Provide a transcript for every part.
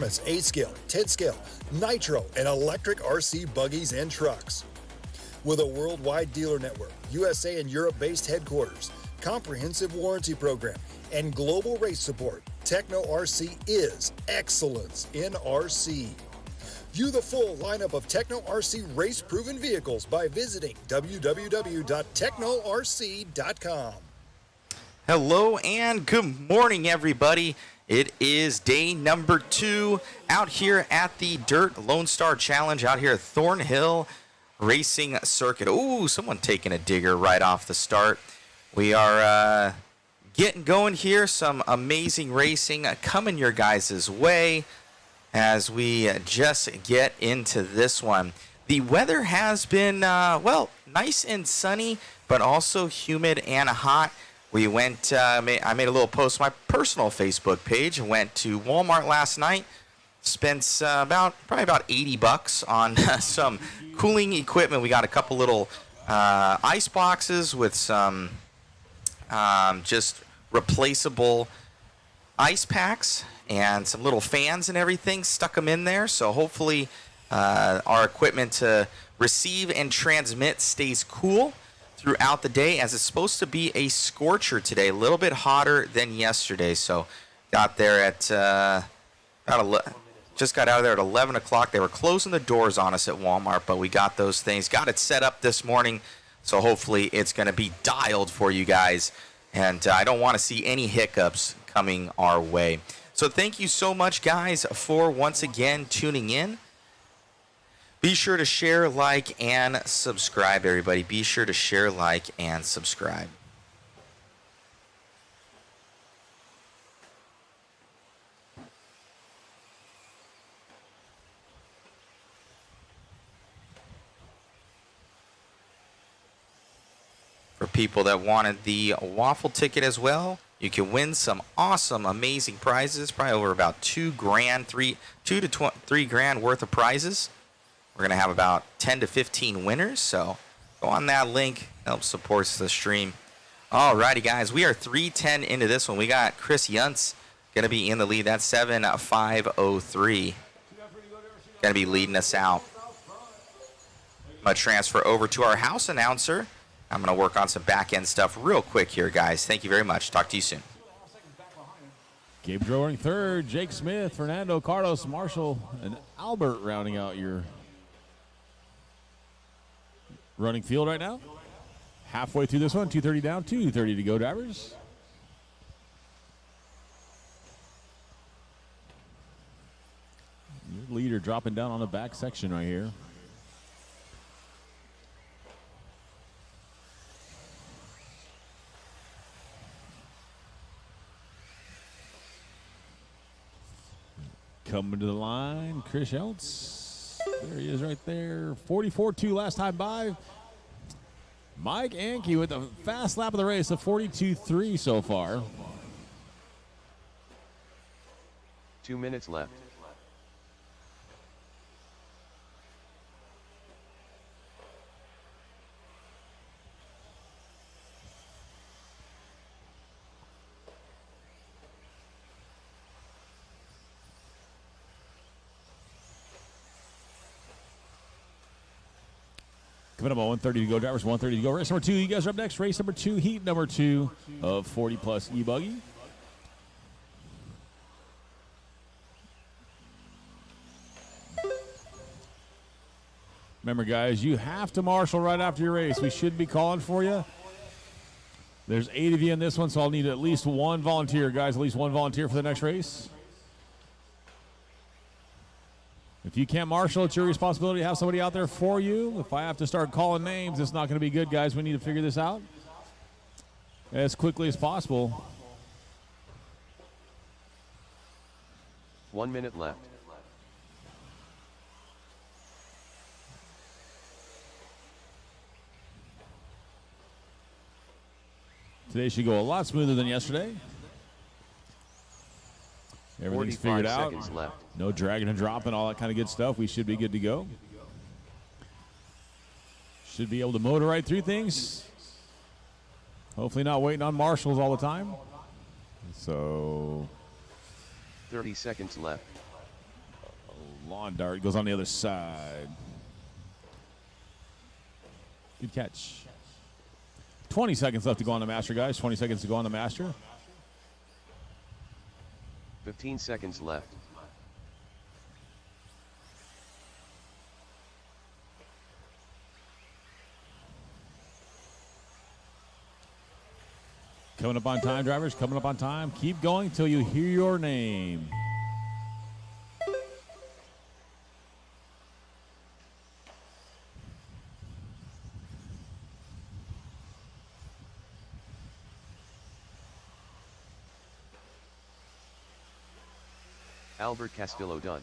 performance 8-scale, 10-scale, nitro, and electric RC buggies and trucks. With a worldwide dealer network, USA and Europe-based headquarters, comprehensive warranty program, and global race support, Techno RC is excellence in RC. View the full lineup of Techno RC race-proven vehicles by visiting www.technorc.com. Hello and good morning, everybody. It is day number 2 out here at the Dirt Lone Star Challenge out here at ThornHill Racing Circuit. Ooh, someone taking a digger right off the start. We are getting going here. Some amazing racing coming your guys' way as we just get into this one. The weather has been, well, nice and sunny, but also humid and hot. We went, I made a little post on my personal Facebook page. Went to Walmart last night. Spent probably about $80 on some cooling equipment. We got a couple little ice boxes with some just replaceable ice packs and some little fans and everything. Stuck them in there. So hopefully our equipment to receive and transmit stays cool throughout the day, as it's supposed to be a scorcher today, a little bit hotter than yesterday. So got there at just got out of there at 11 o'clock. They were closing the doors on us at Walmart, but we got those things, got it set up this morning. So hopefully it's going to be dialed for you guys, and I don't want to see any hiccups coming our way. So thank you so much, guys, for once again tuning in. Be sure to share, like, and subscribe, everybody. Be sure to share, like, and subscribe. For people that wanted the waffle ticket as well, you can win some awesome, amazing prizes. Probably over about $2 to $3 grand worth of prizes. We're going to have about 10 to 15 winners, so go on that link. Help supports the stream. All righty, guys. We are 3:10 into this one. We got Chris Yuntz going to be in the lead. That's 7:503. Going to be leading us out. I'm going to transfer over to our house announcer. I'm going to work on some back-end stuff real quick here, guys. Thank you very much. Talk to you soon. Gabe Drowing third, Jake Smith, Fernando, Carlos, Marshall, and Albert rounding out your running field right now. Halfway through this one, 2:30 down, 2:30 to go, drivers. Your leader dropping down on the back section right here. Coming to the line, Chris Eltz. There he is right there. 44.2 last time by. Mike Anke with a fast lap of the race, a 42.3 so far. 2 minutes left. Coming up on 1:30 to go, drivers, 1:30 to go. Race number 2, you guys are up next. Race number 2, heat number 2 of 40-plus e-buggy. Remember, guys, you have to marshal right after your race. We should be calling for you. There's 8 of you in this one, so I'll need at least one volunteer, guys, at least one volunteer for the next race. If you can't marshal, it's your responsibility to have somebody out there for you. If I have to start calling names, it's not going to be good, guys. We need to figure this out as quickly as possible. 1 minute left. Today should go a lot smoother than yesterday. Everything's figured out. 45 seconds left. No dragging and dropping, all that kind of good stuff. We should be good to go. Should be able to motor right through things. Hopefully not waiting on marshals all the time. So 30 seconds left. Lawn dart goes on the other side. Good catch. 20 seconds left to go on the master, guys. 20 seconds to go on the master. 15 seconds left. Coming up on time, drivers. Coming up on time. Keep going till you hear your name. Albert Castillo done.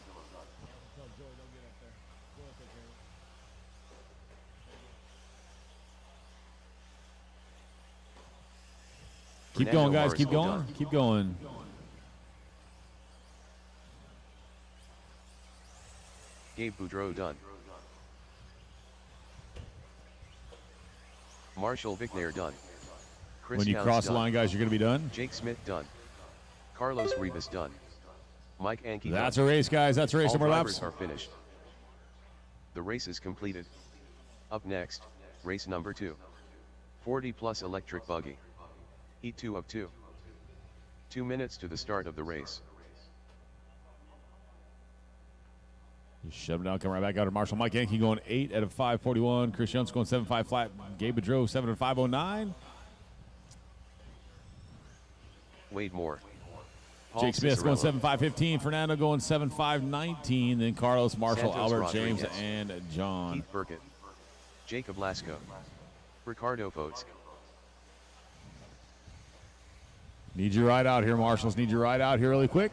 Keep Fernando going, guys. Morris Keep going. done. Keep going. Gabe Boudreau done. Marshall Vicknair done. Chris When you Downs cross the done. line, guys, you're going to be done. Jake Smith done. Carlos Rivas done. Mike Anke That's done. a race, guys. That's a race. All No more drivers laps. are finished. The race is completed. Up next, race number 2. 40 plus electric buggy. Heat 2 of 2. 2 minutes to the start of the race. Just shove it down, come right back out of Marshall. Mike Yankee going 8 out of 541. Chris Jones going 7.5 flat. Gabe Boudreau 7 out of 509. Wade Moore. Paul Jake Smith going Cicerello. 7.515. Fernando going 7.519. Then Carlos, Marshall, Santos Albert, James, Rodriguez. and John. Keith Burkett. Jacob Lasco. Ricardo Fotes. Need you right out here, Marshalls. Need you right out here really quick.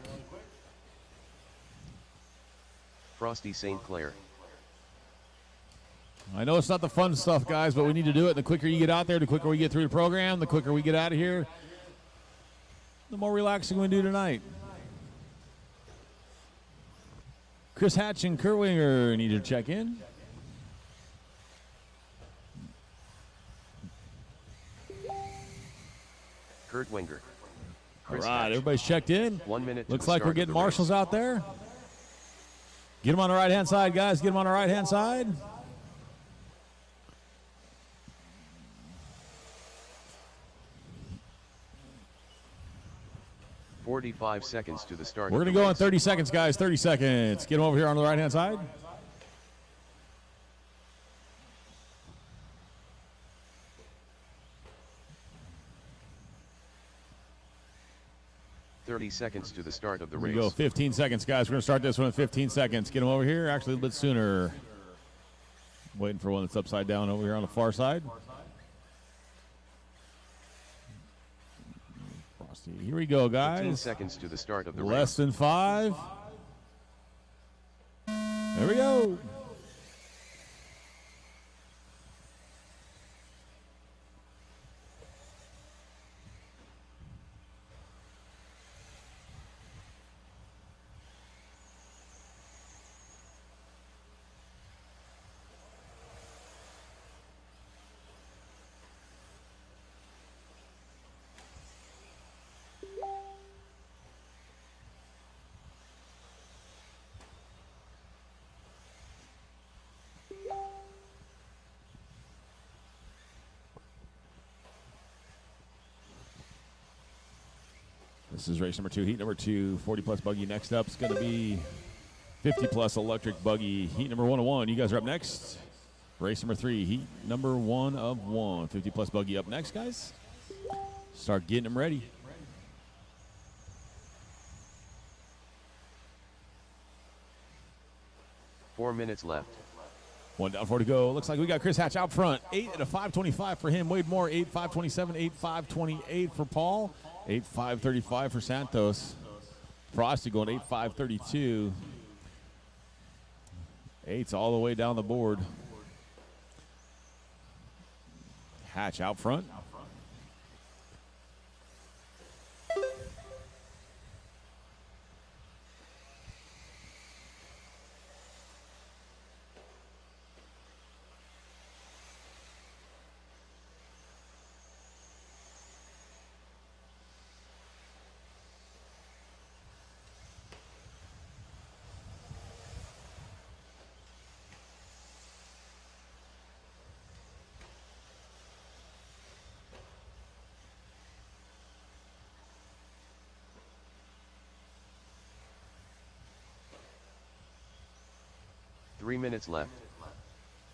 Frosty St. Clair. I know it's not the fun stuff, guys, but we need to do it. The quicker you get out there, the quicker we get through the program, the quicker we get out of here, the more relaxing we do tonight. Chris Hatch and Kurt Winger need to check in. Kurt Wenger. All Chris right, Hatch. everybody's checked in. 1 minute to Looks the like start we're of getting the race. Marshals out there. Get them on the right-hand side, guys. Get them on the right-hand side. "45 seconds to the start. We're of going the to go in race. 30 seconds, guys. 30 seconds. Get them over here on the right-hand side. "30 seconds to the start of the We race. go 15 seconds, guys. We're going to start this one in 15 seconds. Get them over here. Actually, a little bit sooner. Waiting for one that's upside down over here on the far side. Frosty. Here we go, 15 guys. seconds to the start of the Less race. than 5. There we go. This is race number 2, heat number 2, 40-plus buggy. Next up is going to be 50-plus electric buggy, heat number 101. You guys are up next. Race number 3, heat number 1 of 1. 50-plus buggy up next, guys. Start getting them ready. "4 minutes left. 1 down, 4 to go. Looks like we got Chris Hatch out front. 8 at a 525 for him. Wade Moore, 8.527, 8.528 for Paul. 8.535 for Santos. Frosty going 8.532. 8's all the way down the board. Hatch out front. 3 minutes left.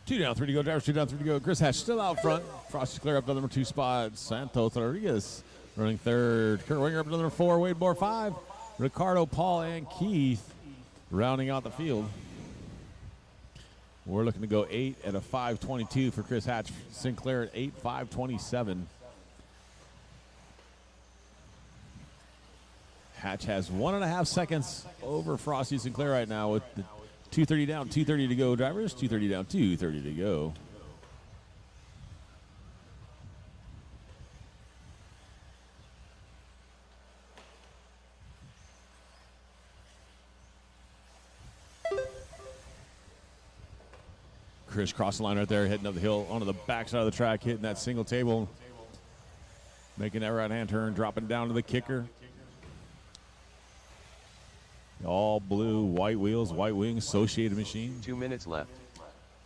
2 down, 3 to go. Drivers 2 down, 3 to go. Chris Hatch still out front. Frosty's clear up to number 2 spot. Santos Rodriguez running third. Kurt Winger up to number 4. Wade Moore 5. Ricardo, Paul, and Keith rounding out the field. We're looking to go 8 at a 5:22 for Chris Hatch. Sinclair at 8:5:27. Hatch has 1.5 seconds over Frosty Sinclair right now with the 2:30 down, 2:30 to go. Drivers 2:30 down, 2:30 to go. Chris cross the line right there, heading up the hill onto the backside of the track, hitting that single table, making that right-hand turn, dropping down to the kicker. All blue, white wheels, white wings, associated machine. 2 minutes left.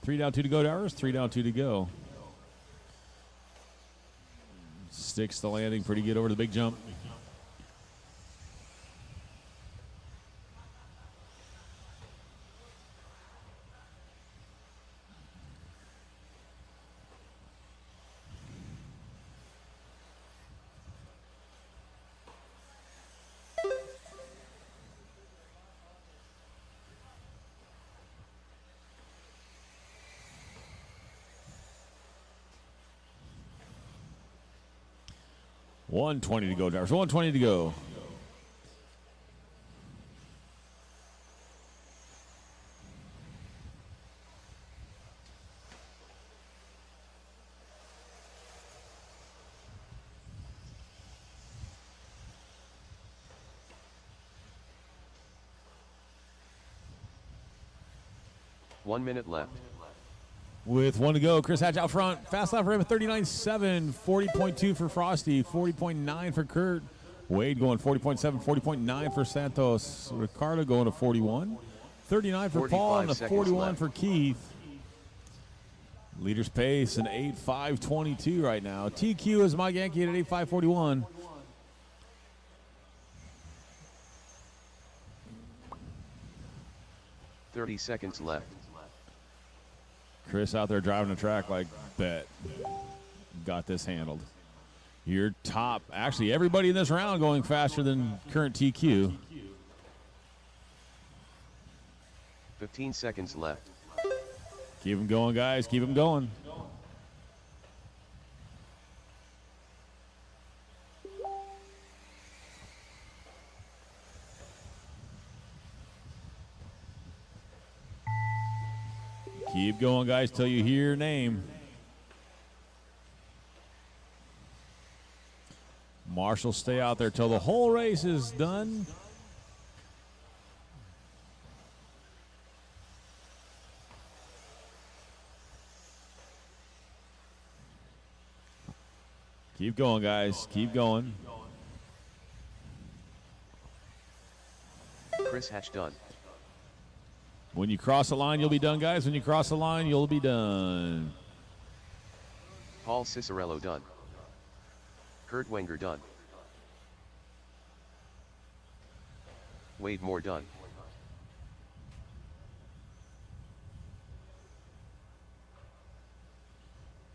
3 down, 2 to go, drivers. 3 down, 2 to go. Sticks the landing pretty good over the big jump. $120 to go, drivers. $120 to go. One minute left. With 1 to go, Chris Hatch out front. Fast lap for him at 39.7, 40.2 for Frosty, 40.9 for Kurt. Wade going 40.7, 40.9 for Santos. Ricardo going to 41. 39 for Paul and a 41 left for Keith. Leader's pace an 8.522 right now. TQ is Mike Yankee at 8.541. $30 seconds left. Chris out there driving the track like, bet. Got this handled. Your top, actually everybody in this round going faster than current TQ. 15 seconds left. Keep them going, guys. Keep them going. Keep going, guys, till you hear your name. Marshall, stay out there till the whole race is done. Keep going, guys. Keep going. Chris Hatch done. When you cross the line, you'll be done, guys. When you cross the line, you'll be done. Paul Cicerello done. Kurt Wenger done. Wade Moore done.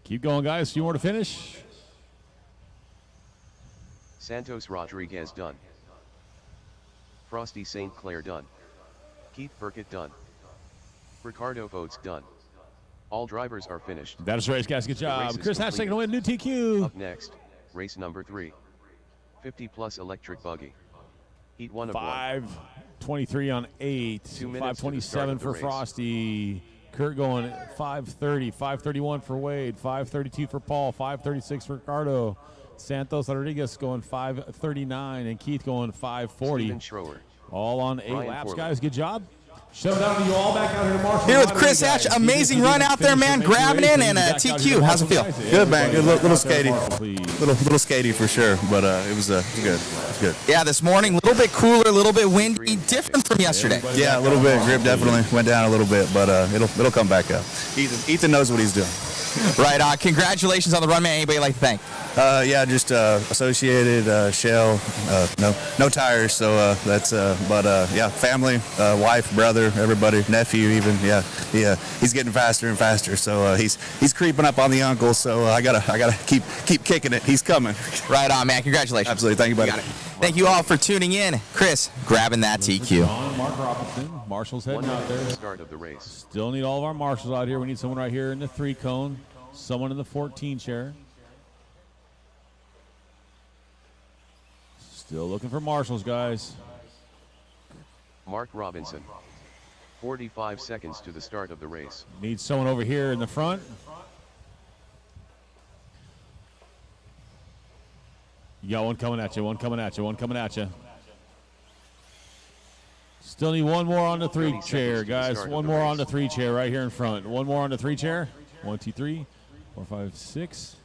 Keep going, guys. A few more to finish. Santos Rodriguez done. Frosty St. Clair done. Keith Burkett done. Ricardo Votes done. All drivers are finished. That is the race, guys. Good job. Chris Hatch taking a win. New Up TQ. next, race number 3. 50-plus electric buggy. Heat 1 of 1. 5:23 on 8. 2 minutes to the start 5:27 of the for race. Frosty. Kurt going at 5:30. 5:31 for Wade. 5:32 for Paul. 5:36 for Ricardo. Santos Rodriguez going 5:39. And Keith going 5:40. Steven Schroer. All on 8 Ryan laps, Foreman. guys. Good job. Shove it out to you all back out here to Marshall. Here with Chris Hatch, amazing run out there, man, grabbing in, and TQ, how's it feel? Good, man. Good, little skatey. Please. Little skatey for sure, but it was good. It was good. Yeah, this morning, a little bit cooler, a little bit windy, different from yesterday. Yeah, a little bit. Grip definitely went down a little bit, but it'll come back up. Ethan knows what he's doing. Right, congratulations on the run, man. Anybody like to thank? Yeah, just associated Shell. No tires. So that's. But yeah, family, wife, brother, everybody, nephew, even. Yeah. He's getting faster and faster. So he's creeping up on the uncle. So I gotta keep kicking it. He's coming. Right on, man. Congratulations. Absolutely. Thank you, buddy. You got it. Thank you all for tuning in. Chris, grabbing that TQ. Mark Robinson. Marshall's heading out there. Start of the race. Still need all of our marshals out here. We need someone right here in the 3 cone. Someone in the 14 chair. Still looking for marshals, guys. Mark Robinson. 45 seconds to the start of the race. Need someone over here in the front. You got one coming at you, one coming at you, one coming at you. Still need one more on the 3 chair, guys. One more on the 3 chair right here in front. One more on the 3 chair. 1, 2, 3, 4, 5, 6,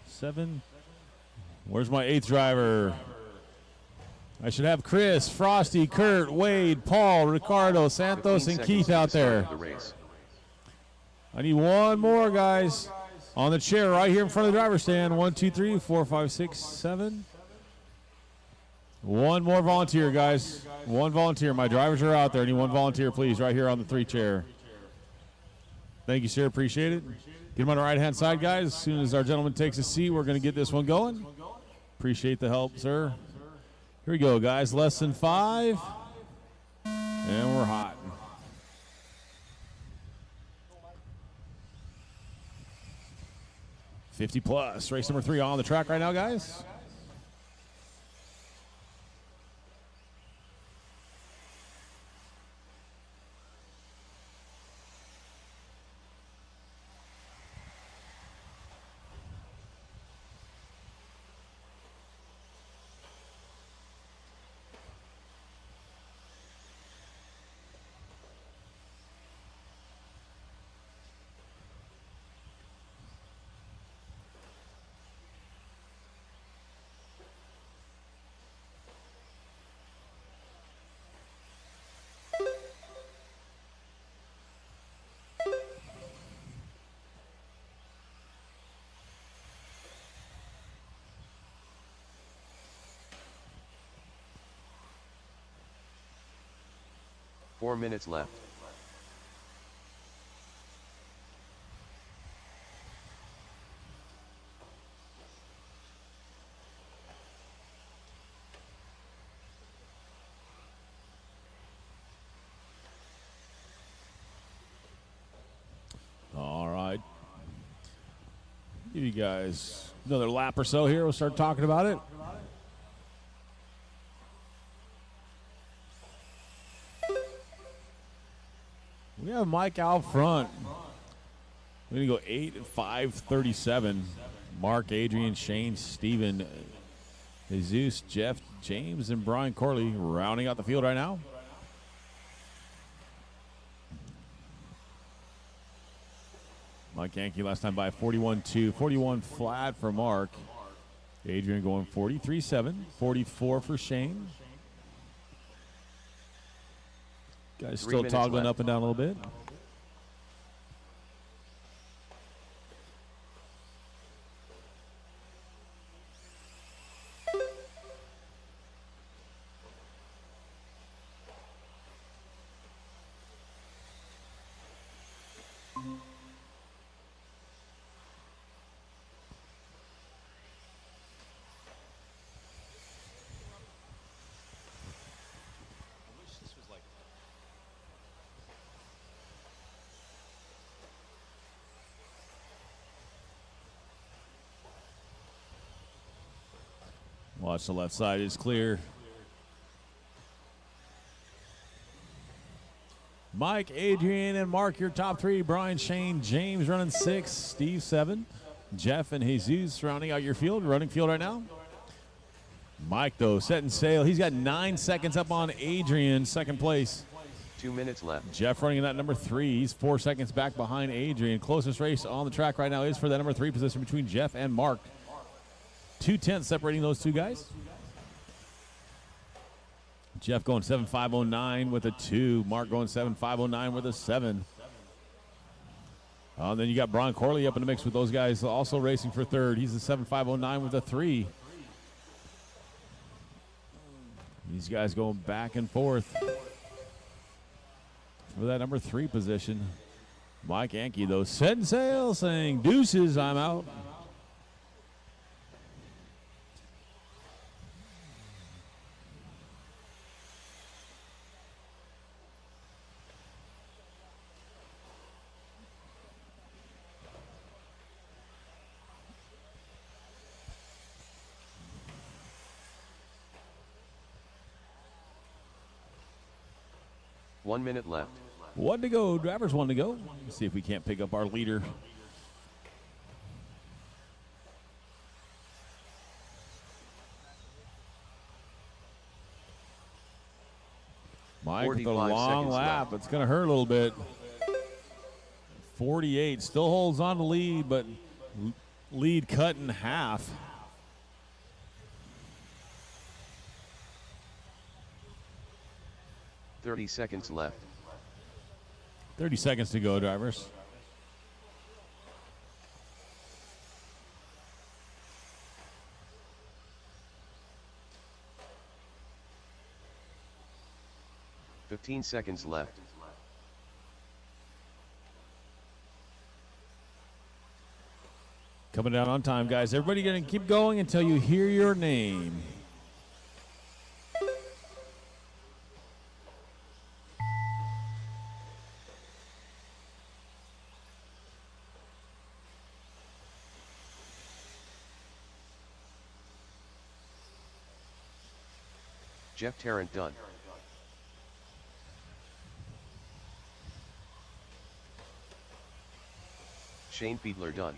7. Where's my 8th driver? I should have Chris, Frosty, Kurt, Wade, Paul, Ricardo, Santos, and Keith out there. I need one more, guys, on the chair right here in front of the driver's stand. 1, 2, 3, 4, 5, 6, 7. One more volunteer, guys. One volunteer. My drivers are out there. I need one volunteer, please, right here on the 3 chair. Thank you, sir. Appreciate it. Get him on the right-hand side, guys. As soon as our gentleman takes a seat, we're going to get this one going. Appreciate the help, sir. Here we go, guys. Less than 5. And we're hot. $50 plus. Race number 3 on the track right now, guys. Four minutes left. All right. Give you guys another lap or so here. We'll start talking about it. We have Mike out front. We're going to go 8 and 5:37. Mark, Adrian, Shane, Steven, Jesus, Jeff, James, and Brian Corley rounding out the field right now. Mike Yankee last time by 41-2. 41 flat for Mark. Adrian going 43-7. 44 for Shane. Guys still toggling up and down a little bit. Watch the left side is clear. Mike, Adrian, and Mark, your top 3. Brian, Shane, James running 6. Steve 7. Jeff and Jesus rounding out your field. Running field right now. Mike, though, setting sail. He's got 9 seconds up on Adrian, second place. 2 minutes left. Jeff running in that number 3. He's 4 seconds back behind Adrian. Closest race on the track right now is for that number 3 position between Jeff and Mark. 2/10 separating those two guys. Jeff going 7.509 with a 2. Mark going 7.509 with a 7. Then you got Brian Corley up in the mix with those guys also racing for third. He's the 7.509 with a 3. These guys going back and forth for that number 3 position. Mike Yankee, though, setting sail, saying, deuces, I'm out. One minute left. 1 to go. Drivers 1 to go. Let's see if we can't pick up our leader. Mike with a 45 long seconds lap. left. It's going to hurt a little bit. 48. Still holds on to lead, but lead cut in half. .30 seconds left. 30 seconds to go, drivers. .15 seconds left. Coming down on time, guys. Everybody going to keep going until you hear your name. Jeff Tarrant done. Shane Fiedler done.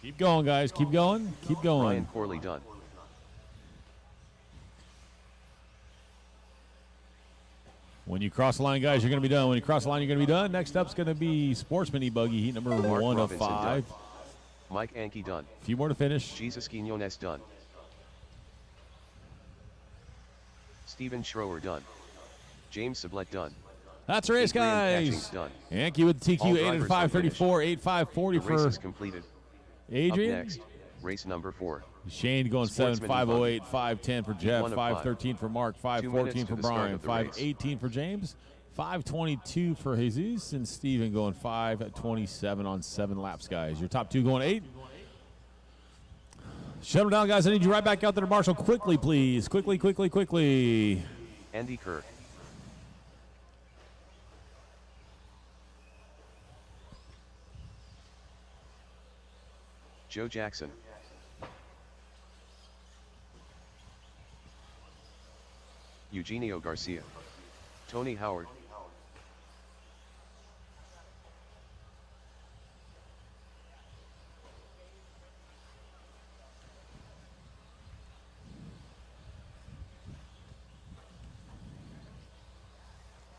Keep going, guys. Keep going. Keep going. Ryan Corley done. When you cross the line, guys, you're going to be done. When you cross the line, you're going to be done. Next up's going to be Sportsman E-Buggy, heat number Mark 1 of Robinson 5. done. Mike Anke done. A few more to finish. Jesus Quinones done. Steven Schroer done. James Sublette done. That's a race, Adrian guys. Catchings done. Yankee with the All TQ 8 drivers and are 534, 8 5 40 The race for is completed. Adrian. Up next, race number 4. Shane going 7 Sportsman 508, 510 for Jeff, 1 of 513 for Mark, 514 for to the start Brian, of the race. 518 for James, 522 for Jesus, and Steven going 527 on 7 laps, guys. Your top 2 going 8. Shut them down, guys. I need you right back out there to Marshall quickly, please. Quickly, quickly, quickly. Andy Kerr. Joe Jackson. Eugenio Garcia. Tony Howard.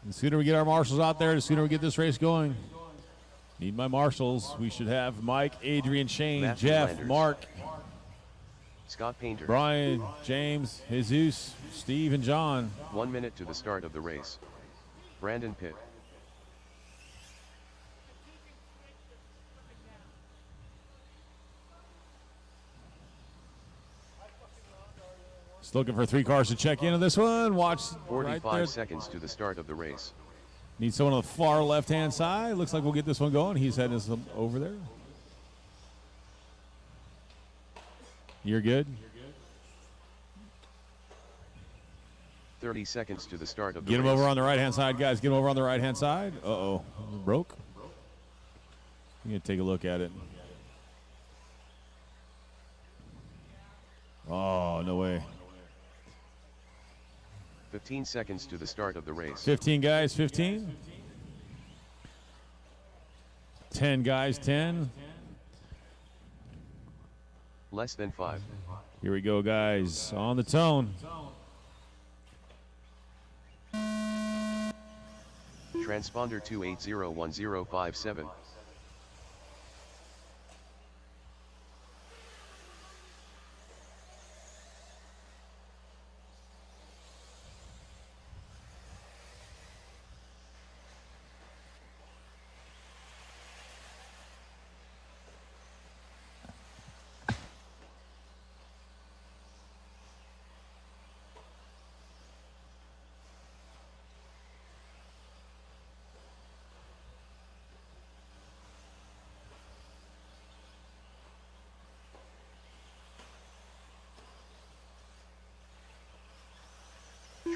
The sooner we get our marshals out there, the sooner we get this race going. Need my marshals. We should have Mike, Adrian, Shane, Matthew Jeff, Landers. Mark, Scott Painter. Brian, James, Jesus, Steve, and John. 1 minute to the start of the race. Brandon Pitt. Just looking for 3 cars to check into this one. Watch 45 right there. seconds to the start of the race. Need someone on the far left-hand side. Looks like we'll get this one going. He's heading us over there. You're good? 30 seconds to the start of the Get him race. over on the right-hand side, guys. Get him over on the right-hand side. Uh-oh. Broke. I'm going to take a look at it. Oh, no way. 15 seconds to the start of the race. 15 guys, 15. 10 guys, 10. Less than 5. Here we go, guys. On the tone. Transponder 2801057.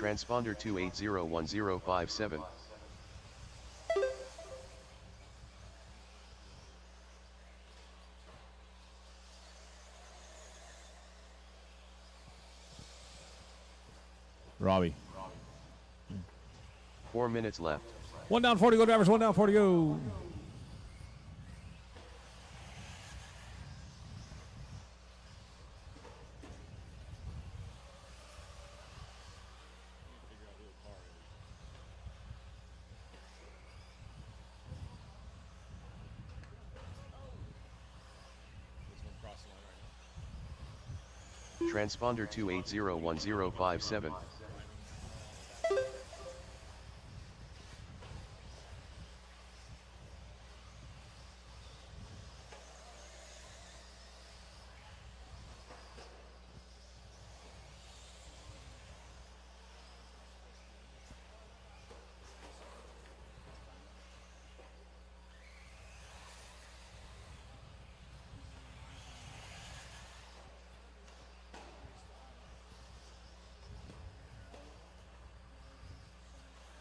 Transponder 2801057. Robbie. 4 minutes left. 1 down, 40 go, drivers. 1 down, 40 go. Transponder 2801057.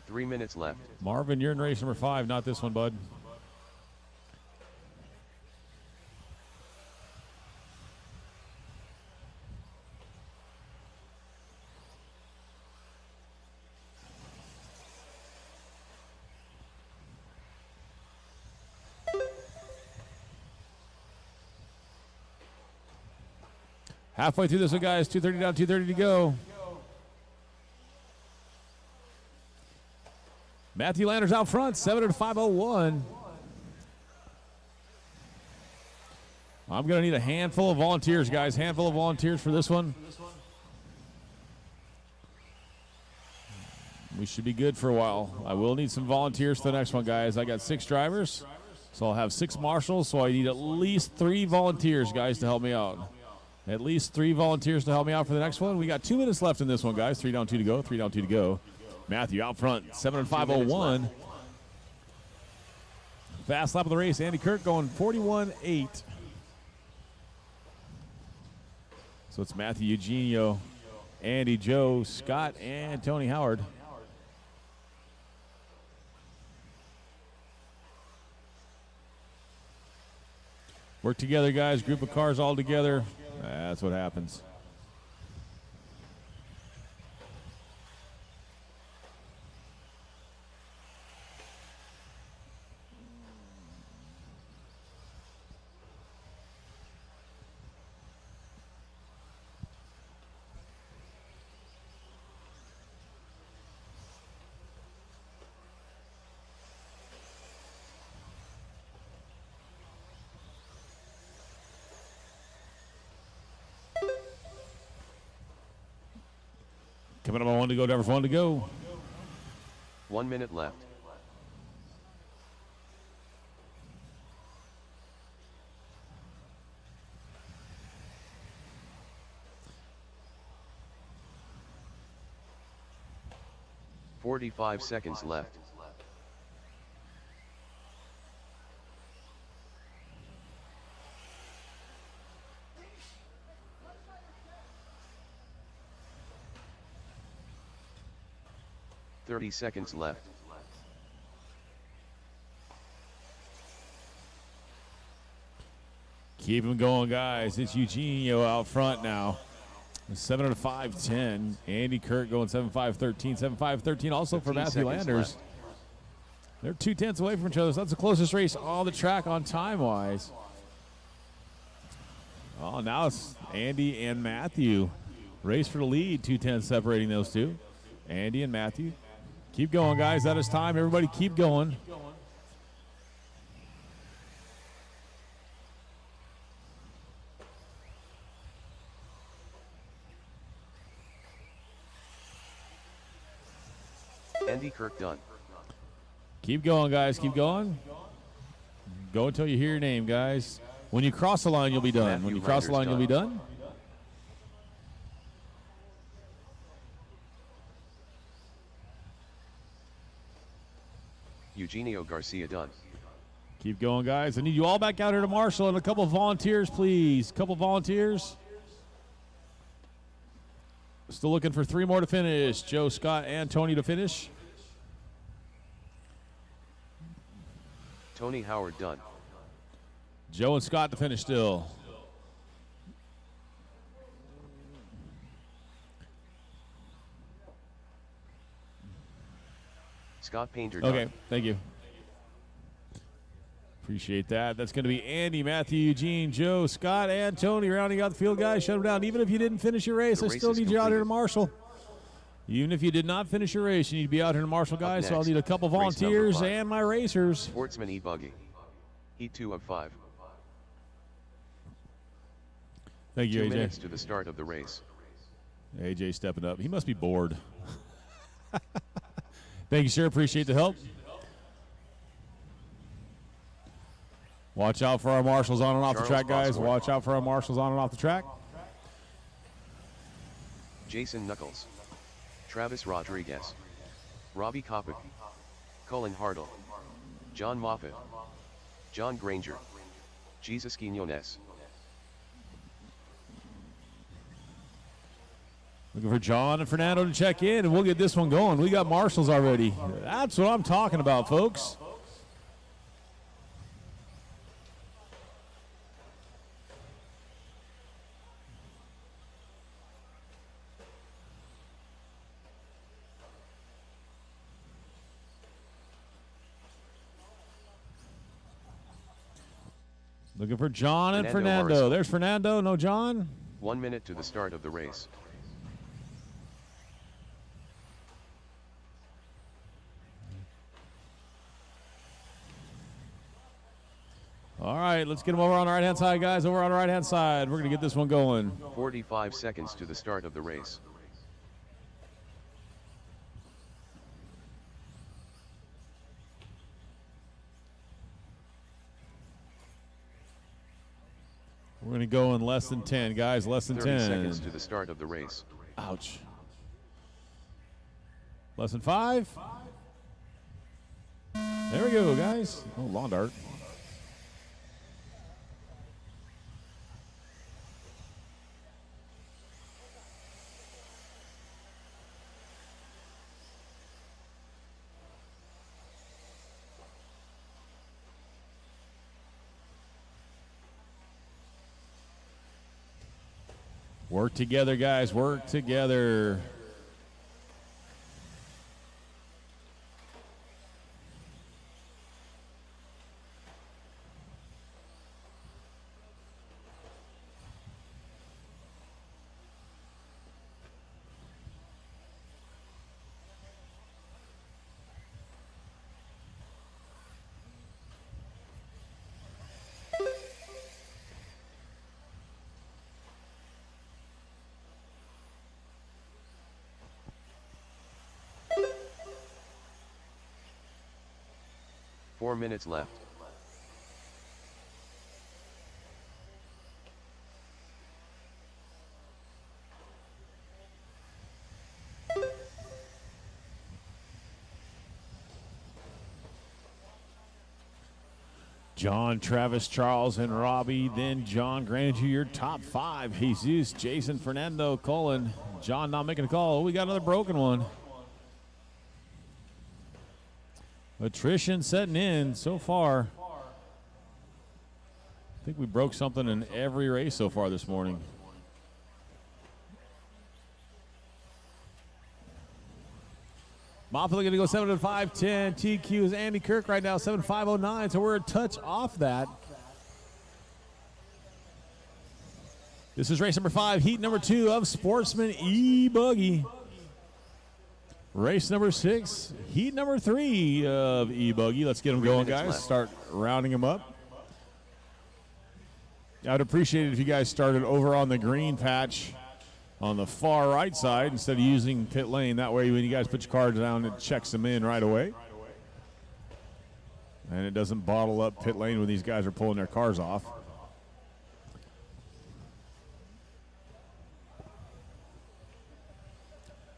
Three minutes left. Marvin, you're in race number 5, not this one, bud. Halfway through this one, guys. 2:30 down, 2:30 to go. Matthew Landers out front, 7:05:01. I'm going to need a handful of volunteers, guys. Handful of volunteers for this one. We should be good for a while. I will need some volunteers for the next one, guys. I got 6 drivers, so I'll have 6 marshals, so I need at least 3 volunteers, guys, to help me out. At least 3 volunteers to help me out for the next one. We got 2 minutes left in this one, guys. 3 down, 2 to go. 3 down, 2 to go. Matthew out front, 7:05:01. Fast lap of the race. Andy Kirk going 41.8. So it's Matthew, Eugenio, Andy, Joe, Scott, and Tony Howard. Work together, guys. Group of cars all together. That's what happens. Coming up on 1 to go, drivers 1 to go. 1 minute left. "45 seconds left. "30 seconds left. Keep them going, guys. It's Eugenio out front now. 7:05:10. Andy Kirk going 7:05:13. 7:05:13 also for 15 Matthew seconds Landers. left. They're 2/10 away from each other. So that's the closest race on the track on time-wise. Oh, now it's Andy and Matthew. Race for the lead. 2:10 separating those two. Andy and Matthew. Keep going, guys. That is time. Everybody keep going. Andy Kirk done. Keep going, guys. Keep going. Go until you hear your name, guys. When you cross the line, you'll be done. Matthew When you cross the line, Landers you'll be done. Eugenio Garcia done. Keep going, guys. I need you all back out here to Marshall and a couple of volunteers, please. A couple volunteers. Still looking for 3 more to finish. Joe, Scott, and Tony to finish. Tony Howard done. Joe and Scott to finish still. Scott Painter Okay, done. thank you. Appreciate that. That's going to be Andy, Matthew, Eugene, Joe, Scott, and Tony rounding out the field, guys. Shut them down. Even if you didn't finish your race, The I race still is need you out here to completed. marshal. Even if you did not finish your race, you need to be out here to marshal, guys. So I'll next, need a couple race number volunteers 5. and my racers. Sportsman e-buggy. Heat 2 of 5. Thank you, 2 AJ. minutes to the start of the race. AJ stepping up. He must be bored. Thank you, sir. Appreciate the help. Watch out for our marshals on and off the Charles track, guys. Osborne. Watch out for our marshals on and off the track. Jason Knuckles. Travis Rodriguez. Robbie Kopic. Colin Hartle. John Moffitt. John Granger. Jesus Quinones. Looking for John and Fernando to check in, and we'll get this one going. We got marshals already. That's what I'm talking about, folks. Looking for John and Fernando Fernando. Morrison. There's Fernando, no John. 1 minute to the start of the race. All right, let's get them over on the right-hand side, guys. Over on the right-hand side. We're going to get this one going. 45 seconds to the start of the race. We're going to go in less than 10, guys. Less than 30 10. seconds to the start of the race. Ouch. Less than 5. There we go, guys. Oh, lawn dart. Work together, guys. Work together. Four minutes left. John, Travis, Charles, and Robbie. Then John Granger, your top 5. Jesus, Jason, Fernando, Colin. John not making a call. Oh, we got another broken one. Attrition setting in so far. I think we broke something in every race so far this morning. Moffitt going to go 7:5:10. TQ is Andy Kirk right now, 7:5:09. So we're a touch off that. This is race number 5, heat number 2 of Sportsman E-Buggy. Race number 6, heat number 3 of E-Buggy. Let's get them 3 going, minutes guys. left. Start rounding them up. I'd appreciate it if you guys started over on the green patch on the far right side instead of using pit lane. That way when you guys put your cards down, it checks them in right away. And it doesn't bottle up pit lane when these guys are pulling their cars off.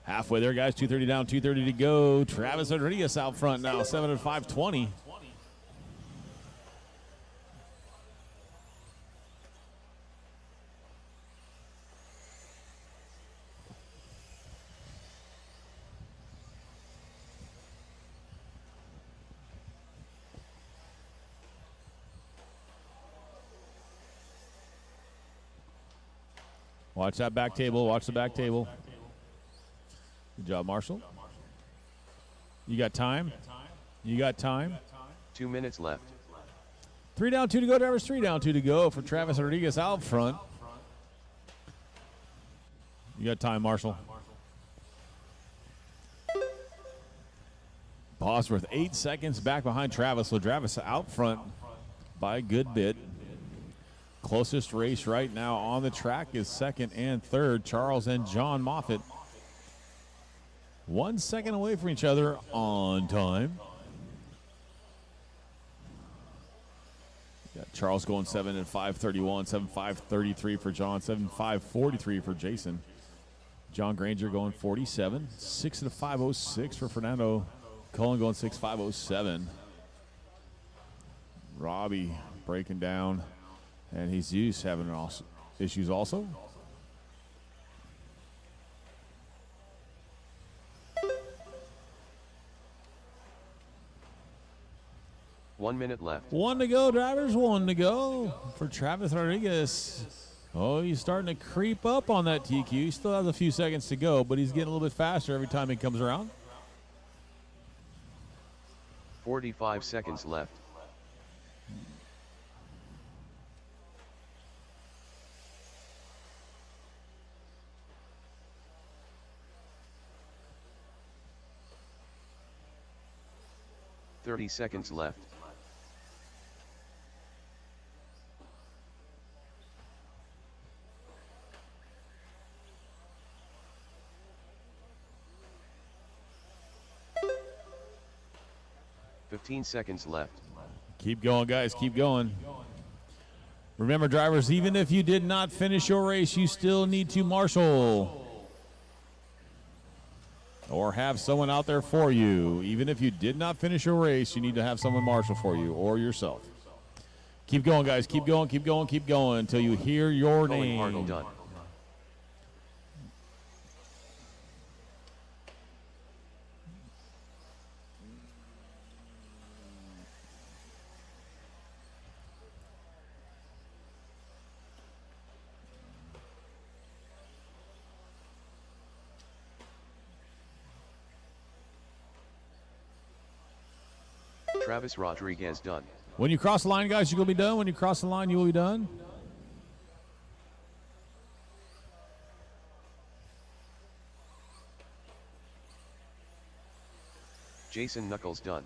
Halfway there, guys. 2:30 down, 2:30 to go. Travis Rodriguez out front now, 7:5:20. Watch that back table. Watch the back table. Good job, Marshall. You got time? You got time? 2 minutes left. 3 down, 2 to go, drivers. 3 down, 2 to go for Travis Rodriguez out front. You got time, Marshall. Bosworth 8 seconds back behind Travis, so Travis out front by a good bit. Closest race right now on the track is second and third, Charles and John Moffitt. 1 second away from each other on time. Got Charles going 7 and 5:31, 7:5:33 for John, 7:5:43 for Jason. John Granger going 47, 6 and 5:06 for Fernando. Cullen going 6:5:07. Robbie breaking down, and Jesus having issues also. One minute left. 1 to go, drivers. 1 to go for Travis Rodriguez. Oh, he's starting to creep up on that TQ. He still has a few seconds to go, but he's getting a little bit faster every time he comes around. 45 seconds left. $30 left. $15 left. Keep going, guys. Keep going. Remember, drivers, even if you did not finish your race, you still need to marshal or have someone out there for you. Even if you did not finish your race, you need to have someone marshal for you or yourself. Keep going, guys. Keep going, keep going, keep going until you hear your name. Arnold done. Travis Rodriguez done. When you cross the line, guys, you're going to be done. When you cross the line, you will be done. Jason Knuckles done.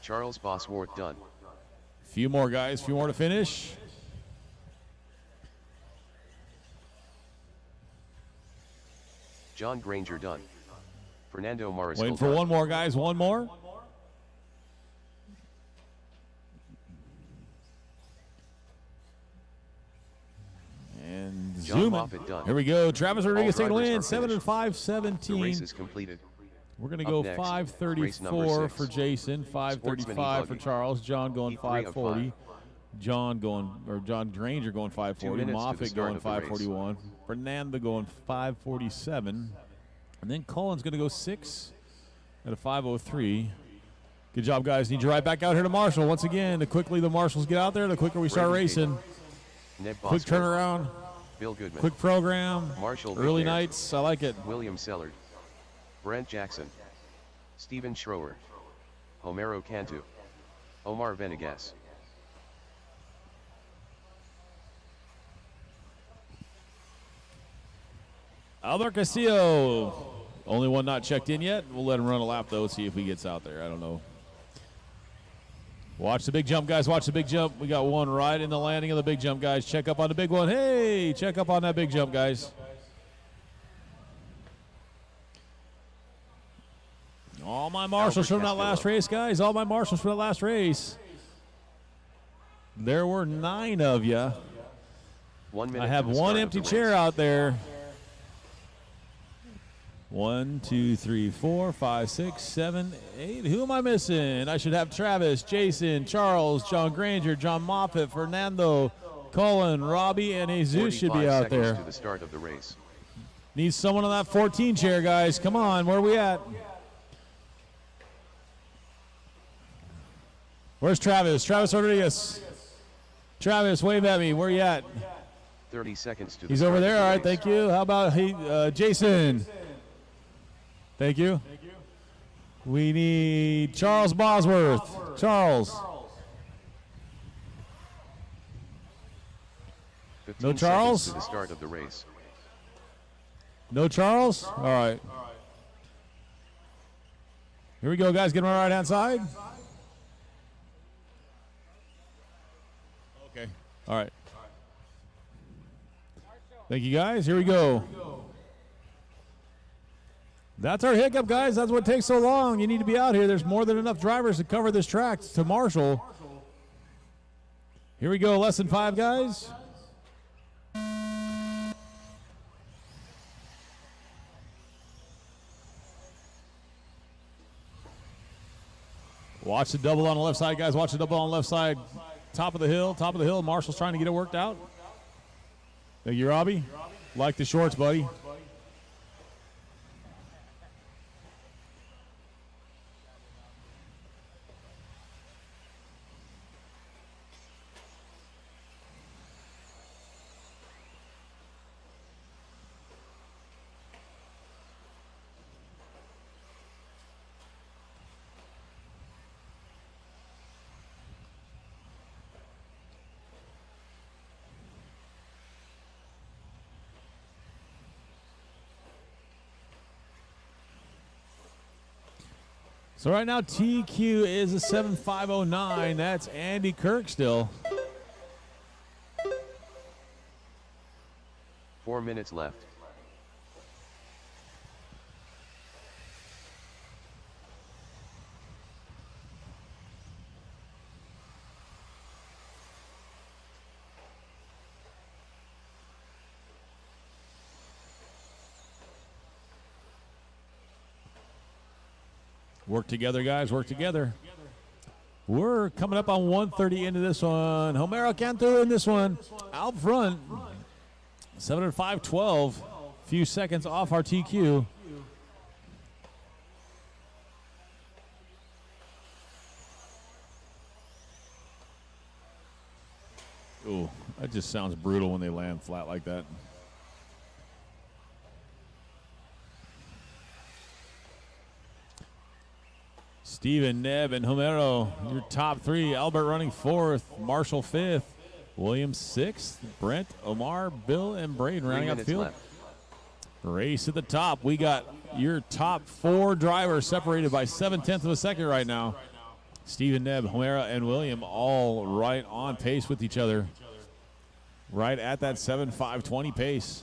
Charles Bosworth done. Few more, guys. Few more to finish. John Granger done. Fernando Mariscal Waiting for done. one more, guys. One more. And John zoom Moffitt done. Here we go. Travis Rodriguez taking the drivers win. are 7 and finished. 5:17. The race is completed. We're going to Up go next, 5:34 race for number 6. Jason, Sportsman 5:35 for buggy. Charles, John going Heat 3 of 5:40, John Granger going 2 5:40, minutes to the Moffitt start going of the race. 5:41, Fernando going 5:47, and then Cullen's going to go 6 at a 5:03. Good job, guys. Need you right back out here to Marshall. Once again, the quickly the Marshals get out there, the quicker we start Brady racing. Ned Quick Bosworth, turnaround, Bill Goodman, quick program, Marshall early Vicaire, nights. I like it. William Sellard, Brent Jackson, Stephen Schroer, Homero Cantu, Omar Venegas. Albert Castillo, only one not checked in yet. We'll let him run a lap, though, see if he gets out there. I don't know. Watch the big jump, guys. Watch the big jump. We got one right in the landing of the big jump, guys. Check up on the big one. Hey, check up on that big jump, guys. All my marshals from that last race, guys. All my marshals from that last race. There were 9 of you. 1 minute. I have to the one start of empty the chair race. out there. 1, 2, 3, 4, 5, 6, 7, 8. Who am I missing? I should have Travis, Jason, Charles, John Granger, John Moffitt, Fernando, Cullen, Robbie, and Jesus should be 45 out seconds there. to the start of the race. Need someone on that 14 chair, guys. Come on, where are we at? Where's Travis? Travis Rodriguez. Travis, wave at me. Where you at? 30 seconds to the He's start over there. of the All right, race. thank you. How about Jason? Thank you. We need Charles Bosworth. Charles. 15 No Charles? seconds to the start of the race. No Charles? All right. Here we go, guys. Get him on the right-hand side. Okay. All right. Thank you, guys. Here we go. That's our hiccup, guys. That's what takes so long. You need to be out here. There's more than enough drivers to cover this track to marshal. Here we go. Less than 5, guys. Watch the double on the left side, guys. Watch the double on the left side. Top of the hill, top of the hill. Marshall's trying to get it worked out. Thank you, Robbie. Like the shorts, buddy. So right now, TQ is a 7.509. That's Andy Kirk still. 4 minutes left. Work together, guys. Work together. We're coming up on 1:30 into this one. Homero Cantu in this one. Out front. 7.512. Few seconds off our TQ. Ooh, that just sounds brutal when they land flat like that. Steven, Neb, and Homero, your top 3. Albert running 4th. Marshall 5th. Williams 6th. Brent, Omar, Bill, and Braden rounding out the field. Left. Race at the top. We got your top 4 drivers separated by 0.7 of a second right now. Steven, Neb, Homero, and William all right on pace with each other. Right at that 7.520 pace.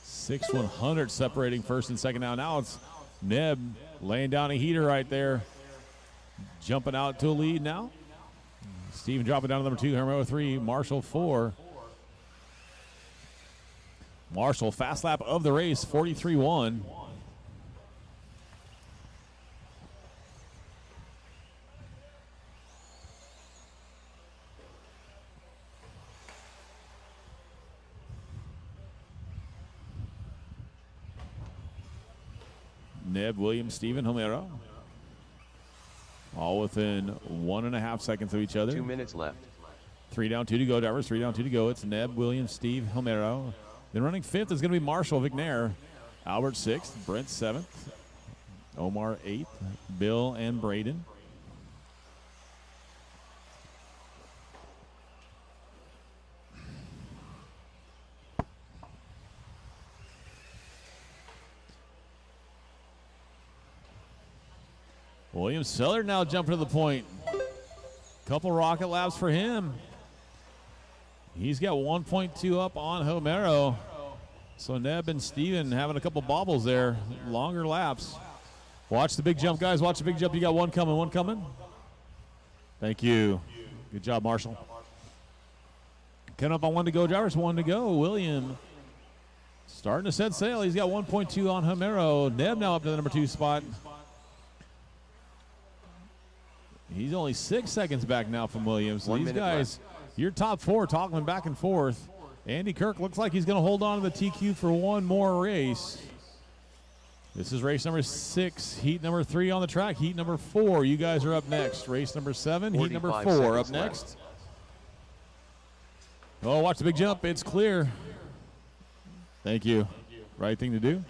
6/100 separating first and second now. Now it's Neb laying down a heater right there. Jumping out to a lead now. Steven dropping down to number 2, Homero 3, Marshall 4. Marshall, fast lap of the race, 43.1. Neb, Williams, Steven, Homero. All within 1.5 seconds of each other. 2 minutes left. 3 down, 2 to go, drivers. 3 down, 2 to go. It's Neb, Williams, Steve, Homero. Then running 5th is going to be Marshall Vignair. Albert 6th, Brent 7th, Omar 8th, Bill and Braden. William Seller now jumping to the point. Couple rocket laps for him. He's got 1.2 up on Homero. So Neb and Steven having a couple bobbles there. Longer laps. Watch the big jump, guys. Watch the big jump. You got one coming, one coming. Thank you. Good job, Marshall. Coming up on 1 to go, drivers. 1 to go. William starting to set sail. He's got 1.2 on Homero. Neb now up to the number 2 spot. He's only 6 seconds back now from Williams. So these guys, your top 4 talking back and forth. Andy Kirk looks like he's going to hold on to the TQ for one more race. This is race number 6, heat number 3 on the track. Heat number 4, you guys are up next. Race number 7, heat number 4 up next. Oh, watch the big jump. It's clear. Thank you. Right thing to do.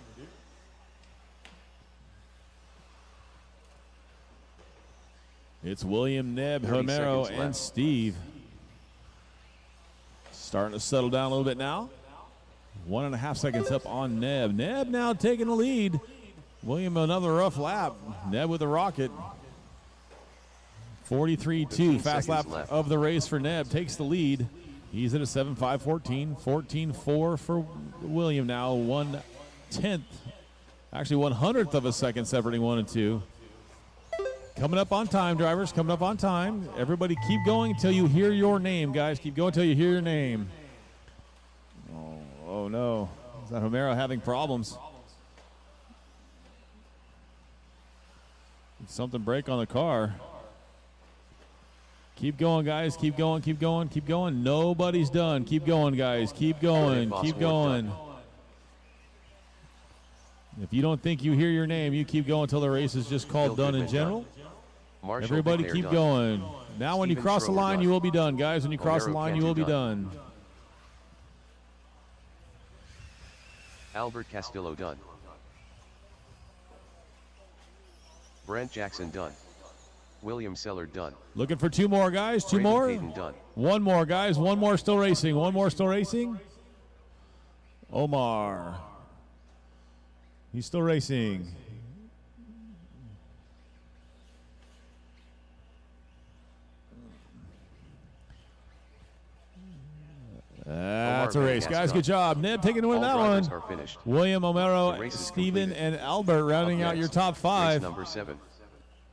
It's William, Neb, Homero, and Steve. Starting to settle down a little bit now. 1.5 seconds up on Neb. Neb now taking the lead. William another rough lap. Neb with the rocket. 43.2, fast lap of the race for Neb. Takes the lead. He's at a 7.5.14. 14.4 for William now. 1/10, actually 100th of a second separating 1 and 2. Coming up on time, drivers. Coming up on time. Everybody keep going until you hear your name, guys. Keep going until you hear your name. Oh no. Is that Homero having problems? Did something break on the car? Keep going, guys. Keep going, keep going, keep going. Nobody's done. Keep going, guys. Keep going, keep going. If you don't think you hear your name, you keep going until the race is just called done in general. Everybody keep going. Now when you cross the line, you will be done, guys. When you cross the line, you will be done. Albert Castillo done. Brent Jackson done. William Seller done. Looking for 2 more, guys. 2 Brandon more. Payton done. 1 more, guys. 1 more still racing. 1 more still racing. Omar. He's still racing. That's a race, guys. Good job. Neb taking the win that one. William, Homero, Steven, and Albert rounding out your top 5. Number 7.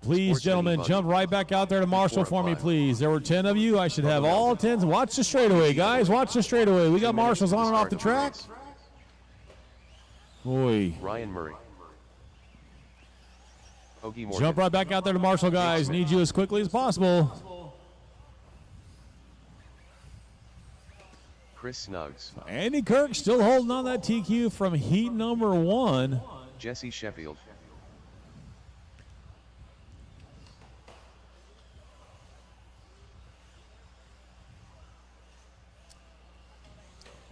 Please, gentlemen, jump right back out there to Marshall for me, please. There were 10 of you. I should have all 10. Watch the straightaway, guys. Watch the straightaway. We got marshals on and off the track. Boy. Ryan Murray. Jump right back out there to Marshall, guys. Need you as quickly as possible. Chris Snuggs. Andy Kirk still holding on that TQ from heat number 1. Jesse Sheffield.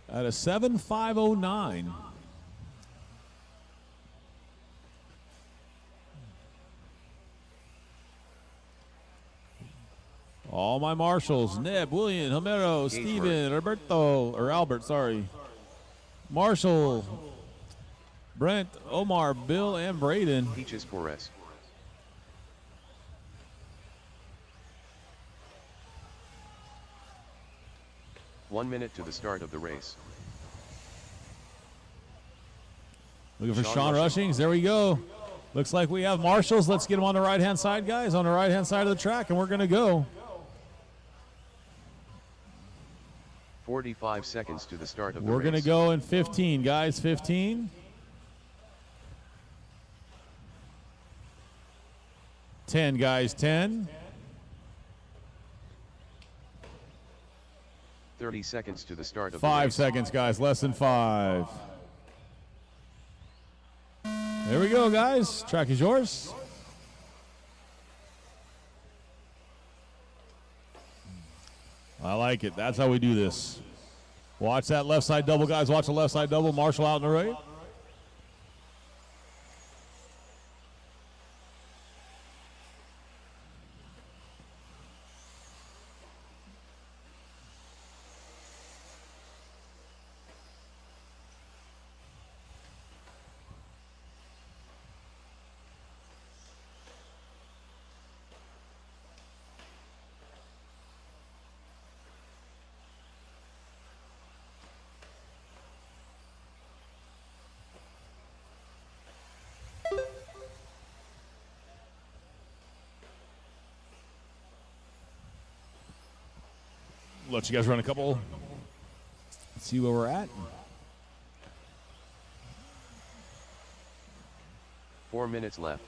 At a 7.509. All my marshals: Neb, William, Homero, Steven, Albert, sorry. Marshall, Brent, Omar, Bill, and Braden. Peaches Perez. One minute to the start of the race. Looking for Sean Rushings. There we go. Looks like we have marshals. Let's get them on the right-hand side, guys, on the right-hand side of the track, and we're going to go. 45 seconds to the start of the race. We're going to go in 15, guys. 15. 10, guys. 10. 30 seconds to the start of the race. 5 seconds, guys. Less than 5. There we go, guys. Track is yours. I like it. That's how we do this. Watch that left side double, guys. Watch the left side double. Marshall out in the right. Let you guys run a couple. Let's see where we're at. 4 minutes left.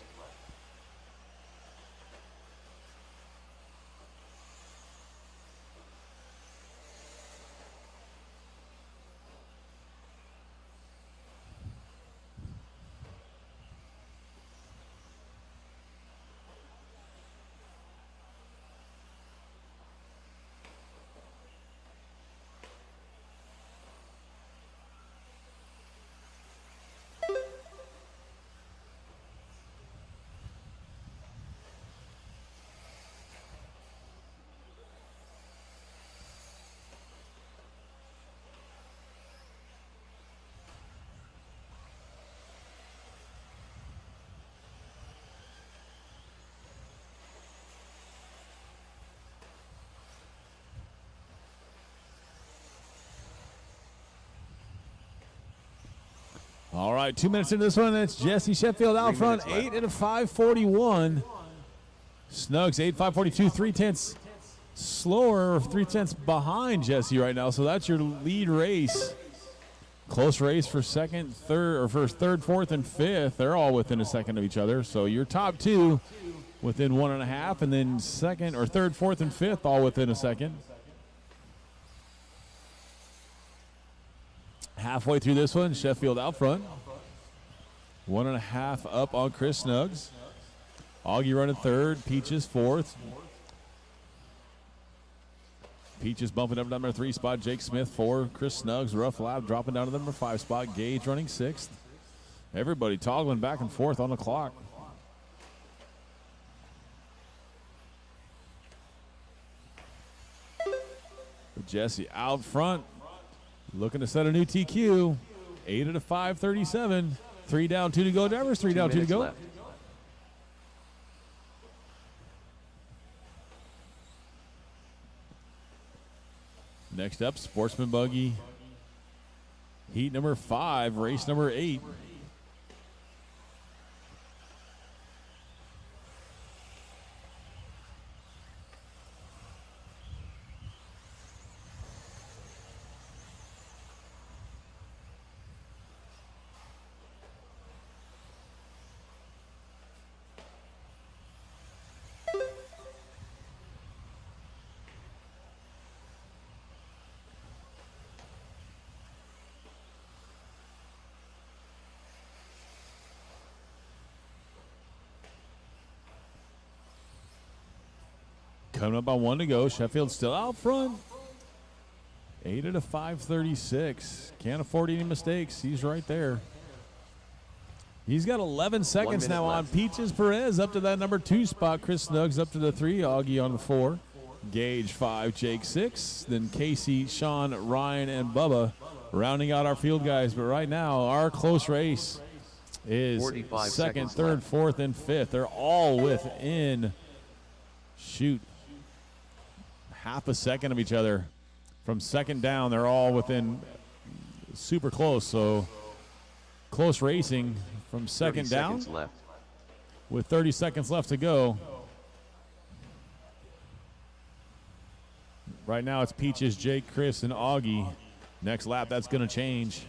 All right, 2 minutes into this one. It's Jesse Sheffield out 3 front, minutes 8 and a 5:41. Snugs 8:5:42, 3/10 slower, 3/10 behind Jesse right now. So that's your lead race. Close race for second, third, or first, third, fourth, and fifth. They're all within a second of each other. So your top two within 1.5, and then second or third, fourth, and fifth all within a second. Halfway through this one, Sheffield out front. 1.5 up on Chris Snugs. Augie running third, Peaches fourth. Peaches bumping up to number 3 spot, Jake Smith 4. Chris Snugs, rough lap, dropping down to the number 5 spot. Gage running 6th. Everybody toggling back and forth on the clock. Jesse out front, looking to set a new TQ. 8 at a 5:37. 3 down, 2 to go. Drivers, 3 down, 2 to go. Left. Next up, Sportsman Buggy. Heat number 5, race number 8. Coming up on 1 to go. Sheffield still out front. 8 at a 5:36. Can't afford any mistakes. He's right there. He's got 11 seconds now on Peaches Perez up to that number 2 spot. Chris Snugs up to the 3. Augie on the 4. Gage 5. Jake 6. Then Casey, Sean, Ryan, and Bubba rounding out our field guys. But right now, our close race is 45 second, seconds third, left. fourth, and fifth. They're all within, half a second of each other. From second down, they're all within super close. So close racing from second 30 down seconds left. with 30 seconds left to go. Right now it's Peaches, Jake, Chris, and Augie. Next lap, that's going to change.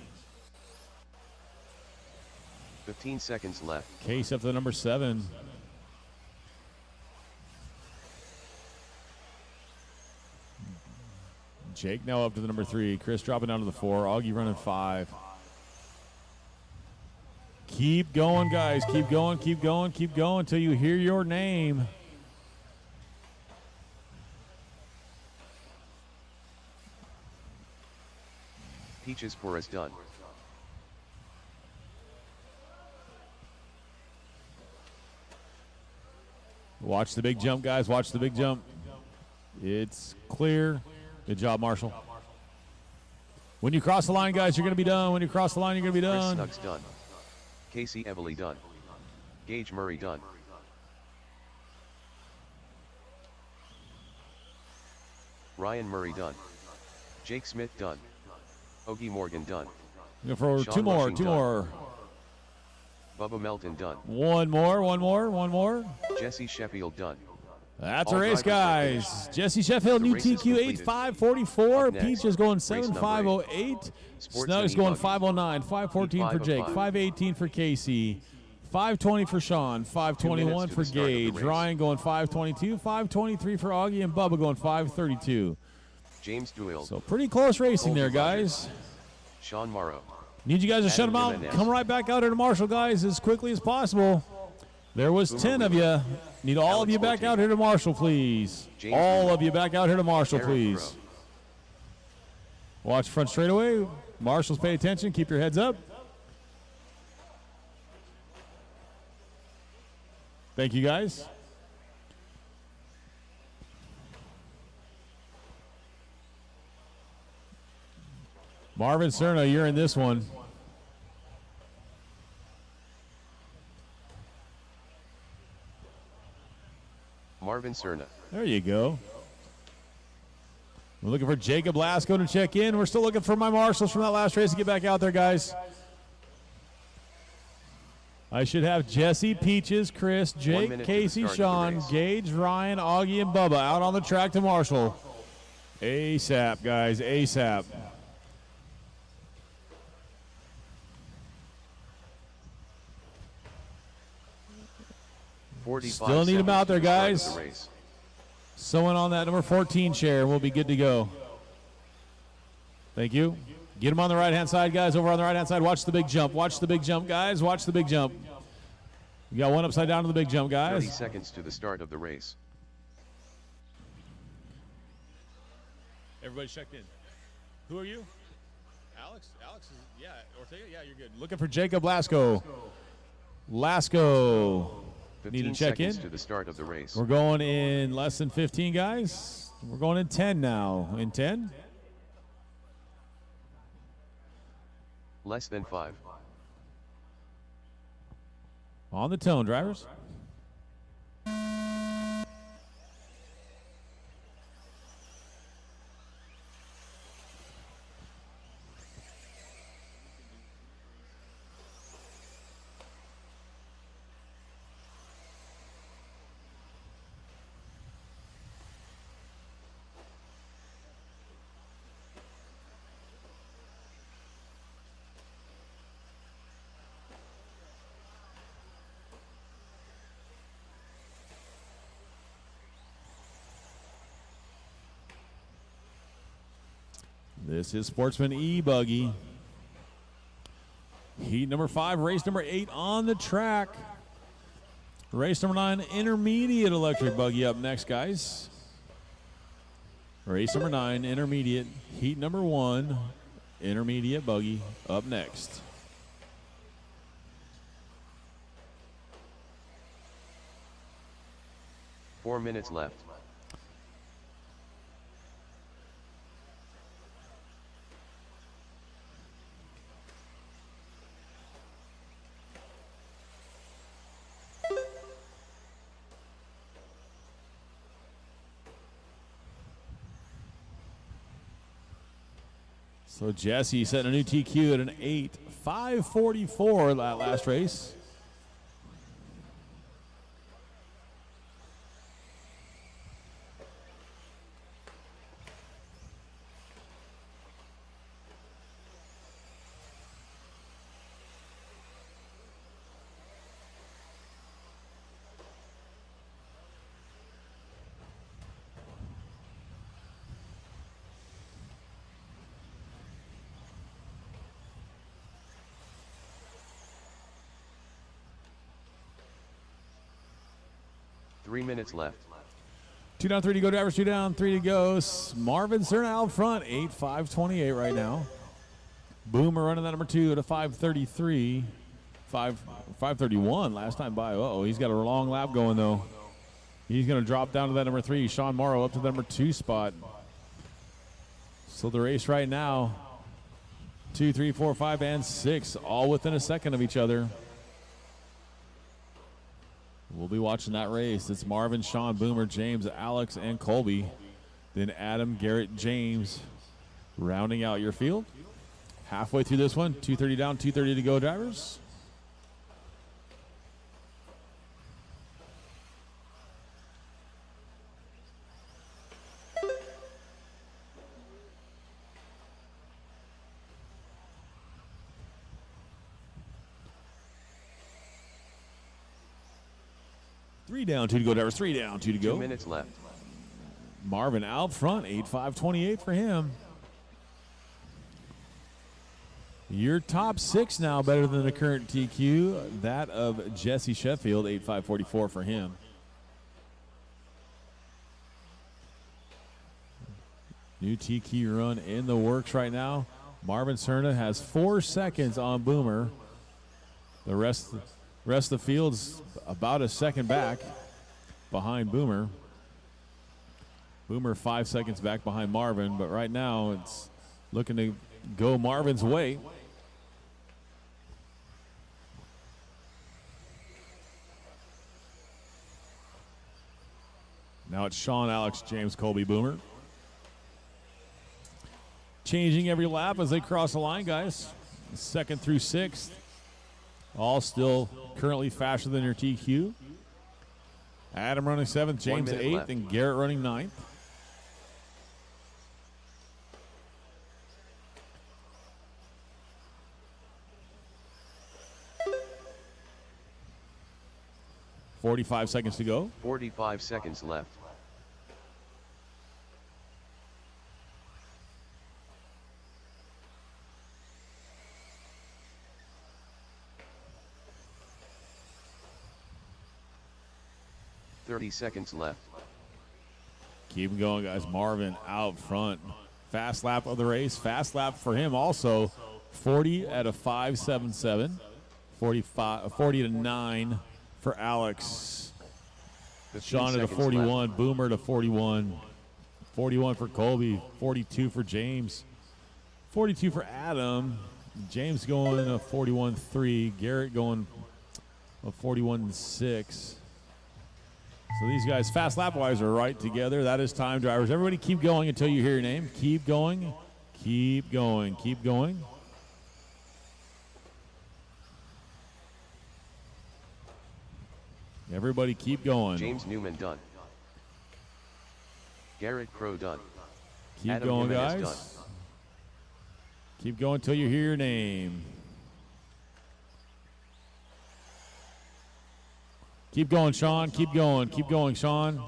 15 seconds left. Case up to the number 7. Jake now up to the number 3. Chris dropping down to the 4. Augie running 5. Keep going, guys. Keep going, keep going, keep going until you hear your name. Peaches Perez done. Watch the big jump, guys. Watch the big jump. It's clear. Good job, Marshall. When you cross the line, guys, you're going to be done. When you cross the line, you're going to be done. Chris Snugs done. Casey Evely done. Gage Murray done. Ryan Murray done. Jake Smith done. Ogie Morgan done. Go for Sean two more, Rushing two done. more. Bubba Melton done. One more. Jesse Sheffield done. That's All a race, drivers guys. Jesse Sheffield, The new race is TQ completed. 8.544. Up next, Peach is going race number 7.508. Sportsman Snugs going E-Buggy. 509. 514 for Jake. 5:05. 518 for Casey. 520 for Sean. 521 to for the start of the Gage. race. Ryan going 522. 523 for Augie, and Bubba going 532. James Doyle. So pretty close racing there, Colby guys. Sean Morrow. Need you guys to shut them out. Jimenez. Come right back out here to Marshall, guys, as quickly as possible. There was Boomer 10 of Wheeler. you. Need all of Alex you back Forte. out here to Marshall, please. James All Wheeler. of you back out here to Marshall, Eric please. Crow. Watch front straightaway. Marshals, pay attention. Keep your heads up. Thank you, guys. Marvin Cerna, you're in this one. Marvin Cerna. There you go. We're looking for Jacob Lasco to check in. We're still looking for my marshals from that last race to get back out there, guys. I should have Jesse, Peaches, Chris, 1 Jake, minute to the Casey, start of the Sean, race. Gage, Ryan, Augie, and Bubba out on the track to Marshall. ASAP, guys, ASAP. Still need them out there, guys. Someone on that number 14 chair will be good to go. Thank you. Get them on the right-hand side, guys. Over on the right-hand side. Watch the big jump. Watch the big jump, guys. Watch the big jump. We got one upside down to the big jump, guys. 30 seconds to the start of the race. Everybody checked in. Who are you? Alex? Alex is, yeah, Ortega? Yeah, you're good. Looking for Jacob Lasco. Lasco. Need to check in. To the start of the race. We're going in less than 15, guys. We're going in 10 now. In 10? Less than 5. On the tone, drivers. This is Sportsman E-Buggy. Heat number 5, race number 8 on the track. Race number 9, intermediate electric buggy up next, guys. Race number 9, intermediate. Heat number 1, intermediate buggy up next. Four minutes left. So Jesse setting a new TQ at an 8:5:44 that last race. Three minutes left. 2 down, 3 to go, drivers. 2 down, 3 to go. Marvin Cerna out front, 8:5:28 right now. Boomer running that number 2 at a 5:33. 5:31 last time by. Uh-oh, he's got a long lap going, though. He's going to drop down to that number 3. Sean Morrow up to the number 2 spot. So the race right now, 2, 3, 4, 5, and 6, all within a second of each other. We'll be watching that race. It's Marvin, Sean, Boomer, James, Alex, and Colby. Then Adam, Garrett, James rounding out your field. Halfway through this one, 2:30 down, 2:30 to go, drivers. Three down, 2 to go, drivers. 3 down, 2 to go. 2 minutes left. Marvin out front, 8:5:28 for him. Your top 6 now better than the current TQ. That of Jesse Sheffield, 8:5:44 for him. New TQ run in the works right now. Marvin Cerna has 4 seconds on Boomer. The rest of the field's about a second back behind Boomer. Boomer 5 seconds back behind Marvin, but right now it's looking to go Marvin's way. Now it's Sean, Alex, James, Colby, Boomer. Changing every lap as they cross the line, guys. 2nd through 6th. All still currently faster than your TQ. Adam running 7th, James 8th, left. and Garrett running 9th. .45 seconds to go. 45 seconds left. .30 seconds left. Keep going, guys. Marvin out front. Fast lap of the race. Fast lap for him also. 40 at a 5.77. 40 to 9 for Alex. 15 Sean at a seconds 41. left. Boomer to 41. 41 for Colby. 42 for James. 42 for Adam. James going a 41.3. Garrett going a 41.6. So these guys, fast lap wise, are right together. That is time, drivers. Everybody keep going until you hear your name. Keep going. Keep going. Keep going. Everybody keep going. James Newman done. Garrett Crow done. Keep Adam going, Jimenez guys. done. Keep going until you hear your name. Keep going, Sean. Keep going. Keep going, Sean.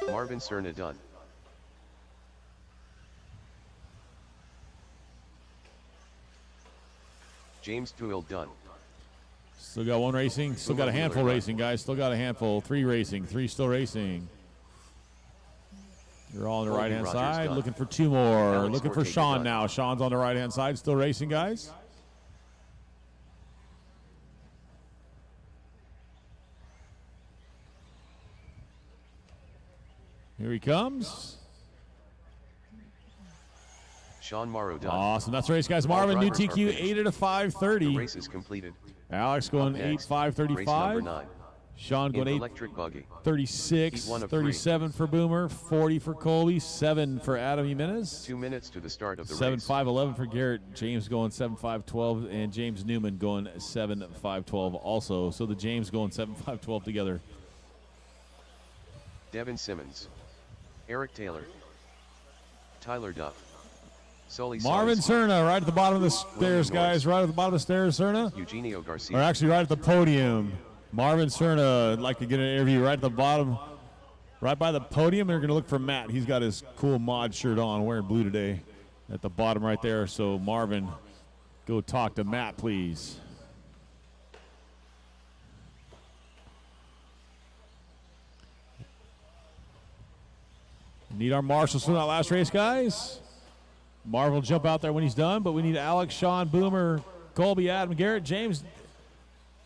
Marvin Cerna done. James Tuil done. Still got one racing. Still got a handful racing, guys. Still got a handful. 3 racing. 3 still racing. You're all on the Colby right-hand Rogers side. done. Looking for 2 more. Alex Looking for Ortega Sean done. now. Sean's on the right-hand side. Still racing, guys. Here he comes. Sean Morrow done. Awesome. That's the race, guys. Marvin, new drivers are TQ, finished. 8 at a The 5:30. race is completed. Alex going Up 8 next, 5:35. Race number 9. Sean going In 8 electric buggy. 36, Heat 1 of 3. 37 for Boomer, 40 for Colby, 7 for Adam Jimenez, 2 minutes to the start of the 7 race. 5 11 for Garrett. James going 7 5 12, and James Newman going 7 5 12 also. So the James going 7 5 12 together. Devin Simmons. Eric Taylor. Tyler Duff. Sully Marvin Solis, Cerna right at the bottom of the stairs, guys. Right at the bottom of the stairs, Cerna. Eugenio Garcia. Or actually right at the podium. Marvin Cerna, I'd like to get an interview right at the bottom, right by the podium. They're going to look for Matt. He's got his cool mod shirt on, wearing blue today, at the bottom right there. So Marvin, go talk to Matt, please. Need our marshals from that last race, guys. Marvin will jump out there when he's done, but we need Alex, Sean, Boomer, Colby, Adam, Garrett, James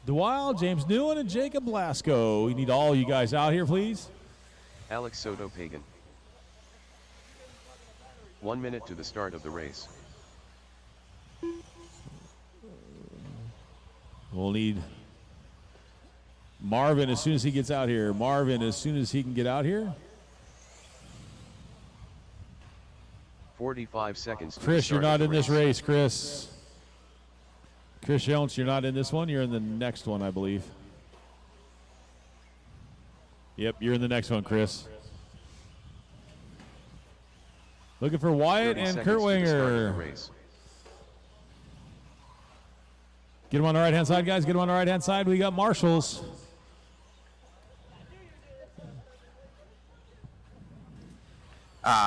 DeWild, James Newen, and Jacob Blasco. We need all you guys out here, please. Alex Soto Pagan. 1 minute to the start of the race. We'll need Marvin as soon as he gets out here. Marvin as soon as he can get out here. 45 seconds to the Chris, start you're not of the in this race, Chris. Chris Jones, you're not in this one. You're in the next one, I believe. Yep, you're in the next one, Chris. Looking for Wyatt 30 and seconds Kurt to the start of the Winger. race. Get him on the right-hand side, guys. Get him on the right-hand side. We got marshals.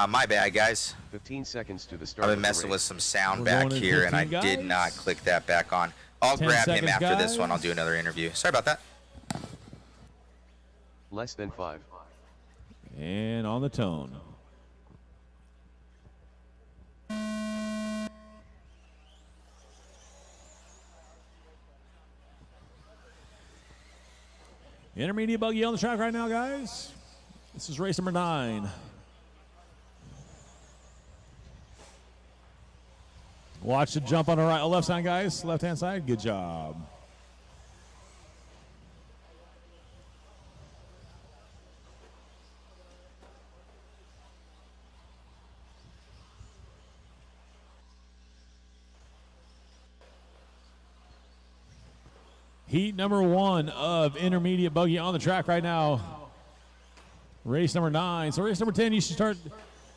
My bad, guys. 15 seconds to the start I've of been the messing with race. some sound We're back going in here, and I 15, did guys. not click that back on. I'll 10 grab him seconds, after this one. guys. I'll do another interview. Sorry about that. Less than 5. And on the tone. Intermediate buggy on the track right now, guys. This is race number 9. Watch the jump on the right, left side, guys. Left-hand side. Good job. Heat number 1 of intermediate buggy on the track right now. Race number 9. So race number 10, you should start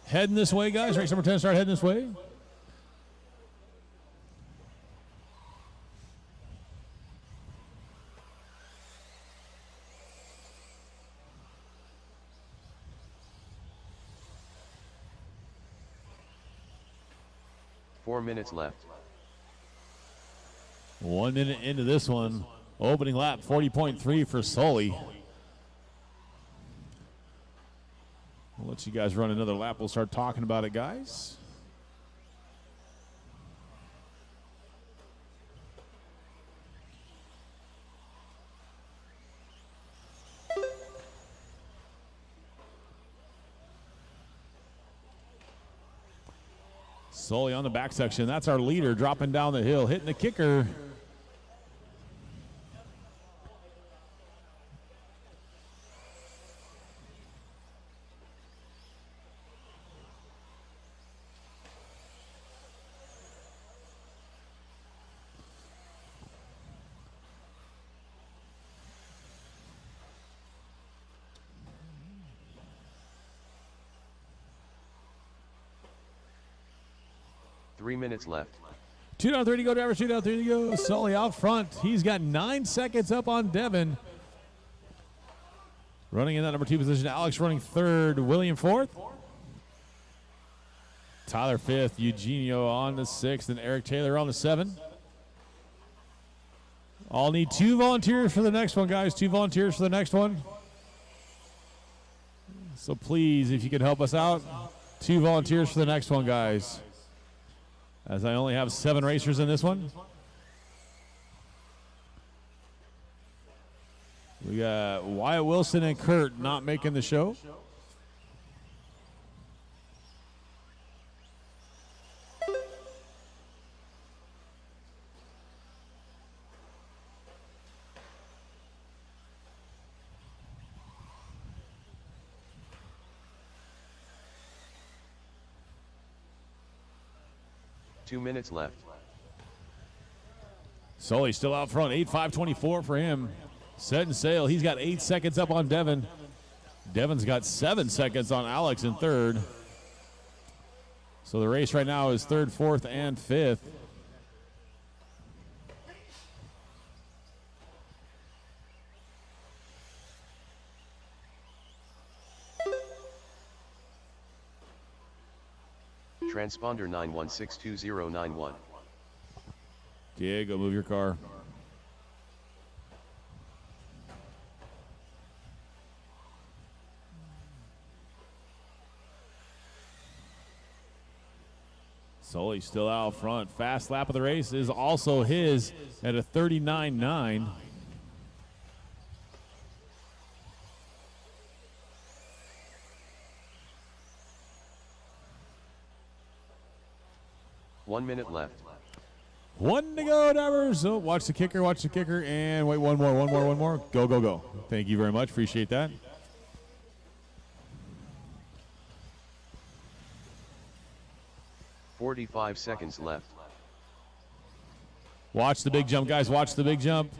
heading this way, guys. Race number 10, start heading this way. Four minutes left. 1 minute into this one. Opening lap, 40.3 for Sully. We'll let you guys run another lap. We'll start talking about it, guys. Sully on the back section. That's our leader dropping down the hill, hitting the kicker. Three minutes left. 2 down, 3 to go, drivers. 2 down, 3 to go. Sully out front. He's got 9 seconds up on Devin. Running in that number 2 position. Alex running 3rd. William 4th. Tyler 5th. Eugenio on the 6th. And Eric Taylor on the 7th. I'll need 2 volunteers for the next one, guys. 2 volunteers for the next one. So please, if you could help us out, 2 volunteers for the next one, guys. As I only have 7 racers in this one. We got Wyatt Wilson and Kurt not making the show. Two minutes left. Sully still out front. 8:5:24 for him. Set and sail. He's got 8 seconds up on Devin. Devin's got 7 seconds on Alex in 3rd. So the race right now is 3rd, 4th, and 5th. Transponder 9162091. Okay, go move your car. Sully still out front. Fast lap of the race is also his at a 39.9. One minute left. 1 to go, drivers. So watch the kicker, and wait, one more. Go, go, go. Thank you very much. Appreciate that. $45 seconds left. Watch the big jump, guys. Watch the big jump.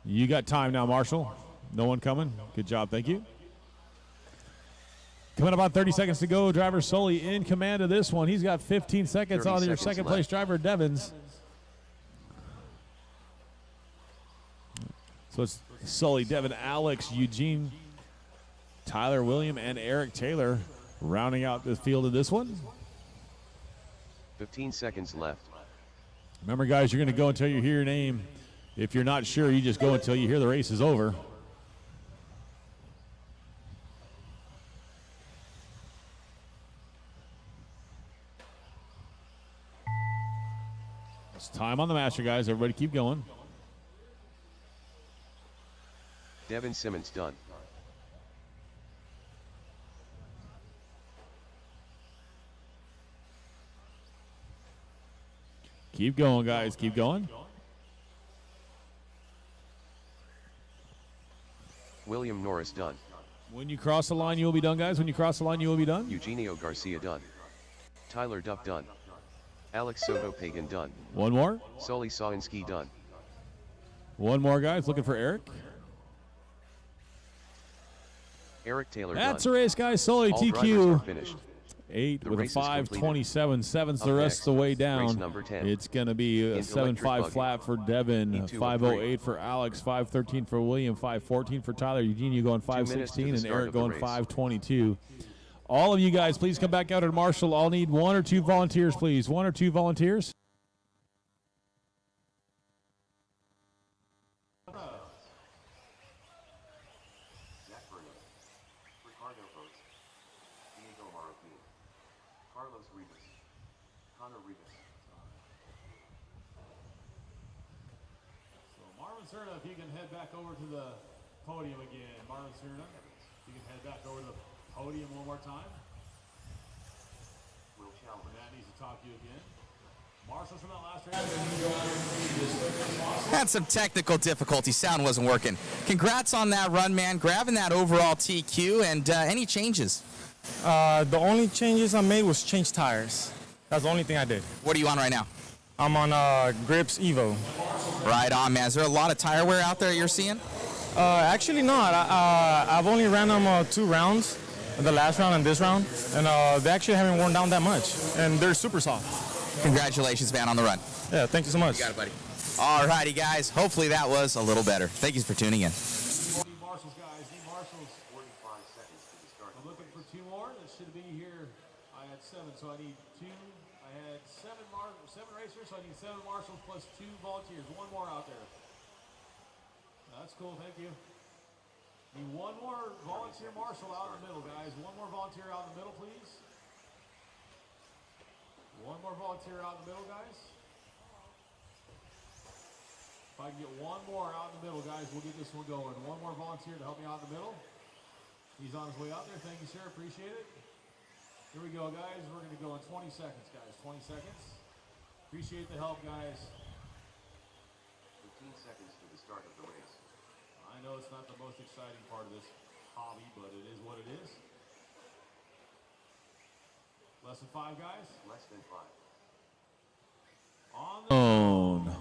You got time now, Marshall. No one coming. Good job. Thank you. Coming up on 30 seconds to go. Driver Sully in command of this one. He's got 15 seconds on your second place driver, Devins. So it's Sully, Devin, Alex, Eugene, Tyler, William, and Eric Taylor rounding out the field of this one. 15 seconds left. Remember, guys, you're going to go until you hear your name. If you're not sure, you just go until you hear the race is over. It's time on the master, guys. Everybody keep going. Devin Simmons done. Keep going, guys. Keep going. William Norris done. When you cross the line, you will be done, guys. When you cross the line, you will be done. Eugenio Garcia done. Tyler Duff done. Alex Soto Pagan done. One more. Sully Sawinski done. One more, guys. Looking for Eric. Eric Taylor. That's done. a race, guys. Solo All drivers are TQ. finished. 8 The with a race is completed. 5:27. Seven's the Up rest next, of the way race down. number 10. It's going to be a Into electric 7.5 buggy. flat for Devin, E2 of 5:08 for Alex, 5:13 for William, 5:14 for Tyler. Eugenio going 5:16 and start Eric of the going race. 5:22. All of you guys, please come back out at Marshall. I'll need 1 or 2 volunteers, please. 1 or 2 volunteers. Marvin Cerna, if you can head back over to the podium again. Marvin Cerna, if you can head back over to the podium one more time. Matt needs to talk to you again. Marshall from that last race. Had some technical difficulty. Sound wasn't working. Congrats on that run, man. Grabbing that overall TQ, and any changes? The only changes I made was change tires. That's the only thing I did. What are you on right now? I'm on Grips Evo. Right on, man. Is there a lot of tire wear out there you're seeing? Actually not. I've only ran them 2 rounds, the last round and this round, and they actually haven't worn down that much, and they're super soft. Congratulations, man, on the run. Yeah, thank you so much. You got it, buddy. All righty, guys. Hopefully that was a little better. Thank you for tuning in. Need Marshalls, guys. Need Marshalls. 45 seconds to the start. I'm looking for 2 more. That should be here. I had 7, so I need 2. I had 7 racers, so I need 7 Marshalls plus 2 volunteers. 1 more out there. That's cool. Thank you. Need 1 more volunteer Marshall out in the middle, guys. 1 more volunteer out in the middle, please. 1 more volunteer out in the middle, guys. If I can get 1 more out in the middle, guys, we'll get this one going. 1 more volunteer to help me out in the middle. He's on his way out there. Thank you, sir. Appreciate it. Here we go, guys. We're going to go in 20 seconds, guys. 20 seconds. Appreciate the help, guys. 15 seconds to the start of the race. I know it's not the most exciting part of this hobby, but it is what it is. Less than 5, guys? Less than 5. On the phone.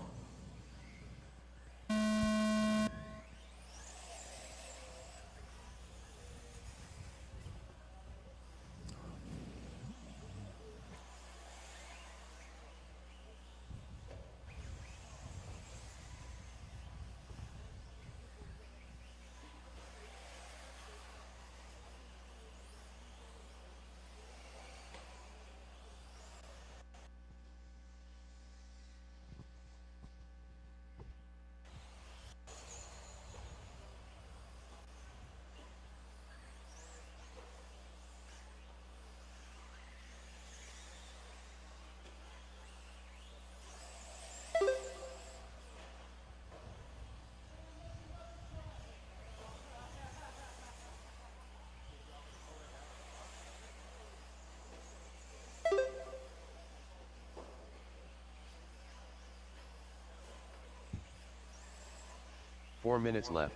Four minutes left.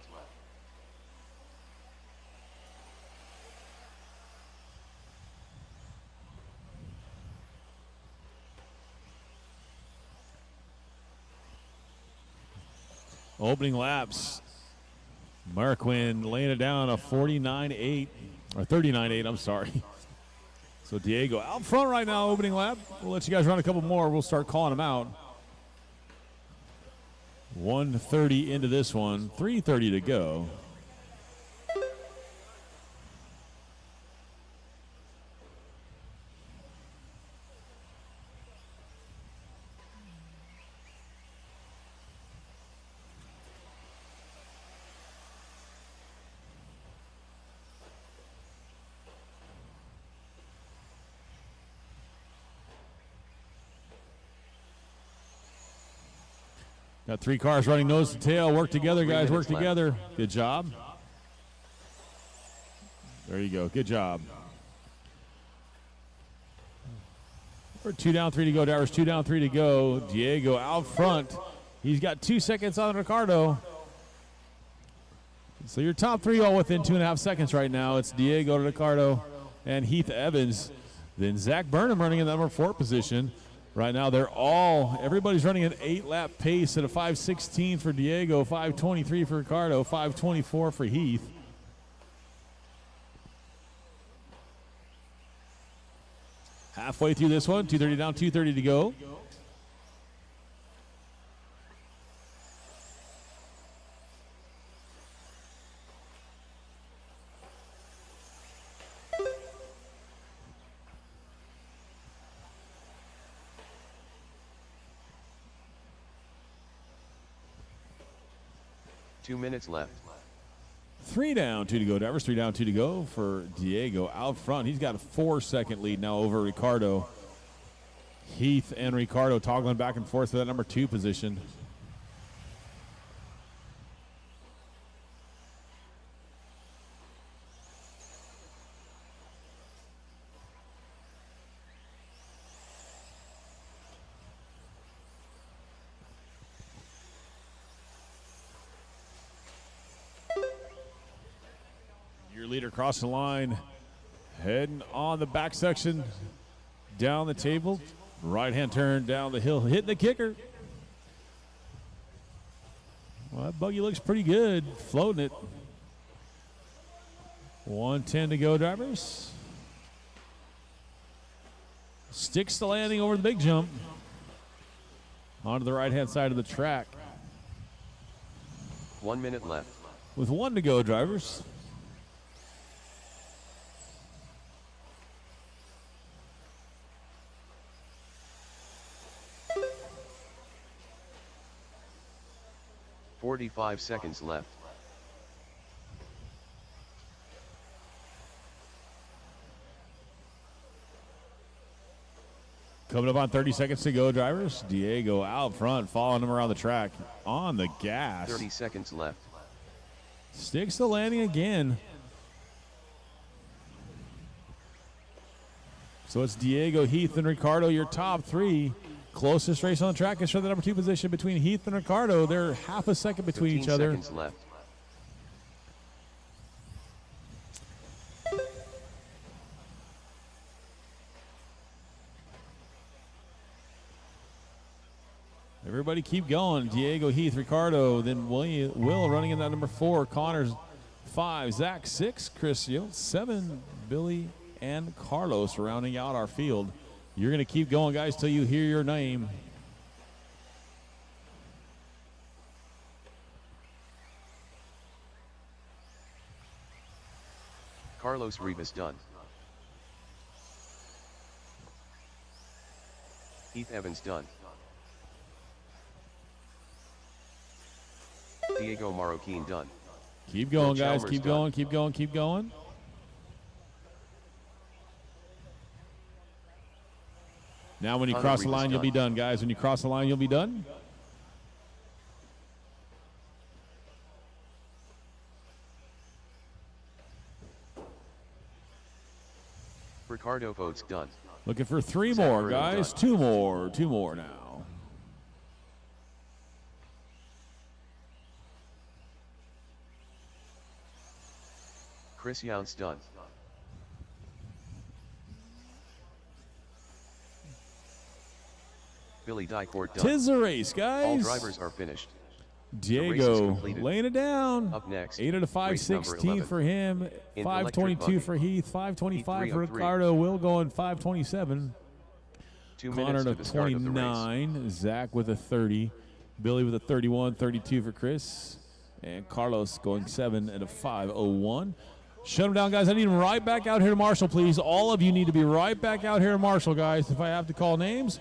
Opening laps. Marquin laying it down a 49.8, or 39.8, I'm sorry. So Diego out front right now, opening lap. We'll let you guys run a couple more. We'll start calling them out. 1:30 into this one, 3:30 to go. Got 3 cars running nose to tail. Work together, guys. Work together. Good job. There you go. Good job. We're 2 down, 3 to go. Dowers 2 down, 3 to go. Diego out front. He's got 2 seconds on Ricardo. So your top 3 all within 2.5 seconds right now. It's Diego, Ricardo, and Heath Evans. Then Zach Burnham running in the number 4 position. Right now, everybody's running an 8-lap pace at a 5:16 for Diego, 5:23 for Ricardo, 5:24 for Heath. Halfway through this one, 2:30 down, 2:30 to go. Two minutes left. 3 down, 2 to go, drivers. 3 down, 2 to go for Diego out front. He's got a 4-second lead now over Ricardo. Heath and Ricardo toggling back and forth for that number 2 position. Your leader crossing the line, heading on the back section, down the table, right-hand turn down the hill, hitting the kicker. Well, that buggy looks pretty good, floating it. 1:10 to go, drivers. Sticks the landing over the big jump onto the right-hand side of the track. 1 minute left. With 1 to go, drivers. "45 seconds left. Coming up on 30 seconds to go, drivers. Diego out front, following him around the track on the gas. 30 seconds left. Sticks the landing again. So it's Diego, Heath, and Ricardo, your top 3. Closest race on the track is for the number 2 position between Heath and Ricardo. They're half a second between each other. 15 seconds left. Everybody keep going. Diego, Heath, Ricardo, then Will running in that number 4. Connor's 5. Zach 6. Chris 7. Billy and Carlos rounding out our field. You're going to keep going, guys, till you hear your name. Carlos Rivas done. Heath Evans done. Diego Marroquin done. Keep going, Will guys. Chalmers Keep done. going, keep going, keep going. Now when you Hutto cross the Rivas line, you'll be done. done, guys. When you cross the line, you'll be done. Ricardo votes done. Looking for 3 Zach more, Bruno guys. done. 2 more. 2 more now. Chris Younce done. Billy Dycourt done. Tis a race, guys. All drivers are finished. race is Diego completed. laying it down. Up next, 8 out of race number 5:16 11. for him. In 5:22 electric for Heath. 5:25 Heath for 303. Ricardo. Will going 5:27. 2 Connor minutes to to the start of the race. 29. Zach with a 30. Billy with a 31. 32 for Chris. And Carlos going 7 at a 5:01. Shut him down, guys. I need him right back out here to Marshall, please. All of you need to be right back out here to Marshall, guys, if I have to call names.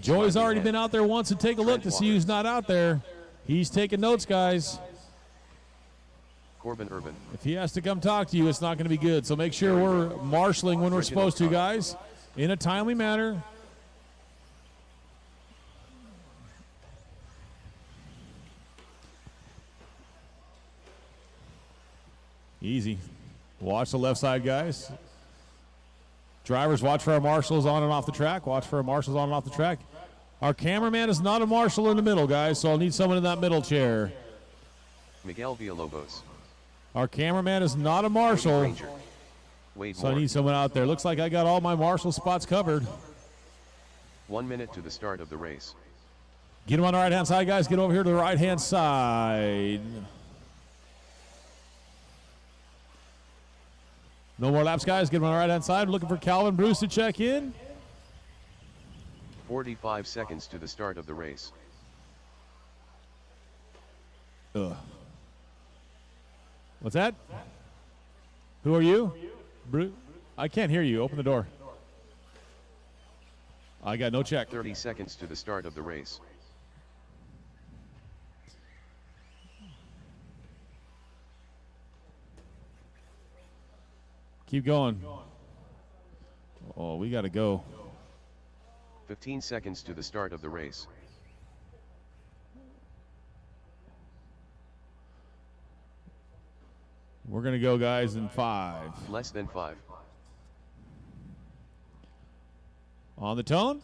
Joey's already been out there once to take a look to see who's not out there. He's taking notes, guys. Corbin Urban. If he has to come talk to you, it's not going to be good. So make sure we're marshaling when we're supposed to, guys, in a timely manner. Easy. Watch the left side, guys. Drivers, watch for our marshals on and off the track. Watch for our marshals on and off the track. Our cameraman is not a marshal in the middle, guys, so I'll need someone in that middle chair. Miguel Villalobos. Our cameraman is not a Cody marshal, Granger. Wade so I Moore. need someone out there. Looks like I got all my marshal spots covered. 1 minute to the start of the race. Get him on the right-hand side, guys. Get over here to the right-hand side. No more laps, guys. Get him on the right-hand side. We're looking for Calvin Bruce to check in. 45 seconds to the start of the race. Ugh. What's that? Who are you? Bruce? I can't hear you. Open the door. I got no check. 30 seconds to the start of the race. Keep going. Oh, we got to go. 15 seconds to the start of the race. We're going to go, guys, in 5. Less than 5. On the tone.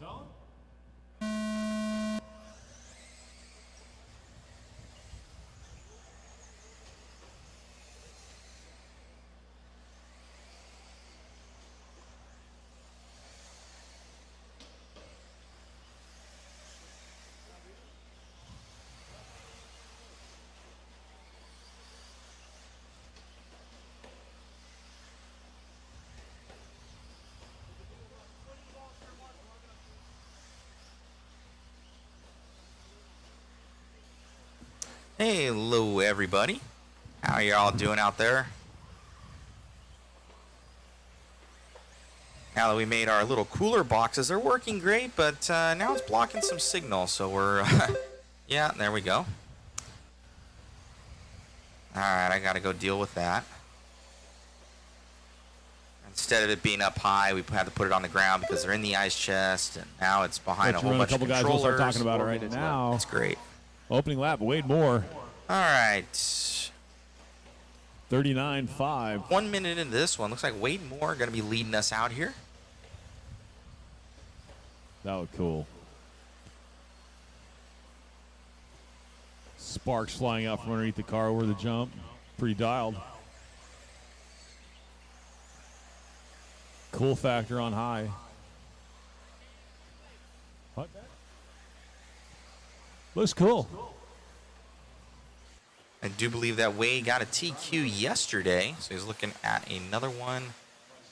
Hello, everybody. How are y'all doing out there? Now that we made our little cooler boxes, they're working great, but now it's blocking some signal, so we're... yeah, there we go. Alright, I gotta go deal with that. Instead of it being up high, we had to put it on the ground because they're in the ice chest, and now it's behind a whole bunch of couple controllers. guys will start talking about it right now. It's great. Opening lap, Wade Moore. All right. 39.5. 1 minute into this one. Looks like Wade Moore going to be leading us out here. That was cool. Sparks flying out from underneath the car over the jump. Pretty dialed. Cool factor on high. What? Looks cool. I do believe that Wade got a TQ yesterday, so he's looking at another one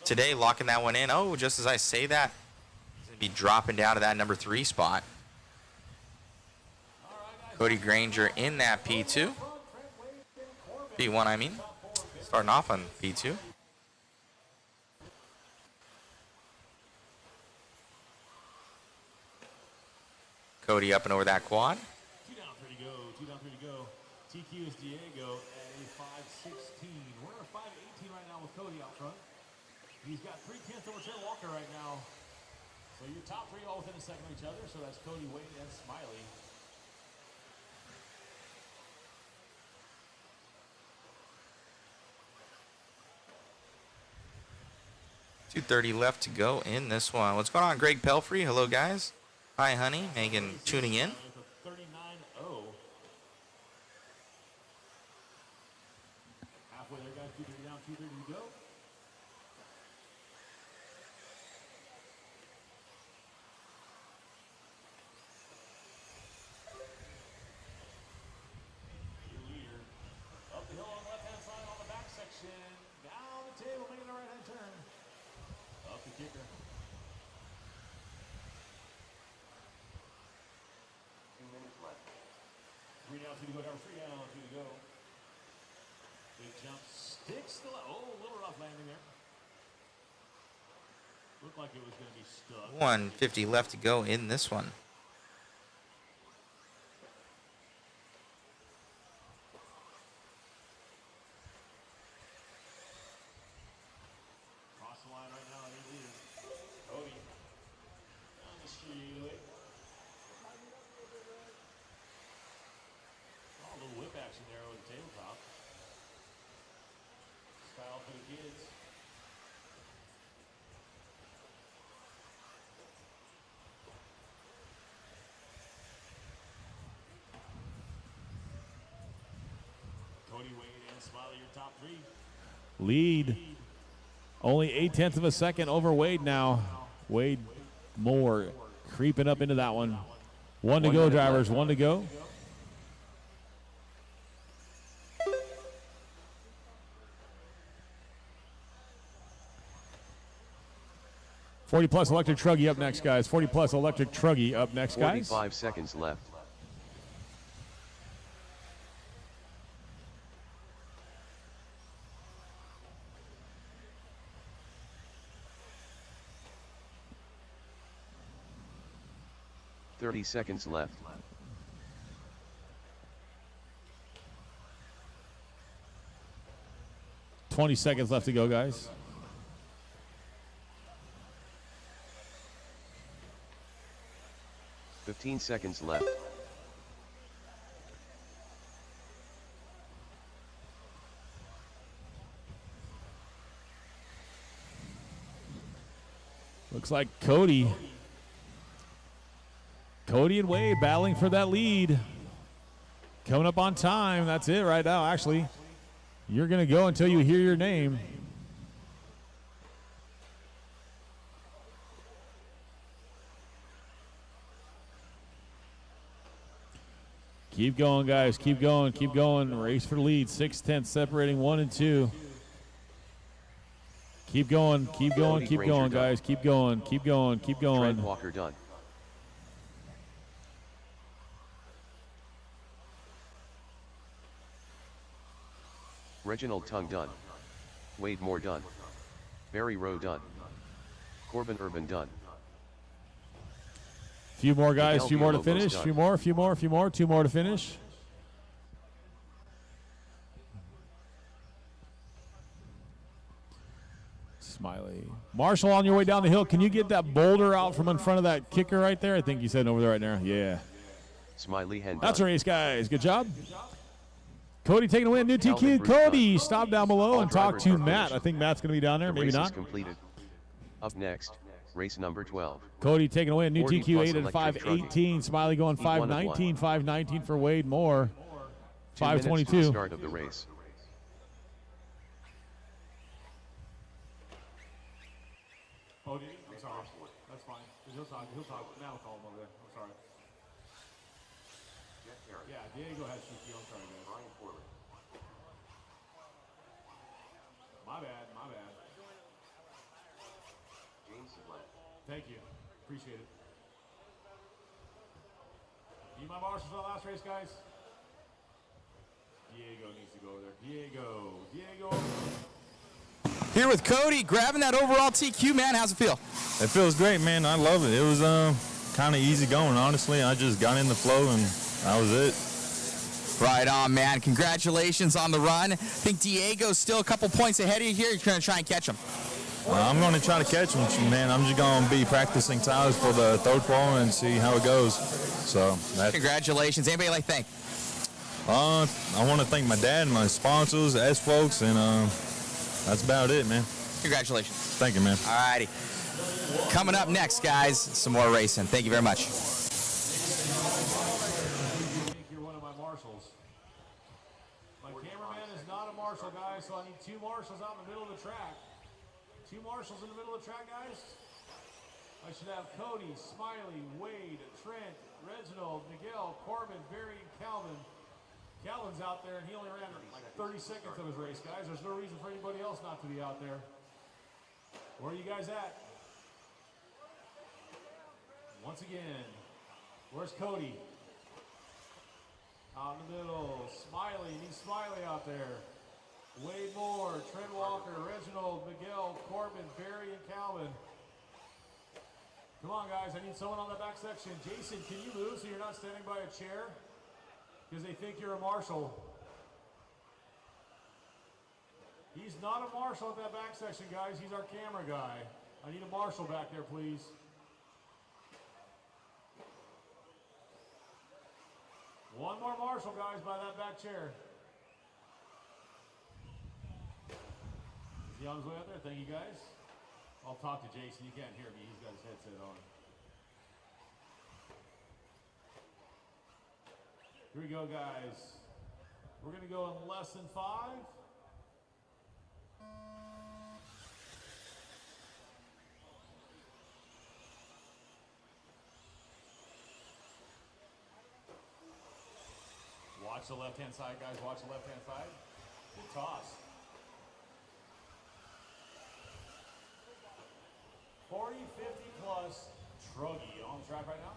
today, locking that one in. Oh, just as I say that, he's going to be dropping down to that number 3 spot. Cody Granger in that P2. P1, I mean. Starting off on P2. Cody up and over that quad. 2 down, 3 to go. 2 down, 3 to go. TQ is Diego at a 5.16. We're at a 5.18 right now with Cody out front. He's got 3/10 over Trey Walker right now. So your top 3 all within a second of each other. So that's Cody, Wade, and Smiley. .230 left to go in this one. What's going on, Greg Pelfrey? Hello, guys. Hi, honey. Megan tuning in. 39.0. Halfway there, guys. 230 down, 230 to go. Your leader. Up the hill on the left-hand side on the back section. Down the table, making a right-hand turn. Up the kicker. 3 down, 2 to go, number 3 down, 2 to go. Big jump, sticks the left. Oh, a little rough landing there. Looked like it was going to be stuck. 150 left to go in this one. Cross the line right now, and he is Cody. Down the street. Oh, a little whip action there over the tabletop. Style for the kids. Cody, Wade, and Smiley, your top 3. Lead. Only 0.8 of a second over Wade now. Wade Moore creeping up into that one. One to go, drivers. One to go. +40 electric truggy up next, guys. +40 electric truggy up next, guys. 45 seconds left. $30 left. $20 left to go, guys. $15 left. Looks like Cody and Wade battling for that lead. Coming up on time. That's it right now, actually. You're going to go until you hear your name. Keep going, guys. Keep going. Keep going. Race for the lead. 6/10 separating 1 and 2. Keep going. Keep going. Keep going, guys. Keep going. Keep going. Keep going. Trent Walker done. Reginald Tung done. Wade Moore done. Barry Rowe done. Corbin Urban done. Few more, guys. Miguel Few more to Villalobos finish. done. Few more. Few more. Few more. 2 more to finish. Smiley. Marshall, on your way down the hill, can you get that boulder out from in front of that kicker right there? I think he's heading over there right now. Yeah. Smiley Hen That's a done. race, guys. Good job. Cody taking away a new Calvin TQ. Bruce Cody, done. stop down below All and talk drivers to are Matt. finished. I think Matt's going to be down there. The Maybe race is not. completed. Up next, race number 12. Cody taking away a new 40 TQ, plus 8 and electric 5:18. Smiley going Heat one of 5:19. 5:19 for Wade Moore. 2 minutes to the 5:22. start of the race. Oh, did he? I'm sorry. That's fine. He'll talk. Matt will call him over there. I'm sorry. Yeah, Diego has TQ. I'm sorry, guys. My bad. Thank you. Appreciate it. Need my marshals on the last race, guys? Diego needs to go over there. Diego. Here with Cody, grabbing that overall TQ, man. How's it feel? It feels great, man. I love it. It was kind of easy going, honestly. I just got in the flow, and that was it. Right on, man. Congratulations on the run. I think Diego's still a couple points ahead of you here. You're going to try and catch him. I'm going to try to catch him, man. I'm just going to be practicing tires for the third qual and see how it goes. So, Congratulations. Anybody like to thank? I want to thank my dad and my sponsors, S folks, and that's about it, man. Congratulations. Thank you, man. All righty. Coming up next, guys, some more racing. Thank you very much. I think you're one of my marshals. My cameraman is not a marshal, guys, so I need 2 marshals out in the middle of the track. 2 marshals in the middle of the track, guys. I should have Cody, Smiley, Wade, Trent, Reginald, Miguel, Corbin, Barry, and Calvin. Calvin's out there, and he only ran like 30 seconds of his race, guys. There's no reason for anybody else not to be out there. Where are you guys at? Once again, where's Cody? Out in the middle. Smiley, need Smiley out there. Wade Moore, Trent Walker, Reginald, Miguel, Corbin, Barry, and Calvin. Come on, guys. I need someone on the back section. Jason, can you move so you're not standing by a chair? Because they think you're a marshal. He's not a marshal at that back section, guys. He's our camera guy. I need a marshal back there, please. One more marshal, guys, by that back chair. Is he on his way out there? Thank you, guys. I'll talk to Jason. You can't hear me. He's got his headset on. Here we go, guys. We're going to go in less than 5. Watch the left-hand side, guys. Watch the left-hand side. Good toss. 40, 50 plus. Truggy on the track right now.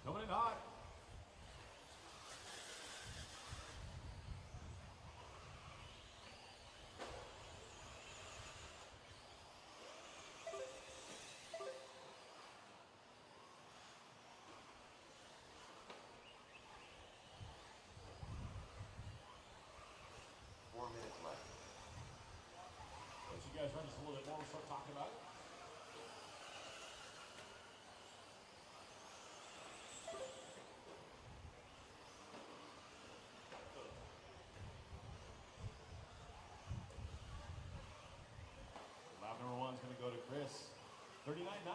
Coming in hot. Once you guys run just a little bit more, we'll start talking about it. Lap number 1 is going to go to Chris. 39.9.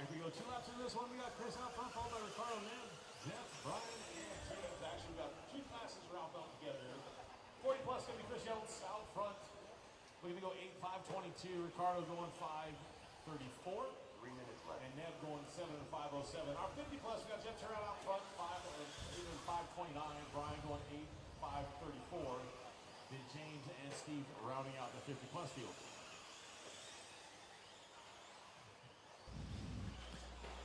We go 2 laps into this one. We got Chris out front, followed by Ricardo, Ned, Jeff, Brian, and James. Actually, we got 2 classes around both together. 40 plus going to be Chris Yeltsin out front. We're going to go 8.522. Ricardo going 5.34. 3 minutes left. And Ned going 7.507. Our 50 plus, we got Jeff Turnout out front, 5.29. Brian going 8.534. Then James and Steve rounding out the 50 plus field.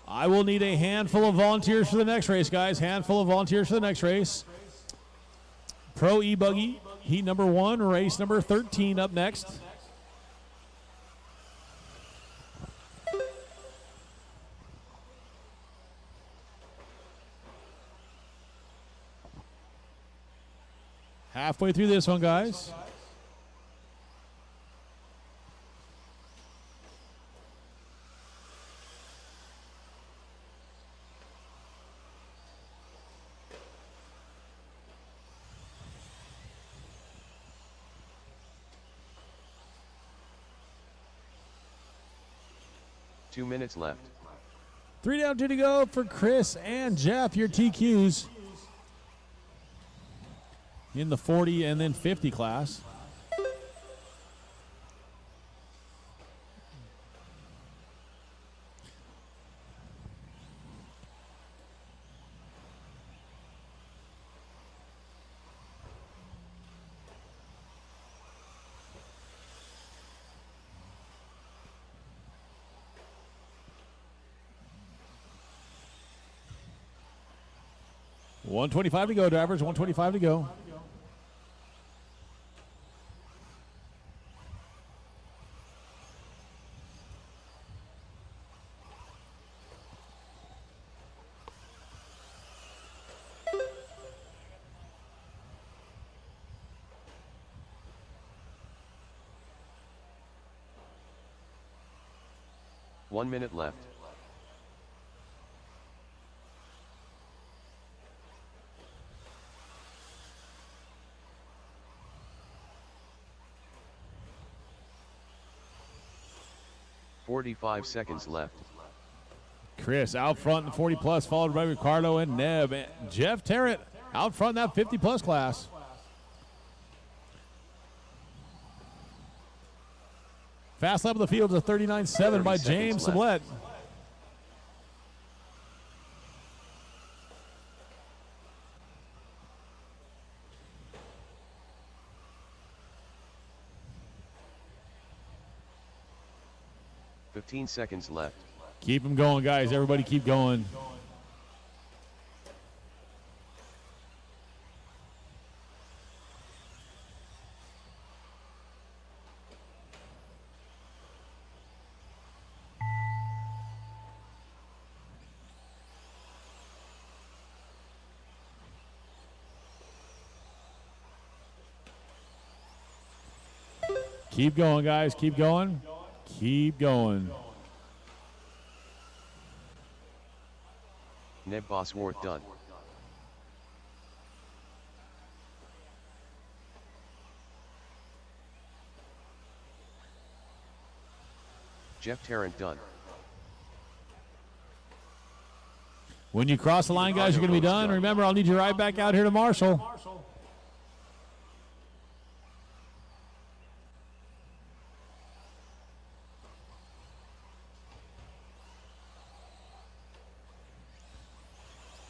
I will need a handful of volunteers for the next race, guys. Handful of volunteers for the next race. Pro E-Buggy, heat number 1, race number 13 up next. Halfway through this one, guys. Two minutes left. 3 down, 2 to go for Chris and Jeff, your TQs. In the 40 and then 50 class. $125 to go, drivers. $125 to go. One minute left. $45 seconds left. Chris out front in the 40 plus, followed by Ricardo and Neb. And Jeff Tarrant out front in that 50 plus class. Fast lap of the field is a 39.7 by James Sublette. $15 seconds left. Keep them going, guys. Everybody keep going. Keep going, guys. Keep going. Keep going. Neb Bosworth done. Jeff Tarrant done. When you cross the line, guys, you're going to be done. Remember, I'll need you right back out here to Marshall.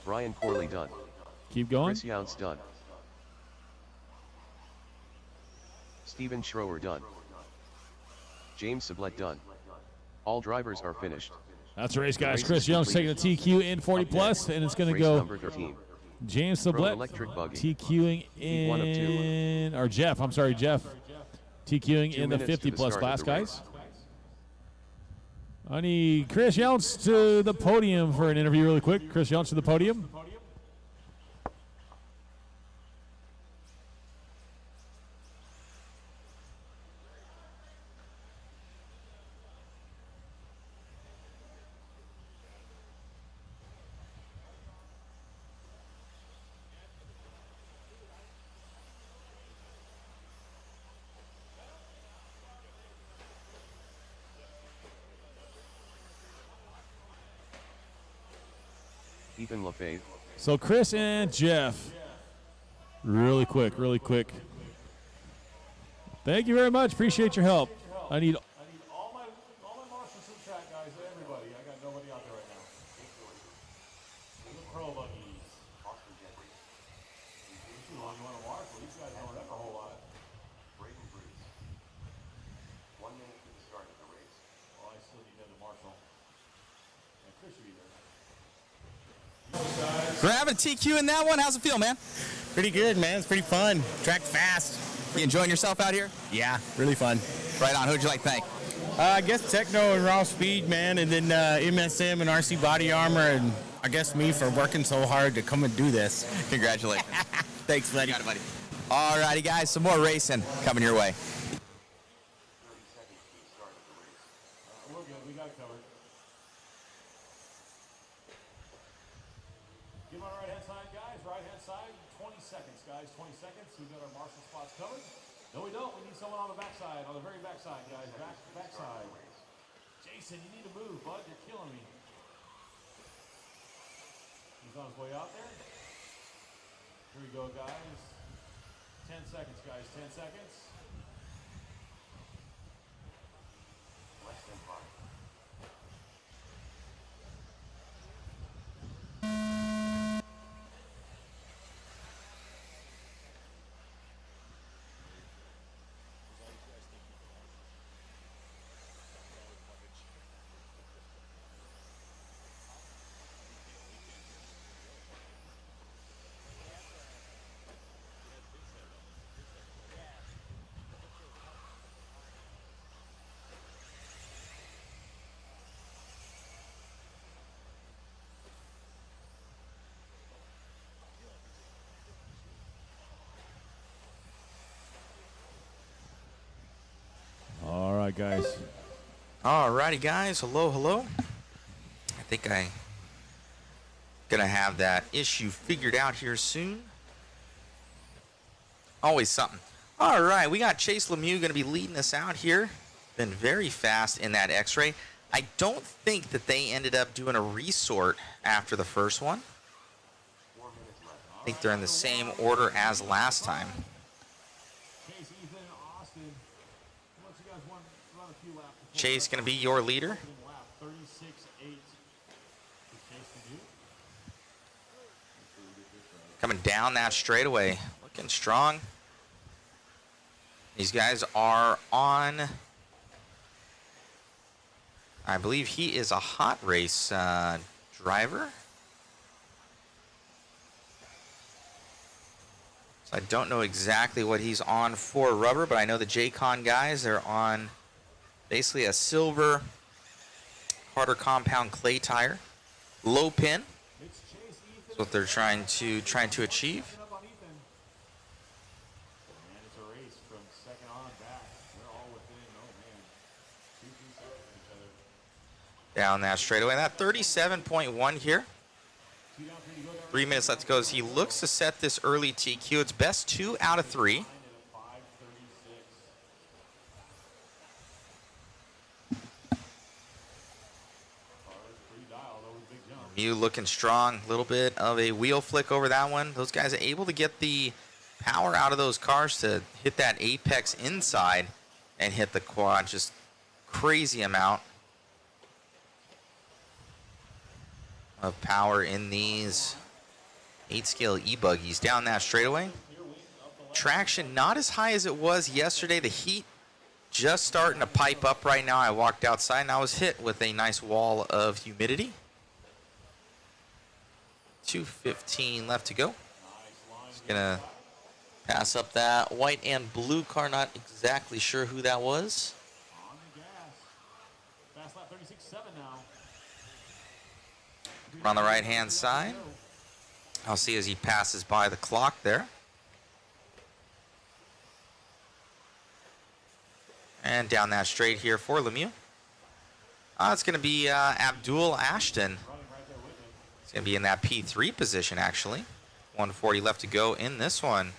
Brian Corley done. Keep going. Chris Younce done. Steven Schroer done. James Sublette done. All drivers are finished. That's the race, guys. Chris Young's taking the TQ in 40 plus, and it's going to go Number 13. James Sublette TQing in, or Jeff, I'm sorry, Jeff. TQing in the 50 plus class, guys. I need Chris Younce to the podium for an interview really quick. Chris Younce to the podium. Ethan LaFave. So Chris and Jeff, really quick, really quick. Thank you very much. Appreciate your help. I need all my marshals to the track, guys. Everybody. I got nobody out there right now. The pro buggies. Austin Jeffrey. You want to marshal? These guys don't up a whole lot. Braden Bruce. 1 minute to the start of the race. Well, I still need them to marshal. And Chris should be there. Grabbing TQ in that one. How's it feel, man? Pretty good, man. It's pretty fun. Track fast. You enjoying yourself out here? Yeah, really fun. Right on. Who'd you like to thank? I guess Techno and Raw Speed, man, and then MSM and RC Body Armor, and I guess me for working so hard to come and do this. Congratulations. Thanks, buddy. You got it, buddy. All righty, guys. Some more racing coming your way. We're good. We got it covered. Give my right-hand side, guys. Right-hand side. 20 seconds, guys. 20 seconds. We've got our marshal spots covered. No, we don't. We need someone on the backside. On the very backside, guys. Backside. Jason, you need to move, bud. You're killing me. He's on his way out there. Here we go, guys. 10 seconds, guys. 10 seconds. Less than 5. All right, guys. All righty, guys. Hello, hello. I think I'm gonna have that issue figured out here soon. Always something. All right, we got Chase Lemieux gonna be leading us out here. Been very fast in that X-ray. I don't think that they ended up doing a resort after the first one. I think they're in the same order as last time. Chase going to be your leader. Coming down that straightaway, looking strong. These guys are on, I believe he is a hot race driver. So I don't know exactly what he's on for rubber, but I know the J-Con guys, they're on basically a silver harder compound clay tire, low pin. That's what they're trying to achieve. And it's a race from second on back. They're all with down that straightaway. That 37.1 here. 3 minutes left to go as he looks to set this early TQ. It's best 2 out of 3. Mew looking strong. A little bit of a wheel flick over that one. Those guys are able to get the power out of those cars to hit that apex inside and hit the quad. Just crazy amount of power in these 8-scale e-buggies down that straightaway. Traction not as high as it was yesterday. The heat just starting to pipe up right now. I walked outside and I was hit with a nice wall of humidity. 2:15 left to go. Just gonna pass up that white and blue car. Not exactly sure who that was. We're on the right-hand side. I'll see as he passes by the clock there. And down that straight here for Lemieux. It's going to be Abdul Ashton. He's going to be in that P3 position, actually. 140 left to go in this one.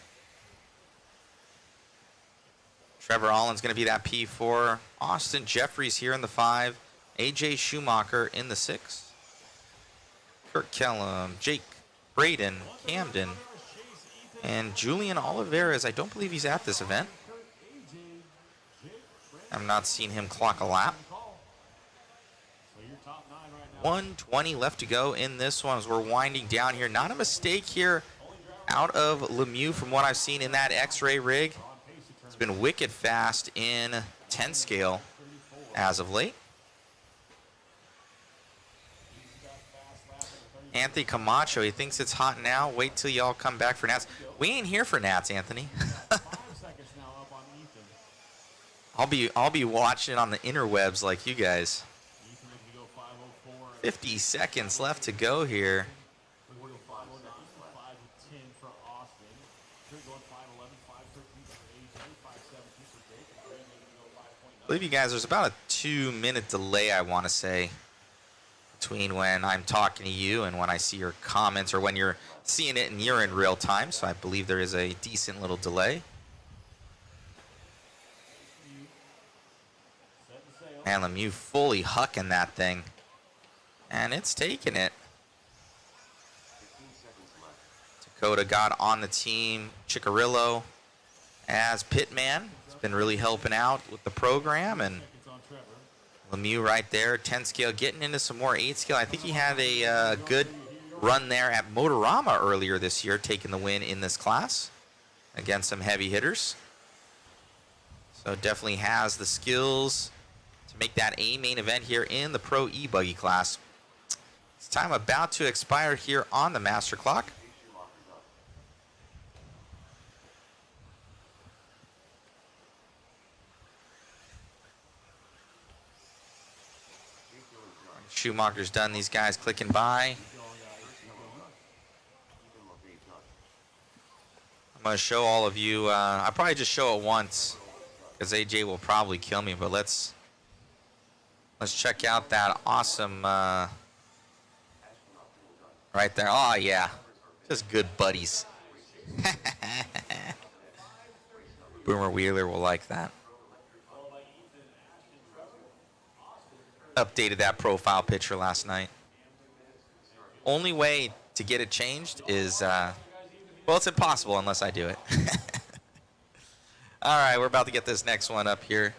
Trevor Allen's going to be that P4. Austin Jeffries here in the 5. AJ Schumacher in the 6. Kurt Kellum, Jake Braden, Camden, and Julian Oliveras. I don't believe he's at this event. I've not seen him clock a lap. 120 left to go in this one as we're winding down here. Not a mistake here out of Lemieux from what I've seen in that X-ray rig. It's been wicked fast in 10 scale as of late. Anthony Camacho, he thinks it's hot now. Wait till y'all come back for Nats. We ain't here for Nats, Anthony. I'll be watching on the interwebs like you guys. 50 seconds left to go here. I believe you guys, there's about a 2-minute delay, I want to say, between when I'm talking to you and when I see your comments, or when you're seeing it and you're in real time. So I believe there is a decent little delay. Man, Lemieux fully hucking that thing. And it's taking it. Dakota got on the team. Chicarillo as pitman. It's been really helping out with the program. And Lemieux right there, 10 scale, getting into some more 8 scale. I think he had a good run there at Motorama earlier this year, taking the win in this class against some heavy hitters. So definitely has the skills to make that a main event here in the Pro E-Buggy class. It's time about to expire here on the master clock. Schumacher's done, these guys clicking by. I'm going to show all of you, I'll probably just show it once because AJ will probably kill me, but let's check out that awesome, right there. Oh yeah, just good buddies. Boomer Wheeler will like that. Updated that profile picture last night. Only way to get it changed is, well, it's impossible unless I do it. All right, we're about to get this next one up here.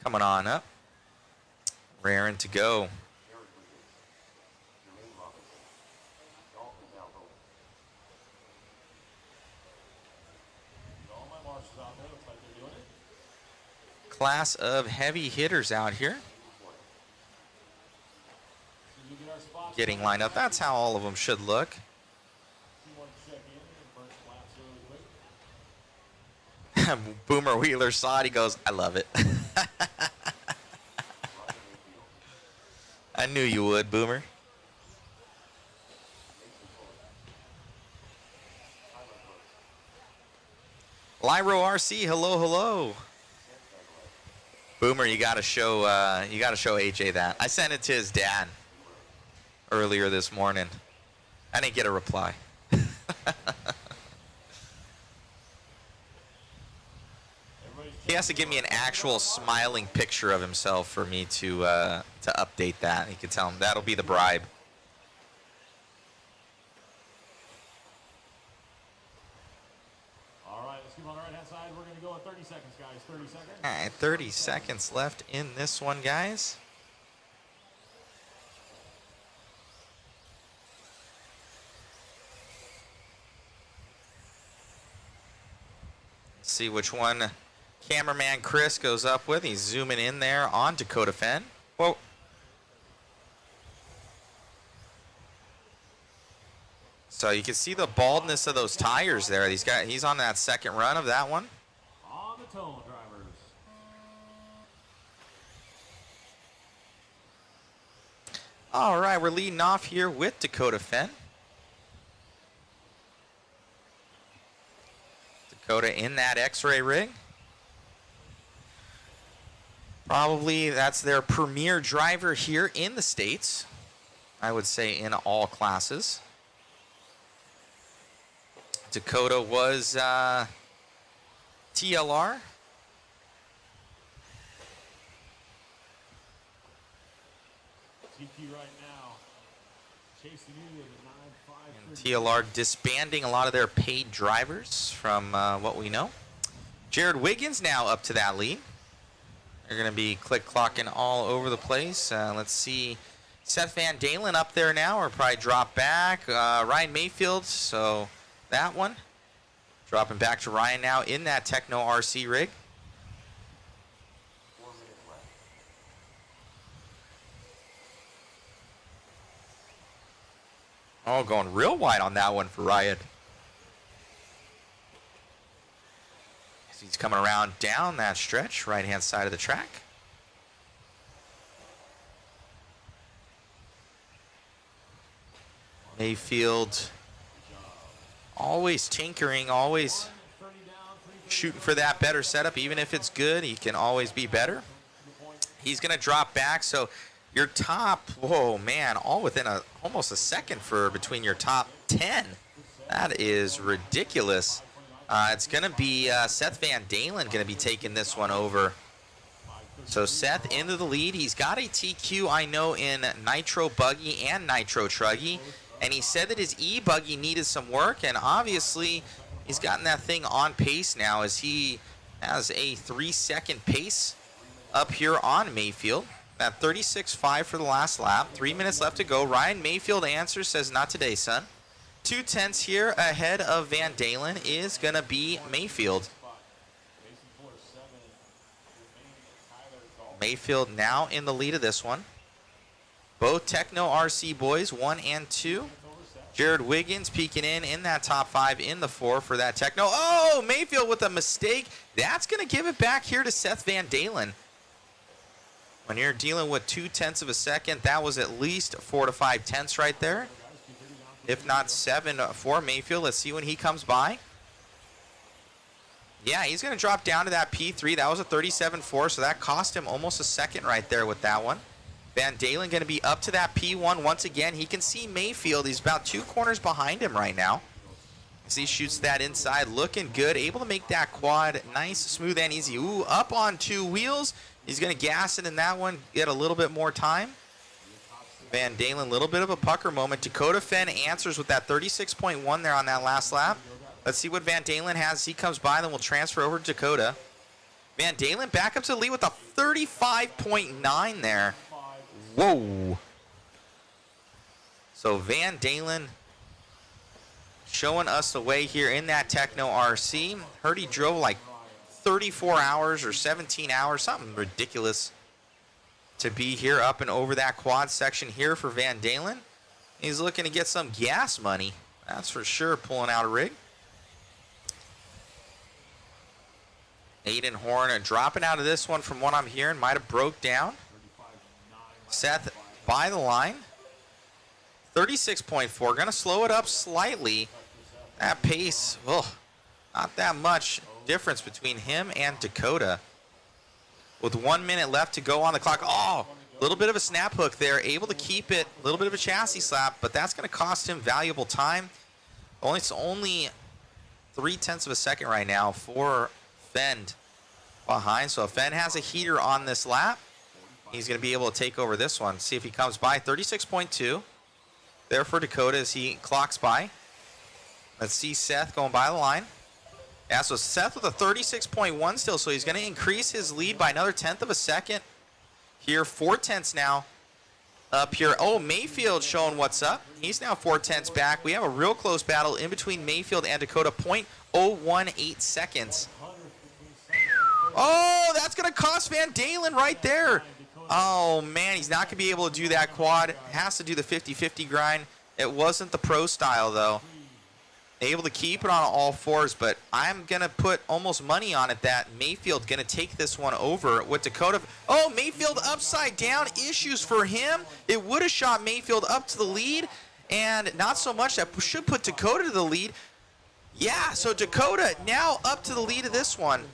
Coming on up. Raring to go. Class of heavy hitters out here. Getting lined up. That's how all of them should look. Boomer Wheeler saw it. He goes, I love it. I knew you would, Boomer. Lyro RC, hello, hello. Boomer, you gotta show AJ that. I sent it to his dad earlier this morning. I didn't get a reply. He has to give me an actual smiling picture of himself for me to update that. He could tell him that'll be the bribe. All right, let's keep on the right-hand side. We're going to go at 30 seconds, guys. 30 seconds. All right, 30 seconds left in this one, guys. See which one cameraman Chris goes up with. He's zooming in there on Dakota Fenn. Whoa. So you can see the baldness of those tires there. He's on that second run of that one. On the tone, drivers. All right, we're leading off here with Dakota Fenn. Dakota in that X-ray rig. Probably that's their premier driver here in the States. I would say in all classes. Dakota was TLR. TQ right now. Chasing you at a 9.5. TLR disbanding a lot of their paid drivers from what we know. Jared Wiggins now up to that lead. They're going to be click-clocking all over the place. Let's see. Seth Van Dalen up there now, or probably drop back. Ryan Mayfield, so that one. Dropping back to Ryan now in that Techno RC rig. Oh, going real wide on that one for Ryan. He's coming around down that stretch, right-hand side of the track. Mayfield always tinkering, always shooting for that better setup. Even if it's good, he can always be better. He's going to drop back, so your top, whoa, man, all within almost a second for between your top 10. That is ridiculous. It's going to be Seth Van Dalen going to be taking this one over. So Seth into the lead. He's got a TQ, I know, in Nitro Buggy and Nitro Truggy. And he said that his E-Buggy needed some work. And obviously, he's gotten that thing on pace now as he has a 3-second pace up here on Mayfield. At 36.5 for the last lap. 3 minutes left to go. Ryan Mayfield answers, says, not today, son. 2/10 here ahead of Van Dalen is going to be Mayfield. Mayfield now in the lead of this one. Both Techno RC boys, 1 and 2. Jared Wiggins peeking in that top 5 in the 4 for that Techno. Oh, Mayfield with a mistake. That's going to give it back here to Seth Van Dalen. When you're dealing with 0.2 of a second, that was at least 4 to 5 tenths right there. If not 7 for Mayfield. Let's see when he comes by. Yeah, he's going to drop down to that P3. That was a 37.4, so that cost him almost a second right there with that one. Van Dalen going to be up to that P1 once again. He can see Mayfield. He's about 2 corners behind him right now. As he shoots that inside, looking good. Able to make that quad nice, smooth, and easy. Ooh, up on 2 wheels. He's going to gas it in that one, get a little bit more time. Van Dalen, a little bit of a pucker moment. Dakota Fenn answers with that 36.1 there on that last lap. Let's see what Van Dalen has as he comes by, then we'll transfer over to Dakota. Van Dalen back up to the lead with a 35.9 there. Whoa. So Van Dalen showing us the way here in that Techno RC. Heard he drove like 34 hours or 17 hours, something ridiculous to be here up and over that quad section here for Van Dalen. He's looking to get some gas money. That's for sure, pulling out a rig. Aiden Horn dropping out of this one from what I'm hearing. Might have broke down. Seth by the line. 36.4. Going to slow it up slightly. That pace, not that much. difference between him and Dakota. With 1 minute left to go on the clock. Oh, a little bit of a snap hook there. Able to keep it. A little bit of a chassis slap, but that's going to cost him valuable time. It's only 0.3 of a second right now for Fend behind. So if Fend has a heater on this lap, he's going to be able to take over this one. See if he comes by. 36.2 there for Dakota as he clocks by. Let's see Seth going by the line. Yeah, so Seth with a 36.1 still, so he's going to increase his lead by another 1/10 of a second. Here, 4/10 now up here. Oh, Mayfield showing what's up. He's now 4/10 back. We have a real close battle in between Mayfield and Dakota. 0.018 seconds. Oh, that's going to cost Van Dalen right there. Oh, man, he's not going to be able to do that quad. Has to do the 50-50 grind. It wasn't the pro style, though. Able to keep it on all fours, but I'm going to put almost money on it that Mayfield going to take this one over with Dakota. Oh, Mayfield upside down. Issues for him. It would have shot Mayfield up to the lead, and not so much. That should put Dakota to the lead. Yeah, so Dakota now up to the lead of this one.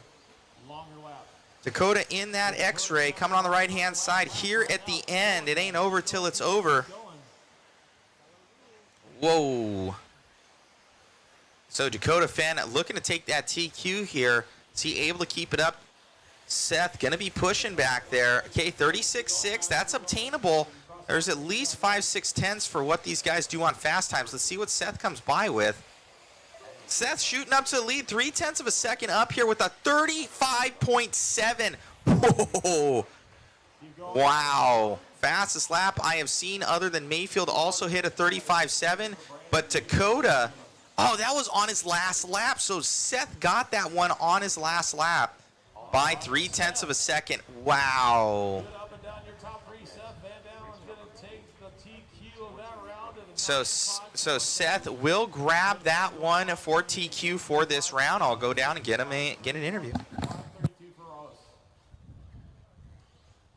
Dakota in that X-ray coming on the right-hand side here at the end. It ain't over till it's over. Whoa. So Dakota Fenn looking to take that TQ here. Is he able to keep it up? Seth going to be pushing back there. Okay, 36.6. That's obtainable. There's at least 5.6 for what these guys do on fast times. Let's see what Seth comes by with. Seth shooting up to the lead. 0.3 of a second up here with a 35.7. Whoa. Wow. Fastest lap I have seen other than Mayfield also hit a 35.7. But Dakota... Oh, that was on his last lap. So Seth got that one on his last lap by 0.3 of a second. Wow. So Seth will grab that one for TQ for this round. I'll go down and get an interview.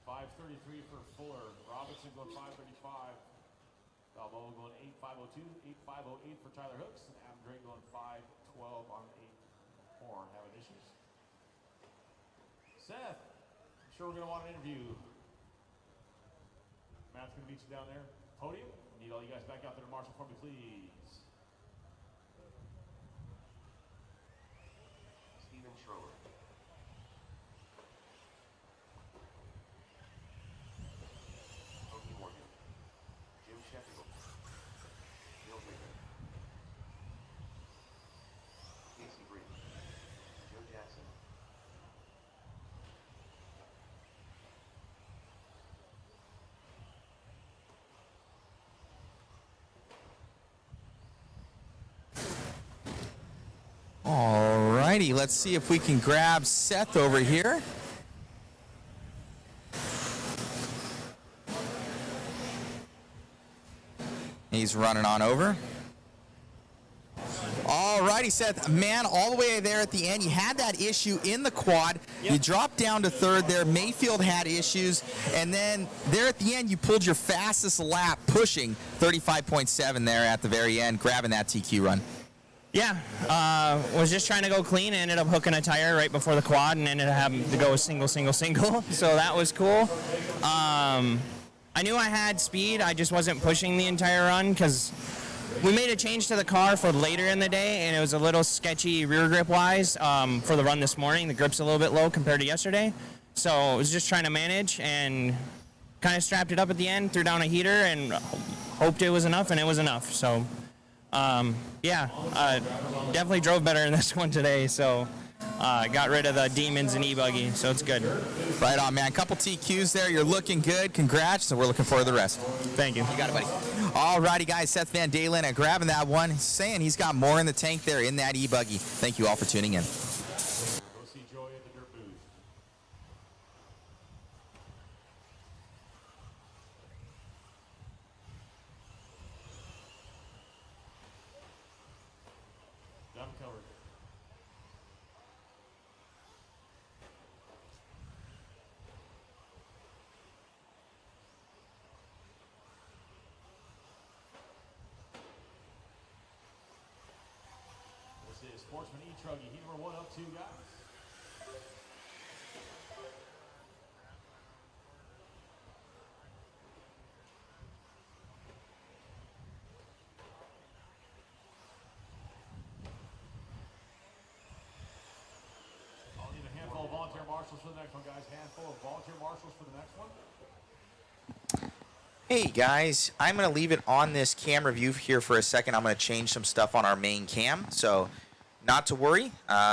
5:33 for Fuller. Robinson going 5:35. Balboa going 8:502. 8:508 for Tyler Hooks. And Adam Drake going 5:12 on 8 horn. Having issues. Seth, I'm sure we're going to want an interview. Matt's going to meet you down there. Podium. Need all you guys back out there to marshal for me, please. Steven Schroeder. Tony Morgan. Jim Sheffield. Bill Baker. Casey Green. Joe Jackson. Alrighty, let's see if we can grab Seth over here. He's running on over. Alrighty, Seth, man, all the way there at the end, you had that issue in the quad. Yep. You dropped down to third there. Mayfield had issues. And then there at the end, you pulled your fastest lap, pushing 35.7 there at the very end, grabbing that TQ run. Yeah, was just trying to go clean. Ended up hooking a tire right before the quad and ended up having to go single. So that was cool. I knew I had speed. I just wasn't pushing the entire run because we made a change to the car for later in the day, and it was a little sketchy rear grip-wise for the run this morning. The grip's a little bit low compared to yesterday. So I was just trying to manage and kind of strapped it up at the end, threw down a heater, and hoped it was enough, and it was enough. So... definitely drove better in this one today, so got rid of the demons and e-buggy, so it's good. Right on, man. Couple TQs there. You're looking good. Congrats, so we're looking forward to the rest. Thank you. You got it, buddy. Alrighty, guys. Seth Van Dalen grabbing that one, saying he's got more in the tank there in that e-buggy. Thank you all for tuning in. Go see Joey at the Dirt Booth. Got him covered. This is Horseman E-Truggy, heat number 1 up 2, guys. I'll need a handful of volunteer marshals for the next one, guys. Handful of volunteer marshals for the next one. Hey guys, I'm going to leave it on this camera view here for a second. I'm going to change some stuff on our main cam, so not to worry.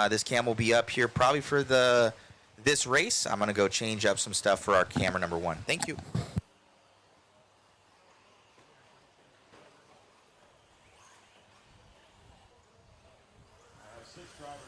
This cam will be up here probably for this race. I'm going to go change up some stuff for our camera number 1. Thank you. I have 6 drivers.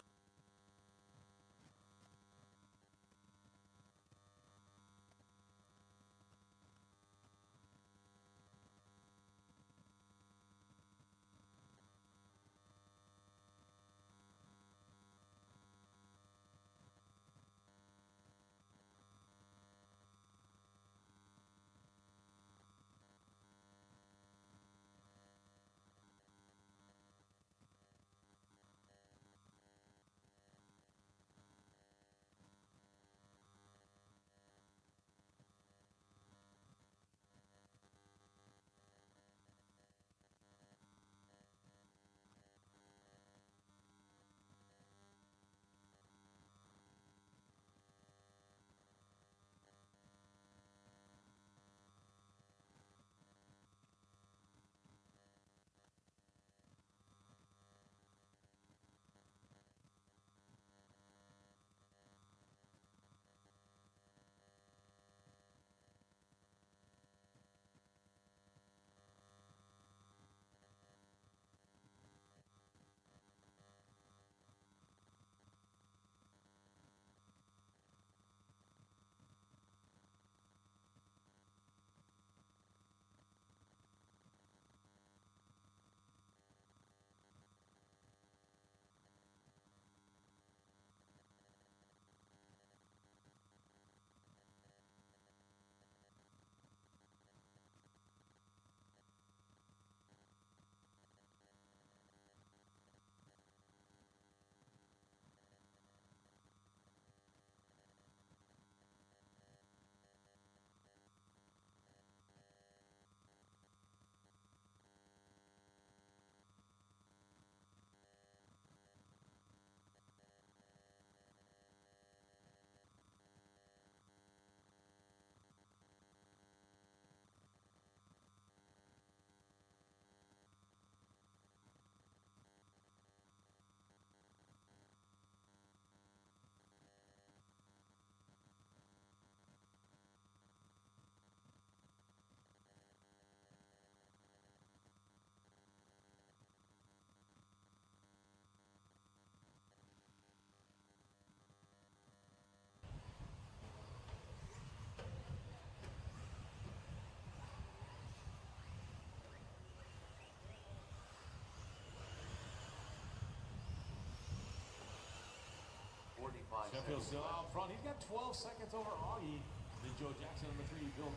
Sheffield still out front. He's got 12 seconds over Augie. Then Joe Jackson, number 3, Bill.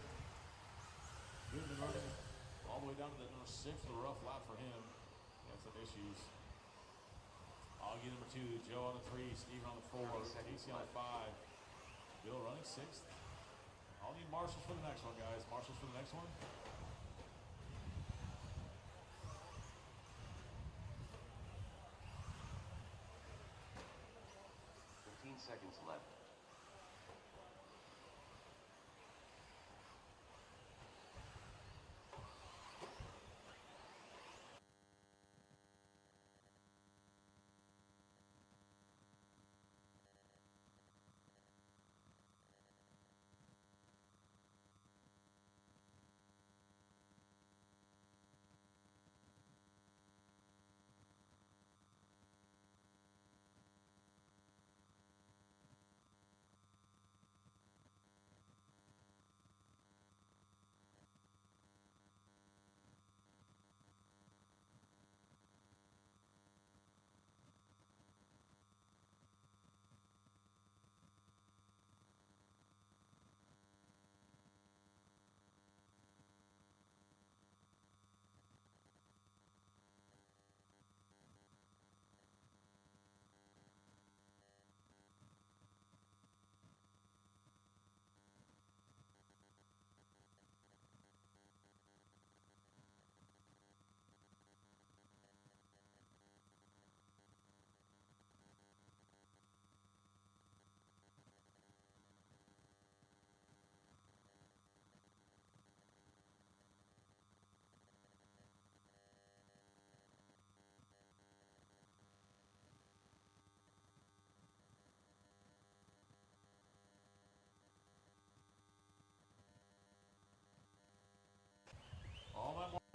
Good running all the way down to the number 6 for the rough lap for him. He had some issues. Augie, number 2. Joe on the 3. Steve on the 4. Casey on the 5. Bill running 6th. I'll need marshals for the next one, guys. Marshals for the next one. 15 seconds left.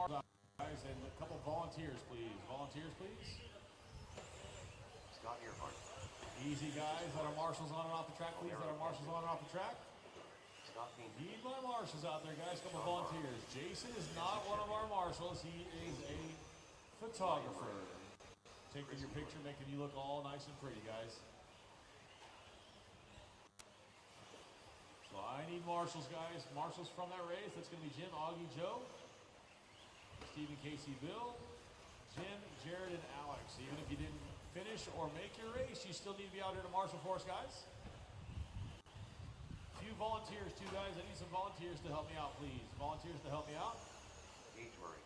Guys, and a couple volunteers, please. Volunteers, please. Scott Earhart. Easy, guys. Let our marshals on and off the track, please. Let our marshals on and off the track. Scott Bean. Need my marshals out there, guys. Couple volunteers. Jason is not one of our marshals. He is a photographer. Taking your picture, making you look all nice and pretty, guys. So I need marshals, guys. Marshals from that race. That's going to be Jim, Augie, Joe, Stephen, Casey, Bill, Jim, Jared, and Alex. Even if you didn't finish or make your race, you still need to be out here to marshal for us, guys. Few volunteers, too, guys. I need some volunteers to help me out, please. Volunteers to help me out. Gage Murray.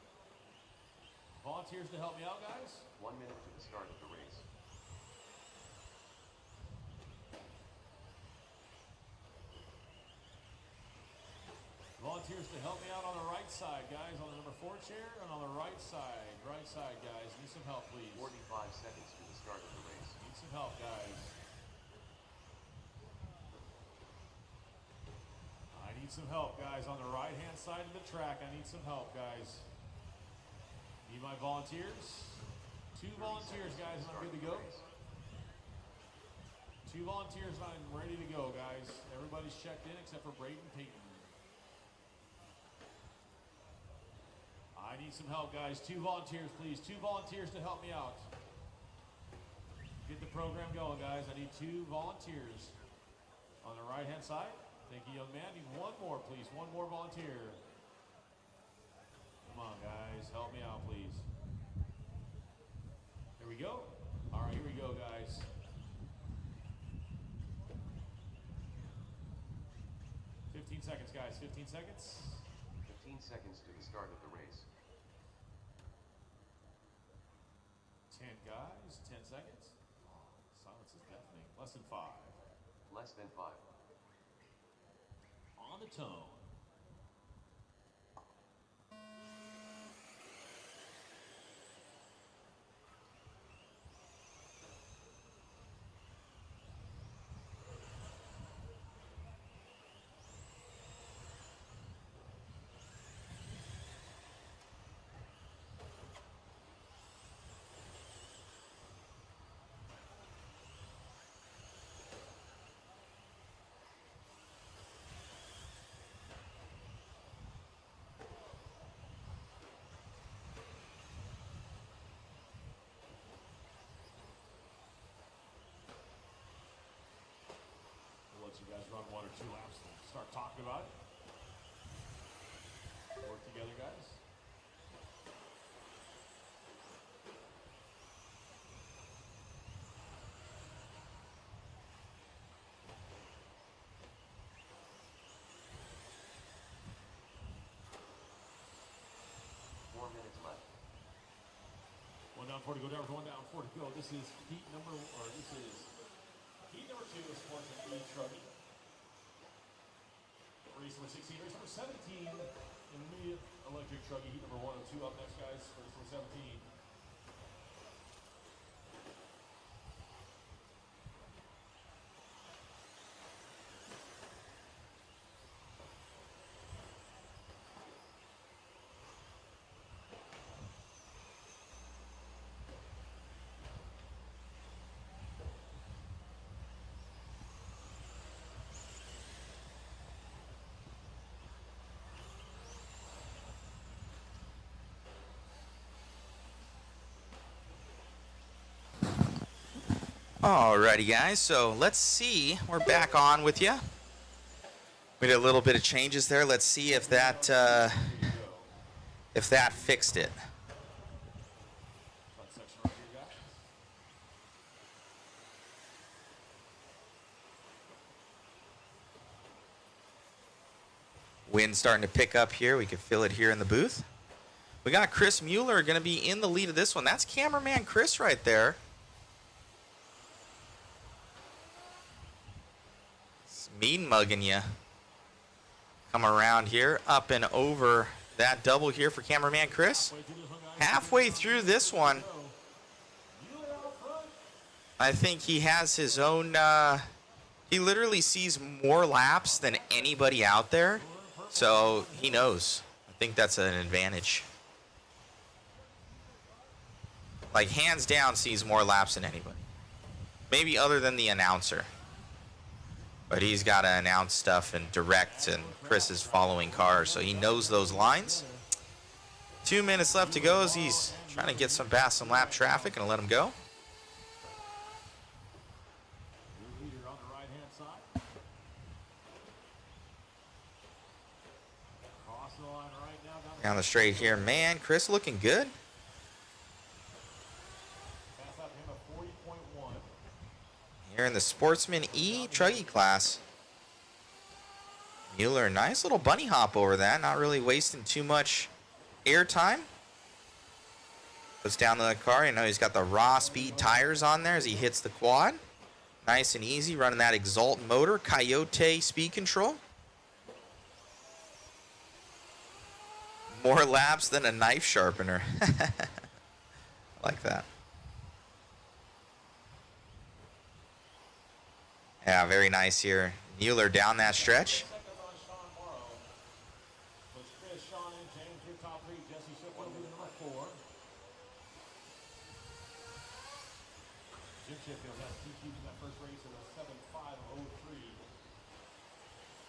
Volunteers to help me out, guys. 1 minute to the start of the race. Volunteers to help me out on the right side, guys. On the number 4 chair and on the right side. Right side, guys. Need some help, please. 45 seconds to the start of the race. Need some help, guys. I need some help, guys. On the right-hand side of the track, I need some help, guys. Need my volunteers. 2 volunteers, guys, and I'm good to go. 2 volunteers, and I'm ready to go, guys. Everybody's checked in except for Braden Payton. I need some help, guys. 2 volunteers, please. 2 volunteers to help me out. Get the program going, guys. I need 2 volunteers on the right-hand side. Thank you, young man. Need 1 more, please. 1 more volunteer. Come on, guys. Help me out, please. Here we go. All right, here we go, guys. 15 seconds, guys. 15 seconds. 15 seconds to the start of the race. 10, guys. 10 seconds. Silence is deafening. Less than 5. Less than 5. On the tone. Let you guys run 1 or 2 laps and start talking about it. Work together, guys. Minutes left. 1 down, 4 to go, down, 1 down, 4 to go. This is heat number 2 is Sports and E Trucking. Race number 16, race number 17, immediate electric trucking. Heat number 1 and 2 up next, guys, for race number 17. Alrighty, guys, so let's see. We're back on with you. We did a little bit of changes there. Let's see if that fixed it. Wind starting to pick up here. We can feel it here in the booth. We got Chris Mueller going to be in the lead of this one. That's cameraman Chris right there. Mean mugging you. Come around here, up and over that double here for cameraman Chris. Halfway through this one, I think he has his own, he literally sees more laps than anybody out there, so he knows. I think that's an advantage. like hands down, sees more laps than anybody. Maybe other than the announcer. But he's got to announce stuff and direct, and Chris is following cars, so he knows those lines. 2 minutes left to go as he's trying to get some past some lap traffic and let him go. Down the straight here, man. Chris looking good. Here in the Sportsman E Truggy class. Mueller, nice little bunny hop over that. Not really wasting too much air time. Puts down the car. You know, he's got the raw speed tires on there as he hits the quad. Nice and easy, running that Exalt motor, Coyote speed control. More laps than a knife sharpener. I like that. Yeah, very nice here. Mueller down that stretch.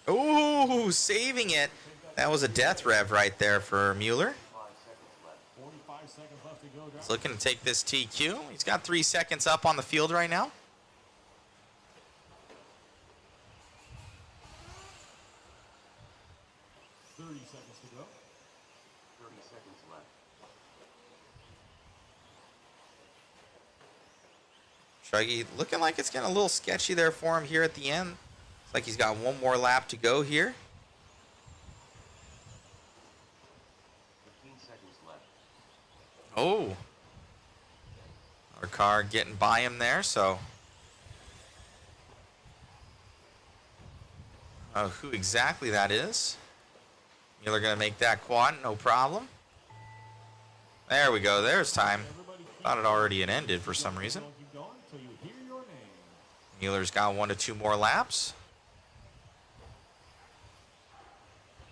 Ooh, saving it. That was a death rev right there for Mueller. He's looking to take this TQ. He's got 3 seconds up on the field right now. Truggy looking like it's getting a little sketchy there for him here at the end. Looks like he's got one more lap to go here. 15 seconds left. Oh. Our car getting by him there, so. Oh, who exactly that is. Mueller gonna make that quad, no problem. There we go, there's time. Thought it already had ended for some reason. Mueller's got 1 to 2 more laps.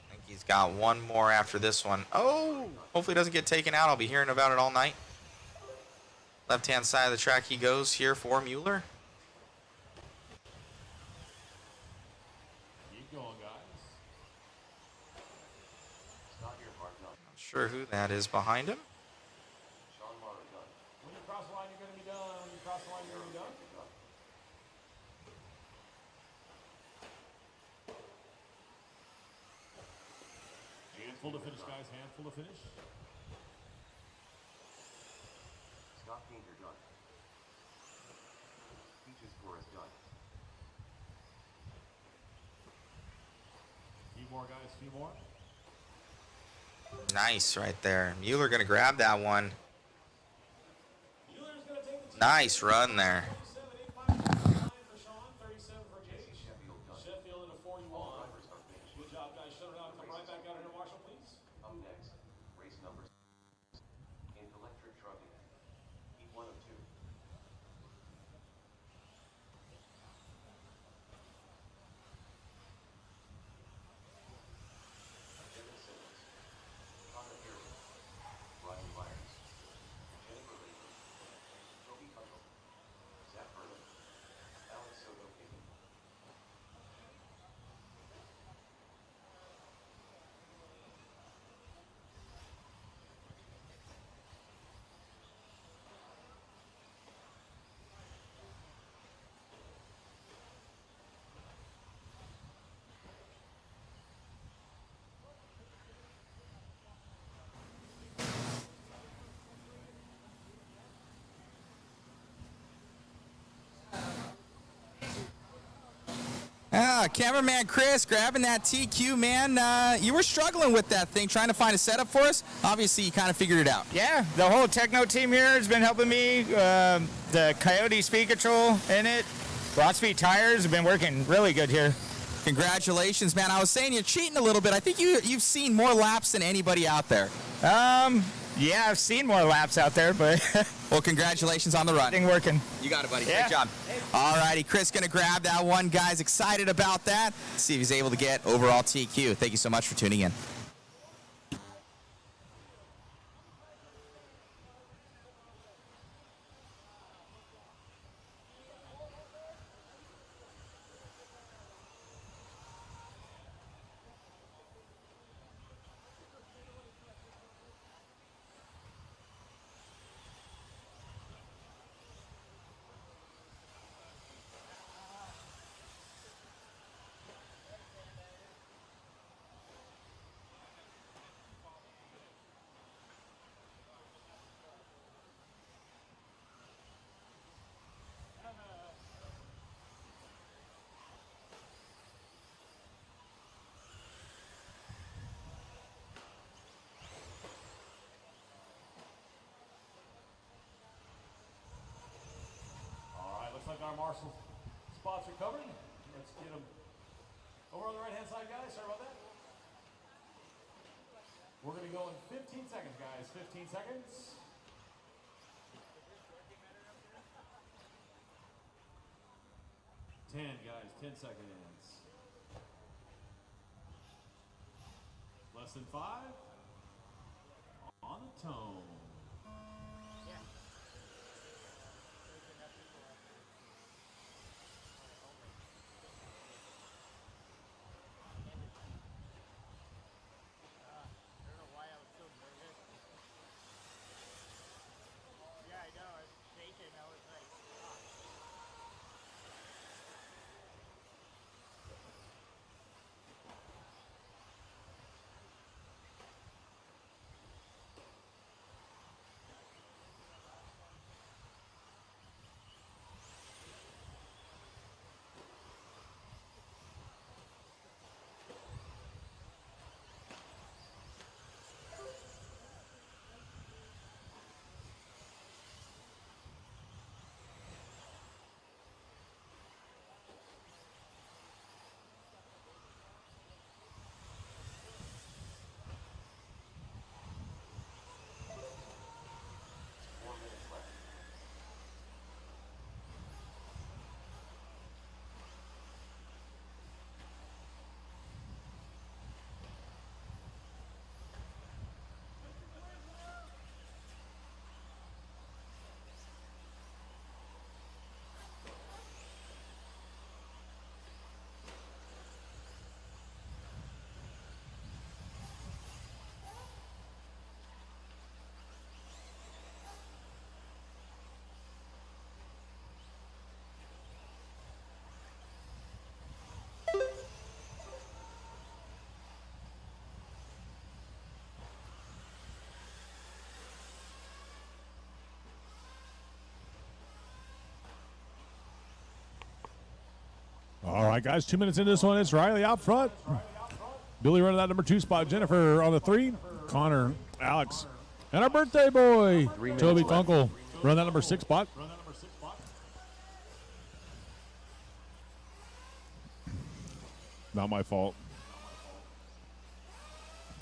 I think he's got 1 more after this one. Oh, hopefully he doesn't get taken out. I'll be hearing about it all night. Left-hand side of the track he goes here for Mueller. Keep going, guys. Not sure who that is behind him. When you cross the line, you're going to be done. When you cross the line, you're going to be done. Handful to finish, guys. Handful to finish. Scott Painter done. Peaches Forest done. Few more, guys. Few more. Nice right there. Mueller going to grab that one. Nice run there. Up next, race number 6 in electric trucking. Heat 1 of 2. Kevin Simmons, Connor Perry, Ryan Myers, Jennifer Latham, Toby Hutto, Zach Berlin, Alex Soto King. Cameraman Chris grabbing that TQ, man. You were struggling with that thing, trying to find a setup for us. Obviously, you kind of figured it out. Yeah, the whole Techno team here has been helping me. The Coyote speed control in it. Raw speed tires have been working really good here. Congratulations, man. I was saying you're cheating a little bit. I think you've seen more laps than anybody out there. Yeah, I've seen more laps out there, but well, congratulations on the run. Thing working. You got it, buddy. Yeah. Great job. All righty, Chris going to grab that one. Guys, excited about that. See if he's able to get overall TQ. Thank you so much for tuning in. our marshal spots are covered. Let's get them over on the right-hand side, guys. Sorry about that. We're going to go in 15 seconds, guys. 15 seconds. Guys, 10 seconds. Less than 5. On the tone. All right, guys, 2 minutes into this one. It's Riley out front. Billy running that number 2 spot. Jennifer on the 3. Connor, Alex, and our birthday boy, Toby Kunkel, run that number 6 spot. Not my fault.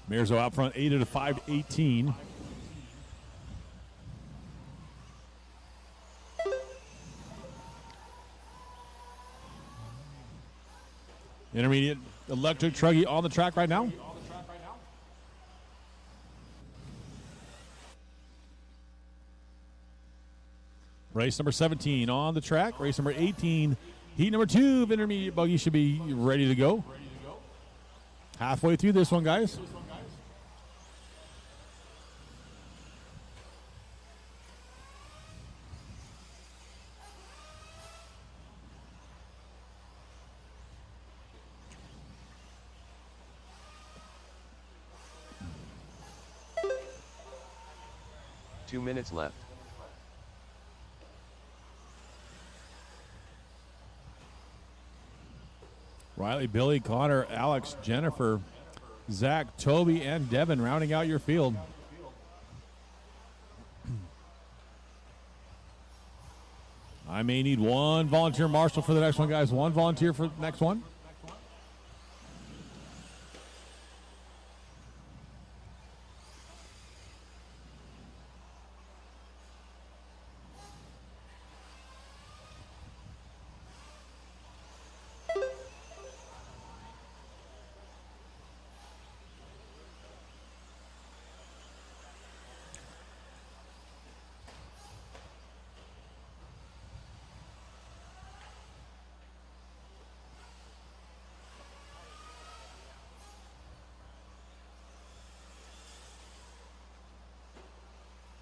Mearzo out front, 8 at a 5:18. Intermediate electric truggy on the track right now. Race number 17 on the track. Race number 18. Heat number 2 of intermediate buggy should be ready to go. Halfway through this one, guys. Two minutes left. Riley, Billy, Connor, Alex, Jennifer, Zach, Toby, and Devin rounding out your field. I may need one volunteer marshal for the next one, guys. One volunteer for the next one.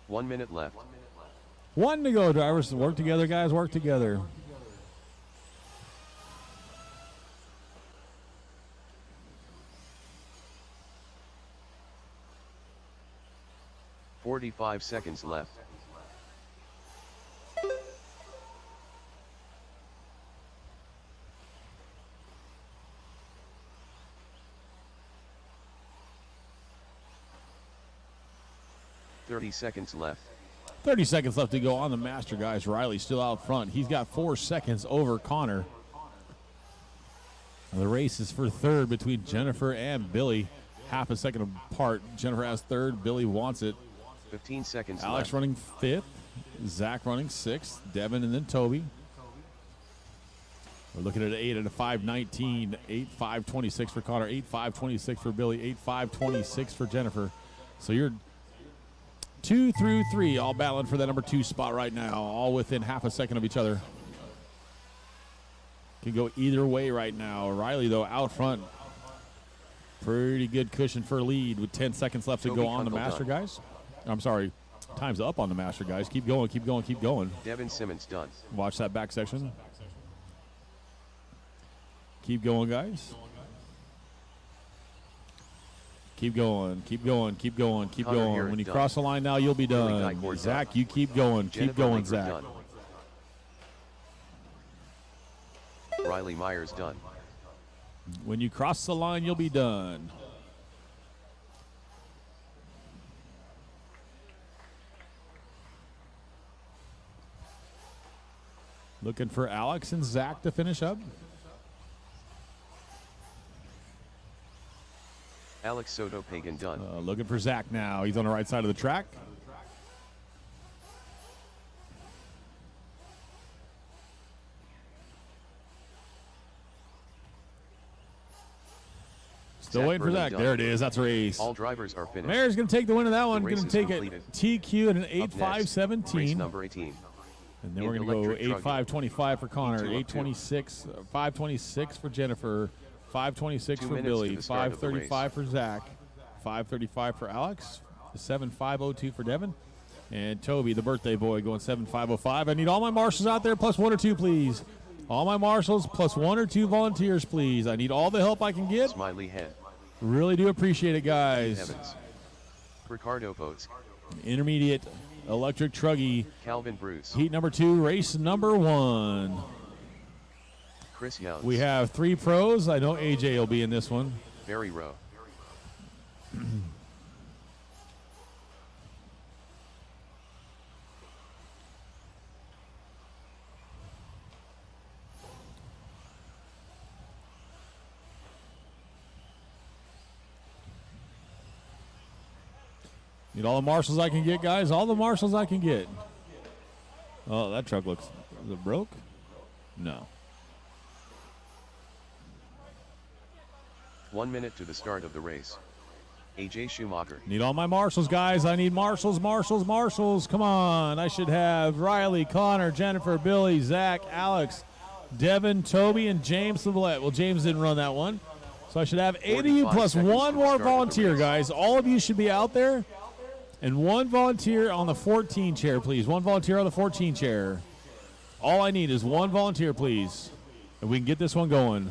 One minute left. One to go, drivers. Work together, guys. Work together. "45 seconds left. "30 seconds left. 30 seconds left to go on the master, guys. Riley still out front. He's got 4 seconds over Connor. Now the race is for third between Jennifer and Billy. Half a second apart. Jennifer has third. Billy wants it. 15 seconds Alex left. running fifth. Zach running sixth. Devin and then Toby. We're looking at an 8 and a 5:19. 8:5:26 for Connor. 8:5:26 for Billy. 8:5:26 for Jennifer. So you're 2 through 3 all battling for that number 2 spot right now. All within half a second of each other. Can go either way right now. Riley, though, out front. Pretty good cushion for a lead with 10 seconds left to go on the master, guys. I'm sorry. Time's up on the master, guys. Keep going, keep going, keep going. Devin Simmons done. Watch that back section. Keep going, guys. Keep going, keep going, keep going, keep Connor going. Herrick When you done. cross the line now, you'll be Billy done. Nygaard Zach, done. you keep going. Jennifer Keep going, Langford Zach. done. Riley Myers done. When you cross the line, you'll be done. Looking for Alex and Zach to finish up. Alex Soto Pagan done. Looking for Zach now. He's on the right side of the track. Still Zach waiting for Vernon Zach. done. There it is. That's a race. All drivers are finished. Mayor's going to take the win of that one. The race Going to is take it completed. TQ at an Up next, 8.5.17. race number 18. And then In we're going to go electric trucking. 8.5.25 for Connor, E2 up 2. 8.26, 5.26 for Jennifer, 5.26 2 for minutes Billy, to the start of the 5.35 for Zach, 5.35 for Alex, 7.502 for Devin, and Toby, the birthday boy, going 7.505. I need all my marshals out there plus 1 or 2, please. All my marshals plus 1 or 2 volunteers, please. I need all the help I can get. Smiley Head. Really do appreciate it, guys. Evans. Ricardo votes. Intermediate electric truggy. Calvin Bruce. Heat number 2, race number 1. Chris Youngs. We have 3 pros. I know AJ will be in this one. Barry Rowe. Need all the marshals I can get, guys. All the marshals I can get. Oh, that truck looks... Is it broke? No. 1 minute to the start of the race. AJ Schumacher. Need all my marshals, guys. I need marshals, marshals, marshals. Come on. I should have Riley, Connor, Jennifer, Billy, Zach, Alex, Devin, Toby, and James Savillette. Well, James didn't run that one. So I should have 8 of you 45 plus seconds 1 to the more start of the volunteer, race. guys. All of you should be out there. And 1 volunteer on the 14 chair, please. 1 volunteer on the 14 chair. All I need is 1 volunteer, please. And we can get this one going.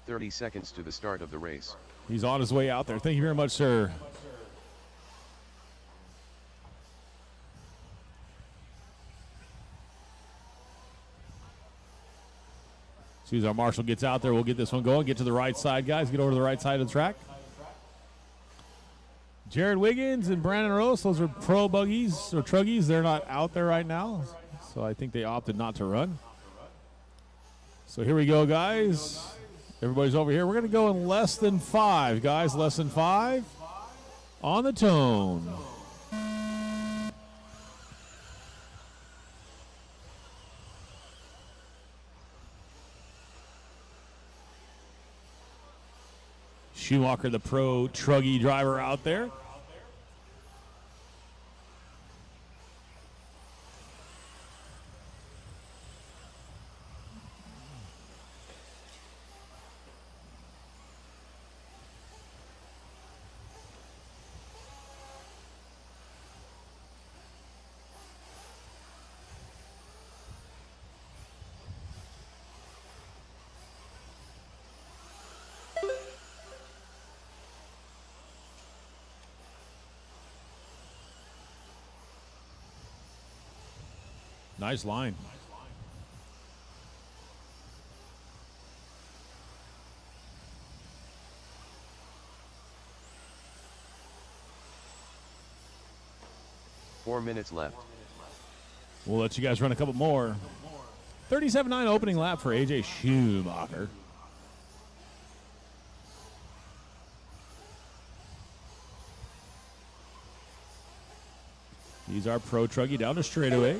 30 seconds to the start of the race. He's on his way out there. Thank you very much, sir. As soon as our marshal gets out there, we'll get this one going. Get to the right side, guys. Get over to the right side of the track. Jared Wiggins and Brandon Rose, those are pro buggies or truggies. They're not out there right now, so I think they opted not to run. So here we go, guys. Everybody's over here. We're going to go in less than 5, guys. Less than 5 on the tone. Schumacher, the pro truggy driver out there. Nice line. 4 minutes left. We'll let you guys run a couple more. 37.9 opening lap for AJ Schumacher. He's our pro truggy down the straightaway.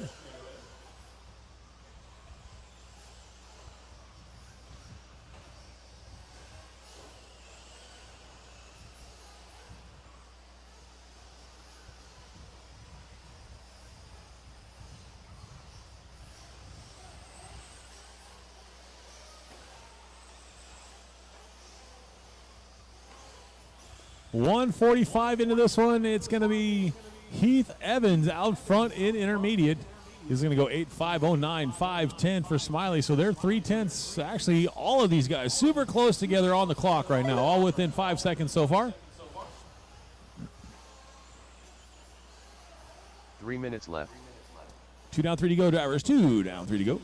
.145 into this one. It's going to be Heath Evans out front in intermediate. He's going to go 8.509, 5.10 for Smiley. So they're 3/10. Actually, all of these guys super close together on the clock right now, all within 5 seconds so far. 3 minutes left. 2 down, 3 to go, drivers. 2 down, 3 to go.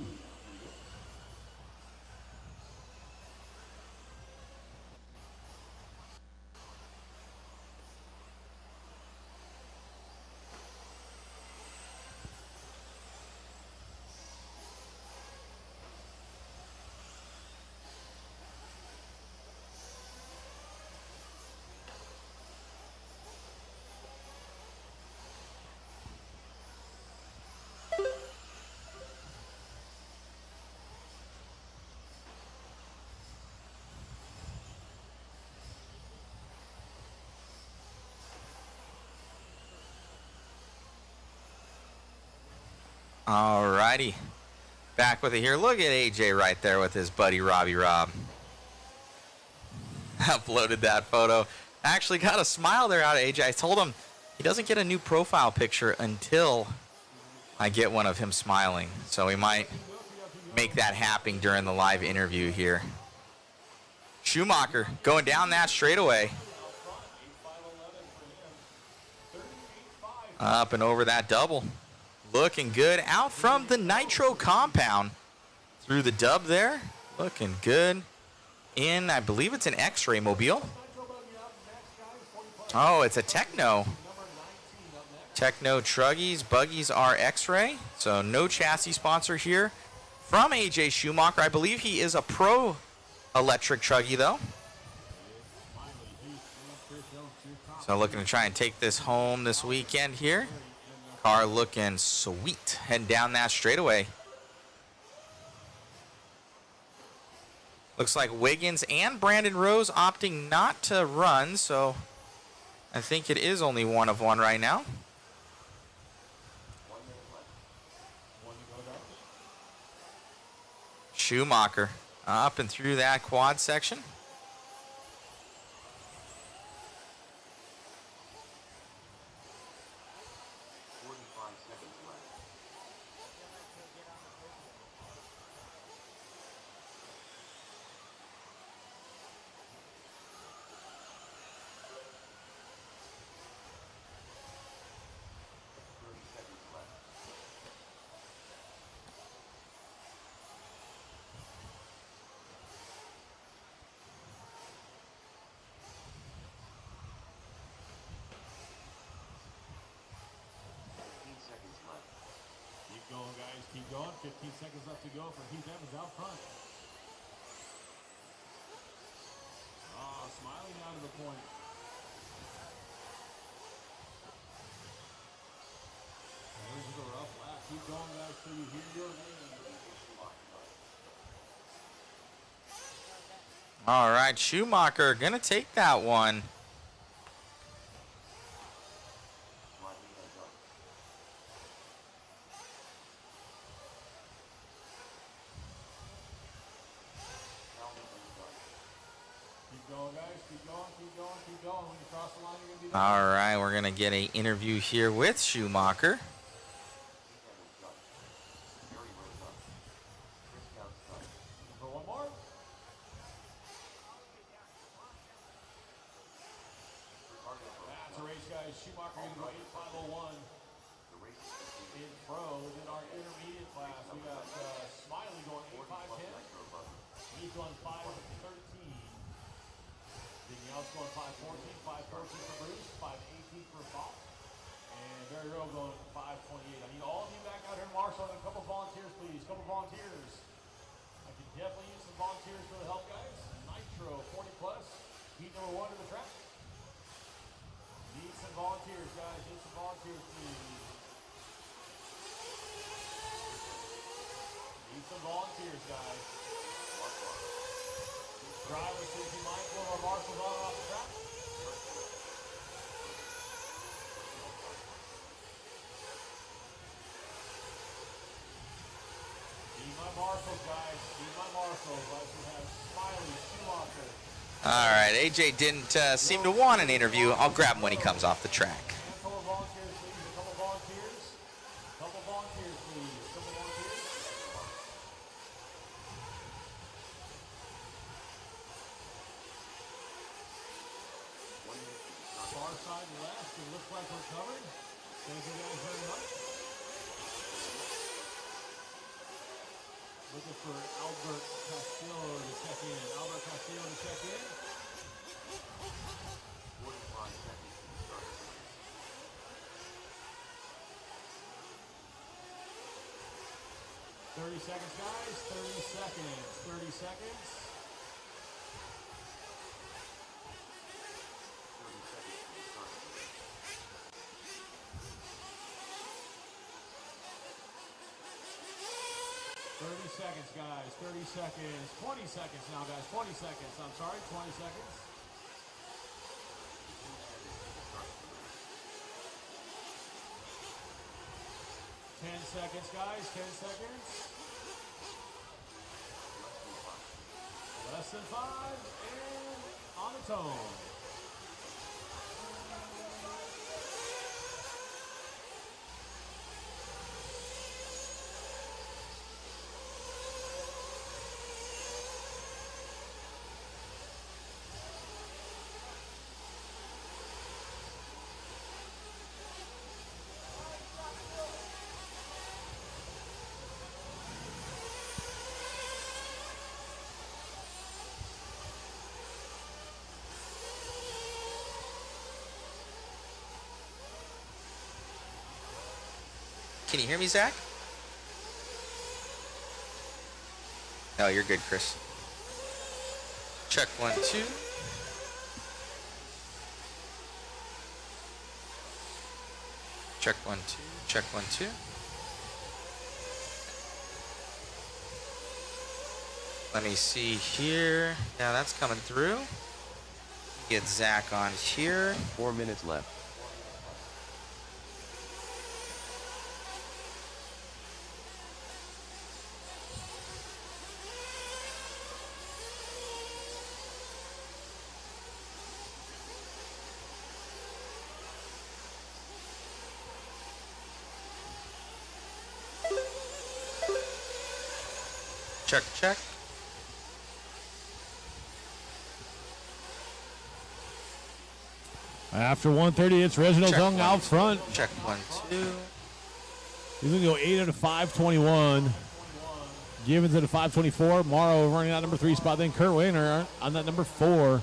Alrighty, back with it here. Look at AJ right there with his buddy Robbie Rob. Uploaded that photo. Actually got a smile there out of AJ. I told him he doesn't get a new profile picture until I get one of him smiling. So we might make that happen during the live interview here. Schumacher going down that straightaway. Up and over that double. Looking good out from the Nitro compound. Through the dub there. Looking good. In, I believe it's an X-Ray mobile. Oh, it's a Techno. Techno Truggies, Buggies are X-Ray. So no chassis sponsor here from AJ Schumacher. I believe he is a pro electric Truggy though. So looking to try and take this home this weekend here. Car looking sweet, heading down that straightaway. Looks like Wiggins and Brandon Rose opting not to run, so I think it is only one of one right now. Schumacher up and through that quad section. Going, guys. Keep going. 15 seconds left to go for Heath Evans out front. Smiling out of the point. There's the rough lap. Keep going, guys, till you hear your name. All right, Schumacher gonna take that one. All right, we're going to get an interview here with Schumacher. For one more. That's a race, guys. Schumacher going to go 8.501. In pro, within our intermediate class, we got Smiley going 8.510. He's going 5.13. Everything else going 5.14, 5.14 for Bruce, 5.18 for Bob, and Barry Rowe going 5.18. I need all of you back out here, Marshall, and a couple volunteers, please. A couple volunteers. I can definitely use some volunteers for the help, guys. Nitro, 40 plus. Heat number 1 to the track. Need some volunteers, guys. Need some volunteers, please. Need some volunteers, guys. Drivers, please be mindful of our marshals on and off the track. Need my marshals, guys. Need my marshals. I should have Smiley, Schumacher. All right, AJ didn't seem to want an interview. I'll grab him when he comes off the track. Handful of volunteers, please. A couple volunteers. Couple volunteers, please. Couple volunteers. Far side left. It looks like we're covered. Thank you guys very much. Looking for Albert Castillo to check in. Albert Castillo to check in. 30 seconds, guys. 30 seconds. 30 seconds. 30 seconds, guys. 30 seconds. 20 seconds now, guys. 20 seconds. I'm sorry. 20 seconds. 10 seconds, guys. 10 seconds. Less than 5. And on its own. Can you hear me, Zach? Oh, you're good, Chris. Check 1, 2. Check 1, 2. Check 1, 2. Let me see here. Yeah, that's coming through. Get Zach on here. 4 minutes left. Check, check. After 1:30, it's Reginald Check Young 1, out front. Check 1, 2. He's going to go 8 out of 5:21. Givens at a 5:24. Morrow running out number 3 spot. Then Kurt Wayner on that number 4.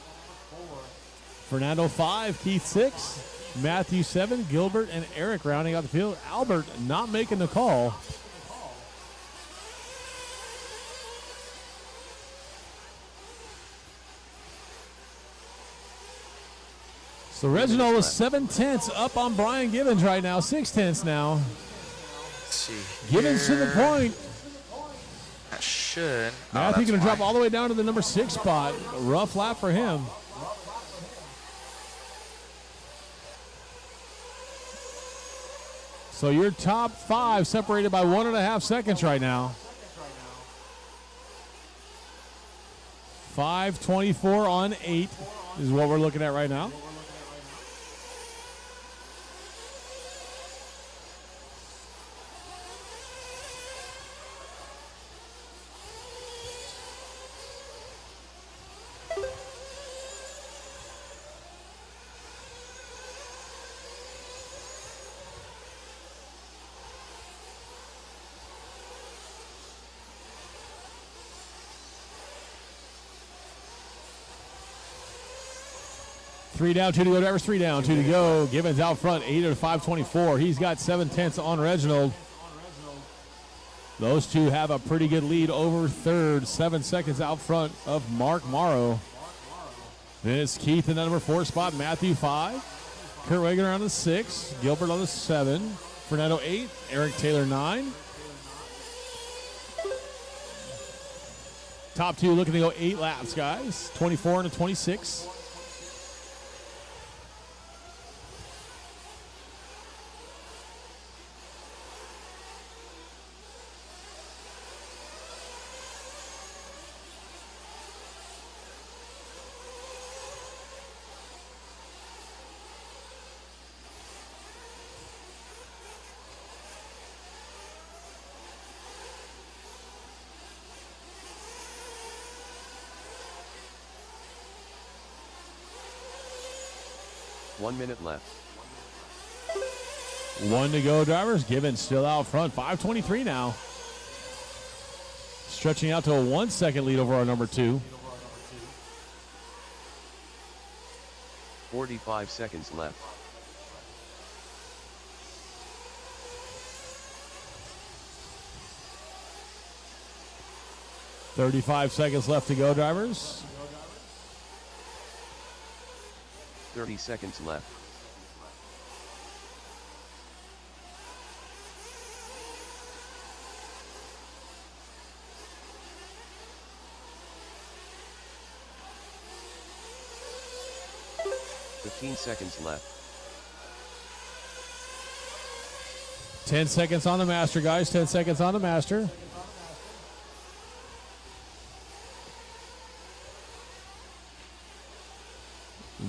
Fernando 5. Keith 6. Matthew 7. Gilbert and Eric rounding out the field. Albert not making the call. So Reginald is 7/10 up on Brian Gibbons right now. 6/10 now. Let's see. Gibbons to the point. That should. Matthew going to drop why. all the way down to the number 6 spot. A rough lap for him. So your top 5 separated by 1.5 seconds right now. 5:24 on 8 is what we're looking at right now. 3 down, 2 to go, drivers. 3 down, 2 to go. Gibbons out front, 8 to 524. He's got 7/10 on Reginald. Those two have a pretty good lead over third. 7 seconds out front of Mark Morrow. Then it's Keith in the number 4 spot. Matthew 5. Kurt Wagoner on the 6. Gilbert on the 7. Fernando 8. Eric Taylor 9. Top two looking to go 8 laps, guys. 24 and a 26. One minute left. 1 to go, drivers. Gibbons still out front. 5:23 now. Stretching out to a 1 second lead over our number 2. 45 seconds left. $35 seconds left to go, drivers. 30 seconds left. $15 seconds left. 10 seconds on the master, guys. 10 seconds on the master.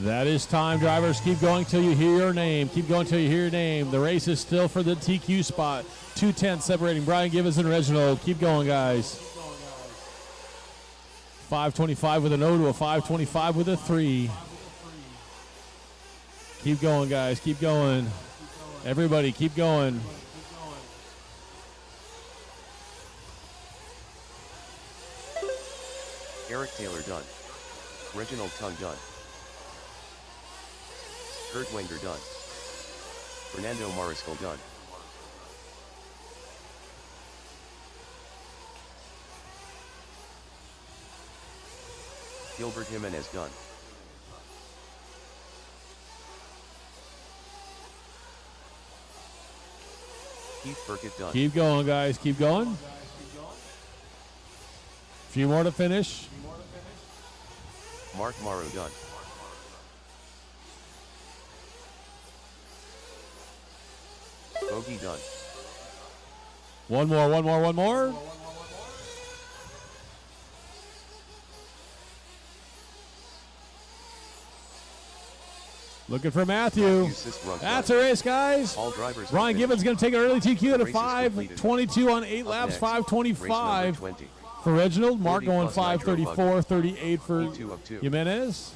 That is time, drivers. Keep going till you hear your name. Keep going till you hear your name. The race is still for the TQ spot. 2:10 separating Brian Gibbons and Reginald. Keep going, guys. 5:25 with an O to a 5:25 with a 3. Keep going, guys. Keep going. Everybody, keep going. Eric Taylor done. Reginald Tung done. Kurt Wenger done. Fernando Mariscal done. Gilbert Jimenez done. Keith Burkett done. Keep going, guys. Keep going. Few more to finish. Mark Morrow done. Bogey done. One more. Looking for Matthew. That's a race, guys. All drivers. Ryan Gibbons going to take an early TQ at a Race is completed. 5:22 on 8 Up laps. next, 5:25 race number 20. for Reginald. Mark 40 going plus nitro 5:34, 38 for E2 of 2. Jimenez.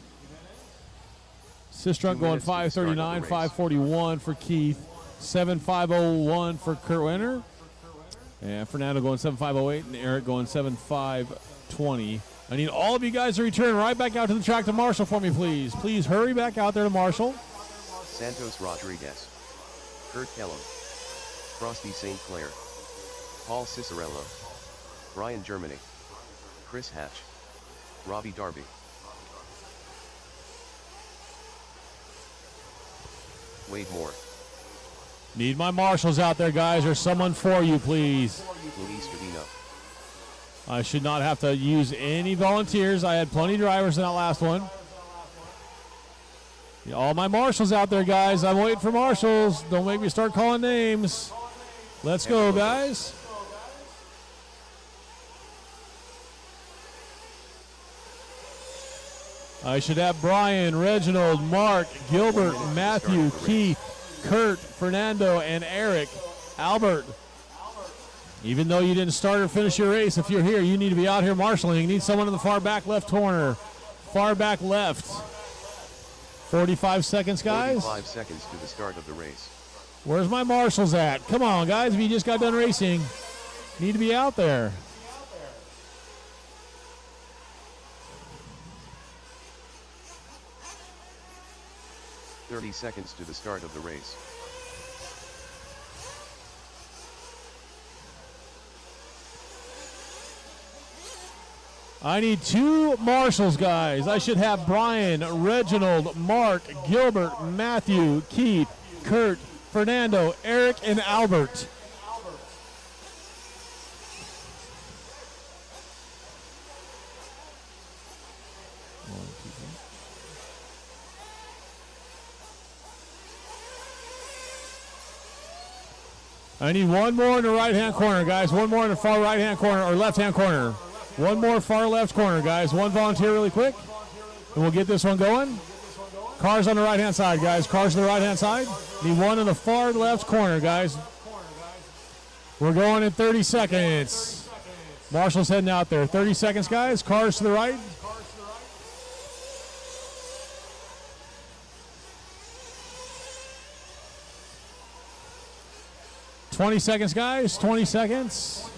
Sistrunk 2 going minutes to the start of the 5:39, race. 5:41 for Keith. 7:501 for Kurt Wenner. And Fernando going 7:508 and Eric going 7:520. I need all of you guys to return right back out to the track to Marshall for me, please. Please hurry back out there to Marshall. Santos Rodriguez. Kurt Kellum. Frosty St. Clair. Paul Cicerello. Brian Germany. Chris Hatch. Robbie Darby. Wade Moore. Need my marshals out there, guys, or someone for you, please. Luis Trevino. I should not have to use any volunteers. I had plenty of drivers in that last one. All my marshals out there, guys. I'm waiting for marshals. Don't make me start calling names. Let's go, guys. I should have Brian, Reginald, Mark, Gilbert, Matthew, Keith, Kurt, Fernando, and Eric, Albert. Even though you didn't start or finish your race, if you're here, you need to be out here marshaling. You need someone in the far back left corner. Far back left. 45 seconds, guys. 45 seconds to the start of the race. Where's my marshals at? Come on, guys. If you just got done racing, you need to be out there. 30 seconds to the start of the race. I need 2 marshals, guys. I should have Brian, Reginald, Mark, Gilbert, Matthew, Keith, Kurt, Fernando, Eric, and Albert. I need 1 more in the right-hand corner, guys. 1 more in the far right-hand corner or left-hand corner. 1 more far left corner, guys. 1 volunteer really quick, and we'll get this one going. Cars on the right-hand side, guys. Cars on the right-hand side. Need 1 in the far left corner, guys. We're going in 30 seconds. Marshall's heading out there. 30 seconds, guys. Cars to the right. $20 seconds, guys. 20 seconds.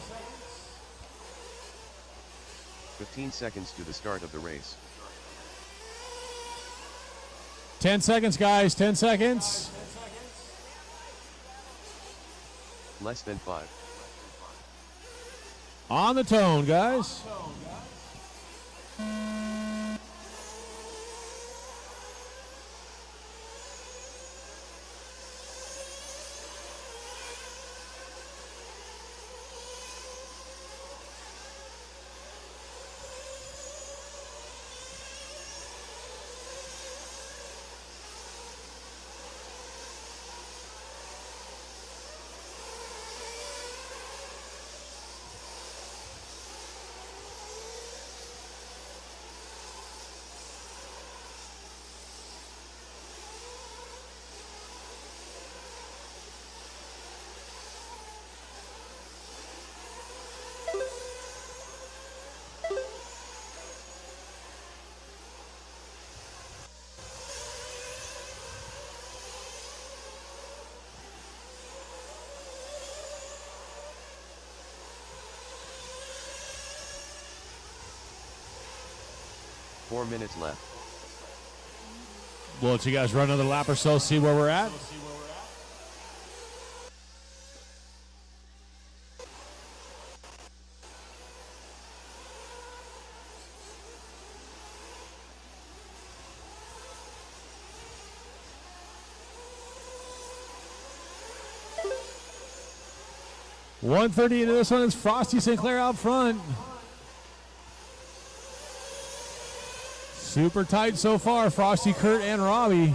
15 seconds to the start of the race. 10 seconds, guys. 10 seconds. Less than 5. On the tone, guys. Four minutes left. We'll let you guys run another lap or so, see where we're at. .130 into this one is Frosty Sinclair out front. Super tight so far, Frosty, Kurt, and Robbie.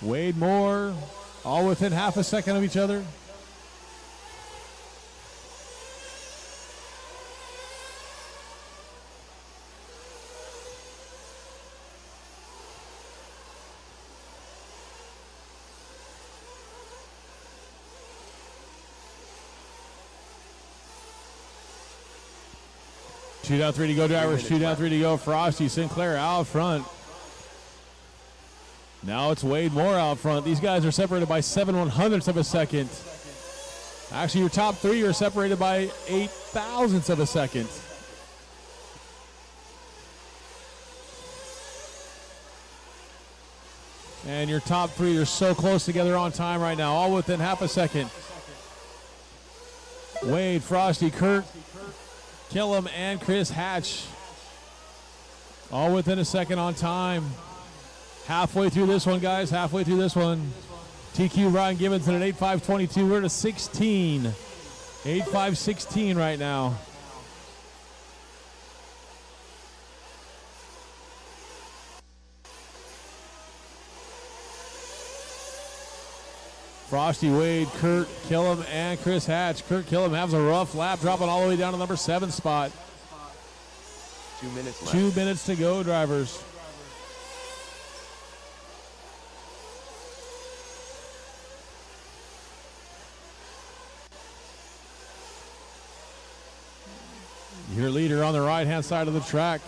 Wade Moore, all within half a second of each other. Two down, 3 to go, drivers. 2 down, 3 to go. Frosty Sinclair out front. Now it's Wade Moore out front. These guys are separated by 7/100ths of a second. Actually, your top 3 are separated by 8,000ths of a second. And your top 3 are so close together on time right now, all within half a second. Wade, Frosty, Kurt, Killam, and Chris Hatch, all within a second on time. Halfway through this one, guys. Halfway through this one. TQ Ryan Gibbons at an 8.522. We're at a 16. 8.516 right now. Frosty, Wade, Kurt Killam, and Chris Hatch. Kurt Killam has a rough lap, dropping all the way down to number 7 spot. 2 minutes left. 2 minutes to go, drivers. Your leader on the right-hand side of the track.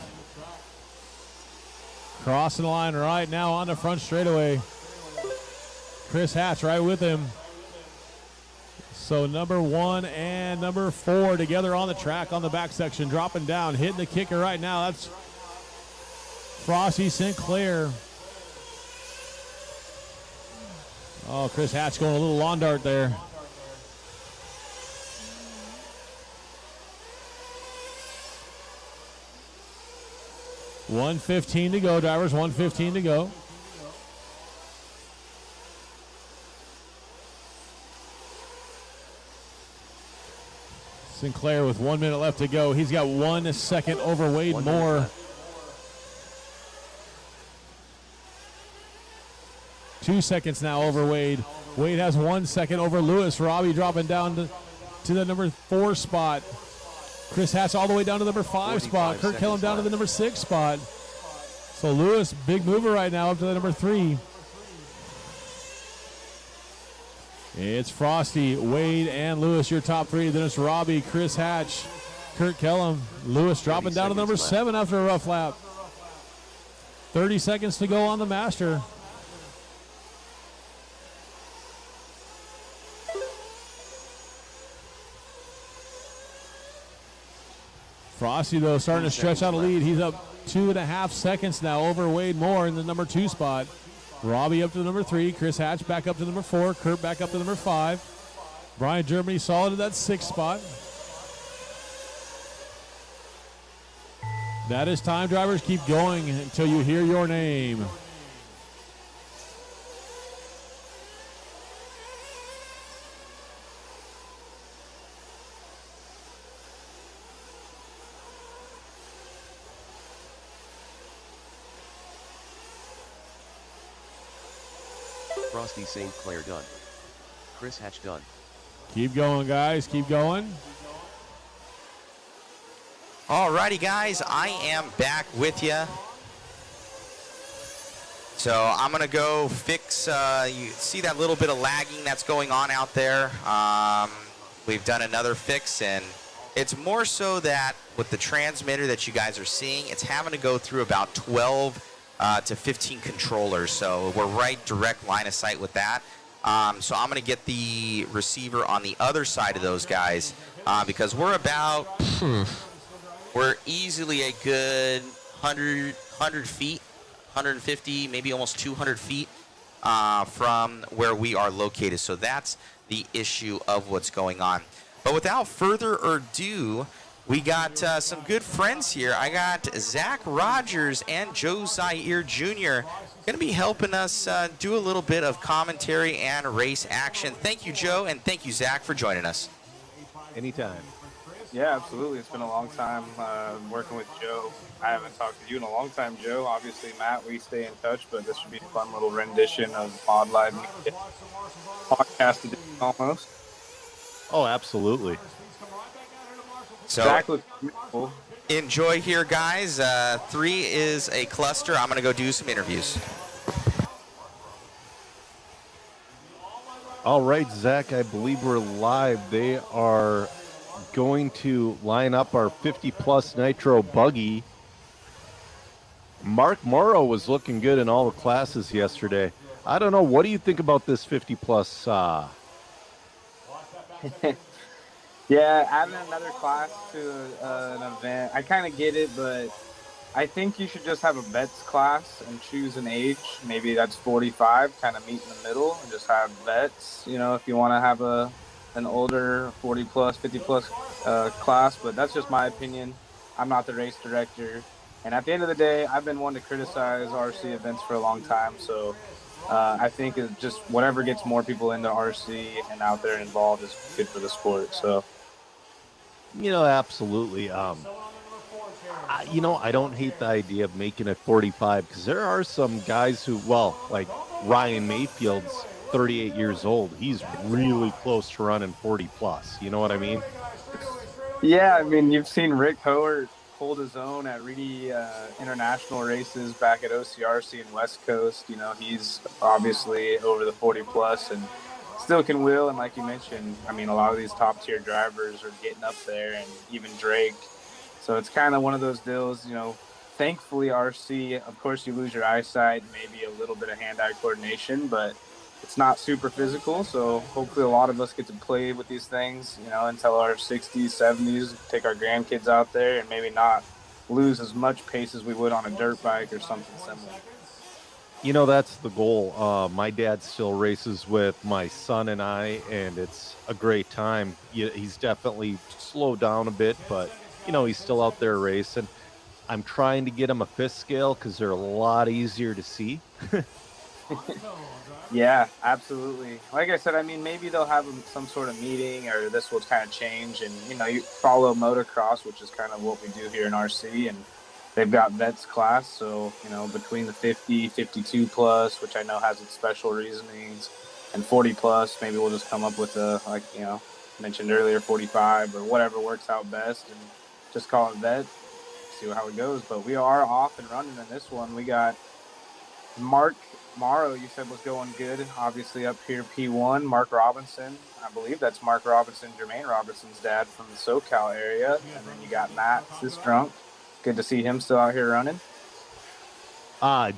Crossing the line right now on the front straightaway. Chris Hatch right with him. So number 1 and number 4 together on the track on the back section, dropping down, hitting the kicker right now. That's Frosty Sinclair. Oh, Chris Hatch going a little lawn dart there. $1:15 to go, drivers. $1:15 to go. Sinclair with 1 minute left to go. He's got 1 second over Wade Moore. 2 seconds now over Wade. Wade has 1 second over Lewis. Robbie dropping down to the number 4 spot. Chris Hatch all the way down to the number 5 spot. Kurt Kellum down to the number 6 spot. So Lewis, big mover right now up to the number 3. It's Frosty, Wade, and Lewis, your top 3. Then it's Robbie, Chris Hatch, Kurt Kellum. Lewis dropping down to number 7 after a rough lap. 30 seconds to go on the master. Frosty, though, starting to stretch out a lead. He's up 2.5 seconds now over Wade Moore in the number 2 spot. Robbie up to the number 3. Chris Hatch back up to number 4. Kurt back up to number 5. Brian Germany solid at that 6th spot. That is time, drivers. Keep going until you hear your name. Frosty St. Clair done. Chris Hatch done. Keep going, guys. Keep going. Alrighty, guys. I am back with you. So I'm going to go fix, you see that little bit of lagging that's going on out there. We've done another fix, and it's more so that with the transmitter that you guys are seeing, it's having to go through about 12 to 15 controllers, so we're right direct line of sight with that. So I'm going to get the receiver on the other side of those guys because we're about, we're easily a good 100 feet, 150, maybe almost 200 feet from where we are located. So that's the issue of what's going on. But without further ado, we got some good friends here. I got Zach Rogers and Joe Zaire Jr. going to be helping us do a little bit of commentary and race action. Thank you, Joe, and thank you, Zach, for joining us. Anytime. Yeah, absolutely. It's been a long time working with Joe. I haven't talked to you in a long time, Joe. Obviously, Matt, we stay in touch, but this should be a fun little rendition of Mod Live Media podcast edition almost. Oh, absolutely. So enjoy here, guys. 3 is a cluster. I'm going to go do some interviews. All right, Zach, I believe we're live. They are going to line up our 50-plus Nitro buggy. Mark Morrow was looking good in all the classes yesterday. I don't know. What do you think about this 50-plus? Yeah, adding another class to an event, I kind of get it, but I think you should just have a vets class and choose an age. Maybe that's 45, kind of meet in the middle, and just have vets, you know, if you want to have an older 40-plus, 50-plus class. But that's just my opinion. I'm not the race director. And at the end of the day, I've been one to criticize RC events for a long time, so I think it's just whatever gets more people into RC and out there involved is good for the sport. So, you know, absolutely. You know, I don't hate the idea of making it 45 because there are some guys who, well, like Ryan Mayfield's 38 years old. He's really close to running 40 plus. You know what I mean? Yeah, I mean, you've seen Rick Howard hold his own at really international races back at OCRC and West Coast. You know, he's obviously over the 40 plus and still can wheel. And like you mentioned, I mean, a lot of these top tier drivers are getting up there, and even Drake. So it's kind of one of those deals, you know. Thankfully, RC, of course, you lose your eyesight, maybe a little bit of hand-eye coordination, but it's not super physical. So hopefully a lot of us get to play with these things, you know, until our 60s, 70s, take our grandkids out there and maybe not lose as much pace as we would on a dirt bike or something similar. You know, that's the goal. My dad still races with my son and I, and it's a great time. He's definitely slowed down a bit, but he's still out there racing. I'm trying to get him a fifth scale because they're a lot easier to see. Yeah, absolutely. Like I said, I mean, maybe they'll have some sort of meeting, or this will kind of change. And you follow motocross, which is kind of what we do here in RC, and they've got vets class. So between the 50, 52 plus, which I know has its special reasonings, and 40 plus, maybe we'll just come up with a mentioned earlier 45 or whatever works out best, and just call it vet. See how it goes. But we are off and running in this one. We got Mark Morrow, you said was going good. Obviously up here, P1. Mark Robinson, I believe that's Mark Robinson, Jermaine Robinson's dad from the SoCal area. And then you got Matt Sistrunk. Good to see him still out here running.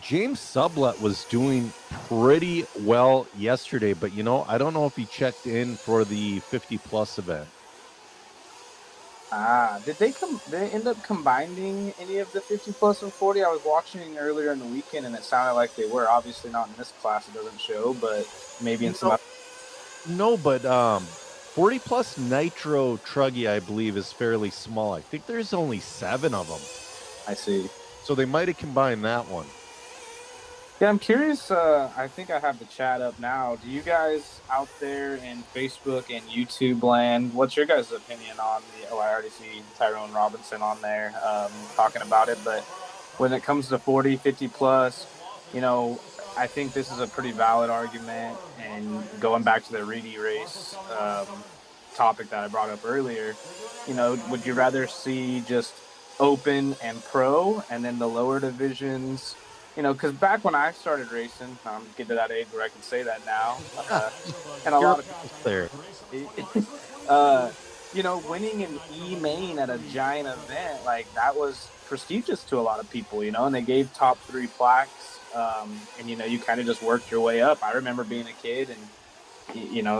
James Sublet was doing pretty well yesterday, but I don't know if he checked in for the 50 plus event. Did they end up combining any of the 50 plus and 40? I was watching earlier in the weekend, and it sounded like they were. Obviously not in this class, it doesn't show, but maybe in some other. No, but 40 plus Nitro Truggy, I believe, is fairly small. I think there's only 7 of them. I see. So they might have combined that one. Yeah, I'm curious. I think I have the chat up now. Do you guys out there in Facebook and YouTube land, what's your guys' opinion on the? I already see Tyrone Robinson on there talking about it. But when it comes to 40, 50 plus, I think this is a pretty valid argument. And going back to the Reedy race topic that I brought up earlier, would you rather see just open and pro, and then the lower divisions? Because back when I started racing, I'm getting to that age where I can say that now, and a lot of people there, winning an E-main at a giant event, like that was prestigious to a lot of people, and they gave top 3 plaques, and you kind of just worked your way up. I remember being a kid, and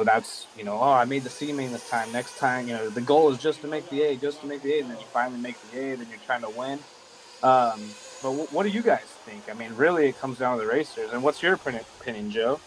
that's I made the C-main this time. Next time, the goal is just to make the A, and then you finally make the A, then you're trying to win. But what do you guys think? I mean, really, it comes down to the racers. And what's your opinion, Joe?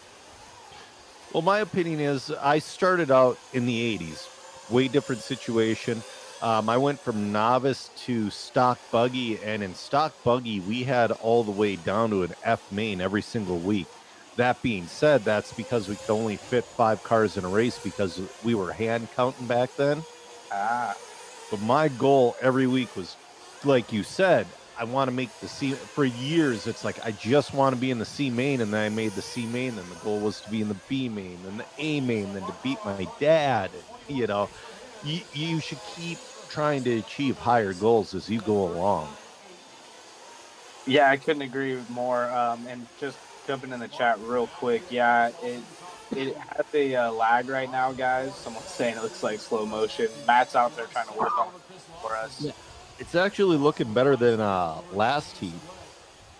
Well, my opinion is I started out in the 80s. Way different situation. I went from novice to stock buggy, and in stock buggy, we had all the way down to an F main every single week. That being said, that's because we could only fit 5 cars in a race because we were hand counting back then. But my goal every week was, like you said, I want to make the C. For years, it's like I just want to be in the C main, and then I made the C main, and the goal was to be in the B main, and the A main, then to beat my dad. You should keep trying to achieve higher goals as you go along. Yeah, I couldn't agree more. And just jumping in the chat real quick, yeah, it has a lag right now, guys. Someone's saying it looks like slow motion. Matt's out there trying to work on it for us. Yeah. It's actually looking better than last heat.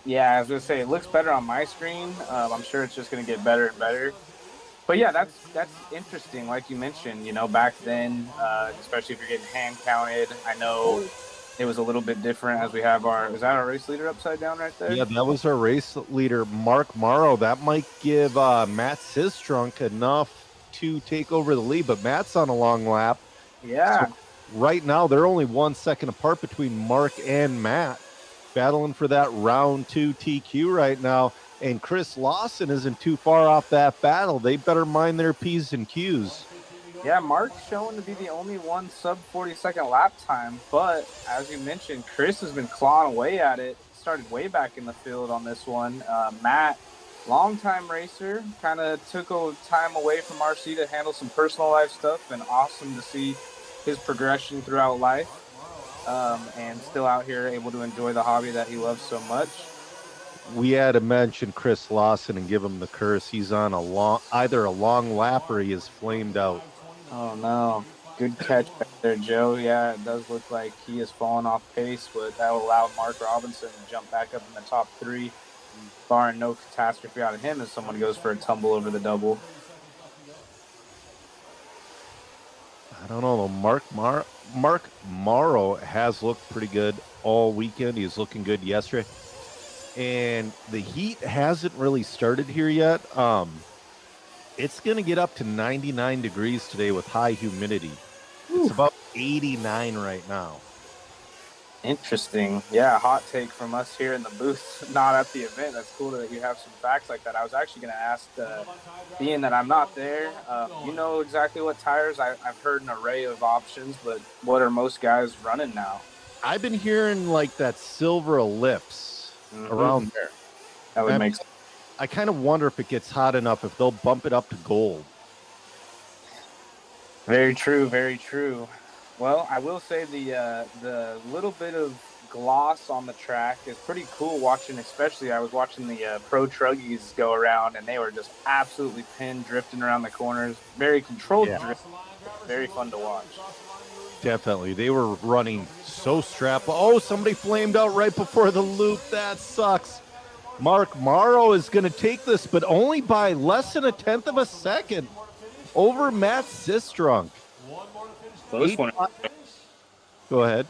Yeah, I was going to say, it looks better on my screen. I'm sure it's just going to get better and better. But yeah, that's interesting. Like you mentioned, back then, especially if you're getting hand counted, I know it was a little bit different as we have is that our race leader upside down right there? Yeah, that was our race leader, Mark Morrow. That might give Matt Sistrunk enough to take over the lead, but Matt's on a long lap. Yeah. So right now, they're only 1 second apart between Mark and Matt, battling for that round 2 TQ right now. And Chris Lawson isn't too far off that battle. They better mind their P's and Q's. Yeah, Mark's showing to be the only one sub 40-second lap time. But as you mentioned, Chris has been clawing away at it. Started way back in the field on this one. Matt, longtime racer, kind of took a time away from RC to handle some personal life stuff. And awesome to see his progression throughout life, and still out here able to enjoy the hobby that he loves so much. We had to mention Chris Lawson and give him the curse. He's on either a long lap or he is flamed out. Oh no, good catch back there, Joe. Yeah, it does look like he has fallen off pace, but that will allow Mark Robinson to jump back up in the top 3, barring no catastrophe out of him as someone goes for a tumble over the double. I don't know. Mark Morrow has looked pretty good all weekend. He was looking good yesterday. and the heat hasn't really started here yet. It's going to get up to 99 degrees today with high humidity. It's about 89 right now. Interesting. Yeah, hot take from us here in the booth, not at the event. That's cool that you have some facts like that. I was actually going to ask, being that I'm not there, you know exactly what tires? I've heard an array of options, but what are most guys running now? I've been hearing like that silver ellipse around there. That would make sense. I kind of wonder if it gets hot enough, if they'll bump it up to gold. Very true, very true. Well, I will say the little bit of gloss on the track is pretty cool watching, especially I was watching the pro truggies go around, and they were just absolutely pinned, drifting around the corners. Very controlled drift, very fun to watch. Definitely. They were running so strapped. Oh, somebody flamed out right before the loop. That sucks. Mark Morrow is going to take this, but only by less than a tenth of a second over Matt Sistrunk. Close one. Go ahead.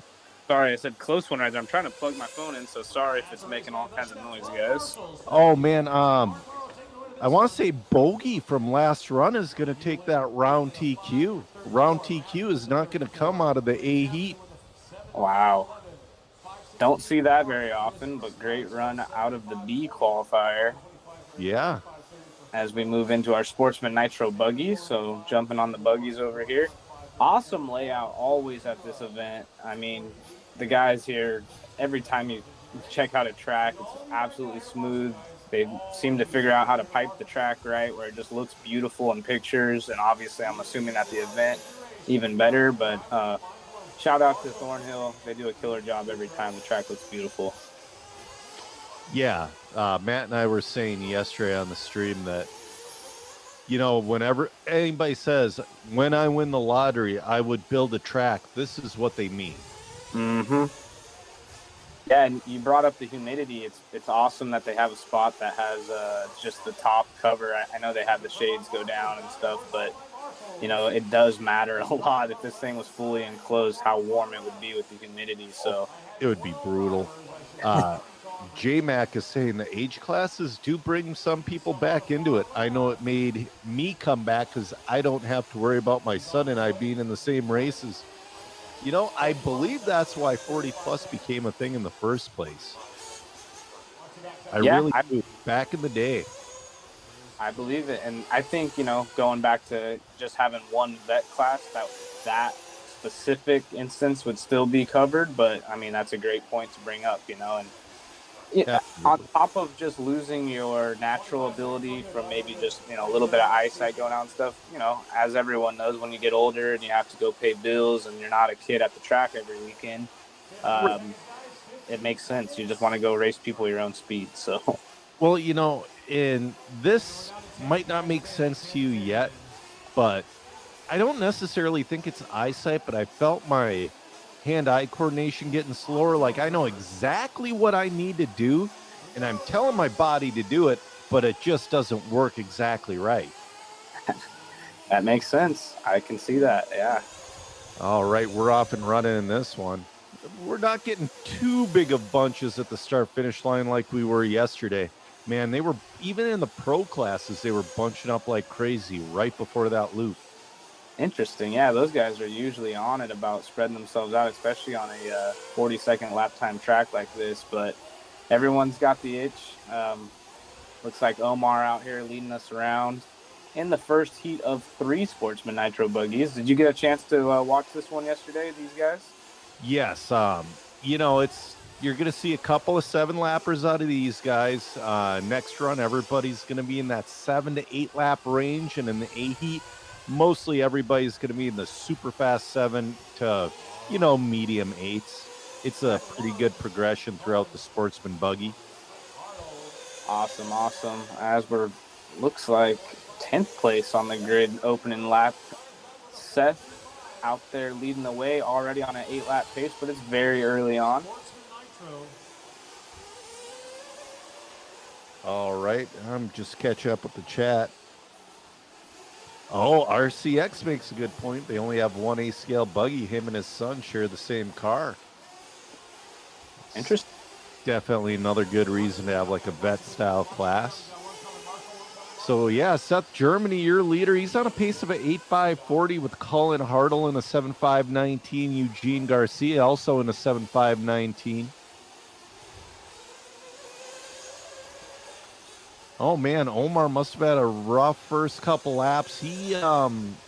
Sorry, I said close one. I'm trying to plug my phone in, so sorry if it's making all kinds of noise, guys. Oh, man. I want to say Bogey from last run is going to take that round TQ. Round TQ is not going to come out of the A heat. Wow. Don't see that very often, but great run out of the B qualifier. Yeah. As we move into our Sportsman Nitro buggy, so jumping on the buggies over here. Awesome layout always at this event. I mean, the guys here, every time you check out a track, it's absolutely smooth. They seem to figure out how to pipe the track right, where it just looks beautiful in pictures. And obviously, I'm assuming at the event, even better. But shout out to ThornHill. They do a killer job every time. The track looks beautiful. Yeah. Matt and I were saying yesterday on the stream that, you know, whenever anybody says, when I win the lottery, I would build a track, this is what they mean. Mm-hmm. Yeah, and you brought up the humidity. It's awesome that they have a spot that has just the top cover. I know they have the shades go down and stuff, but, you know, it does matter a lot if this thing was fully enclosed, how warm it would be with the humidity. So it would be brutal. J-Mac is saying the age classes do bring some people back into it. I know it made me come back because I don't have to worry about my son and I being in the same races. You know, I believe that's why 40 plus became a thing in the first place. I really do. Back in the day. I believe it. And I think, you know, going back to just having one vet class, that specific instance would still be covered. But, I mean, that's a great point to bring up, you know. And yeah, on top of just losing your natural ability from maybe just, you know, a little bit of eyesight going out and stuff, you know, as everyone knows, when you get older and you have to go pay bills and you're not a kid at the track every weekend, it makes sense. You just want to go race people your own speed. So, well, you know, and this might not make sense to you yet, but I don't necessarily think it's eyesight, but I felt my hand-eye coordination getting slower. Like, I know exactly what I need to do, and I'm telling my body to do it, but it just doesn't work exactly right. That makes sense. I can see that, yeah. All right, we're off and running in this one. We're not getting too big of bunches at the start-finish line like we were yesterday. Man, they were, even in the pro classes, they were bunching up like crazy right before that loop. Interesting. Yeah, those guys are usually on it about spreading themselves out, especially on a 40-second lap time track like this. But everyone's got the itch. Looks like Omar out here leading us around in the first heat of 3 Sportsman Nitro buggies. Did you get a chance to watch this one yesterday, these guys? Yes. You know, you're going to see a couple of 7-lappers out of these guys. Next run, everybody's going to be in that 7 to 8 lap range, and in the A heat, mostly everybody's going to be in the super fast 7 to, you know, medium 8s. It's a pretty good progression throughout the Sportsman buggy. Awesome, awesome. As we're, looks like 10th place on the grid opening lap. Seth out there leading the way already on an 8-lap pace, but it's very early on. All right, I'm just catch up with the chat. Oh, RCX makes a good point. They only have one A-scale buggy. Him and his son share the same car. Interesting. definitely another good reason to have like a vet style class. So yeah, Seth Germany, your leader. He's on a pace of an 8.540 with Colin Hartle in a 7.519. Eugene Garcia also in a 7.519. Oh man, Omar must have had a rough first couple laps. He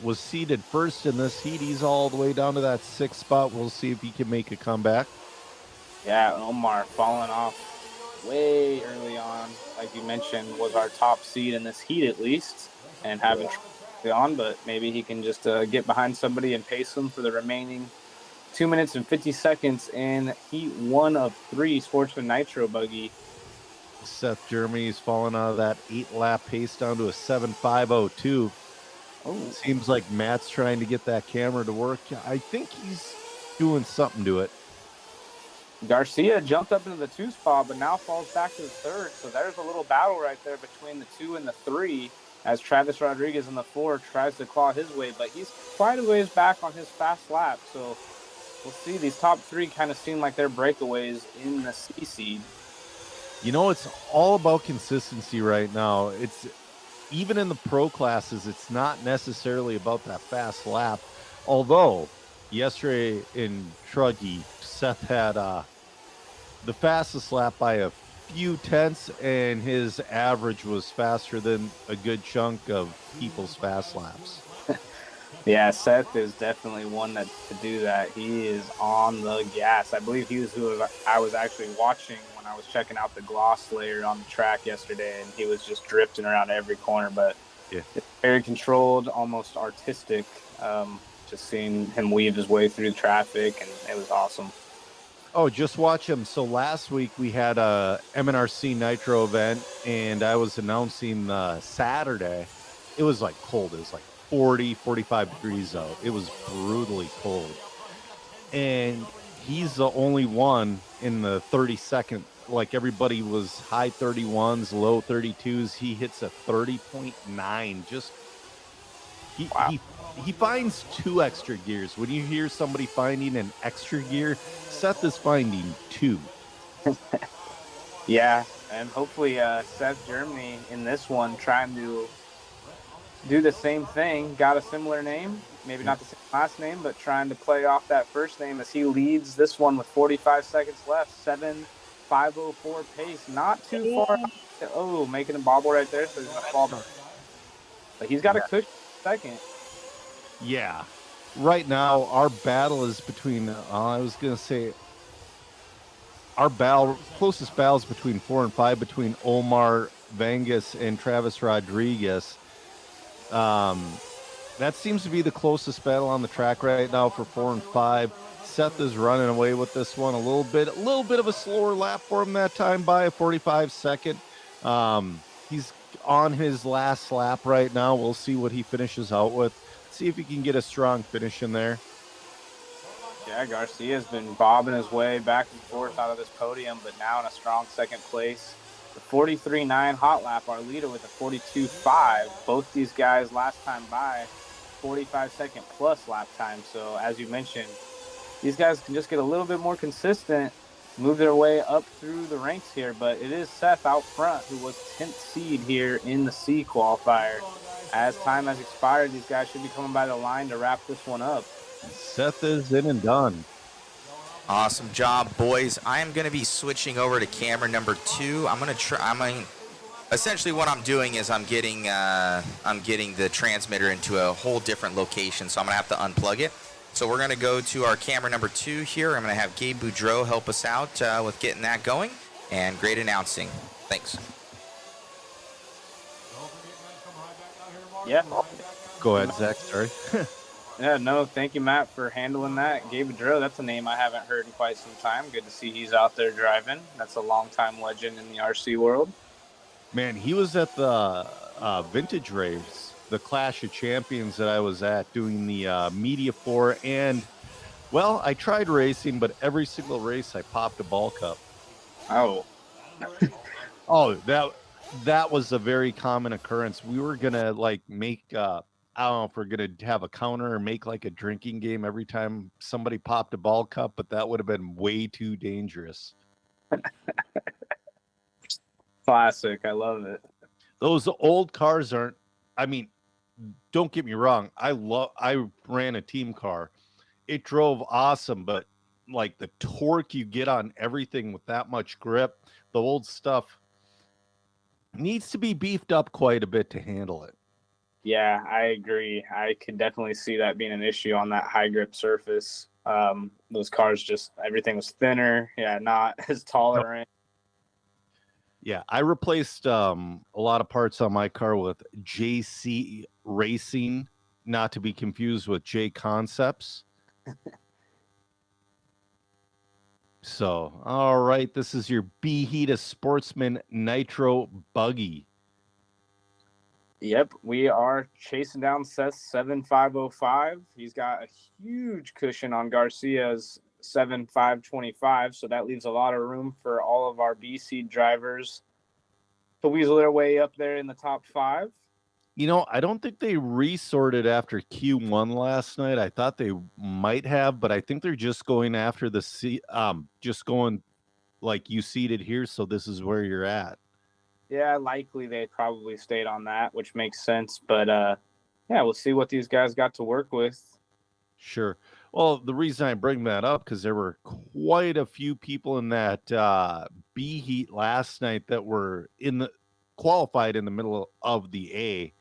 was seated first in this heat. He's all the way down to that 6th spot. We'll see if he can make a comeback. Yeah, Omar falling off way early on, like you mentioned, was our top seed in this heat at least, and having on, but maybe he can just get behind somebody and pace them for the remaining 2 minutes and 50 seconds in heat 1 of 3 Sportsman Nitro buggy. Seth Germany's fallen out of that 8-lap pace down to a 7.502. It seems like Matt's trying to get that camera to work. I think he's doing something to it. Garcia jumped up into the 2 spot, but now falls back to the 3rd. So there's a little battle right there between the 2 and the 3 as Travis Rodriguez in the 4 tries to claw his way, but he's quite a ways back on his fast lap. So we'll see. These top 3 kind of seem like they're breakaways in the C seed. You know, it's all about consistency right now. It's even in the pro classes, it's not necessarily about that fast lap. Although yesterday in Truggy, Seth had the fastest lap by a few tenths, and his average was faster than a good chunk of people's fast laps. Yeah, Seth is definitely one that to do that. He is on the gas. I believe he was who I was actually watching when I was checking out the gloss layer on the track yesterday, and he was just drifting around every corner, but yeah, it's very controlled, almost artistic. Just seeing him weave his way through traffic, and it was awesome. Oh, just watch him. So last week we had a MNRC Nitro event, and I was announcing Saturday. It was like cold. It was like 40, 45 degrees out. It was brutally cold. And he's the only one in the 32nd. Like everybody was high 31s, low 32s. He hits a 30.9. Just he finds 2 extra gears. When you hear somebody finding an extra gear, Seth is finding 2. Yeah, and hopefully Seth Germany in this one trying to do the same thing. Got a similar name, maybe not the same last name, but trying to play off that first name as he leads this one with 45 seconds left. 7.504 pace, not too far. Oh, making a bobble right there, so he's gonna fall back. But he's got a cushion second. Yeah. Right now, our battle is between, I was going to say, our closest battle is between 4 and 5, between Omar Vangas and Travis Rodriguez. That seems to be the closest battle on the track right now for 4 and 5. Seth is running away with this one a little bit of a slower lap for him that time by a 45 second. He's on his last lap right now. We'll see what he finishes out with. See if he can get a strong finish in there. Yeah, Garcia's been bobbing his way back and forth out of this podium, but now in a strong second place. The 43.9 hot lap, our leader with a 42.5. Both these guys last time by 45-second plus lap time. So as you mentioned, these guys can just get a little bit more consistent, move their way up through the ranks here. But it is Seth out front, who was 10th seed here in the C qualifier. As time has expired, these guys should be coming by the line to wrap this one up. Seth is in and done. Awesome job, boys. I am going to be switching over to camera number 2. Essentially what I'm doing is I'm getting the transmitter into a whole different location, so I'm going to have to unplug it. So we're going to go to our camera number 2 here. I'm going to have Gabe Boudreau help us out with getting that going, and great announcing. Thanks. Yeah. Go ahead, Zach. Sorry. Yeah, no, thank you, Matt, for handling that. Gabe Boudreau, that's a name I haven't heard in quite some time. Good to see he's out there driving. That's a longtime legend in the RC world. Man, he was at the vintage race, the Clash of Champions that I was at doing the media for. And, well, I tried racing, but every single race I popped a ball cup. Oh. Oh, that was a very common occurrence. We were going to, make... I don't know if we're going to have a counter or make a drinking game every time somebody popped a ball cup, but that would have been way too dangerous. Classic. I love it. Those old cars aren't. I mean, don't get me wrong. I ran a team car. It drove awesome, but like the torque you get on everything with that much grip, the old stuff needs to be beefed up quite a bit to handle it. Yeah, I agree. I could definitely see that being an issue on that high grip surface. Those cars just everything was thinner. Yeah, not as tolerant. Yeah, I replaced a lot of parts on my car with JC Racing, not to be confused with J Concepts. So, all right, this is your B-Heat Sportsman Nitro Buggy. Yep, we are chasing down Seth's 7505. He's got a huge cushion on Garcia's 7525, so that leaves a lot of room for all of our BC drivers to weasel their way up there in the top 5. You know, I don't think they resorted after Q1 last night. I thought they might have, but I think they're just going after just going like you seated here, so this is where you're at. Yeah, likely they probably stayed on that, which makes sense. But yeah, we'll see what these guys got to work with. Sure. Well, the reason I bring that up because there were quite a few people in that B heat last night that were qualified in the middle of the A.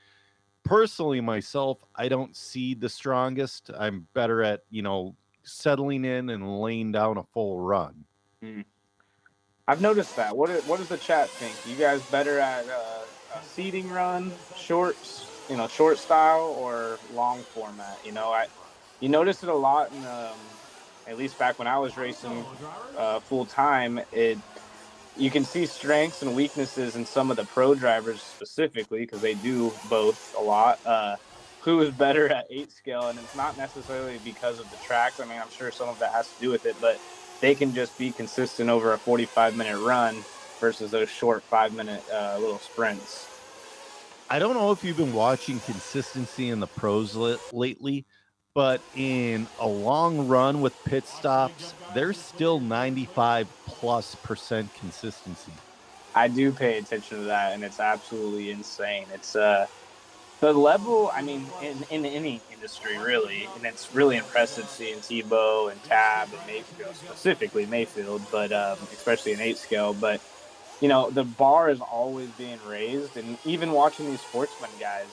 Personally, myself, I don't see the strongest. I'm better at settling in and laying down a full run. I've noticed that. What does the chat think? You guys better at a seating run, short style, or long format? You notice it a lot in at least back when I was racing full time. You can see strengths and weaknesses in some of the pro drivers specifically because they do both a lot. Who is better at 8 scale, and it's not necessarily because of the tracks. I mean, I'm sure some of that has to do with it, but they can just be consistent over a 45-minute run versus those short 5-minute little sprints. I don't know if you've been watching consistency in the pros lately, but in a long run with pit stops, there's still 95+% consistency. I do pay attention to that, and it's absolutely insane. It's the level, I mean, in any industry, really, and it's really impressive seeing Tebow and Tab and Mayfield, specifically Mayfield, but especially in 8 scale. But, the bar is always being raised, and even watching these sportsman guys,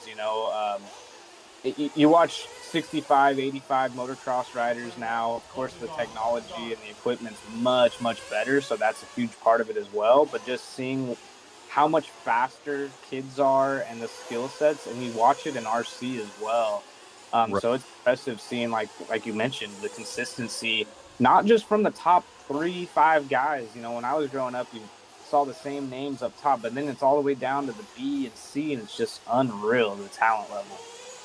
you watch 65, 85 motocross riders now. Of course, the technology and the equipment's much, much better, so that's a huge part of it as well. But just seeing how much faster kids are and the skill sets, and we watch it in RC as well. Right. So it's impressive seeing, like you mentioned, the consistency, not just from the top 3-5 guys. When I was growing up, you saw the same names up top, but then it's all the way down to the B and C, and it's just unreal, the talent level.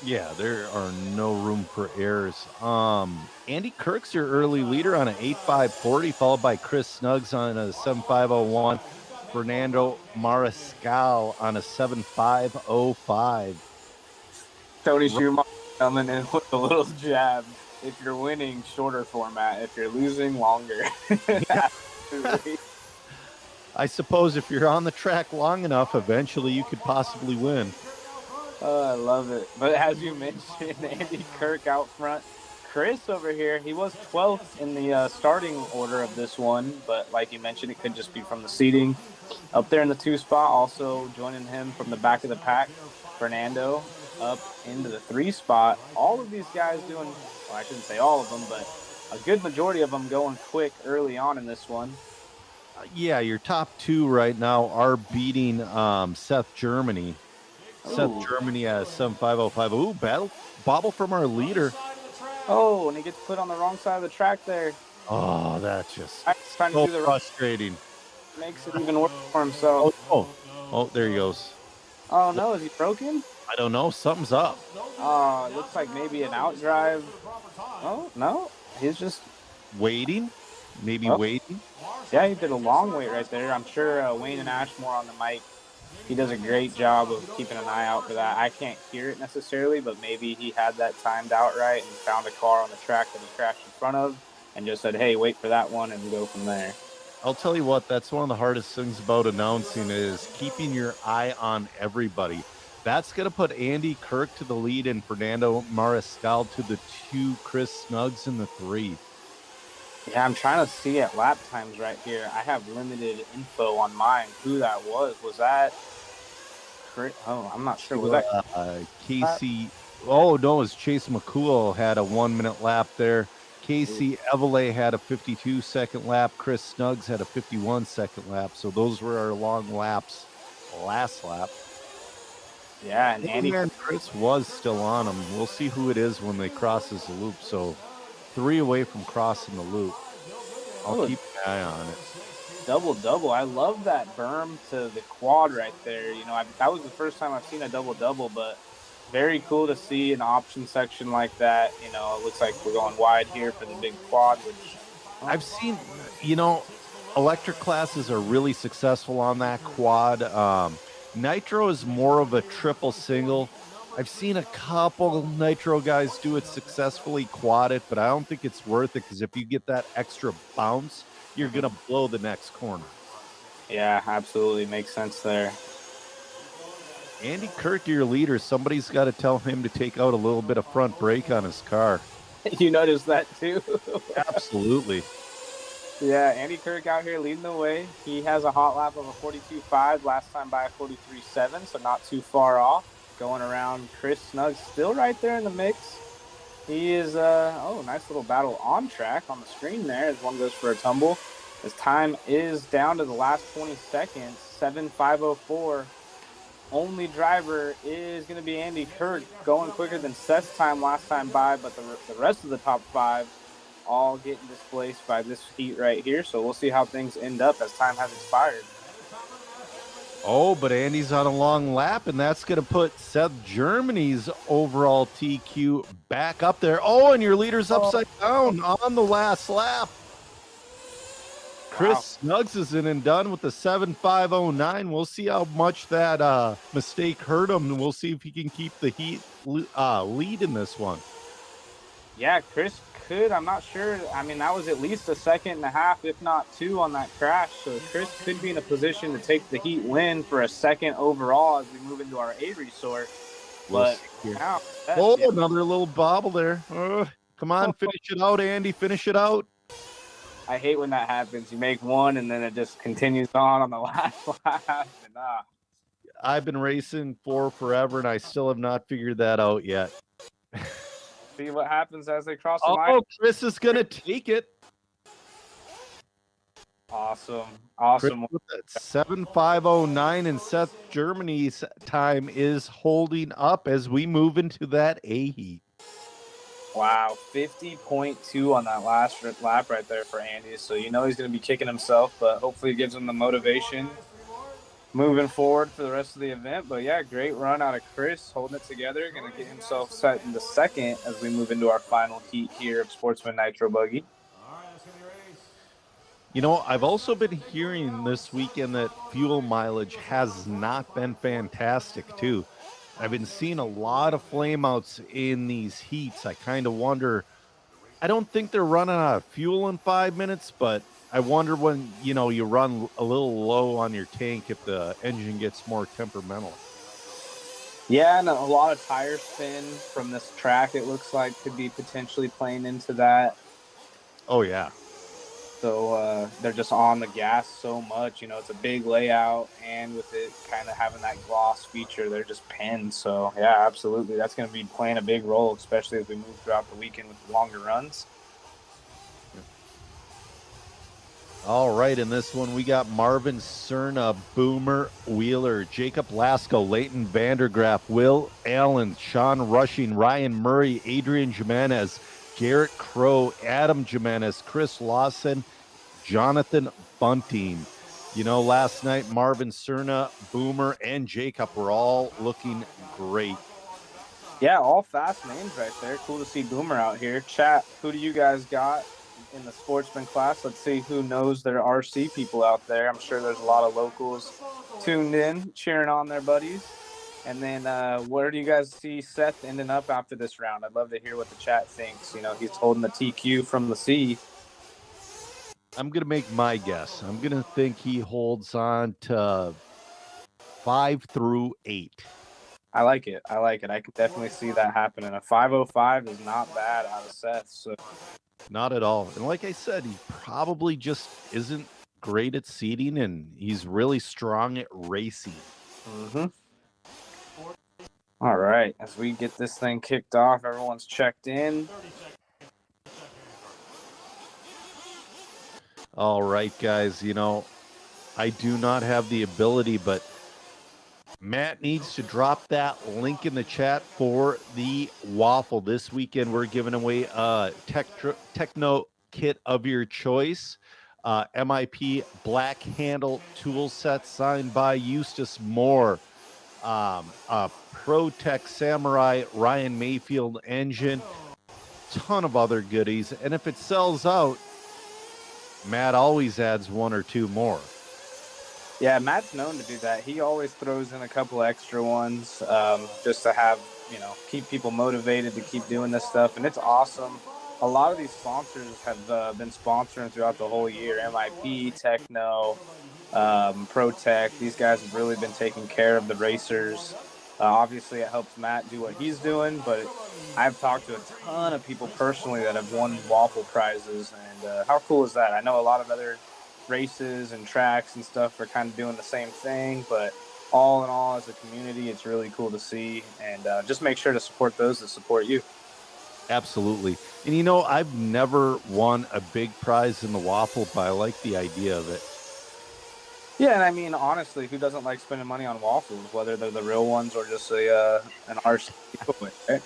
Yeah, there are no room for errors. Andy Kirk's your early leader on an 8.540, followed by Chris Snuggs on a 7.501. Fernando Mariscal on a 7.505. Tony Schumacher coming in with a little jab. If you're winning, shorter format. If you're losing, longer. I suppose if you're on the track long enough, eventually you could possibly win. Oh, I love it. But as you mentioned, Andy Kirk out front. Chris over here, he was 12th in the starting order of this one, but like you mentioned, it could just be from the seating. Up there in the 2 spot, also joining him from the back of the pack, Fernando up into the 3 spot. All of these guys doing, well, I shouldn't say all of them, but a good majority of them going quick early on in this one. Yeah, your top 2 right now are beating Seth Germany. Ooh. Seth Germany has 7.505. Ooh, bobble from our leader. Oh, and he gets put on the wrong side of the track there. Oh, that's just so frustrating. Makes it even worse for himself. Oh, there he goes. Oh, no, is he broken? I don't know. Something's up. Oh, it looks like maybe an outdrive. Oh, no, he's just waiting. Maybe waiting. Yeah, he did a long wait right there. I'm sure Wayne and Ashmore on the mic, he does a great job of keeping an eye out for that. I can't hear it necessarily, but maybe he had that timed out right and found a car on the track that he crashed in front of and just said, hey, wait for that one and go from there. I'll tell you what, that's one of the hardest things about announcing is keeping your eye on everybody. That's going to put Andy Kirk to the lead and Fernando Mariscal to the 2, Chris Snuggs in the 3. Yeah, I'm trying to see at lap times right here. I have limited info on mine. Who that was? Was that? Oh, I'm not sure. Was that Casey? Oh no, it was Chase McCool had a 1-minute lap there. Casey Evelet had a 52-second lap. Chris Snuggs had a 51-second lap. So those were our long laps. Last lap. Yeah, and Andy Chris was still on him. We'll see who it is when they crosses the loop. So 3 away from crossing the loop. I'll keep an eye on it. Double. I love that berm to the quad right there. You know, that was the first time I've seen a double, but very cool to see an option section like that. You know, it looks like we're going wide here for the big quad, which I've seen, electric classes are really successful on that quad. Nitro is more of a triple single. I've seen a couple Nitro guys do it successfully, quad it, but I don't think it's worth it because if you get that extra bounce, you're going to blow the next corner. Yeah, absolutely. Makes sense there. Andy Kirk, your leader, somebody's got to tell him to take out a little bit of front brake on his car. You noticed that too? Absolutely. Yeah, Andy Kirk out here leading the way. He has a hot lap of a 42.5, last time by a 43.7, so not too far off. Going around Chris Snuggs, still right there in the mix. He is, nice little battle on track on the screen there as one goes for a tumble. His time is down to the last 20 seconds, 7.504. Only driver is going to be Andy Kirk, going quicker than Seth's time last time by, but the rest of the top 5 all getting displaced by this heat right here. So we'll see how things end up as time has expired. Oh, but Andy's on a long lap, and that's going to put Seth Germany's overall TQ back up there. Oh, and your leader's upside down on the last lap. Chris Snuggs is in and done with the 7.509. We'll see how much that mistake hurt him, and we'll see if he can keep the heat lead in this one. Yeah, Chris could. I'm not sure. I mean, that was at least a second and a half, if not 2, on that crash. So Chris could be in a position to take the heat win for a second overall as we move into our A resort. But another little bobble there. Come on, finish it out, Andy. Finish it out. I hate when that happens. You make one, and then it just continues on the last lap. And, I've been racing for forever, and I still have not figured that out yet. See what happens as they cross the line. Oh, Chris is going to take it. Awesome. Chris with that 7.509, and Seth Germany's time is holding up as we move into that A heat. Wow, 50.2 on that last lap right there for Andy. So you know he's going to be kicking himself, but hopefully it gives him the motivation moving forward for the rest of the event. But yeah, great run out of Chris, holding it together, going to get himself set into second as we move into our final heat here of Sportsman Nitro Buggy. You know, I've also been hearing this weekend that fuel mileage has not been fantastic too. I've been seeing a lot of flameouts in these heats. I kind of wonder, I don't think they're running out of fuel in 5 minutes, but I wonder when, you run a little low on your tank if the engine gets more temperamental. Yeah, and a lot of tire spin from this track, it looks like, could be potentially playing into that. Oh, yeah. So they're just on the gas so much. It's a big layout, and with it kind of having that gloss feature, they're just pinned. So, yeah, absolutely. That's going to be playing a big role, especially as we move throughout the weekend with longer runs. All right, in this one, we got Marvin Cerna, Boomer Wheeler, Jacob Lasco, Leighton Vandergraff, Will Allen, Sean Rushing, Ryan Murray, Adrian Jimenez, Garrett Crow, Adam Jimenez, Chris Lawson, Jonathan Bunting. Last night, Marvin Cerna, Boomer, and Jacob were all looking great. Yeah, all fast names right there. Cool to see Boomer out here. Chat, who do you guys got in the sportsman class? Let's see who knows their RC people out there. I'm sure there's a lot of locals tuned in, cheering on their buddies. And then where do you guys see Seth ending up after this round? I'd love to hear what the chat thinks. He's holding the TQ from the C. I'm going to make my guess. I'm going to think he holds on to 5 through 8. I like it. I can definitely see that happening. A 5:05 is not bad out of Seth. So Not at all. And like I said, he probably just isn't great at seating, and he's really strong at racing. Mm-hmm. All right, as we get this thing kicked off, everyone's checked in. All right, guys, I do not have the ability, but Matt needs to drop that link in the chat for the waffle. This weekend, we're giving away a techno kit of your choice. MIP black handle tool set signed by Eustace Moore. A ProTech Samurai Ryan Mayfield engine. Ton of other goodies. And if it sells out, Matt always adds 1 or 2 more. Yeah, Matt's known to do that. He always throws in a couple extra ones just to have, keep people motivated to keep doing this stuff. And it's awesome. A lot of these sponsors have been sponsoring throughout the whole year. MIP, Techno, ProTech. These guys have really been taking care of the racers. Obviously, it helps Matt do what he's doing, but I've talked to a ton of people personally that have won waffle prizes. And how cool is that? I know a lot of other races and tracks and stuff are kind of doing the same thing, but all in all, as a community, it's really cool to see. And just make sure to support those that support you. Absolutely. And I've never won a big prize in the waffle, but I like the idea of it. Yeah, and I mean, honestly, who doesn't like spending money on waffles, whether they're the real ones or just an RC giveaway, right?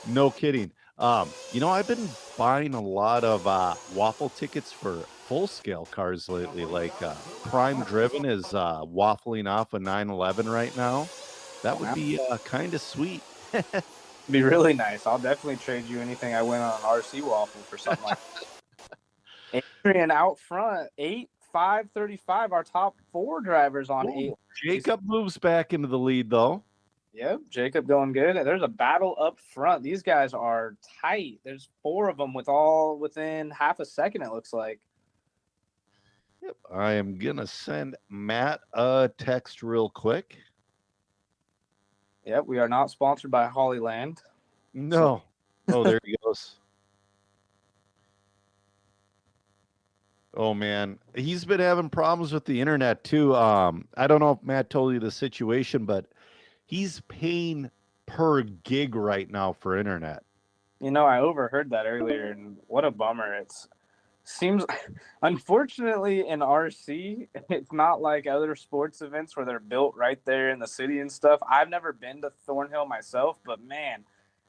No kidding. I've been buying a lot of waffle tickets for full-scale cars lately. Like Prime Driven is waffling off a 911 right now. That would be kind of sweet. Be really nice. I'll definitely trade you anything I win on an RC waffle for something like that. Adrian out front, 8.535, our top 4 drivers on 8. Jacob moves back into the lead, though. Yep, Jacob going good. There's a battle up front. These guys are tight. There's 4 of them within half a second, it looks like. Yep. I am going to send Matt a text real quick. Yep, we are not sponsored by Hollyland. No. Oh, there he goes. Oh, man. He's been having problems with the internet, too. I don't know if Matt told you the situation, but he's paying per gig right now for internet. I overheard that earlier, and what a bummer. Seems, unfortunately, in RC, it's not like other sports events where they're built right there in the city and stuff. I've never been to ThornHill myself, but man,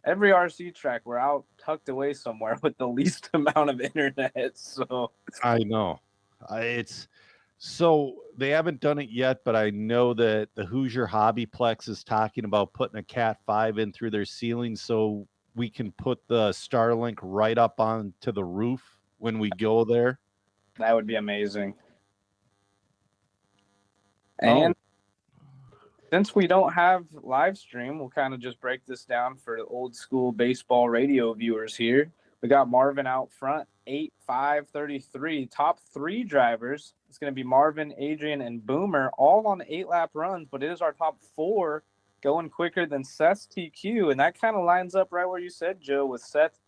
every RC track, we're out tucked away somewhere with the least amount of internet. So I know. So they haven't done it yet, but I know that the Hoosier Hobbyplex is talking about putting a Cat 5 in through their ceiling so we can put the Starlink right up onto the roof when we go there. That would be amazing. And since we don't have live stream, we'll kind of just break this down for the old school baseball radio viewers here. We got Marvin out front, 8.533. Top 3 drivers. It's going to be Marvin, Adrian, and Boomer, all on 8-lap runs, but it is our top 4 going quicker than Seth's TQ. And that kind of lines up right where you said, Joe, with Seth,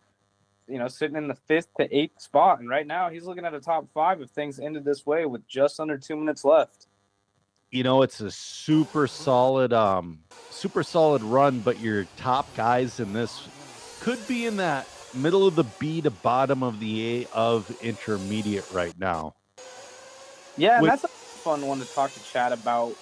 sitting in the 5th to 8th spot. And right now he's looking at a top 5 if things ended this way with just under 2 minutes left. It's a super solid run, but your top guys in this could be in that middle of the B to bottom of the A of intermediate right now. Yeah, and that's a fun one to talk to Chad about.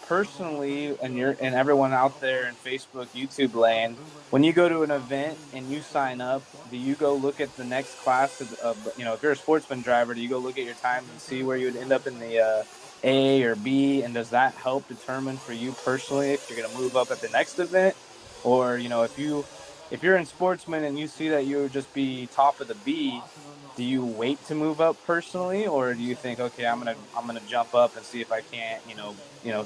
Personally, and everyone out there in Facebook, YouTube land, when you go to an event and you sign up, do you go look at the next class of if you're a sportsman driver, do you go look at your times and see where you would end up in the A or B, and does that help determine for you personally if you're going to move up at the next event? Or if you're in sportsman and you see that you would just be top of the B, do you wait to move up personally, or do you think, okay, I'm gonna jump up and see if I can't,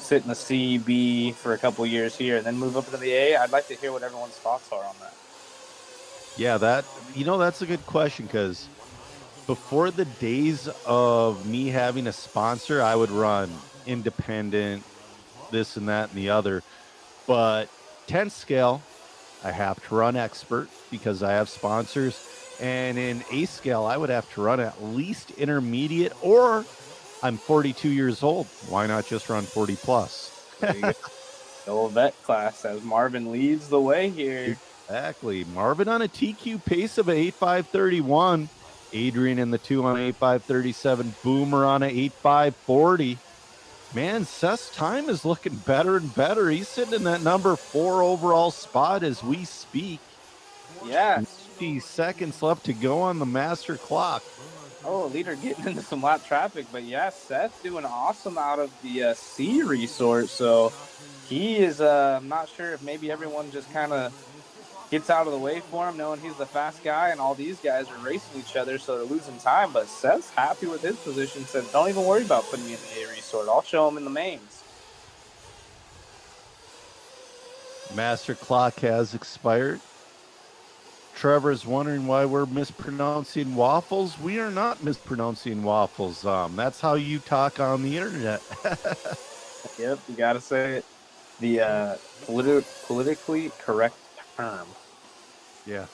sit in the C, B for a couple years here and then move up into the A? I'd like to hear what everyone's thoughts are on that. Yeah, that's a good question, because before the days of me having a sponsor, I would run independent, this and that and the other. But 10 scale, I have to run expert because I have sponsors. And in A scale, I would have to run at least intermediate, or I'm 42 years old. Why not just run 40 plus? There you go. The old vet class as Marvin leads the way here. Exactly. Marvin on a TQ pace of 8.531. Adrian in the 2 on 8.537. Boomer on a 8.540. Man, Seth's time is looking better and better. He's sitting in that number 4 overall spot as we speak. Yeah. 50 seconds left to go on the master clock. Oh, leader getting into some lap traffic. But yeah, Seth doing awesome out of the C resort. So he is, I'm not sure if maybe everyone just kind of gets out of the way for him, knowing he's the fast guy, and all these guys are racing each other, so they're losing time. But Seth's happy with his position, said, don't even worry about putting me in the A resort. I'll show him in the mains. Master clock has expired. Trevor's wondering why we're mispronouncing waffles. We are not mispronouncing waffles. That's how you talk on the internet. Yep, you got to say it. The politically correct term. Yeah.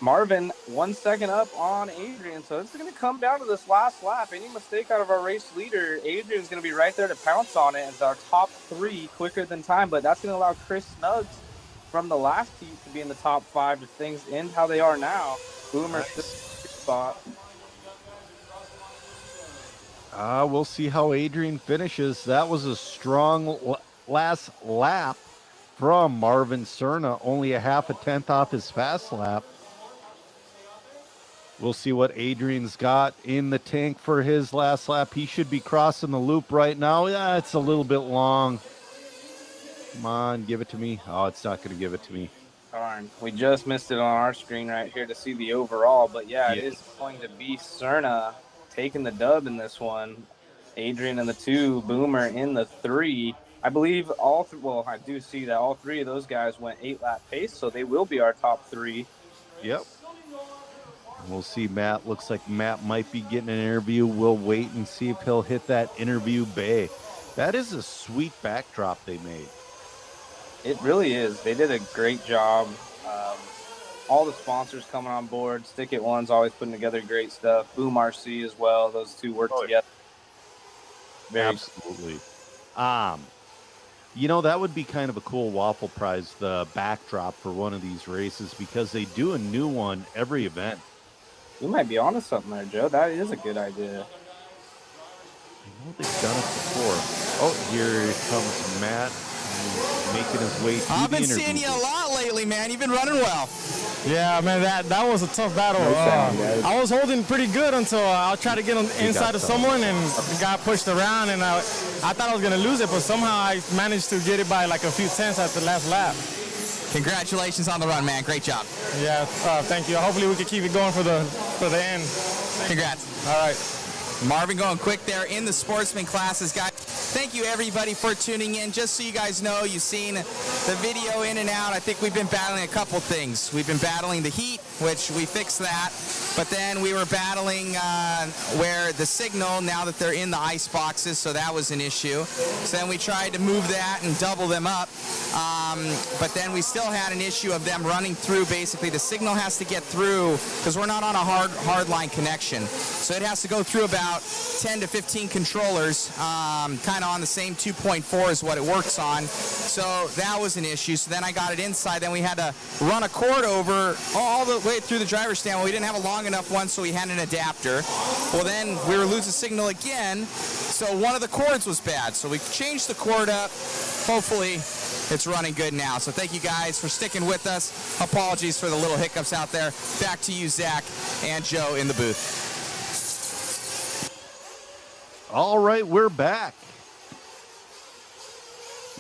Marvin, 1 second up on Adrian. So it's going to come down to this last lap. Any mistake out of our race leader, Adrian's going to be right there to pounce on it as our top 3 quicker than time. But that's going to allow Chris Snuggs from the last heat to be in the top 5 if things end how they are now. Boomer spot. We'll see how Adrian finishes. That was a strong last lap from Marvin Cerna, only a half a tenth off his fast lap. We'll see what Adrian's got in the tank for his last lap. He should be crossing the loop right now. Yeah, it's a little bit long. Come on, give it to me. Oh, it's not going to give it to me. Darn. We just missed it on our screen right here to see the overall. But, yeah, it is going to be Cerna taking the dub in this one. Adrian in the 2, Boomer in the 3. I believe I do see that all 3 of those guys went 8-lap pace, so they will be our top 3. Yep. We'll see Matt. Looks like Matt might be getting an interview. We'll wait and see if he'll hit that interview bay. That is a sweet backdrop they made. It really is. They did a great job. All the sponsors coming on board. Stick It One's always putting together great stuff. Boom RC as well. Those 2 work together. Absolutely. That would be kind of a cool waffle prize, the backdrop for one of these races, because they do a new one every event. You might be onto something there, Joe. That is a good idea. I know they've done it before. Oh, here comes Matt. He's making his way through I've been the interview. seeing you a lot lately, man. You've been running well. Yeah, man, that was a tough battle. I was holding pretty good until I tried to get on the inside of someone and got pushed around, and I thought I was going to lose it, but somehow I managed to get it by like a few tenths at the last lap. Congratulations on the run, man. Great job. Yeah, thank you. Hopefully we can keep it going for the end. Congrats. All right. Marvin going quick there in the sportsman classes, guys. Thank you, everybody, for tuning in. Just so you guys know, you've seen the video in and out. I think we've been battling a couple things. We've been battling the heat, which we fixed that. But then we were battling where the signal, now that they're in the ice boxes, so that was an issue. So then we tried to move that and double them up. But then we still had an issue of them running through. Basically, the signal has to get through because we're not on a hard line connection. So it has to go through about 10 to 15 controllers, kind of on the same 2.4 is what it works on. So that was an issue. So then I got it inside. Then we had to run a cord over all the way through the driver's stand. Well, we didn't have a long enough one, so we had an adapter. Well, then we were losing signal again. So one of the cords was bad. So we changed the cord up. Hopefully it's running good now. So thank you guys for sticking with us. Apologies for the little hiccups out there. Back to you, Zach and Joe in the booth. All right, we're back.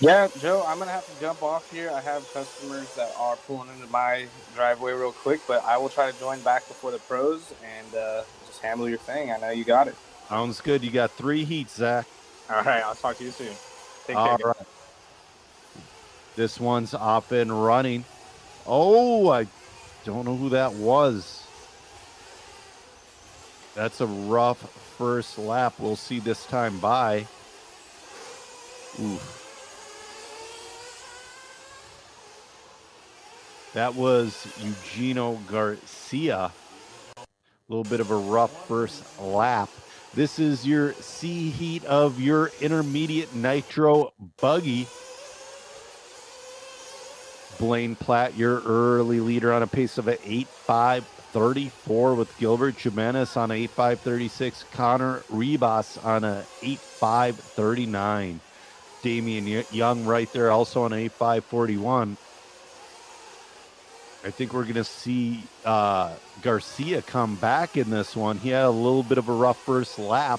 Yeah, Joe, I'm going to have to jump off here. I have customers that are pulling into my driveway real quick, but I will try to join back before the pros and just handle your thing. I know you got it. Sounds good. You got 3 heats, Zach. All right, I'll talk to you soon. Take All care. right. This one's off and running. Oh, I don't know who that was. That's a rough first lap. We'll see this time by. Ooh. That was Eugenio Garcia. A little bit of a rough first lap. This is your C heat of your intermediate nitro buggy. Blaine Platt, your early leader on a pace of an 8.5.34 with Gilbert Jimenez on a 8.5.36. Connor Ribas on a 8.5.39. Damian Young right there also on 8.5.41. I think we're going to see Garcia come back in this one. He had a little bit of a rough first lap.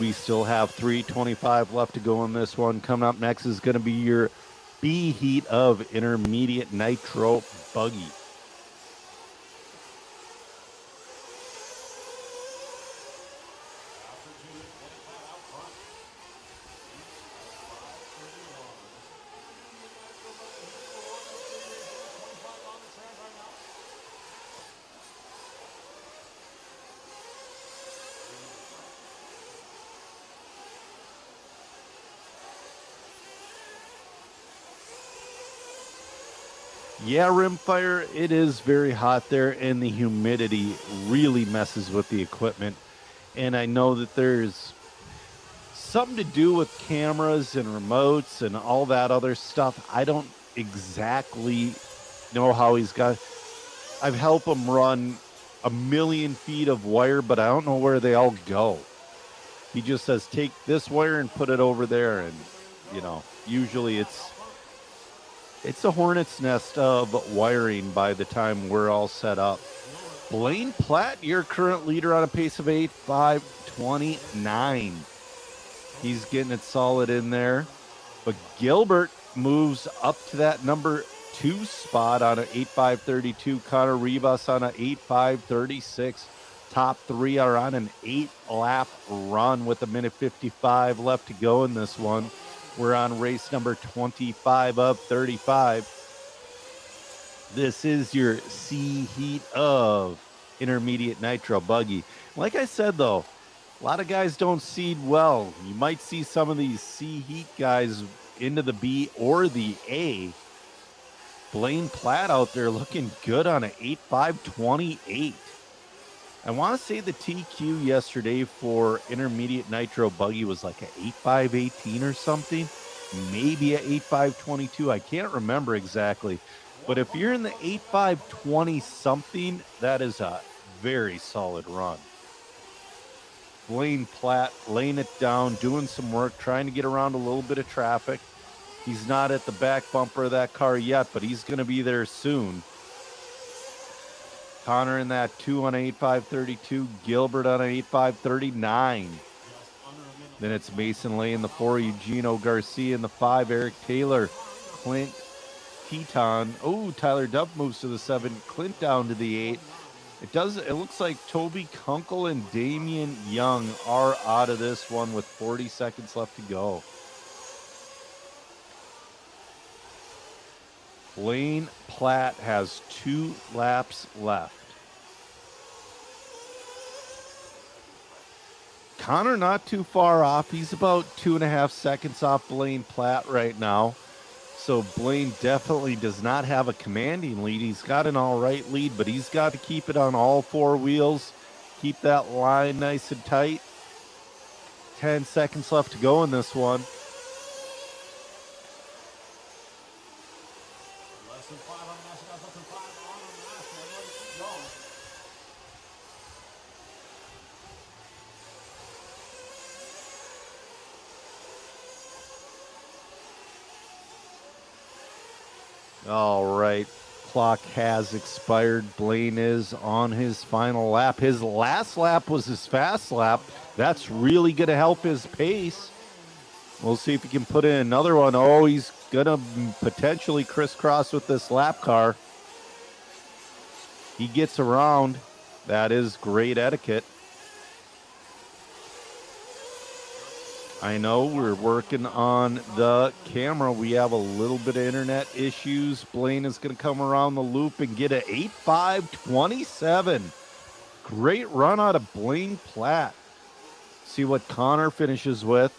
We still have 3:25 left to go in this one. Coming up next is going to be your B heat of intermediate nitro buggy. Yeah, Rimfire, it is very hot there, and the humidity really messes with the equipment. And I know that there's something to do with cameras and remotes and all that other stuff. I don't exactly know how he's got. I've helped him run 1,000,000 feet of wire, but I don't know where they all go. He just says, take this wire and put it over there. And, you know, usually it's a hornet's nest of wiring by the time we're all set up. Blaine Platt, your current leader on a pace of 8.5.29. He's getting it solid in there. But Gilbert moves up to that number 2 spot on an 8.5.32. Connor Ribas on an 8.5.36. Top 3 are on an 8-lap run with 1:55 left to go in this one. We're on race number 25 of 35. This is your C heat of intermediate nitro buggy. Like I said, though, a lot of guys don't seed well. You might see some of these C heat guys into the B or the A. Blaine Platt out there looking good on an 8.5.28. I want to say the TQ yesterday for intermediate nitro buggy was like an 8.5.18 or something. Maybe an 8.5.22. I can't remember exactly. But if you're in the 8.5.20 something, that is a very solid run. Blaine Platt laying it down, doing some work, trying to get around a little bit of traffic. He's not at the back bumper of that car yet, but he's going to be there soon. Connor in that 2 on 8.5.32. Gilbert on an 8.5.39. Then it's Mason Lane, the 4, Eugenio Garcia in the 5, Eric Taylor, Clint Teton. Oh, Tyler Duff moves to the 7, Clint down to the 8. It looks like Toby Kunkel and Damian Young are out of this one with 40 seconds left to go. Blaine Platt has 2 laps left. Connor not too far off. He's about 2.5 seconds off Blaine Platt right now. So Blaine definitely does not have a commanding lead. He's got an all right lead, but he's got to keep it on all 4 wheels. Keep that line nice and tight. 10 seconds left to go in this one. All right, clock has expired. Blaine is on his final lap. His last lap was his fast lap. That's really going to help his pace. We'll see if he can put in another one. Oh, he's going to potentially crisscross with this lap car. He gets around. That is great etiquette. I know we're working on the camera. We have a little bit of internet issues. Blaine is going to come around the loop and get an 8.5.27. Great run out of Blaine Platt. See what Connor finishes with.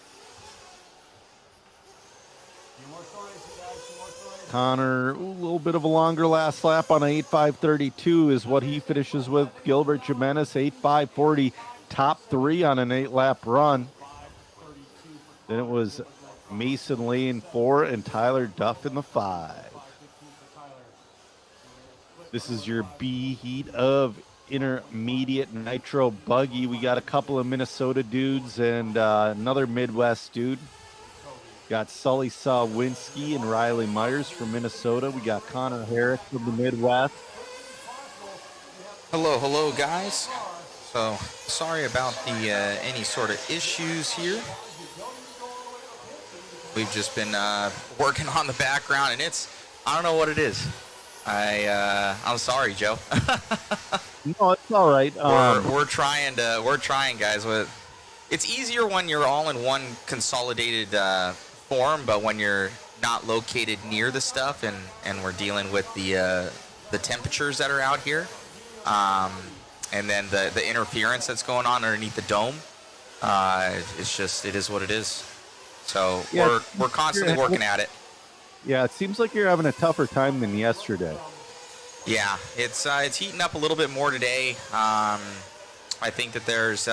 Connor, a little bit of a longer last lap on an 8.5.32 is what he finishes with. Gilbert Jimenez, 8.5.40, top 3 on an 8-lap run. Then it was Mason Lane 4 and Tyler Duff in the 5. This is your B heat of intermediate nitro buggy. We got a couple of Minnesota dudes and another Midwest dude. Got Sully Sawinski and Riley Myers from Minnesota. We got Connor Herrick from the Midwest. Hello, guys. So sorry about the any sort of issues here. We've just been working on the background, and I don't know what it is. I'm sorry, Joe. No, it's all right. We're trying, guys. It's easier when you're all in one consolidated form, but when you're not located near the stuff, and we're dealing with the temperatures that are out here, and then the interference that's going on underneath the dome, it is what it is. So yeah, we're constantly working at it. Yeah, it seems like you're having a tougher time than yesterday. Yeah, it's heating up a little bit more today. I think that there's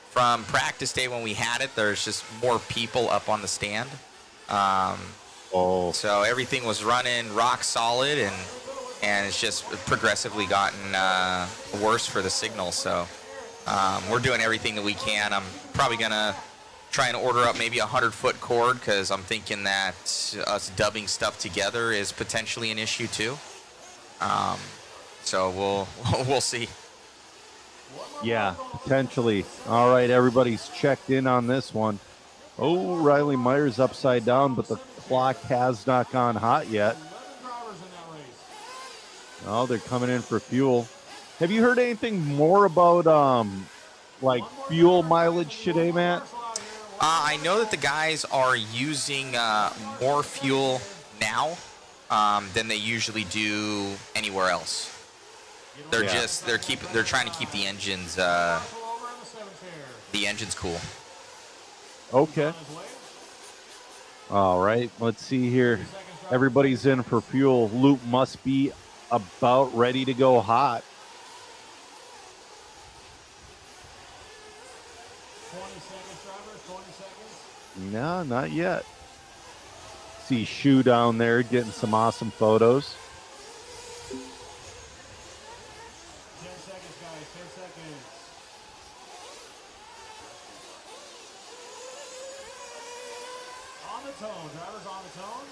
from practice day when we had it, there's just more people up on the stand. So everything was running rock solid, and it's just progressively gotten worse for the signal. So we're doing everything that we can. I'm probably gonna try and order up maybe 100-foot cord, because I'm thinking that us dubbing stuff together is potentially an issue too. So we'll see. Yeah, potentially. All right, everybody's checked in on this one. Oh, Riley Myers upside down, but the clock has not gone hot yet. Oh, they're coming in for fuel. Have you heard anything more about like fuel mileage today, Matt? I know that the guys are using more fuel now than they usually do anywhere else. They're trying to keep the engines cool. Okay. All right, let's see here. Everybody's in for fuel. Loop must be about ready to go hot. 20 seconds, drivers, 20 seconds. No, not yet. See Shu down there getting some awesome photos. 10 seconds, guys, 10 seconds. On the tone, drivers on the tone.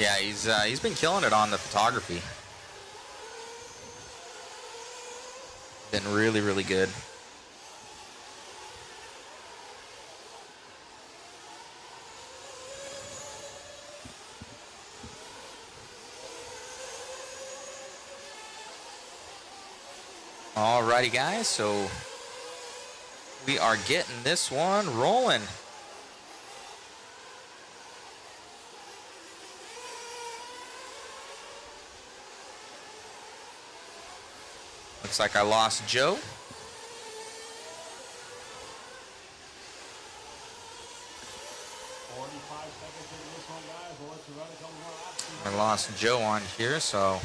Yeah, he's been killing it on the photography. Been really, really good. Alrighty, guys, so we are getting this one rolling. Looks like I lost Joe. I lost Joe on here, so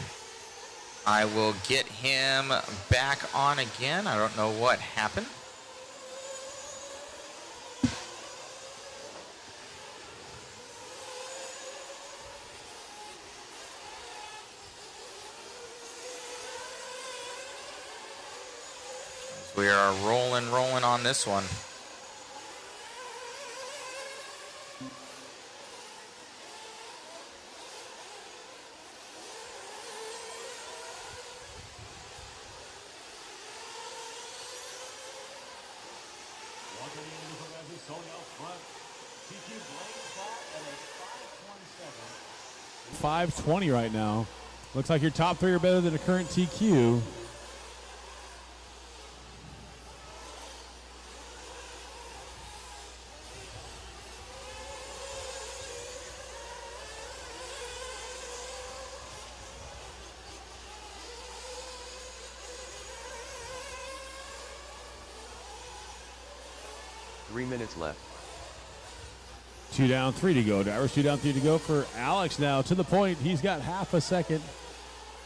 I will get him back on again. I don't know what happened. We are rolling on this one. Once again, this one guys is Sony out front. TQ Blaine Platt at a 5:27. 5:20 right now. Looks like your top three are better than the current TQ. 3 minutes left. 2 down, 3 to go. Drivers 2 down, 3 to go for Alex now. To the point, he's got half a second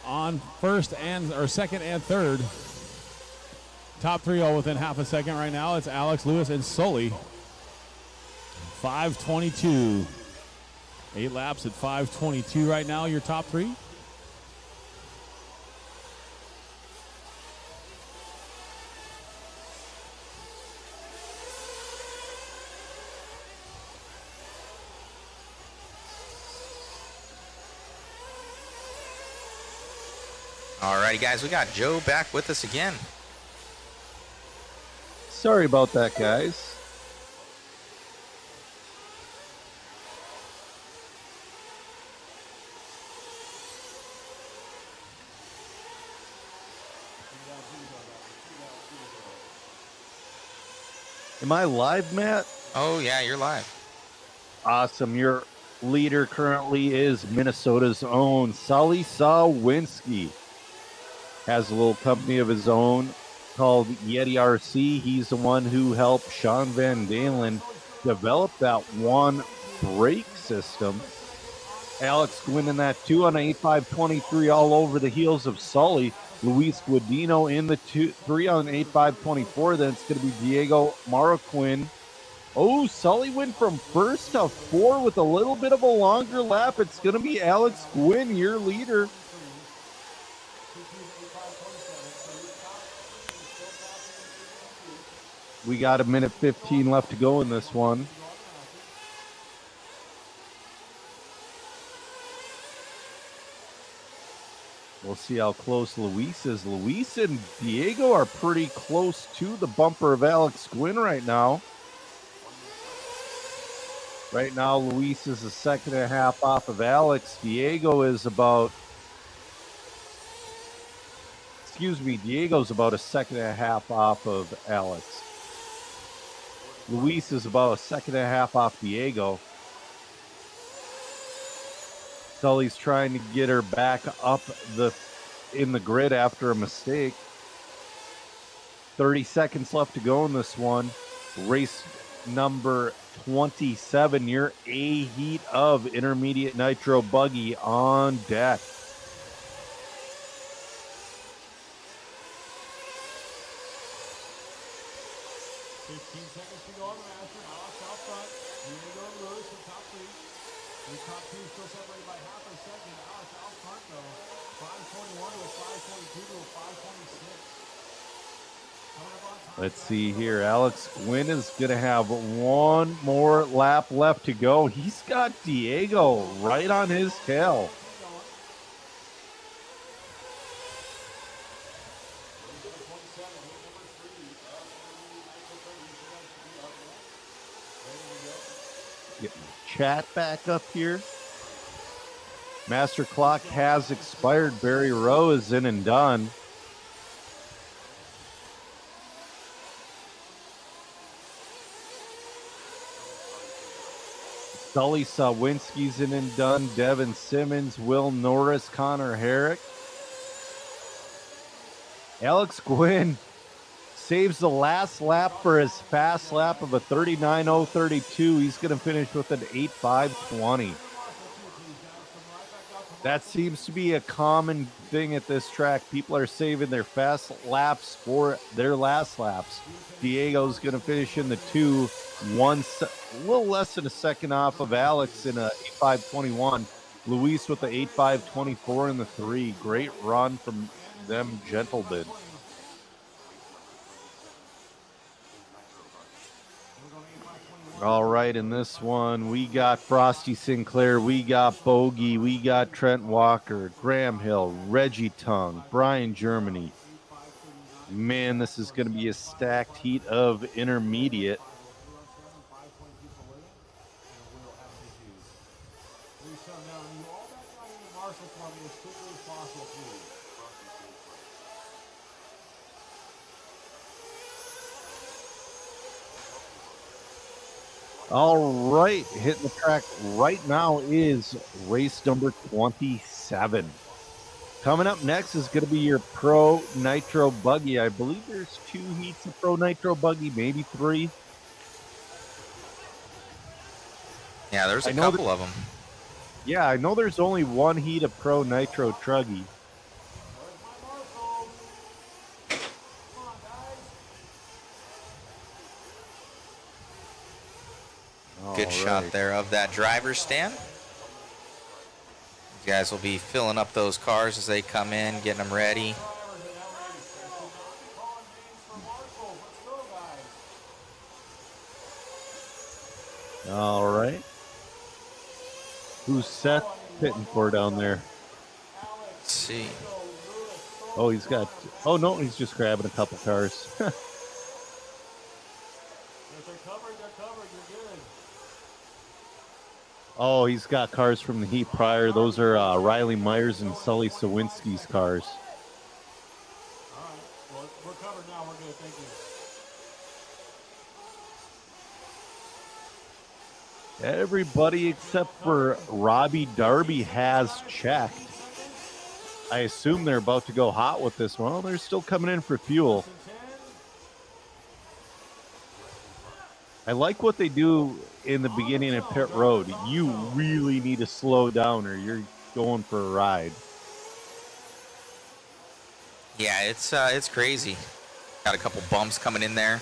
on second and third. Top three all within half a second right now. It's Alex, Lewis, and Sully. 5:22. 8 laps at 5:22 right now. Your top three. Alrighty, guys, we got Joe back with us again. Sorry about that, guys. Am I live, Matt? Oh, yeah, you're live. Awesome. Your leader currently is Minnesota's own Sully Sawinski. Has a little company of his own called Yeti RC. He's the one who helped Sean Van Dalen develop that one brake system. Alex Gwynn in that 2 on 8.523 all over the heels of Sully. Luis Guadino in the 3 on 8.524. Then it's going to be Diego Marroquin. Oh, Sully went from first to 4 with a little bit of a longer lap. It's going to be Alex Gwynn, your leader. We got a minute 15 left to go in this one. We'll see how close Luis is. Luis and Diego are pretty close to the bumper of Alex Gwynn right now. Right now, Luis is a second and a half off of Alex. Diego's about a second and a half off of Alex. Luis is about a second and a half off Diego. Sully's trying to get her back up in the grid after a mistake. 30 seconds left to go in this one. Race number 27, your A heat of intermediate nitro buggy on deck. Let's see here. Alex Gwynn is going to have one more lap left to go. He's got Diego right on his tail. Getting the chat back up here. Master clock has expired. Barry Rowe is in and done. Sully Sawinski's in and done. Devin Simmons, Will Norris, Connor Herrick. Alex Gwynn saves the last lap for his fast lap of a 39.032. He's going to finish with an 8.520. That seems to be a common thing at this track. People are saving their fast laps for their last laps. Diego's going to finish in the 2, a little less than a second off of Alex in a 8.521. Luis with the 8.524 in the 3. Great run from them gentlemen. All right, in this one, we got Frosty Sinclair, we got Bogey, we got Trent Walker, Graham Hill, Reggie Tongue, Brian Germany. Man, this is going to be a stacked heat of intermediate. All right, hitting the track right now is race number 27. Coming up next is going to be your Pro Nitro Buggy. I believe there's 2 heats of Pro Nitro Buggy, maybe 3. Yeah, there's a couple of them. Yeah, I know there's only one heat of Pro Nitro Truggy. Good shot there of that driver's stand. You guys will be filling up those cars as they come in, getting them ready. All right. Who's Seth pitting for down there? Let's see. Oh, he's got... Oh, no, he's just grabbing a couple cars. Oh, he's got cars from the heat prior. Those are Riley Myers and Sully Sawinski's cars. All right. Well, we're covered now. We're good. Thank you. Everybody except for Robbie Darby has checked. I assume they're about to go hot with this one. Well, they're still coming in for fuel. I like what they do in the beginning of pit road. You really need to slow down or you're going for a ride. Yeah, it's crazy. Got a couple bumps coming in there.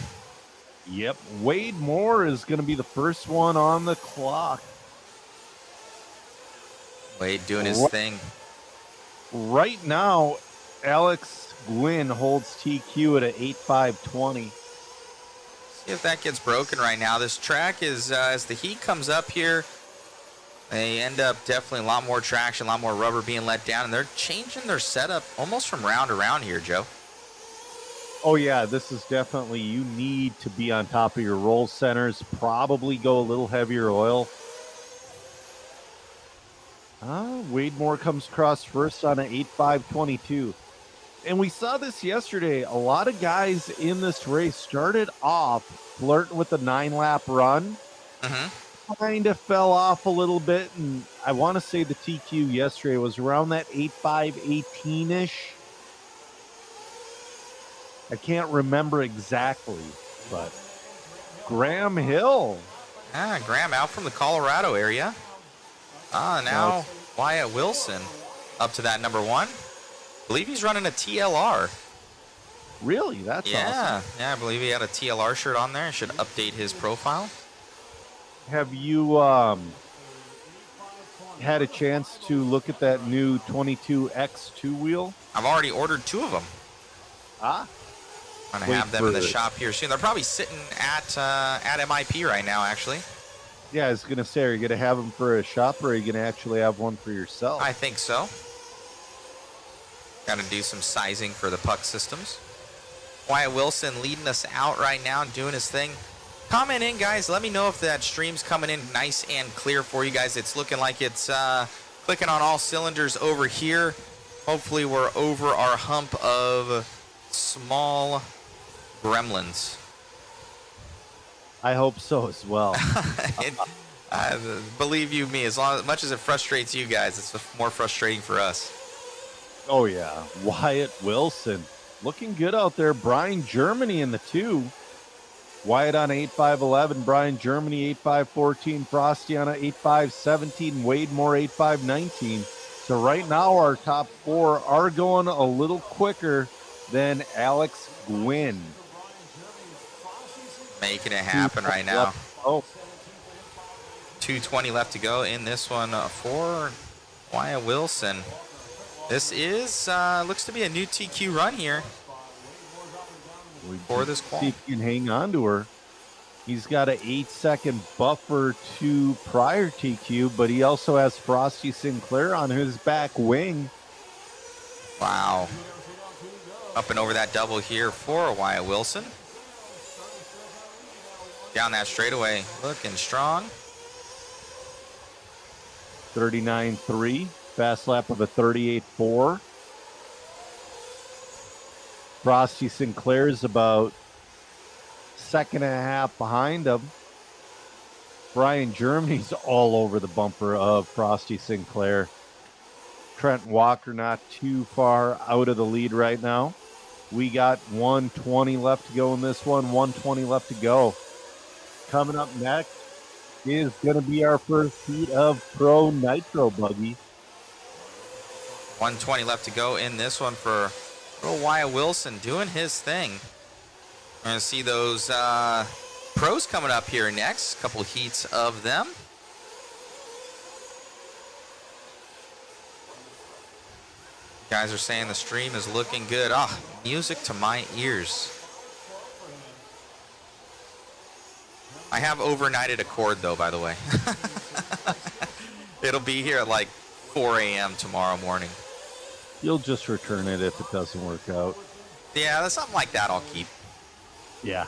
Yep, Wade Moore is going to be the first one on the clock. Wade doing his thing. Right now, Alex Gwynn holds TQ at an 8.520. See if that gets broken right now. This track is, as the heat comes up here, they end up definitely a lot more traction, a lot more rubber being let down, and they're changing their setup almost from round to round here, Joe. Oh, yeah, this is definitely, you need to be on top of your roll centers, probably go a little heavier oil. Wade Moore comes across first on an 8.522. And we saw this yesterday. A lot of guys in this race started off flirting with the 9-lap run. Kind of fell off a little bit. And I want to say the TQ yesterday was around that 8.518-ish. I can't remember exactly, but Graham Hill. Graham out from the Colorado area. Now Wyatt Wilson up to that number 1. I believe he's running a TLR. Really? That's awesome. Yeah, I believe he had a TLR shirt on there. Should update his profile. Have you had a chance to look at that new 22X2 wheel? I've already ordered 2 of them. I'm going to have them in the shop here soon. They're probably sitting at MIP right now, actually. Yeah, I was going to say, are you going to have them for a shop or are you going to actually have one for yourself? I think so. Got to do some sizing for the puck systems. Wyatt Wilson leading us out right now, doing his thing. Comment in, guys. Let me know if that stream's coming in nice and clear for you guys. It's looking like it's clicking on all cylinders over here. Hopefully we're over our hump of small gremlins. I hope so as well. Believe you me, as much as it frustrates you guys, it's more frustrating for us. Oh, yeah. Wyatt Wilson. Looking good out there. Brian Germany in the 2. Wyatt on 8.511. Brian Germany 8.514. Frosty on 8.517. Wade Moore 8.519. So right now our top 4 are going a little quicker than Alex Gwynn. Making it happen right now. 2:20 left to go in this one for Wyatt Wilson. This is looks to be a new TQ run here for this qual. See if he can hang on to her. He's got an 8-second buffer to prior TQ, but he also has Frosty Sinclair on his back wing. Wow. Up and over that double here for Wyatt Wilson. Down that straightaway, looking strong. 39.3. Fast lap of a 38.4. Frosty Sinclair is about 2.5 behind him. Brian Germany's all over the bumper of Frosty Sinclair. Trent Walker not too far out of the lead right now. We got 1:20 left to go in this one. 1:20 left to go. Coming up next, is going to be our first heat of Pro Nitro Buggy. 120 left to go in this one for little Wyatt Wilson doing his thing. We're going to see those pros coming up here next. A couple heats of them. Guys are saying the stream is looking good. Ah, music to my ears. I have overnighted a cord though, by the way. It'll be here at like 4 a.m. tomorrow morning. You'll just return it if it doesn't work out. Yeah, that's something like that I'll keep. Yeah.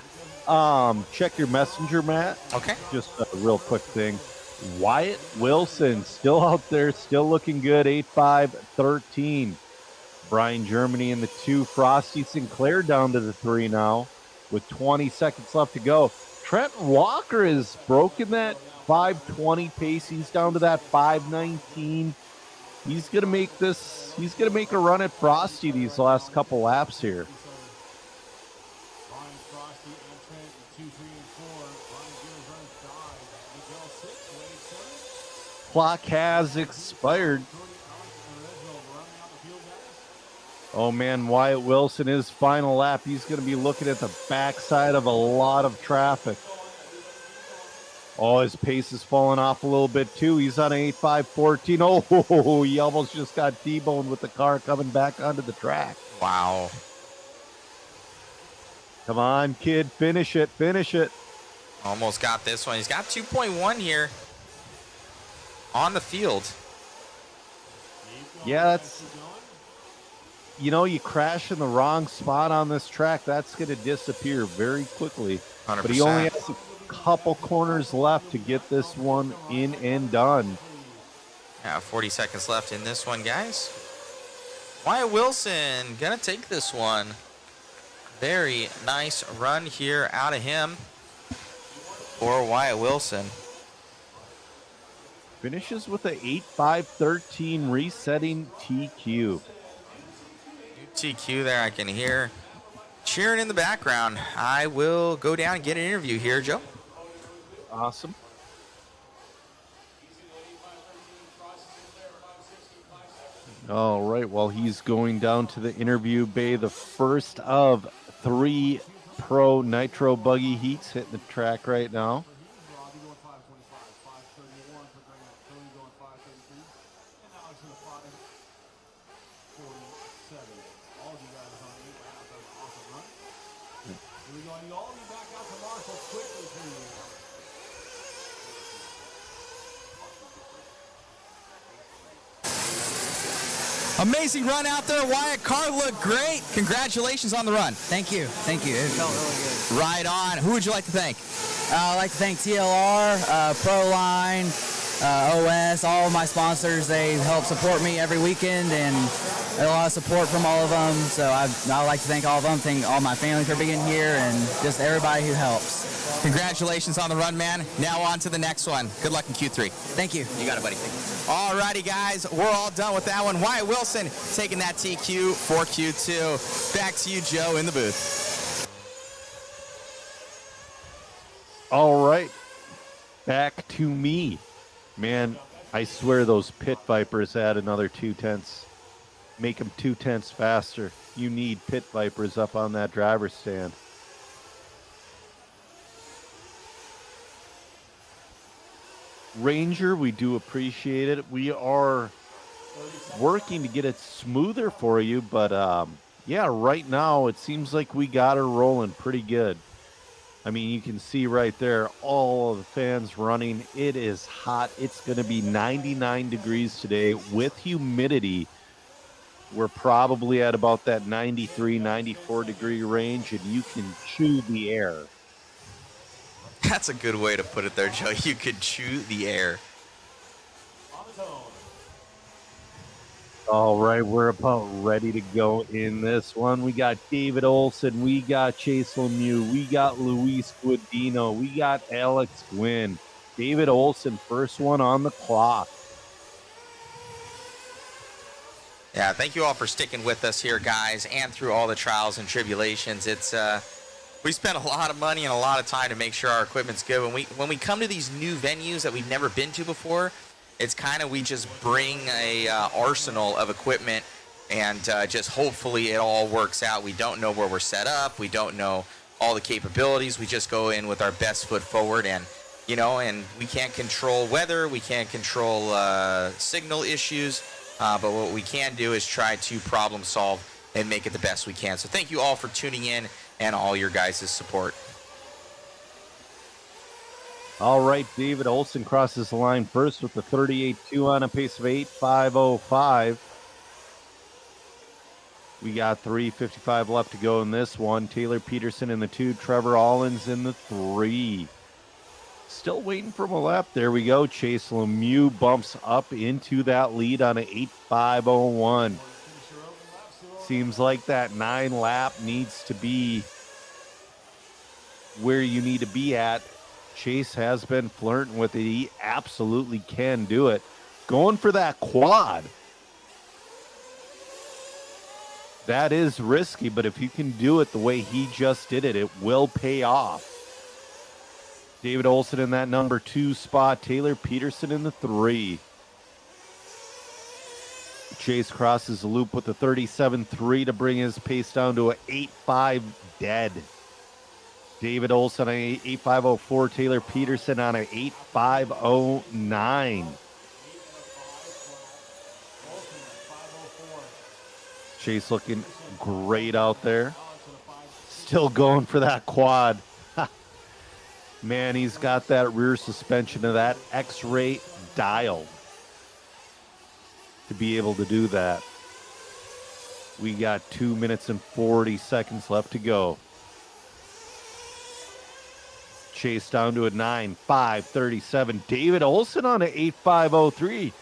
Check your messenger, Matt. Okay. Just a real quick thing. Wyatt Wilson still out there, still looking good. 8-5-13. Brian Germany in the 2. Frosty Sinclair down to the 3 now with 20 seconds left to go. Trent Walker has broken that 5:20 pace. He's down to that 5:19. He's gonna make this. He's gonna make a run at Frosty these last couple laps here. Clock has expired. Oh man, Wyatt Wilson, his final lap, he's going to be looking at the backside of a lot of traffic. Oh, his pace is falling off a little bit too. He's on 8-5-14. Oh, he almost just got T-boned with the car coming back onto the track. Wow. Come on, kid, finish it, finish it. Almost got this one. He's got 2.1 here on the field. Yeah, that's... You know, you crash in the wrong spot on this track, that's going to disappear very quickly. 100%. But he only has a couple corners left to get this one in and done. Yeah, 40 seconds left in this one, guys. Wyatt Wilson gonna take this one. Very nice run here out of him for Wyatt Wilson. Finishes with a 8-5-13 resetting TQ. TQ there, I can hear cheering in the background. I will go down and get an interview here, Joe. Awesome. All right, well, he's going down to the interview bay, the first of 3 Pro Nitro Buggy heats hitting the track right now. Amazing run out there, Wyatt. Car looked great. Congratulations on the run. Thank you. Thank you. It felt really good. Right on. Who would you like to thank? I'd like to thank TLR, Proline, OS, all of my sponsors. They help support me every weekend, and a lot of support from all of them. So I'd like to thank all of them, thank all my family for being here, and just everybody who helps. Congratulations on the run, man. Now on to the next one. Good luck in Q3. Thank you. You got it, buddy. All righty, guys. We're all done with that one. Wyatt Wilson taking that TQ for Q2. Back to you, Joe, in the booth. All right. Back to me. Man, I swear those pit vipers add another 0.2. Make them 0.2 faster. You need pit vipers up on that driver's stand. Ranger, we do appreciate it. We are working to get it smoother for you, but yeah, right now it seems like we got her rolling pretty good. I mean, you can see right there all of the fans running. It is hot. It's going to be 99 degrees today with humidity. We're probably at about that 93, 94 degree range, and you can chew the air. That's a good way to put it there, Joe. You could chew the air. All right, we're about ready to go in this one. We got David Olson, we got Chase Lemieux, we got Luis Guadino, we got Alex Gwynn. David Olson, first one on the clock. Yeah, thank you all for sticking with us here, guys, and through all the trials and tribulations. It's We spent a lot of money and a lot of time to make sure our equipment's good. When we come to these new venues that we've never been to before, it's kind of we just bring a arsenal of equipment and just hopefully it all works out. We don't know where we're set up. We don't know all the capabilities. We just go in with our best foot forward, and and we can't control weather. We can't control signal issues, but what we can do is try to problem solve and make it the best we can. So thank you all for tuning in and all your guys' support. All right, David Olson crosses the line first with the 38.2 on a pace of 8.505. We got 3:55 left to go in this one. Taylor Peterson in the 2, Trevor Allens in the 3. Still waiting for a lap. There we go. Chase Lemieux bumps up into that lead on an 8.501. Seems like that 9 lap needs to be where you need to be at. Chase has been flirting with it. He absolutely can do it. Going for that quad. That is risky, but if you can do it the way he just did it, it will pay off. David Olson in that number 2 spot. Taylor Peterson in the 3. Chase crosses the loop with the 37.3 to bring his pace down to an 8.5 dead. David Olson on an 8.504. Taylor Peterson on an 8.509. Chase looking great out there. Still going for that quad. Man, he's got that rear suspension of that X-ray dial to be able to do that. We got 2 minutes and 40 seconds left to go. Chase down to a 9.537. David Olson on an 8.503.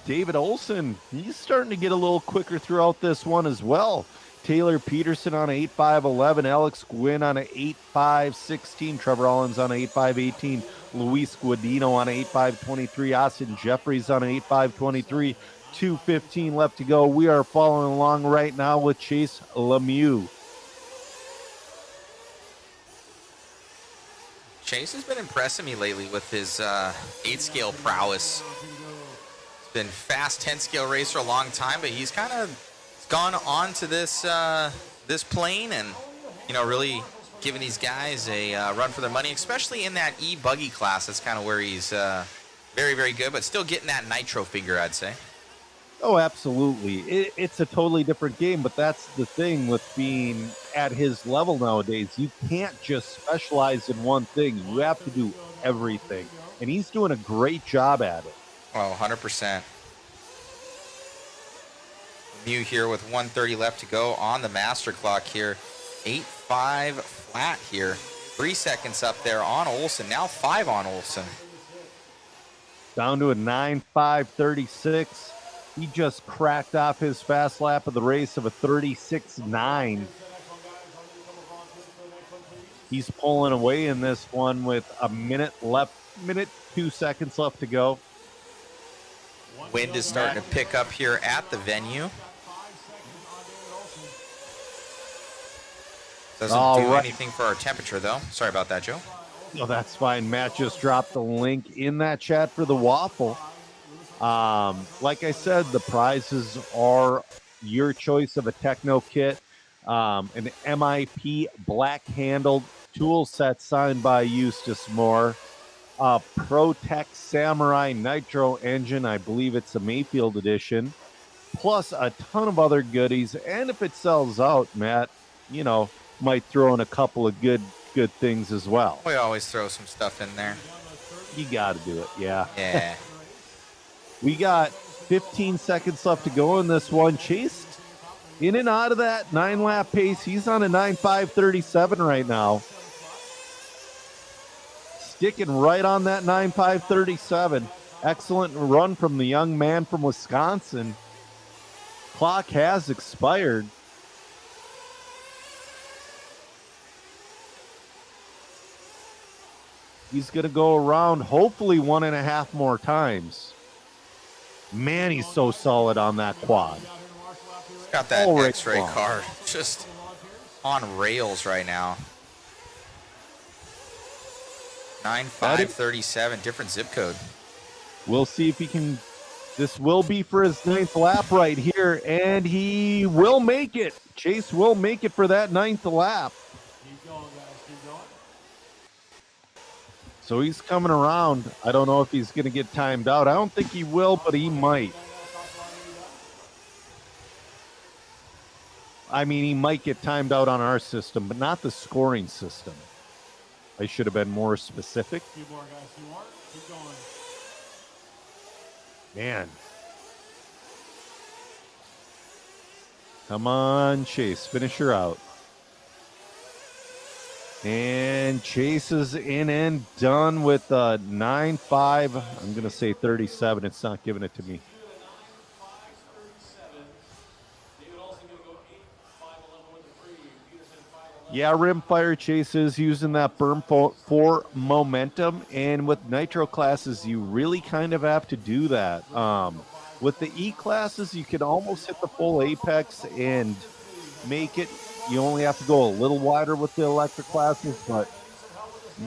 David Olson, he's starting to get a little quicker throughout this one as well. Taylor Peterson on an 8.511. Alex Gwynn on an 8.516. Trevor Allens on an 8.518. Luis Guadino on an 8.523. Austin Jeffries on an 8.523. 2:15 left to go. We are following along right now with Chase Lemieux. Chase has been impressing me lately with his 8-scale prowess. He's been fast 10-scale racer a long time, but he's kind of gone on to this this plane and really giving these guys a run for their money, especially in that E-buggy class. That's kind of where he's very, very good, but still getting that nitro finger, I'd say. Oh, absolutely. It's a totally different game, but that's the thing with being at his level nowadays. You can't just specialize in one thing. You have to do everything, and he's doing a great job at it. Oh, 100%. Mew here with 1:30 left to go on the master clock here. 8.5 flat here. 3 seconds up there on Olson. Now 5 on Olson. Down to a 9.536. He just cracked off his fast lap of the race of a 36.9. He's pulling away in this one with a minute 2 seconds left to go. Wind is starting to pick up here at the venue. Doesn't do anything for our temperature, though. Sorry about that, Joe. No, that's fine. Matt just dropped the link in that chat for the waffle. Like I said, the prizes are your choice of a techno kit, an MIP black-handled tool set signed by Eustace Moore, a ProTech Samurai Nitro engine, I believe it's a Mayfield edition, plus a ton of other goodies. And if it sells out, Matt, might throw in a couple of good things as well. We always throw some stuff in there. You got to do it, yeah. Yeah. We got 15 seconds left to go in this one. Chase in and out of that 9-lap pace. He's on a 9.537 right now. Sticking right on that 9.537. Excellent run from the young man from Wisconsin. Clock has expired. He's going to go around hopefully 1.5 more times. Man, he's so solid on that quad. He's got that X-ray car just on rails right now. 9-5-37, different zip code. We'll see if he can. This will be for his 9th lap right here, and he will make it. Chase will make it for that 9th lap. Keep going, guys. Keep going. So he's coming around. I don't know if he's going to get timed out. I don't think he will, but he might. I mean, he might get timed out on our system, but not the scoring system. I should have been more specific. Few more, guys. Few more. Keep going. Man. Come on, Chase. Finish her out. And Chase is in and done with 9.5. I'm going to say 37. It's not giving it to me. Yeah, Rimfire Chase is using that berm for momentum, and with nitro classes, you really kind of have to do that. With the E classes, you can almost hit the full apex and make it. You only have to go a little wider with the electric classes, but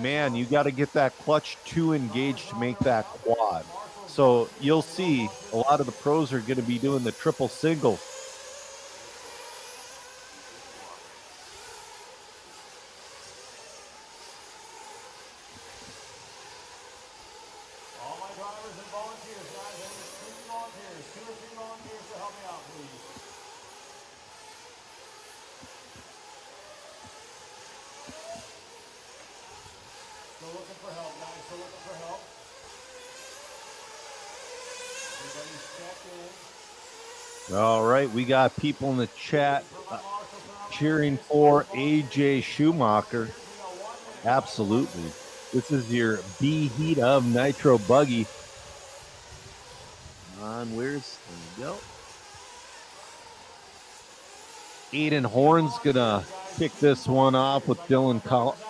man, you got to get that clutch 2 engaged to make that quad. So you'll see a lot of the pros are going to be doing the triple single. All right, we got people in the chat cheering for AJ Schumacher. Absolutely. This is your B heat of Nitro Buggy. There you go. Aiden Horn's gonna kick this one off with Dylan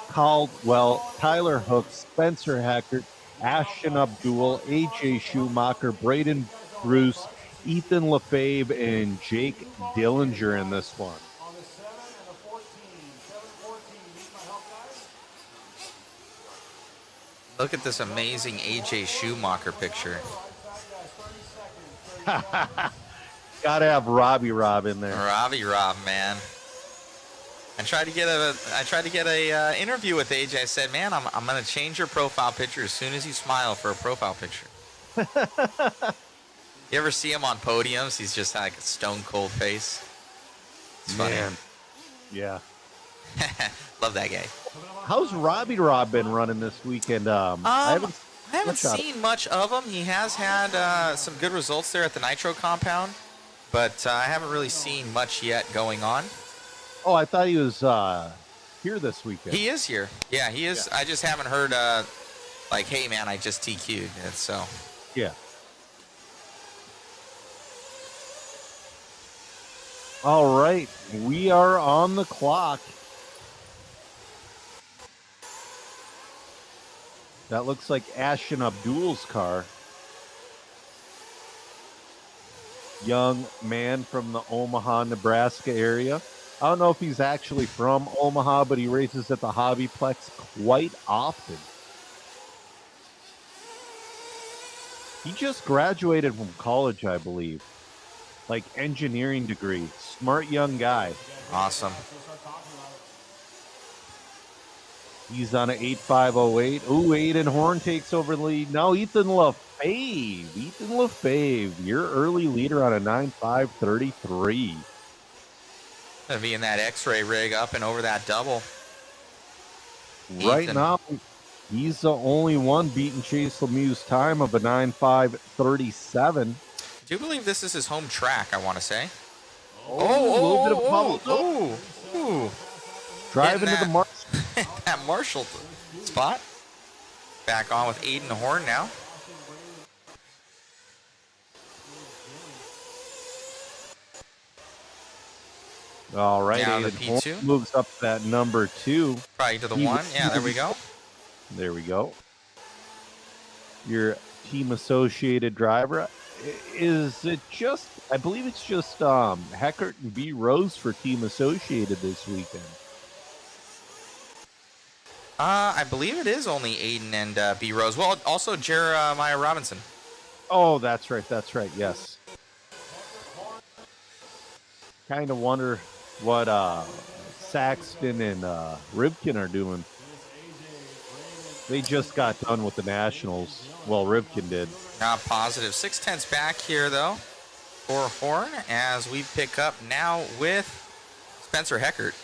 Caldwell, Tyler Hook, Spencer Hackert, Ashton Abdul, AJ Schumacher, Braden Bruce, Ethan Lefebvre, and Jake Dillinger in this one. Look at this amazing AJ Schumacher picture. Gotta have Robbie Rob in there. Robbie Rob, man. I tried to get a interview with AJ. I said, man, I'm gonna change your profile picture as soon as you smile for a profile picture. You ever see him on podiums? He's just like a stone cold face. It's funny. Man. Yeah. Love that guy. How's Robbie Rob been running this weekend? I haven't seen much of him. He has had some good results there at the Nitro compound, but I haven't really seen much yet going on. Oh, I thought he was here this weekend. He is here. Yeah, he is. Yeah. I just haven't heard like, hey, man, I just TQ'd. And so. Yeah. All right, we are on the clock. That looks like Ashton Abdul's car. Young man from the Omaha, Nebraska area. I don't know if he's actually from Omaha, but he races at the Hobbyplex quite often. He just graduated from college, I believe. Like engineering degree. Smart young guy. Awesome. He's on an 8.508. Ooh, Aiden Horn takes over the lead. Now Ethan Lefebvre. Ethan Lefebvre, your early leader on a 9.533. Gonna be in that X-ray rig up and over that double. Right Ethan. now, he's the only one beating Chase Lemieux's time of a 9.537. Do you believe this is his home track, I want to say? A little bit of oh. Drive into the Marshall. That Marshall spot. Back on with Aiden Horn now. All right, now the Aiden P2 Horn moves up that number 2. Probably to the 1. Yeah, there we go. There we go. Your team associated driver. Is it just, I believe it's just Heckert and B. Rose for Team Associated this weekend. I believe it is only Aiden and B Rose. Well, also Jeremiah Robinson. Oh, that's right. That's right. Yes. Kind of wonder what Saxton and Rivkin are doing. They just got done with the Nationals. Well, Rivkin did. Not positive. 6/10 back here, though, for Horn as we pick up now with Spencer Heckert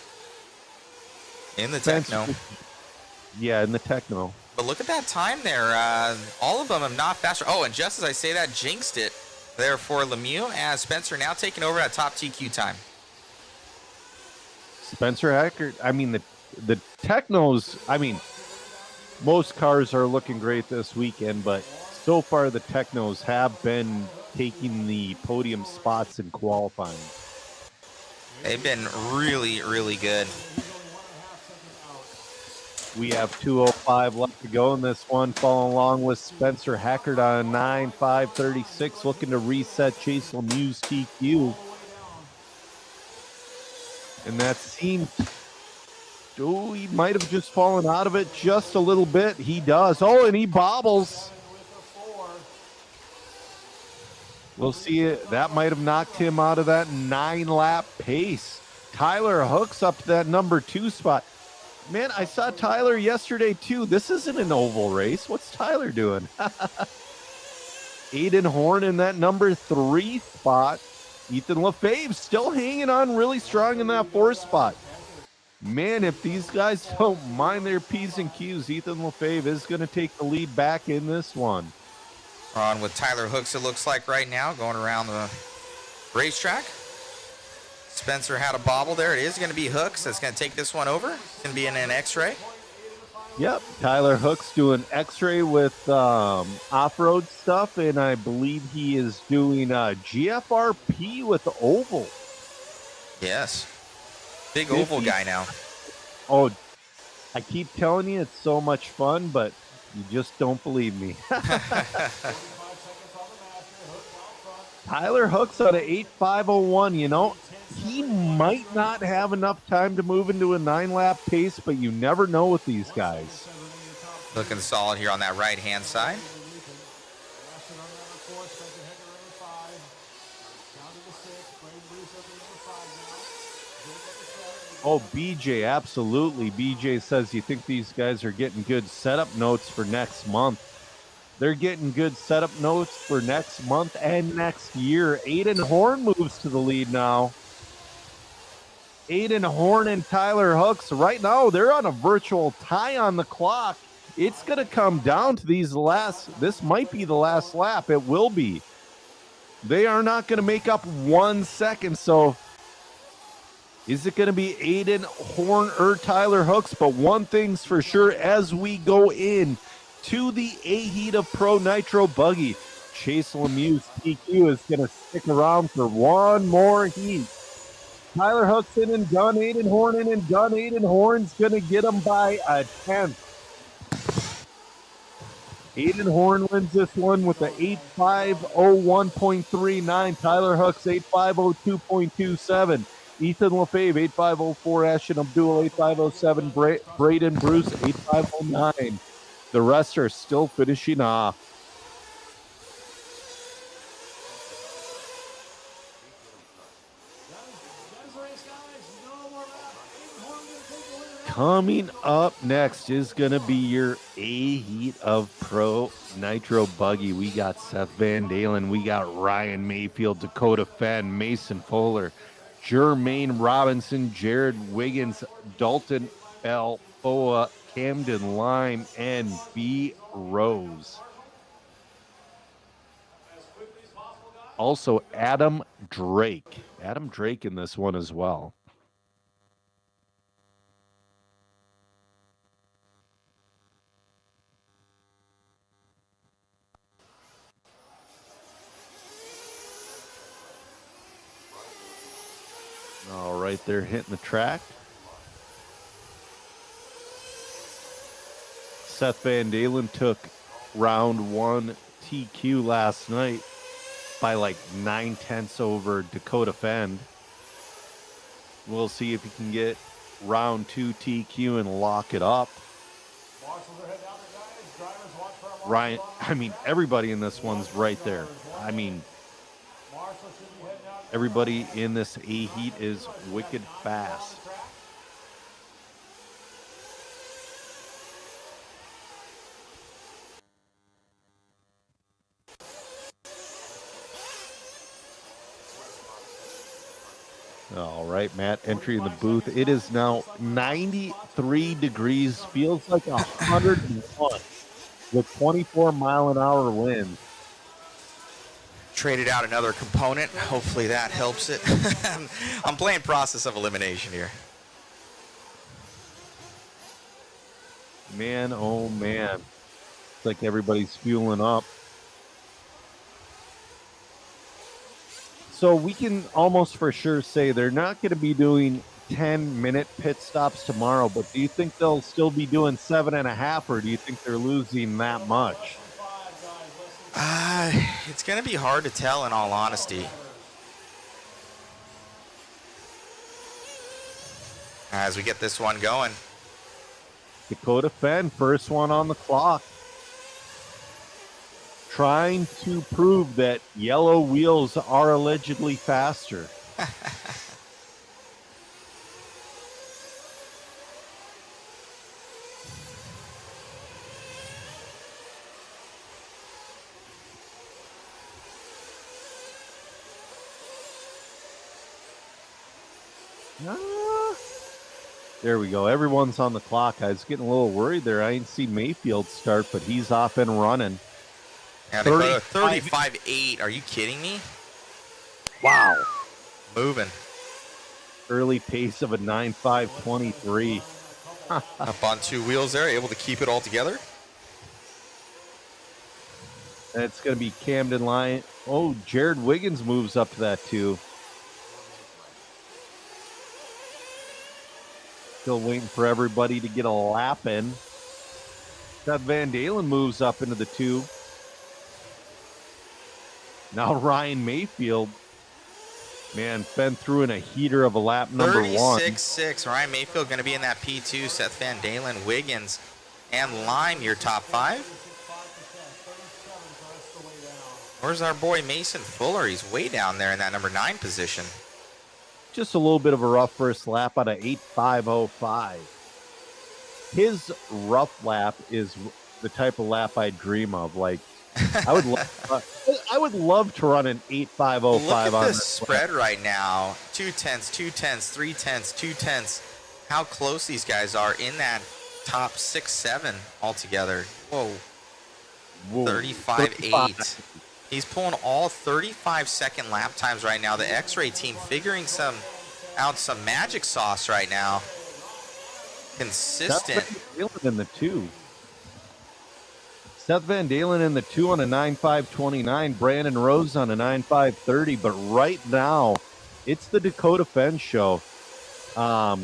in the Techno. Yeah, in the Techno. But look at that time there. All of them have not faster. Oh, and just as I say that, jinxed it there for Lemieux as Spencer now taking over at top TQ time. Spencer Heckert. I mean, the Technos, I mean, most cars are looking great this weekend, but so far the Technos have been taking the podium spots in qualifying. They've been really, really good. We have 2:05 left to go in this one. Following along with Spencer Heckert on 9.536, looking to reset Chase Lemieux's TQ. And that seems... Oh, he might have just fallen out of it just a little bit. He does. Oh, and he bobbles. We'll see it. That might have knocked him out of that 9-lap pace. Tyler Hooks up to that number 2 spot. Man, I saw Tyler yesterday, too. This isn't an oval race. What's Tyler doing? Aiden Horn in that number 3 spot. Ethan Lefebvre still hanging on really strong in that 4 spot. Man, if these guys don't mind their P's and Q's, Ethan Lefebvre is going to take the lead back in this one. We're on with Tyler Hooks, it looks like right now, going around the racetrack. Spencer had a bobble there. It is going to be Hooks that's going to take this one over. It's going to be in an X-ray. Yep, Tyler Hooks doing X-ray with off-road stuff, and I believe he is doing GFRP with oval. Yes. Big oval guy now. Oh, I keep telling you it's so much fun, but you just don't believe me. Tyler Hooks on an 8.501, you know, he might not have enough time to move into a 9-lap pace, but you never know with these guys. Looking solid here on that right-hand side. Oh, BJ, absolutely. BJ says, you think these guys are getting good setup notes for next month? They're getting good setup notes for next month and next year. Aiden Horn moves to the lead now. Aiden Horn and Tyler Hooks, right now, they're on a virtual tie on the clock. It's going to come down to this might be the last lap. It will be. They are not going to make up 1 second, so... Is it going to be Aiden Horn or Tyler Hooks? But one thing's for sure, as we go in to the A-Heat of Pro Nitro Buggy, Chase Lemieux's TQ is going to stick around for one more heat. Tyler Hooks in and done, Aiden Horn in and done. Aiden Horn's going to get him by a 10th. Aiden Horn wins this one with a 8.501.39. Tyler Hooks 8.502.27. Ethan Lefebvre, 8504, Ashton Abdul, 8507, Braden Bruce, 8509. The rest are still finishing off. Coming up next is going to be your A-Heat of Pro Nitro Buggy. We got Seth Van Dalen, we got Ryan Mayfield, Dakota Fenn, Mason Fuller, Jermaine Robinson, Jared Wiggins, Dalton Balboa, Camden Lime, and B. Rose. Also, Adam Drake. Adam Drake in this one as well. All right, they're hitting the track. Seth Van Dalen took round 1 TQ last night by like 9/10 over Dakota Fend. We'll see if he can get round 2 TQ and lock it up. Ryan, I mean, everybody in this one's right there. I mean, everybody in this A heat is wicked fast. All right, Matt, entry in the booth. It is now 93 degrees, feels like 101 with 24-mile-an-hour wind. Traded out another component. Hopefully that helps it. I'm playing process of elimination here. Man, oh man. It's like everybody's fueling up. So we can almost for sure say they're not going to be doing 10-minute pit stops tomorrow, but do you think they'll still be doing 7.5, or do you think they're losing that much? It's going to be hard to tell in all honesty. As we get this one going. Dakota Fenn, first one on the clock. Trying to prove that yellow wheels are allegedly faster. There we go. Everyone's on the clock. I was getting a little worried there. I didn't see Mayfield start, but he's off and running. Yeah, 35.8. Are you kidding me? Wow. Moving. Early pace of a 9.523. Up on two wheels there, able to keep it all together. And it's going to be Camden Lyon. Oh, Jared Wiggins moves up to that too. Still waiting for everybody to get a lap in. Seth Van Dalen moves up into the 2. Now Ryan Mayfield. Man, Fenn threw in a heater of a lap number 1. 36.6. Ryan Mayfield going to be in that P2. Seth Van Dalen, Wiggins, and Lime, your top 5. Where's our boy Mason Fuller? He's way down there in that number 9 position. Just a little bit of a rough first lap out of 8.505. His rough lap is the type of lap I dream of. Like, I would love to run an 8.505 Look at on the this spread right now. 2 tenths, 2 tenths, 3 tenths, 2 tenths. How close these guys are in that top 6, 7 altogether. Whoa. 35.8. He's pulling all 35-second lap times right now. The X-Ray team figuring out some magic sauce right now. Consistent. Seth Van Dalen in the 2. Seth Van Dalen in the 2 on a 9.529. Brandon Rose on a 9.530. But right now, it's the Dakota Fenn show. I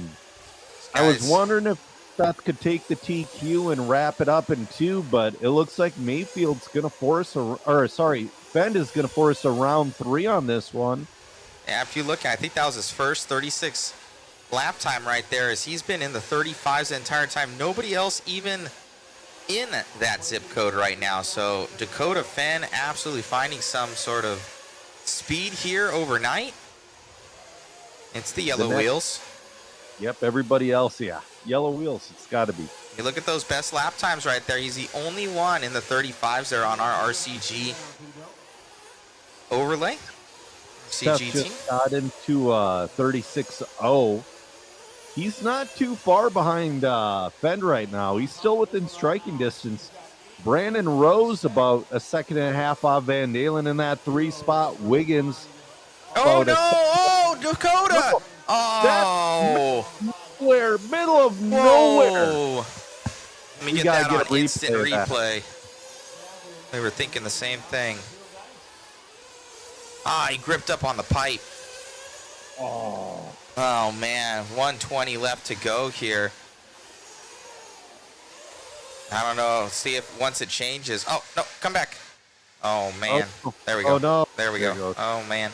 was wondering if Seth could take the TQ and wrap it up in 2, but it looks like Mayfield's going to force Fenn is going to force a round 3 on this one. Yeah, if you look, I think that was his first 36 lap time right there, as he's been in the 35s the entire time. Nobody else even in that zip code right now. So Dakota Fenn absolutely finding some sort of speed here overnight. It's the yellow wheels. Yep, everybody else, yeah. Yellow wheels, it's got to be. You look at those best lap times right there. He's the only one in the 35s there on our RCG overlay. Seth CG just team. got into 36.0. He's not too far behind Fenn right now. He's still within striking distance. Brandon Rose about a second and a half off Van Dalen in that 3 spot. Wiggins. Oh, no. Oh, Dakota. Oh. Nowhere. Middle of nowhere. Let me get that on instant replay. They were thinking the same thing. He gripped up on the pipe. Oh, man. 120 left to go here. I don't know. See if once it changes. Oh, no. Come back. Oh, man. There we go. Oh, no. There we go. Oh, man.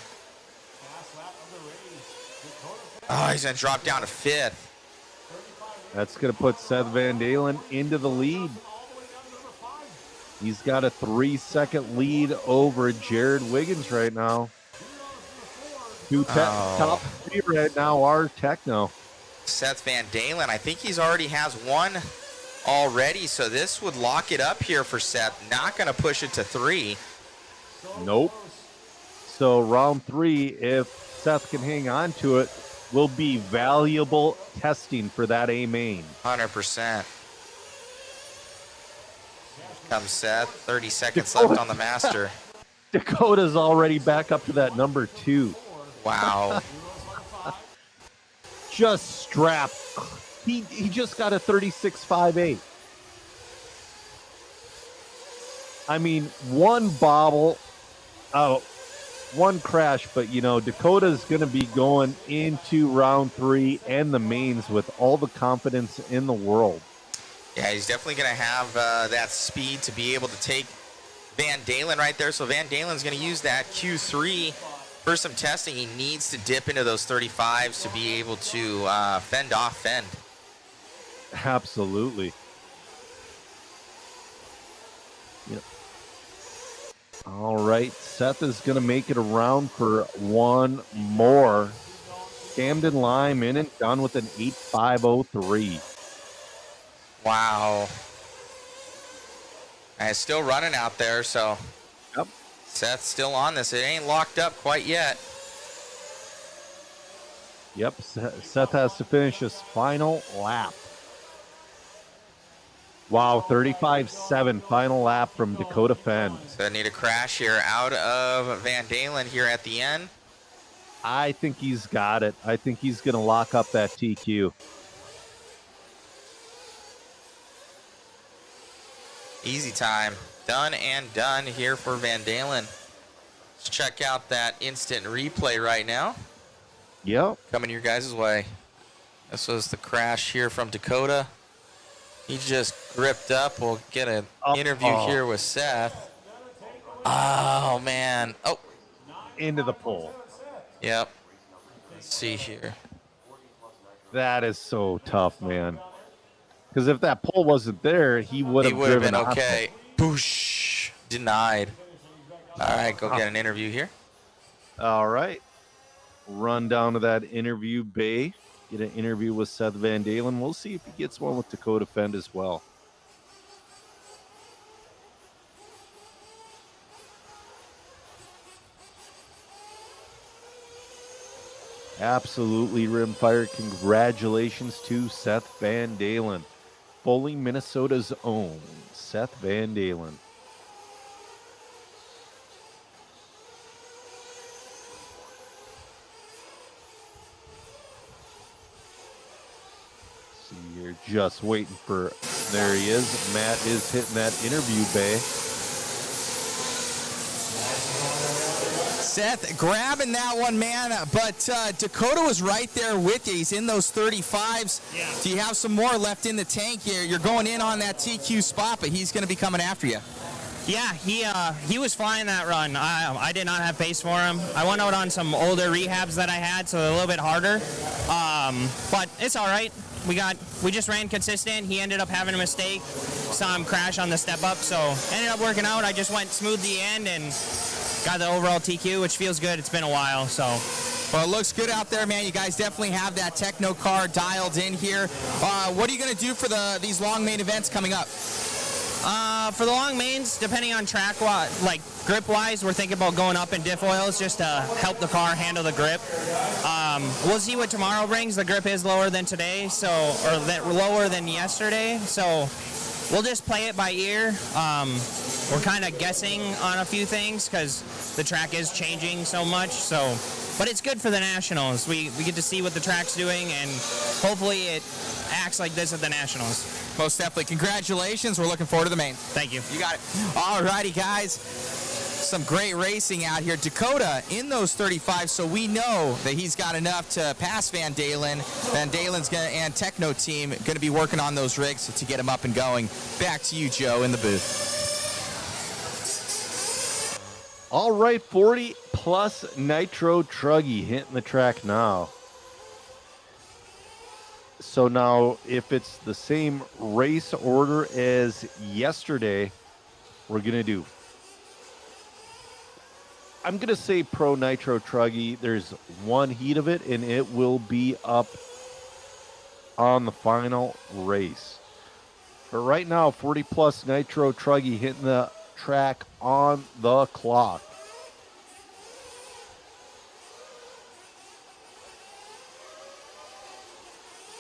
Oh, he's going to drop down to 5th. That's going to put Seth Van Dalen into the lead. He's got a 3-second lead over Jared Wiggins right now. Top three right now are Techno. Seth Van Dalen, I think he's already has one already, so this would lock it up here for Seth. Not going to push it to 3. Nope. So round 3, if Seth can hang on to it, will be valuable testing for that A main. 100%. Comes Seth, 30 seconds left on the master. Dakota's already back up to that number 2. Wow. Just strapped. He just got a 36.58. I mean, one bobble, one crash, but Dakota's going to be going into round 3 and the mains with all the confidence in the world. Yeah, he's definitely going to have that speed to be able to take Van Dalen right there. So Van Dalen's going to use that Q3 for some testing. He needs to dip into those 35s to be able to fend off Fend. Absolutely. Yep. All right, Seth is going to make it around for one more. Camden Lime in and done with an 8.503. Wow. And it's still running out there, so yep. Seth's still on this. It ain't locked up quite yet. Yep, Seth has to finish his final lap. Wow, 35.7 final lap from Dakota Fend. So I need a crash here out of Van Dalen here at the end. I think he's got it. I think he's going to lock up that TQ. Easy time. Done and done here for Van Dalen. Let's check out that instant replay right now. Yep. Coming your guys' way. This was the crash here from Dakota. He just gripped up. We'll get an interview here with Seth. Oh, man. Oh. Into the pole. Yep. Let's see here. That is so tough, man. Because if that pole wasn't there, he would have been okay. Boosh. Denied. All right, go get an interview here. All right. Run down to that interview bay. Get an interview with Seth Van Dalen. We'll see if he gets one with Dakota Fend as well. Absolutely, Rimfire. Congratulations to Seth Van Dalen. Foley, Minnesota's own Seth Van Dalen. See, you're just waiting for, there he is. Matt is hitting that interview bay. Seth grabbing that one, man, but Dakota was right there with you. He's in those 35s. Yeah. Do you have some more left in the tank here? You're going in on that TQ spot, but he's going to be coming after you. Yeah, he was flying that run. I did not have pace for him. I went out on some older rehabs that I had, so a little bit harder. But it's all right. We just ran consistent. He ended up having a mistake. Saw him crash on the step up, so ended up working out. I just went smooth the end and got the overall TQ, which feels good. It's been a while, so. Well, it looks good out there, man. You guys definitely have that techno car dialed in here. What are you going to do for these long main events coming up? For the long mains, depending on track, like grip-wise, we're thinking about going up in diff oils just to help the car handle the grip. We'll see what tomorrow brings. The grip is lower than today, or lower than yesterday, so we'll just play it by ear. We're kind of guessing on a few things because the track is changing so much. But it's good for the Nationals. We get to see what the track's doing, and hopefully it acts like this at the Nationals. Most definitely. Congratulations. We're looking forward to the main. Thank you. You got it. All righty, guys. Some great racing out here. Dakota in those 35s, so we know that he's got enough to pass Van Dalen. Van Dalen's and Techno team going to be working on those rigs to get him up and going. Back to you, Joe, in the booth. All right, 40 plus Nitro Truggy hitting the track now. So now, if it's the same race order as yesterday, We're going to do, I'm going to say Pro Nitro Truggy. There's one heat of it, and it will be up on the final race. But right now, 40 plus Nitro Truggy hitting the track on the clock.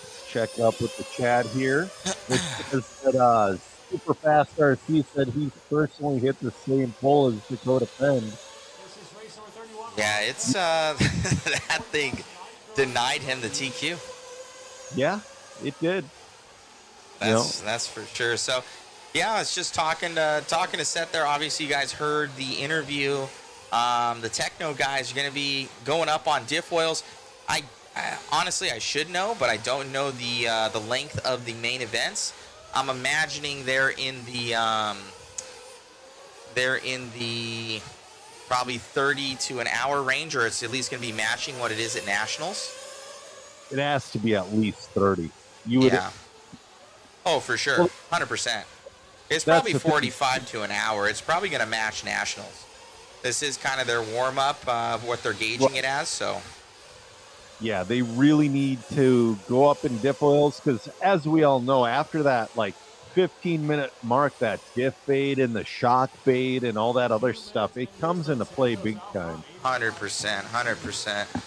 Let's check up with the chat here. It says that Super Fast RC said he's personally hit the same pole as Dakota Fend. Yeah, it's that thing denied him the TQ. Yeah, it did. That's for sure. So, yeah, I was just talking to Seth there. Obviously, you guys heard the interview. The Techno guys are going to be going up on diff oils. I honestly I should know, but I don't know the length of the main events. I'm imagining they're in the probably 30 to an hour range, or it's at least going to be matching what it is at nationals. It has to be at least 30. You would. Yeah. Oh, for sure. 100%. It's probably 45 to an hour. It's probably going to match nationals. This is kind of their warm-up of what they're gauging it as, so. Yeah, they really need to go up in diff oils because, as we all know, after that, 15-minute mark, that diff fade and the shock fade and all that other stuff, it comes into play big time. 100%, 100%.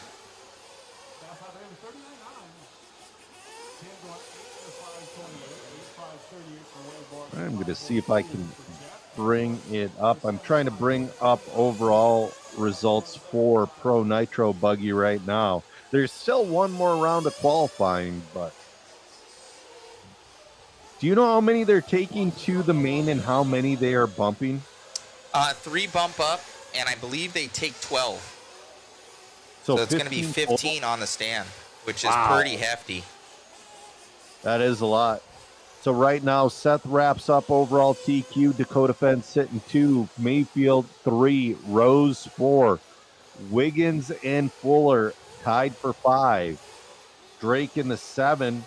I'm going to see if I can bring it up. I'm trying to bring up overall results for Pro Nitro Buggy right now. There's still one more round of qualifying, but do you know how many they're taking to the main and how many they are bumping? 3 bump up, and I believe they take 12. So it's going to be 15 on the stand, which is pretty hefty. That is a lot. So right now, Seth wraps up overall TQ. Dakota Fence sitting 2. Mayfield 3. Rose 4. Wiggins and Fuller tied for 5. Drake in the 7.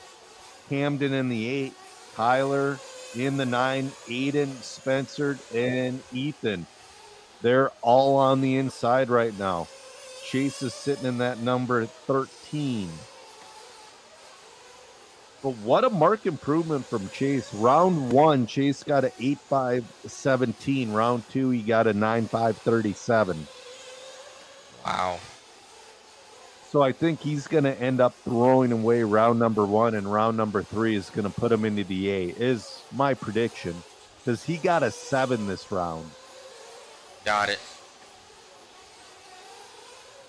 Camden in the 8. Tyler in the 9. Aiden, Spencer, and Ethan. They're all on the inside right now. Chase is sitting in that number 13. But what a mark improvement from Chase. Round 1, Chase got an 8.517. Round 2, he got a 9.537. Wow. So I think he's going to end up throwing away round number 1, and round number 3 is going to put him into the A, is my prediction. Because he got a 7 this round. Got it.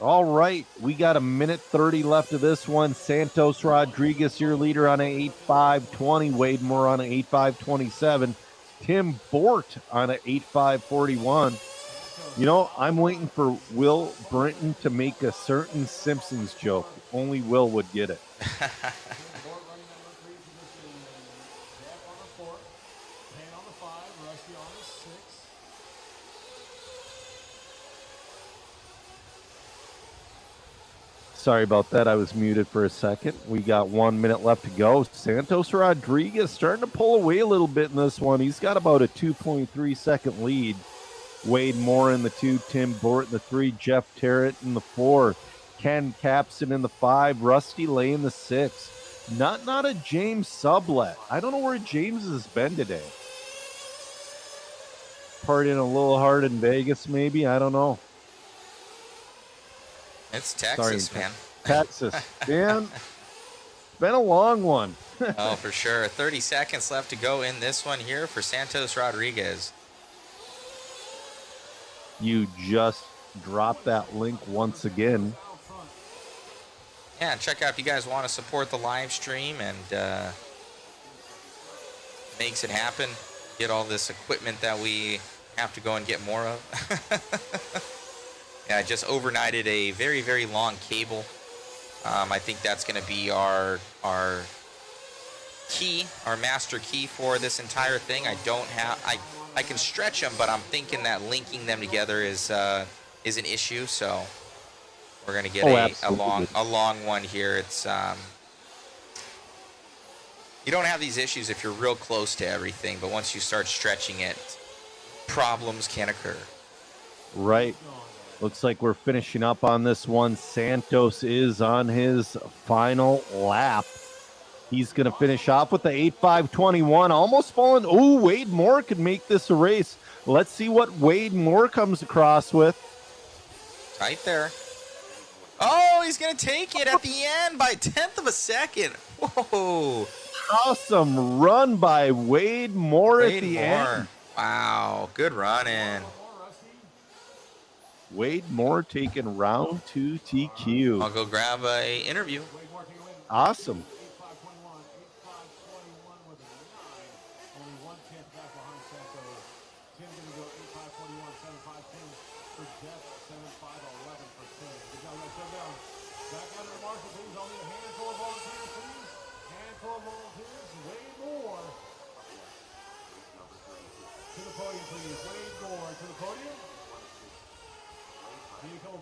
All right, we got a minute 30 left of this one. Santos Rodriguez, your leader, on an 8.520. Wade Moore on an 8.527. Tim Bort on an 8.541. You know, I'm waiting for Will Brinton to make a certain Simpsons joke. Only Will would get it. Sorry about that. I was muted for a second. We got 1 minute left to go. Santos Rodriguez starting to pull away a little bit in this one. He's got about a 2.3 second lead. Wade Moore in the 2, Tim Bort in the 3, Jeff Terrett in the 4, Ken Capson in the 5, Rusty Lay in the 6. Not a James sublet. I don't know where James has been today. Partying a little hard in Vegas, maybe. I don't know. It's Texas, man. Texas. Man, it's been a long one. Oh, for sure. 30 seconds left to go in this one here for Santos Rodriguez. You just dropped that link once again. Yeah, check out if you guys want to support the live stream and makes it happen. Get all this equipment that we have to go and get more of. Yeah, I just overnighted a very, very long cable. I think that's going to be our key, our master key for this entire thing. I can stretch them, but I'm thinking that linking them together is an issue. So we're going to get a long one here. It's you don't have these issues if you're real close to everything, but once you start stretching it, problems can occur. Right. Looks like we're finishing up on this one. Santos is on his final lap. He's going to finish off with the 8.521, almost falling. Oh, Wade Moore could make this a race. Let's see what Wade Moore comes across with. Right there. Oh, he's going to take it at the end by 1/10 of a second. Whoa. Awesome run by Wade Moore at the end. Wow, good running. Wade Moore taking round 2 TQ. I'll go grab a interview. Awesome.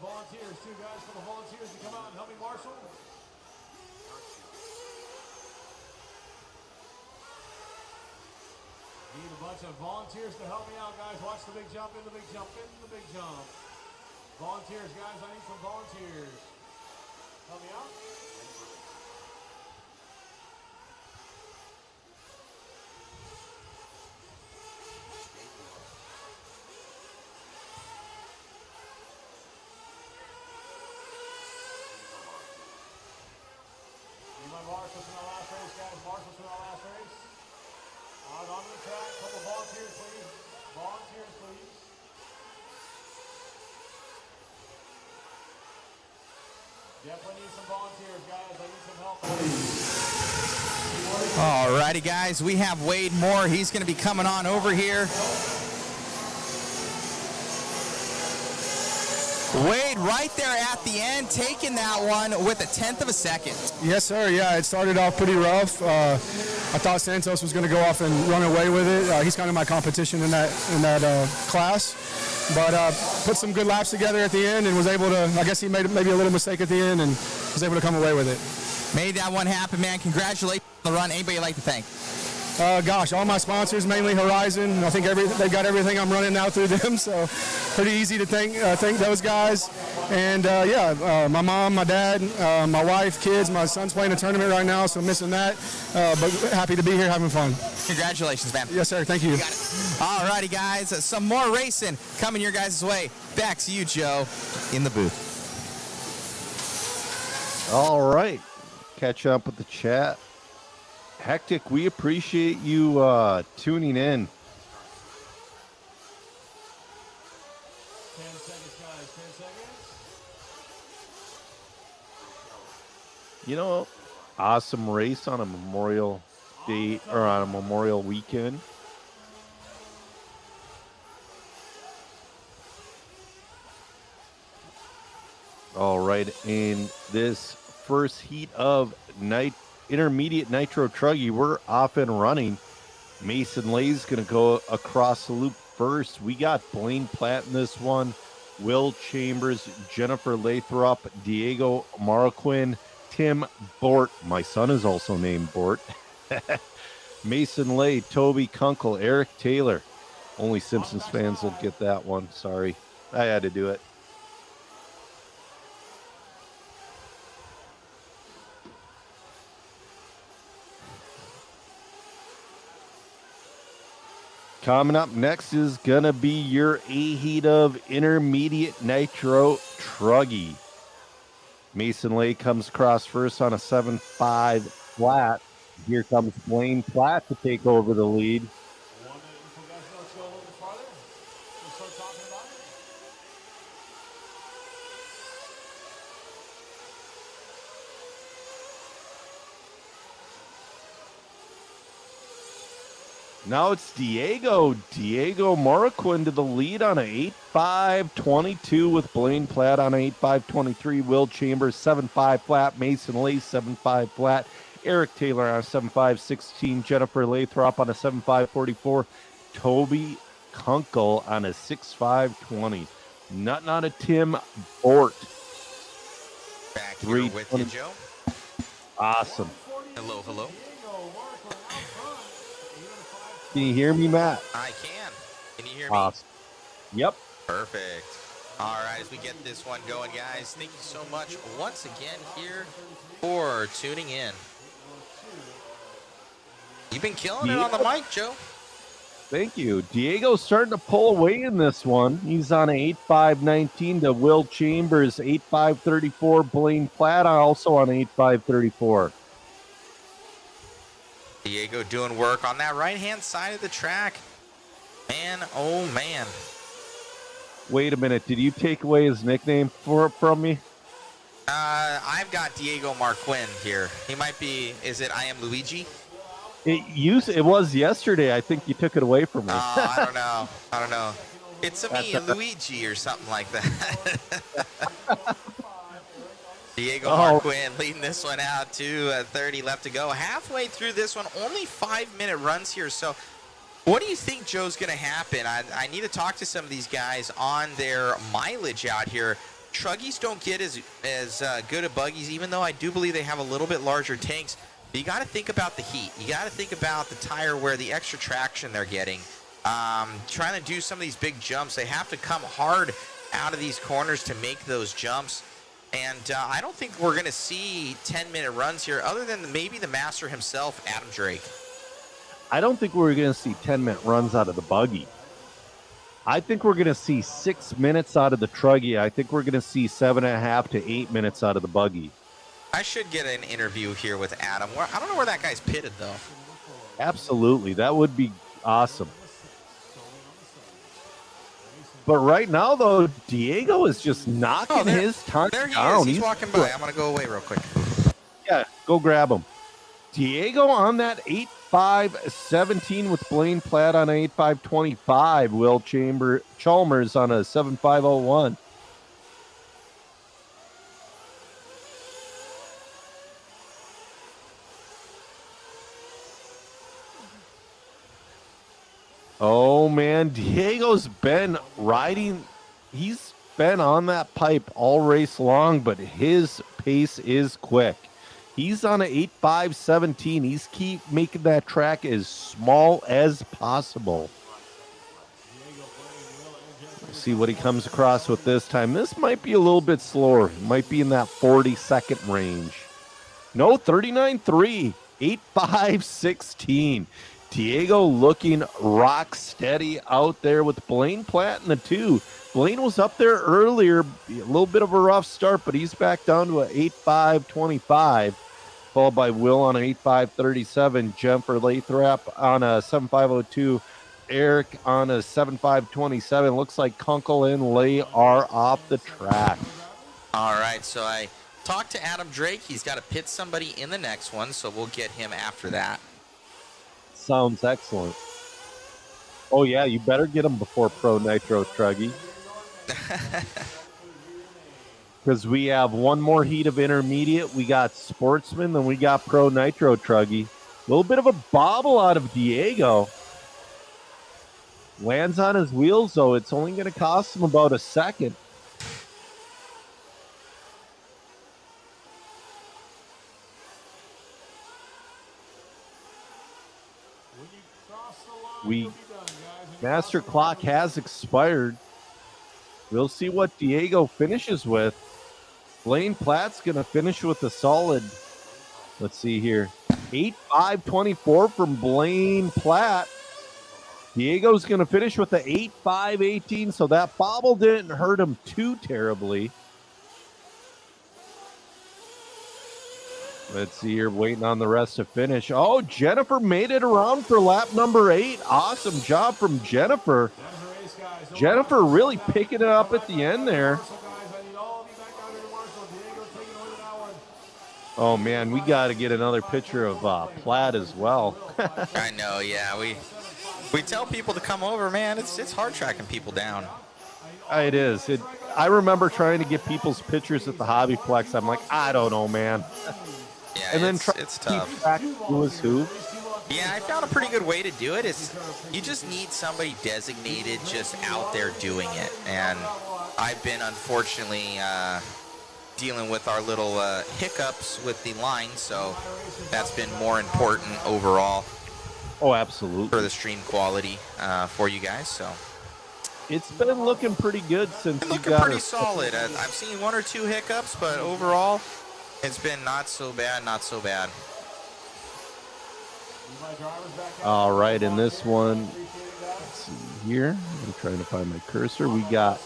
Volunteers, 2 guys for the volunteers to come out and help me marshal. Need a bunch of volunteers to help me out, guys. Watch the big jump, in the big jump, in the big jump. Volunteers, guys, I need some volunteers. Help me out. Marshals in our last race, guys. Marshals in our last race. Out on the track. Couple volunteers, please. Volunteers, please. Definitely need some volunteers, guys. I need some help, please. All righty, guys. We have Wade Moore. He's going to be coming on over here. Wade right there at the end, taking that one with 1/10 of a second. Yes, sir. Yeah, it started off pretty rough. I thought Santos was going to go off and run away with it. He's kind of my competition in that class, but put some good laps together at the end and was able to. I guess he made maybe a little mistake at the end and was able to come away with it. Made that one happen, man. Congratulations on the run. Anybody you'd like to thank? Gosh, all my sponsors, mainly Horizon. I think they got everything I'm running now through them, so pretty easy to thank those guys. And my mom, my dad, my wife, kids. My son's playing a tournament right now, so missing that. But happy to be here having fun. Congratulations, man. Yes, sir. Thank you. You got it. All righty, guys. Some more racing coming your guys' way. Back to you, Joe, in the booth. All right. Catch up with the chat. Hectic, we appreciate you tuning in. 10 seconds, guys. 10 seconds. You know, awesome race on a Memorial Day or on a Memorial weekend. All right, in this first heat of intermediate nitro truggy, we're off and running. Mason Lay's going to go across the loop first. We got Blaine Platt in this one, Will Chambers, Jennifer Lathrop, Diego Marquin, Tim Bort. My son is also named Bort. Mason Lay, Toby Kunkel, Eric Taylor. Only Simpsons fans will get that one. Sorry, I had to do it. Coming up next is going to be your A-Heat of Intermediate Nitro Truggy. Mason Lay comes across first on a 7.5 flat. Here comes Blaine Platt to take over the lead. Now it's Diego Marquin to the lead on an 8.522 with Blaine Platt on an 8.523. Will Chambers 7.5 flat. Mason Lay 7.5 flat. Eric Taylor on a 7.516. Jennifer Lathrop on a 7.544. Toby Kunkel on a 6.520. Nothing out of Tim Bort. Back here with you, Joe. Awesome. Hello. Can you hear me, Matt? I can. Can you hear me? Awesome. Yep. Perfect. All right, as we get this one going, guys, thank you so much once again here for tuning in. You've been killing it on the mic, Joe. Thank you. Diego's starting to pull away in this one. He's on an 8.519 to Will Chambers, 8.534. Blaine Platt also on 8.534. Diego doing work on that right-hand side of the track. Man, oh man. Wait a minute. Did you take away his nickname from me? I've got Diego Marquin here. He might be, is it I Am Luigi? It was yesterday. I think you took it away from me. I don't know. It's me, Luigi, or something like that. Diego Marquin leading this one out to 30 left to go. Halfway through this one, only 5-minute runs here. So what do you think, Joe's going to happen? I need to talk to some of these guys on their mileage out here. Truggies don't get as good of buggies, even though I do believe they have a little bit larger tanks. But you got to think about the heat. You got to think about the tire wear, the extra traction they're getting. Trying to do some of these big jumps. They have to come hard out of these corners to make those jumps. And I don't think we're going to see 10-minute runs here, other than maybe the master himself, Adam Drake. I don't think we're going to see 10-minute runs out of the buggy. I think we're going to see 6 minutes out of the truggy. I think we're going to see 7.5 to 8 minutes out of the buggy. I should get an interview here with Adam. I don't know where that guy's pitted, though. Absolutely. That would be awesome. But right now, though, Diego is just knocking his time there he down. is. He's walking by. I'm going to go away real quick. Yeah, go grab him. Diego on that 8.517 with Blaine Platt on an 8.525. Will Chalmers on a 7.501. Oh, man, Diego's been riding. He's been on that pipe all race long, but his pace is quick. He's on an 8.517. He's keep making that track as small as possible. We'll see what he comes across with this time. This might be a little bit slower. Might be in that 40-second range. No, 39.3, 8.516. Diego looking rock steady out there with Blaine Platt in the 2. Blaine was up there earlier, a little bit of a rough start, but he's back down to an 8.525, followed by Will on an 8.537, Jennifer Lathrop on a 7.502, Eric on a 7.527. Looks like Kunkel and Lay are off the track. All right, so I talked to Adam Drake. He's got to pit somebody in the next one, so we'll get him after that. Sounds excellent. Oh, yeah, you better get him before Pro Nitro, Truggy. Because we have one more heat of intermediate. We got Sportsman, then we got Pro Nitro, Truggy. A little bit of a bobble out of Diego. Lands on his wheels, though. It's only going to cost him about a second. Master clock has expired. We'll see what Diego finishes with. Blaine Platt's going to finish with a solid, let's see here, 8.524 from Blaine Platt. Diego's going to finish with the 8.518, so that bobble didn't hurt him too terribly. Let's see here, waiting on the rest to finish. Oh, Jennifer made it around for lap number 8. Awesome job from Jennifer. Jennifer really picking it up at the end there. Oh, man, we got to get another picture of Platt as well. I know, yeah. We tell people to come over, man. It's hard tracking people down. It is. I remember trying to get people's pictures at the Hobbyplex. I'm like, I don't know, man. Yeah, and then it's tough. Track who is who. Yeah, I found a pretty good way to do it. You just need somebody designated just out there doing it. And I've been, unfortunately, dealing with our little hiccups with the line, so that's been more important overall. Oh, absolutely. For the stream quality for you guys. So it's been looking pretty good since you looking got pretty it. solid. I've seen 1 or 2 hiccups, but overall, it's been not so bad, not so bad. All right, in this one, let's see here. I'm trying to find my cursor. We got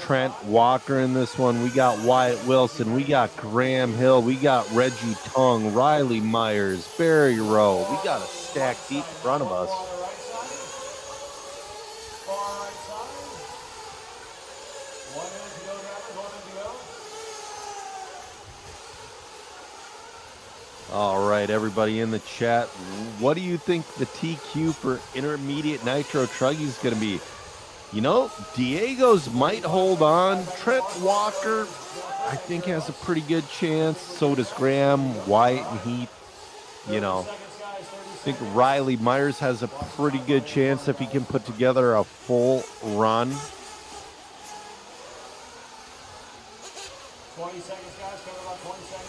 Trent Walker in this one. We got Wyatt Wilson. We got Graham Hill. We got Reggie Tung, Riley Myers, Barry Rowe. We got a stack deep in front of us. All right, everybody in the chat, what do you think the TQ for intermediate nitro truggy is going to be? You know, Diego's might hold on. Trent Walker, I think, has a pretty good chance. So does Graham, Wyatt, and Heath. You know, I think Riley Myers has a pretty good chance if he can put together a full run. 20 seconds, guys. Coming about 20 seconds.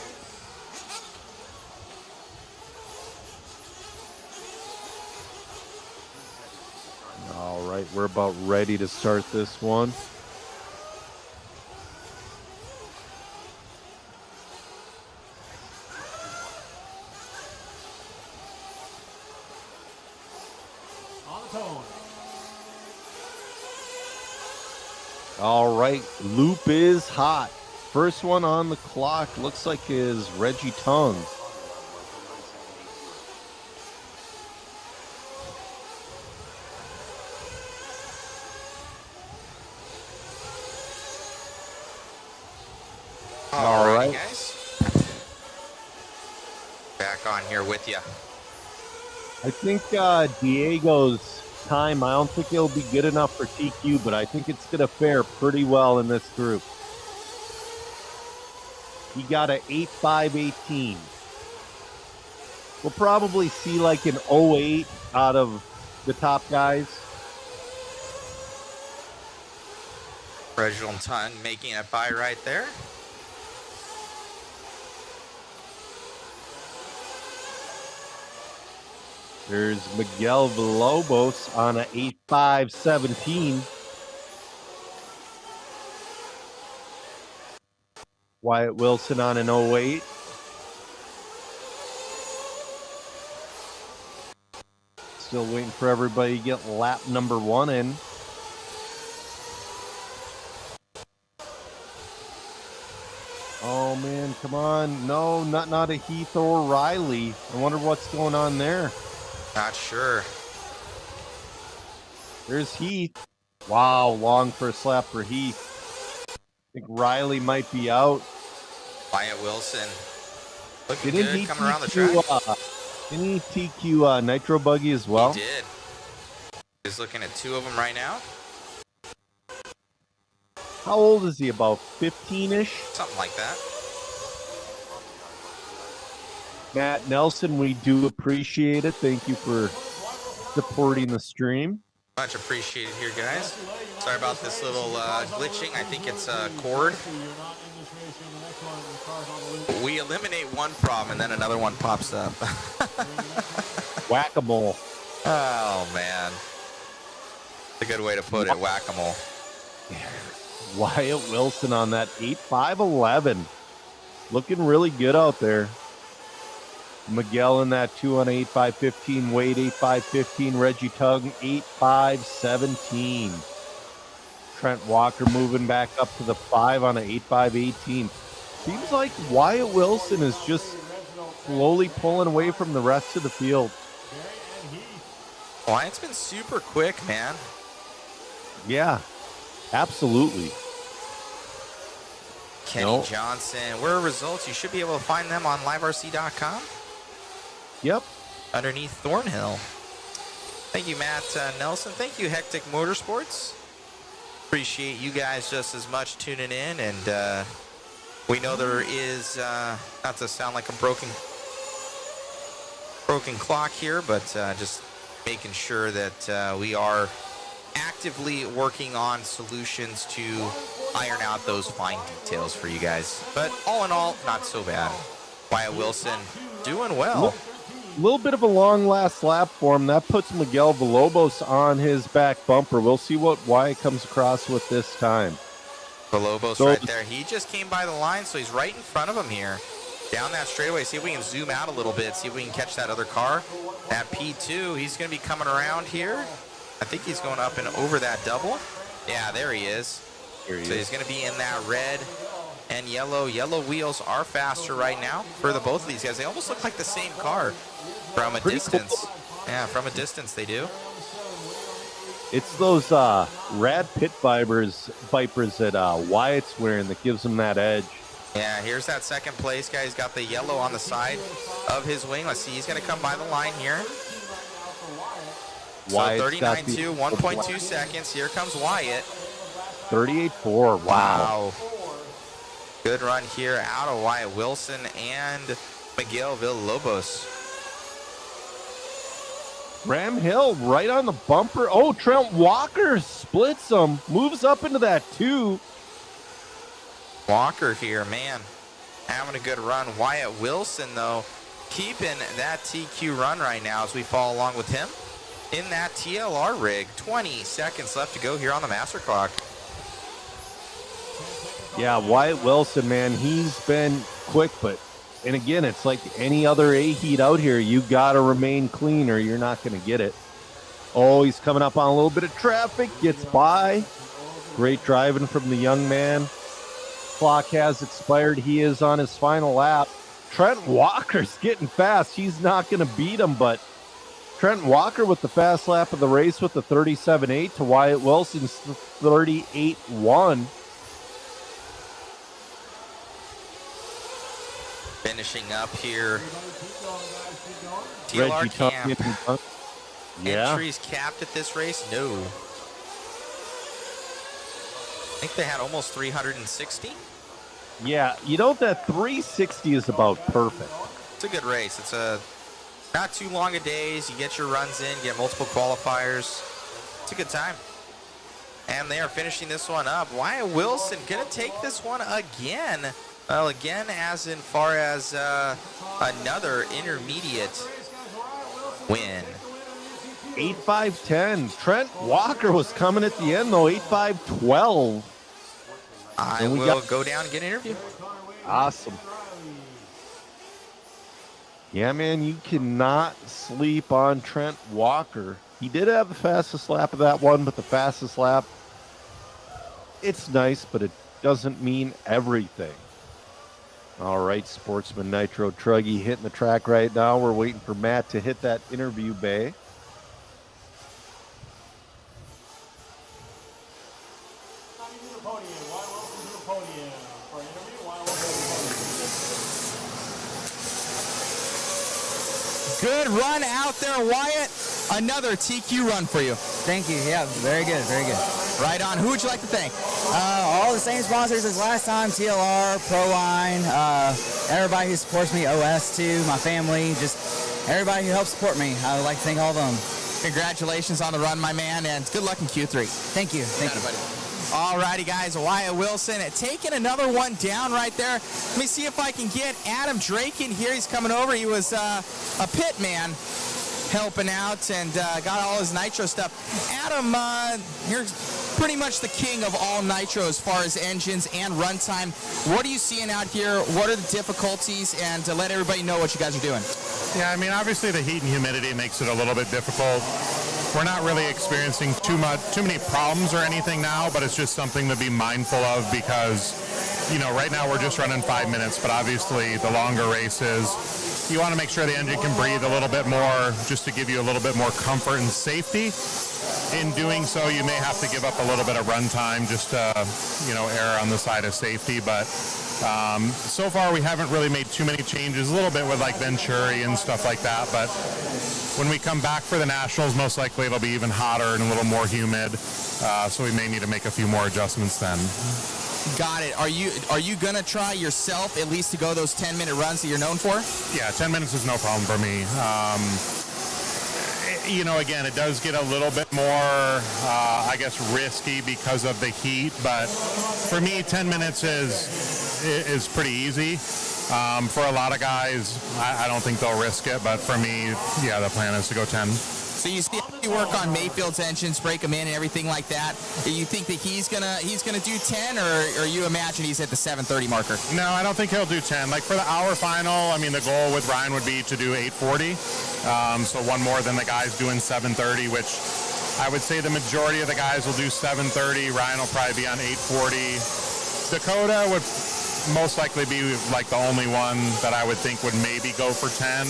All right, we're about ready to start this one. On the tone. All right, loop is hot. First one on the clock looks like is Reggie Tung. All right, guys. Back on here with you. I think Diego's time, I don't think it'll be good enough for TQ, but I think it's going to fare pretty well in this group. He got an 8.518. We'll probably see like an 08 out of the top guys. Reginald Ton making a buy right there. There's Miguel Villalobos on an 8.517. Wyatt Wilson on an 08. Still waiting for everybody to get lap number 1 in. Oh man, come on. No, not a Heath or Riley. I wonder what's going on there. Not sure. There's Heath. Wow, long first lap for Heath. I think Riley might be out. Wyatt Wilson looking Didn't good he coming around the track. Didn't he TQ Nitro Buggy as well? He did. He's looking at 2 of them right now. How old is he? About 15-ish? Something like that. Matt Nelson, we do appreciate it. Thank you for supporting the stream. Much appreciated here, guys. Sorry about this little glitching. I think it's a cord. We eliminate one problem and then another one pops up. Whack-a-mole. Oh, man. That's a good way to put it, whack-a-mole. Wyatt Wilson on that 8.511. Looking really good out there. Miguel in that 2 on 8.515. Wade 8.515. Reggie Tung 8.517. Trent Walker moving back up to the 5 on an 8.518. Seems like Wyatt Wilson is just slowly pulling away from the rest of the field. Wyatt's been super quick, man. Yeah, absolutely. Kenny Johnson. Where are results? You should be able to find them on liverc.com. Yep. Underneath Thornhill. Thank you, Matt Nelson. Thank you, Hectic Motorsports. Appreciate you guys just as much tuning in. And we know there is, not to sound like a broken clock here, but just making sure that we are actively working on solutions to iron out those fine details for you guys. But all in all, not so bad. Wyatt Wilson doing well. A little bit of a long last lap for him. That puts Miguel Villalobos on his back bumper. We'll see what Wyatt comes across with this time. Villalobos right there. He just came by the line, so he's right in front of him here. Down that straightaway. See if we can zoom out a little bit. See if we can catch that other car. That P2, he's going to be coming around here. I think he's going up and over that double. Yeah, there he is. So he's going to be in that red and yellow. Yellow wheels are faster right now for the both of these guys. They almost look like the same car from a distance. Cool. Yeah, from a distance they do. It's those rad pit vipers that Wyatt's wearing that gives him that edge. Yeah, here's that second place guy. He's got the yellow on the side of his wing. Let's see, he's going to come by the line here. So 39.2, 1.2 seconds. Here comes Wyatt. 38.4. Wow. Good run here out of Wyatt Wilson and Miguel Villalobos. Graham Hill right on the bumper. Oh, Trent Walker splits him. Moves up into that 2. Walker here, man, having a good run. Wyatt Wilson, though, keeping that TQ run right now as we follow along with him in that TLR rig. 20 seconds left to go here on the master clock. Yeah, Wyatt Wilson, man, he's been quick, and again, it's like any other A-heat out here. You got to remain clean or you're not going to get it. Oh, he's coming up on a little bit of traffic, gets by. Great driving from the young man. Clock has expired. He is on his final lap. Trent Walker's getting fast. He's not going to beat him, but Trent Walker with the fast lap of the race with the 37.8 to Wyatt Wilson's 38.1. Finishing up here. TLR camp. Yeah. Entries capped at this race? No. I think they had almost 360. Yeah, you know that 360 is about perfect. It's a good race. It's not too long a days. You get your runs in, get multiple qualifiers. It's a good time. And they are finishing this one up. Wyatt Wilson going to take this one again. Well, again, as in far as another intermediate win. 8.5.10. Trent Walker was coming at the end, though. 8.5.12. I will go down and get an interview. Awesome. Yeah, man, you cannot sleep on Trent Walker. He did have the fastest lap of that one, but the fastest lap, it's nice, but it doesn't mean everything. All right, Sportsman Nitro Truggy hitting the track right now. We're waiting for Matt to hit that interview bay. Good run out there, Wyatt. Another TQ run for you. Thank you. Yeah, very good, very good. Right on. Who would you like to thank? All the same sponsors as last time, TLR, Proline, everybody who supports me, OS too, my family, just everybody who helps support me. I would like to thank all of them. Congratulations on the run, my man, and good luck in Q3. Thank you. Thank you. All righty, guys. Wyatt Wilson taking another one down right there. Let me see if I can get Adam Drake in here. He's coming over. He was a pit man helping out and got all his nitro stuff. Adam, you're pretty much the king of all nitro as far as engines and runtime. What are you seeing out here? What are the difficulties? And to let everybody know what you guys are doing. Yeah, I mean, obviously the heat and humidity makes it a little bit difficult. We're not really experiencing too many problems or anything now, but it's just something to be mindful of because, you know, right now we're just running 5 minutes, but obviously the longer races, you want to make sure the engine can breathe a little bit more just to give you a little bit more comfort and safety. In doing so, you may have to give up a little bit of run time just to, you know, err on the side of safety, but so far we haven't really made too many changes, a little bit with like Venturi and stuff like that, but when we come back for the Nationals, most likely it'll be even hotter and a little more humid, so we may need to make a few more adjustments then. Got it. Are you going to try yourself at least to go those 10-minute runs that you're known for? Yeah, 10 minutes is no problem for me. You know, again, it does get a little bit more, I guess, risky because of the heat, but for me, 10 minutes is pretty easy. For a lot of guys, I don't think they'll risk it, but for me, yeah, the plan is to go 10. So you see you work on Mayfield's engines, break them in and everything like that. Do you think that he's gonna do 10, or you imagine he's at the 7:30 marker? No, I don't think he'll do 10. Like for the hour final, I mean, the goal with Ryan would be to do 8:40. So one more than the guys doing 7:30, which I would say the majority of the guys will do 7:30. Ryan will probably be on 8:40. Dakota would most likely be like the only one that I would think would maybe go for 10.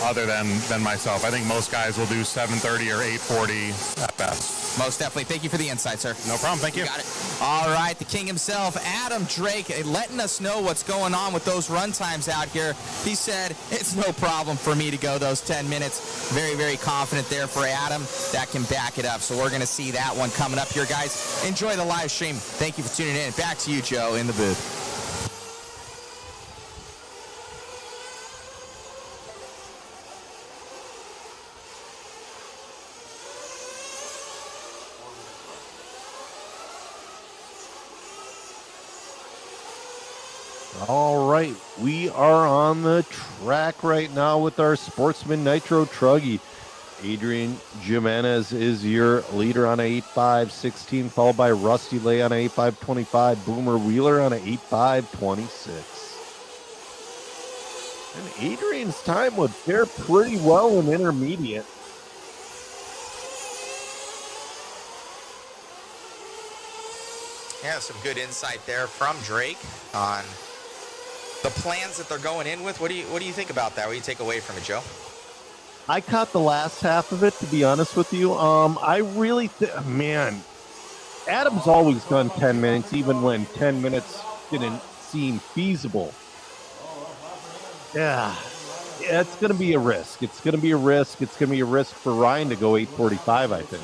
Other than myself. I think most guys will do 7:30 or 8:40 at best. Most definitely. Thank you for the insight, sir. No problem. Thank you. Got it. All right, the king himself, Adam Drake, letting us know what's going on with those run times out here. He said, it's no problem for me to go those 10 minutes. Very, very confident there for Adam. That can back it up. So we're going to see that one coming up here, guys. Enjoy the live stream. Thank you for tuning in. Back to you, Joe, in the booth. All right, we are on the track right now with our Sportsman Nitro Truggy. Adrian Jimenez is your leader on a 8.5.16, followed by Rusty Lay on a 8.5.25, Boomer Wheeler on a 8.5.26. And Adrian's time would fare pretty well in intermediate. Yeah, some good insight there from Drake on the plans that they're going in with. What do you think about that? What do you take away from it, Joe? I caught the last half of it, to be honest with you. I really man, Adam's always done 10 minutes, even when 10 minutes didn't seem feasible. Yeah, it's going to be a risk. It's going to be a risk. It's going to be a risk for Ryan to go 8:45, I think.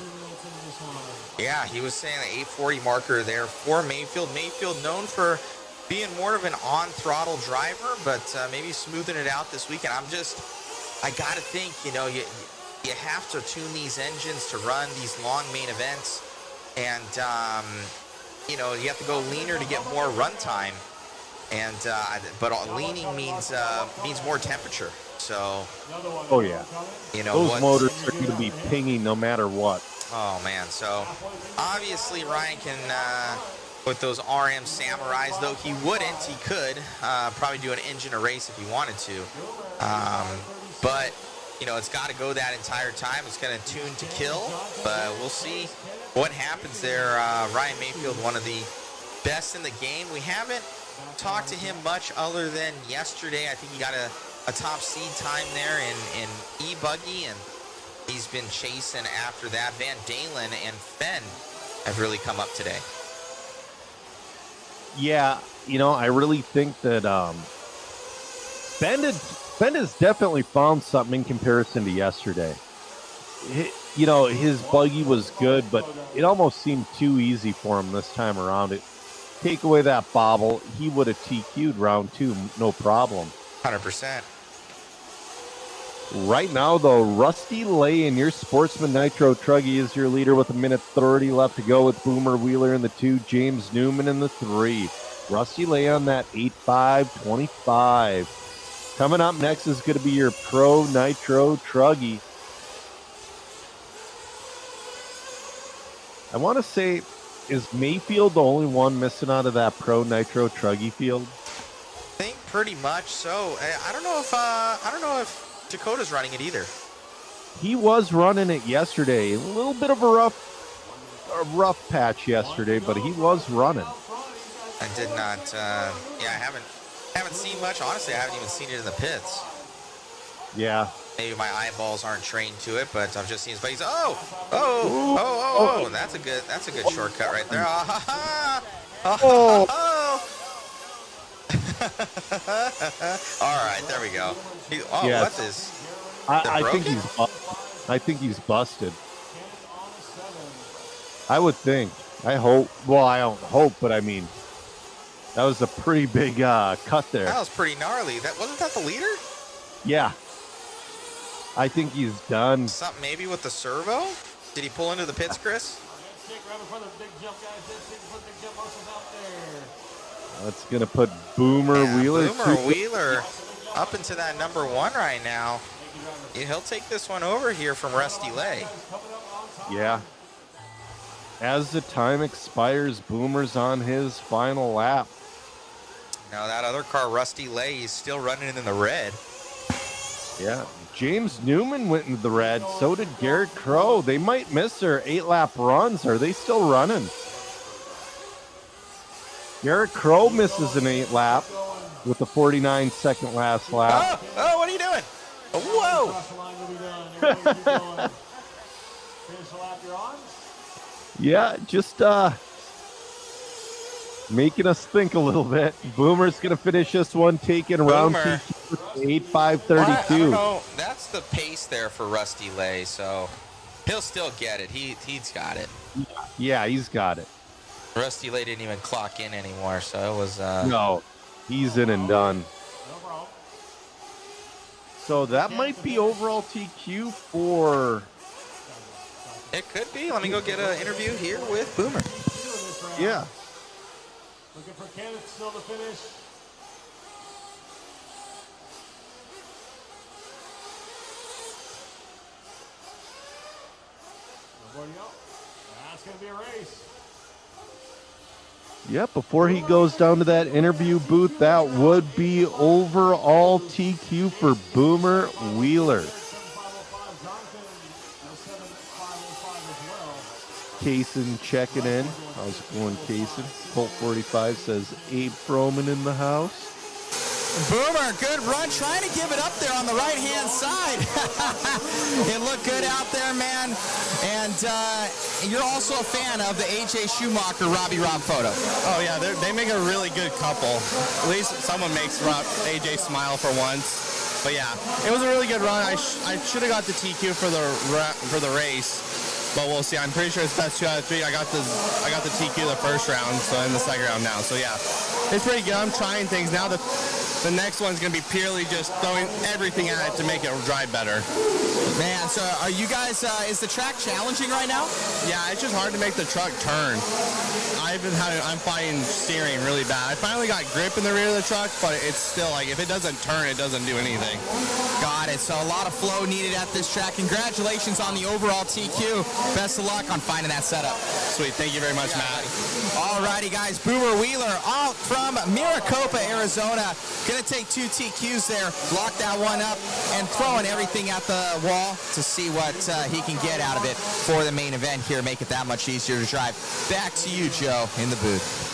Yeah, he was saying the 8:40 marker there for Mayfield. Mayfield known for being more of an on-throttle driver, but maybe smoothing it out this weekend. I got to think, you have to tune these engines to run these long main events, and, you have to go leaner to get more run time, and but leaning means more temperature, so. Oh, yeah. Those motors are going to be pinging no matter what. Oh, man. So, obviously, Ryan can, with those RM Samurais, though he wouldn't, he could probably do an engine a race if he wanted to. But, it's got to go that entire time. It's going to tune to kill, but we'll see what happens there. Ryan Mayfield, one of the best in the game. We haven't talked to him much other than yesterday. I think he got a top seed time there in E-Buggy, and he's been chasing after that. Van Dalen and Fenn have really come up today. Yeah, I really think that Ben has definitely found something in comparison to yesterday. His buggy was good, but it almost seemed too easy for him this time around. Take away that bobble, he would have TQ'd round 2, no problem. 100%. Right now, though, Rusty Lay in your Sportsman Nitro Truggy is your leader with 1:30 left to go with Boomer Wheeler in the 2, James Newman in the 3. Rusty Lay on that 8.5.25. Coming up next is going to be your Pro Nitro Truggy. I want to say, is Mayfield the only one missing out of that Pro Nitro Truggy field? I think pretty much so. I don't know if Dakota's running it either. He was running it yesterday. A little bit of a rough patch yesterday, but he was running. I did not. I haven't seen much. Honestly, I haven't even seen it in the pits. Yeah. Maybe my eyeballs aren't trained to it, but I've just seen his face. Oh! That's a good shortcut right there. All right, there we go. Yes. What is? I think he's busted. I would think. I hope. Well, I don't hope, but I mean, that was a pretty big cut there. That was pretty gnarly. Wasn't that the leader? Yeah. I think he's done. Something maybe with the servo? Did he pull into the pits, Chris? That's going to put Boomer Wheeler. Boomer Wheeler up into that number 1 right now. He'll take this one over here from Rusty Lay. Yeah. As the time expires, Boomer's on his final lap. Now that other car, Rusty Lay, is still running in the red. Yeah. James Newman went into the red. So did Garrett Crow. They might miss their 8-lap runs. Are they still running? Garrett Crow misses an 8-lap with the 49-second last lap. Oh, what are you doing? Whoa! Yeah, just making us think a little bit. Boomer's going to finish this one, taking round 8.532. I don't know. That's the pace there for Rusty Lay, so he'll still get it. He's got it. Yeah, he's got it. Rusty Lay didn't even clock in anymore, so it was... No, he's in and done. So that might be overall TQ for... It could be. Let me go get an interview here with Boomer. Yeah. Looking for Kenneth still to finish. That's going to be a race. Yep, before he goes down to that interview booth, that would be overall TQ for Boomer Wheeler. Kaysen checking in. How's it going, Kaysen? Colt 45 says Abe Froman in the house. Boomer, good run, trying to give it up there on the right-hand side. It looked good out there, man. And you're also a fan of the A.J. Schumacher Robbie Rob photo. Oh, yeah, they make a really good couple. At least someone makes AJ smile for once. But, yeah, it was a really good run. I should have got the TQ for the race. But we'll see. I'm pretty sure it's best 2 out of 3. I got the TQ the first round, so in the second round now. So yeah, it's pretty good. I'm trying things now. The next one's gonna be purely just throwing everything at it to make it drive better. Man, so are you guys? Is the track challenging right now? Yeah, it's just hard to make the truck turn. I'm finding steering really bad. I finally got grip in the rear of the truck, but it's still like if it doesn't turn, it doesn't do anything. Got it. So a lot of flow needed at this track. Congratulations on the overall TQ. Best of luck on finding that setup. Sweet. Thank you very much, Matt. Alrighty, guys. Boomer Wheeler out from Maricopa, Arizona. Going to take 2 TQs there, lock that one up, and throwing everything at the wall to see what he can get out of it for the main event here. Make it that much easier to drive. Back to you, Joe, in the booth.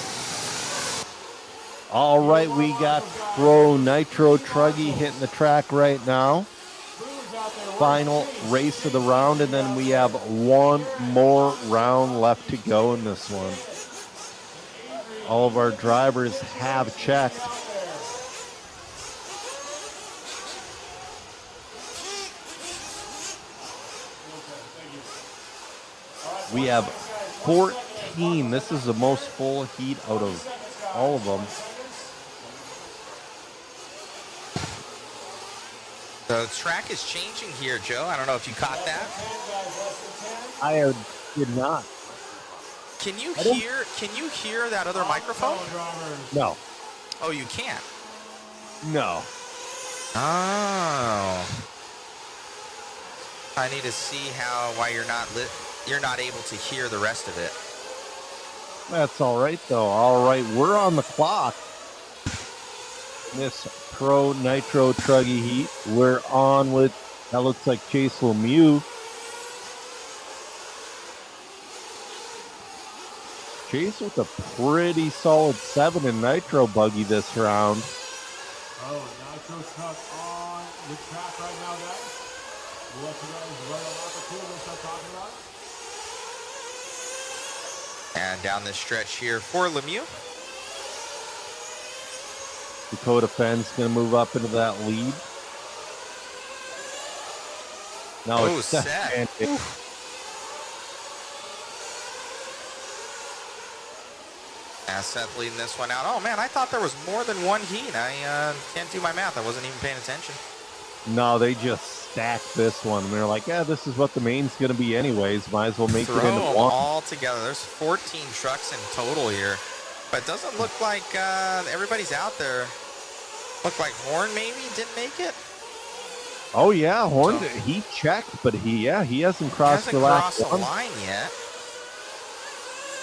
All right, we got Pro Nitro Truggy hitting the track right now. Final race of the round, and then we have one more round left to go in this one. All of our drivers have checked. We have 14. This is the most full heat out of all of them. The track is changing here, Joe. I don't know if you caught that. I did not. Can you hear that other microphone? No. Oh, you can't. No. Oh. I need to see why you're not able to hear the rest of it. That's all right, though. All right, we're on the clock. This Pro Nitro Truggy Heat. We're on with, that looks like Chase Lemieux. Chase with a pretty solid 7 in Nitro Buggy this round. Oh, Nitro truck on the track right now, guys. We'll let you guys run a lap or 2 and we'll start talking about it. And down this stretch here for Lemieux. Dakota Fenn's going to move up into that lead. Now it's Seth. Seth leading this one out. Oh, man, I thought there was more than one heat. I can't do my math. I wasn't even paying attention. No, they just stacked this one. They're like, yeah, this is what the main's going to be anyways. Might as well make it into them one. All together. There's 14 trucks in total here. But it doesn't look like everybody's out there. Look like Horn maybe didn't make it. Oh yeah, Horn. He checked, but he hasn't crossed the last the line yet.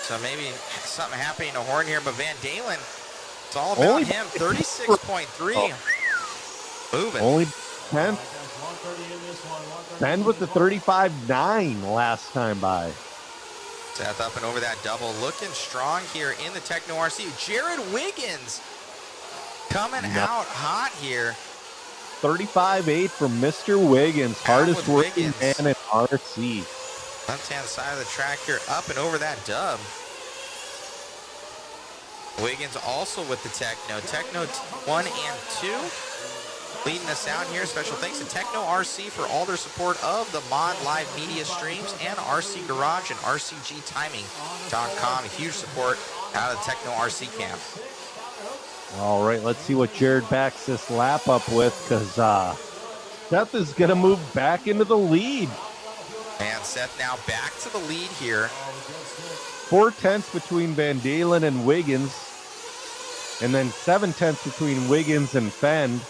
So maybe something happening to Horn here, but Van Dalen, it's all about him. 36.3. Moving. Only 10th. Bend with the 35.9 last time by. Seth up and over that double, looking strong here in the Techno RC. Jared Wiggins coming out hot here. 35.8 from Mr. Wiggins, hardest working man in RC. Left-hand side of the track here, up and over that dub. Wiggins also with the Techno. Techno 1 and 2. Leading us out here. Special thanks to Techno RC for all their support of the Mod Live media streams and RC Garage and RCGtiming.com. Huge support out of the Techno RC camp. All right, let's see what Jared backs this lap up with, because Seth is going to move back into the lead. And Seth now back to the lead here. 4/10 between Van Dalen and Wiggins, and then 7/10 between Wiggins and Fend.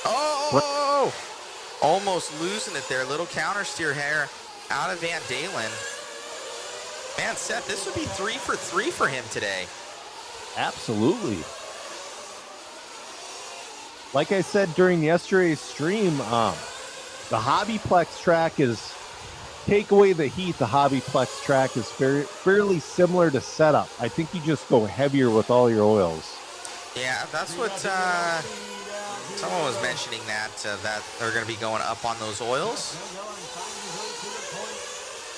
Oh! Almost losing it there. Little counter steer here out of Van Dalen. Man, Seth, this would be 3 for 3 for him today. Absolutely. Like I said during yesterday's stream, the Hobbyplex track is, take away the heat, the Hobbyplex track is fairly similar to setup. I think you just go heavier with all your oils. Yeah, that's what someone was mentioning, that they're going to be going up on those oils.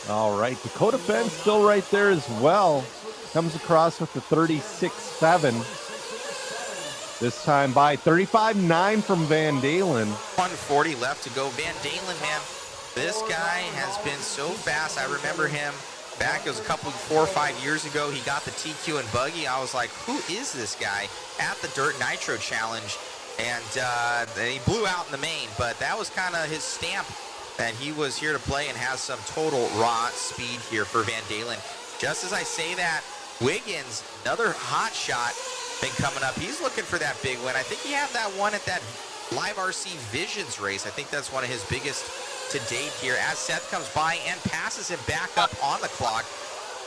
All right, Dakota Fenn still right there as well. Comes across with the 36.7. This time by 35.9 from Van Dalen. 140 left to go. Van Dalen, man, this guy has been so fast. I remember him back, it was a couple, 4 or 5 years ago. He got the TQ and buggy. I was like, who is this guy at the Dirt Nitro Challenge? And he blew out in the main, but that was kind of his stamp that he was here to play and has some total raw speed here for Van Dalen. Just as I say that, Wiggins, another hot shot, been coming up. He's looking for that big win. I think he had that one at that Live RC Visions race. I think that's one of his biggest to date here, as Seth comes by and passes him back up on the clock.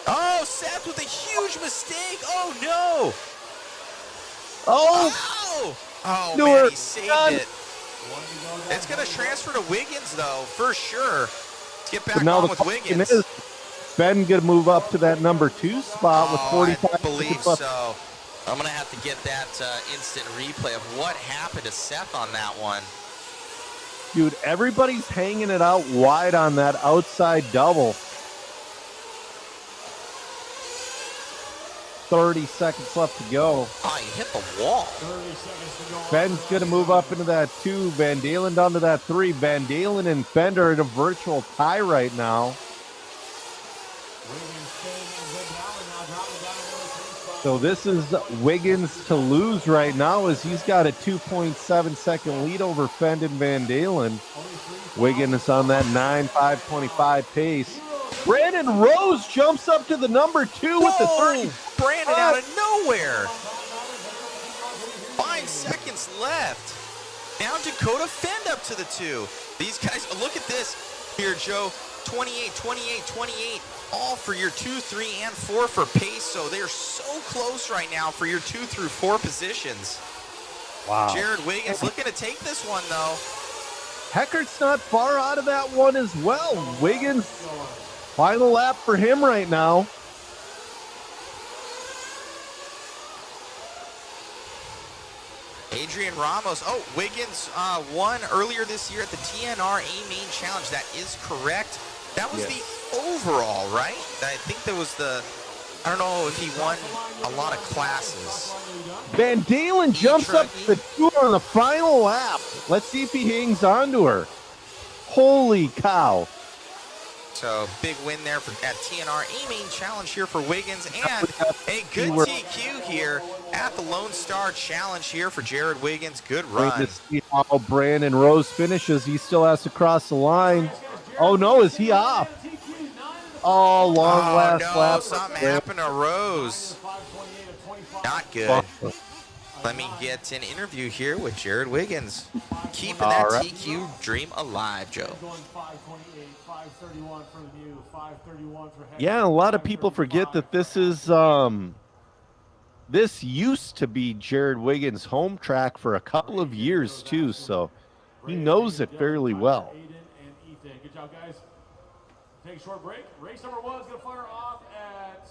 Oh, Seth with a huge mistake. Oh, no. Oh, man, he saved it. It's going to transfer to Wiggins, though, for sure. Let's get back on with Wiggins. Ben going to move up to that number 2 spot with 45. I believe so. I'm going to have to get that instant replay of what happened to Seth on that one. Dude, everybody's hanging it out wide on that outside double. 30 seconds left to go. Oh, he hit the wall. Ben's going to move up into that 2. Van Dalen down to that 3. Van Dalen and Fend are in a virtual tie right now. So this is Wiggins to lose right now, as he's got a 2.7 second lead over Fend and Van Dalen. Wiggins on that 9.525 pace. Brandon Rose jumps up to the number 2 with the 30. Brandon out of nowhere. 5 seconds left. Now Dakota Fend up to the 2. These guys, look at this here, Joe. 28, 28, 28, all for your 2, 3, and 4 for pace. So they're so close right now for your 2 through 4 positions. Wow. Jared Wiggins looking to take this one, though. Heckert's not far out of that one as well. Wiggins, final lap for him right now. Adrian Ramos. Oh, Wiggins won earlier this year at the TNR A-Main Challenge. That is correct. That was the overall, right? I think there was the, I don't know if he won a lot of classes. Van Dalen jumps up to the 2 on the final lap. Let's see if he hangs on to her. Holy cow. So big win there at TNR A-Main Challenge here for Wiggins, and a good TQ here at the Lone Star Challenge here for Jared Wiggins. Good run. Wait to see how Brandon Rose finishes. He still has to cross the line. Oh no, is he off? Oh, long last lap. Something happened to Rose. Not good. Let me get an interview here with Jared Wiggins. Keeping that TQ dream alive, Joe. Yeah, a lot of people forget that this is this used to be Jared Wiggins' home track for a couple of years too, so he knows it fairly well. Good job, guys. Take a short break. Race number 1 is going to fire off at...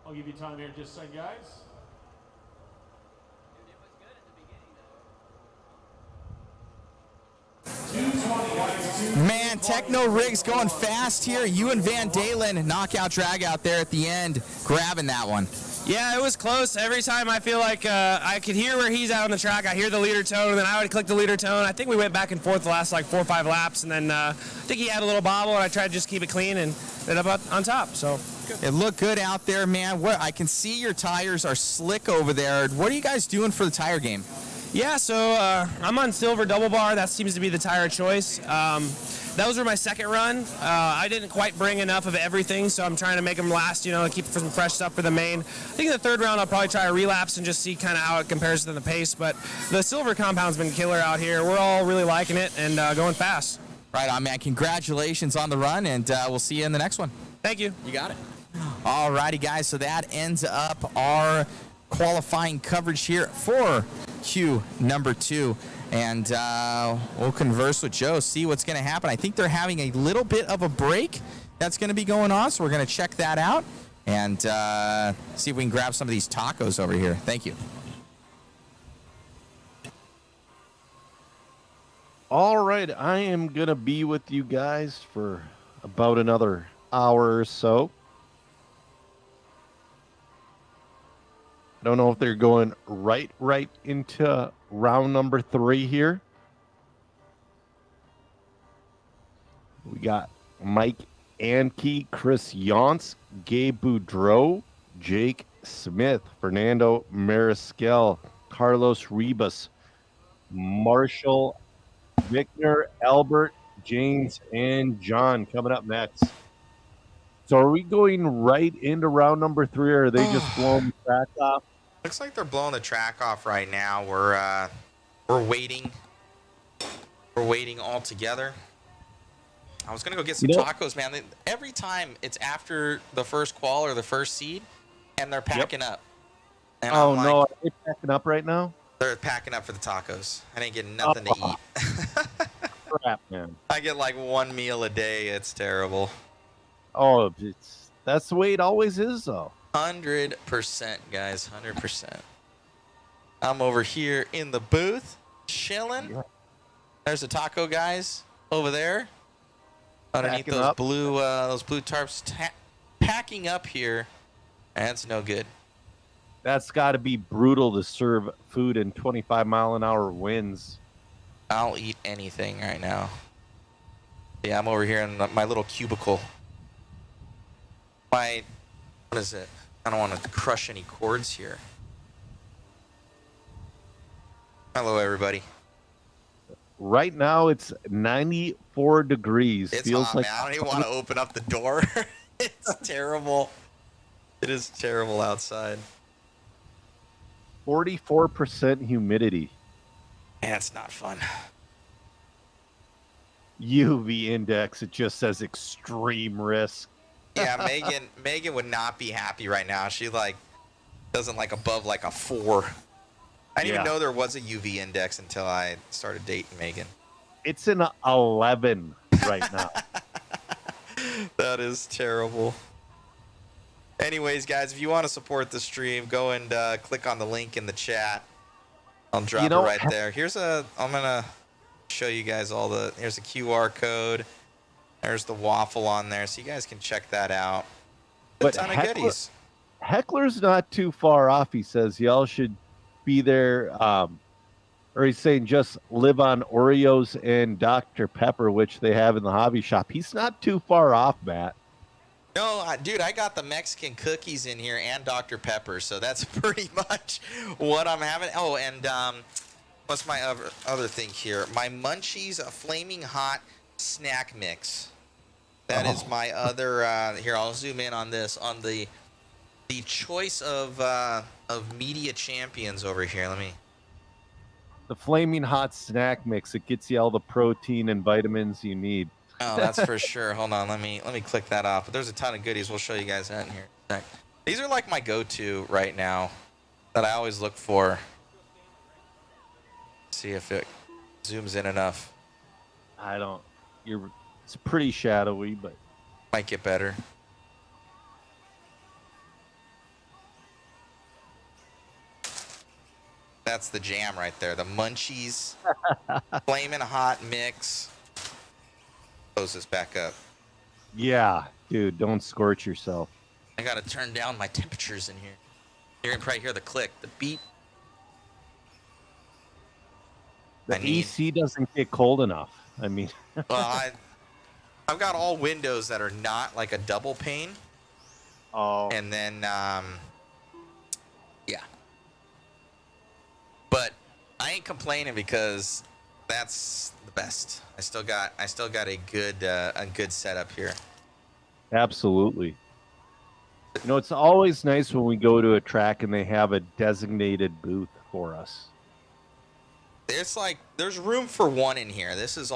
I'll give you time here in just a second, guys. Man, Techno Riggs going fast here. You and Van Dalen knockout drag out there at the end, grabbing that one. Yeah, it was close. Every time I feel like I could hear where he's out on the track, I hear the leader tone, and then I would click the leader tone. I think we went back and forth the last like 4 or 5 laps, and then I think he had a little bobble, and I tried to just keep it clean and ended up on top. So good. It looked good out there, man. What I can see your tires are slick over there. What are you guys doing for the tire game? Yeah, so I'm on silver double bar. That seems to be the tire of choice. Those were my second run. I didn't quite bring enough of everything, so I'm trying to make them last, and keep some fresh stuff for the main. I think in the third round I'll probably try a relapse and just see kind of how it compares to the pace. But the silver compound's been killer out here. We're all really liking it and going fast. Right on, man. Congratulations on the run, and we'll see you in the next one. Thank you. You got it. All righty, guys. So that ends up our qualifying coverage here for Q number 2. And we'll converse with Joe, see what's going to happen. I think they're having a little bit of a break that's going to be going on, so we're going to check that out and see if we can grab some of these tacos over here. Thank you. All right, I am going to be with you guys for about another hour or so. I don't know if they're going right into round number 3 here. We got Mike Anke, Chris Yonce, Gabe Boudreau, Jake Smith, Fernando Mariscal, Carlos Ribas, Marshall Vickner, Albert, James, and John coming up next. So are we going right into round number 3, or are they just blowing the track off? Looks like they're blowing the track off right now. We're waiting. We're waiting all together. I was gonna go get some tacos, man. Every time it's after the first qual or the first seed, and they're packing up. And no, are they packing up right now? They're packing up for the tacos. I didn't get nothing to eat. Crap, man. I get like 1 meal a day. It's terrible. Oh, that's the way it always is, though. 100%, guys. 100%. I'm over here in the booth, chilling. Yeah. There's the taco guys over there, underneath those blue tarps, packing up here. That's no good. That's got to be brutal to serve food in 25-mile-an-hour winds. I'll eat anything right now. Yeah, I'm over here in my little cubicle. What is it? I don't want to crush any cords here. Hello, everybody. Right now, it's 94 degrees. It's Feels hot, like man. I don't even want to open up the door. It's terrible. It is terrible outside. 44% humidity. Man, it's not fun. UV index, it just says extreme risk. Yeah, Megan would not be happy right now. She doesn't above a 4. I didn't even know there was a UV index until I started dating Megan. It's an 11 right now. That is terrible. Anyways, guys, if you want to support the stream, go and click on the link in the chat. I'll drop it right there. I'm gonna show you guys here's a QR code. There's the waffle on there, so you guys can check that out. A ton of goodies. Heckler's not too far off, he says. Y'all should be there. Or he's saying just live on Oreos and Dr. Pepper, which they have in the hobby shop. He's not too far off, Matt. No, dude, I got the Mexican cookies in here and Dr. Pepper, so that's pretty much what I'm having. Oh, and what's my other thing here? My Munchies Flaming Hot Snack Mix. That is my other, here, I'll zoom in on this, on the the choice of media champions over here. Let me. The flaming hot snack mix. It gets you all the protein and vitamins you need. Oh, that's for sure. Hold on, let me click that off. But there's a ton of goodies. We'll show you guys that in here in a sec. These are like my go-to right now that I always look for. See if it zooms in enough. It's pretty shadowy, but might get better. That's the jam right there. The Munchies, flaming hot mix. Close this back up. yeah, dude, don't scorch yourself. I gotta turn down my temperatures in here. You're gonna probably hear the click, the beep. The AC doesn't get cold enough. I mean, well, I've got all windows that are not like a double pane. Oh. And then, yeah. But I ain't complaining because that's the best. I still got a good setup here. absolutely. You know, it's always nice when we go to a track and they have a designated booth for us. There's room for one in here. This is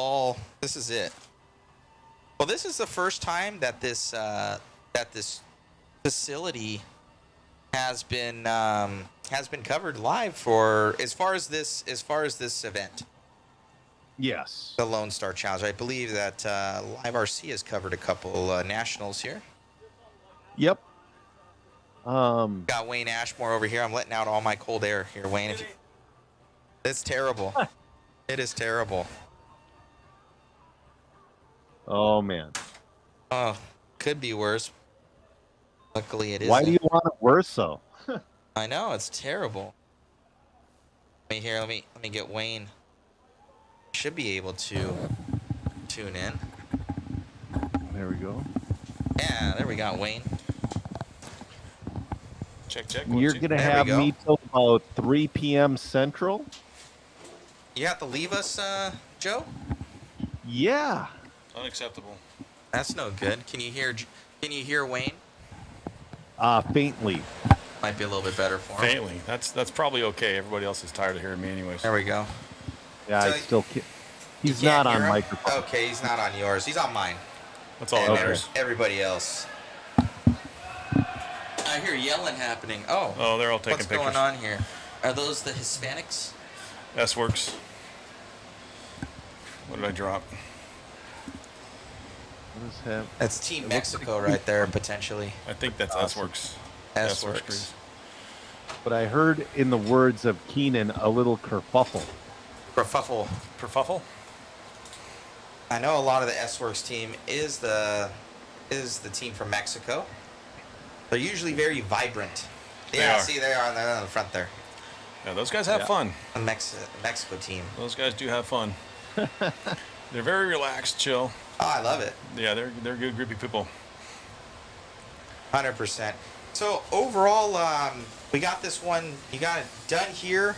it. Well, this is the first time that this facility has been covered live for as far as this event. Yes. The Lone Star Challenge. I believe that Live RC has covered a couple nationals here. Yep. Got Wayne Ashmore over here. I'm letting out all my cold air here, Wayne. It's terrible. It is terrible. Oh man. Oh, could be worse. Luckily, it isn't. Why do you want it worse though? I know, it's terrible. Let me get Wayne. Should be able to tune in. There we go. Yeah, there we got Wayne. Check. You're gonna have me till about 3 p.m. Central. You have to leave us, Joe? Yeah. Unacceptable. That's no good. Can you hear Wayne? Faintly. Might be a little bit better for him. Faintly. That's probably okay. Everybody else is tired of hearing me anyways. There we go. Yeah, So I still can't. He's You can't not on hear him? microphone. Okay, he's not on yours. He's on mine. That's all And that matters. everybody else. I hear yelling happening. Oh, they're all taking what's pictures. going on here? Are those the Hispanics? S-Works. What did I drop? What is happening? That's Team Mexico right there, potentially. I think that's S-Works. S-Works. But I heard in the words of Keenan a little kerfuffle. Kerfuffle. I know a lot of the S-Works team is the team from Mexico. They're usually very vibrant. Yeah, see, they are on the front there. Yeah, those guys have fun. The Mexico team. Those guys do have fun. They're very relaxed, chill. Oh, I love it. Yeah, they're good, groupie people. 100%. So overall, we got this one. You got it done here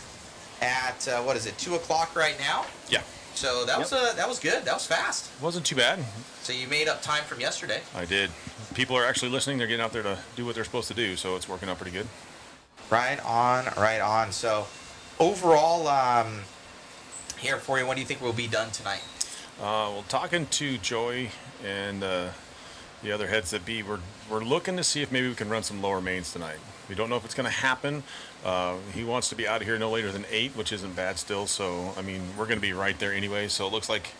at 2 o'clock right now? Yeah. So that was good. That was fast. Wasn't too bad. So you made up time from yesterday. I did. People are actually listening. They're getting out there to do what they're supposed to do, so it's working out pretty good. Right on. So overall, here for you, what do you think will be done tonight? Well, talking to Joey and the other heads that be, we're looking to see if maybe we can run some lower mains tonight. We don't know if it's going to happen. He wants to be out of here no later than 8, which isn't bad still. So, I mean, we're going to be right there anyway. So it looks like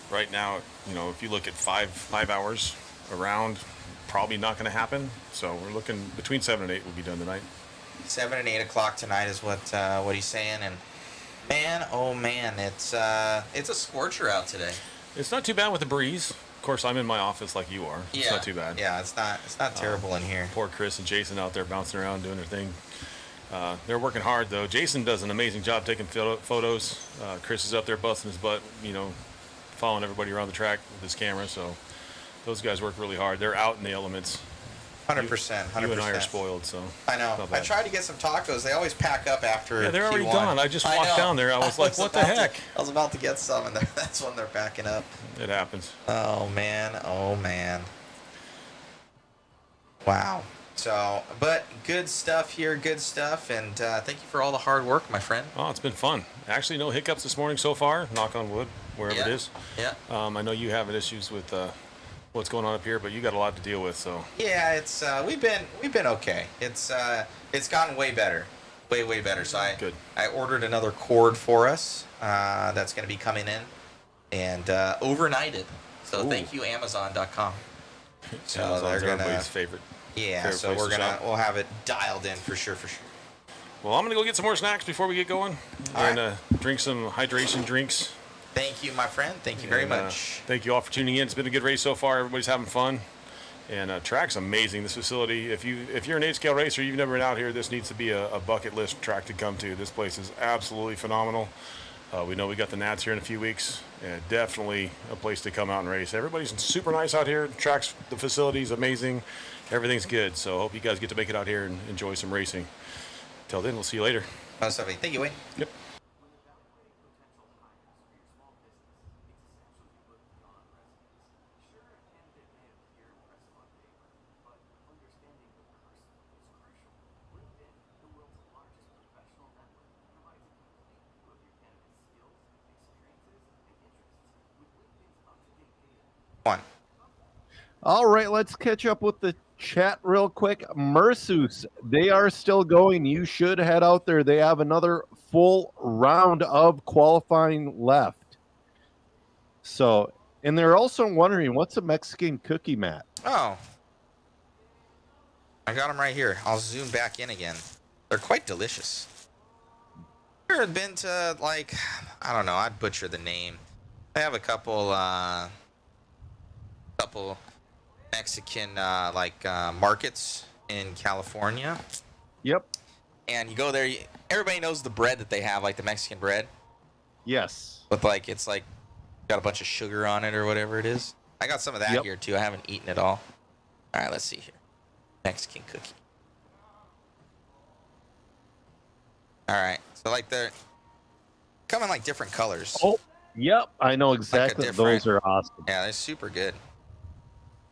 right now, if you look at 5 hours around, probably not going to happen. So we're looking between 7 and 8 will be done tonight. 7 and 8 o'clock tonight is what he's saying. And man, oh man, it's a scorcher out today. It's not too bad with the breeze. Of course, I'm in my office like you are. It's not too bad. Yeah, it's not terrible in here. Poor Chris and Jason out there bouncing around doing their thing. They're working hard though. Jason does an amazing job taking photos. Chris is up there busting his butt, following everybody around the track with his camera. So those guys work really hard. They're out in the elements. 100%. You and I are spoiled, so. I know. I tried to get some tacos. They always pack up after. Yeah, they're already Q1. gone. I just walked down there. I was like, what the heck? I was about to get some, and that's when they're packing up. It happens. Oh man. Wow. So, but good stuff here, good stuff, and thank you for all the hard work, my friend. Oh, it's been fun. Actually, no hiccups this morning so far. Knock on wood, wherever it is. Yeah. I know you have issues with what's going on up here, but you got a lot to deal with. So. Yeah, it's we've been okay. It's gotten way better, way better. So I ordered another cord for us. That's going to be coming in, and overnighted. So thank you, Amazon.com. So Amazon's everybody's favorite. Yeah, favorite so place to shop. we'll have it dialed in for sure. Well, I'm gonna go get some more snacks before we get going, and drink some hydration drinks. Thank you, my friend. Thank you very much. Thank you all for tuning in. It's been a good race so far. Everybody's having fun, and track's amazing. This facility, if you're an 8-scale racer, you've never been out here, this needs to be a bucket list track to come to. This place is absolutely phenomenal. We know we got the Nats here in a few weeks, and definitely a place to come out and race. Everybody's super nice out here. The facility's amazing. Everything's good. So I hope you guys get to make it out here and enjoy some racing. Till then, we'll see you later. Thank you, Wayne. Yep. All right, let's catch up with the chat real quick. Mersus, they are still going. You should head out there. They have another full round of qualifying left. So, and they're also wondering, what's a Mexican cookie, Matt? Oh. I got them right here. I'll zoom back in again. They're quite delicious. You ever been to, like, I don't know, I'd butcher the name. They have a couple Mexican markets in California. Yep. And you go there, everybody knows the bread that they have, like the Mexican bread. Yes. With it's got a bunch of sugar on it or whatever it is. I got some of that here too. I haven't eaten it all. All right, let's see here. Mexican cookie. All right, so they're coming different colors. Oh, yep. I know exactly. Those are awesome. Yeah, they're super good.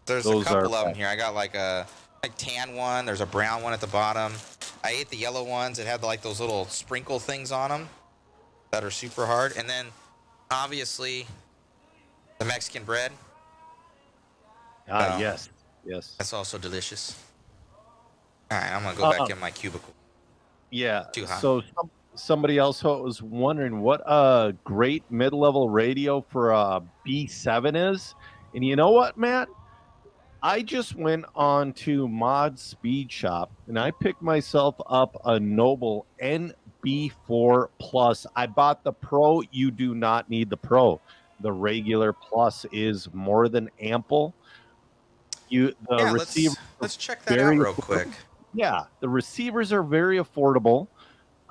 There's Those a couple are of them here. I got a tan one. There's a brown one at the bottom. I ate the yellow ones. It had those little sprinkle things on them that are super hard. And then obviously the Mexican bread. Yes. That's also delicious. All right, I'm gonna go back in my cubicle. Yeah. Too hot. So somebody else was wondering what a great mid-level radio for a B7 is. And you know what, Matt? I just went on to Mod Speed Shop and I picked myself up a Noble NB4 Plus. I bought the Pro. You do not need the Pro. The regular Plus is more than ample. Let's check that out real quick. Yeah, the receivers are very affordable.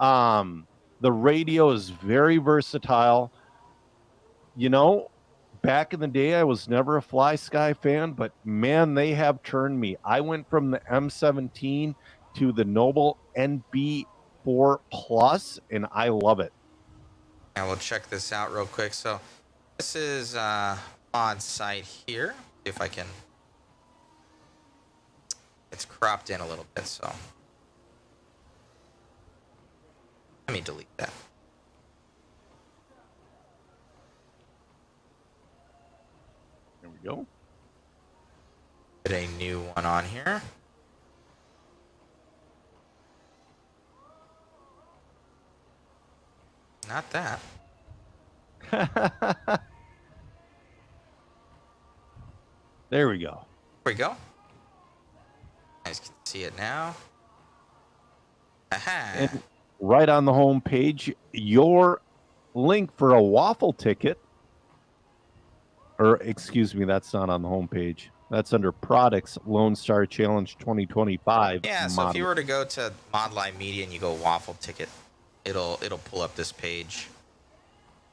The radio is very versatile. Back in the day, I was never a Fly Sky fan, but man, they have turned me. I went from the M17 to the Noble NB4 Plus, and I love it. And we'll check this out real quick. So this is on site here. See if I can. It's cropped in a little bit, so let me delete that. There we go. Put a new one on here. Not that. There we go. There we go. You guys can see it now. Aha. And right on the home page, your link for a waffle ticket. Or, excuse me, that's not on the home page. That's under products, Lone Star Challenge 2025. Yeah, so if you were to go to Modline Media and you go waffle ticket, it'll pull up this page.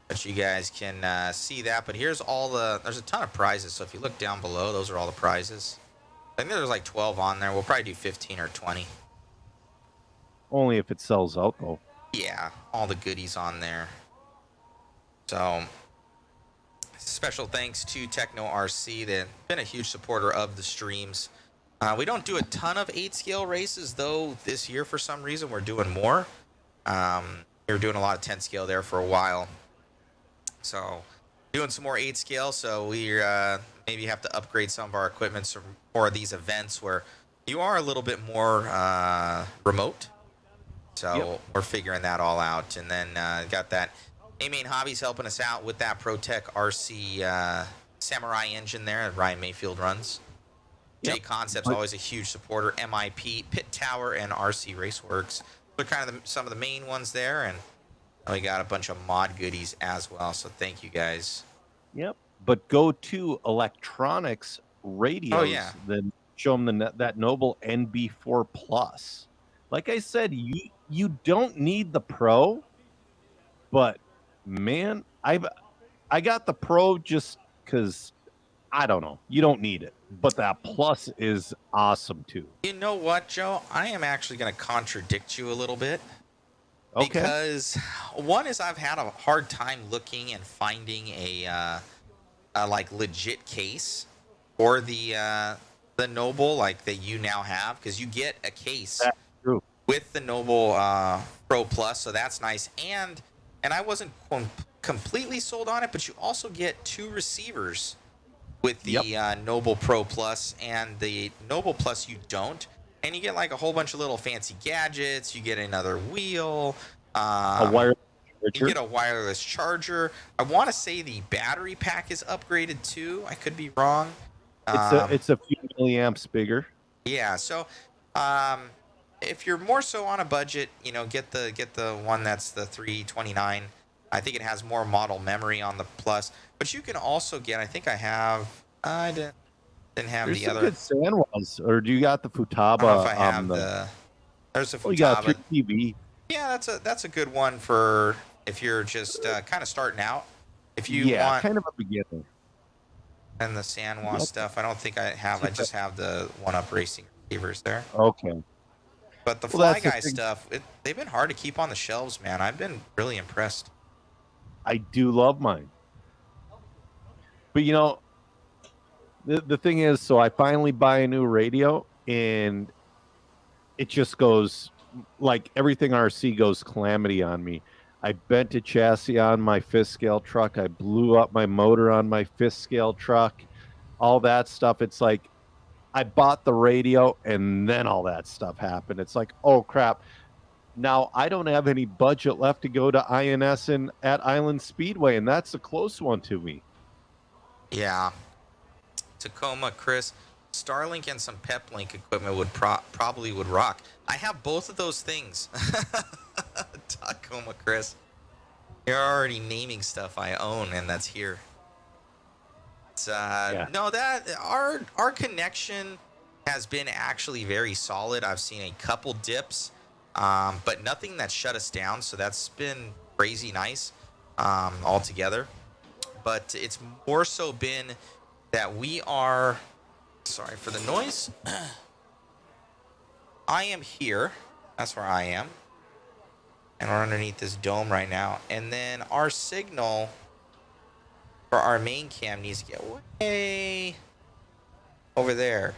But you guys can see that. But here's there's a ton of prizes. So if you look down below, those are all the prizes. I think there's 12 on there. We'll probably do 15 or 20. Only if it sells out, though. Yeah, all the goodies on there. So, special thanks to Techno RC. They've been a huge supporter of the streams. We don't do a ton of 8-scale races, though. This year, for some reason, we're doing more. We were doing a lot of 10-scale there for a while. So, doing some more 8-scale, so we maybe have to upgrade some of our equipment for these events where you are a little bit more remote. So, we're figuring that all out. And then got that A-Main Hobbies helping us out with that ProTech RC Samurai engine there that Ryan Mayfield runs. J Concept's always a huge supporter. MIP, Pit Tower, and RC Raceworks. They're kind of some of the main ones there, and we got a bunch of mod goodies as well. So thank you guys. Yep. But go to Electronics Radios. Then show them that Noble NB4 Plus. Like I said, you don't need the Pro, but man, I got the Pro just because I don't know. You don't need it. But that Plus is awesome too. You know what, Joe? I am actually going to contradict you a little bit. Okay. Because one is I've had a hard time looking and finding a like legit case for the Noble like that you now have, because you get a case with the Noble Pro Plus, so that's nice. And I wasn't completely sold on it, but you also get 2 receivers with the Noble Pro Plus, and the Noble Plus you don't. And you get like a whole bunch of little fancy gadgets. You get another wheel. A wireless charger. You get a wireless charger. I want to say the battery pack is upgraded too. I could be wrong. It's a few milliamps bigger. Yeah. So, if you're more so on a budget, get the one that's the 329. I think it has more model memory on the Plus, but you can also get. I think I didn't have There's the some other. good Sanwas, or do you got the Futaba? I don't know if I have there's a Futaba. You got 3TV. Yeah, that's a good one for if you're just kind of starting out. If you want kind of a beginner. And the Sanwa stuff, I don't think I have. I just have the 1-Up Racing receivers there. Okay. But the Fly Guy stuff, they've been hard to keep on the shelves, man. I've been really impressed. I do love mine. But the thing is, so I finally buy a new radio, and it just goes like everything RC goes calamity on me. I bent a chassis on my 5th scale truck. I blew up my motor on my 5th scale truck. All that stuff. It's like I bought the radio and then all that stuff happened. It's like, oh crap. Now I don't have any budget left to go to INS at Island Speedway, and that's a close one to me. Yeah. Tacoma, Chris, Starlink and some Peplink equipment would probably would rock. I have both of those things. Tacoma, Chris. You're already naming stuff I own, and that's here. No, that our connection has been actually very solid. I've seen a couple dips, but nothing that shut us down. So that's been crazy nice altogether. But it's more so been that we are. Sorry for the noise. I am here. That's where I am. And we're underneath this dome right now. And then our signal for our main cam needs to get way over there.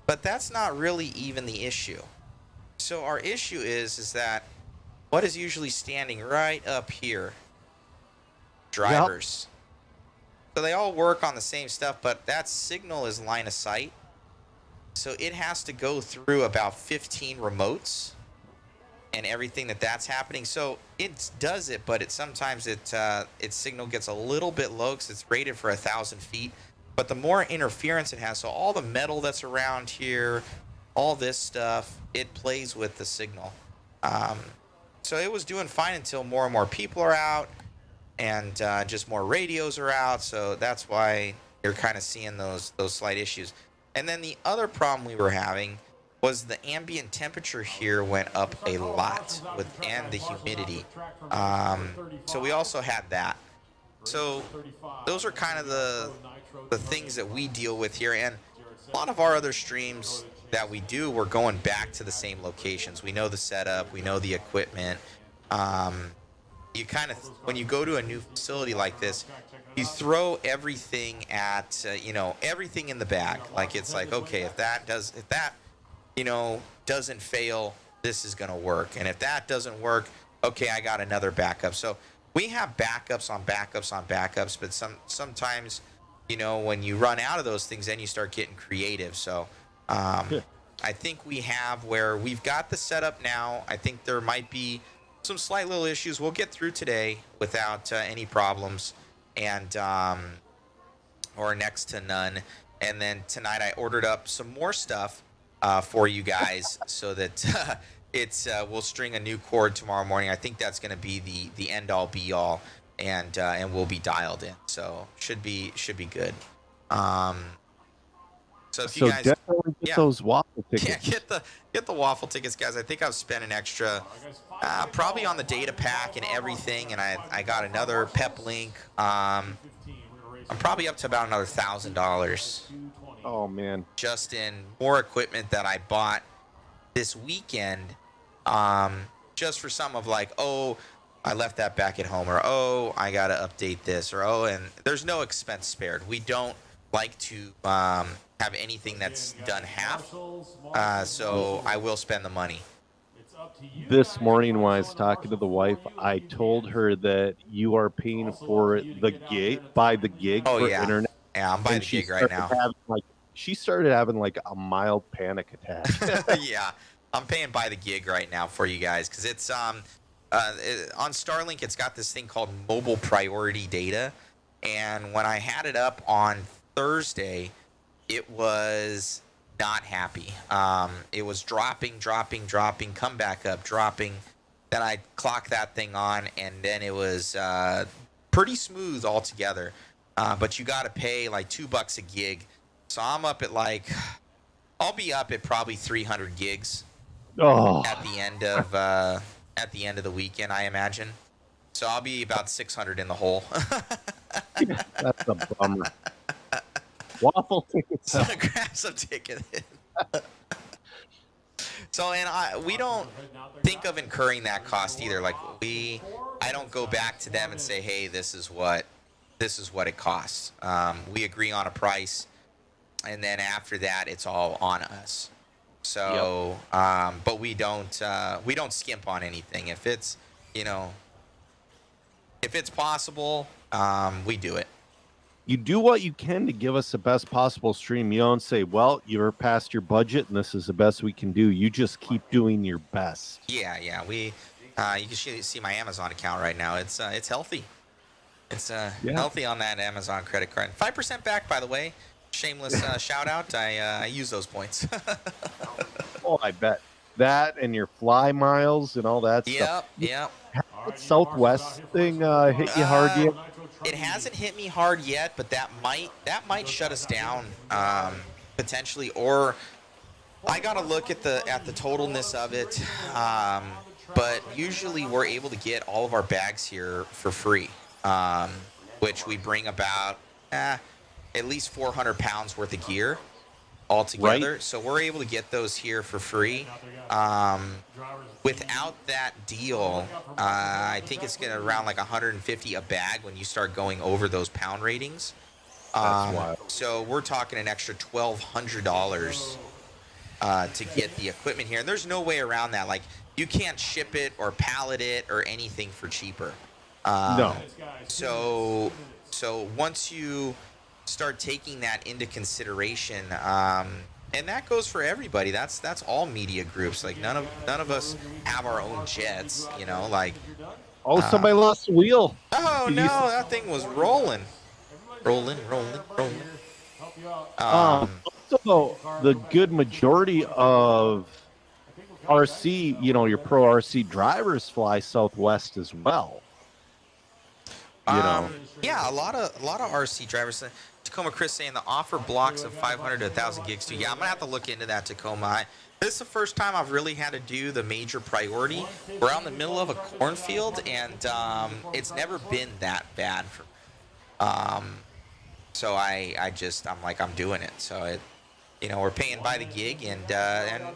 But that's not really even the issue. So our issue is that what is usually standing right up here? Drivers. Yep. So they all work on the same stuff, but that signal is line of sight. So it has to go through about 15 remotes and everything that's happening. So it does it, but sometimes its signal gets a little bit low because it's rated for 1,000 feet. But the more interference it has, so all the metal that's around here, all this stuff, it plays with the signal. So it was doing fine until more and more people are out, and just more radios are out. So that's why you're kind of seeing those slight issues. And then the other problem we were having was the ambient temperature here went up a lot and the humidity. So we also had that. So those are kind of the things that we deal with here. And a lot of our other streams that we do, we're going back to the same locations. We know the setup, we know the equipment. you kind of, when you go to a new facility like this, you throw everything at, everything in the bag. Like, it's like, okay, if that, doesn't fail, this is going to work. And if that doesn't work, okay, I got another backup. So we have backups on backups on backups, but sometimes, when you run out of those things, then you start getting creative. So I think we have where we've got the setup now. I think there might be some slight little issues we'll get through today without any problems, and or next to none. And then tonight I ordered up some more stuff for you guys so that we'll string a new cord tomorrow morning. I think that's going to be the end all be all, and we'll be dialed in. So should be good. So if you guys definitely get those waffle tickets. Yeah, get the waffle tickets, guys. I think I've spent an extra, probably on the data pack and everything, and I got another pep link. I'm probably up to about another $1,000. Oh man! Just in more equipment that I bought this weekend, just for some of like, oh, I left that back at home, or oh, I gotta update this, or oh, and there's no expense spared. We don't like to have anything that's done half, so I will spend the money. This morning when I was talking to the wife, I told her that you are paying for the gig, by the gig for internet. Yeah, I'm buying the gig right now. She started having like a mild panic attack. Yeah, I'm paying by the gig right now for you guys, because it's on Starlink. It's got this thing called mobile priority data, and when I had it up on Thursday, it was not happy. It was dropping, come back up, dropping. Then I clocked that thing on, and then it was pretty smooth altogether. But you got to pay like $2 a gig. So I'm up at I'll be up at probably 300 gigs at the end of the weekend, I imagine. So I'll be about 600 in the hole. That's a bummer. Waffle tickets. So grab some tickets. So, and we don't think of incurring that cost either. Like I don't go back to them and say, hey, this is what it costs. We agree on a price, and then after that, it's all on us. So, but we don't skimp on anything. If it's, if it's possible, we do it. You do what you can to give us the best possible stream. You don't say, well, you're past your budget and this is the best we can do. You just keep doing your best. Yeah. You can see my Amazon account right now. It's healthy. It's healthy on that Amazon credit card. 5% back, by the way. Shameless shout out. I use those points. Oh, I bet. That and your fly miles and all that stuff. Yep. That Southwest thing hit you hard yet? It hasn't hit me hard yet, but that might shut us down potentially. Or I gotta look at the totalness of it. But usually we're able to get all of our bags here for free, which we bring about at least 400 pounds worth of gear altogether. Right. So we're able to get those here for free. Without that deal, I think it's going to around like 150 a bag when you start going over those pound ratings. That's wild. So we're talking an extra $1,200 to get the equipment here. And there's no way around that. Like, you can't ship it or pallet it or anything for cheaper. No. So once you start taking that into consideration, and that goes for everybody. That's all media groups. Like none of us have our own jets, like. Oh, somebody lost the wheel. Oh no, that thing was rolling. Also, the good majority of RC, your pro RC drivers fly Southwest as well. Yeah, a lot of RC drivers. Tacoma Chris saying the offer blocks of 500 to 1,000 gigs too. Yeah, I'm gonna have to look into that, Tacoma. This is the first time I've really had to do the major priority. We're out in the middle of a cornfield, and it's never been that bad for me. So I'm doing it. So we're paying by the gig, and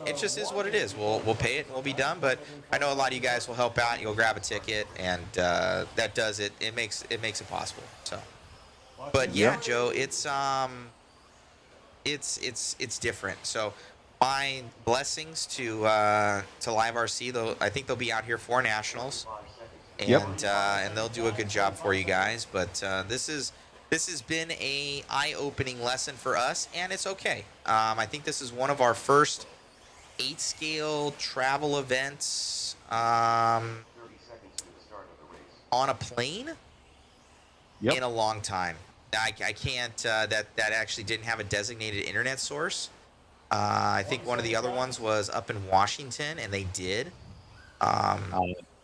it just is what it is. We'll pay it and we'll be done. But I know a lot of you guys will help out. You'll grab a ticket, and that does it. It makes it possible. So, but yeah, Joe, it's different. So, my blessings to Live RC. Though I think they'll be out here for nationals, and and they'll do a good job for you guys. But this has been a eye-opening lesson for us, and it's okay. I think this is one of our first 8-scale travel events on a plane in a long time. I can't. That actually didn't have a designated internet source. I think one of the other ones was up in Washington, and they did.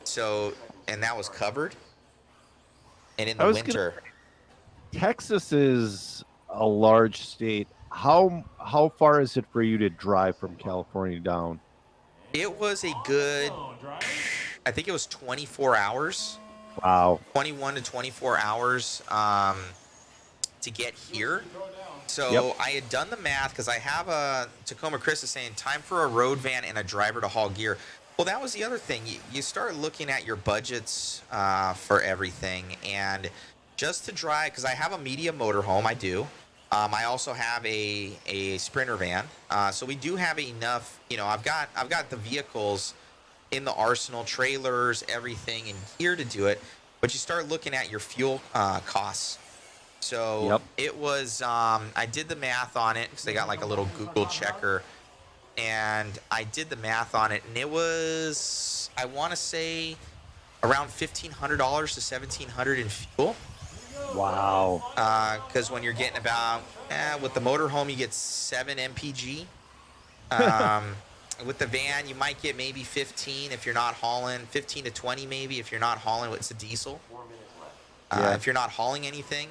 So, and that was covered. And in the winter. Texas is a large state. How far is it for you to drive from California down? It was a good, I think it was 24 hours. Wow. 21 to 24 hours to get here. So I had done the math because I have Tacoma Chris is saying time for a road van and a driver to haul gear. Well, that was the other thing. You start looking at your budgets for everything, and just to drive, because I have a medium motorhome, I do. I also have a Sprinter van, so we do have enough. I've got the vehicles in the arsenal, trailers, everything, and gear to do it. But you start looking at your fuel costs. So it was. I did the math on it because they got like a little Google checker, and I did the math on it, and it was, I want to say, around $1,500 to $1,700 in fuel. Wow. Because when you're getting about, with the motorhome, you get 7 mpg. With the van, you might get maybe 15 if you're not hauling, 15 to 20 maybe if you're not hauling. It's a diesel. If you're not hauling anything,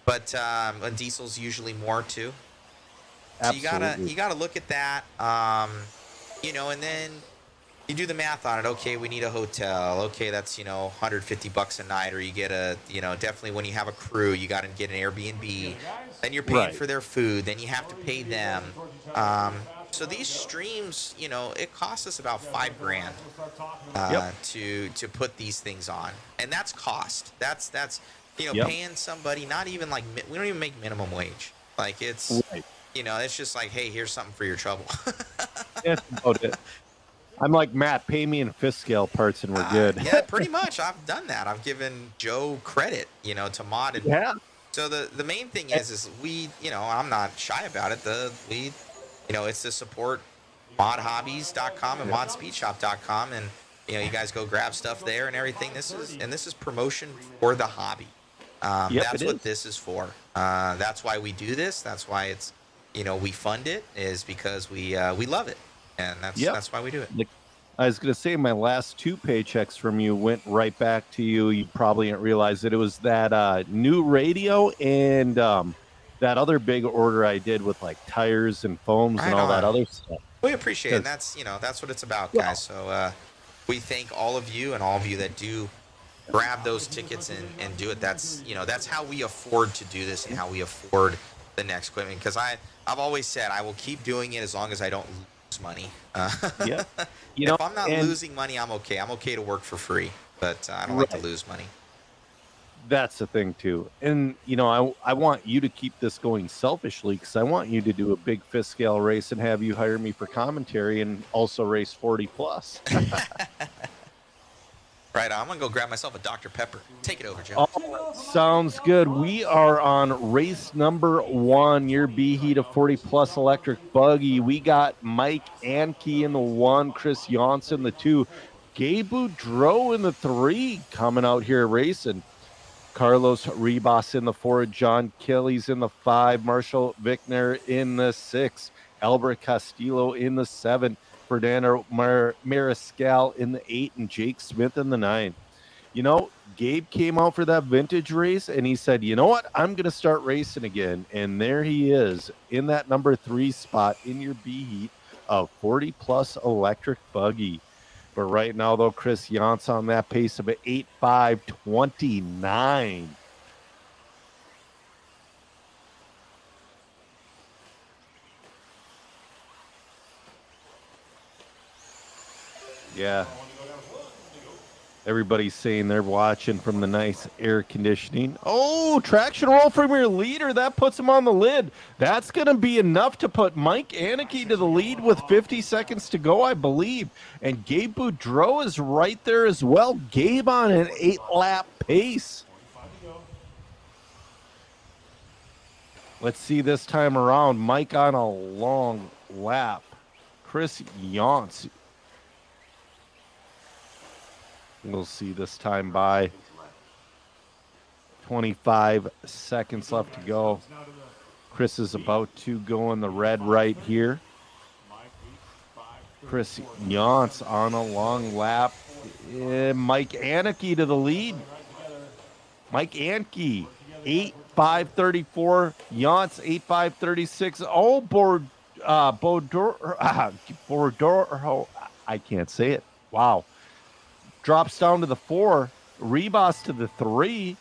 but a diesel's usually more too. So you gotta look at that, and then you do the math on it. Okay, we need a hotel. Okay, that's $150 a night, or you get definitely when you have a crew, you got to get an Airbnb. Then you're paying for their food. Then you have to pay them. So these streams, it costs us about $5,000 to put these things on, and that's cost. That's paying somebody. Not even like we don't even make minimum wage. Like it's it's just like, hey, here's something for your trouble. That's about it. I'm like, Matt, pay me in fifth scale parts and we're good. Yeah, pretty much. I've done that. I've given Joe credit, to mod. And so the main thing is we, I'm not shy about it. It's to support modhobbies.com and modspeedshop.com, and you guys go grab stuff there and everything. This is promotion for the hobby. That's what this is for. That's why we do this. That's why it's, we fund it, is because we love it. And that's why we do it. I was going to say, my last 2 paychecks from you went right back to you. You probably didn't realize that it was that new radio and that other big order I did with like tires and foams and all that other stuff. We appreciate it. And that's what it's about, guys. So we thank all of you and all of you that do grab those tickets and do it. That's how we afford to do this and how we afford the next equipment. Because I've always said I will keep doing it as long as I don't lose money. If I'm not losing money, I'm okay. I'm okay to work for free, but I don't like to lose money. That's the thing too. And I want you to keep this going selfishly, because I want you to do a big fifth scale race and have you hire me for commentary and also race 40 plus. Right, I'm gonna go grab myself a Dr. Pepper. Take it over, Joe. Oh, sounds good. We are on race number 1, your B Heat of 40 plus electric buggy. We got Mike Anke in the 1, Chris Janssen the 2, Gabe Boudreau in the 3 coming out here racing. Carlos Ribas in the 4, John Kelly's in the 5, Marshall Vickner in the 6, Albert Castillo in the 7, Fernando Mariscal in the 8, and Jake Smith in the 9. Gabe came out for that vintage race and he said, you know what, I'm going to start racing again. And there he is in that number 3 spot in your B Heat of 40 plus electric buggy. But right now, though, Chris Yance on that pace of an 8.529. Yeah. Everybody's saying they're watching from the nice air conditioning. Oh, traction roll from your leader. That puts him on the lid. That's going to be enough to put Mike Aniki to the lead with 50 seconds to go, I believe. And Gabe Boudreau is right there as well. Gabe on an 8-lap pace. Let's see this time around. Mike on a long lap. Chris Yance. We'll see this time by 25 seconds left to go. Chris is about to go in the red right here. Chris Yance on a long lap. Mike Aniki to the lead. Mike Aniki, 8.534. Yance, 8.536. Oh, Bordor, I can't say it. Wow. Drops down to the 4. Rebos to the 3.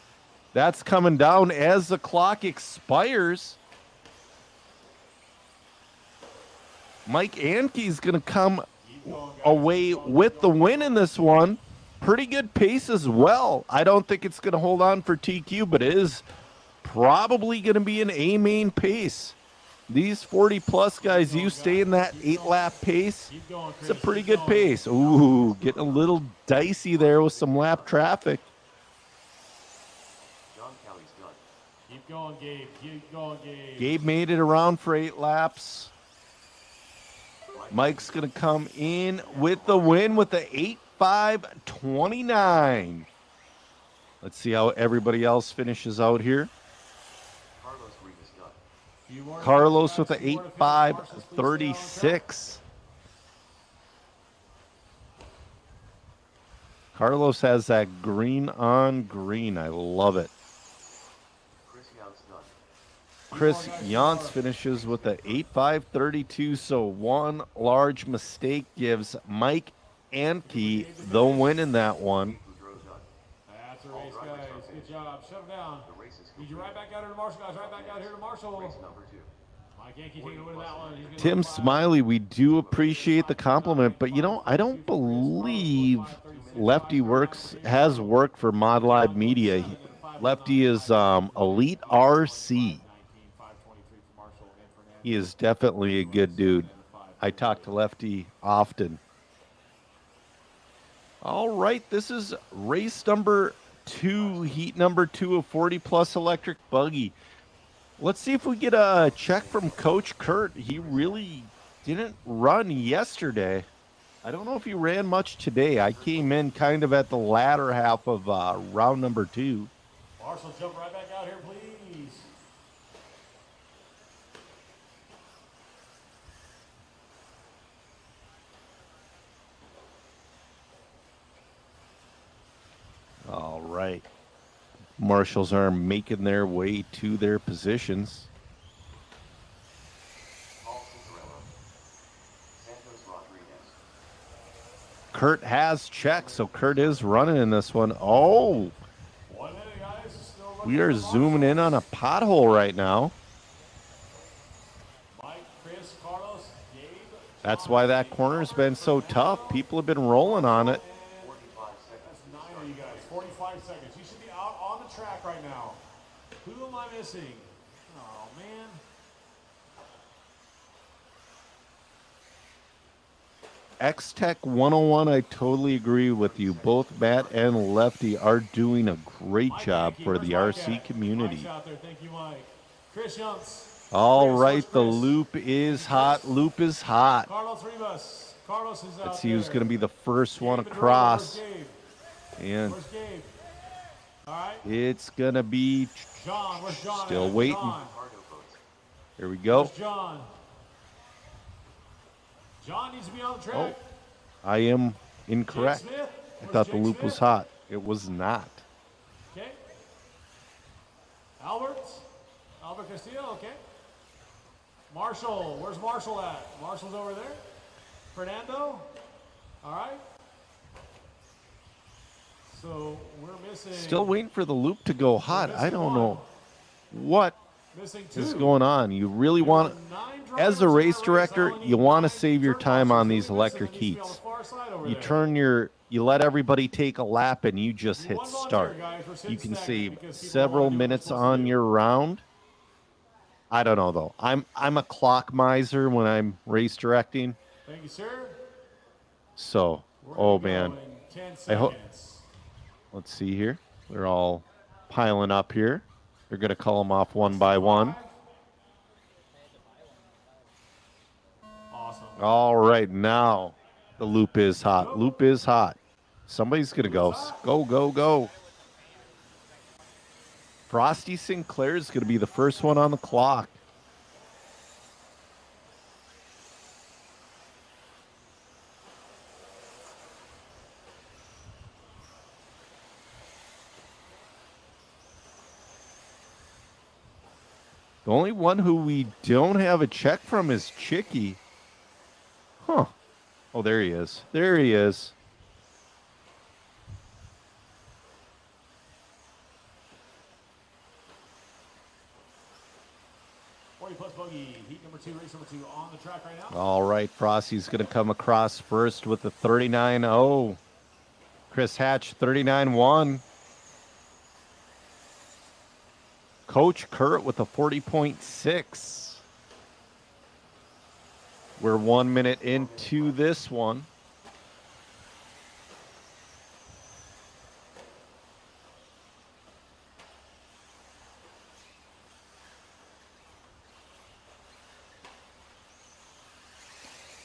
That's coming down as the clock expires. Mike Anke's going to come away with the win in this one. Pretty good pace as well. I don't think it's going to hold on for TQ, but it is probably going to be an A-main pace. These 40-plus guys, you stay in that 8-lap pace, it's a pretty good pace. Ooh, getting a little dicey there with some lap traffic. Keep going, Gabe. Keep going, Gabe. Gabe made it around for 8 laps. Mike's going to come in with the win with the 8.529. Let's see how everybody else finishes out here. Carlos with the 8.536. Carlos has that green on green. I love it. Chris Yance finishes with the 8.532. So one large mistake gives Mike Anke the win in that one. That's a race, guys. Good job. Shut him down. Need you right back out here to Marshall, guys. Right back out here to Marshall. Mike Yankee taking the win in that one. Tim Smiley, we do appreciate the compliment, but I don't believe Lefty has worked for Mod Live Media. Lefty is Elite RC. He is definitely a good dude. I talk to Lefty often. All right, this is race number 2, heat number 2 of 40-plus electric buggy. Let's see if we get a check from Coach Kurt. He really didn't run yesterday. I don't know if he ran much today. I came in kind of at the latter half of round number 2. Marshall, jump right back out here, please. All right. Marshals are making their way to their positions. Kurt has checked, so Kurt is running in this one. Oh, we are zooming in on a pothole right now. That's why that corner's been so tough. People have been rolling on it. 45 seconds. You should be out on the track right now. Who am I missing? Oh, man. X-Tech 101, I totally agree with you. Both Matt and Lefty are doing a great job for the RC community. Thank you, Mike. Chris Yance. All right, the loop is hot. Loop is hot. Carlos Rivas. Carlos is out. Let's see who's going to be the first one across. And it's going to be still waiting. Here we go. John needs to be on the track. Oh, I am incorrect. I thought the loop was hot. It was not. Okay. Albert Castillo, okay. Marshall, where's Marshall at? Marshall's over there. Fernando, all right. So we're missing. Still waiting for the loop to go hot. I don't know what is going on. You really want, as a race director, you want to save your time on these electric heats. you let everybody take a lap and you just hit start. You can save several minutes on your round. I don't know though. I'm a clock miser when I'm race directing. Thank you, sir. So, oh man. I hope. Let's see here. They're all piling up here. They're going to call them off one by one. Awesome. All right, now the loop is hot. Loop is hot. Somebody's going to go. Go, go, go. Frosty Sinclair is going to be the first one on the clock. The only one who we don't have a check from is Chicky. Huh. Oh, there he is. There he is. Plus buggy, heat number 2, race number 2 on the track right now. All right, Frosty's going to come across first with the 39.0. Chris Hatch, 39.1. Coach Kurt with a 40.6. We're 1 minute into this one.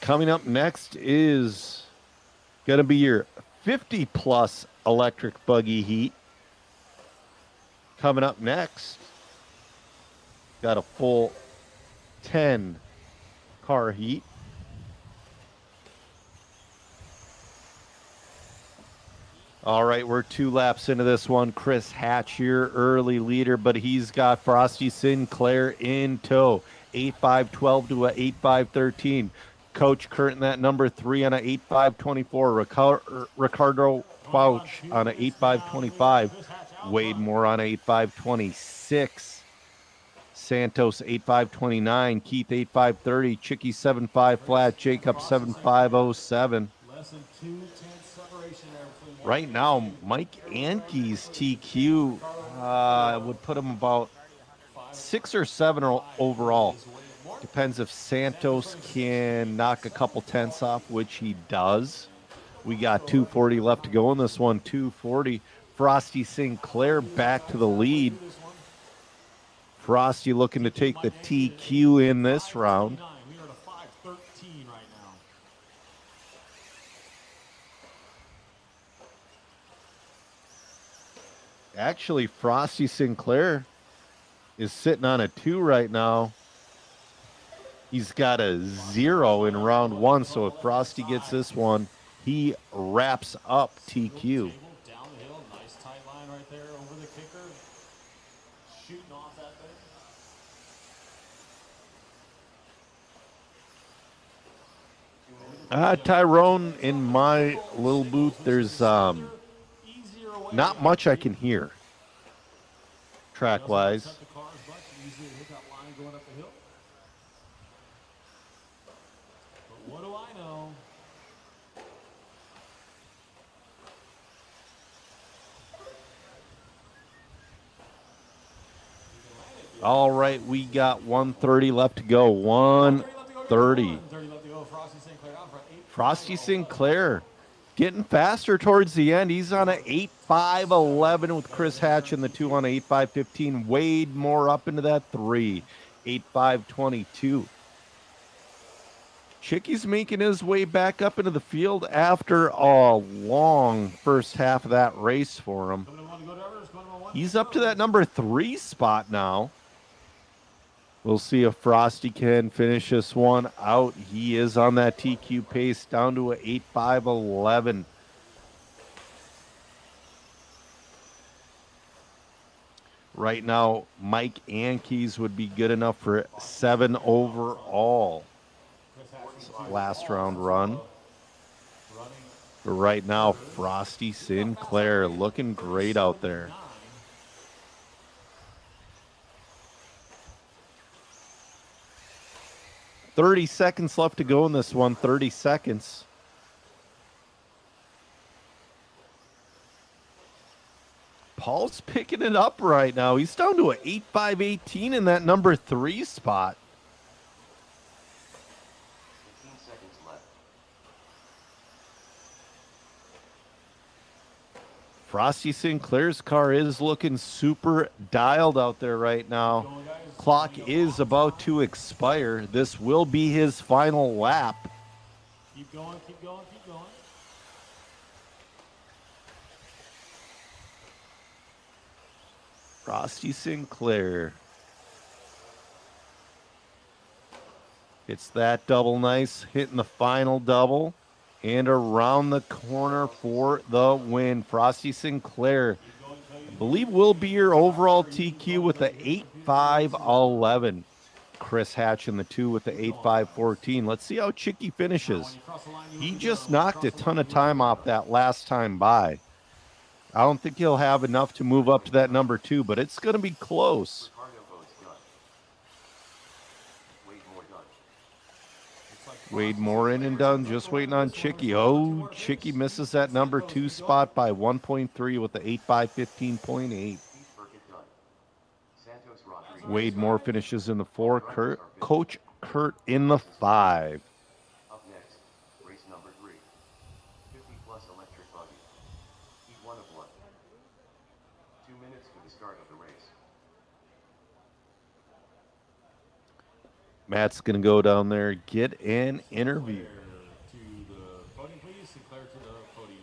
Coming up next is going to be your 50-plus electric buggy heat. Coming up next, got a full 10 car heat. All right, we're 2 laps into this one. Chris Hatch here, early leader, but he's got Frosty Sinclair in tow. 8.5.12 to a 8.5.13. Coach Kurt in that number 3 on a 8.5.24. Ricardo Fauch on a 8.5.25. Wade Moore on a 8.5.26. Santos 8.5.29. Keith 8.5.30. Chicky 7.5 flat. Jacob 7.5.07. Less than 2/10 separation there between Right now, Mike Anke's TQ would put him about 6 or 7 overall. Depends if Santos can knock a couple tenths off, which he does. We got 2:40 left to go in this one. 2:40. Frosty Sinclair back to the lead. Frosty looking to take the TQ in this round. We are at a 5:13 right now. Actually, Frosty Sinclair is sitting on a 2 right now. He's got a 0 in round 1, so if Frosty gets this one, he wraps up TQ. Down the hill, nice tight line right there over the kicker. Shooting off that thing. Tyrone, in my little booth, there's not much I can hear track-wise. What do I know? All right, we got 1:30 left to go. 1:30. Frosty Sinclair getting faster towards the end. He's on an 8.5.11 with Chris Hatch in the 2 on an 8.5.15. Wade Moore up into that 3. 8.5.22. Chicky's making his way back up into the field after a long first half of that race for him. He's up to that number 3 spot now. We'll see if Frosty can finish this one out. He is on that TQ pace down to an 8.5.11. Right now, Mike Anke's would be good enough for 7 overall. Last round run. But right now, Frosty Sinclair looking great out there. .30 seconds left to go in this one. 30 seconds. Paul's picking it up right now. He's down to an 8.518 in that number 3 spot. 15 seconds left. Frosty Sinclair's car is looking super dialed out there right now. Clock is about to expire. This will be his final lap. Keep going, keep going, keep going. Frosty Sinclair. It's that double nice, hitting the final double. And around the corner for the win. Frosty Sinclair, I believe, will be your overall TQ with the 8.511. Chris Hatch in the 2 with the 8.514. Let's see how Chicky finishes. He just knocked a ton of time off that last time by. I don't think he'll have enough to move up to that number 2, but it's going to be close. Wade Moore in and done, just waiting on Chicky. Oh, Chicky misses that number 2 spot by 1.3 with the 8.515.8. Wade Moore finishes in the 4. Coach Kurt in the 5. Up next, race number 3. 50 plus electric buggy. Heat 1 of 1. 2 minutes to the start of the race. Matt's going to go down there, get an interview. To the podium, please. Sinclair to the podium.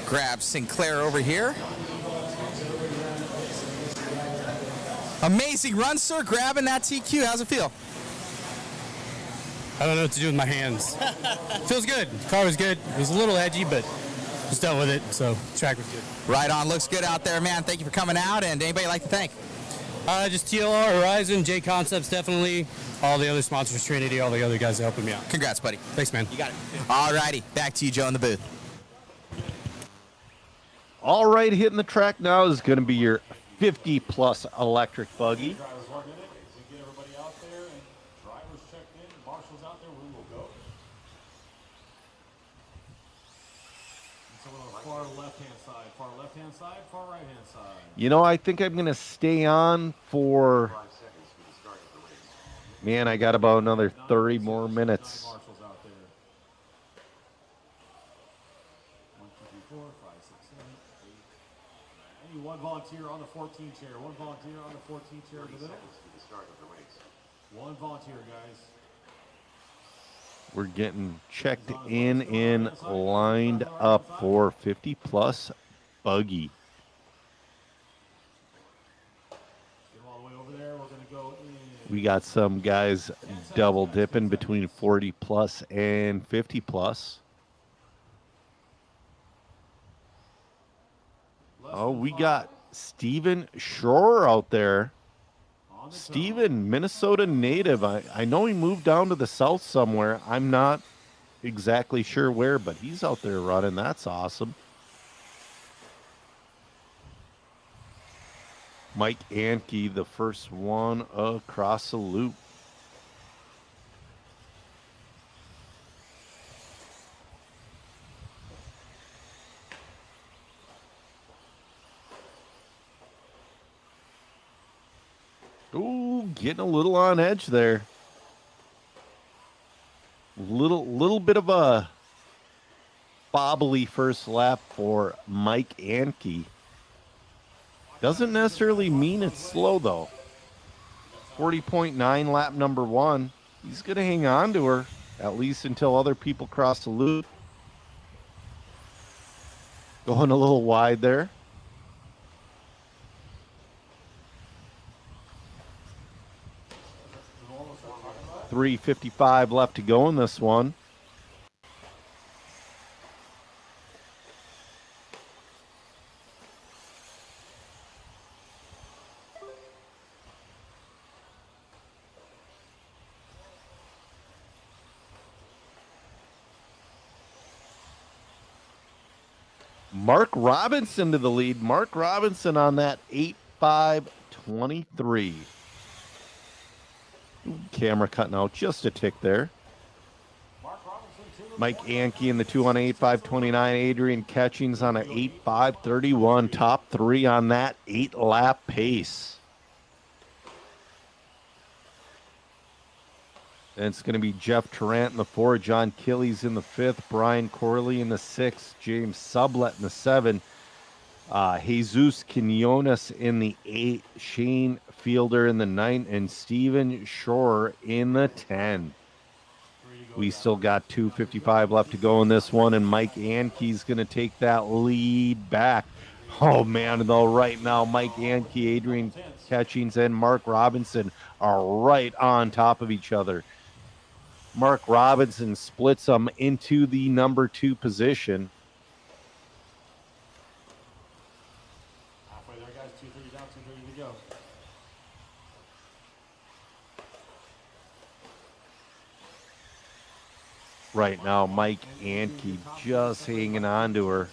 Grab Sinclair over here. Amazing run, sir. Grabbing that TQ. How's it feel? I don't know what to do with my hands. Feels good. Car was good. It was a little edgy, but just dealt with it, so track was good. Right on. Looks good out there, man. Thank you for coming out. And anybody you'd like to thank? Just TLR, Horizon, J Concepts, definitely. All the other sponsors, Trinity, all the other guys that helping me out. Congrats, buddy. Thanks, man. You got it. All righty. Back to you, Joe, in the booth. All right, hitting the track now is going to be your 50-plus electric buggy. Drivers are in it. We get everybody out there and drivers checked in. Marshall's out there. We will go. And so on the far left-hand side, far right-hand side. You know, I think I'm going to stay on for... Man, I got about another 30 more minutes. Marshall's out there. 1, 2, 3, 4, 5, 6, 7, 8, 9. I need one volunteer on the 14 chair. One volunteer on the 14 chair in the middle. One volunteer, guys. We're getting checked in and lined up for 50-plus buggy. Get all the way over there. We're going to go in. We got some guys double dipping between 40-plus and 50-plus. Oh, we got Steven Shore out there. Steven, Minnesota native. I know he moved down to the south somewhere. I'm not exactly sure where, but he's out there running. That's awesome. Mike Anke, the first one across the loop. Ooh, getting a little on edge there. Little bit of a bobbly first lap for Mike Anke. Doesn't necessarily mean it's slow, though. 40.9 lap number 1. He's going to hang on to her, at least until other people cross the loop. Going a little wide there. 3:55 left to go in this one. Mark Robinson to the lead. Mark Robinson on that 8.523. Camera cutting out just a tick there. Mike Anke in the 2 on 8.529. Adrian Catchings on an 8.531. Top 3 on that 8-lap pace. And it's going to be Jeff Tarrant in the 4, John Killies in the 5th, Brian Corley in the 6th, James Sublett in the 7, Jesus Quinones in the 8, Shane Fielder in the 9, and Steven Shore in the 10. We still got 2:55 left to go in this one, and Mike Anke's going to take that lead back. Oh, man, though, right now, Mike Anke, Adrian Catchings, and Mark Robinson are right on top of each other. Mark Robinson splits them into the number 2 position. Halfway there, guys. 2:30 down, 2:30 to go. Right now, Mike Anke just hanging on to her.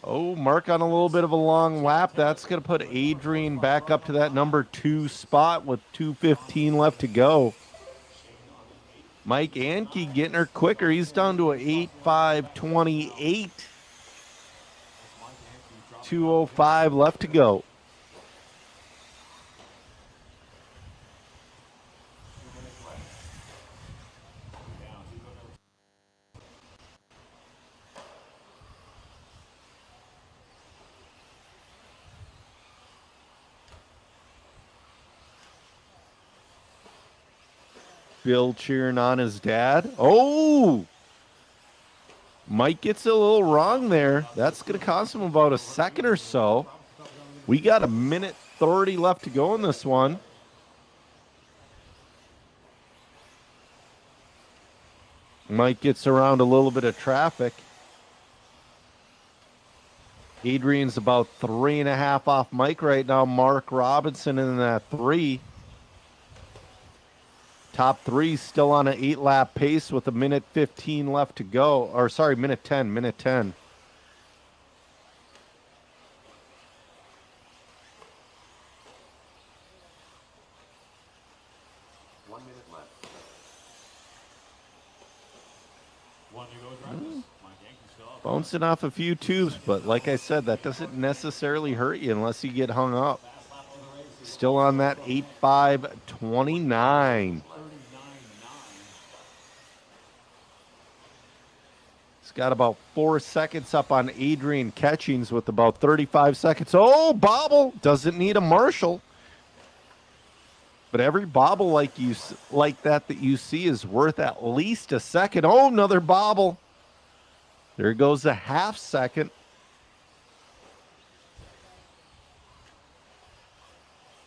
Oh, Mark on a little bit of a long lap. That's going to put Adrian back up to that number 2 spot with 2:15 left to go. Mike Anke getting her quicker. He's down to an 8.528. 2:05 left to go. Bill cheering on his dad. Oh! Mike gets it a little wrong there. That's going to cost him about a second or so. We got a minute 30 left to go in this one. Mike gets around a little bit of traffic. Adrian's about 3.5 off Mike right now. Mark Robinson in that 3. Top 3 still on an 8-lap pace with a minute 15 left to go. Or, sorry, minute 10. 1 minute left. One to go, drivers. Mike Anke still up. Bouncing off a few tubes, but like I said, that doesn't necessarily hurt you unless you get hung up. Still on that 8.529. It's got about 4 seconds up on Adrian Catchings with about 35 seconds. Oh, bobble. Doesn't need a marshal. But every bobble like that you see is worth at least a second. Oh, another bobble. There goes a half second.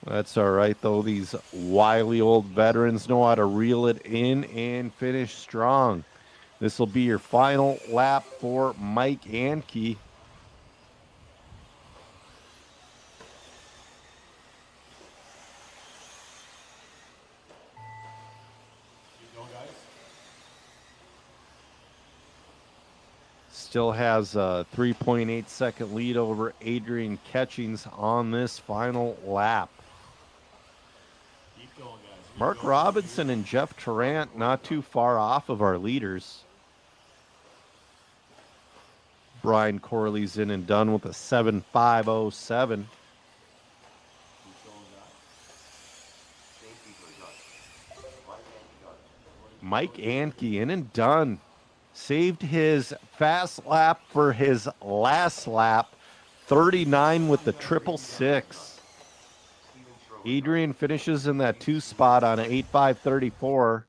That's all right, though. These wily old veterans know how to reel it in and finish strong. This will be your final lap for Mike Anke. Still has a 3.8 second lead over Adrian Catchings on this final lap. Mark Robinson and Jeff Tarrant not too far off of our leaders. Brian Corley's in and done with a 7.507. Mike Anke in and done. Saved his fast lap for his last lap. 39 with the 666. Adrian finishes in that 2 spot on an 8.534.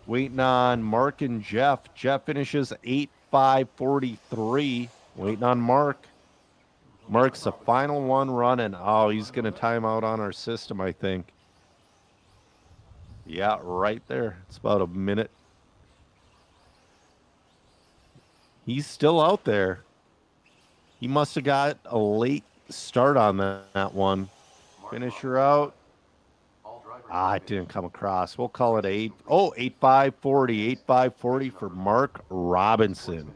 Waiting on Mark and Jeff. Jeff finishes 8.543. Waiting on Mark. Mark's the final one running. Oh, he's going to time out on our system, I think. Yeah, right there. It's about a minute. He's still out there. He must have got a late start on that one. Finisher out. It didn't come across. We'll call it 8. Oh, 8.540. 8.540 for Mark Robinson.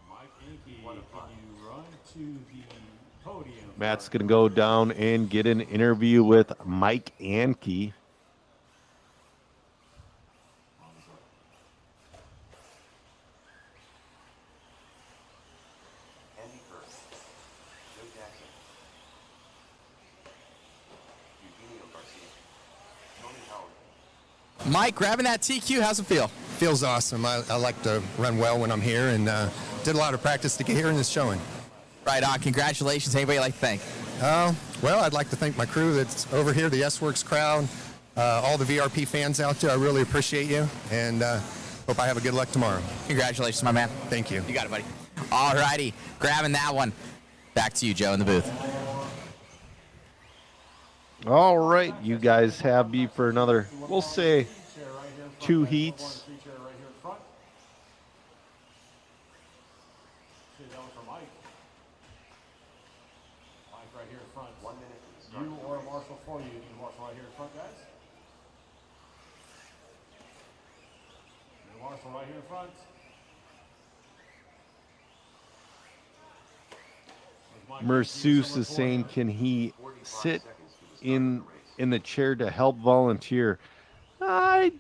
Mike Anke, can you run to the Matt's going to go down and get an interview with Mike Anke. Mike, grabbing that TQ, how's it feel? Feels awesome. I like to run well when I'm here, and did a lot of practice to get here in this showing. Right on. Congratulations. Anybody you'd like to thank? Well, I'd like to thank my crew that's over here, the S-Works crowd, all the VRP fans out there. I really appreciate you, and hope I have a good luck tomorrow. Congratulations, my man. Thank you. You got it, buddy. All righty. Grabbing that one. Back to you, Joe, in the booth. All right, you guys have me for another, we'll say, 2 heats. You or Marshall for you. You need Marshall right here in front, guys. Marshall right here in front. Merceus is saying, can he sit in the chair to help volunteer? I'm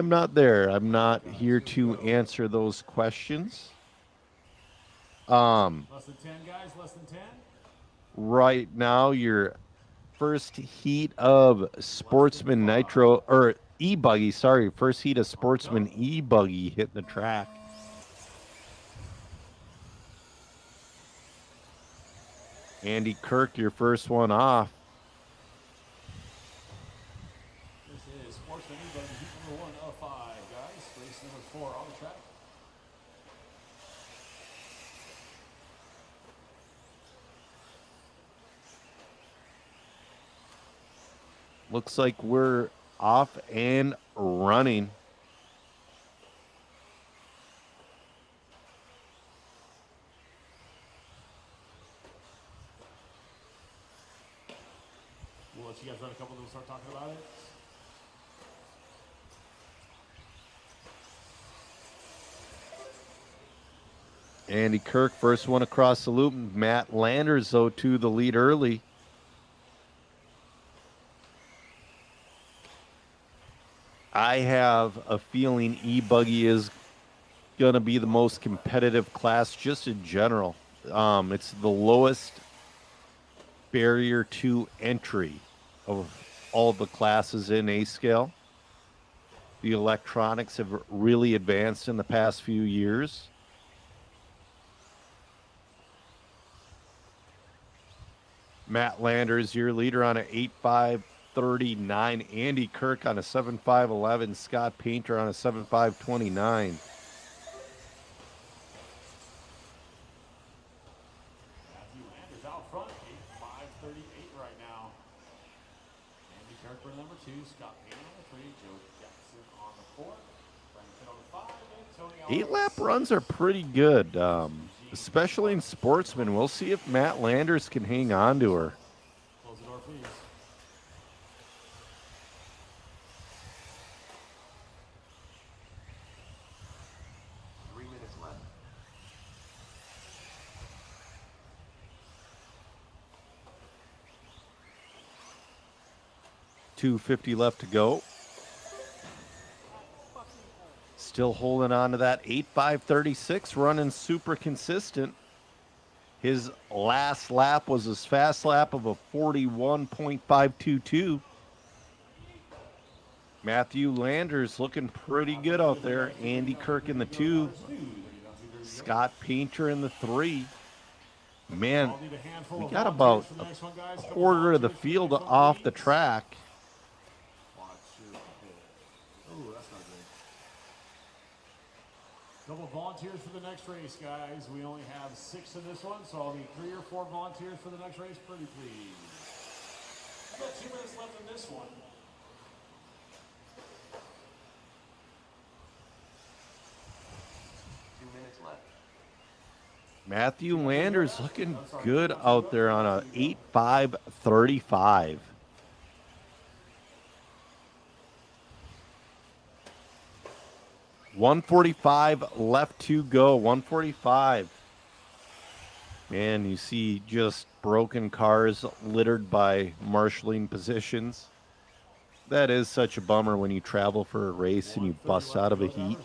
not there. I'm not here to answer those questions. Less than 10, guys. Less than 10. Right now, your first heat of Sportsman Nitro, or E-Buggy, sorry, first heat of Sportsman E-Buggy hitting the track. Andy Kirk, your first one off. This is Sportsman E-Buggy, heat number 1 of 5, guys. Race number 4 on the track. Looks like we're off and running. We'll let you guys run a couple of them and start talking about it. Andy Kirk, first one across the loop. Matt Landers, though, to the lead early. I have a feeling E-Buggy is going to be the most competitive class just in general. It's the lowest barrier to entry of all the classes in A-Scale. The electronics have really advanced in the past few years. Matt Landers, your leader on an 8.539. Andy Kirk on a 7.511. Scott Painter on a 7.529. Matthew Landers out front, 8.538 right now. Andy Kirk for number 2, Scott Painter on the 3, Joe Jackson on the 4, Brandon on the 5, and Tony 8-lap runs are pretty good, especially in Sportsman. We'll see if Matt Landers can hang on to her. Close the door, please. Left. 2:50 left to go. Still holding on to that 8.536, running super consistent. His last lap was his fast lap of a 41.522. Matthew Landers looking pretty good out there. Andy Kirk in the 2. Scott Painter in the 3. Man, we got about a quarter of the field off the track. Couple volunteers for the next race, guys. We only have 6 in this one, so I'll need 3 or 4 volunteers for the next race. Pretty please. We've got 2 minutes left in this one. Matthew Landers looking good out there on a 8.535. $145 left to go. $145. Man, you see just broken cars littered by marshalling positions. That is such a bummer when you travel for a race and you bust out of a heat.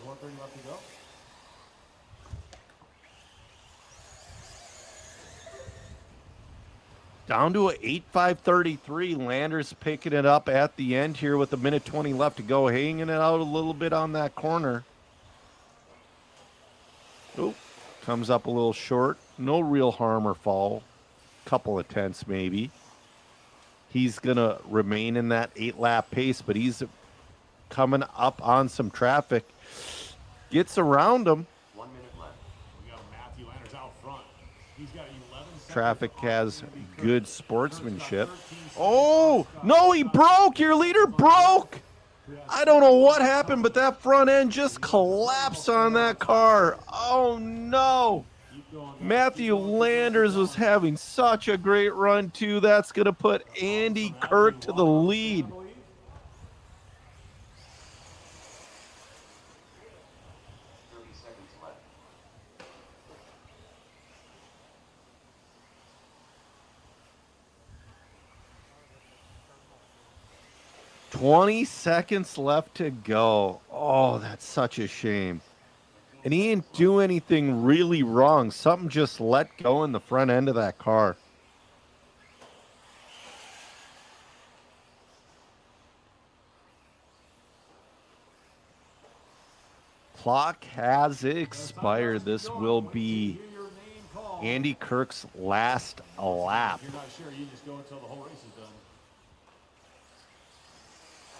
Down to a 8.533. Landers picking it up at the end here with a minute 20 left to go. Hanging it out a little bit on that corner. Oh, comes up a little short. No real harm or foul. Couple of tenths maybe. He's going to remain in that 8-lap pace, but he's coming up on some traffic. Gets around him. 1 minute left. We got Matthew Landers out front. He's got 11 Traffic has good sportsmanship. Oh, no, he broke. Your leader broke. I don't know what happened, but that front end just collapsed on that car. Oh, no. Matthew Landers was having such a great run, too. That's going to put Andy Kirk to the lead. left. 20 seconds left to go. Oh, that's such a shame. And he didn't do anything really wrong. Something just let go in the front end of that car. Clock has expired. This will be Andy Kirk's last lap. If you're not sure, you just go until the whole race is done.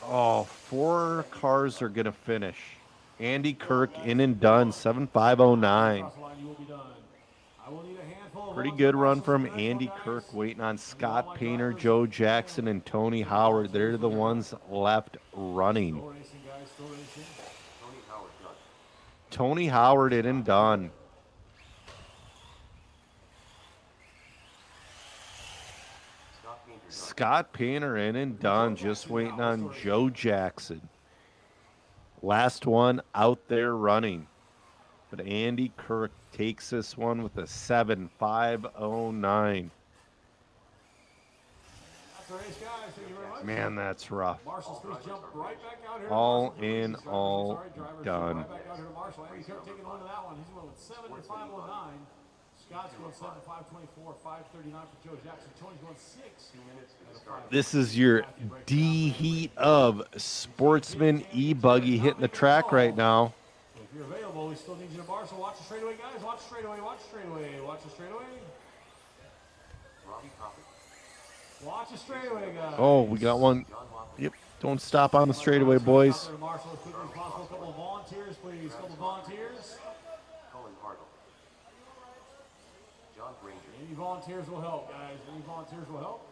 Oh, 4 cars are going to finish. Andy Kirk in and done, 7.509. Pretty good run from Andy Kirk, waiting on Scott Painter, Joe Jackson, and Tony Howard. They're the ones left running. Tony Howard in and done. Scott Painter in and done, just waiting on Joe Jackson. Last one out there running. But Andy Kirk takes this one with a 7.509. Man, that's rough. All in all done. Scott's going 7.524, 5:39 for Joe Jackson. Tony's going 6 minutes. This is your D heat of Sportsman e-buggy hitting the track right now. If you're available, we still need you to bar, so watch the straightaway, guys. Watch the straightaway, watch the straightaway, watch the straightaway. Watch the straightaway, guys. Oh, we got one. Yep, don't stop on the straightaway, boys. Marshall, as quickly as possible. A couple of volunteers, please. A couple of volunteers. Any volunteers will help, guys. Any volunteers will help.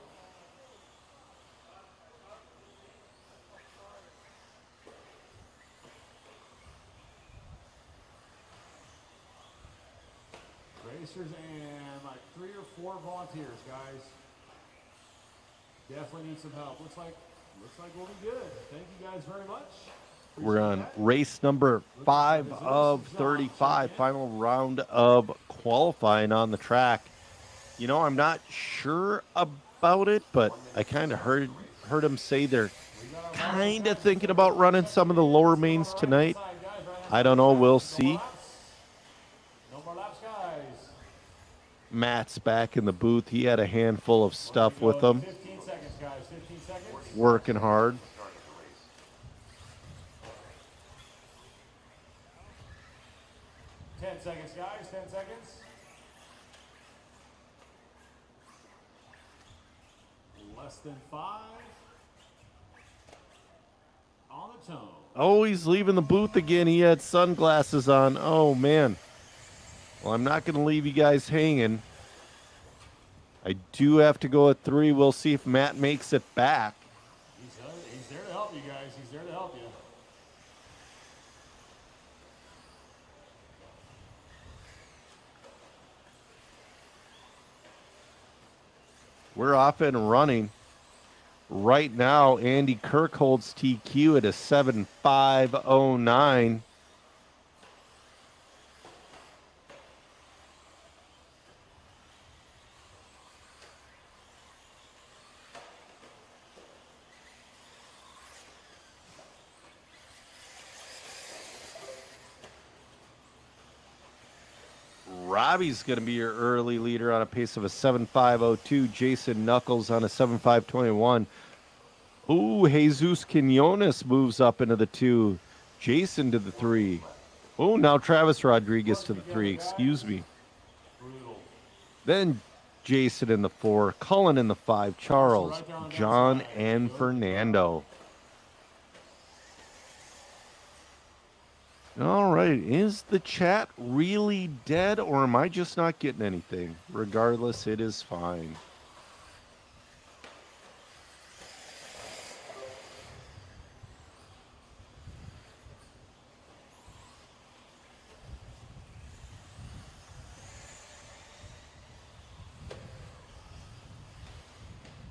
Racers and like 3 or 4 volunteers, guys. Definitely need some help. Looks like we'll be good. Thank you guys very much. We're on race number 5 of 35, final round of qualifying on the track. You know, I'm not sure about it, but I kind of heard him say they're kind of thinking about running some of the lower mains tonight. I don't know. We'll see. Matt's back in the booth. He had a handful of stuff with him. 15 seconds, guys. 15 seconds. Working hard. Ten seconds, guys. 10 seconds. Less than 5. On the tone. Oh, he's leaving the booth again. He had sunglasses on. Oh, man. Well, I'm not going to leave you guys hanging. I do have to go at 3. We'll see if Matt makes it back. He's there to help you guys. He's there to help you. We're off and running. Right now, Andy Kirk holds TQ at a 7.509. Robbie's going to be your early leader on a pace of a 7.502. Jason Knuckles on a 7.521. Ooh, Jesus Quinones moves up into the 2. Jason to the 3. Oh, now Travis Rodriguez to the 3. Excuse me. Then Jason in the 4. Cullen in the 5. Charles, John, and Fernando. All right, is the chat really dead, or am I just not getting anything? Regardless, it is fine.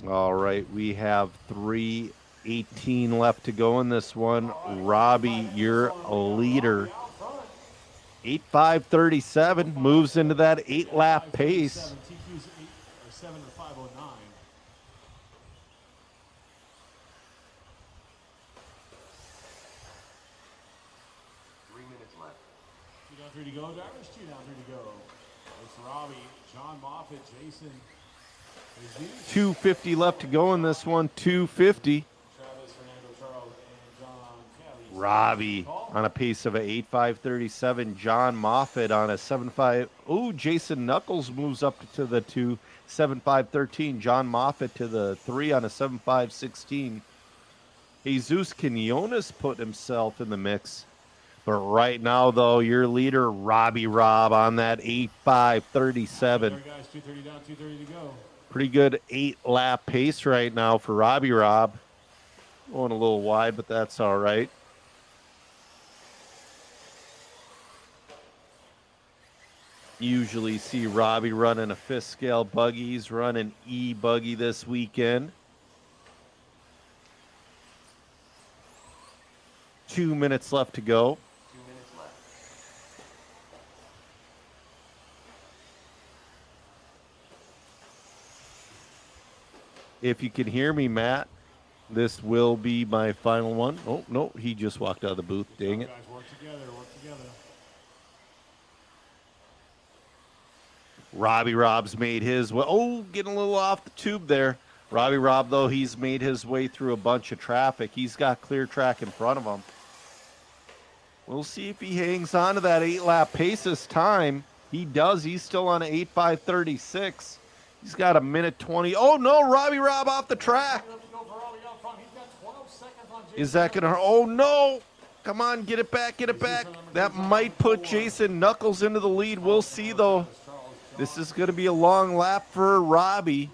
All right, we have 3:18 left to go in this one. Robbie, you're a leader. 8.537 moves into that 8-lap pace. TQ's 7 to 509. Two down, 3 to go, drivers. 2 down, 3 to go. It's Robbie, John Moffitt, Jason. 2:50 left to go in this one. 2:50. Travis, Fernando, Charles, and John Kelly. Robbie on a pace of a 8.537. John Moffitt on a 7.5. Oh, Jason Knuckles moves up to the 2. 7.513. John Moffitt to the 3 on a 7.516. Jesus Quinones put himself in the mix. But right now, though, your leader, Robbie Robb, on that 8.537. Guys, 2:30 down, 2:30 to go. Pretty good 8-lap pace right now for Robbie Robb. Going a little wide, but that's all right. Usually see Robbie running a 5th scale buggy. He's running E-buggy this weekend. 2 minutes left to go. If you can hear me, Matt, this will be my final one. Oh, no, he just walked out of the booth. Dang it. Guys, work together, work together. Robbie Robb's made his way. Oh, getting a little off the tube there. Robbie Robb, though, he's made his way through a bunch of traffic. He's got clear track in front of him. We'll see if he hangs on to that 8-lap pace this time. He does. He's still on an 8.536. He's got a minute 20. Oh, no, Robbie Robb off the track. Is that going to... Oh, no. Come on, get it back, get it back. That might put Jason Knuckles into the lead. We'll see, though. This is going to be a long lap for Robbie.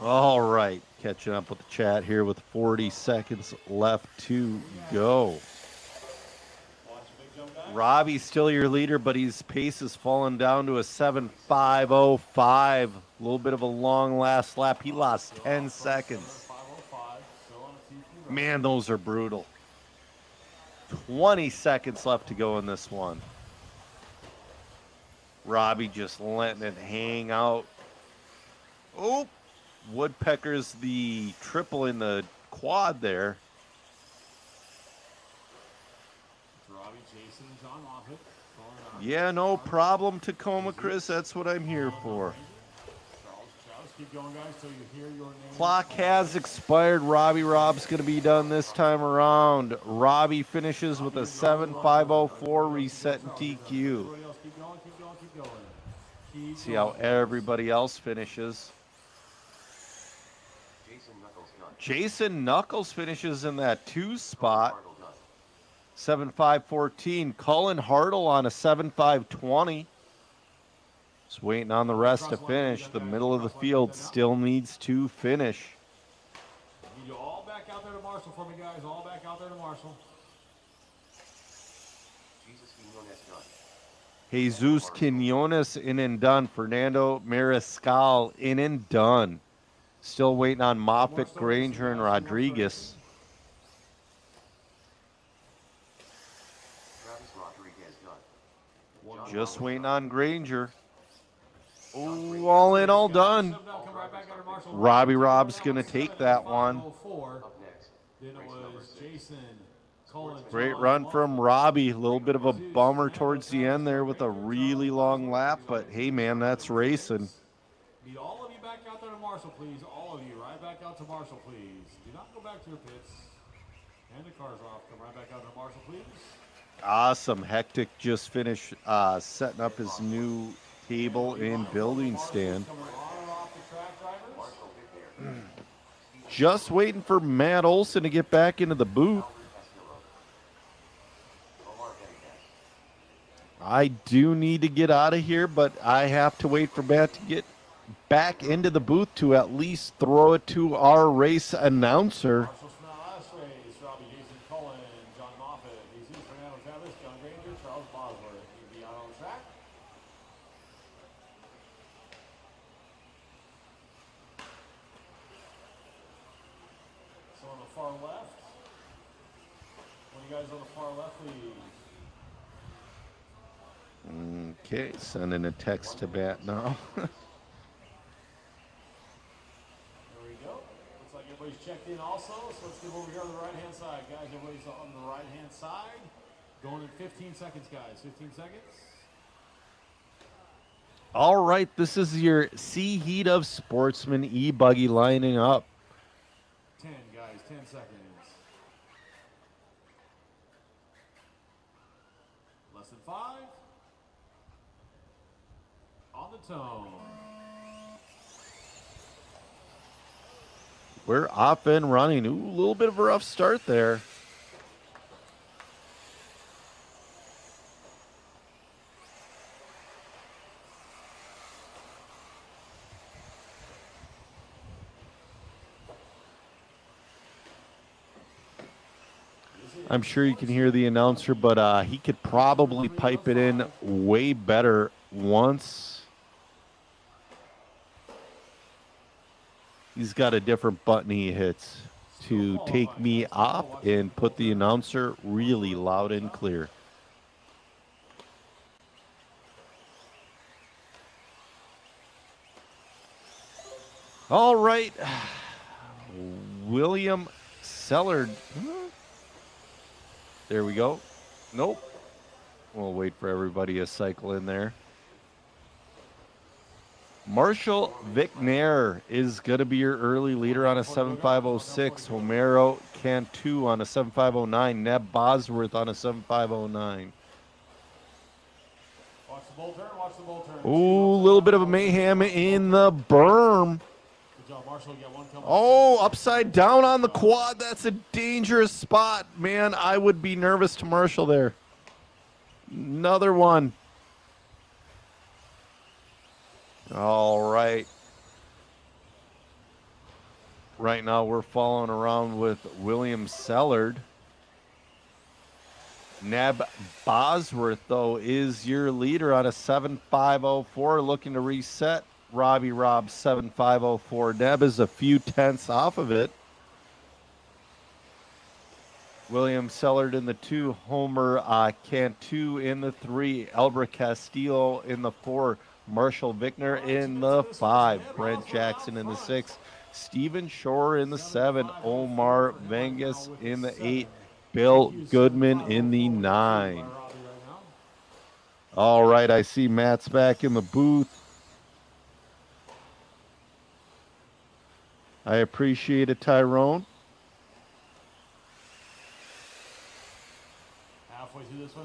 All right, catching up with the chat here with 40 seconds left to go. Robbie's still your leader, but his pace has fallen down to a 7.505. A little bit of a long last lap. He lost 10 seconds. Man, those are brutal. 20 seconds left to go in this one. Robbie just letting it hang out. Oh, Woodpecker's the triple in the quad there. Robbie, Jason, and John Moffitt. Yeah, no problem, Tacoma Chris. That's what I'm here for. Charles, keep going, guys, till you hear your name. Clock has expired. Robbie Robb's going to be done this time around. Robbie finishes with a 7.504 reset in TQ. Keep going, keep going, keep going. See how everybody else finishes. Jason Knuckles finishes in that 2 spot. 7.514. Cullen Hartle on a 7.520. Just waiting on the rest to finish. The middle of the field still needs to finish. Need you all back out there to Marshall for me, guys. All back out there to Marshall. Jesus Quinones in and done. Fernando Mariscal in and done. Still waiting on Moffitt, Granger, and Rodriguez. Just waiting on Granger. Oh, all in, all done. Robbie Rob's going to take that one. Then it was Jason, Cullen, Great run from Robbie. A little bit of a bummer towards the end there with a really long lap, but hey, man, that's racing. Need all of you back out there to Marshall, please. All of you, right back out to Marshall, please. Do not go back to your pits. Hand the cars off. Come right back out to Marshall, please. Awesome. Hectic just finished setting up his new table and building stand. Just waiting for Matt Olson to get back into the booth. I do need to get out of here, but I have to wait for Matt to get back into the booth to at least throw it to our race announcer. Far left. One of you guys on the far left, please. Okay, sending a text to Matt now. There we go. Looks like everybody's checked in also, so let's get over here on the right-hand side. Guys, everybody's on the right-hand side. Going in 15 seconds, guys. 15 seconds. All right, this is your C Heat of Sportsman e-buggy lining up. 10, guys. 10 seconds. Less than 5. On the tone. We're off and running. Ooh, a little bit of a rough start there. I'm sure you can hear the announcer, but he could probably pipe it in way better once. He's got a different button he hits to take me off and put the announcer really loud and clear. All right. William Sellard. There we go. Nope. We'll wait for everybody to cycle in there. Marshall Vicknair is going to be your early leader on a 7506. Homero Cantu on a 7509. Neb Bosworth on a 7509. Watch the bull turn. Watch the bull turn. Ooh, a little bit of a mayhem in the berm. Good job, Marshall. You got one coming. Oh, upside down on the quad. That's a dangerous spot. Man, I would be nervous to Marshall there. Another one. All right. Right now we're following around with William Sellard. Neb Bosworth, though, is your leader on a 7504, looking to reset Robbie Rob 7504. Neb is a few tenths off of it. William Sellard in the 2, Homer Cantu in the 3, Elbra Castillo in the 4, Marshall Vickner in the 5, Brent Jackson in the 6, Stephen Shore in the 7, Omar Vengas in the 8, Bill Goodman in the 9. All right, I see Matt's back in the booth. I appreciate it, Tyrone.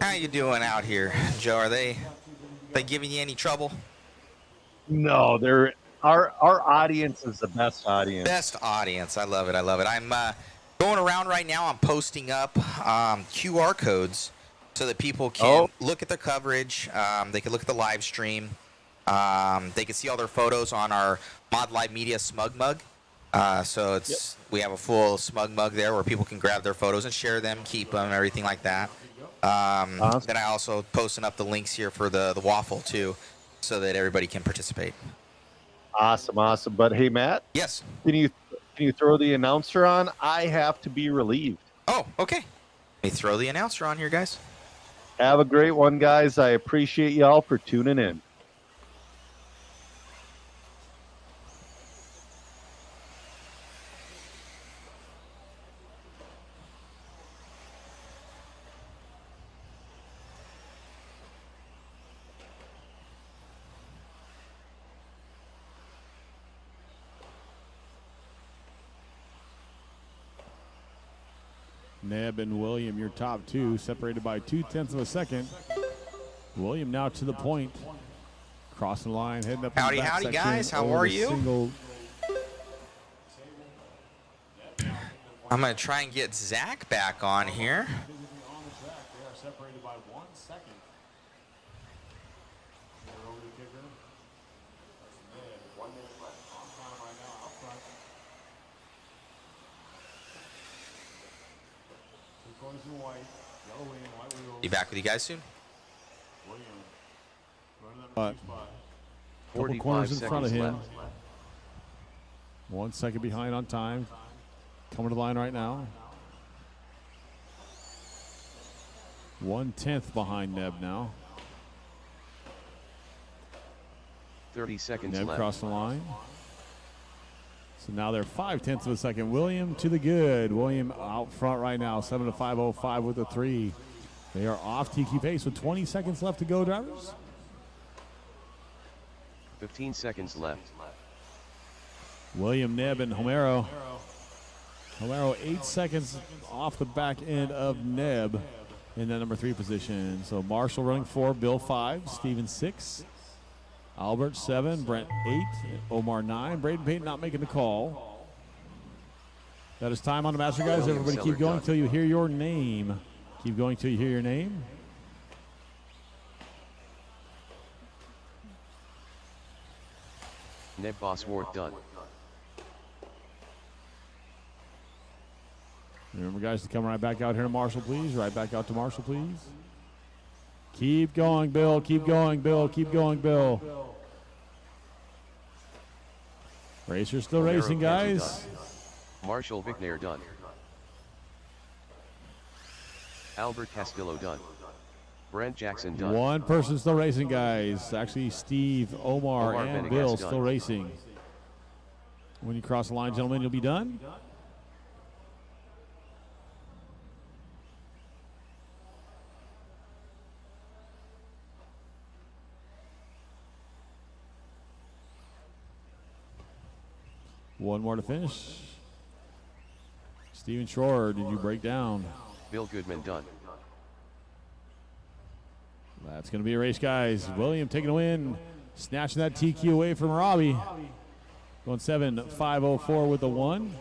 How you doing out here, Joe? Are they giving you any trouble? No, they're our audience is the best audience. Best audience. I love it. I love it. I'm going around right now. I'm posting up QR codes so that people can look at the coverage. They can look at the live stream. They can see all their photos on our Mod Live Media Smug Mug. So it's we have a full Smug Mug there where people can grab their photos and share them, keep them, everything like that. Then I also posting up the links here for the waffle too, so that everybody can participate. Awesome. But hey, Matt. Yes. Can you throw the announcer on? I have to be relieved. Oh, okay. Let me throw the announcer on here, guys. Have a great one, guys. I appreciate y'all for tuning in. Neb and William, your top two, separated by 0.2 of a second. William now to the point. Crossing the line, heading up. Howdy, in the back howdy, section guys. How over are the you? Single. I'm going to try and get Zach back on here. They are separated by 1 second. They're over the kicker. That's Ned. 1 minute left. On time right now, out front. Two corners in white. Yellow wing, white wheels. Be back with you guys soon. William. Running that Couple 45 corners in front of seconds him. left. 1 second behind on time. Coming to the line right now. 1/10 behind Neb now. 30 seconds Neb left. crossing the line. So now they're 0.5 of a second. William to the good. William out front right now. 7 to 5:05 with a 3. They are off Tiki pace with 20 seconds left to go, drivers. 15 seconds left. William, Neb, and Homero. Homero 8 seconds off the back end of Neb in that number 3 position. So Marshall running 4, Bill 5, Steven 6, Albert 7, Brent 8, Omar 9, Braden Payton not making the call. That is time on the master, guys. Everybody keep going till you hear your name. Keep going till you hear your name. Neb Bosworth done. Remember, guys, to come right back out here to Marshall, please. Right back out to Marshall, please. Keep going, Bill. Keep going, Bill. Keep going, Bill. Racers still Romero racing, Kenji guys. done. Marshall Vicknair done. Albert Castillo done. Brent Jackson done. One person still racing, guys. Actually, Steve, Omar, and Benegas Bill done. still racing. When you cross the line, gentlemen, you'll be done. One more to finish. Steven Schroer, did you break down? Bill Goodman done. That's going to be a race, guys. William taking a win, snatching that TQ away from Robbie. Going 7.504 with the 1.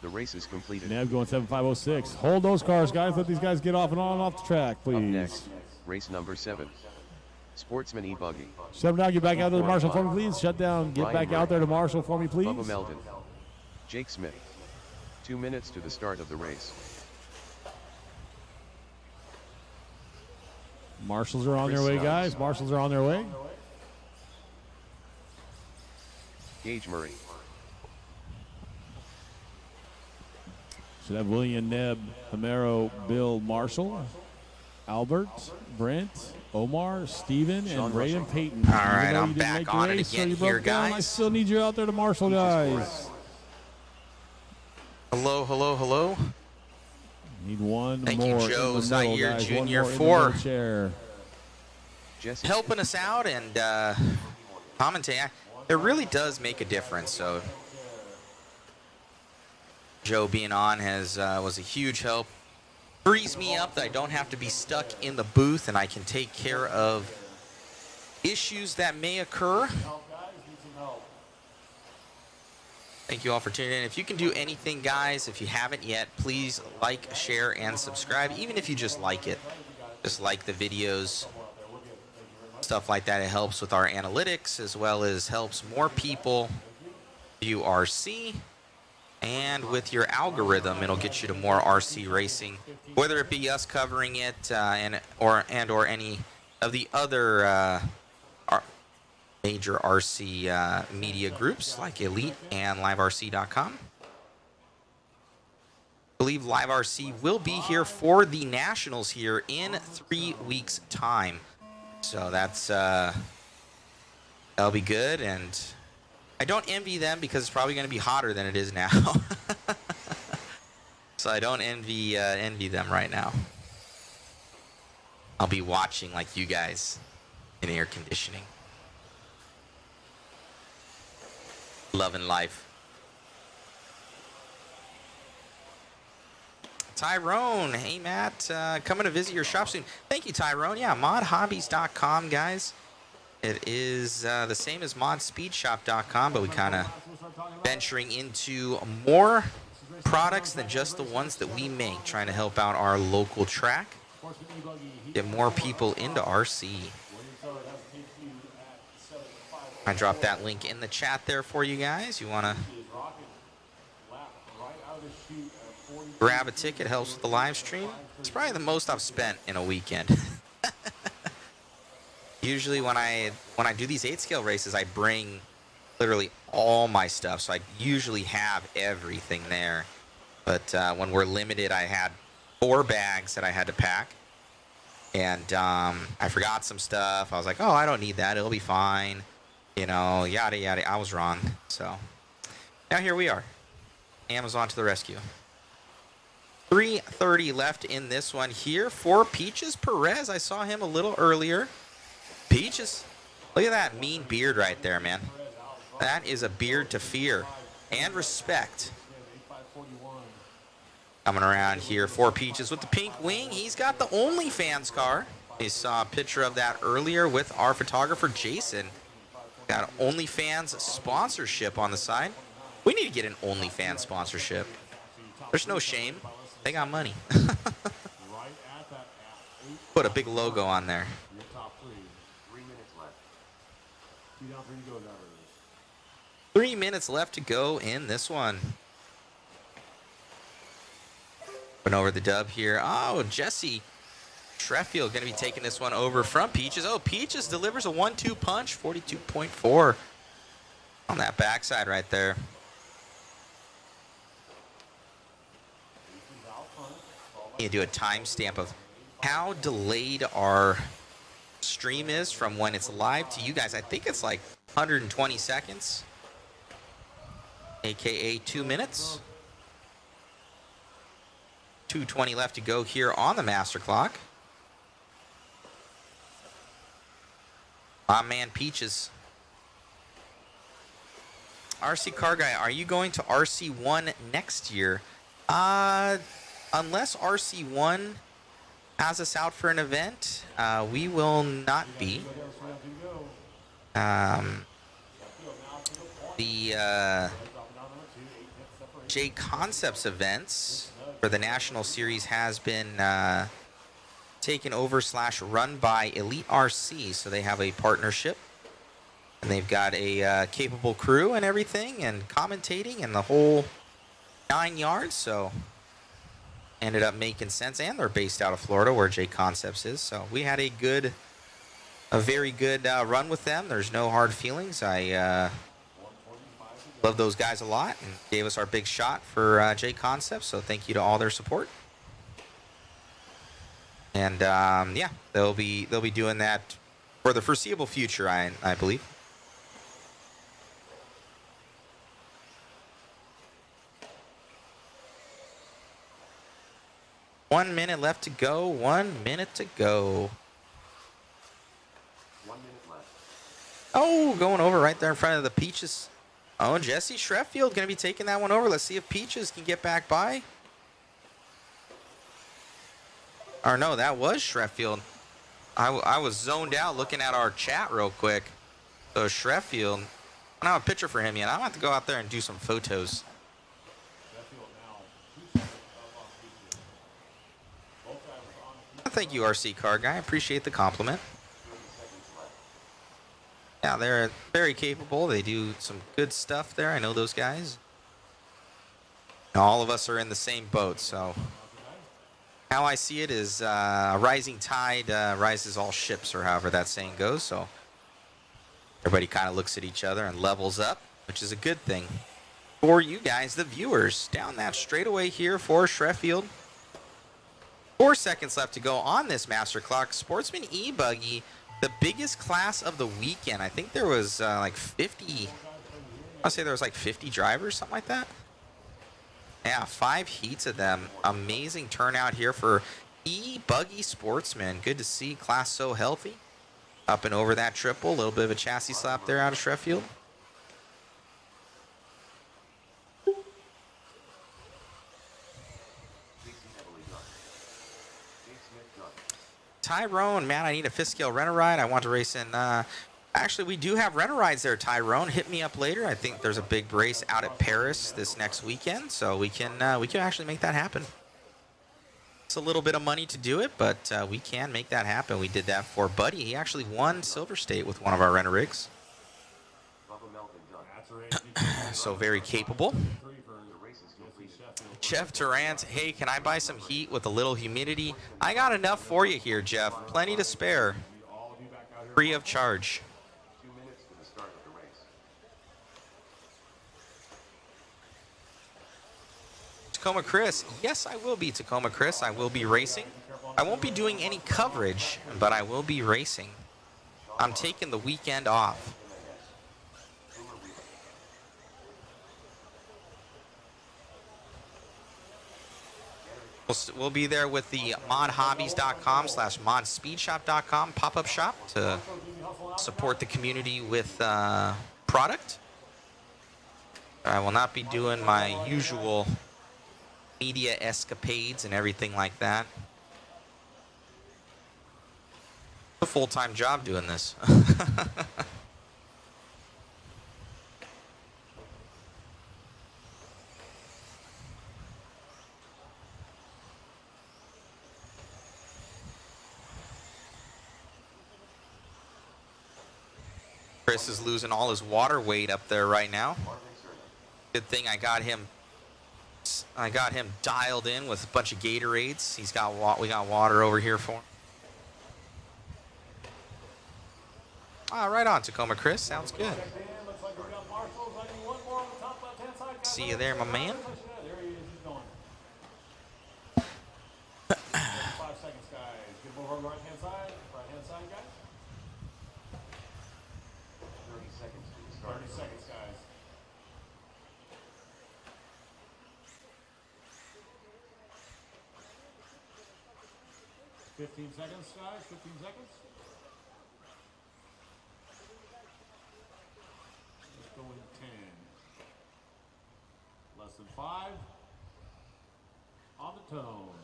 The race is completed. Neb going 7.506. Hold those cars, guys. Let these guys get off and on and off the track, please. Up next, race number 7. Sportsman E-Buggy. Shut them down. Get back out there to Marshall for me, please. Shut down. Get Ryan back out there to Marshall for me, please. Bubba Meldon. Jake Smith. 2 minutes to the start of the race. Marshals are on their way, guys. Marshals are on their way. Gage Murray. Should have William, Neb, Homero, Bill, Marshall, Albert, Brent, Omar, Steven, and Braden Payton. All right, I'm back on it again here, guys. I still need you out there to Marshall, guys. Hello, hello, hello. Need one Thank more. you, Joe in the middle, Zaire guys. One Jr. more in the for middle chair. helping us out and commentating. It really does make a difference. So Joe being on was a huge help. Frees me up that I don't have to be stuck in the booth and I can take care of issues that may occur. Thank you all for tuning in. If you can do anything, guys, if you haven't yet, please like, share, and subscribe. Even if you just like it, just like the videos, stuff like that. It helps with our analytics as well as helps more people view RC. And with your algorithm, it'll get you to more RC racing, whether it be us covering it or any of the other major RC media groups like Elite and LiveRC.com. I believe LiveRC will be here for the Nationals here in 3 weeks' time. So that's that'll be good, and I don't envy them because it's probably going to be hotter than it is now. So I don't envy them right now. I'll be watching like you guys in air conditioning. Loving life. Tyrone, hey Matt, coming to visit your shop soon. Thank you, Tyrone. Yeah, modhobbies.com, guys. It is the same as modspeedshop.com, but we kind of venturing into more products than just the ones that we make, trying to help out our local track, get more people into RC. I dropped that link in the chat there for you guys. You want to grab a ticket, helps with the live stream. It's probably the most I've spent in a weekend. Usually when I do these 8-scale races, I bring literally all my stuff, so I usually have everything there. But when we're limited, I had 4 bags that I had to pack, and I forgot some stuff. I was like, oh, I don't need that, it'll be fine, you know, yada yada. I was wrong. So now here we are, Amazon to the rescue. 3:30 left in this one here for Peaches Perez. I saw him a little earlier. Peaches, look at that mean beard right there, man. That is a beard to fear and respect. Coming around here for Peaches with the pink wing. He's got the OnlyFans car. We saw a picture of that earlier with our photographer, Jason. Got an OnlyFans sponsorship on the side. We need to get an OnlyFans sponsorship. There's no shame. They got money. Put a big logo on there. 3 minutes left to go in this one. Went over the dub here. Oh, Jesse Sheffield going to be taking this one over from Peaches. Oh, Peaches delivers a 1-2 punch, 42.4 on that backside right there. You do a timestamp of how delayed our stream is from when it's live to you guys. I think it's like 120 seconds, aka 2 minutes. 2:20 left to go here on the master clock. My man Peaches. RC Car Guy, are you going to RC1 next year? Unless RC1 has us out for an event, we will not be. The J Concepts events for the National Series has been taken over / run by Elite RC, so they have a partnership, and they've got a capable crew and everything, and commentating and the whole 9 yards. So ended up making sense, and they're based out of Florida where J Concepts is. So we had a very good run with them. There's no hard feelings. I love those guys a lot and gave us our big shot for J Concepts. So thank you to all their support. And yeah, they'll be doing that for the foreseeable future, I believe. One minute left to go. 1 minute to go. 1 minute left. Oh, going over right there in front of the Peaches. Oh, Jesse Sheffield going to be taking that one over. Let's see if Peaches can get back by. Or no, that was Sheffield. I was zoned out looking at our chat real quick. So Sheffield, I don't have a picture for him yet. I'm going to have to go out there and do some photos. Thank you, RC Car Guy. I appreciate the compliment. Yeah, they're very capable. They do some good stuff there. I know those guys. All of us are in the same boat, so how I see it is a rising tide rises all ships, or however that saying goes. So Everybody kind of looks at each other and levels up, which is a good thing for you guys, the viewers. Down that straightaway here for Sheffield. 4 seconds left to go on this master clock. Sportsman E-Buggy, the biggest class of the weekend. I think there was like 50, I'll say there was like 50 drivers, something like that. Yeah, 5 heats of them. Amazing turnout here for E-Buggy Sportsman. Good to see class so healthy. Up and over that triple. A little bit of a chassis slap there out of Sheffield. Tyrone, man, I need a fifth scale rent a ride. I want to race in. Actually, we do have rent a rides there, Tyrone. Hit me up later. I think there's a big race out at Paris this next weekend, so we can actually make that happen. It's a little bit of money to do it, but we can make that happen. We did that for Buddy. He actually won Silver State with one of our rent a rigs. So very capable. Jeff Durant, hey, can I buy some heat with a little humidity? I got enough for you here, Jeff. Plenty to spare. Free of charge. 2 minutes to the start of the race. Tacoma Chris, yes, I will be Tacoma Chris. I will be racing. I won't be doing any coverage, but I will be racing. I'm taking the weekend off. We'll be there with the modhobbies.com/modspeedshop.com pop-up shop to support the community with product. I will not be doing my usual media escapades and everything like that. It's a full-time job doing this. Chris is losing all his water weight up there right now. Good thing I got him dialed in with a bunch of Gatorades. We got water over here for him. Right on, Tacoma Chris. Sounds good. See you there, my man. 5 seconds, guys. Get over on the right-hand side. Right-hand side, guys. 30 seconds to the start. 30 seconds, guys. Fifteen seconds, guys. 15 seconds. Let's go in 10. Less than 5. On the tone.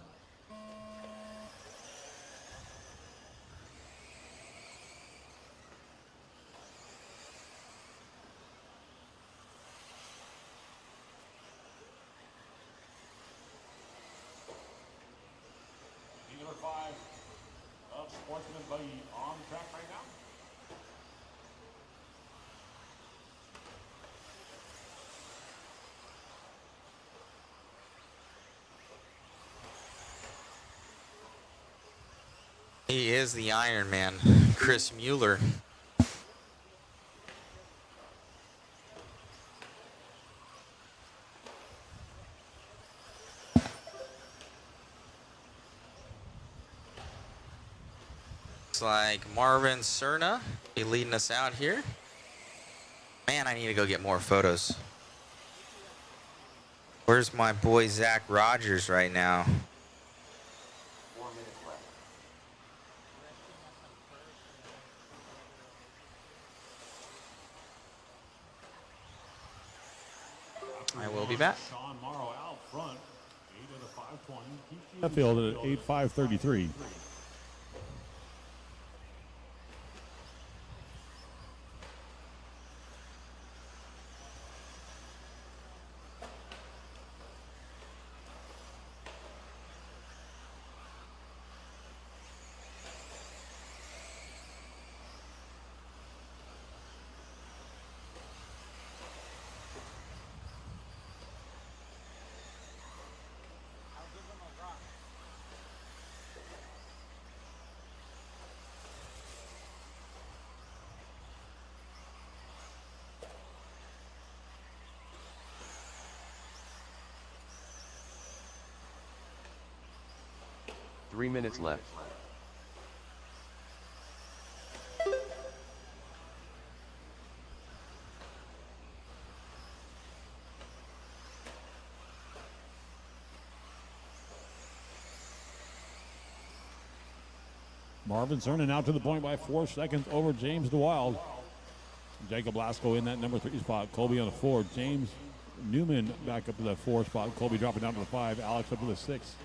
Number 5 of Sportsman Buggy on the track right now. He is the Iron Man, Chris Mueller. Looks like Marvin Cerna be leading us out here. Man, I need to go get more photos. Where's my boy Zach Rogers right now? 4 minutes left. I will be back. Sean Morrow out front. 8 of the 520. Sheffield at 8.533. 3 minutes left. Marvin Cernan out to the point by 4 seconds over James DeWild. Jacob Lasko in that number 3 spot. Colby on the 4. James Newman back up to the 4 spot. Colby dropping down to the 5. Alex up to the 6.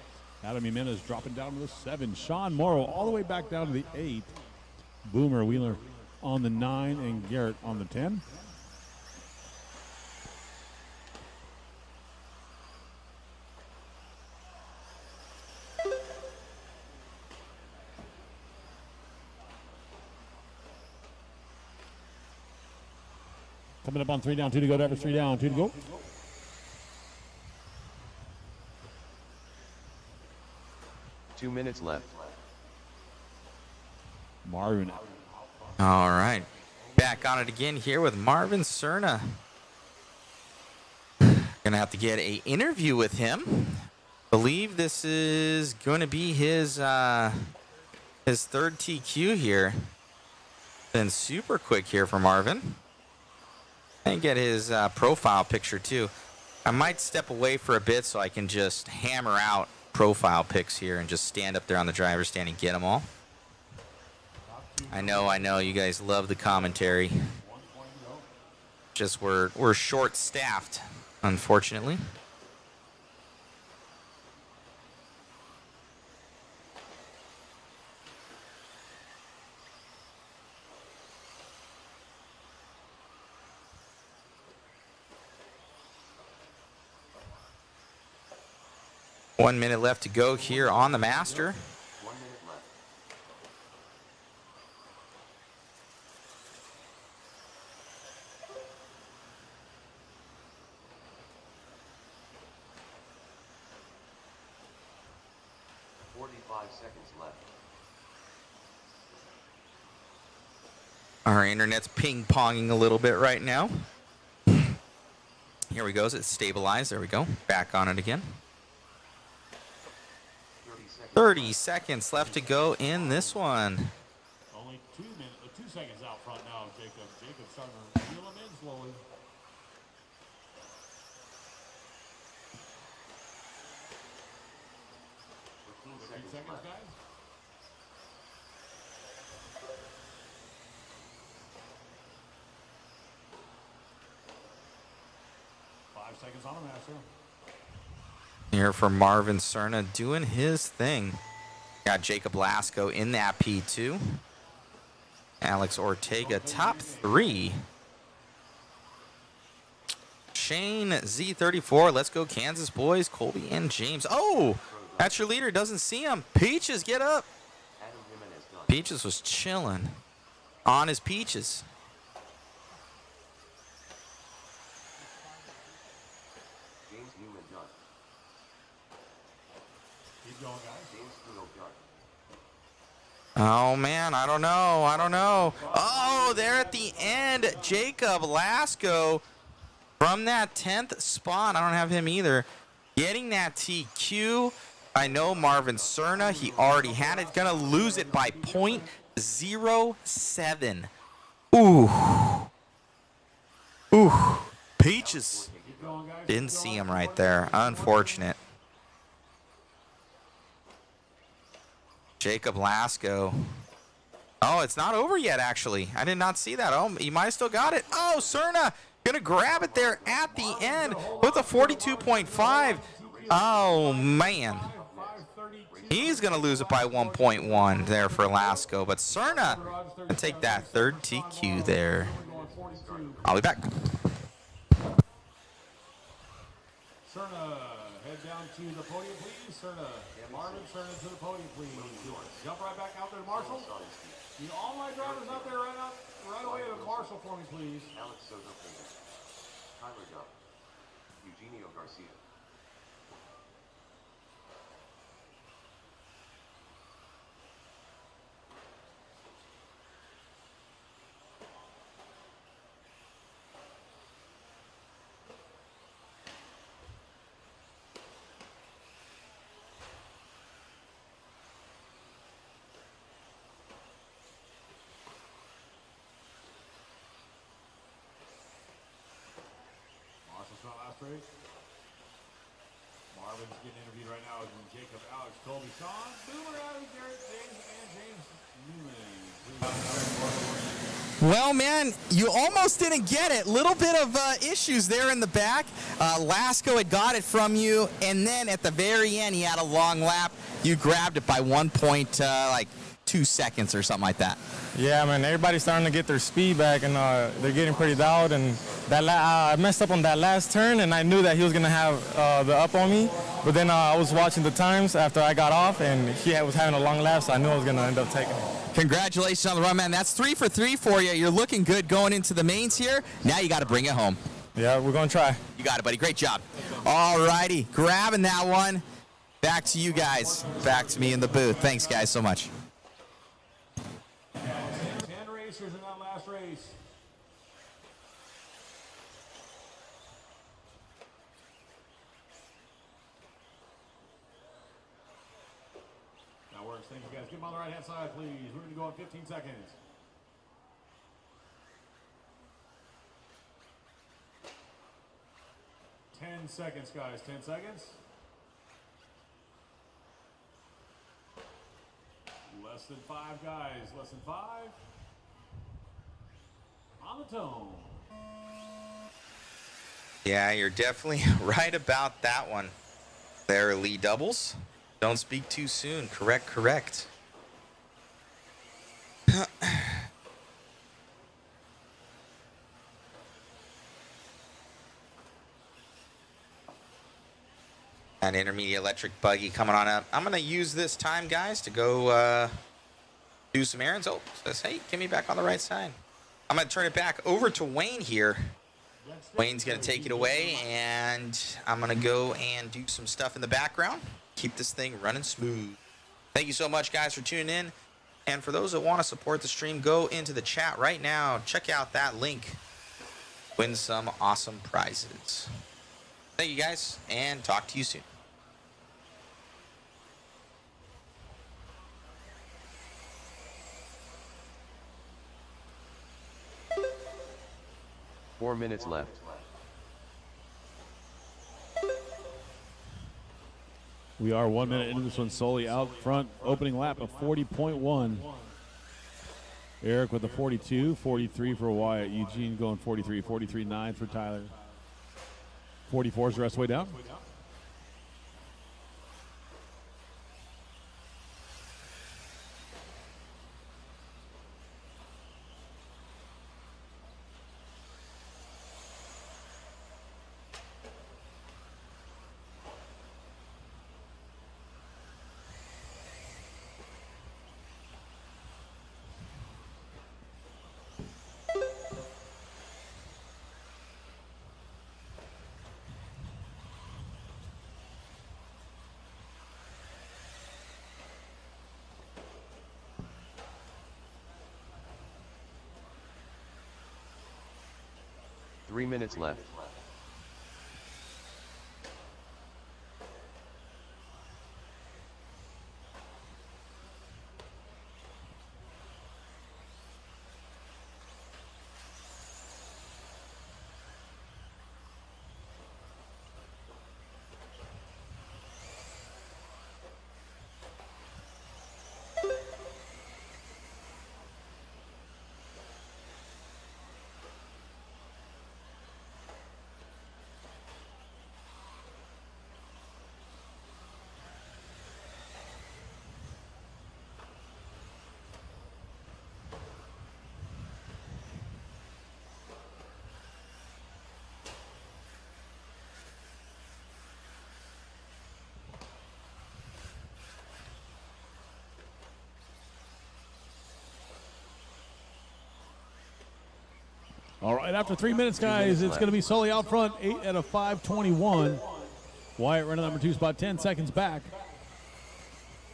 Adam Jimenez dropping down to the 7. Sean Morrow all the way back down to the 8. Boomer Wheeler on the 9 and Garrett on the 10. Coming up on 3 down, 2 to go. Drivers 3 down, 2 to go. Two minutes left. Marvin. All right. Back on it again here with Marvin Cerna. Gonna have to get a interview with him. Believe this is going to be his third TQ here. Been super quick here for Marvin. And get his profile picture too. I might step away for a bit so I can just hammer out profile pics here and just stand up there on the driver's stand and get them all. I know, you guys love the commentary. Just we're short-staffed, unfortunately. One minute left to go here on the Master. Our internet's ping-ponging a little bit right now. Here we go. It's stabilized. There we go. Back on it again. 30 seconds left to go in this one. Only 2 seconds out front now, Jacob. Jacob's starting to reel him in slowly. Seconds, guys. Seconds on the Master. Here for Marvin Cerna doing his thing. Got Jacob Lasko in that P2. Alex Ortega top 3. Shane Z34. Let's go Kansas boys. Colby and James. Oh, that's your leader. Doesn't see him. Peaches, get up. Peaches was chilling on his peaches. Oh, man, I don't know. Oh, there at the end, Jacob Lasko from that 10th spot. I don't have him either. Getting that TQ. I know Marvin Cerna, he already had it. Gonna lose it by .07. Ooh. Peaches. Didn't see him right there. Unfortunate. Jacob Lasko. Oh, it's not over yet, actually. I did not see that. Oh, he might have still got it. Oh, Cerna gonna grab it there at the end with a 42.5. Oh, man. He's gonna lose it by 1.1 there for Lasko, but Cerna gonna take that third TQ there. I'll be back. Cerna, head down to the podium, please. Cerna, Marvin Cerna to the podium, please. Jump right back out there, Marshall. Need all my drivers out there right away to Marshall for me, please. Alex Soto Finger. Tyler Duff. Eugenio Garcia. last race. Marvin's getting interviewed right now with Jacob, Alex, Colby, Sean, Boomer, Adam, Garrett, James, and James Newman. Well, man, you almost didn't get it. Little bit of issues there in the back. Lasco had got it from you, and then at the very end, he had a long lap. You grabbed it by 1.2 seconds or something like that. Yeah, man, everybody's starting to get their speed back, and they're getting pretty dialed. And that I messed up on that last turn, and I knew that he was going to have the up on me. But then I was watching the times after I got off, and he was having a long lap, so I knew I was going to end up taking it. Congratulations on the run, man. That's 3 for 3 for you. You're looking good going into the mains here. Now you got to bring it home. Yeah, we're going to try. You got it, buddy. Great job. All righty, grabbing that one. Back to you guys. Back to me in the booth. Thanks, guys, so much. 10 racers in that last race. That works. Thank you, guys. Get them on the right-hand side, please. We're going to go in 15 seconds. Ten seconds, guys. 10 seconds. Less than 5, guys. Less than 5. On the tone. Yeah, you're definitely right about that one. There, Lee Doubles. Don't speak too soon. Correct. An intermediate electric buggy coming on up. I'm going to use this time, guys, to go do some errands. Oh, says, hey, get me back on the right side. I'm going to turn it back over to Wayne here. Wayne's going to take it away, and I'm going to go and do some stuff in the background. Keep this thing running smooth. Thank you so much, guys, for tuning in. And for those that want to support the stream, go into the chat right now. Check out that link. Win some awesome prizes. Thank you, guys, and talk to you soon. Four minutes left. We are 1 minute into this one, solely out front. Opening lap of 40.1. Eric with the 42, 43 for Wyatt. Eugene going 43, 43.9 for Tyler. 44 is the rest of the way down. Three minutes left. All right, after 3 minutes, guys, it's going to be Sully out front, 8 out of 5:21. Wyatt running number 2 spot, 10 seconds back.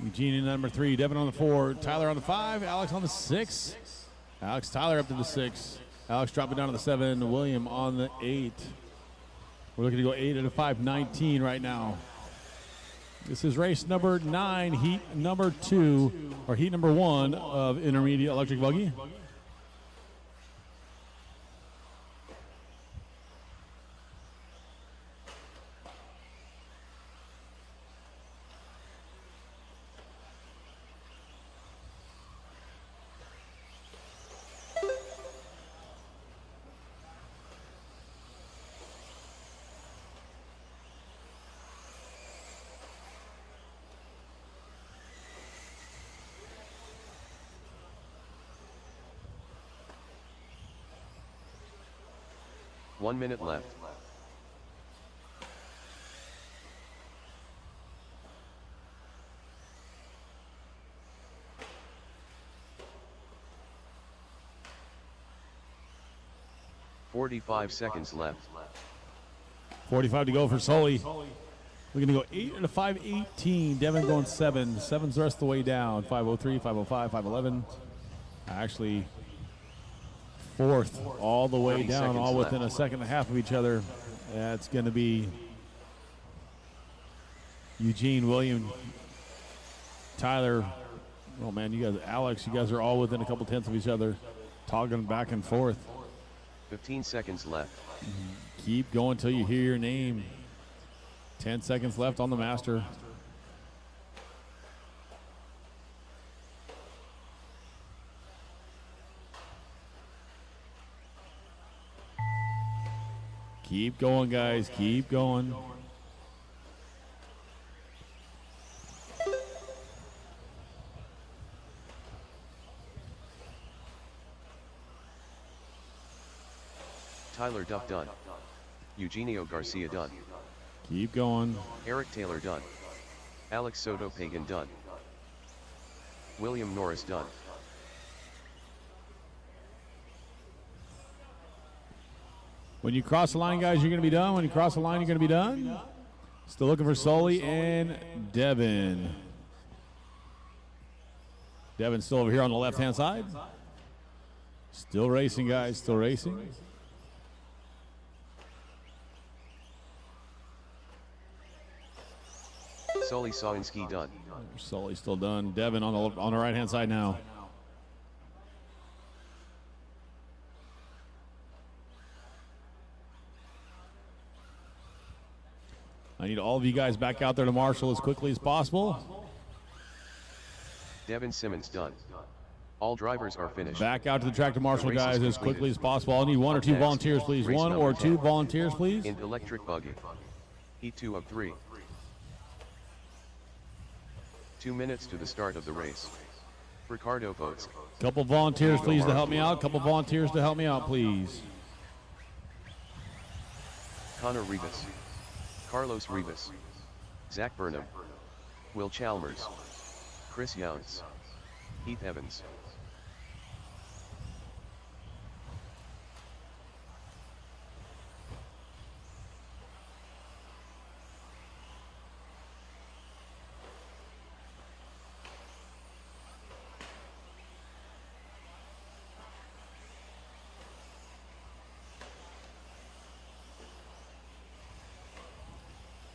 Eugene in number 3, Devin on the 4, Tyler on the 5, Alex on the 6. Alex Tyler up to the 6. Alex dropping down to the 7, William on the 8. We're looking to go 8 out of 5:19 right now. This is race number 9, heat number 2, or heat number 1 of intermediate electric buggy. 1 minute left. $45 left. 45 to go for Sully. We're going to go 8 and a 5:18. Devin going 7. 7's the rest of the way down. 5:03, 5:05, 5:11. Actually, fourth all the way 30 down, all seconds within left. a second and a half of each other. That's going to be Eugene, William, Tyler. Oh, man, you guys, Alex, you guys are all within a couple tenths of each other, toggling back and forth. 15 seconds left. Keep going till you hear your name. 10 seconds left on the master. Keep going, guys. Keep going. Tyler Duff done. Eugenio Garcia done. Keep going. Eric Taylor done. Alex Soto Pagan done. William Norris done. When you cross the line, guys, you're going to be done. When you cross the line, you're going to be done. Still looking for Sully and Devin. Devin's still over here on the left-hand side. Still racing, guys. Still racing. Sully Sawinski done. Sully still done. Devin on the right-hand side now. I need all of you guys back out there to marshal as quickly as possible. Devin Simmons done. All drivers are finished. Back out to the track to marshal, The race guys, is as completed. quickly as possible. I'll need one or two Next, volunteers, please. race One number or 10. two volunteers, please. In electric buggy. Heat 2 of 3. 2 minutes to the start of the race. Ricardo votes. Couple volunteers, please, to help me out. Couple volunteers to help me out, please. Connor Rivas. Carlos Rivas. Zach Burnham. Will Chalmers. Chris Younts. Heath Evans.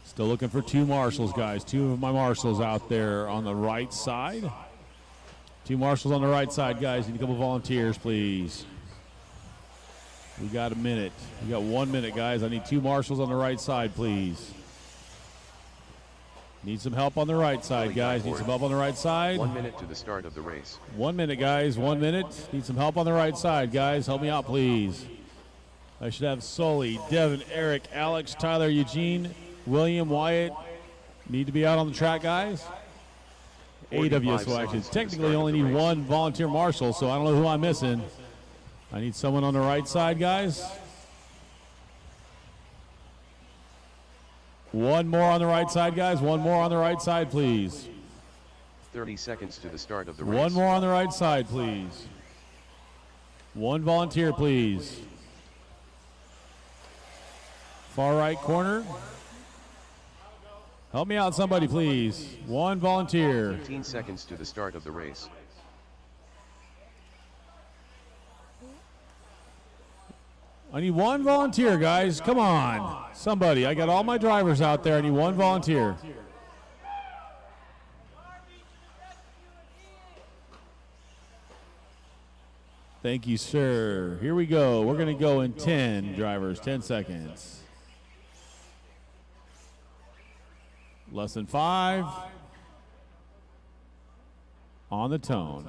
Still looking for two marshals, guys. Two of my marshals out there on the right side. Two marshals on the right side, guys. Need a couple volunteers, please. We got a minute. We got 1 minute, guys. I need two marshals on the right side, please. Need some help on the right side, guys. Need some help on the right side. 1 minute to the start of the race. 1 minute, guys. 1 minute. Need some help on the right side, guys. Help me out, please. I should have Sully, Devin, Eric, Alex, Tyler, Eugene, William, Wyatt. Need to be out on the track, guys. 8 of you, so I should technically only need one volunteer marshal, so I don't know who I'm missing. I need someone on the right side, guys. One more on the right side, guys. One more on the right side, please. 30 seconds to the start of the race. One more on the right side, please. One volunteer, please. Far right corner. Help me out, somebody, please. One volunteer. 15 seconds to the start of the race. I need one volunteer, guys. Come on. Somebody. I got all my drivers out there. I need one volunteer. Thank you, sir. Here we go. We're going to go in 10, drivers. 10 seconds. Less than 5. On the tone.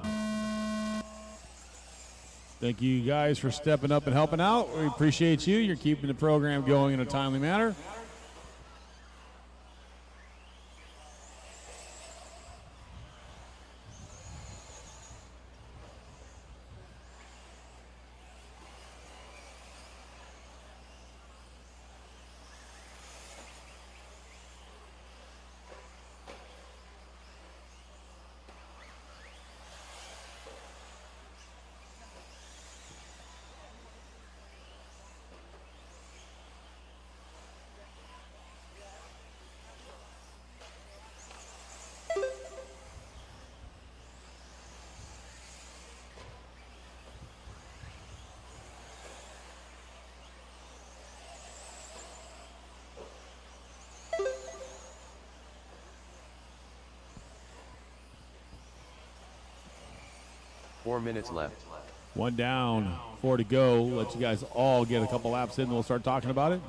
Thank you guys for stepping up and helping out. We appreciate you. You're keeping the program going in a timely manner. 4 minutes left. One down, 4 to go. Let you guys all get a couple laps in, and we'll start talking about it.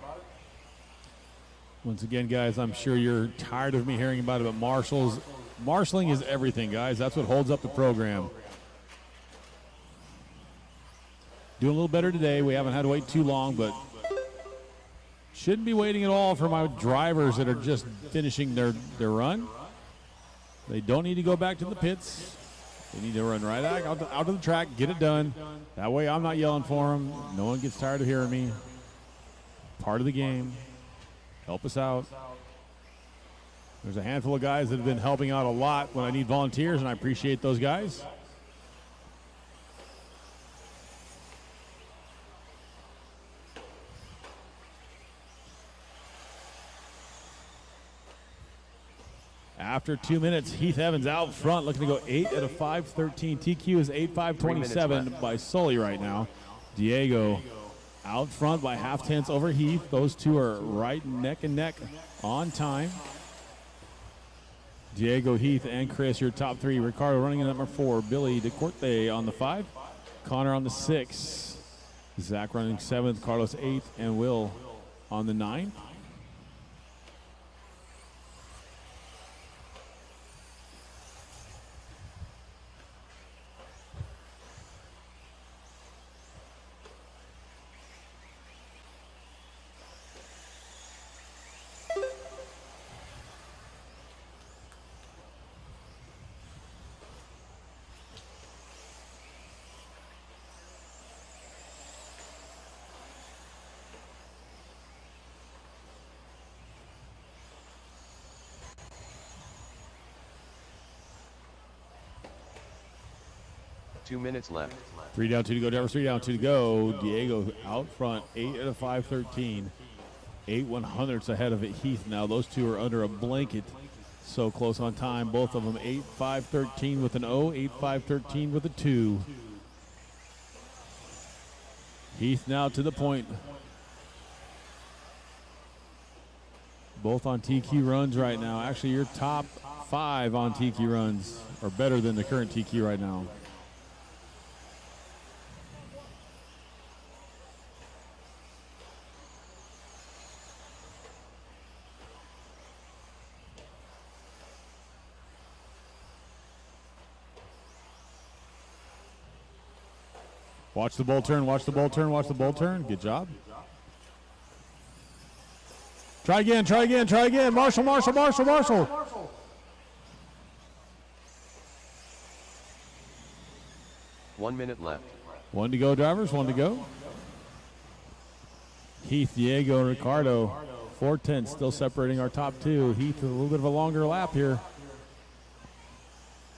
Once again, guys, I'm sure you're tired of me hearing about it, but marshaling is everything, guys. That's what holds up the program. Doing a little better today. We haven't had to wait too long, but shouldn't be waiting at all for my drivers that are just finishing their run. They don't need to go back to the pits. They need to run right out to the track, get it done. That way I'm not yelling for them. No one gets tired of hearing me. Part of the game. Help us out. There's a handful of guys that have been helping out a lot when I need volunteers, and I appreciate those guys. After 2 minutes, Heath Evans out front, looking to go 8 at a 5:13. TQ is 8:5:27 by Sully right now. Diego out front by half-tenths over Heath. Those two are right neck and neck on time. Diego, Heath, and Chris, your top three. Ricardo running in number 4. Billy DeCorte on the 5. Connor on the 6. Zach running 7th. Carlos 8th. And Will on the 9. Two minutes left. 3 down, 2 to go. Drivers 3 down, 2 to go. Diego out front, 8 at a 5:13. 8/100ths ahead of it. Heath now. Those two are under a blanket. So close on time. Both of them 8:5:13 with an O, 8:5:13 with a 2. Heath now to the point. Both on TQ runs right now. Actually, your top 5 on TQ runs are better than the current TQ right now. Watch the bull turn, watch the bull turn, watch the bull turn. Good job. Try again, try again, try again. Marshall, Marshall, Marshall, Marshall. 1 minute left. 1 to go, drivers, 1 to go. Heath, Diego, and Ricardo. 4:10 still separating our top 2. Heath a little bit of a longer lap here.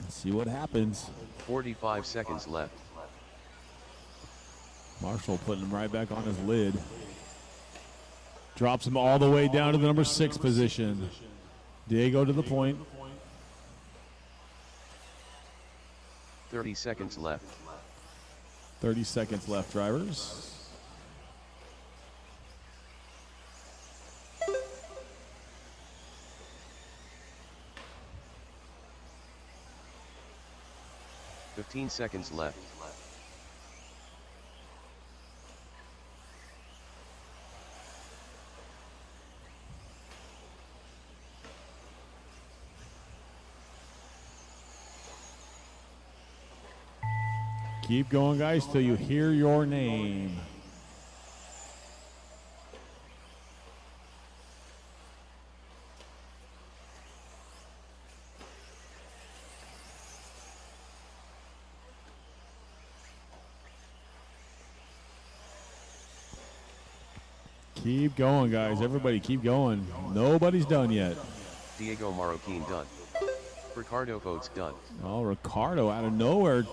Let's see what happens. 45 seconds left. Marshall putting him right back on his lid. Drops him all the way down to the number 6 position. Diego to the point. 30 seconds left. 30 seconds left, drivers. $15 seconds left. Keep going, guys, till you hear your name. Keep going, guys. Everybody keep going. Nobody's done yet. Diego Marroquin done. Ricardo Votes done. Oh, Ricardo out of nowhere.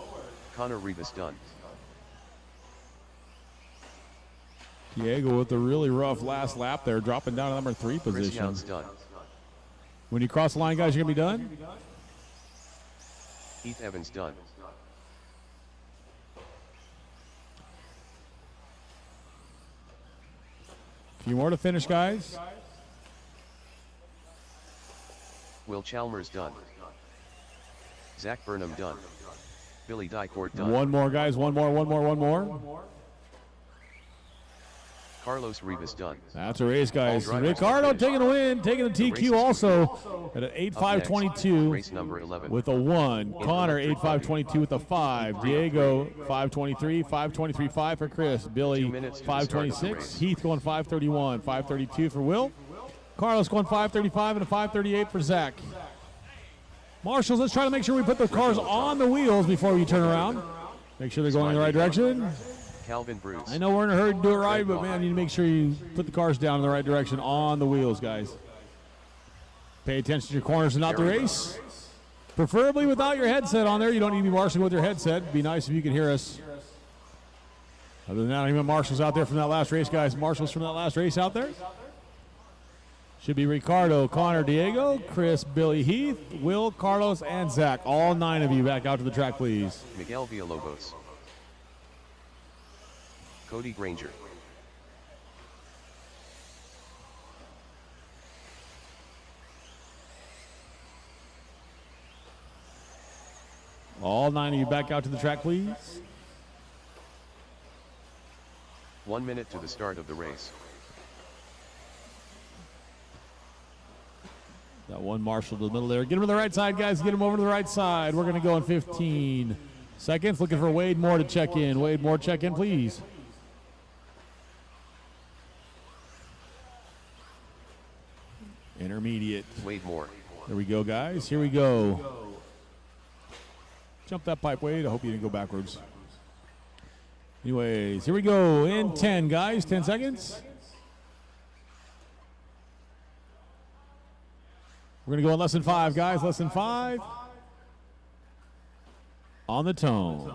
Connor Rivas done. Diego with a really rough last lap there, dropping down to number 3 position. Chris Young's done. When you cross the line, guys, you're going to be done? Heath Evans done. A few more to finish, guys. Will Chalmers done. Zach Burnham done. Billy Dycourt done. One more, guys. One more. Carlos Rivas done. That's a race, guys. All drivers Ricardo finished. taking a win, taking a The race TQ is also at an Up next, 8.522 race number 11. with a 1. In Connor, electric 8.522 with a 5. Diego, 5.23. 5.23.5 for Chris. Billy, 2 minutes to the start of the 5.26. race. Heath going 5.31. 5.32 for Will. Carlos going 5.35 and a 5.38 for Zach. Marshals, let's try to make sure we put the cars on the wheels before we turn around. Make sure they're going in the right direction. Calvin Bruce. I know we're in a hurry to do it right, but man, you need to make sure you put the cars down in the right direction on the wheels, guys. Pay attention to your corners and not the race. Preferably without your headset on there. You don't need to be marshalling with your headset. It'd be nice if you could hear us. Other than that, even marshals out there from that last race, guys. Marshals from that last race out there. Should be Ricardo, Connor, Diego, Chris, Billy, Heath, Will, Carlos, and Zach. All 9 of you back out to the track, please. Miguel Villalobos. Cody Granger. All 9 of you back out to the track, please. 1 minute to the start of the race. Got one marshal to the middle there. Get him to the right side, guys. Get him over to the right side. We're going to go in 15 seconds. Looking for Wade Moore to check in. Wade Moore, check in, please. Intermediate. Wade Moore. There we go, guys. Here we go. Jump that pipe, Wade. I hope you didn't go backwards. Anyways, here we go in 10, guys. 10 seconds. We're going to go in less than 5, guys. Less than 5. On the tone.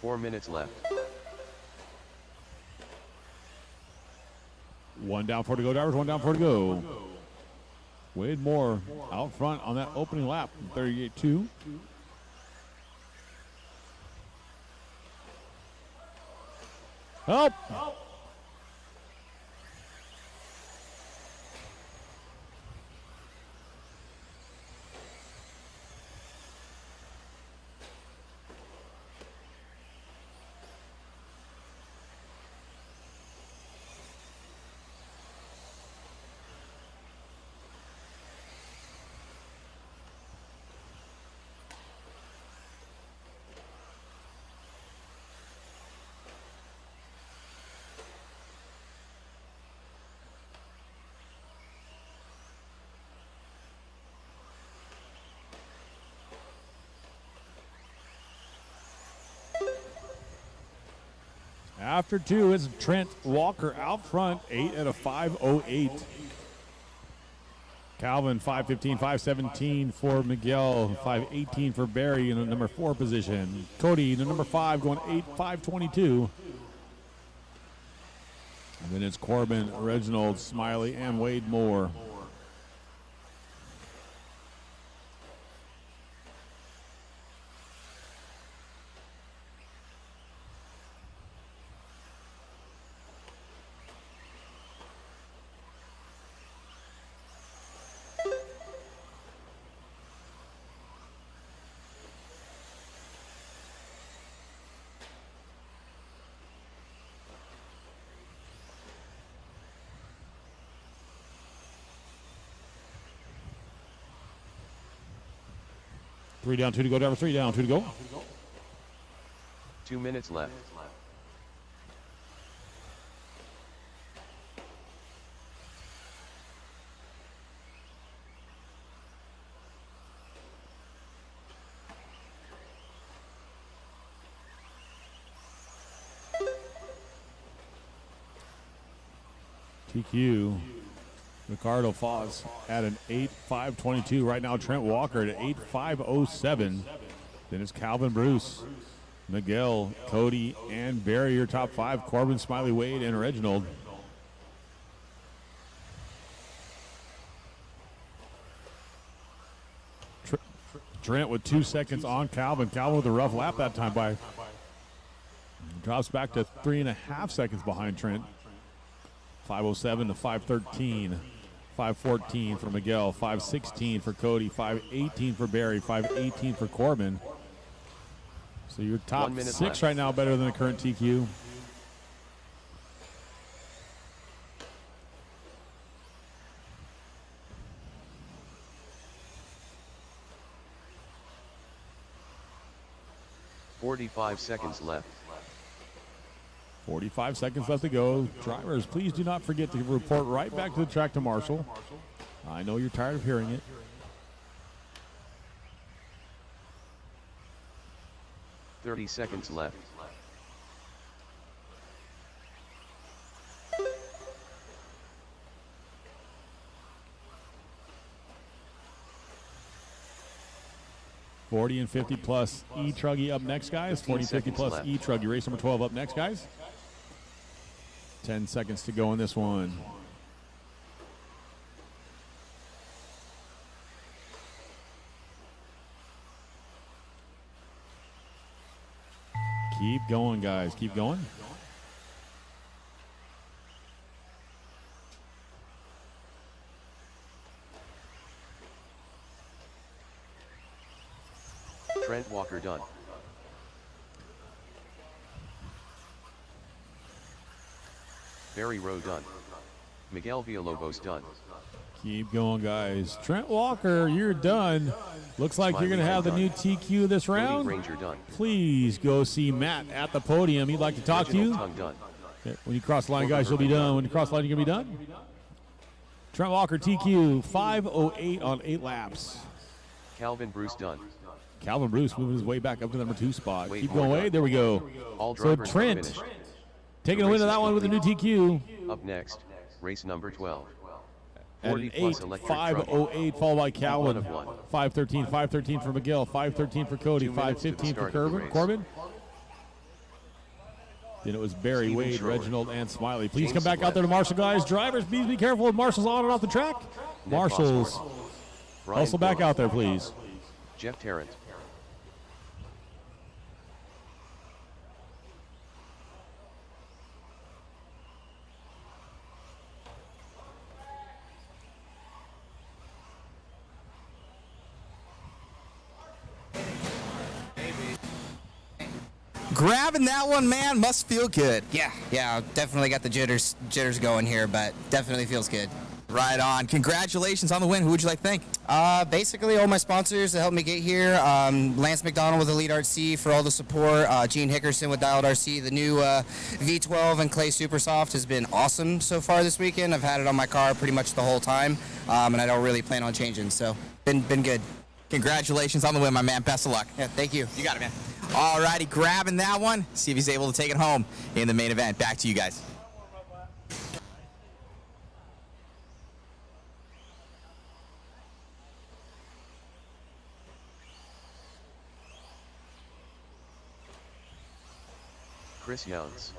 Four minutes left. 1 down, 4 to go, drivers. 1 down, 4 to go. Wade Moore out front on that opening lap. 38-2. Help! After 2, it's Trent Walker out front, 8 at a 5:08. Calvin, 5:15, 5:17 for Miguel, 5:18 for Barry in the number 4 position. Cody, the number 5, going 8:522. And then it's Corbin, Reginald, Smiley, and Wade Moore. 3 down, 2 to go, driver 3 down, 2 to go. 2 minutes left. TQ. Ricardo Foz at an 8.522. Right now, Trent Walker at 8.507. Then it's Calvin Bruce, Miguel, Cody, and Barry, your top 5. Corbin, Smiley, Wade, and Reginald. Trent with 2 seconds on Calvin. Calvin with a rough lap that time by. Drops back to 3.5 seconds behind Trent. 5:07 to 5:13. 5:14 for Miguel. 5:16 for Cody. 5:18 for Barry. 5:18 for Corbin. So your top 6 left. right now better than the current TQ. "45 seconds left. 45 seconds left to go. Drivers, please do not forget to report right back to the track to Marshall. I know you're tired of hearing it. "30 seconds left. $40 and $50 plus E-Truggy up next, guys. 40, 50 plus left. E-Truggy. Race number 12 up next, guys. 10 seconds to go in this one. Keep going, guys. Keep going. Trent Walker done. Barry Rowe done. Miguel Villalobos done. Keep going, guys. Trent Walker, you're done. Looks like you're going to have the new TQ this round. Ranger done. Please go see Matt at the podium. He'd like to talk to you. Tongue done. Okay, when you cross the line, guys, you'll be done. When you cross the line, you're going to be done. Trent Walker, TQ, 5:08 on 8 laps. Calvin Bruce done. Calvin Bruce moving his way back up to number 2 spot. Wade Keep Moore going, done. Wade. There we go. All So drivers Trent finished. taking a win of that one with a new TQ. Up next, race number 12. At 40 an plus electric truck. 8.508, followed by Calvin. One of one. 5:13, 5:13 for Miguel, 5:13 for Cody, 2 minutes to the 5:15 for start of the race. Corbin. Then it was Barry, Steven Wade, Schroeder. Reginald, and Smiley. Please James come back out there to Marshall, guys. Drivers, please be careful with Marshall's on and off the track. Nick Marshall's Osborne. Brian hustle back Bullock. out there, please. Jeff Tarrant. Grabbing that one, man, must feel good. Yeah, definitely got the jitters going here, but definitely feels good. Right on. Congratulations on the win. Who would you like to thank? Basically, all my sponsors that helped me get here. Lance McDonald with Elite RC for all the support. Gene Hickerson with Dialed RC. The new V12 and Clay Supersoft has been awesome so far this weekend. I've had it on my car pretty much the whole time, and I don't really plan on changing. So, been good. Congratulations on the win, my man. Best of luck. Yeah, thank you. You got it, man. All righty, grabbing that one. See if he's able to take it home in the main event. Back to you guys. Chris Youngs.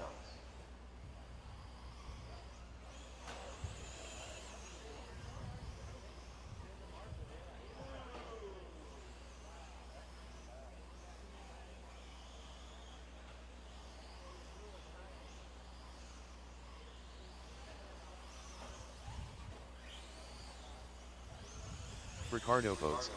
Ricardo Foes.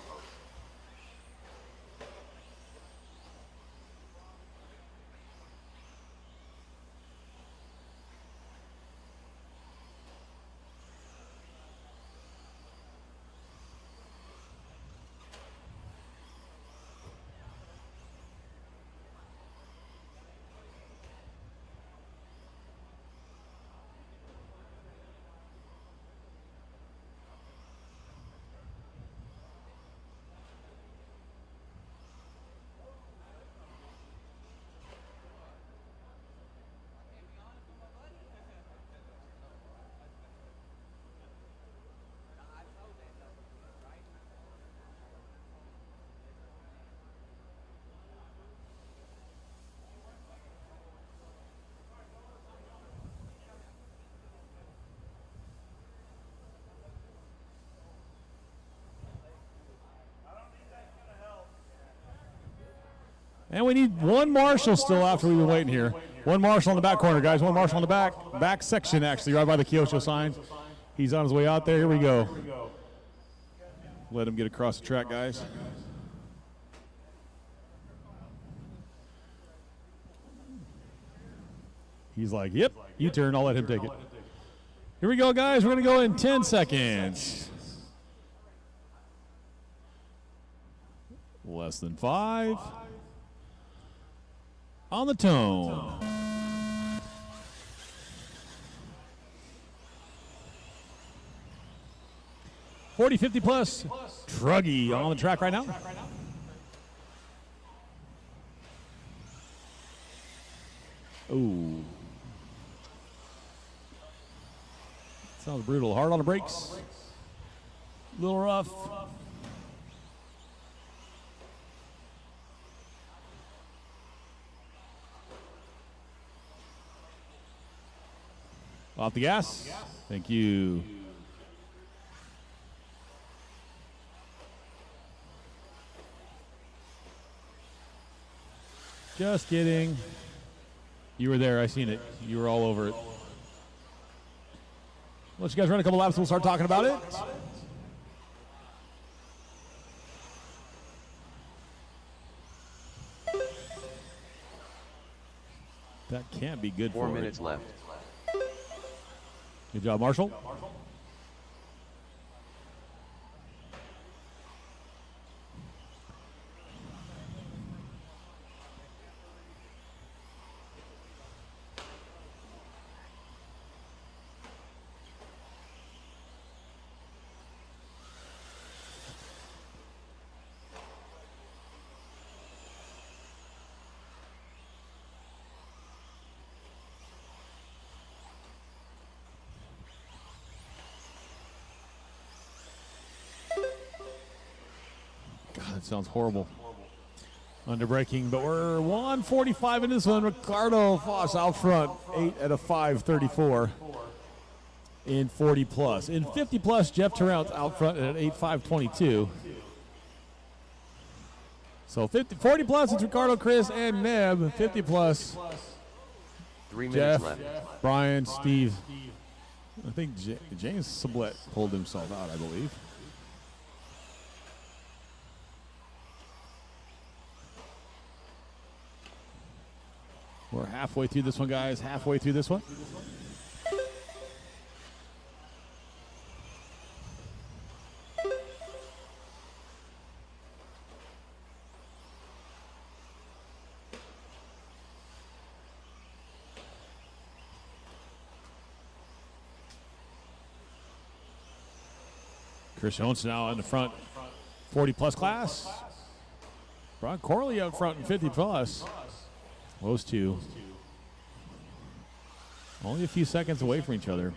And we need one marshal still after we've been waiting here. One marshal in the back corner, guys. One marshal in the back section, actually, right by the Kyosho sign. He's on his way out there. Here we go. Let him get across the track, guys. He's like, yep, U-turn. I'll let him take it. Here we go, guys. We're going to go in 10 seconds. Less than 5. On the tone. $40, $50 plus. Truggy on the track right now. Ooh. Sounds brutal. Hard on the brakes. A little rough. Off the gas. Thank you. Just kidding. You were there. I seen it. You were all over it. Let you guys run a couple laps and we'll start talking about it. That can't be good. 4 minutes left. Good job, Marshall. That sounds horrible. Under braking, but we're 1:45 in this one. Ricardo Foss out front, 8 at a 5:34 in 40 plus. In 50 plus, Jeff Tarrant out front at 8:5:22. So 40 plus, it's Ricardo, Chris, and Neb. 50 plus, 3 Jeff, minutes left. Brian, Steve. I think James Sublette pulled himself out, I believe. We're halfway through this one, guys. Halfway through this one. Chris Jones now in the front 40 plus class. Brian Corley up front in 50 plus. Those two only a few seconds away from each other.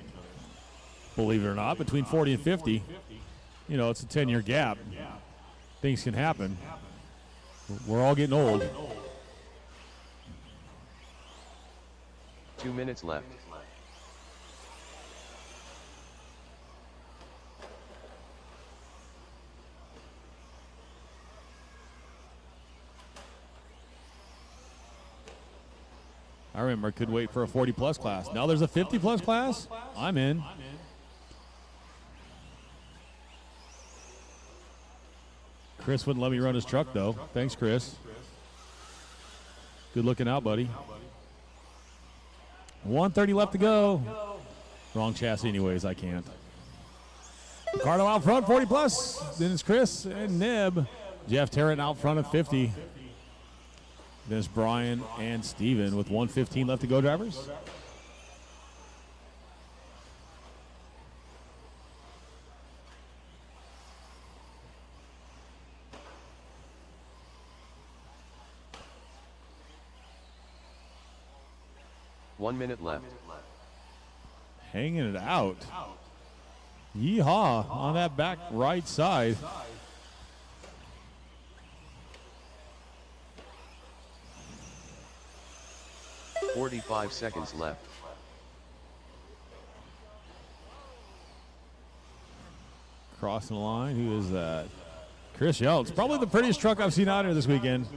Believe it or not, between 40 and 50, you know, it's a 10-year gap. Things can happen. We're all getting old. 2 minutes left. I remember I could wait for a 40 plus class. Now there's a 50 plus class. I'm in. Chris wouldn't let me run his truck though. Thanks, Chris. Good looking out, buddy. 1:30 left to go. Wrong chassis anyways, I can't. Ricardo out front, 40 plus. Then it's Chris and Neb. Jeff Tarrant out front at 50. Then it's Brian and Steven with 1:15 left to go, drivers. One minute left. Hanging it out. Yeehaw on that back right side. $45 seconds left. Crossing the line. Who is that? Chris Yelt's. Probably the prettiest truck I've seen out here this weekend.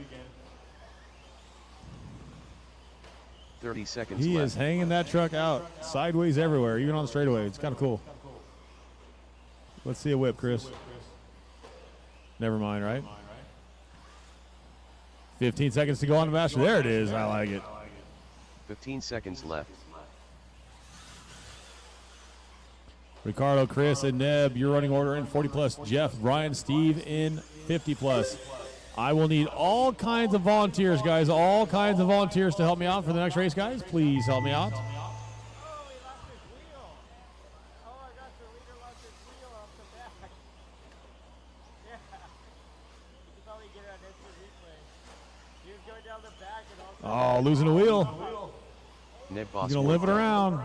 30 seconds He left. is hanging that truck out sideways everywhere, even on the straightaway. It's kind of cool. Let's see a whip, Chris. Never mind, right? 15 seconds to go on the master. There it is. I like it. 15 seconds left. Ricardo, Chris, and Neb, your running order in 40 plus. Jeff, Brian, Steve in 50 plus. I will need all kinds of volunteers, guys. All kinds of volunteers to help me out for the next race, guys. Please help me out. Oh, losing a wheel. Neb He's Boss going to limp it around.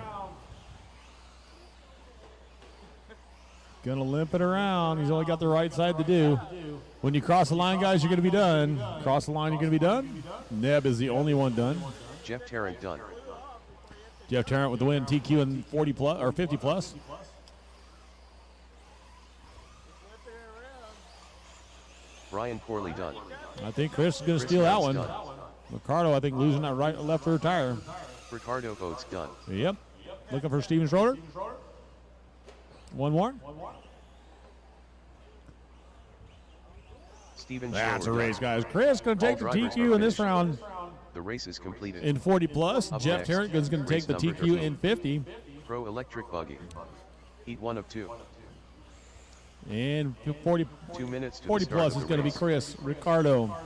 Gonna limp it around. He's only got the right side to do. When you cross the line, guys, you're gonna be done. Cross the line, you're gonna be done. Neb is the only one done. Jeff Tarrant done. Jeff Tarrant with the win. TQ in 40 plus or 50 plus. Brian Corley done. I think Chris is gonna steal that one. Done. Ricardo, I think, losing that right left rear tire. Ricardo Oates done. Yep. Looking for Steven Schroeder. One more. Steven That's a Schroeder race, done. guys. Chris going to take the All drivers TQ are in this finished. round The race is completed. in 40 plus. Up Jeff next, Tarrant is going to take race the number TQ 13. in 50. Pro Electric Buggy. Heat 1 of 2. And 40, 2 minutes to 40 the start plus of is the going to be race. Chris, Ricardo,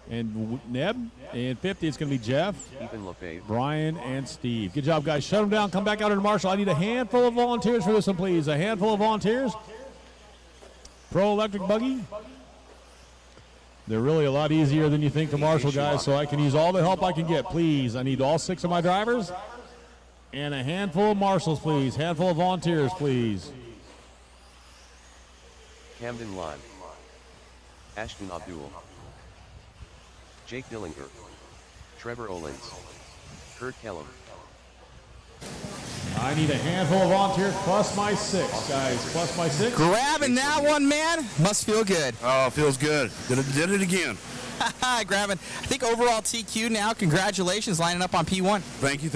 and Neb. And 50 it's going to be Jeff, Ethan Lefebvre. Brian, and Steve. Good job, guys. Shut them down. Come back out into Marshall. I need a handful of volunteers for this one, please. A handful of volunteers. Pro Electric Buggy. They're really a lot easier than you think to marshal, guys, so I can use all the help I can get. Please, I need all 6 of my drivers and a handful of marshals, please. Handful of volunteers, please. Camden Lime. Ashton Abdul. Jake Dillinger. Trevor Olins. Kurt Kellum. I need a handful of volunteers plus my 6, guys. Plus my 6. Grabbing that one, man. Must feel good. Oh, feels good. Did it again. Grabbing. I think overall TQ now. Congratulations, lining up on P1. Thank you.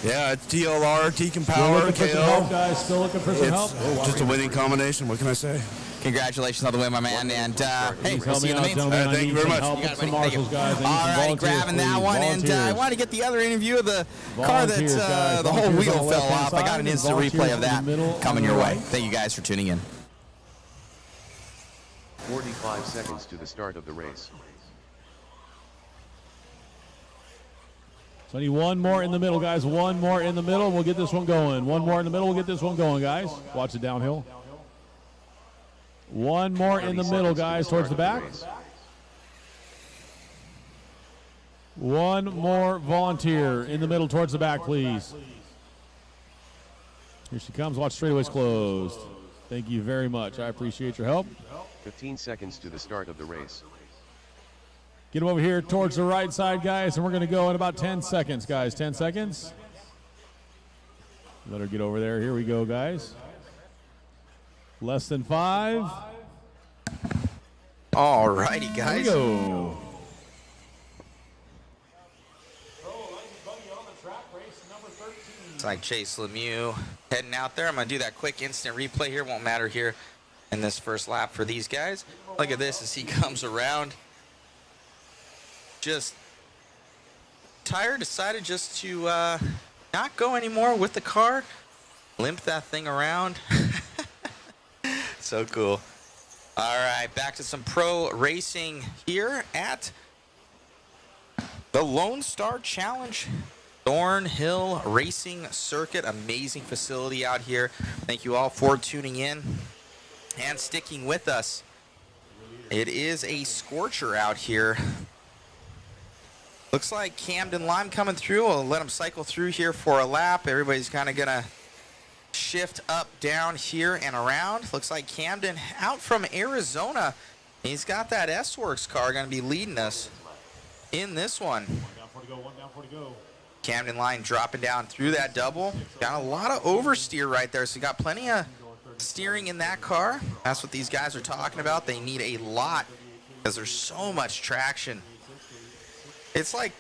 Yeah, it's TLR, Tecan Still Power, looking for some KO. help, guys. Still looking for some help. It's just a winning combination. What can I say? Congratulations on the win, my man. And hey, Please we'll help see me you in the out, main. gentlemen. I thank you need very some much. help You with got it, some buddy. Thank you. marshals, guys. I need All some right, volunteers, grabbing that please. one. And I Volunteers. want to get the other interview of the car that Volunteers, guys. the whole Volunteers wheel on the fell left-hand off. I got side an and instant volunteers replay of in the that middle coming on your the way. right. Thank you guys for tuning in. 45 seconds to the start of the race. So I need one more in the middle, guys. One more in the middle. We'll get this one going. One more in the middle. We'll get this one going, guys. Watch it downhill. One more in the middle, guys, towards the back. One more volunteer in the middle towards the back, please. Here she comes. Watch straightaways closed. Thank you very much. I appreciate your help. 15 seconds to the start of the race. Get them over here towards the right side, guys, and we're going to go in about 10 seconds, guys. 10 seconds. Let her get over there. Here we go, guys. Less than 5. All righty, Here we guys. go. It's like Chase Lemieux heading out there. I'm going to do that quick instant replay here. Won't matter here in this first lap for these guys. Look at this as he comes around. Just tire decided just to not go anymore with the car. Limp that thing around. So cool. All right, back to some pro racing here at the Lone Star Challenge Thornhill Racing Circuit. Amazing facility out here. Thank you all for tuning in and sticking with us. It is a scorcher out here. Looks like Camden Lime coming through. We'll let him cycle through here for a lap. Everybody's kind of going to shift up, down, here, and around. Looks like Camden out from Arizona. He's got that S-Works car going to be leading us in this one. Camden Line dropping down through that double. Got a lot of oversteer right there, so you got plenty of steering in that car. That's what these guys are talking about. They need a lot because there's so much traction. It's like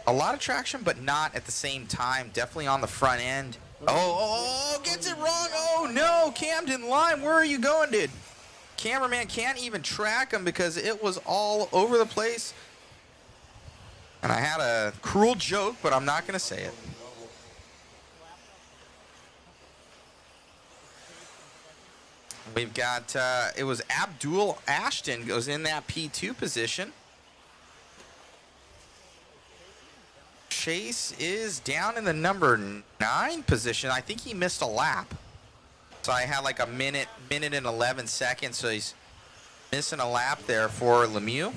a lot of traction, but not at the same time. Definitely on the front end. Oh, gets it wrong. Oh, no. Camden Lime, where are you going, dude? Cameraman can't even track him because it was all over the place. And I had a cruel joke, but I'm not going to say it. We've got, it was Abdul Ashton goes in that P2 position. Chase is down in the number 9 position. I think he missed a lap. So I had like a minute and 11 seconds. So he's missing a lap there for Lemieux.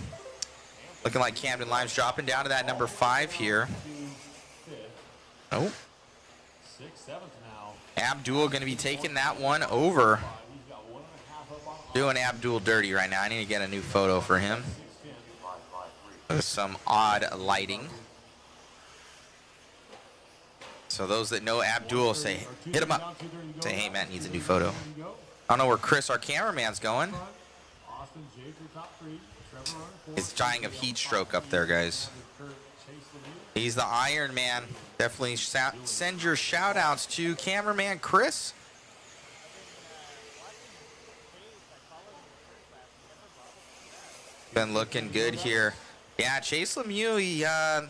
Looking like Camden Lime's dropping down to that number 5 here. Oh. 6th, 7th now. Abdul going to be taking that one over. Doing Abdul dirty right now. I need to get a new photo for him. There's some odd lighting. So those that know Abdul say, hit him up. Say, hey, Matt needs a new photo. I don't know where Chris, our cameraman's going. He's dying of heat stroke up there, guys. He's the Iron Man. Definitely send your shout outs to cameraman Chris. Been looking good here. Yeah, Chase Lemieux,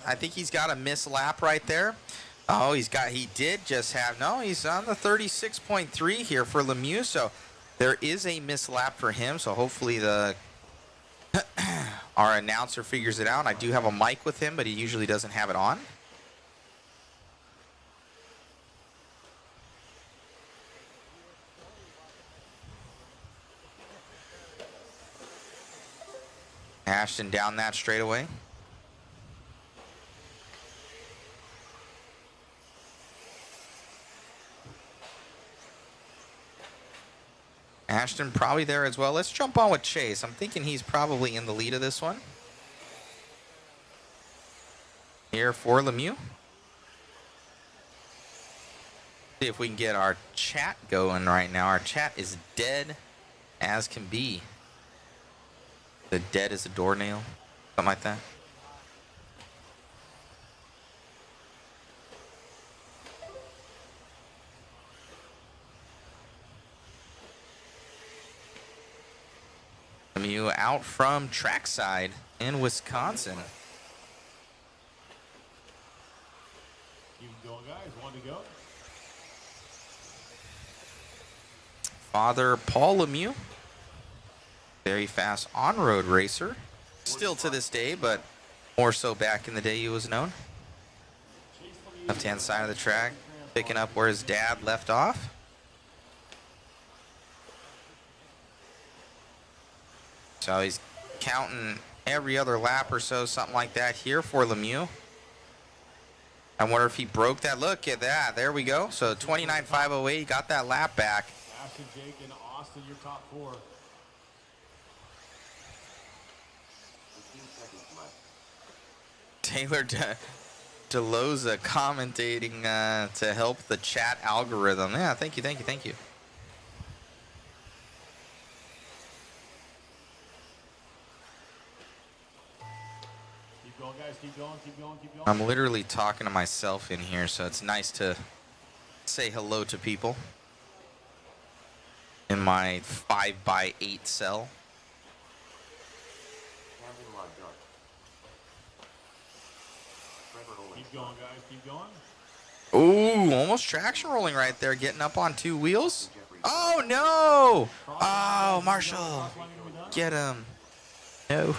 I think he's got a miss lap right there. Oh, he did just have, no, he's on the 36.3 here for Lemieux. So there is a miss lap for him. So hopefully our announcer figures it out. I do have a mic with him, but he usually doesn't have it on. Ashton down that straightaway. Ashton probably there as well. Let's jump on with Chase. I'm thinking he's probably in the lead of this one. Here for Lemieux. See if we can get our chat going right now. Our chat is dead as can be. The dead as a doornail. Something like that. Lemieux out from trackside in Wisconsin. Keep going, guys. 1 to go. Father Paul Lemieux. Very fast on-road racer. Still to this day, but more so back in the day he was known. Left-hand side of the track, picking up where his dad left off. So he's counting every other lap or so, something like that here for Lemieux. I wonder if he broke that. Look at that. There we go. So 29.508, got that lap back. Ashton, Jake, and Austin, your top 4. Taylor DeLoza commentating to help the chat algorithm. Yeah, thank you. Keep going, guys. Keep going. I'm literally talking to myself in here, so it's nice to say hello to people in my 5x8 cell. Keep going, guys. Keep going. Ooh, almost traction rolling right there, getting up on 2 wheels. Oh, no. Oh, Marshall. Get him. No.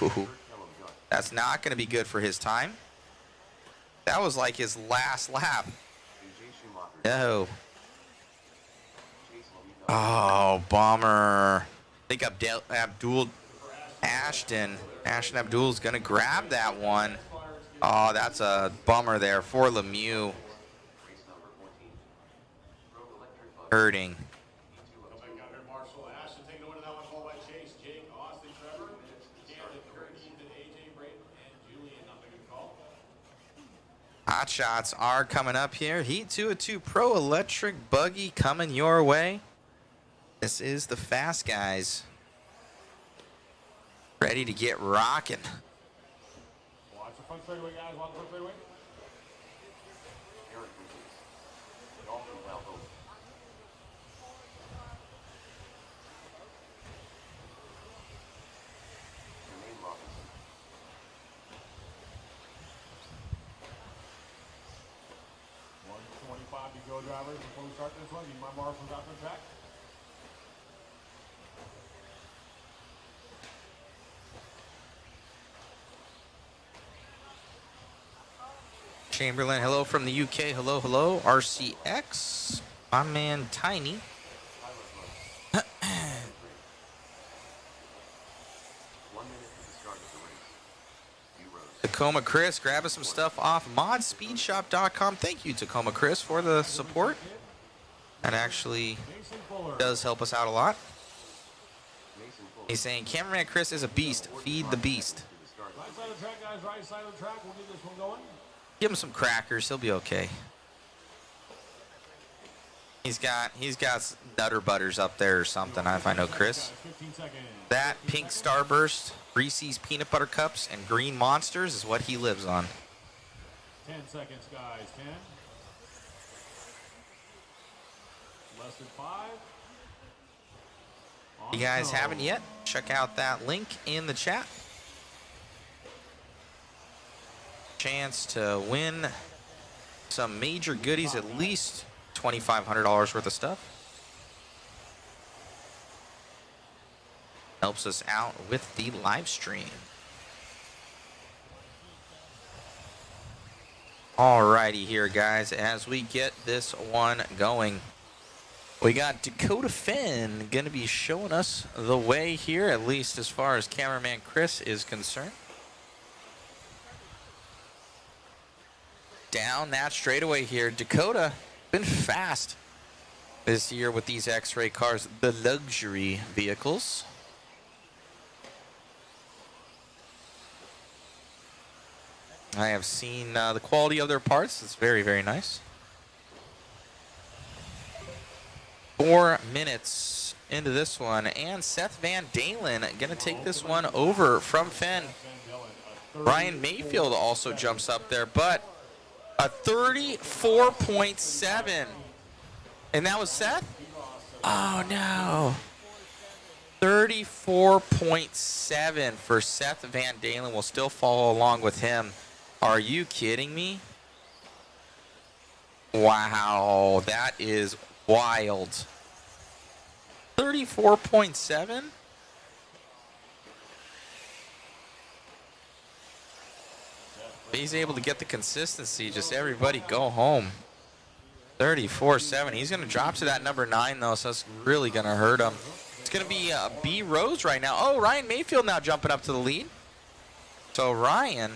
That's not going to be good for his time. That was like his last lap. No. Oh, bummer. I think Ashton Abdul's going to grab that one. Oh, that's a bummer there for Lemieux. Hurting. Hot shots are coming up here. Heat 2 of 2 Pro Electric Buggy coming your way. This is the fast guys. Ready to get rocking. Watch the front straightaway, guys. Watch the front straightaway. starters before we start this one. Need my marshals out the track. Chamberlain, hello from the UK. Hello, hello. RCX. My man, Tiny. Tacoma Chris, grabbing some stuff off modspeedshop.com. Thank you, Tacoma Chris, for the support. That actually does help us out a lot. He's saying, Cameraman Chris is a beast. Feed the beast. Right side of the track, guys. Right side of the track. We'll get this one going. Give him some crackers. He'll be okay. He's got Nutter Butters up there or something, if I know Chris. That pink Starburst, Reese's Peanut Butter Cups, and Green Monsters is what he lives on. 10 seconds, guys. 10. Less than 5. If you guys haven't yet, check out that link in the chat. Chance to win some major goodies, at least $2,500 worth of stuff. Helps us out with the live stream. Alrighty here, guys, as we get this one going. We got Dakota Finn going to be showing us the way here, at least as far as cameraman Chris is concerned. Down that straightaway here. Dakota been fast this year with these X-Ray cars, the luxury vehicles. I have seen the quality of their parts. It's very, very nice. 4 minutes into this one, and Seth Van Dalen going to take this one over from Fenn. Ryan Mayfield also jumps up there, but a 34.7. And that was Seth? Oh, no. 34.7 for Seth Van Dalen. Will still follow along with him. Are you kidding me? Wow, that is wild. 34.7? He's able to get the consistency. Just everybody go home. 34.7. He's going to drop to that number 9, though, so that's really going to hurt him. It's going to be B. Rose right now. Oh, Ryan Mayfield now jumping up to the lead. So Ryan.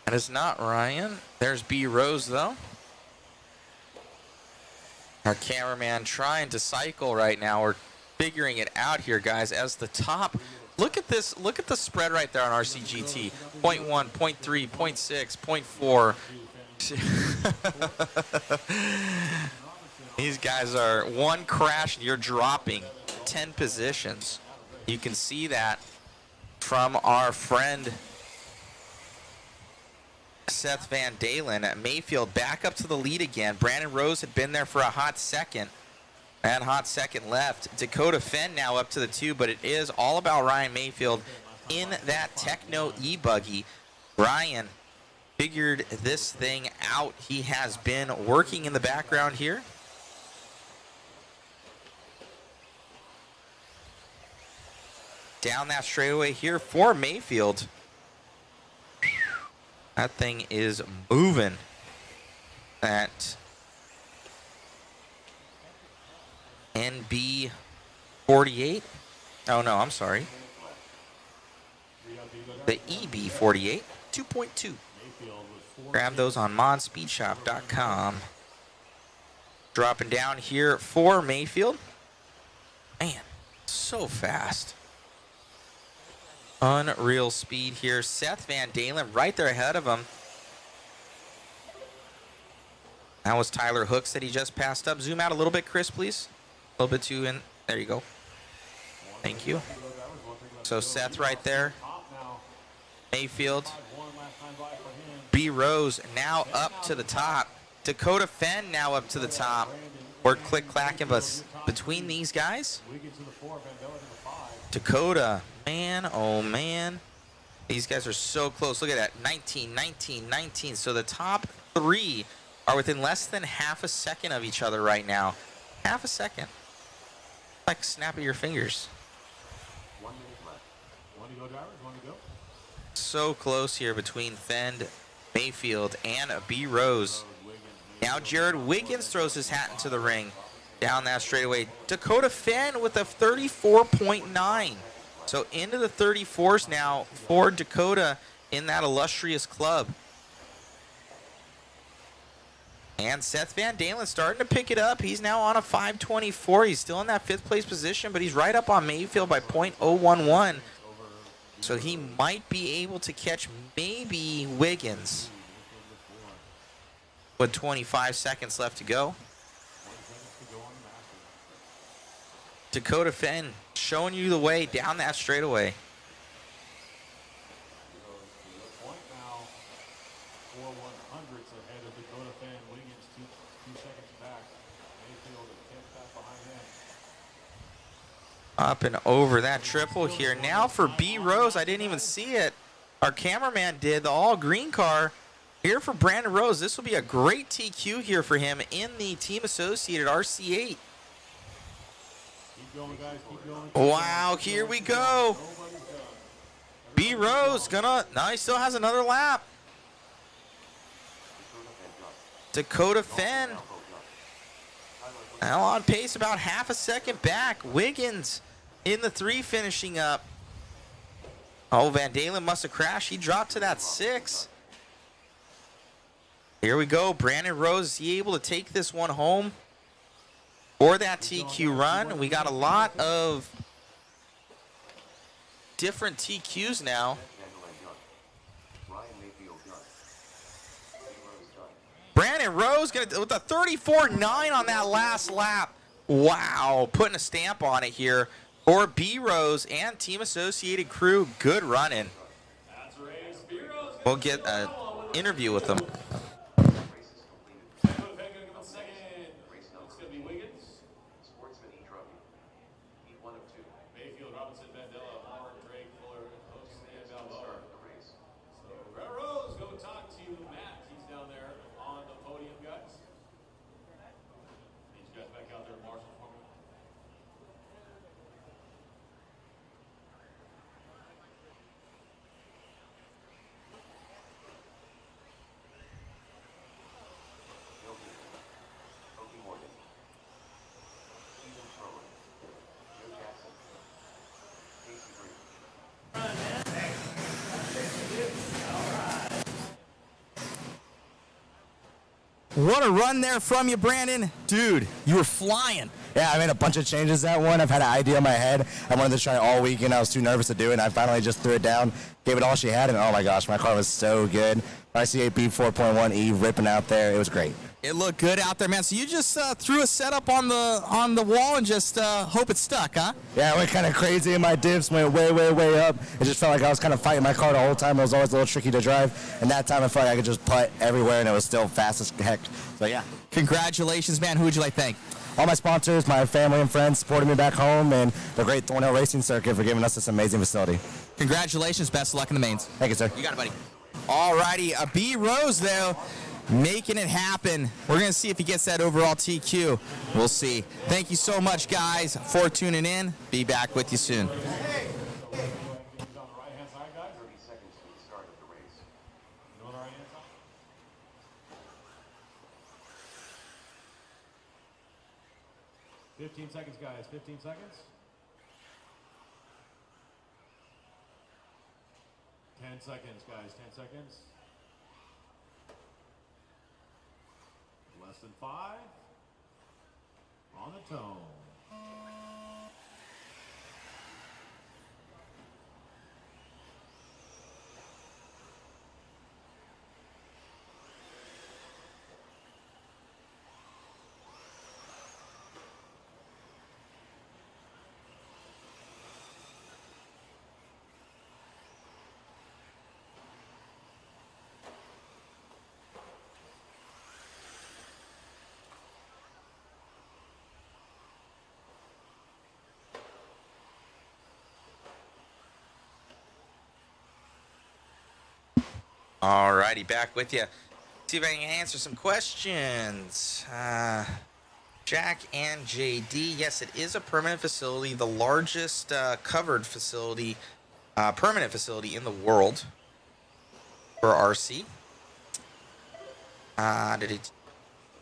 That is not Ryan. There's B. Rose, though. Our cameraman trying to cycle right now. We're figuring it out here, guys, as the top. Look at this. Look at the spread right there on RCGT. 0.1, 0.3, 0.6, 0.4. These guys are one crash and you're dropping 10 positions. You can see that from our friend Seth Van Dalen. Mayfield back up to the lead again. Brandon Rose had been there for a hot second. That hot second left. Dakota Fenn now up to the 2, but it is all about Ryan Mayfield in that Techno E-Buggy. Ryan figured this thing out. He has been working in the background here. Down that straightaway here for Mayfield. That thing is moving. That NB 48. Oh no, I'm sorry. The EB 48 2.2. Grab those on modspeedshop.com. Dropping down here for Mayfield. Man, so fast. Unreal speed here. Seth Van Dalen right there ahead of him. That was Tyler Hooks that he just passed up. Zoom out a little bit, Chris, please. A little bit too in. There you go. Thank you. So Seth right there. Mayfield. B. Rose now up to the top. Dakota Fenn now up to the top. We're click-clacking us between these guys. Dakota, man, oh man. These guys are so close. Look at that, 19, 19, 19. So the top 3 are within less than half a second of each other right now. Half a second. Like snap of your fingers. 1 minute left. One to go, drivers. One to go. So close here between Fend, Mayfield, and B. Rose. Now Jared Wiggins throws his hat into the ring. Down that straightaway. Dakota Fenn with a 34.9. So into the 34s now for Dakota in that illustrious club. And Seth Van Dalen starting to pick it up. He's now on a 524. He's still in that 5th place position, but he's right up on Mayfield by .011. So he might be able to catch maybe Wiggins with 25 seconds left to go. Dakota Fenn showing you the way down that straightaway. Point now, 4 100s ahead of Dakota Fan. Wiggins 2 seconds back. Mayfield a 10th back behind him. Up and over that triple here. Now for B. Rose, I didn't even see it. Our cameraman did, the all green car. Here for Brandon Rose. This will be a great TQ here for him in the team associated RC8. Keep going, guys. Keep going. Wow, here we go. B. Rose gonna, now he still has another lap. Dakota Fenn. Now on pace, about half a second back. Wiggins in the 3 finishing up. Oh, Van Dalen must have crashed. He dropped to that 6. Here we go. Brandon Rose, is he able to take this one home for that TQ run? We got a lot of different TQs now. Brandon Rose with a 34.9 on that last lap. Wow, putting a stamp on it here for B. Rose and team associated crew. Good running. We'll get an interview with them. Mayfield, Robinson, Mandela, Howard, Drake, Fuller, Hooks, and Balboa. So, Brett Rose, go talk to Matt. He's down there on the podium, guys. Need you guys back out there, Marshall, for me. What a run there from you, Brandon. Dude, you were flying. Yeah, I made a bunch of changes that one. I've had an idea in my head. I wanted to try it all weekend. I was too nervous to do it, and I finally just threw it down, gave it all she had, and oh my gosh, my car was so good. RC8B 4.1E ripping out there. It was great. It looked good out there, man. So you just threw a setup on the wall and just hope it stuck, huh? Yeah, I went kind of crazy, and my diffs went way, way, way up. It just felt like I was kind of fighting my car the whole time. It was always a little tricky to drive, and that time I felt like I could just putt everywhere, and it was still fast as heck. So yeah. Congratulations, man. Who would you like to thank? All my sponsors, my family and friends supporting me back home, and the great ThornHill Racing Circuit for giving us this amazing facility. Congratulations. Best of luck in the mains. Thank you, sir. You got it, buddy. All righty. B. Rose, though, making it happen. We're going to see if he gets that overall TQ. We'll see. Thank you so much, guys, for tuning in. Be back with you soon. 15 seconds, guys. 15 seconds. 10 seconds, guys. 10 seconds. Less than 5. On the tone. All righty, back with you. See if I can answer some questions. Jack and JD, yes, it is a permanent facility, the largest covered facility, permanent facility in the world for RC.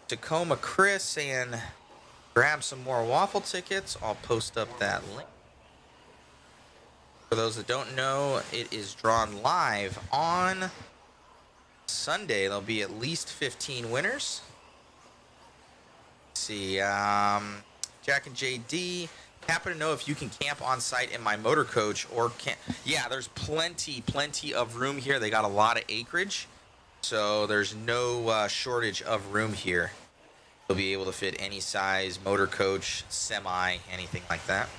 Tacoma Chris saying, grab some more waffle tickets. I'll post up that link. For those that don't know, it is drawn live on Sunday. There'll be at least 15 winners. Let's see, Jack and JD, happen to know if you can camp on site in my motor coach or can't. Yeah, there's plenty of room here. They got a lot of acreage, so there's no shortage of room here. You'll be able to fit any size motor coach, semi, anything like that.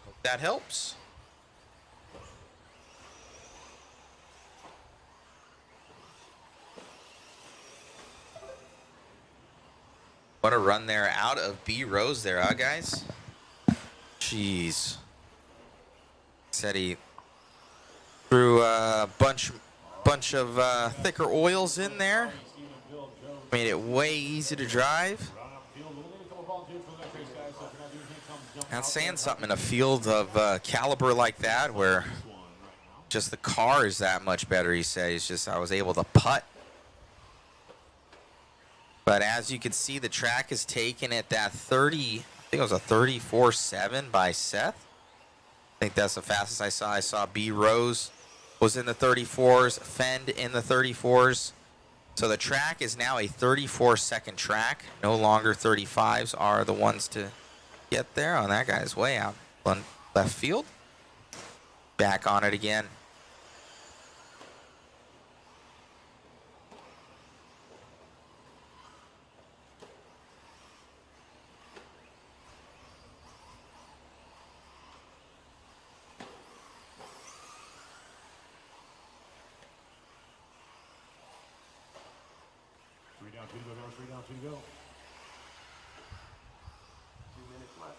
Hope that helps. What a run there out of B Rose there, huh, guys? Jeez. Said he threw a bunch of thicker oils in there. Made it way easy to drive. That's saying something in a field of caliber like that, where just the car is that much better. He said, "It's just I was able to putt." But as you can see, the track is taken at that 30, I think it was a 34.7 by Seth. I think that's the fastest I saw. I saw B Rose was in the 34s, Fend in the 34s. So the track is now a 34-second track. No longer 35s are the ones to get there. Oh, that guy's way out left field. Back on it again. Three down, two to go. 2 minutes left.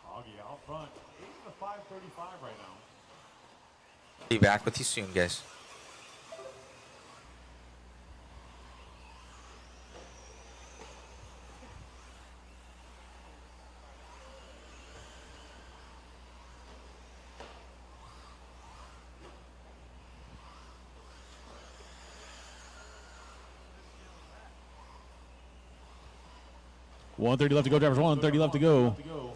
Augie out front. 8 to 5:35 right now. Be back with you soon, guys. $130 left to go, drivers. $130 left to go.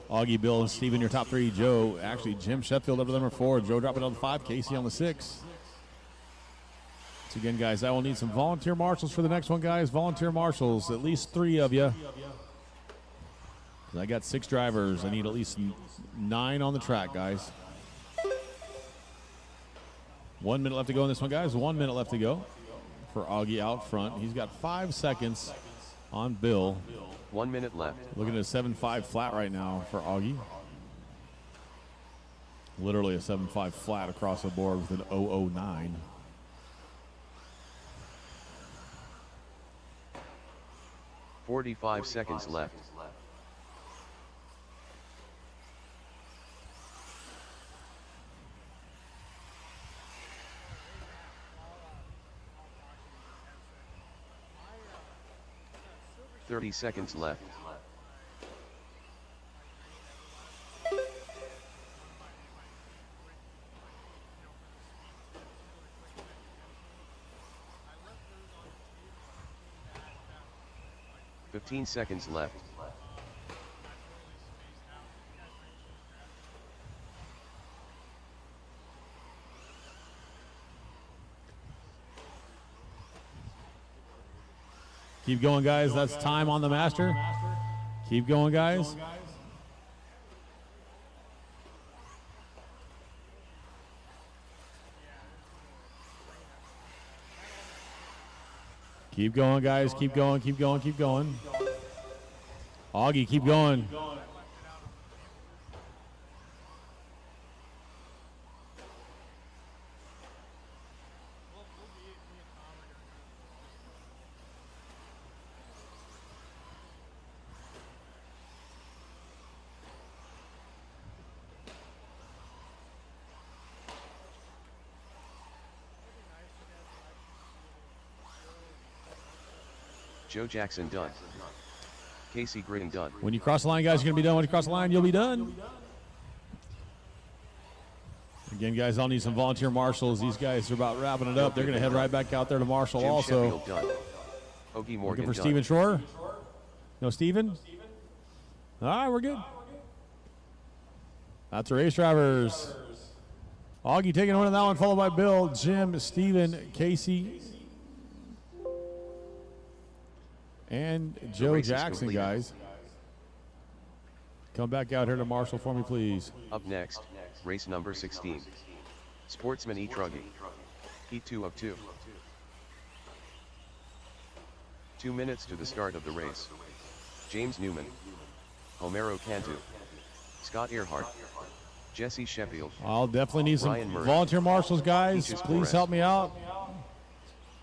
Augie, Bill, and Steven, your top three. Joe, actually, Jim Sheffield up to number 4. Joe dropping down to 5. Casey on the 6. So again, guys, I will need some volunteer marshals for the next one, guys. Volunteer marshals, at least 3 of you. I got 6 drivers. I need at least 9 on the track, guys. 1 minute left to go in this one, guys. 1 minute left to go for Augie out front. He's got 5 seconds on Bill. 1 minute left. Looking at a 7.5 flat right now for Augie. Literally a 7.5 flat across the board with an 0.009. $45 seconds left. $30 seconds left. $15 seconds left. Keep going, guys. That's time on the master. Keep going, guys. Keep going, guys. Keep going, keep going, keep going. Augie, keep going. Joe Jackson done. Casey Gritton done. When you cross the line, guys, you're going to be done. When you cross the line, you'll be done. Again, guys, I'll need some volunteer marshals. These guys are about wrapping it up. They're going to head right back out there to marshal Jim also. Sheffield done. Ogie Morgan Looking for done. Steven Shore? No Steven? All right, we're good. That's the race drivers. Augie taking one of that one, followed by Bill, Jim, Steven, Casey, and Joe Jackson, guys. Come back out here to marshal for me, please. Up next, race number 16. Sportsman E-Truggy. Heat 2 of 2. 2 minutes to the start of the race. James Newman. Homero Cantu. Scott Earhart. Jesse Sheffield. I'll definitely need some Ryan Murray. volunteer marshals, guys. Peaches Please Perez. help me out.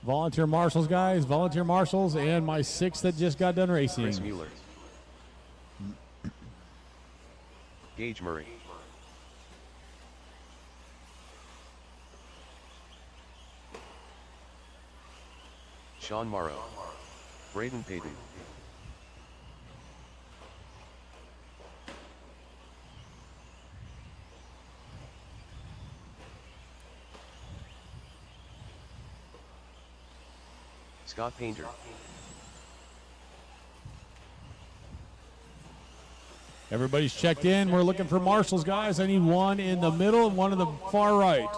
Volunteer marshals, guys. Volunteer marshals, and my 6 that just got done racing. Chris Mueller. Gage Murray. Sean Morrow. Braden Payton. Scott Painter. Everybody's checked in. We're looking for marshals, guys. I need one in the middle and one in the far right.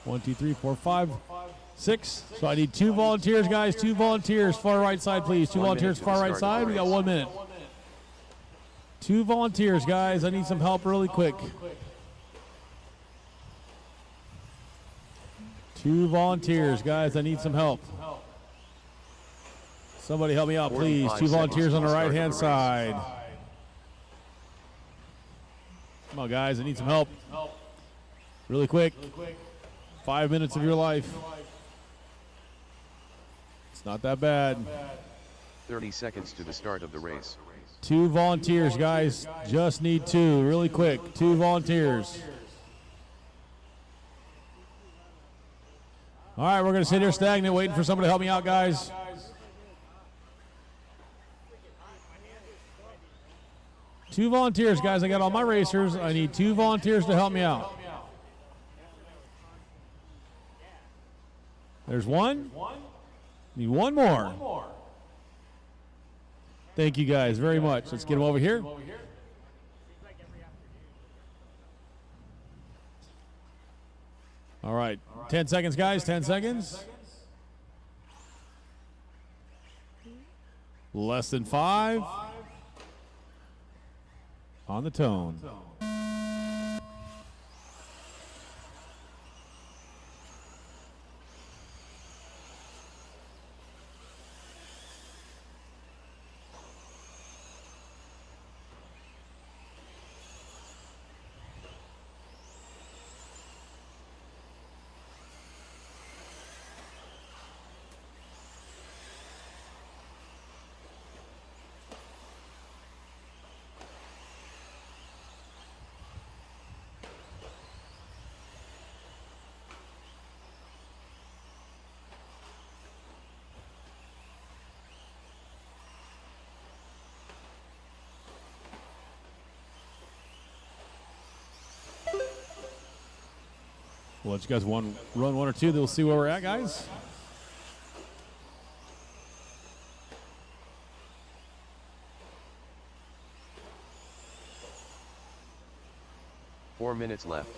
1, 2, 3, 4, 5, 6. So I need 2 volunteers, guys. 2 volunteers. Far right side, please. 2 1 volunteers, minute to the far right start of side. the We got race. 1 minute. 2 volunteers, guys. I need some help really quick. 2 volunteers, guys. I need some help. Somebody help me out, please. 45 2 volunteers seconds on the to start right-hand the race. side. Come on, guys. I need some help. Really quick. 5 minutes of your life. It's not that bad. 30 seconds to the start of the race. 2 volunteers, guys. Just need 2. Really quick. 2 volunteers. All right, we're going to sit here stagnant, waiting for somebody to help me out, guys. Two volunteers, guys. I got all my racers. I need 2 volunteers to help me out. There's one. Need one more. Thank you guys very much. Let's get them over here. All right. 10 seconds, guys. 10 seconds. Less than 5. On the tone. We'll let you guys run 1 or 2. Then we'll see where we're at, guys. Four minutes left.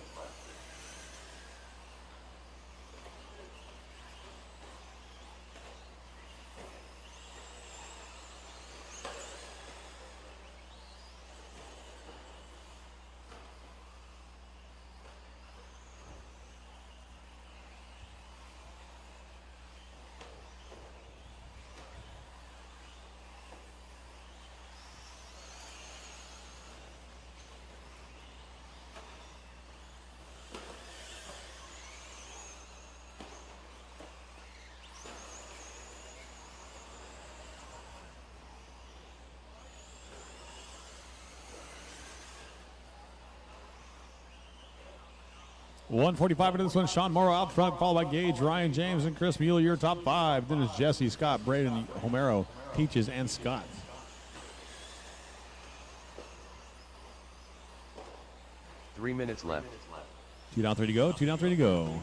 .145 into this one. Sean Morrow out front, followed by Gage, Ryan James, and Chris Mueller. Your top 5. Then it's Jesse, Scott, Braden, Homero, Peaches, and Scott. 3 minutes left. 2 down, 3 to go. 2 down, 3 to go.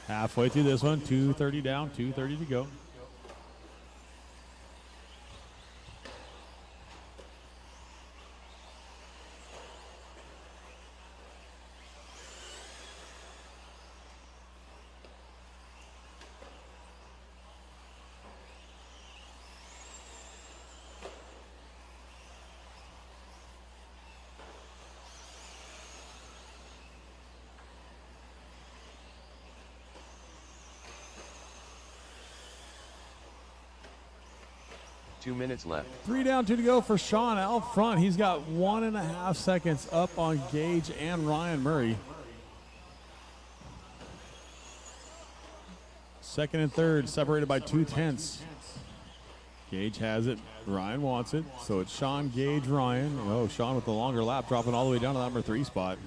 Halfway through this one, 2:30 down, 2:30 to go. Two minutes left. 3 down, 2 to go for Sean out front. He's got 1.5 seconds up on Gage and Ryan Murray. Second and third separated by 2/10. Gage has it. Ryan wants it. So it's Sean, Gage, Ryan. Oh, Sean with the longer lap dropping all the way down to that number 3 spot.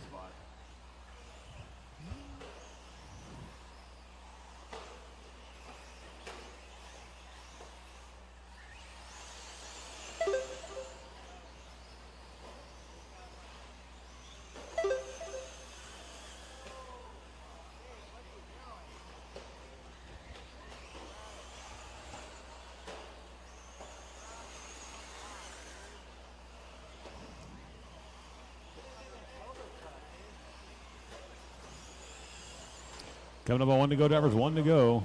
Coming up on 1 to go, drivers. 1 to go.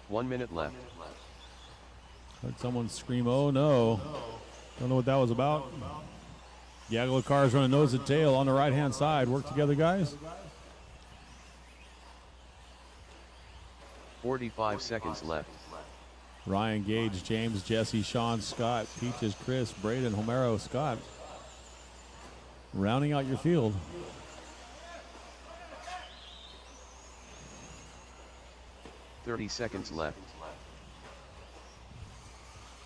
1 minute left. Heard someone scream, "Oh no!" Don't know what that was about. Gaggle of cars running nose to tail on the right-hand side. Work together, guys. 45 seconds left. Ryan, Gage, James, Jesse, Sean, Scott, Peaches, Chris, Braden, Homero, Scott. Rounding out your field. 30 seconds left.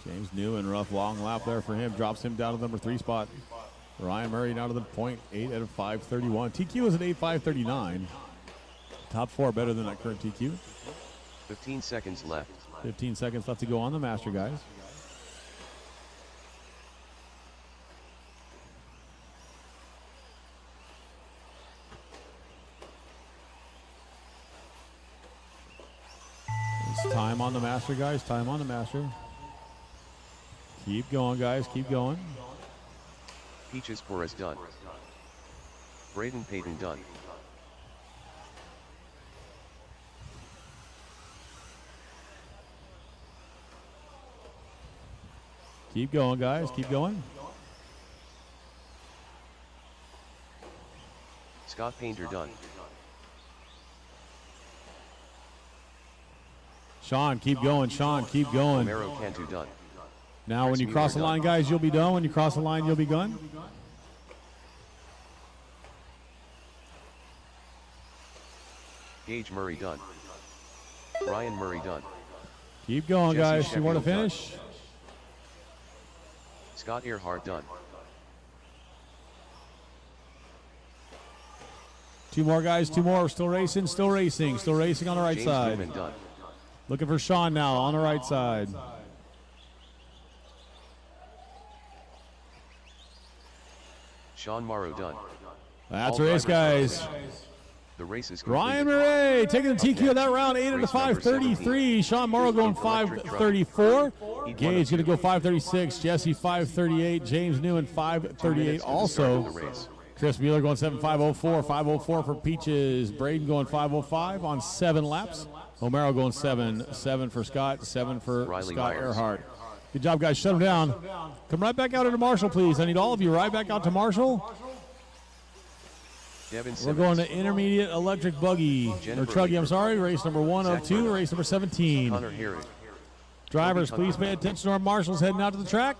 James Newman, rough long lap there for him. Drops him down to number 3 spot. Ryan Murray down to the 0.8 at a 5:31. TQ is at 8:5:39. Top 4 better than that current TQ. 15 seconds left. 15 seconds left to go on the master, guys. It's time on the master, guys. Time on the master. Keep going, guys. Keep going. Peaches Porras done. Braden Payton done. Keep going, guys. Keep going. Scott Painter done. Sean, keep going. Sean, keep going. Romero Cantu done. Now, when you cross the line, guys, you'll be done. When you cross the line, you'll be gone. Gage Murray done. Ryan Murray done. Keep going, Jesse guys. You want to Sheffield done. finish? Scott Earhart done. 2 more, guys. 2 more. Still racing. Still racing. Still racing on the right James side. Newman done. Looking for Sean now on the right side. Sean Morrow done. That's All a race, drivers guys. done. The race is completed. Ryan Murray taking the TQ of that round, 8 at a Race number 5:33. Sean Morrow going 5:34. Gage going to go 5:36. Jesse 5:38. James Newman 5:38 also. Chris Mueller going 7:5:04. 5:04 for Peaches. Braden going 5:05 on 7 laps. Homero going 7:07 for Scott. 7 for Riley Scott Myers. Earhart. Good job, guys. Shut them down. Come right back out into Marshall, please. I need all of you right back out to Marshall. Devin We're Simmons. going to intermediate electric buggy, or Jennifer truggy, I'm Reaper. sorry. Race number 1 of Zach 2, Brennan. race number 17. Connor Herring. Drivers, please pay attention to our marshals heading out to the track.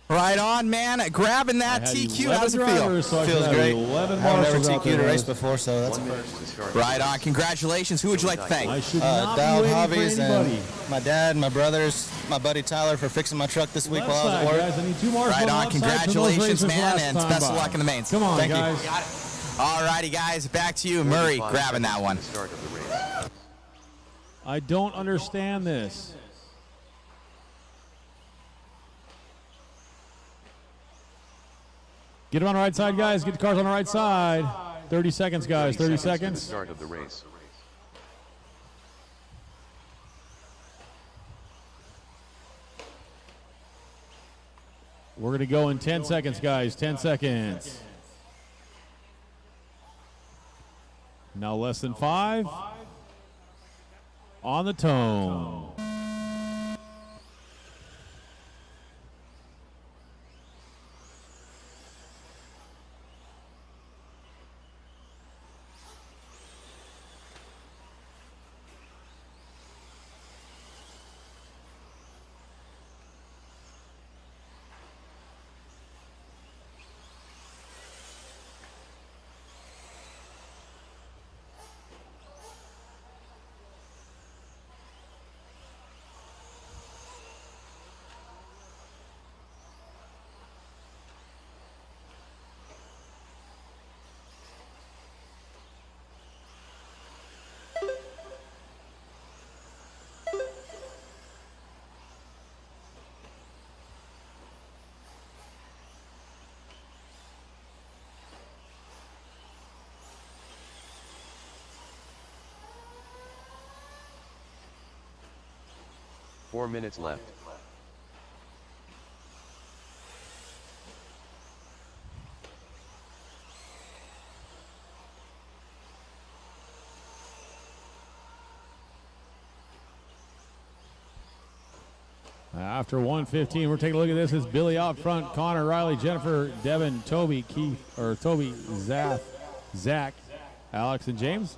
Right on, man. Grabbing that TQ. How's it feel? Feels great. I've never TQ'd a race before, so that's right on. Congratulations. Who would you like to thank? Dowd Hobbies and my dad, my brothers, my buddy Tyler for fixing my truck this week while I was at work. Right on. Congratulations, man, and best of luck in the mains. Come on, Thank guys. you. All righty, guys. Back to you. Murray grabbing that one. I don't understand this. Get them on the right side, guys. Get the cars on the right side. 30 seconds, guys. 30 seconds. Start of the race. We're going to go in 10 seconds, guys. 10 seconds. Now less than 5. On the tone. Four minutes left. After 1:15, we're taking a look at this. It's Billy out front, Connor, Riley, Jennifer, Devin, Toby, Keith, or Toby, Zach, Alex, and James.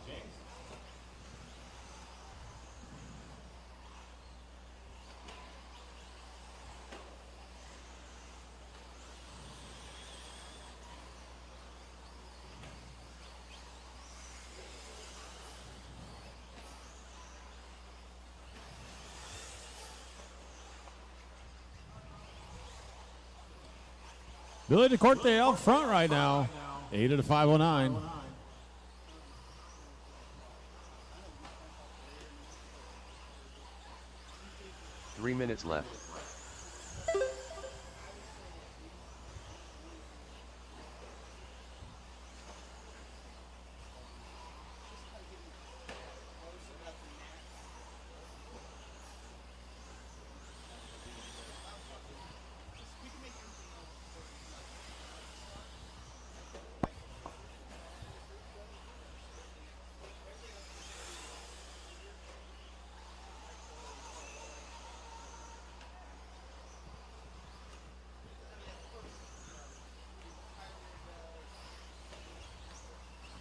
Billy DeCorte out front right now. 8 of the 509. Three minutes left.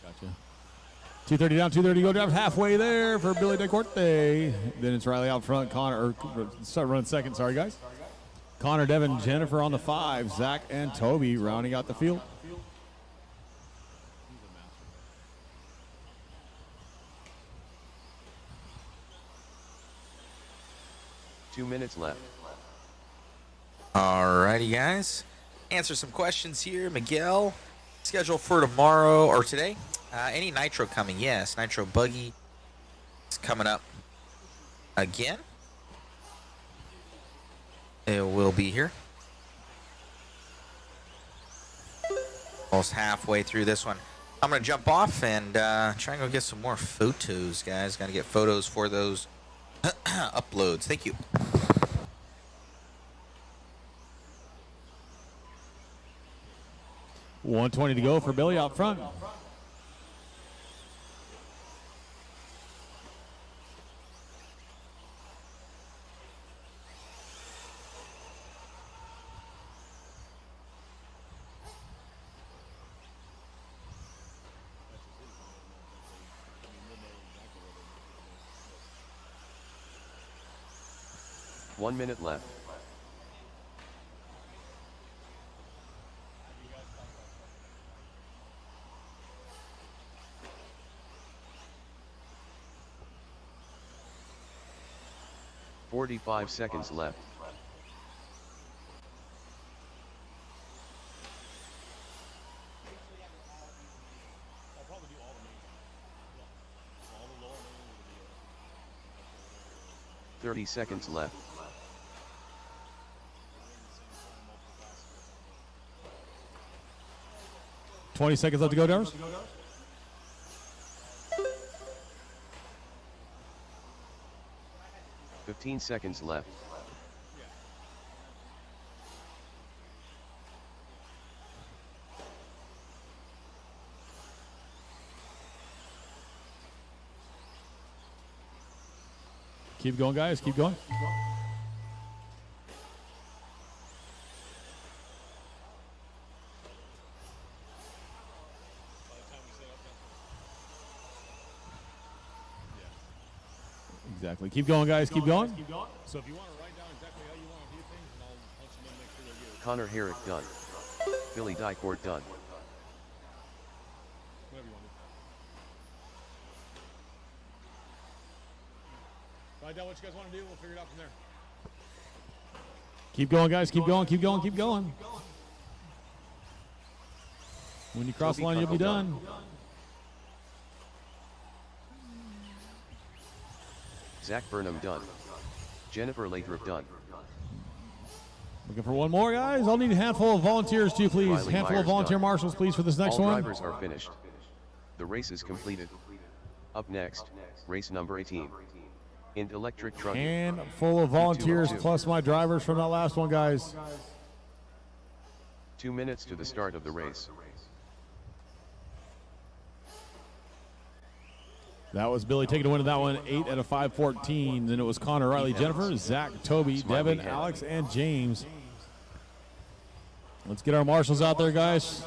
Gotcha. 230 down, 230 go down, halfway there for Billy DeCorte. Then it's Riley out front, Connor, or start running second, sorry guys. Connor, Devin, Jennifer on the 5, Zach and Toby rounding out the field. Two minutes left. All righty, guys. Answer some questions here. Miguel, schedule for tomorrow or today. Any nitro coming? Yes, nitro buggy is coming up again. It will be here. Almost halfway through this one. I'm going to jump off and try and go get some more photos, guys. Got to get photos for those uploads. Thank you. $120 to go for Billy out front. One minute left. 45 seconds left. All 30 seconds left. $20 seconds left to go, Darce. 15 seconds left. Keep going, guys. Keep going. Exactly. Keep going, guys. Keep going. So if you want to write down exactly how you want to do things, and I'll punch them in, make sure they're good. Connor Herrick done. Billy Dycourt done. Whatever you want to do. Write down what you guys want to do. We'll figure it out from there. Keep going, guys. Keep going. Keep going. Keep going. When you cross the line, you'll be done. Zach Burnham done. Jennifer Lathrop done. Looking for one more, guys. I'll need a handful of volunteers, too, please. Riley Handful Myers of volunteer done. marshals, please, for this next All one. drivers are finished. The race is completed. Up next, race number 18. In electric truck. Handful of volunteers plus my drivers from that last one, guys. 2 minutes to the start of the race. That was Billy taking a win of that one, 8 out of 5:14. Then it was Connor, Riley, Jennifer, Zach, Toby, Devin, Alex, and James. Let's get our marshals out there, guys.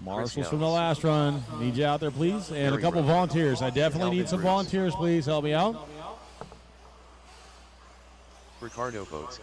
Marshals from the last run. Need you out there, please. And a couple volunteers. I definitely need some volunteers, please. Help me out. Ricardo votes.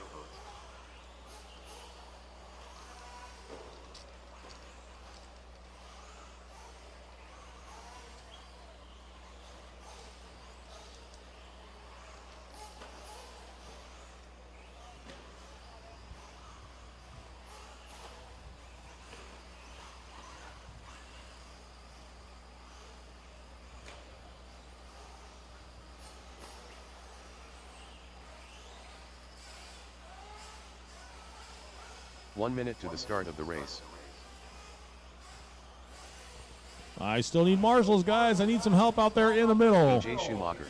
One minute to the start of the race. I still need marshals, guys. I need some help out there in the middle. Jay Schumacher.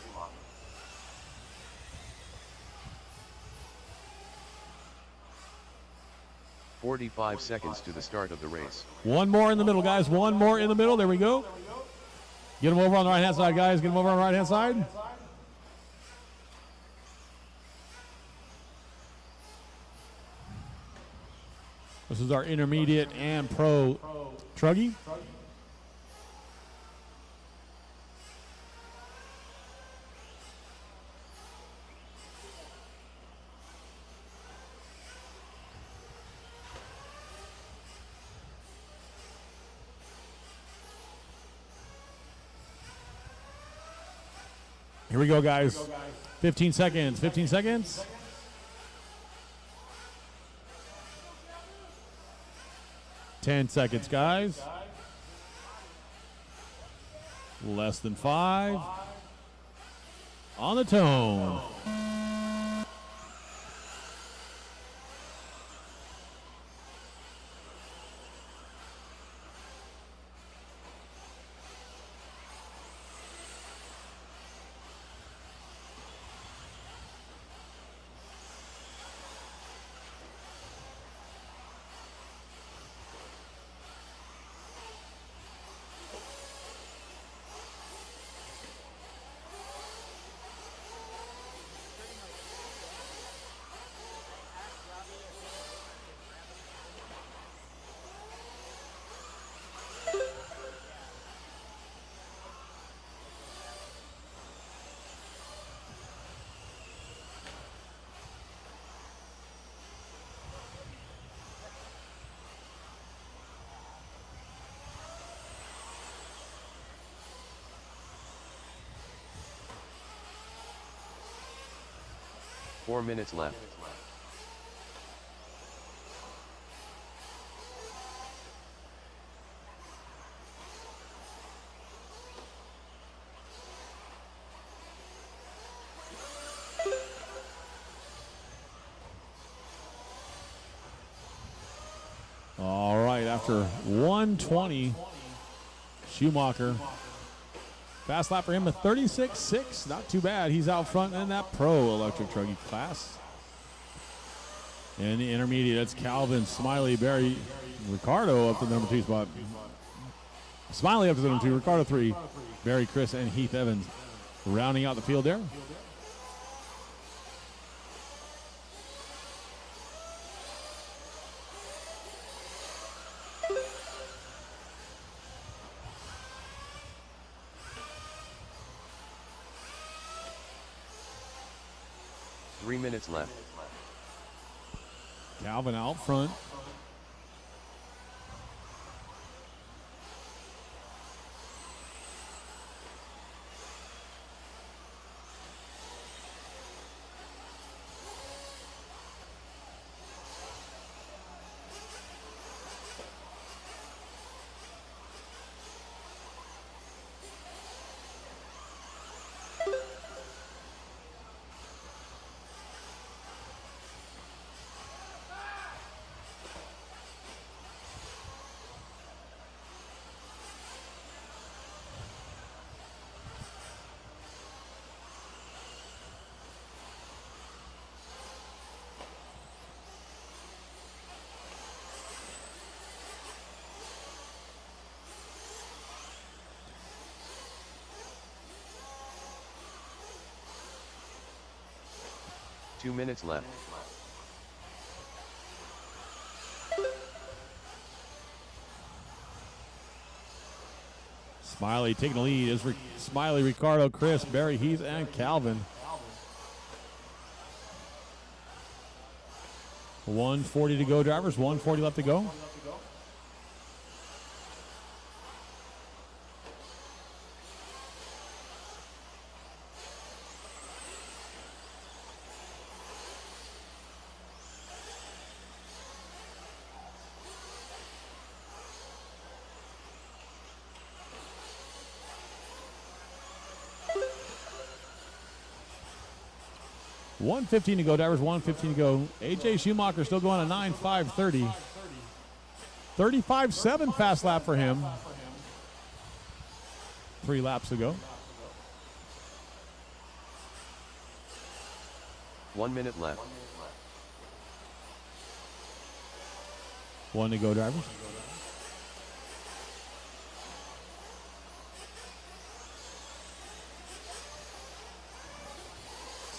"45 seconds to the start of the race. One more in the middle, guys. One more in the middle. There we go. Get them over on the right-hand side, guys. Get them over on the right-hand side. This is our intermediate and pro truggy. Here we go, guys. 15 seconds. 15 seconds. Ten seconds, guys. Less than 5. On the tone. 4 minutes left. All right, after 120, Schumacher. Fast lap for him, a 36.6. Not too bad. He's out front in that pro electric truggy class. In the intermediate, it's Calvin, Smiley, Barry, Ricardo up to the number 2 spot. Smiley up to the number 2, Ricardo 3, Barry, Chris, and Heath Evans rounding out the field there. Minutes left. Calvin out front. Two minutes left. Smiley taking the lead is Smiley, Ricardo, Chris, Barry, Heath, and Calvin. 140 to go, drivers. 140 left to go. $115 to go, drivers. $115 to go. AJ Schumacher still going a 9.530. 35.7 fast lap for him. 3 laps to go. 1 minute left. 1 to go, drivers.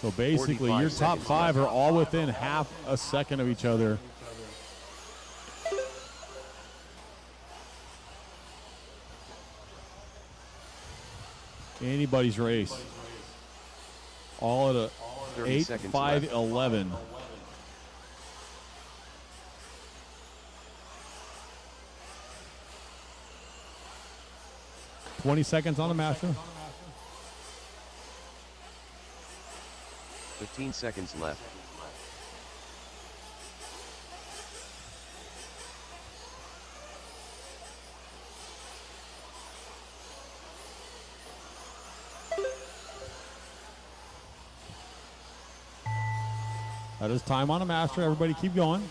So basically, your top 5 are all within half a second of each other. Anybody's race. All at a 8.5.11. $20 seconds on the master. 15 seconds left. That is time on a master. Everybody keep going.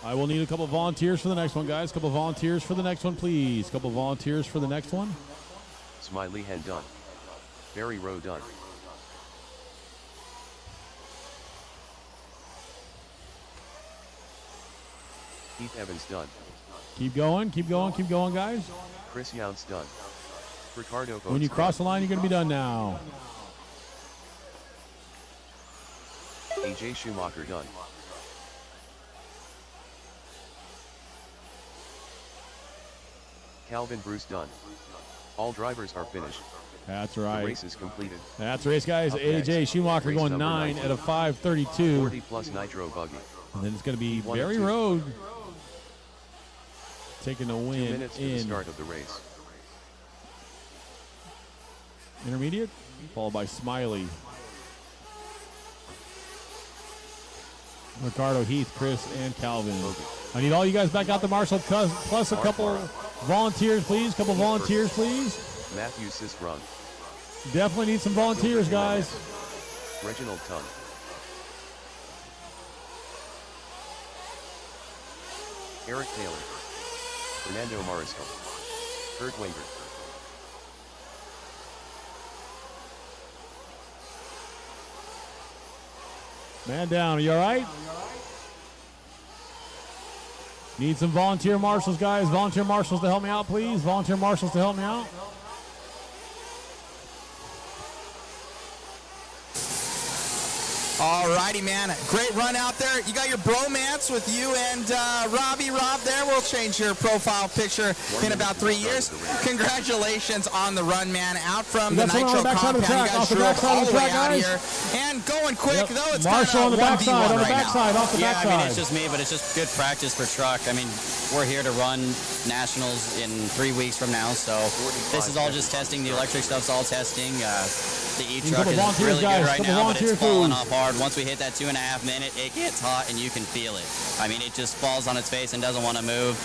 I will need a couple volunteers for the next one, guys. Couple volunteers for the next one, please. Couple volunteers for the next one. Smiley Hen done. Barry Rowe done. Heath Evans done. Keep going, keep going, keep going, guys. Chris Younts done. Ricardo Boats When you cross done. the line, you're going to be done now. AJ Schumacher done. Calvin Bruce done. All drivers are finished. That's right. The race is completed. That's the race, guys. Up AJ next, Schumacher race going number 9 19. at a 5:32. 40 plus nitro buggy. And then it's going to be 1 of Barry 2. Road taking the 2 win minutes to the in start of the race. intermediate, followed by Smiley. Ricardo, Heath, Chris, and Calvin. I need all you guys back out to Marshall, plus a couple volunteers, please. Couple volunteers, please. Matthew Sisrun. Definitely need some volunteers, guys. Reginald Tunn. Eric Taylor. Fernando Marisco. Kurt Wenger. Man down, are you all right? Need some volunteer marshals, guys. Volunteer marshals to help me out, please. Volunteer marshals to help me out. All righty, man. Great run out there. You got your bromance with you and Rob there. We'll change your profile picture in about 3 years. Congratulations on the run, man. Out from the Nitro compound. You guys drove all the way out here. And going quick, though. It's Marshall on the backside, off the backside. I mean, it's just me, but it's just good practice for truck. I mean, we're here to run nationals in 3 weeks from now, so this is all just testing. The electric stuff's all testing. The e-truck is really good right now, but it's falling off hard. Once we hit that 2.5 minute, it gets hot and you can feel it. I mean, it just falls on its face and doesn't want to move.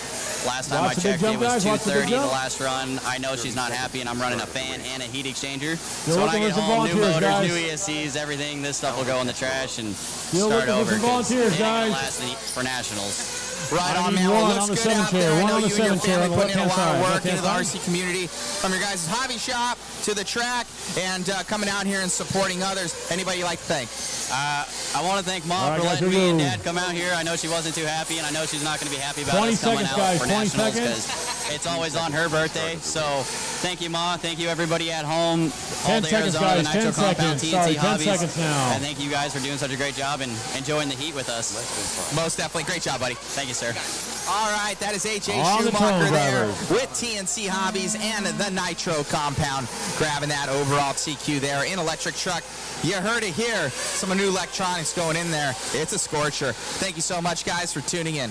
Last time I checked, it was 230 the last run. I know she's not happy, and I'm running a fan and a heat exchanger. So when I get home, new motors, new ESCs, everything, this stuff will go in the trash and start over. Volunteers, guys. Last for nationals. Right on, man. Well, it looks good out there. I know you and your family putting in a lot of work into the RC community. From your guys' hobby shop to the track and coming out here and supporting others. Anybody you'd like to thank? I want to thank Mom for letting me and Dad come out here. I know she wasn't too happy, and I know she's not going to be happy about us coming out for nationals because it's always on her birthday. So thank you, Mom. Thank you, everybody at home. All the Arizona, the Nitro Compound, TNT Hobbies. 10 seconds now. And thank you guys for doing such a great job and enjoying the heat with us. Most definitely. Great job, buddy. Thank you, sir. All right, that is AJ Schumacher there with TNC Hobbies and the Nitro Compound, grabbing that overall TQ there in electric truck. You heard it here. Some new electronics going in there. It's a scorcher. Thank you so much, guys, for tuning in.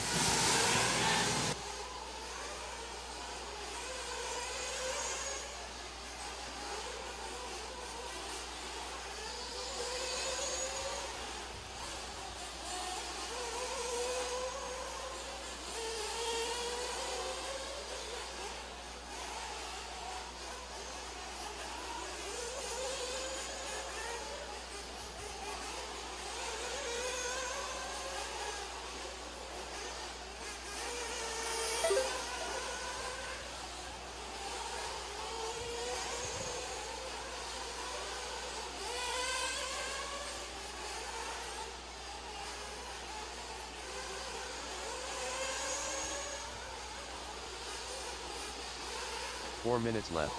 Four minutes left.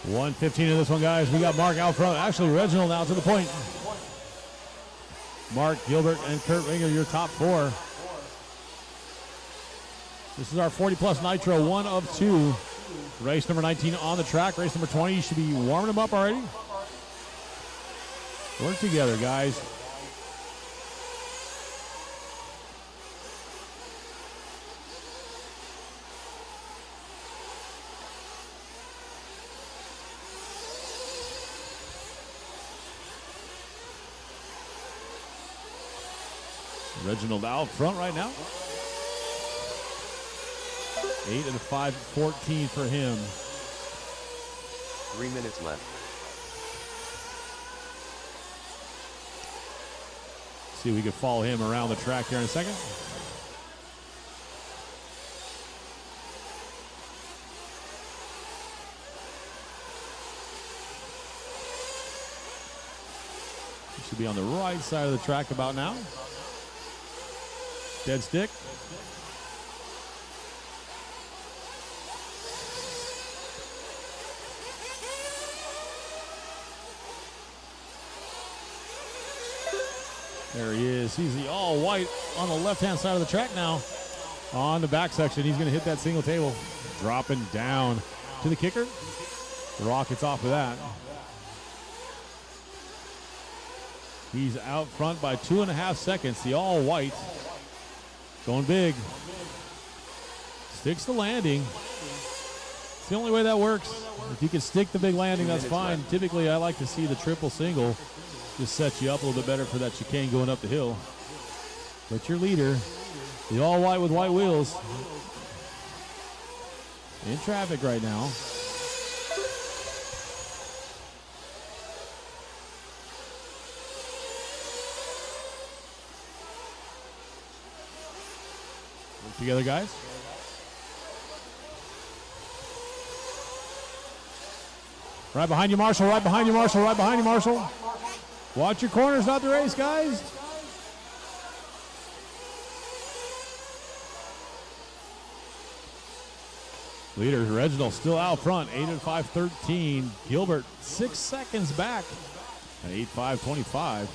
$1:15 of this one, guys. We got Mark out front. Actually, Reginald now to the point. Mark, Gilbert, and Kurt Ringer, your top four. This is our 40-plus Nitro, 1 of 2. Race number 19 on the track. Race number 20, you should be warming them up already. Work together, guys. Reginald out front right now. 8 and a 5:14 for him. 3 minutes left. See if we can follow him around the track here in a second. He should be on the right side of the track about now. Dead stick. There he is. He's the all white on the left-hand side of the track now. On the back section, he's going to hit that single table. Dropping down to the kicker. The rocket's off of that. He's out front by 2.5 seconds. The all white going big. Sticks the landing. It's the only way that works. If you can stick the big landing, that's fine. Typically, I like to see the triple single. Just sets you up a little bit better for that chicane going up the hill. But your leader, the all white with white wheels, in traffic right now. Work together, guys. Right behind you, Marshall. Right behind you, Marshall. Right behind you, Marshall. Watch your corners, not the race, guys. Leaders, Reginald still out front, 8 at 5:13. Gilbert 6 seconds back at 8:5:25.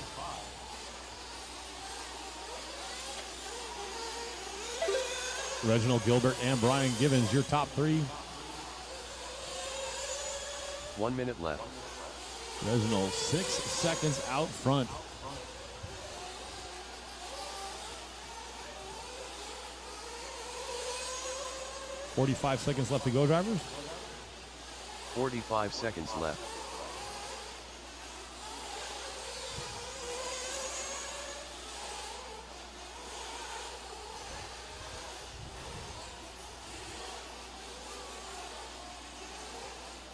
Reginald, Gilbert, and Brian Givens, your top three. 1 minute left. Reginald 6 seconds out front. "45 seconds left to go, drivers." 45 seconds left.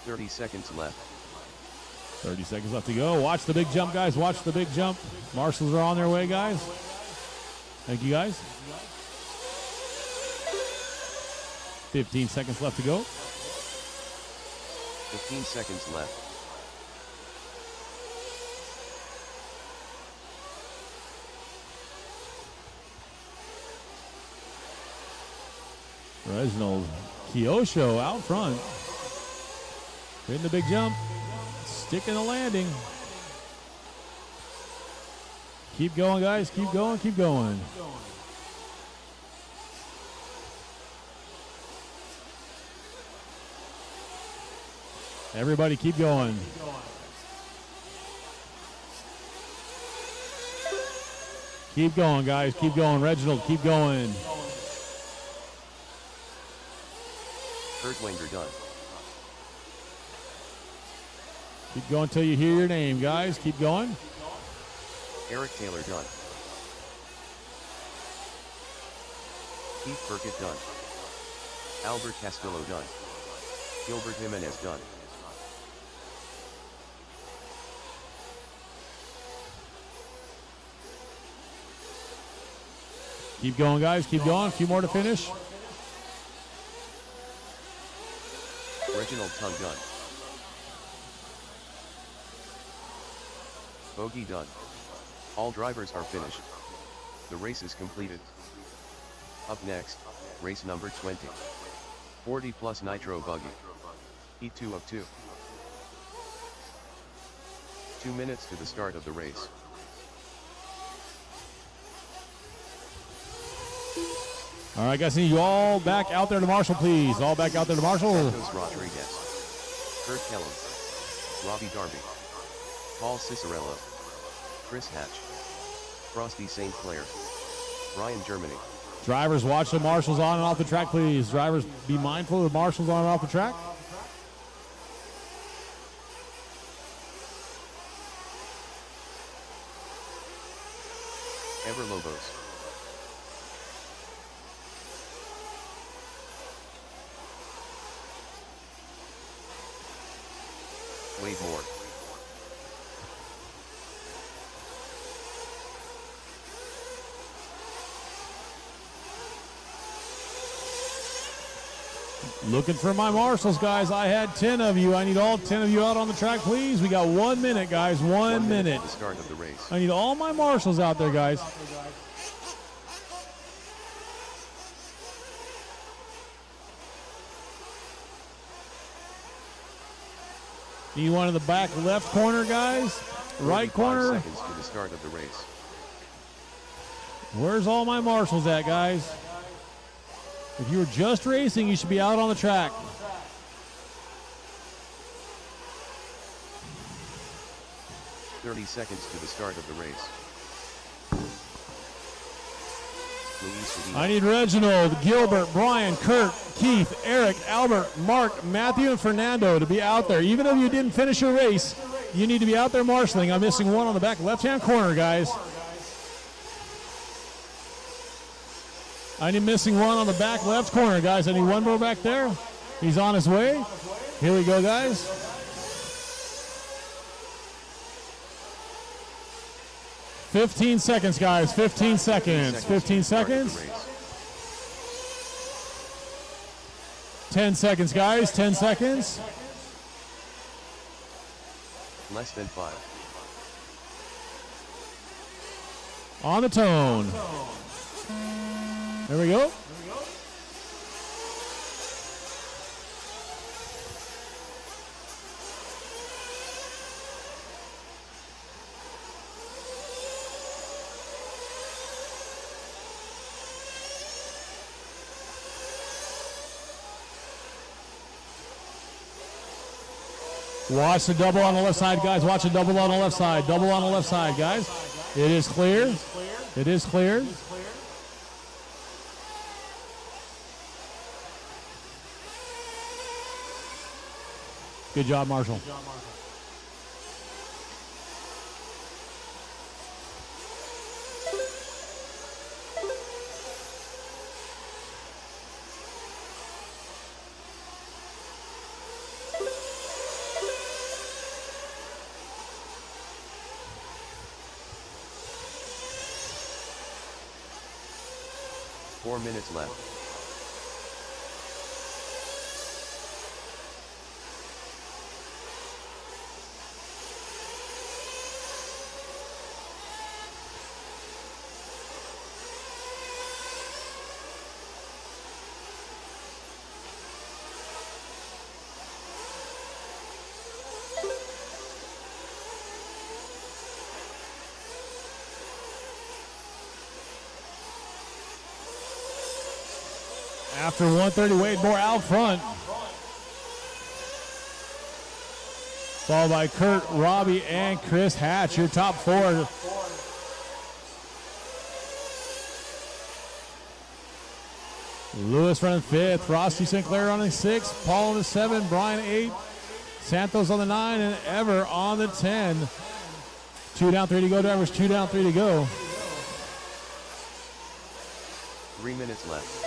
"30 seconds left. 30 seconds left to go. Watch the big jump, guys. Watch the big jump. Marshals are on their way, guys. Thank you, guys. 15 seconds left to go. 15 seconds left. Reginald Kyosho out front. In the big jump. Sticking the landing. Keep going, guys. Keep going. Keep going. Everybody keep going. Keep going, guys. Keep going. Reginald, keep going. Kurt Wenger done. Keep going until you hear your name, guys. Keep going. Eric Taylor done. Keith Burkett done. Albert Castillo done. Gilbert Jimenez done. Keep going, guys. Keep going. A few more to finish. Reginald Tung done. Bogey done. All drivers are finished. The race is completed. Up next, race number 20. 40 plus nitro buggy. Heat 2 of 2. 2 minutes to the start of the race. All right, guys. Need you all back out there to Marshall, please. All back out there to Marshall. Santos Rodriguez. Kurt Kellum. Robbie Darby. Paul Cicerello. Chris Hatch. Frosty St. Clair. Ryan Germany. Drivers, watch the marshals on and off the track, please. Drivers, be mindful of the marshals on and off the track. Ever Lobos. Wade Moore. Looking for my marshals, guys. I had 10 of you. I need all 10 of you out on the track, please. We got 1 minute, guys. 1 minute. The start of the race. I need all my marshals out there, guys. Need one in the back left corner, guys. Right corner. Seconds to the start of the race. Where's all my marshals at, guys? If you were just racing, you should be out on the track. 30 seconds to the start of the race. Luis I need Reginald, Gilbert, Brian, Kurt, Keith, Eric, Albert, Mark, Matthew, and Fernando to be out there. Even if you didn't finish your race, you need to be out there marshaling. I'm missing one on the back left-hand corner, guys. I need missing one on the back left corner, guys. I need one more back there. He's on his way. Here we go, guys. "15 seconds, guys. 15 seconds. 15 seconds. 10 seconds, guys. 10 seconds. Less than 5. On the tone. There we go. Watch the double on the left side, guys. Watch the double on the left side. Double on the left side, guys. It is clear. It is clear. Good job, Marshall. 4 minutes left. After 130, Wade Moore out front. Followed by Kurt, Robbie, and Chris Hatch, your top four. Lewis running fifth, Frosty Sinclair running sixth, Paul on the 7, Brian 8, Santos on the 9, and Ever on the 10. 2 down, 3 to go, drivers, 2 down, 3 to go. 3 minutes left.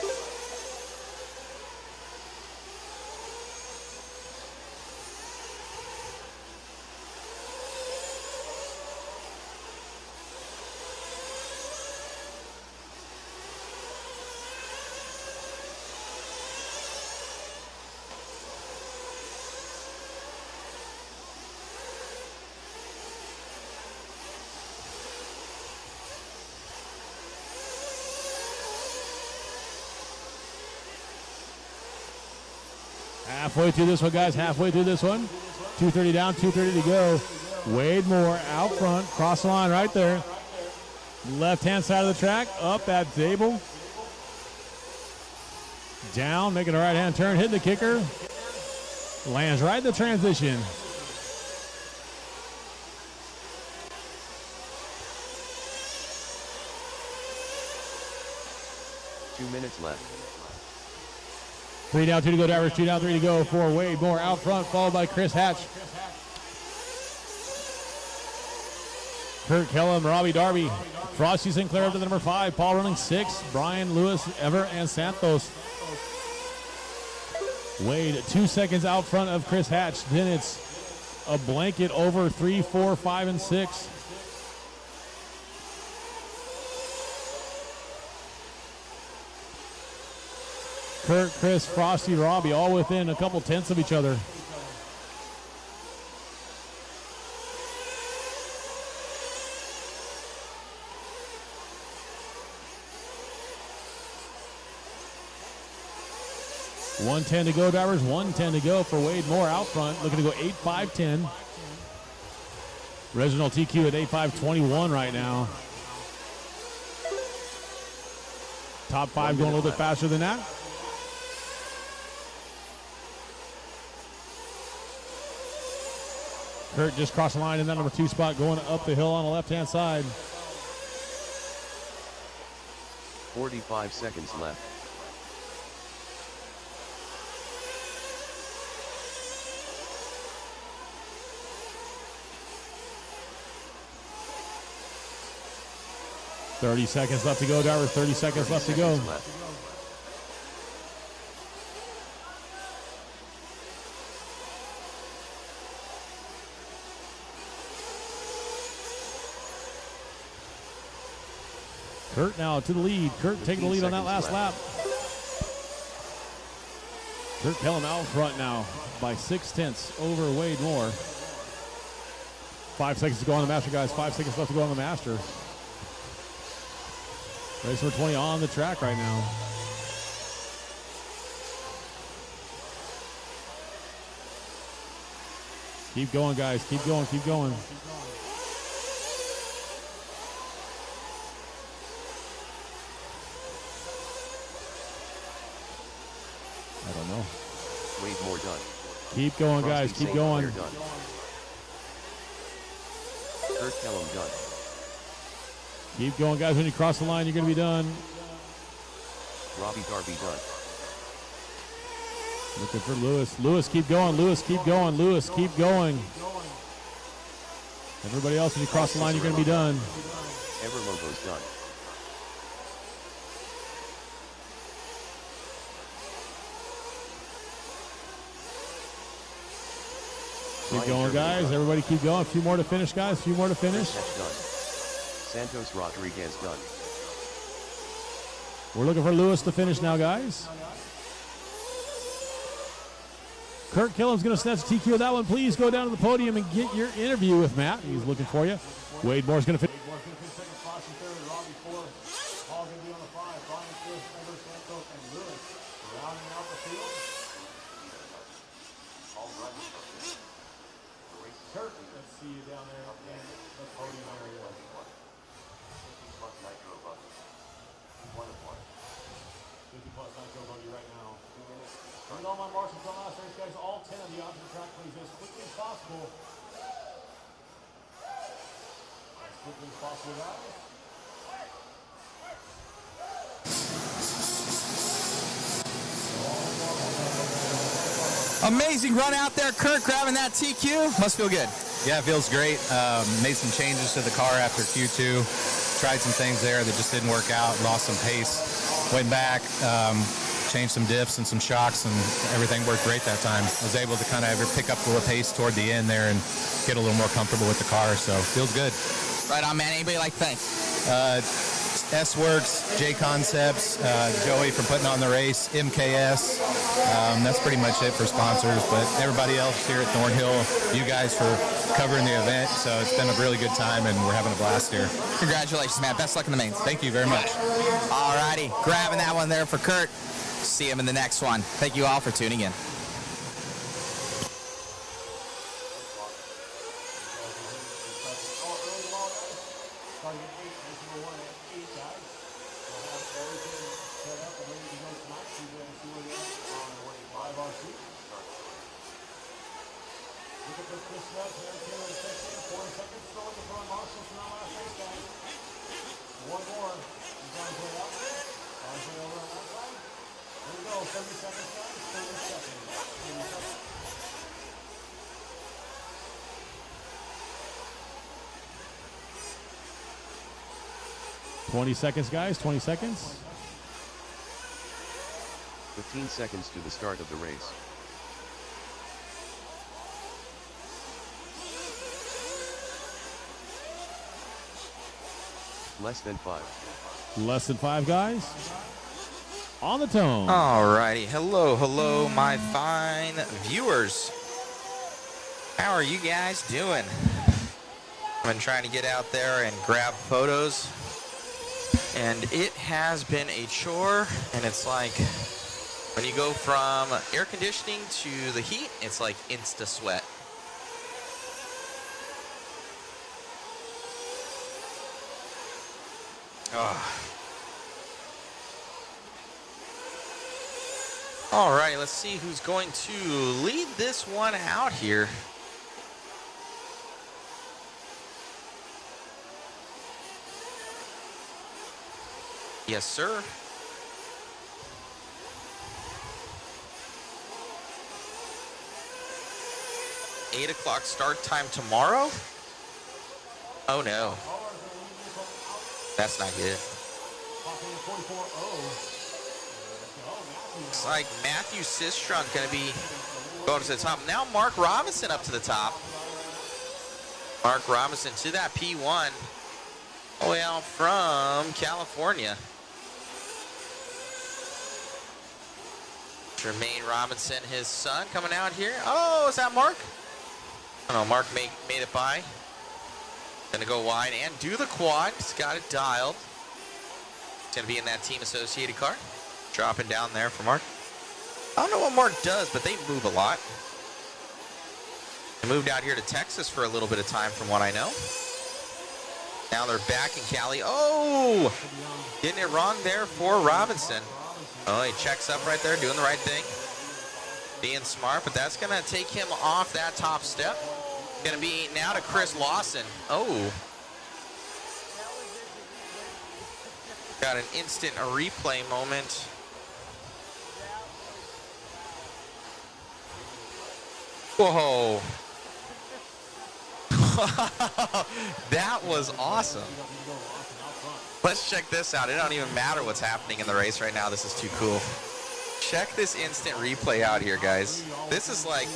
Halfway through this one, guys. Halfway through this one. 2:30 down, 2:30 to go. Wade Moore out front. Cross the line right there. Left-hand side of the track. Up that table. Down, making a right-hand turn. Hitting the kicker. Lands right in the transition. Two minutes left. 3 down, 2 to go, drivers. 2 down, 3 to go for Wade Moore out front, followed by Chris Hatch. Kurt Kellum, Robbie Darby. Frosty Sinclair up to the number 5. Paul running 6. Brian, Lewis, Ever, and Santos. Wade 2 seconds out front of Chris Hatch. Then it's a blanket over 3, 4, 5, and 6. Kurt, Chris, Frosty, Robbie, all within a couple tenths of each other. $110 to go, drivers. $110 to go for Wade Moore out front. Looking to go 8.510. Reginald TQ at 8.521 right now. Top 5 going a little bit faster than that. Kurt just crossed the line in that number 2 spot, going up the hill on the left-hand side. 45 seconds left. $30 seconds left to go, driver. 30 seconds left to go. Kurt now to the lead. Kurt taking the lead on that last lap. Kurt Kellum out front now by 0.6 over Wade Moore. 5 seconds to go on the master, guys. 5 seconds left to go on the master. Race number 20 on the track right now. Keep going, guys. Keep going, keep going. I don't know. Wade Moore done. Keep going, guys. Keep going. Done. Kurt Kellum done. Keep going, guys. When you cross the line, you're going to be done. Robbie Darby done. Looking for Lewis. Lewis, keep going. Lewis, keep going. Lewis, keep going. Everybody else, when you cross the line, you're going to be done. Everlobo's done. Keep going, guys. Everybody keep going. A few more to finish, guys. A few more to finish. Done. Santos Rodriguez done. We're looking for Lewis to finish now, guys. Kurt Kellum's going to snatch the TQ of that one. Please go down to the podium and get your interview with Matt. He's looking for you. Wade Moore's going to finish. All my marshals on last race, guys. All 10 of you onto the track, please, as quickly as possible. As quickly as possible, guys. Amazing run out there, Kurt, grabbing that TQ. Must feel good. Yeah, it feels great. Made some changes to the car after Q2. Tried some things there that just didn't work out. Lost some pace. Went back. Changed some diffs and some shocks, and everything worked great that time. Was able to kind of pick up a little pace toward the end there and get a little more comfortable with the car, so feels good. Right on, man. Anybody like to thank? S-Works, J-Concepts, Joey for putting on the race, MKS. That's pretty much it for sponsors, but everybody else here at ThornHill, you guys for covering the event, so it's been a really good time, and we're having a blast here. Congratulations, man. Best luck in the mains. Thank you very much. All righty. Grabbing that one there for Kurt. See him in the next one. Thank you all for tuning in. One more. 30 seconds, guys. 30 seconds. 20 seconds, guys. 20 seconds. 15 seconds to the start of the race. Less than 5. Less than 5, guys. On the tone. Alrighty. Hello, hello, my fine viewers. How are you guys doing? I've been trying to get out there and grab photos, and it has been a chore, and it's like when you go from air conditioning to the heat, it's like insta sweat. All right, let's see who's going to lead this one out here. Yes, sir. $8 o'clock start time tomorrow? Oh no. That's not good. Looks like Matthew Sistrunk going to be going to the top. Now Mark Robinson up to the top. Mark Robinson to that P1. All the way out from California. Jermaine Robinson, his son, coming out here. Oh, is that Mark? Oh no, Mark made it by. Gonna go wide and do the quad. He's got it dialed. He's gonna be in that team associated car. Dropping down there for Mark. I don't know what Mark does, but they move a lot. They moved out here to Texas for a little bit of time from what I know. Now they're back in Cali. Oh! Getting it wrong there for Robinson. Oh, he checks up right there, doing the right thing. Being smart, but that's going to take him off that top step. Going to be now to Chris Lawson. Oh. Got an instant replay moment. Whoa. That was awesome. Let's check this out. It don't even matter what's happening in the race right now. This is too cool. Check this instant replay out here, guys. This is like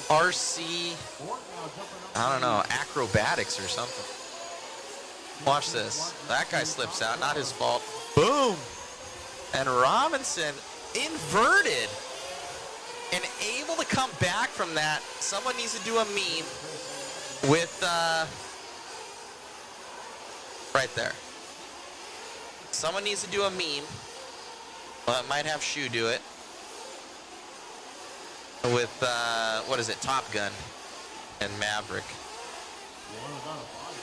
RC, I don't know, acrobatics or something. Watch this. That guy slips out, not his fault. Boom! And Robinson inverted and able to come back from that. Someone needs to do a meme with, right there. Someone needs to do a meme. Well, it might have Shu do it. With, what is it, Top Gun and Maverick.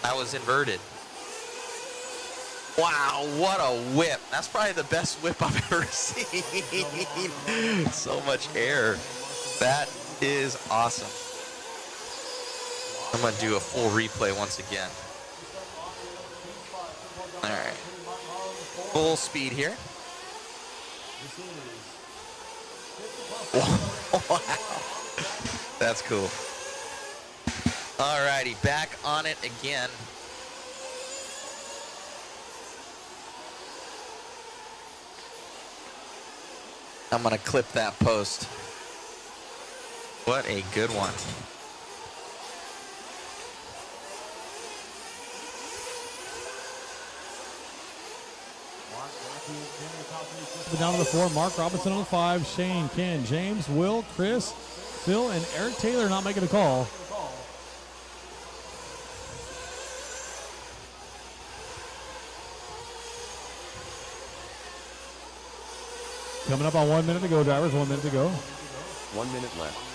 That was inverted. Wow, what a whip. That's probably the best whip I've ever seen. So much air. That is awesome. I'm going to do a full replay once again. All right. Full speed here. Wow. That's cool. All righty, back on it again. I'm going to clip that post. What a good one. Down to the 4, Mark Robinson on the 5, Shane, Ken, James, Will, Chris, Phil, and Eric Taylor not making a call. Coming up on 1 minute to go, drivers, 1 minute to go. 1 minute left.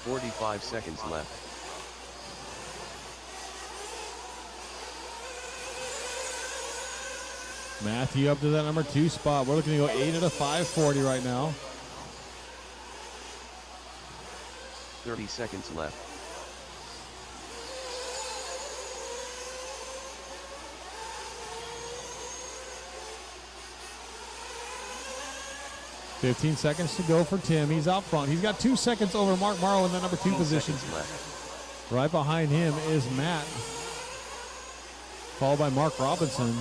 "45 seconds left. Matthew up to that number 2 spot. We're looking to go 8 at a 540 right now. 30 seconds left. $15 seconds to go for Tim. He's out front. He's got 2 seconds over Mark Morrow in the number 2 position. Right behind him is Matt, followed by Mark Robinson.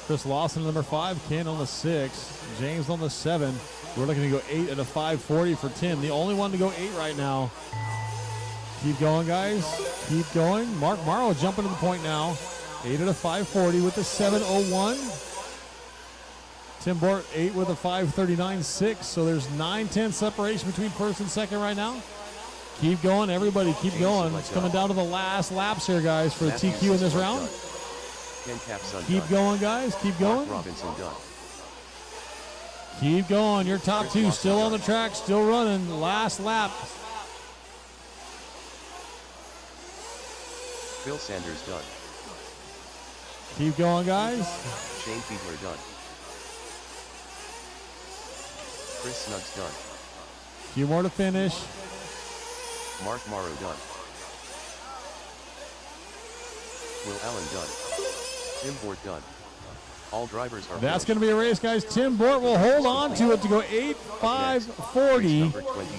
Chris Lawson, number 5. Ken on the 6. James on the 7. We're looking to go 8 at a 540 for Tim. The only one to go 8 right now. Keep going, guys. Keep going. Mark Morrow jumping to the point now. 8 at a 540 with the 701. Tim Bort 8 with a 539.6. So there's 9-10 separation between first and second right now. Keep going, everybody. Keep going. It's coming down to the last laps here, guys, for the TQ in this round. Keep going, guys. Keep going. Keep going. Your top 2 still on the track, still running. Last lap. Phil Sanders done. Keep going, guys. Shane Fiedler done. Chris Snuggs done. Few more to finish. Mark Morrow done. Will Allen done. Tim Bort done. All drivers are That's going to be a race, guys. Tim Bort will hold on to it to go 8.540. number 22.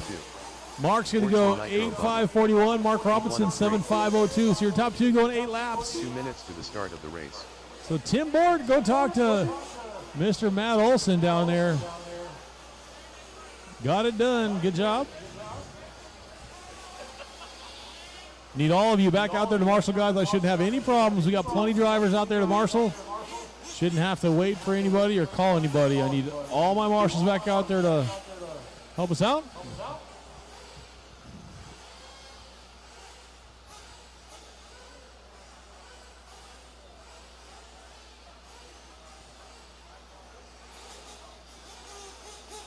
Mark's going to go 8.541. Mark Robinson 7.502. So your top two going 8 laps. 2 minutes to the start of the race. So Tim Bort, go talk to Mr. Matt Olson down there. Got it done. Good job. Need all of you back out there to Marshall, guys. I shouldn't have any problems. We got plenty of drivers out there to Marshall. Shouldn't have to wait for anybody or call anybody. I need all my marshals back out there to help us out.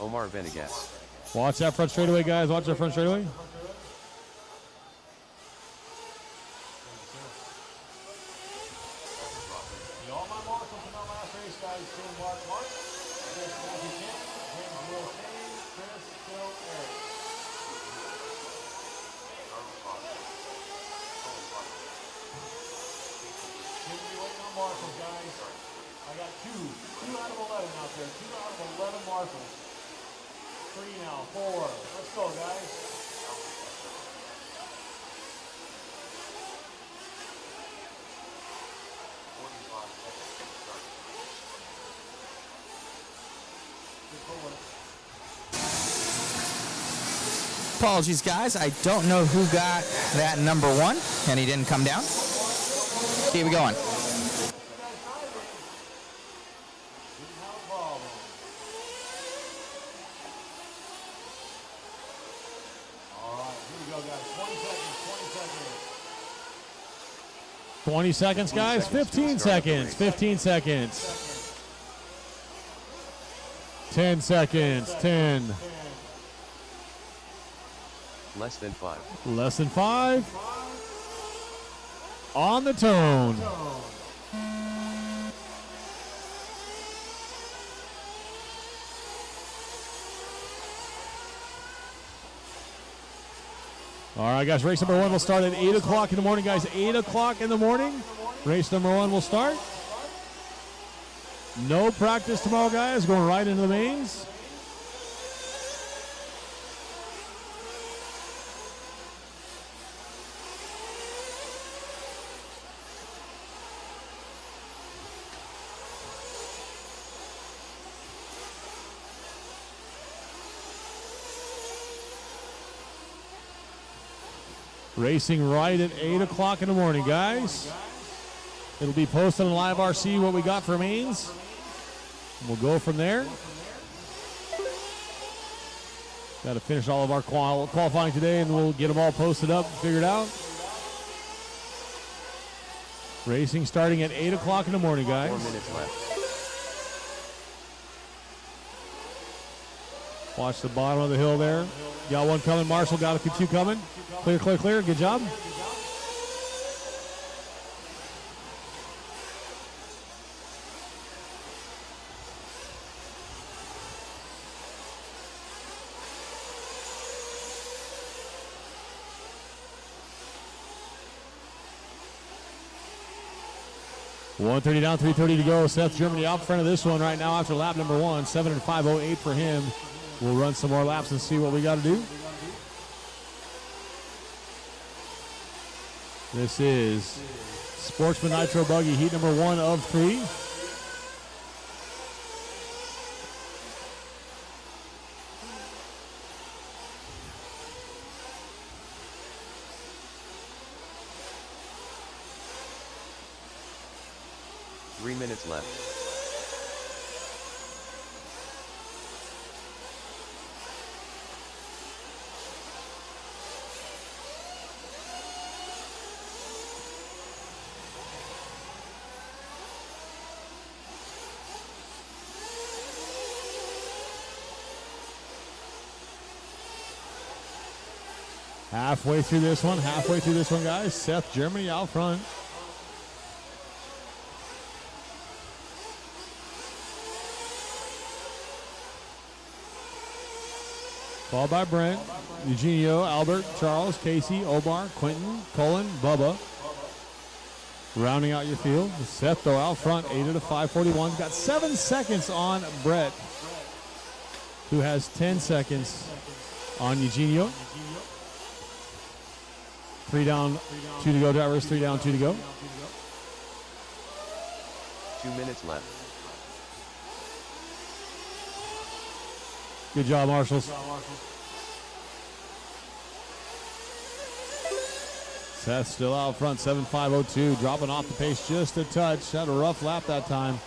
Omar Venegas. Watch that front straightaway, guys. Watch that front straightaway. Apologies, guys. I don't know who got that number 1, and he didn't come down. Keep it going. All right, here we go, guys. 20 seconds, 20 seconds, guys. 15 seconds, 15 seconds. 10 seconds, 10. Less than 5. Less than 5. On the tone. All right, guys, race number 1 will start at 8 o'clock in the morning, guys. 8 o'clock in the morning. Race number 1 will start. No practice tomorrow, guys. Going right into the mains. Racing right at 8 o'clock in the morning, guys. It'll be posted on Live RC what we got for mains. We'll go from there. Got to finish all of our qualifying today, and we'll get them all posted up, figured out. Racing starting at 8 o'clock in the morning, guys. 4 minutes left. Watch the bottom of the hill there. Got one coming. Marshall got a few coming. Clear, clear, clear. Good job. $130 down, $330 to go. Seth Germany out front of this one right now after lap number 1. 7:05:08 for him. We'll run some more laps and see what we got to do. This is Sportsman Nitro Buggy, heat number 1 of 3. Three minutes left. Halfway through this one, guys. Seth Germany out front. Followed by Brent, Eugenio, Albert, Charles, Casey, Omar, Quentin, Cullen, Bubba. Rounding out your field, Seth though out front, 8 of the 541. Got 7 seconds on Brett, who has 10 seconds on Eugenio. 3 down, 2 to go, drivers. 3 down, 2 to go. 2 minutes left. Good job, Marshals. Seth still out front, 7.502, dropping off the pace just a touch. Had a rough lap that time.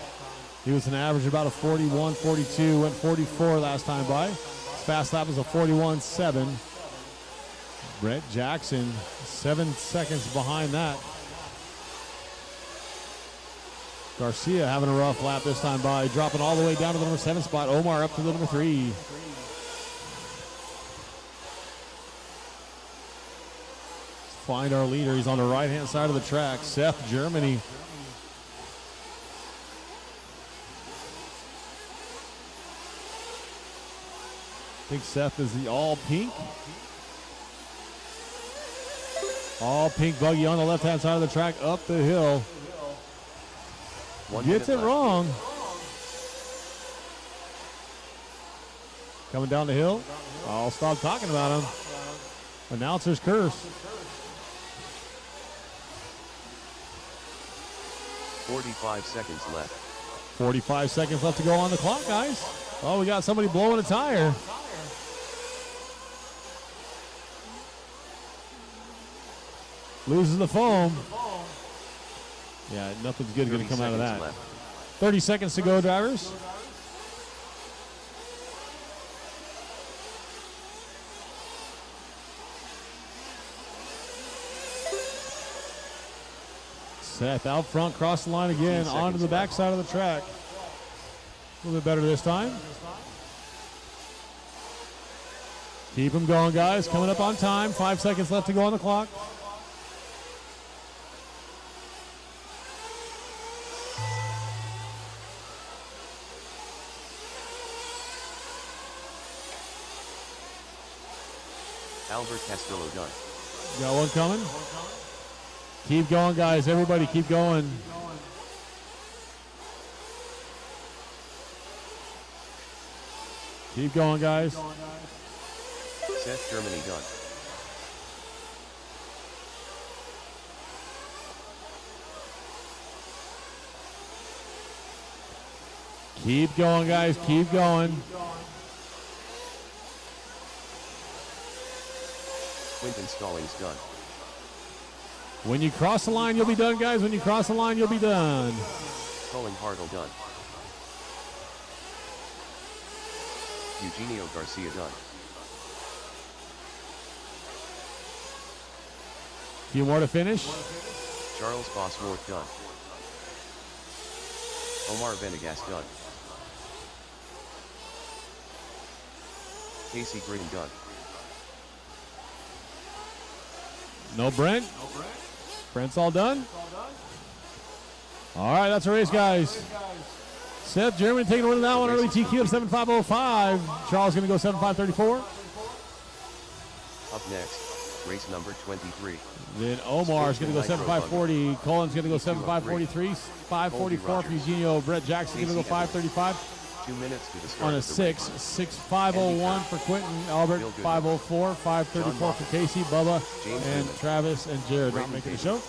He was an average of about a 41, 42, went 44 last time by. His fast lap was a 41.7. Brett Jackson, 7 seconds behind that. Garcia having a rough lap this time by, dropping all the way down to the number 7 spot. Omar up to the number 3. Find our leader. He's on the right-hand side of the track. Seth, Germany. I think Seth is the all-pink. All-pink buggy on the left-hand side of the track, up the hill. Gets it wrong. Coming down the hill. I'll stop talking about him. Announcer's curse. 45 seconds left. 45 seconds left to go on the clock, guys. Oh, we got somebody blowing a tire. Loses the foam. Yeah, nothing's good going to come out of that. 30 seconds to go, drivers. Seth out front, cross the line again, onto the backside of the track. A little bit better this time. Keep them going, guys. Coming up on time. 5 seconds left to go on the clock. Albert Castillo done. Got one coming. Keep going, guys. Everybody keep going. Keep going, guys. Seth, Germany done. Keep going, guys. Keep going. Quinton Stallings done. When you cross the line, you'll be done, guys. When you cross the line, you'll be done. Colin Hartle done. Eugenio Garcia done. Few more to finish. Charles Bosworth done. Omar Venegas done. Casey Green done. No Brent. Brent's all done. All right, that's a race, guys. Seth Germany taking a win on that one. Early TQ of 7.505. Charles going to go 7.534. Up next, race number 23. Then Omar's going to go 7.540. Colin's going to go 7.543. 5.44 for Eugenio. Brett Jackson going to go 5.35. 2 minutes to the start On a of the 6. 6.501 for Quentin. Albert, 5.04. 5.34 for Casey, Bubba, and Travis and Jared not making the show.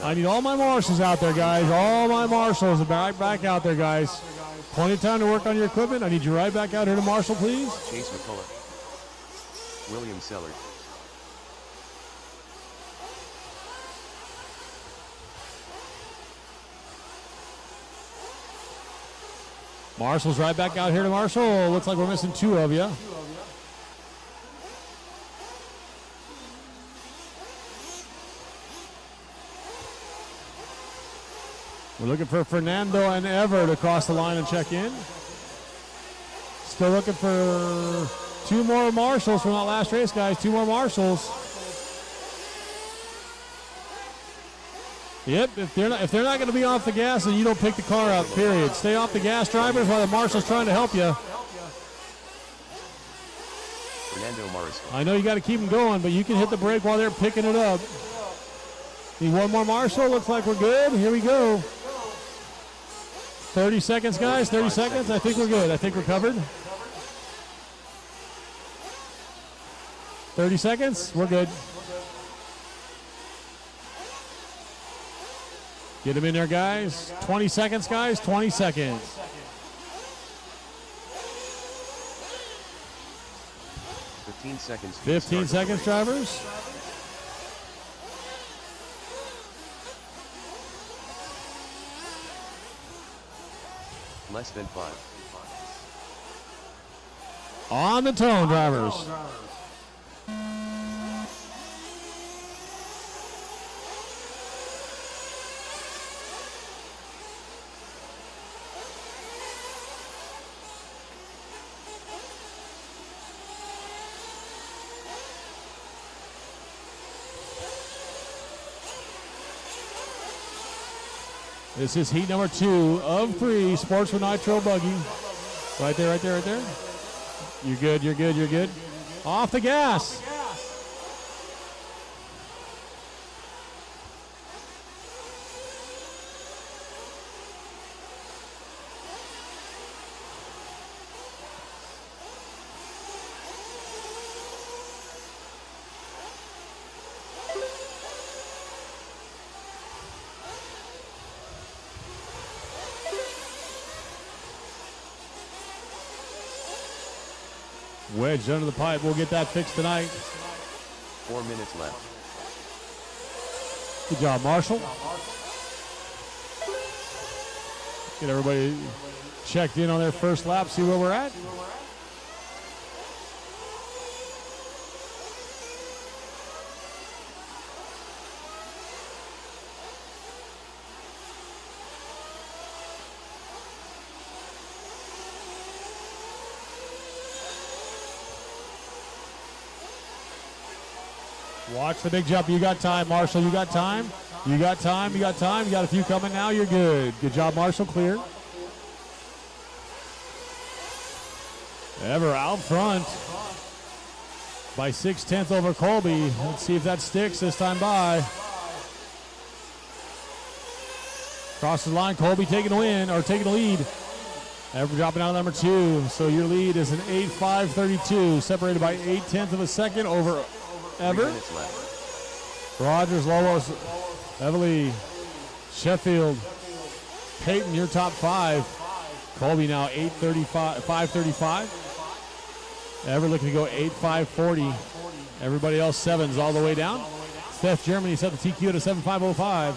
I need all my marshals out there, guys. All my marshals back out there, guys. Plenty of time to work on your equipment. I need you right back out here to Marshall, please. Chase McCullough. William Sellard. Marshall's right back out here to Marshall. Looks like we're missing 2 of you. We're looking for Fernando and Ever to cross the line and check in. Still looking for 2 more marshals from that last race, guys. 2 more marshals. Yep, if they're not going to be off the gas, then you don't pick the car up, period. Stay off the gas, drivers, while the marshal's trying to help you. Fernando Mariscal. I know you got to keep them going, but you can hit the brake while they're picking it up. Need one more Marshall. Looks like we're good. Here we go. 30 seconds, guys. 30 seconds. I think we're good. I think we're covered. 30 seconds. We're good. Get them in there, guys. 20 seconds, guys. 20 seconds. Seconds. 15 seconds, drivers. Less than 5. On the tone, drivers. This is heat number 2 of 3, Sportsman Nitro Buggy. Right there, right there, right there. You're good, you're good, you're good. Off the gas. Wedged under the pipe. We'll get that fixed tonight. 4 minutes left. Good job, Marshall. Get everybody checked in on their first lap, see where we're at. Watch the big jump. You got time, Marshall. You got time. You got time. You got time. You got a few coming now. You're good. Good job, Marshall. Clear. Ever out front by 6/10 over Colby. Let's see if that sticks this time by. Cross the line. Colby taking the win or taking the lead. Ever dropping out number 2. So your lead is an 8.532, separated by 0.8 of a second over Ever. Rogers, Lobos, Everly, Sheffield, Peyton, your top 5. Colby now 5:35. Ever looking to go 8.540. Everybody else 7s all the way down. Steph Germany set the TQ at a 7.505.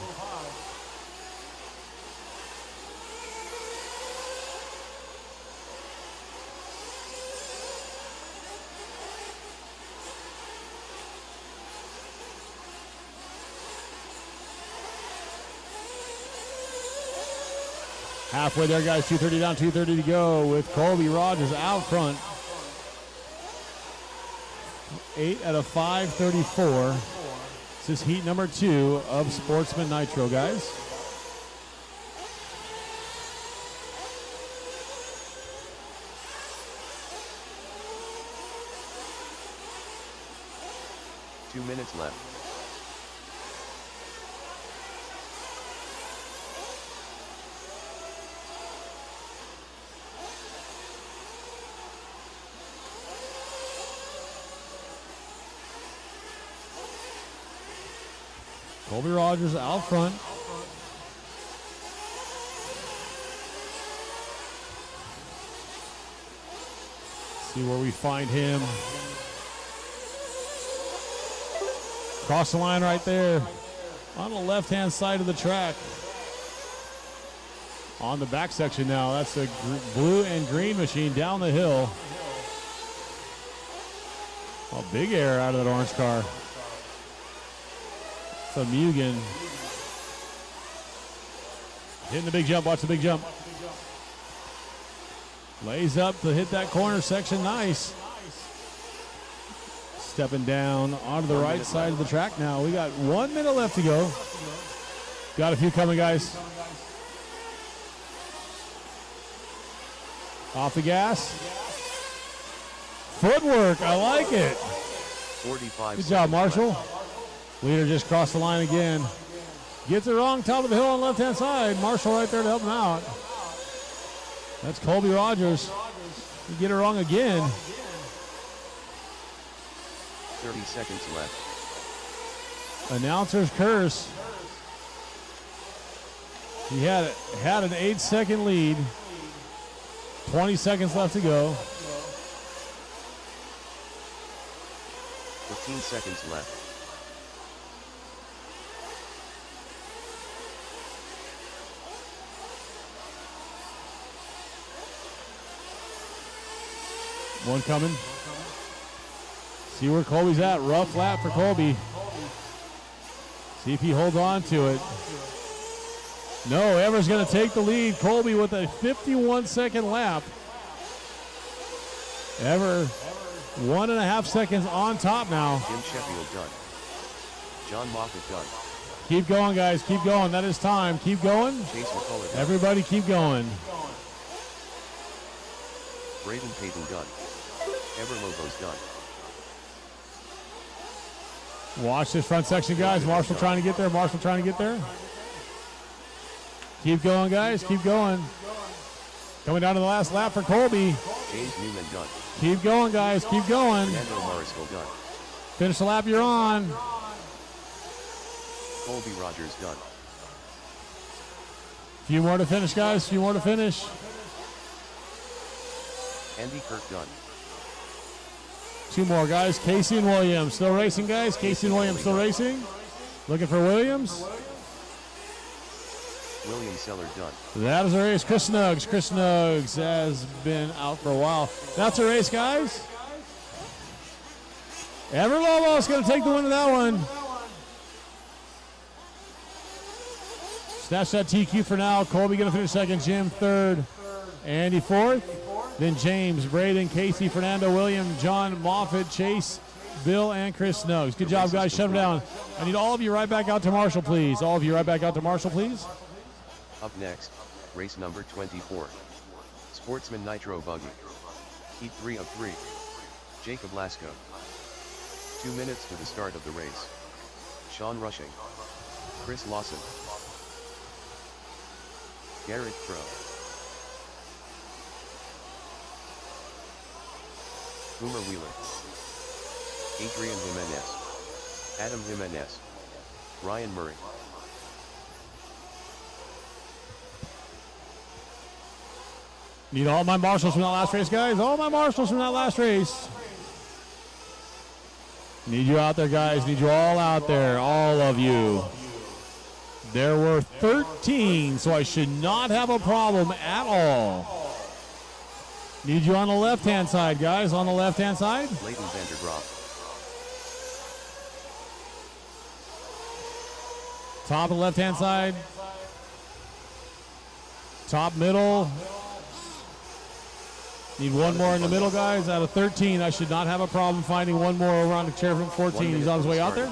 Halfway there, guys. 2:30 down, 2:30 to go with Colby Rogers out front. 8 out of 5:34. This is heat number 2 of Sportsman Nitro, guys. Two minutes left. Colby Rogers out front. See where we find him. Cross the line right there on the left-hand side of the track. On the back section now, that's a blue and green machine down the hill. Oh, big air out of that orange car. From Mugen. Hitting the big jump. Watch the big jump. Lays up to hit that corner section. Nice. Stepping down onto the right side of the track now. We got 1 minute left to go. Got a few coming, guys. Off the gas. Footwork, I like it. 45 Good job, seconds Marshall. left. Leader just crossed the line again. Gets it wrong, top of the hill on the left-hand side. Marshall right there to help him out. That's Colby Rogers. You get it wrong again. 30 seconds left. Announcer's curse. He had an 8-second lead. 20 seconds left to go. 15 seconds left. One coming. See where Colby's at. Rough lap for Colby. See if he holds on to it. No, Ever's going to take the lead. Colby with a 51-second lap. Ever 1.5 seconds on top now. Jim Sheffield done. John Moffitt done. Keep going, guys. Keep going. That is time. Keep going. Chase McCullough done. Everybody keep going. Braden Payton done. Ever Lobos done. Watch this front section, guys. Marshall trying to get there. Marshall trying to get there. Keep going, guys. Keep going. Coming down to the last lap for Colby. James Newman done. Keep going, guys. Keep going. Fernando Mariscal done. Finish the lap you're on. Colby Rogers done. Few more to finish, guys. Few more to finish. Andy Kirk done. Two more, guys. Casey and Williams still racing, guys. Casey and Williams still racing. Looking for Williams. William Seller done. That is a race. Chris Snuggs. Chris Snuggs has been out for a while. That's a race, guys. Ever Lobos going to take the win of that one. Snatch that TQ for now. Colby going to finish second. Jim third. Andy fourth. Then James, Braden, Casey, Fernando, William, John, Moffitt, Chase, Bill, and Chris Snuggs. Good job, guys. Shut them down. I need all of you right back out to Marshall, please. All of you right back out to Marshall, please. Up next, race number 24. Sportsman Nitro Buggy. Heat 3 of 3. Jacob Lasco. 2 minutes to the start of the race. Sean Rushing. Chris Lawson. Garrett Crow. Boomer Wheeler. Adrian Jimenez. Adam Jimenez. Ryan Murray. Need all my marshals from that last race, guys. All my marshals from that last race. Need you out there, guys. Need you all out there. All of you. There were 13, so I should not have a problem at all. Need you on the left-hand side, guys. On the left-hand side. Leighton Vandergraaf. Top of the left-hand side. Top middle. Need one more in the middle, guys. Out of 13, I should not have a problem finding one more over on the chair from 14. He's on his way out there.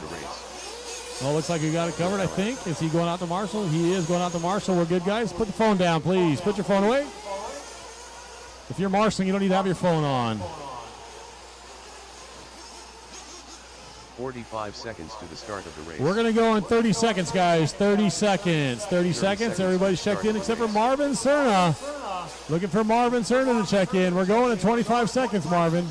Well, looks like we got it covered, I think. Is he going out to Marshall? He is going out to Marshall. We're good, guys. Put the phone down, please. Put your phone away. If you're marshalling, you don't need to have your phone on. 45 seconds to the start of the race. We're going to go in 30 seconds, guys. 30 seconds. 30 seconds. Everybody's checked in except for Marvin Cerna. Looking for Marvin Cerna to check in. We're going in 25 seconds, Marvin.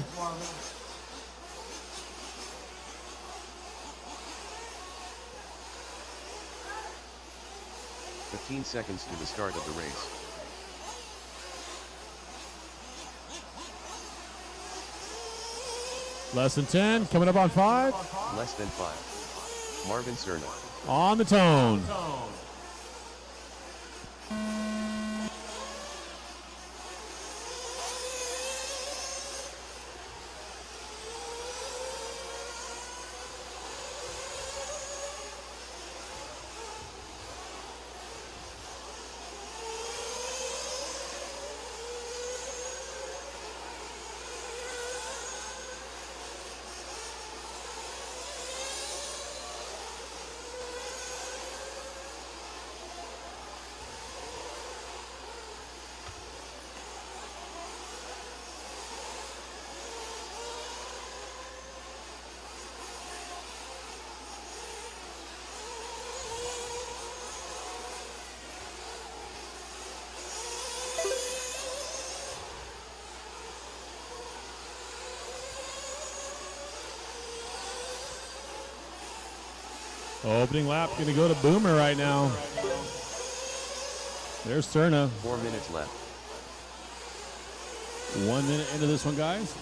$15 seconds to the start of the race. Less than 10. Coming up on 5. Less than 5. Marvin Cerna. On the tone. Opening lap going to go to Boomer right now. There's Cerna. 4 minutes left. 1 minute into this one, guys.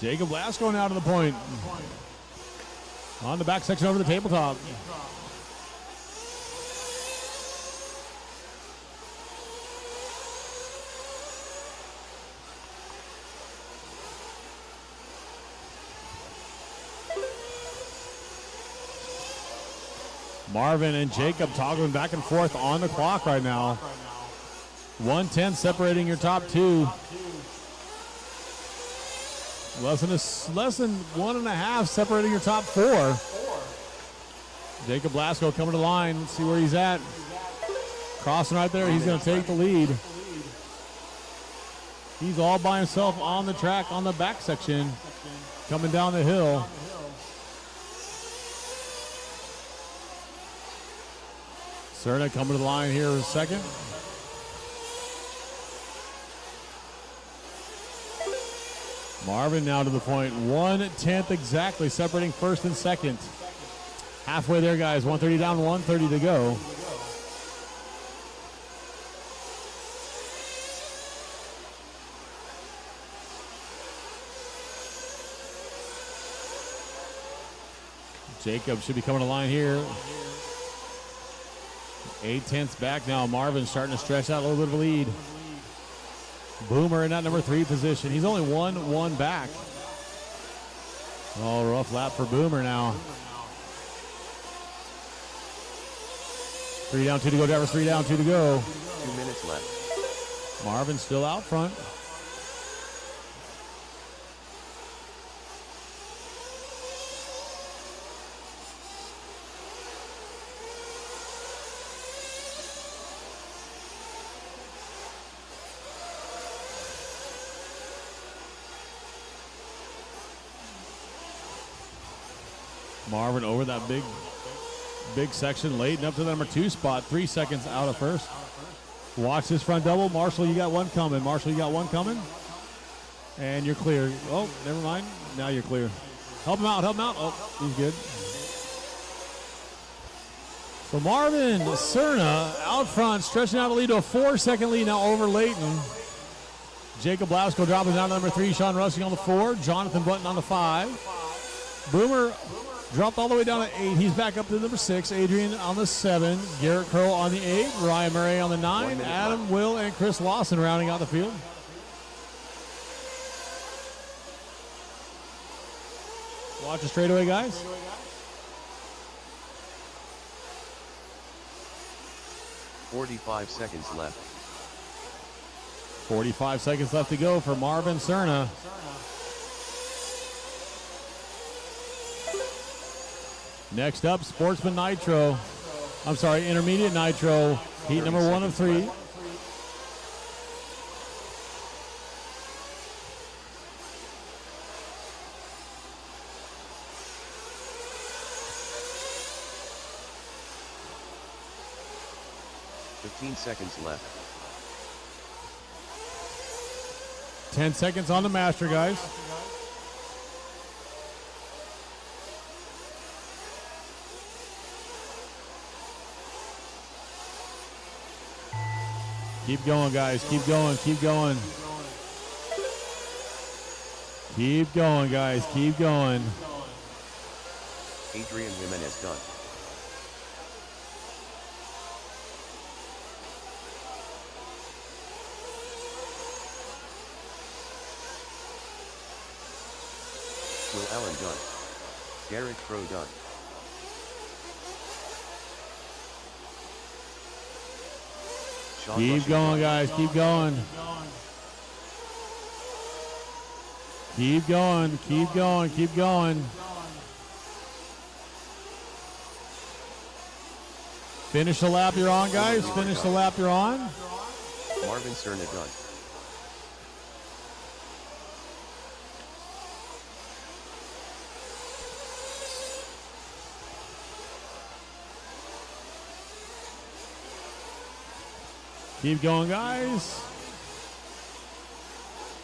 Jacob Last going out of the point. On the back section over the tabletop. Marvin and Jacob toggling back and forth on the clock right now. 1:10 separating your top two. Less than 1.5 separating your top four. Jacob Blasco coming to the line. Let's see where he's at. Crossing right there. He's going to take the lead. He's all by himself on the track on the back section. Coming down the hill. Cerna coming to the line here in a second. Marvin now to the point. 1/10 exactly separating first and second. Halfway there, guys. 130 down, 130 to go. Jacob should be coming to the line here. 8/10 back now. Marvin starting to stretch out a little bit of a lead. Boomer in that number 3 position. He's only 1 back. Oh, rough lap for Boomer now. 3 down, 2 to go. Drivers 3 down, 2 to go. 2 minutes left. Marvin still out front. Marvin over that big section late and up to the number 2 spot. 3 seconds out of first. Watch this front double. Marshall, you got one coming. Marshall, you got one coming. And you're clear. Oh, never mind. Now you're clear. Help him out. Help him out. Oh, he's good. So Marvin Cerna out front, stretching out a lead to a 4-second lead now over Layton. Jacob Blasco dropping down to number 3. Sean Russing on the 4. Jonathan Button on the 5. Boomer dropped all the way down to 8. He's back up to number 6. Adrian on the 7. Garrett Crow on the 8. Ryan Murray on the 9. Adam, Will, and Chris Lawson rounding out the field. Watch the straightaway, guys. $45 seconds left. 45 seconds left to go for Marvin Cerna. Next up, Sportsman Nitro. I'm sorry, Intermediate Nitro. Heat number 1 of 3. $15 seconds left. 10 seconds on the master, guys. Keep going, guys. Keep going. Keep going. Keep going, guys. Keep going. Adrian Jimenez done. Will Allen done. Garrett Crow done. Keep going, guys. Keep going. Keep going. Keep going. Keep going. Finish the lap you're on, guys. Finish the lap you're on. Marvin Cerna done. Keep going, guys.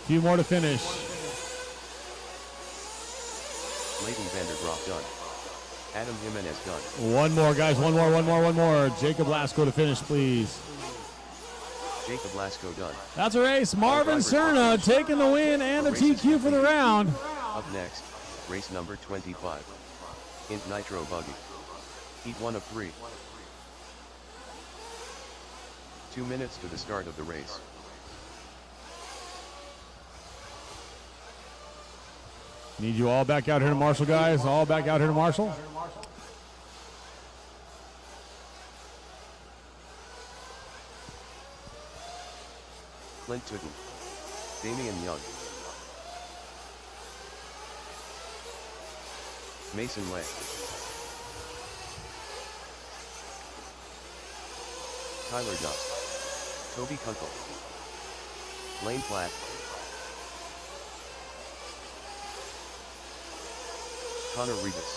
Few more to finish. Leighton Vandergraaf done. Adam Jimenez done. One more, guys. One more. Jacob Lasko to finish, please. Jacob Lasko done. That's a race. Marvin Cerna taking the win and a TQ for the round. Up next, race number 25. Int Nitro Buggy. Heat 1 of 3. 2 minutes to the start of the race. Need you all back out here to Marshall, guys. All back out here to Marshall. Clint Tootin. Damian Young. Mason Way. Tyler Duff. Toby Kunkel. Lane Platt. Connor Revis.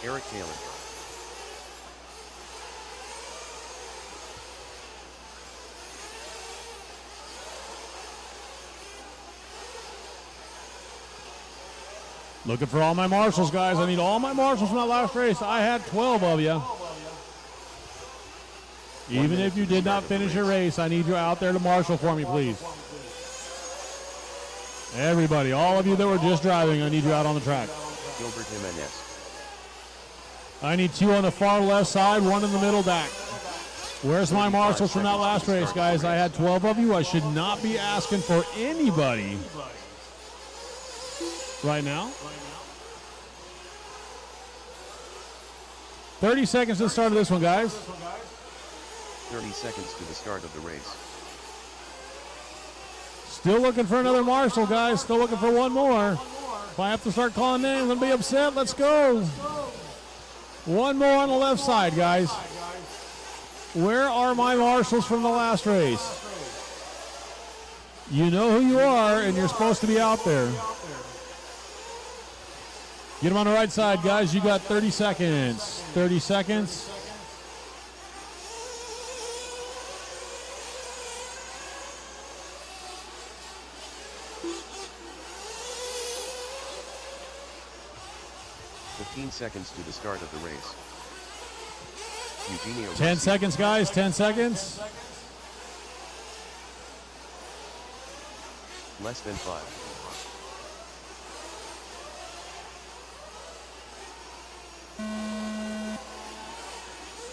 Eric Taylor. Looking for all my marshals, guys. I need all my marshals from that last race. I had 12 of you. Even if you did not finish your race, I need you out there to marshal for me, please. Everybody, all of you that were just driving, I need you out on the track. Gilbert Jimenez. I need 2 on the far left side, 1 in the middle back. Where's my marshals from that last race, guys? I had 12 of you. I should not be asking for anybody right now. 30 seconds to the start of this one, guys. 30 seconds to the start of the race. Still looking for another marshal, guys. Still looking for one more. If I have to start calling names, I'm going to be upset. Let's go. One more on the left side, guys. Where are my marshals from the last race? You know who you are, and you're supposed to be out there. Get them on the right side, guys. You got 30 seconds. 30 seconds. Seconds to the start of the race. Eugenio 10 seconds, guys. 10 seconds. Less than 5.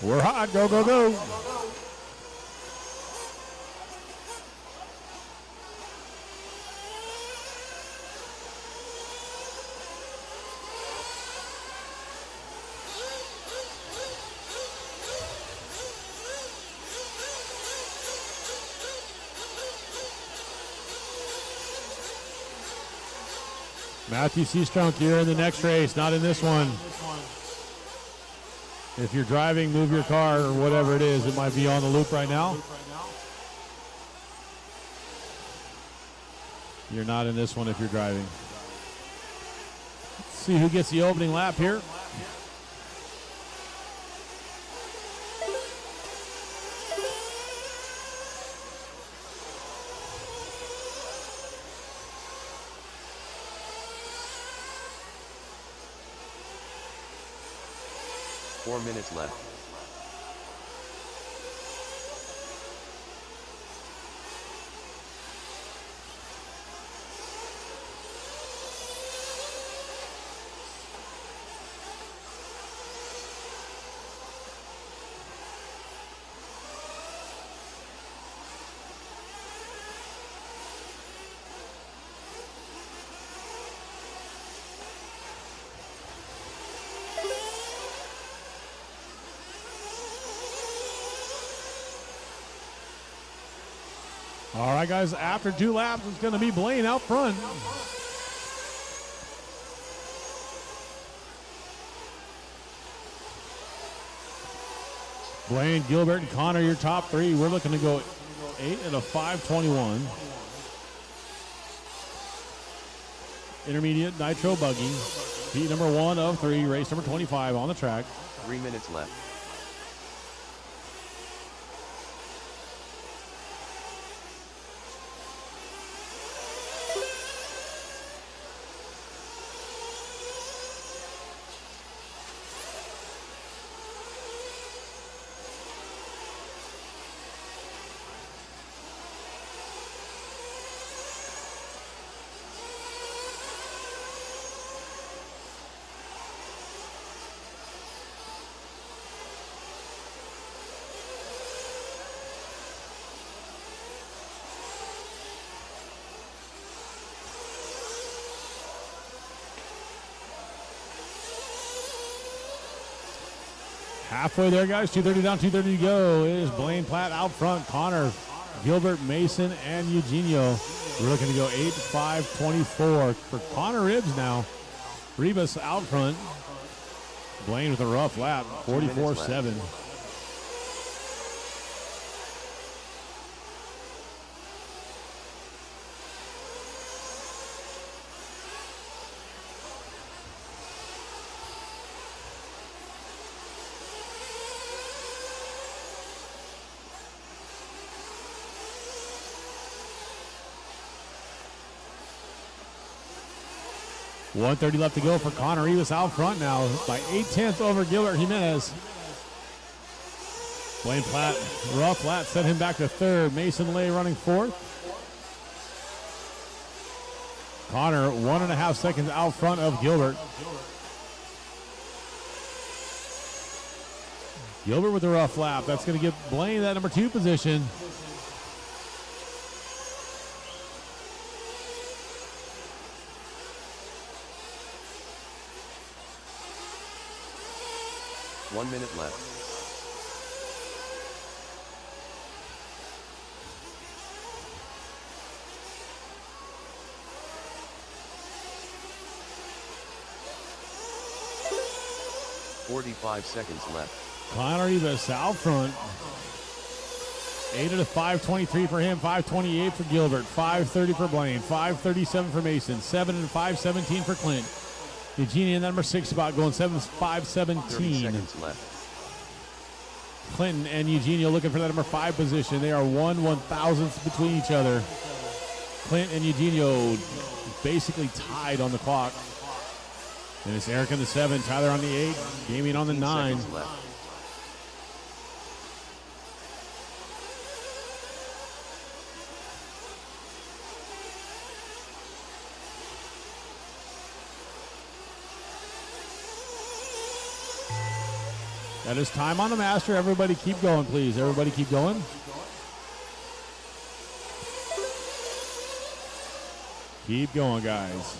We're hot. Go, go, go. Matthew Seastrunk, you're in the next race, not in this one. If you're driving, move your car or whatever it is. It might be on the loop right now. You're not in this one if you're driving. Let's see who gets the opening lap here. Minutes left. All right, guys, after 2 laps, it's going to be Blaine out front. Blaine, Gilbert, and Connor, your top 3. We're looking to go 8 and a 5:21. Intermediate Nitro Buggy. Heat number 1 of 3, race number 25 on the track. 3 minutes left. Halfway there, guys. 2:30 down, 2:30 to go. It is Blaine Platt out front. Connor, Gilbert, Mason, and Eugenio. We're looking to go 8-5-24 for Connor Ribs now. Ribas out front. Blaine with a rough lap, 44-7. $1:30 left to go for Connor Rivas out front now by 0.8 over Gilbert Jimenez. Blaine Platt, rough lap, sent him back to third. Mason Lay running fourth. Connor 1.5 seconds out front of Gilbert. Gilbert with a rough lap. That's going to give Blaine that number 2 position. One minute left. $45 seconds left. Connor Rivas out front. 8-5-23 for him, 5:28 for Gilbert, 5:30 for Blaine, 5:37 for Mason, 7-5-17 for Clint. Eugenia in the number 6 spot going 7-5-17. 30 seconds left. Clinton and Eugenio looking for that number 5 position. They are 1/1000th between each other. Clint and Eugenio basically tied on the clock. And it's Eric on the 7, Tyler on the 8, Damien on the 9. That is time on the master. Everybody keep going, please. Everybody keep going. Keep going, guys.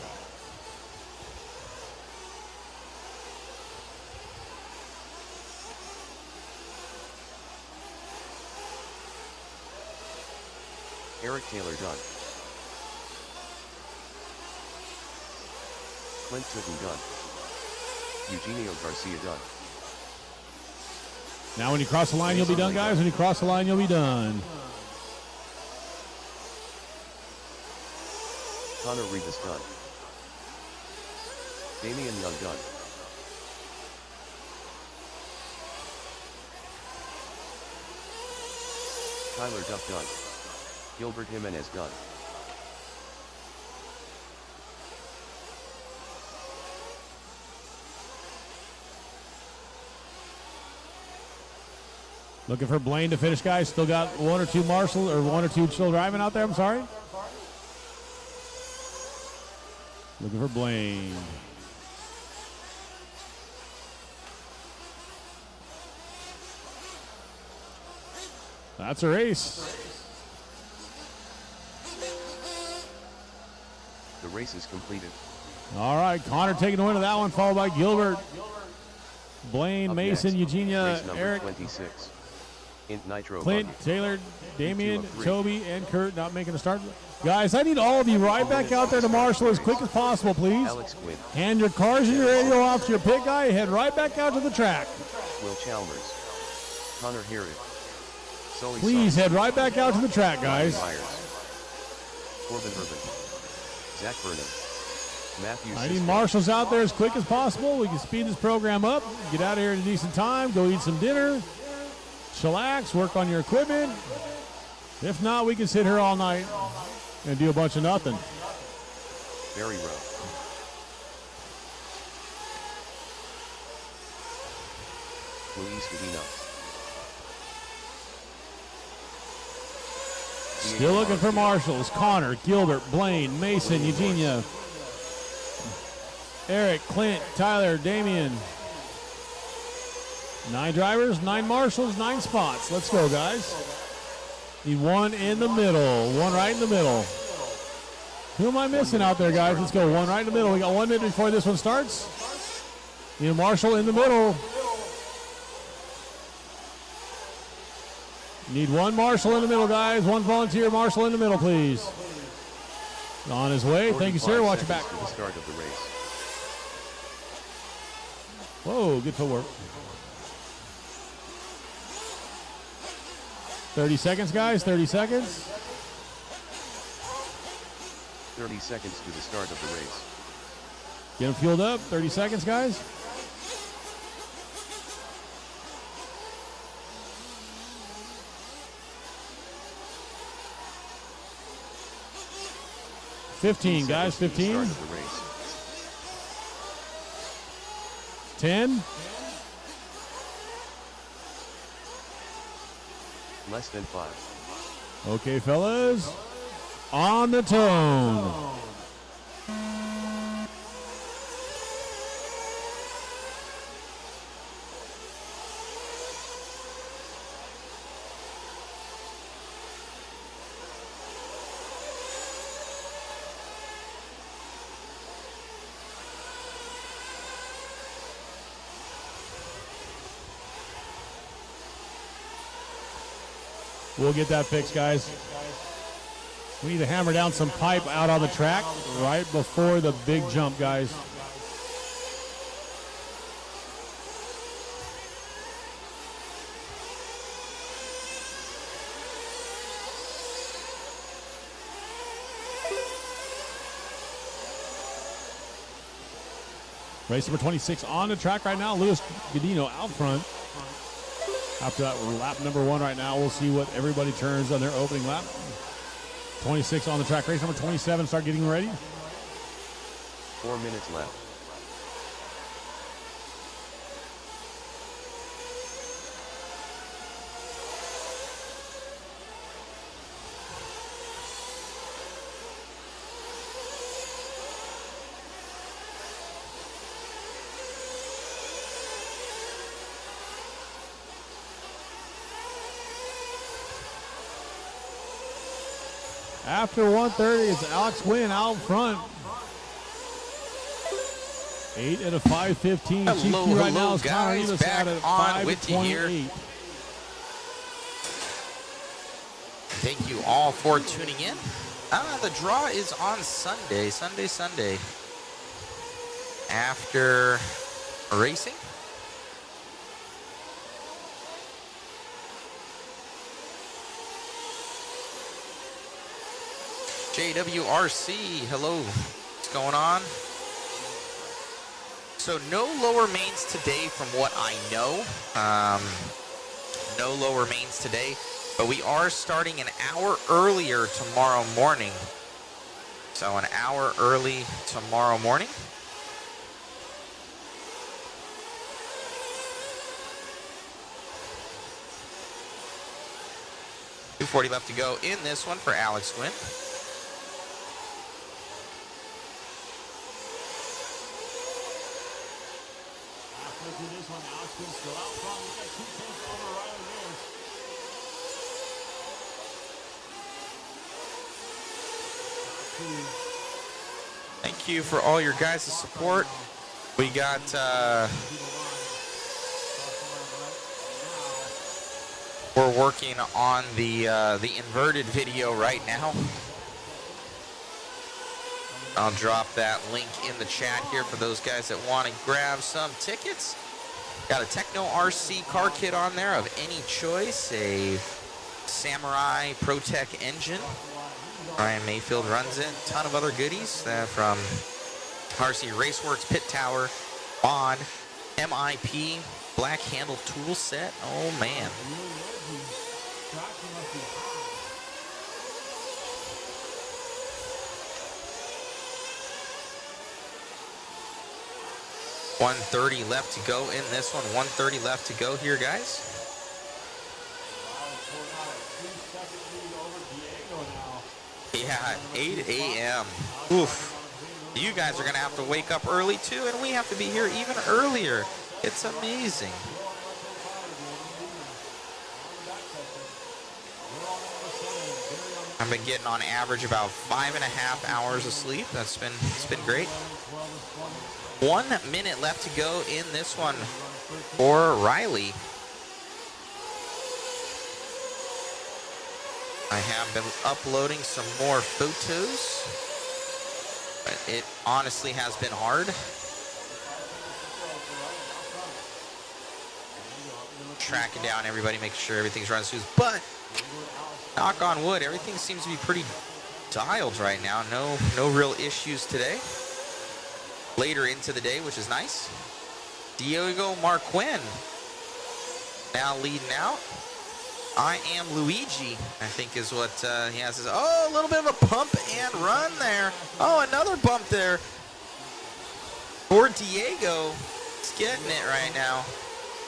Eric Taylor done. Clint Titten done. Eugenio Garcia done. Now when you cross the line, you'll be done, guys. When you cross the line, you'll be done. Connor Rivas done. Damian Young done. Tyler Duff done. Gilbert Jimenez done. Looking for Blaine to finish, guys. Still got 1 or 2 marshals or 1 or 2 still driving out there. I'm sorry. Looking for Blaine. That's a race. The race is completed. All right, Connor taking the win of that one, followed by Gilbert, Blaine, Up Mason, next, Eugenia, race number Eric, 26. Int Nitro Clint, Buggy. Taylor, Damien, 2 of 3. Toby, and Kurt not making a start. Guys, I need all of you right back out there to Marshall as quick as possible, please. Alex Quinn. Hand your cars and your radio off to your pit guy. Head right back out to the track. Will Chalmers. Connor Herod. Sully Please Sutton. head right back out to the track, guys. Myers. Corbin Urban. Zach Burnham. Matthew I need Sisko. marshals out there as quick as possible. We can speed this program up, get out of here at a decent time, go eat some dinner, chillax, work on your equipment. If not, we can sit here all night and do a bunch of nothing. Barry Rowe. Luis Godino. Still looking for marshals. Connor, Gilbert, Blaine, Mason, Eugenia, Eric, Clint, Tyler, Damien. 9 drivers, 9 marshals, 9 spots. Let's go, guys. Need 1 in the middle. 1 right in the middle. Who am I missing out there, guys? Let's go. 1 right in the middle. We got 1 minute before this one starts. Need a marshal in the middle. Need one marshal in the middle, guys. One volunteer marshal in the middle, please. On his way. Thank you, sir. Watch your back. To the start of the race. Whoa, good footwork. 30 seconds, guys. 30 seconds. 30 seconds to the start of the race. Get him fueled up. 30 seconds, guys. $15, guys. 15. 10. Less than 5. Okay, fellas. On the tone. We'll get that fixed, guys. We need to hammer down some pipe out on the track right before the big jump, guys. Race number 26 on the track right now. Luis Godino out front. After that, we're lap number 1 right now. We'll see what everybody turns on their opening lap. 26 on the track. Race number 27. Start getting ready. 4 minutes left. After 130, it's Alex Wynn out front. 8 at a 5:15. Hello, GQ right hello, now is guys. Connor Back out at on with you here. 5:28. Thank you all for tuning in. The draw is on Sunday. Sunday. After racing. JWRC, hello. What's going on? So no lower mains today from what I know. No lower mains today. But we are starting an hour earlier tomorrow morning. So an hour early tomorrow morning. .240 left to go in this one for Alex Wynn. This one, Alex Wynn still out front. We got 2 tenths over Riley Lewis. Thank you for all your guys' support. We got we're working on the inverted video right now. I'll drop that link in the chat here for those guys that want to grab some tickets. Got a Techno RC car kit on there of any choice, a Samurai ProTech engine. Ryan Mayfield runs it. Ton of other goodies from RC Raceworks, Pit Tower, Bond, MIP, black handle tool set. Oh man. $130 left to go in this one. $130 left to go here, guys. Yeah, 8 a.m. Oof. You guys are going to have to wake up early too, and we have to be here even earlier. It's amazing. I've been getting on average about 5.5 hours of sleep. It's been great. 1 minute left to go in this one for Riley. I have been uploading some more photos, but it honestly has been hard. Tracking down everybody, making sure everything's running smooth. But knock on wood, everything seems to be pretty dialed right now. No real issues today. Later into the day, which is nice. Diego Marquin now leading out. I am Luigi, I think is what he has. Oh, a little bit of a pump and run there. Oh, another bump there for Diego. He's getting it right now.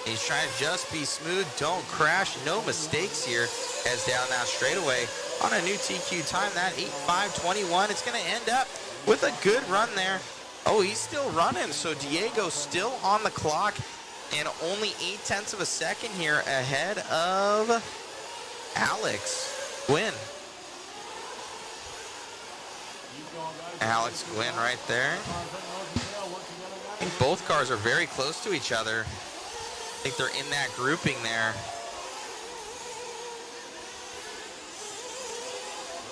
He's trying to just be smooth, don't crash, no mistakes here. Heads down now straightaway on a new TQ time, that 8.521. It's going to end up with a good run there. Oh, he's still running, so Diego still on the clock and only 0.8 of a second here ahead of Alex Gwynn. Alex Gwynn right there. I think both cars are very close to each other. I think they're in that grouping there.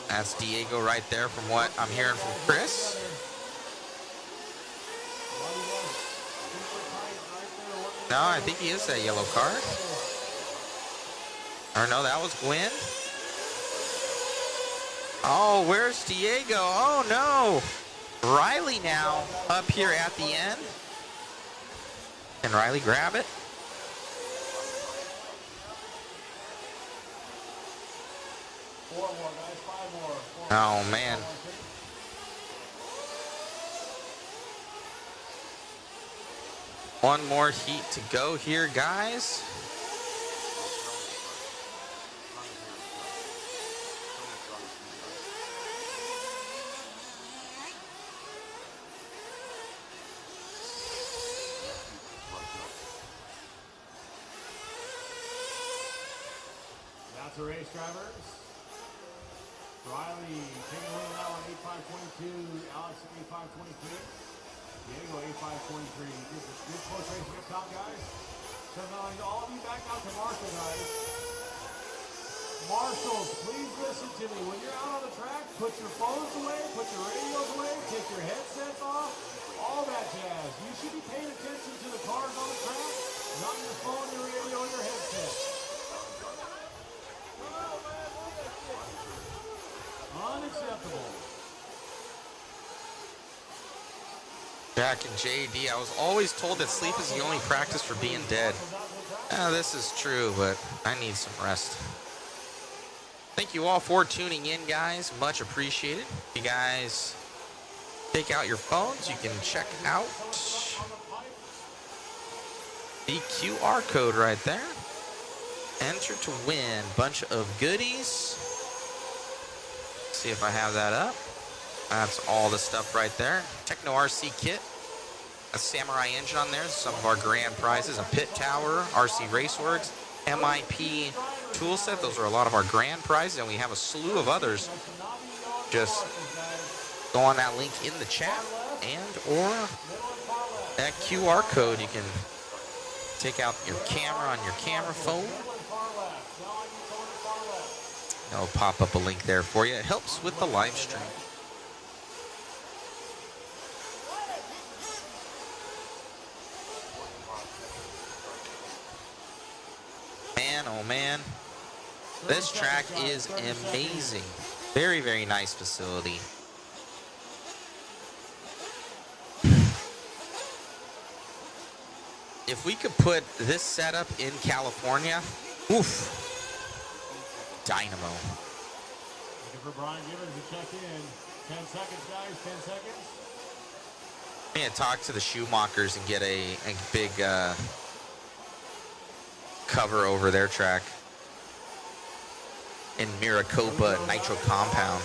That's Diego right there from what I'm hearing from Chris. No, I think he is that yellow car. Or no, that was Gwynn. Oh, where's Diego? Oh no. Riley now up here at the end. Can Riley grab it? Oh, man. One more heat to go here, guys. That's the race drivers. Riley taking a win now on 8.522. Alex 8.523. Diego 8.523. Good close racing up top, guys. So now all of you back out to Marshall, guys. Marshals, please listen to me. When you're out on the track, put your phones away, put your radios away, take your headsets off, all that jazz. You should be paying attention to the cars on the track, not your phone, your radio, or your headset. Unacceptable. Jack and JD, I was always told that sleep is the only practice for being dead. This is true, but I need some rest. Thank you all for tuning in, guys. Much appreciated. You guys take out your phones. You can check out the QR code right there. Enter to win. Bunch of goodies. See if I have that up. That's all the stuff right there. Techno RC kit. A Samurai engine on there. Some of our grand prizes. A pit tower. RC Raceworks. MIP tool set. Those are a lot of our grand prizes. And we have a slew of others. Just go on that link in the chat. And or that QR code. You can take out your camera on your camera phone. I'll pop up a link there for you. It helps with the live stream. Man, oh man. This track is amazing. Very, very nice facility. If we could put this setup in California, oof. Dynamo. Looking for Brian Gibbons to check in. 10 seconds, guys. 10 seconds. I'm going to talk to the Schumachers and get a big cover over their track in Maricopa Nitro Compound.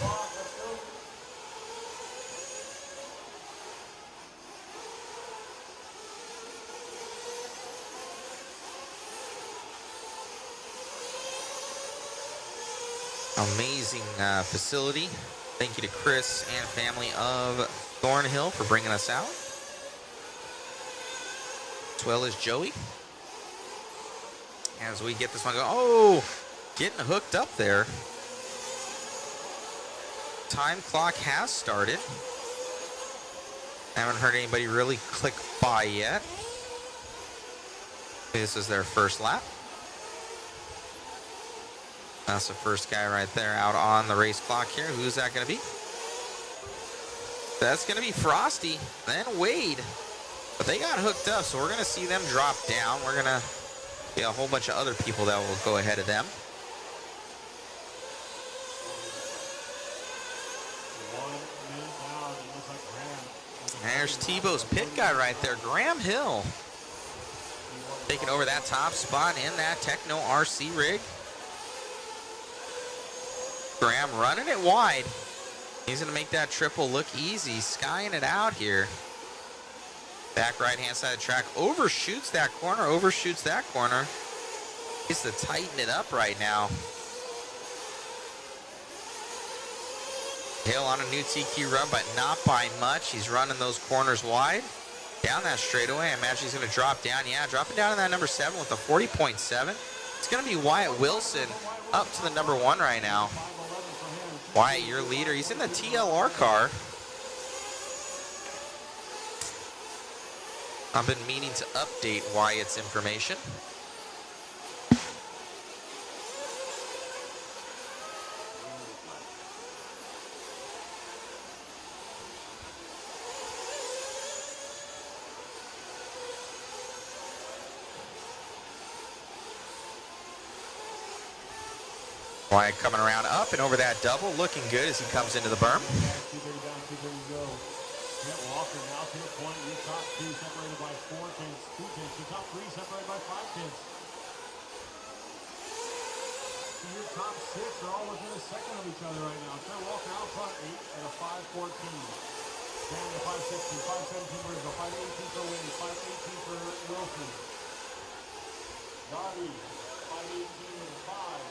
Amazing facility. Thank you to Chris and family of ThornHill for bringing us out, as well as Joey. As we get this one going, oh, getting hooked up there. time clock has started. Haven't heard anybody really click by yet. This is their first lap. That's the first guy right there out on the race clock here. Who's that going to be? That's going to be Frosty, then Wade. But they got hooked up, so we're going to see them drop down. We're going to see a whole bunch of other people that will go ahead of them. There's Tebow's pit guy right there, Graham Hill. Taking over that top spot in that Techno RC rig. Graham running it wide. He's going to make that triple look easy, skying it out here. Back right-hand side of the track, overshoots that corner, overshoots that corner. He's to tighten it up right now. Hill on a new TQ run, but not by much. He's running those corners wide. Down that straightaway, I imagine he's going to drop down. Yeah, dropping down in that number 7 with a 40.7. It's going to be Wyatt Wilson up to the number 1 right now. Wyatt, your leader. He's in the TLR car. I've been meaning to update Wyatt's information. Wyatt coming around up and over that double, looking good as he comes into the berm. Walker now to the point. Your top 2 separated by 4 tenths, 2 tenths. Your top 3 separated by 5 tenths. So your top 6 are all within a second of each other right now. Trent Walker out front, 8 and a 5:14. Down to 5:16, 5:17 for Rizzo, 5:18 for Wade, 5:18 for Wilson. Darby, 5:18 and 5.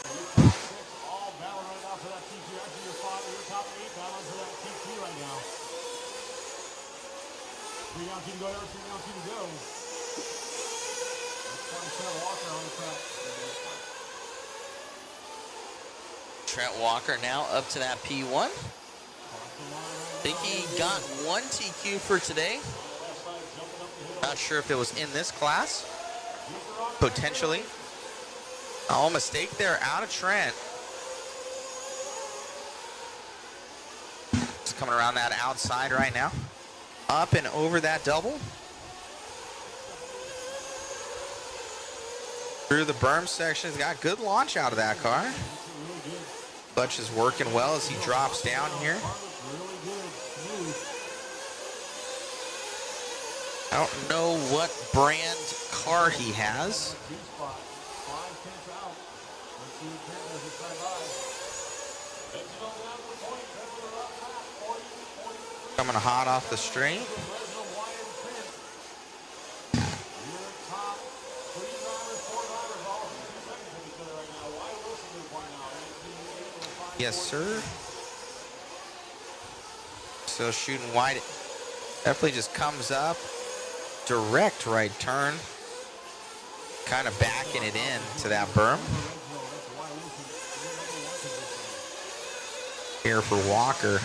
Your top 6 all battling right now for that TQ. Actually, your top 8 battling for that TQ right now. 3 down, 2 to go. Every 3 down, 2 to go. Let's find Trent Walker on the track. Trent Walker now up to that P1. I think he got 1 TQ for today. Not sure if it was in this class. Potentially. Oh, mistake there out of Trent. Just coming around that outside right now. Up and over that double. Through the berm section. He's got good launch out of that car. Clutch is working well as he drops down here. I don't know what brand car he has. Coming hot off the straight. Yes, sir. So shooting wide. Definitely just comes up. Direct right turn. Kind of backing it in to that berm. Here for Walker.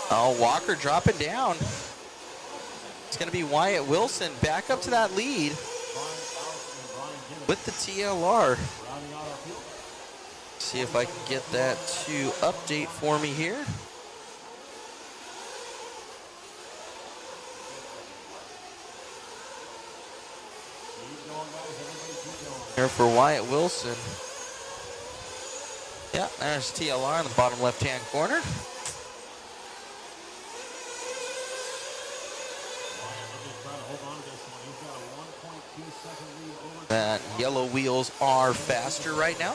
Oh, Walker dropping down. It's going to be Wyatt Wilson back up to that lead with the TLR. See if I can get that to update for me here. Here for Wyatt Wilson. Yeah, there's TLR in the bottom left-hand corner. That yellow wheels are faster right now.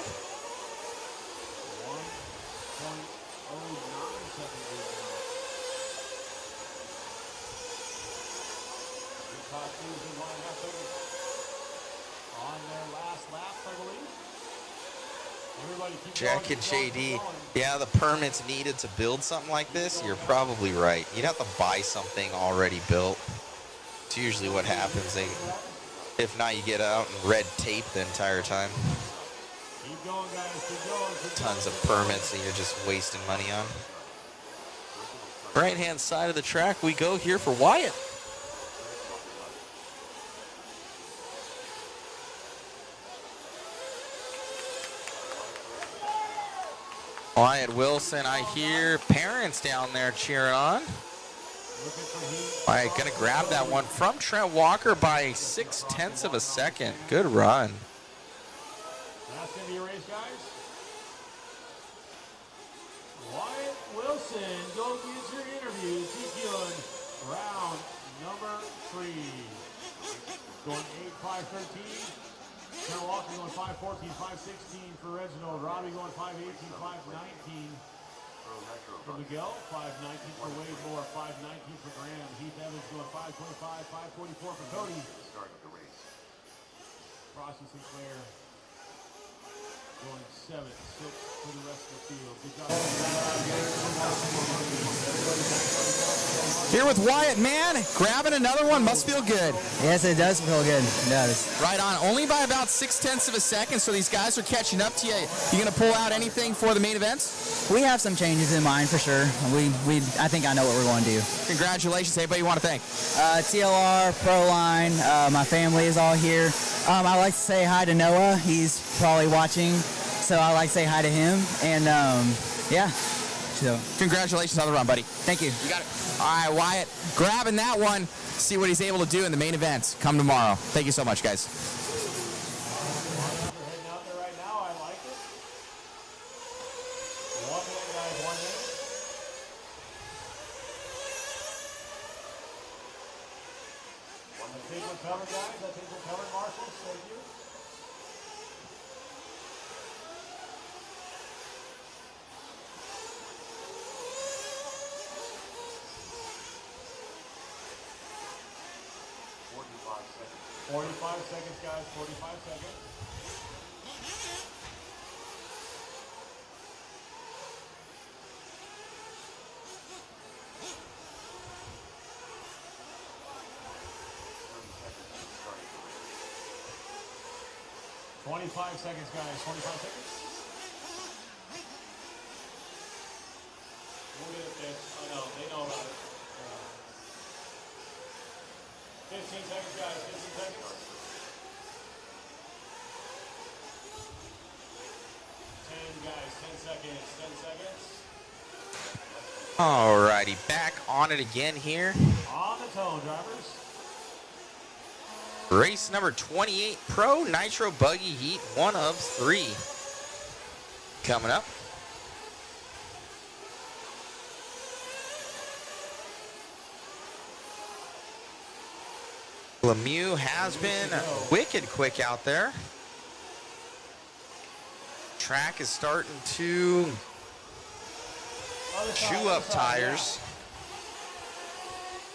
Jack and JD, yeah, the permits needed to build something like this. You're probably right. You'd have to buy something already built. It's usually what happens. If not, you get out and red tape the entire time. Keep going, guys. Keep going. Tons of permits that you're just wasting money on. Right-hand side of the track we go here for Wyatt. Wyatt Wilson, I hear parents down there cheering on. Wyatt gonna grab that one from Trent Walker by 0.6 of a second. Good run. Last end of your race, guys. Wyatt Wilson, go get your interview. TQing round number 3. Going 8.5.13. Trent Walker going 5.14, 5.16 for Reginald. Robbie going 5.18, 5.19 for Miguel. 5.19 for Wade Moore, 5.19 for Graham. Heath Evans going 5.25, 5.44 for Cody. Frosty Sinclair going 7.6 for the rest of the field. Good job. Here with Wyatt, man, grabbing another one must feel good. Yes, it does feel good. It does. Right on, only by about 0.6 of a second, so these guys are catching up to you. You gonna pull out anything for the main events? We have some changes in mind for sure. I think I know what we're going to do. Congratulations. Anybody you want to thank? TLR, Proline, my family is all here. I like to say hi to Noah. He's probably watching, so I like to say hi to him. And yeah. So congratulations on the run, buddy. Thank you. You got it. All right, Wyatt, grabbing that one. See what he's able to do in the main events. Come tomorrow. Thank you so much, guys. Covered, guys. I think we're covered, Marshall. Thank you. Forty-five seconds, guys. 45 seconds. Twenty-five seconds, guys. 25 seconds. We'll get it fixed. I know. They know about it. 15 seconds, guys. 15 seconds. 10, guys. 10 seconds. 10 seconds. Alrighty, back on it again here. On the tone, drivers. Race number 28, Pro Nitro Buggy Heat, 1 of 3. Coming up. Lemieux has been wicked quick out there. Track is starting to chew up tires.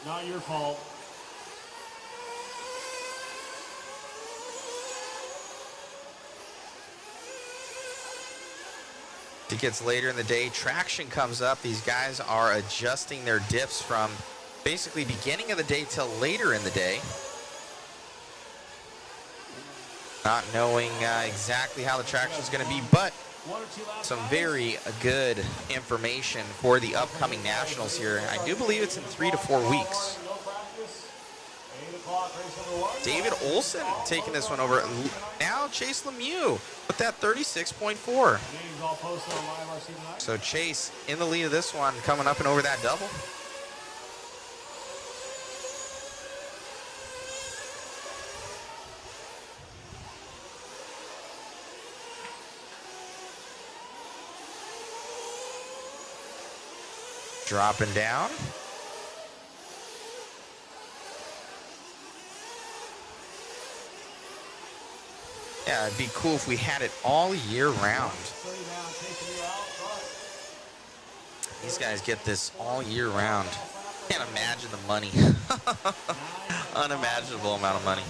Not your fault. It gets later in the day, traction comes up. These guys are adjusting their diffs from basically beginning of the day till later in the day. Not knowing exactly how the traction is going to be, but some very good information for the upcoming nationals here. I do believe it's in 3 to 4 weeks. David Olson taking this one over. Now Chase Lemieux with that 36.4. So Chase in the lead of this one, coming up and over that double. Dropping down. Yeah, it'd be cool if we had it all year round. These guys get this all year round. Can't imagine the money. Unimaginable amount of money.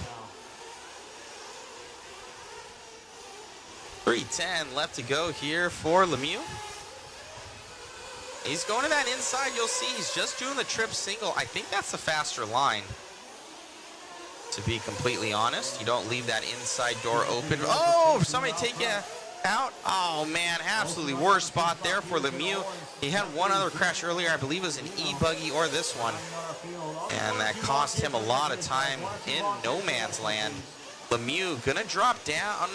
3:10 left to go here for Lemieux. He's going to that inside. You'll see he's just doing the trip single. I think that's the faster line. to be completely honest. You don't leave that inside door open. Oh, somebody take you out. Oh, man, absolutely worst spot there for Lemieux. He had one other crash earlier. I believe it was an E-buggy or this one. And that cost him a lot of time in no man's land. Lemieux going to drop down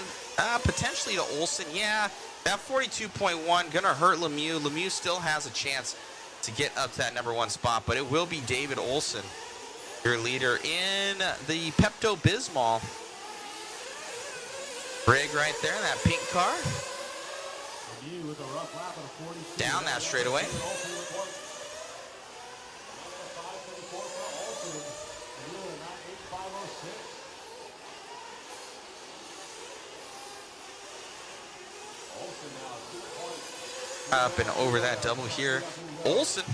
potentially to Olsen. Yeah, that 42.1 going to hurt Lemieux. Lemieux still has a chance to get up to that number 1 spot, but it will be David Olsen, your leader in the Pepto-Bismol. Rig right there in that pink car. Down that straightaway. Up and over that double here. Olsen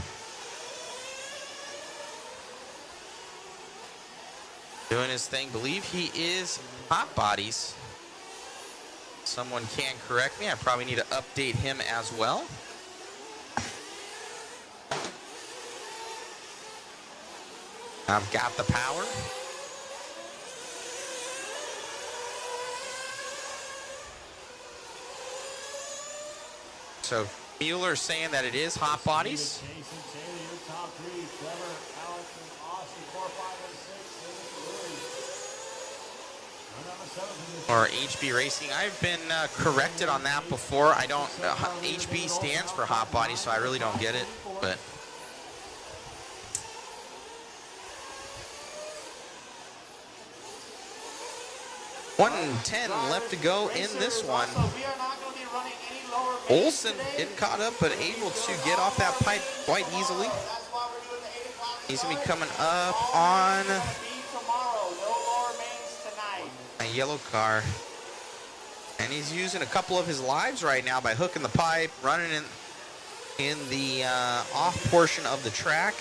doing his thing. Believe he is hot bodies. Someone can correct me. I probably need to update him as well. I've got the power. So Mueller saying that it is hot bodies. Or HB Racing. I've been corrected on that before. I don't. HB stands for hot body, so I really don't get it. But 110 left to go in this one. Olsen getting caught up, but able to get off that pipe quite easily. He's going to be coming up on a yellow car. And he's using a couple of his lives right now by hooking the pipe, running in the off portion of the track.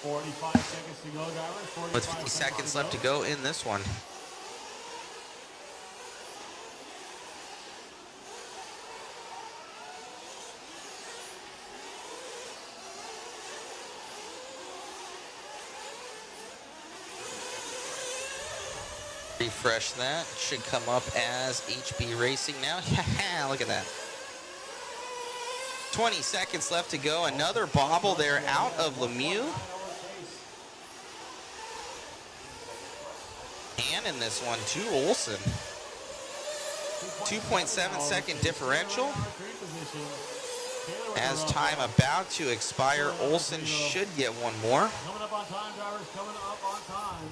45 seconds to go, drivers. With 50 seconds left to go in this one. Refresh that. Should come up as HB Racing now. Look at that. 20 seconds left to go. Another bobble there out of Lemieux. And in this one, to Olsen. 2.7 second differential. As time about to expire, Olsen should get one more. Coming up on time, drivers. Coming up on time.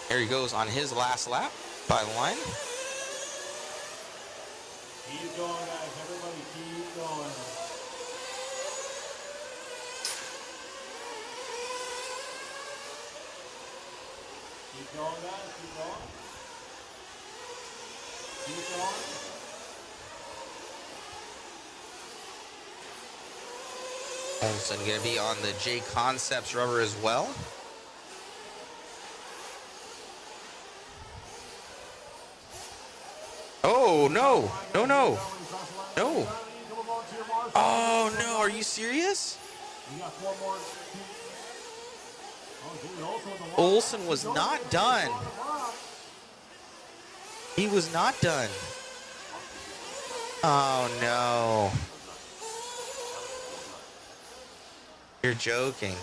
There he goes on his last lap by the line. Keep going, guys. Everybody keep going. Keep going, guys. Keep going. Keep going. Olsen going to be on the J Concepts rubber as well. Oh, no. No, no. No. Oh, no. Are you serious? Olsen was not done. He was not done. Oh, no. You're joking.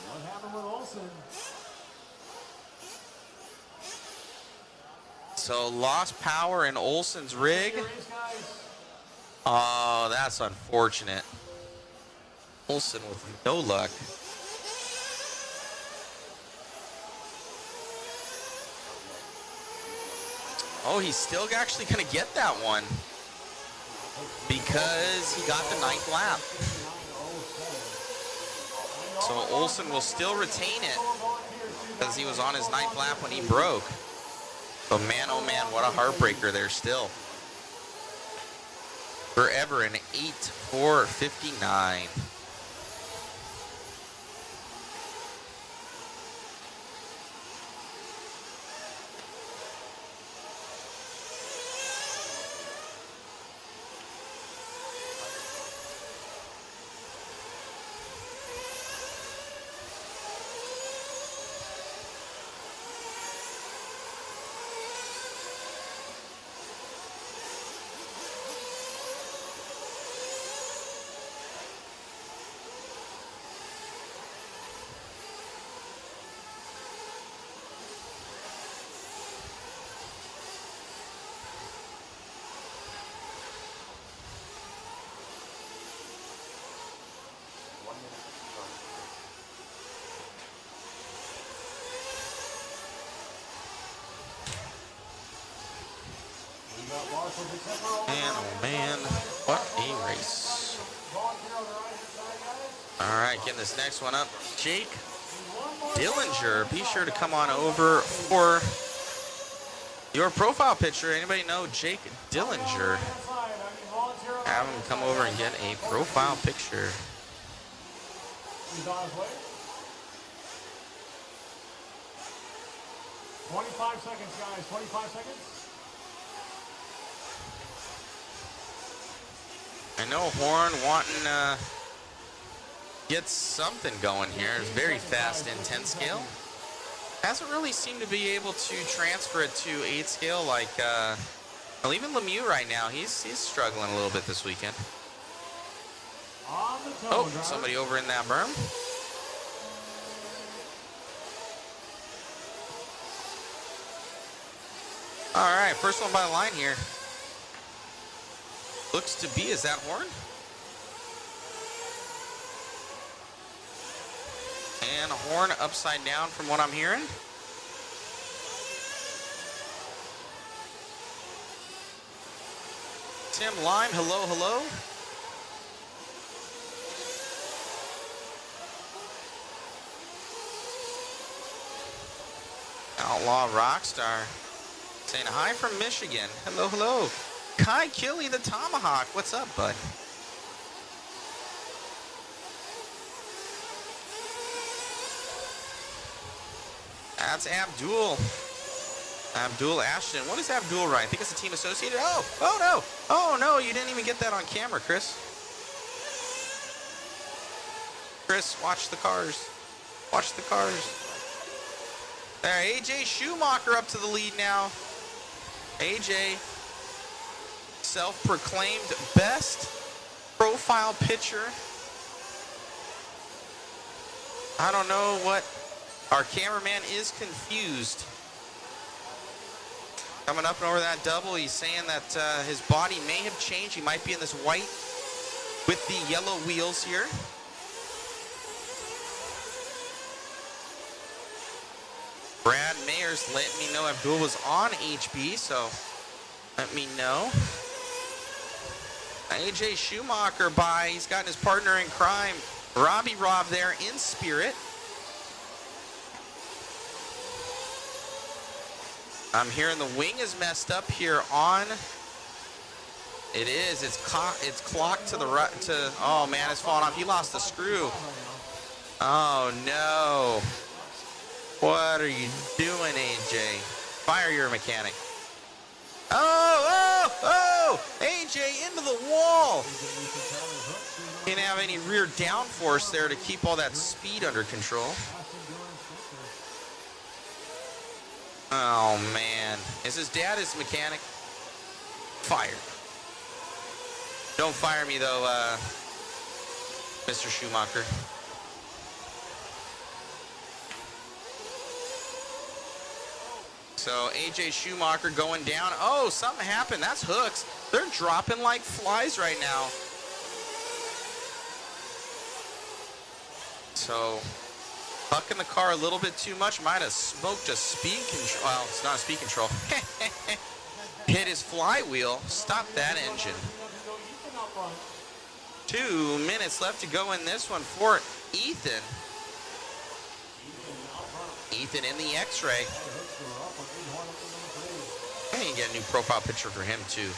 What happened with Olsen? So lost power in Olsen's rig. Oh, that's unfortunate. Olsen with no luck. Oh, he's still actually going to get that one because he got the 9th lap. So Olsen will still retain it because he was on his 9th lap when he broke. But man, oh man, what a heartbreaker there still. Forever an 8.459. Man, oh man, what a race. All right, getting this next one up. Jake Dillinger, be sure to come on over for your profile picture. Anybody know Jake Dillinger? Have him come over and get a profile picture. He's on his way. 25 seconds, guys. 25 seconds. I know Horn wanting to get something going here. It's very fast in 10 scale. Hasn't really seemed to be able to transfer it to 8 scale like, well, even Lemieux right now, he's struggling a little bit this weekend. Oh, somebody over in that berm. All right, first one by the line here. Looks to be, is that Horn? And Horn upside down from what I'm hearing. Tim Lime, hello, hello. Outlaw Rockstar saying hi from Michigan. Hello, hello. Kai Killy the Tomahawk. What's up, bud? That's Abdul. Abdul Ashton. What is Abdul right? I think it's a team associated. Oh no. Oh no, you didn't even get that on camera, Chris. Chris, watch the cars. Watch the cars. There, AJ Schumacher up to the lead now. AJ, self-proclaimed best profile picture. I don't know what, our cameraman is confused. Coming up and over that double, he's saying that his body may have changed. He might be in this white with the yellow wheels here. Brad Mayers let me know Abdul was on HB, so let me know. AJ Schumacher by, he's got his partner in crime, Robbie Rob there in spirit. I'm hearing the wing is messed up here on. It is. It's clocked to the right. Oh man, it's falling off. He lost the screw. Oh no. What are you doing, AJ? Fire your mechanic. Oh! AJ into the wall. Didn't have any rear downforce there to keep all that speed under control. Oh man. Is his dad his mechanic? Fired. Don't fire me though, Mr. Schumacher. So AJ Schumacher going down. Oh, something happened. That's hooks. They're dropping like flies right now. So bucking the car a little bit too much. Might have smoked a speed control. Well, it's not a speed control. Hit his flywheel. Stop that engine. 2 minutes left to go in this one for Ethan. Ethan in the X-ray. I need to get a new profile picture for him too.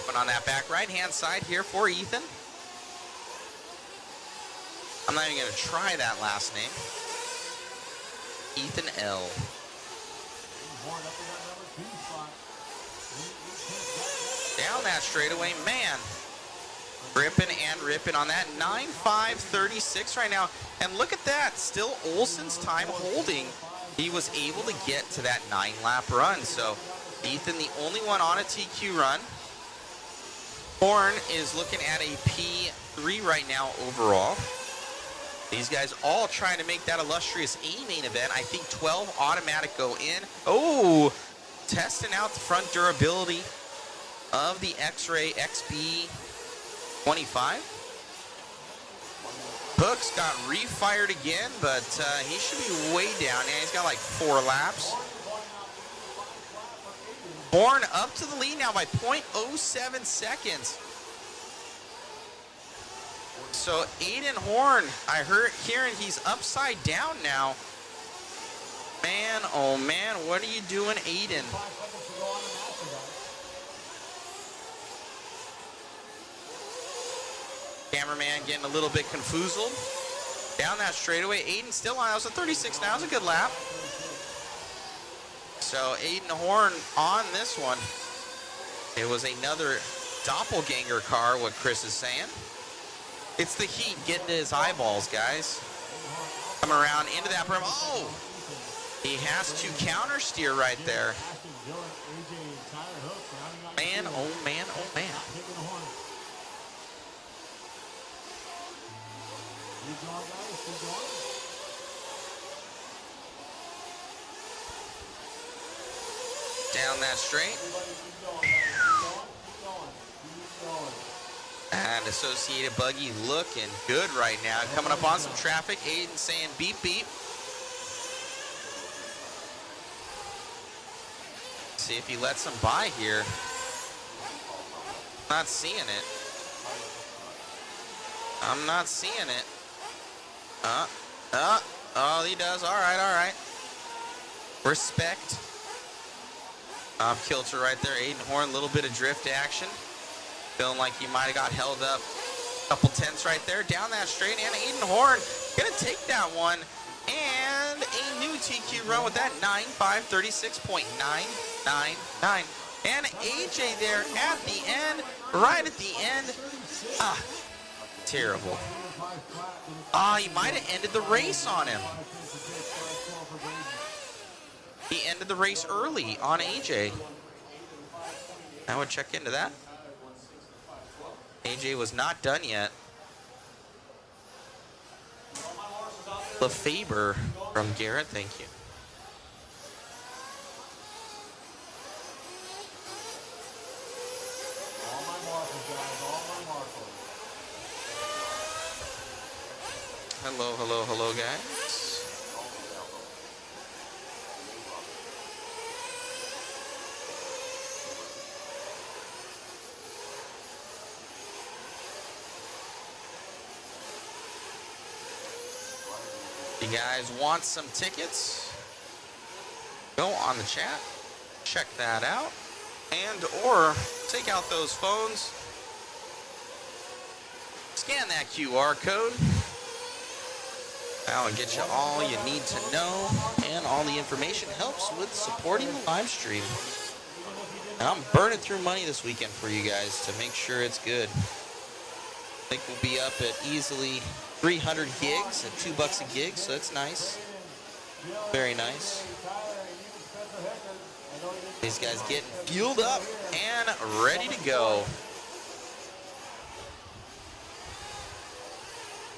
But on that back right-hand side here for Ethan. I'm not even going to try that last name. Ethan L. Down that straightaway, man. Ripping and ripping on that 9.536 right now. And look at that, still Olsen's time holding. He was able to get to that 9-lap run. So Ethan, the only one on a TQ run. Horn is looking at a P3 right now overall. These guys all trying to make that illustrious A main event. I think 12 automatic go in. Oh, testing out the front durability of the X-Ray XB 25. Hooks got refired again, but he should be way down. Yeah, he's got like 4 laps. Horn up to the lead now by 0.07 seconds. So Aiden Horn, hearing he's upside down now. Man, oh man, what are you doing, Aiden? Cameraman getting a little bit confoozled. Down that straightaway, Aiden still on. That was a 36 now. That was a good lap. So Aiden Horn on this one. It was another doppelganger car, what Chris is saying. It's the heat getting to his eyeballs, guys. Come around into that berm. Oh! He has to counter steer right there. Man, oh man, oh man. Down that straight. And Associated Buggy looking good right now. Coming up on some traffic. Aiden saying beep beep. See if he lets him by here. Not seeing it. I'm not seeing it. Oh, he does. All right. Respect. Off kilter right there. Aiden Horn, a little bit of drift action. Feeling like he might have got held up. Couple tenths right there. Down that straight. And Aiden Horn going to take that one. And a new TQ run with that 9.536.999. And AJ there at the end. Right at the end. Terrible. He might have ended the race on him. He ended the race early on AJ. I would check into that. AJ was not done yet. LeFaber from Garrett, thank you. Hello, guys. If you guys want some tickets, go on the chat, check that out, and or take out those phones, scan that QR code. That'll get you all you need to know, and all the information helps with supporting the live stream. And I'm burning through money this weekend for you guys to make sure it's good. I think we'll be up at easily 300 gigs at $2 a gig, so that's nice. Very nice. These guys getting fueled up and ready to go.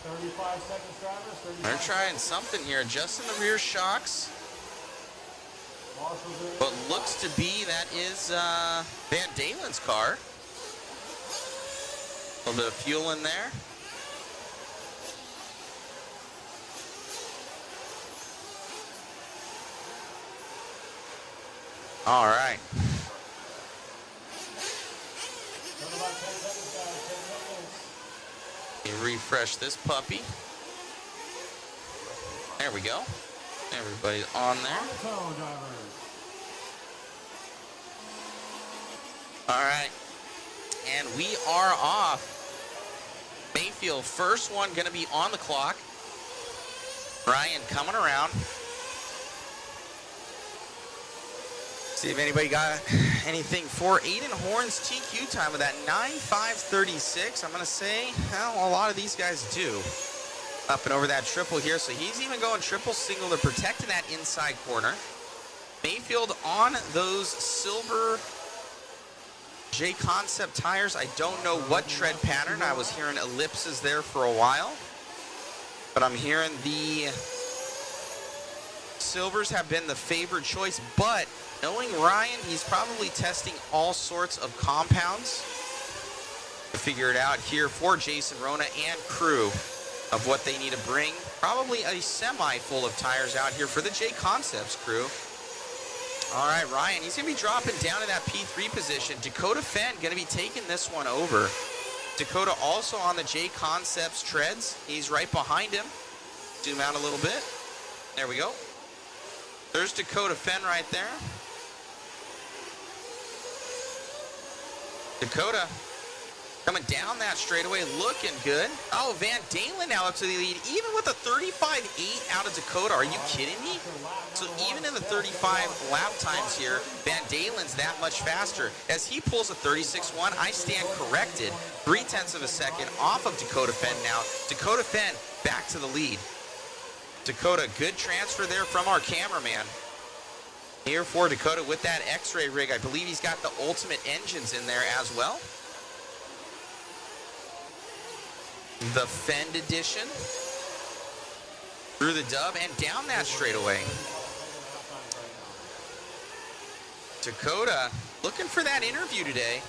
35 seconds, Travis. They're trying something here, adjusting the rear shocks. What looks to be that is Van Dalen's car. A little bit of fuel in there. All right. Refresh this puppy. There we go. Everybody's on there. All right. And we are off. Mayfield, first one going to be on the clock. Ryan coming around. See if anybody got anything for Aiden Horn's TQ time with that 9.536. I'm going to say, well, a lot of these guys do. Up and over that triple here. So he's even going triple single. They're protecting that inside corner. Mayfield on those silver J-Concept tires. I don't know what tread pattern. I was hearing ellipses there for a while. But I'm hearing the silvers have been the favored choice. But knowing Ryan, he's probably testing all sorts of compounds to figure it out here for Jason Rona and crew of what they need to bring. Probably a semi full of tires out here for the J-Concepts crew. All right, Ryan, he's going to be dropping down in that P3 position. Dakota Fenn going to be taking this one over. Dakota also on the J Concepts treads. He's right behind him. Zoom out a little bit. There we go. There's Dakota Fenn right there. Dakota coming down that straightaway, looking good. Oh, Van Dalen now up to the lead, even with a 35.8 out of Dakota. Are you kidding me? So even in the 35 lap times here, Van Dalen's that much faster. As he pulls a 36.1, I stand corrected. 0.3 of a second off of Dakota Fenn now. Dakota Fenn back to the lead. Dakota, good transfer there from our cameraman. Here for Dakota with that X-ray rig. I believe he's got the ultimate engines in there as well. The Fend edition. Through the dub and down that straightaway. Dakota looking for that interview today.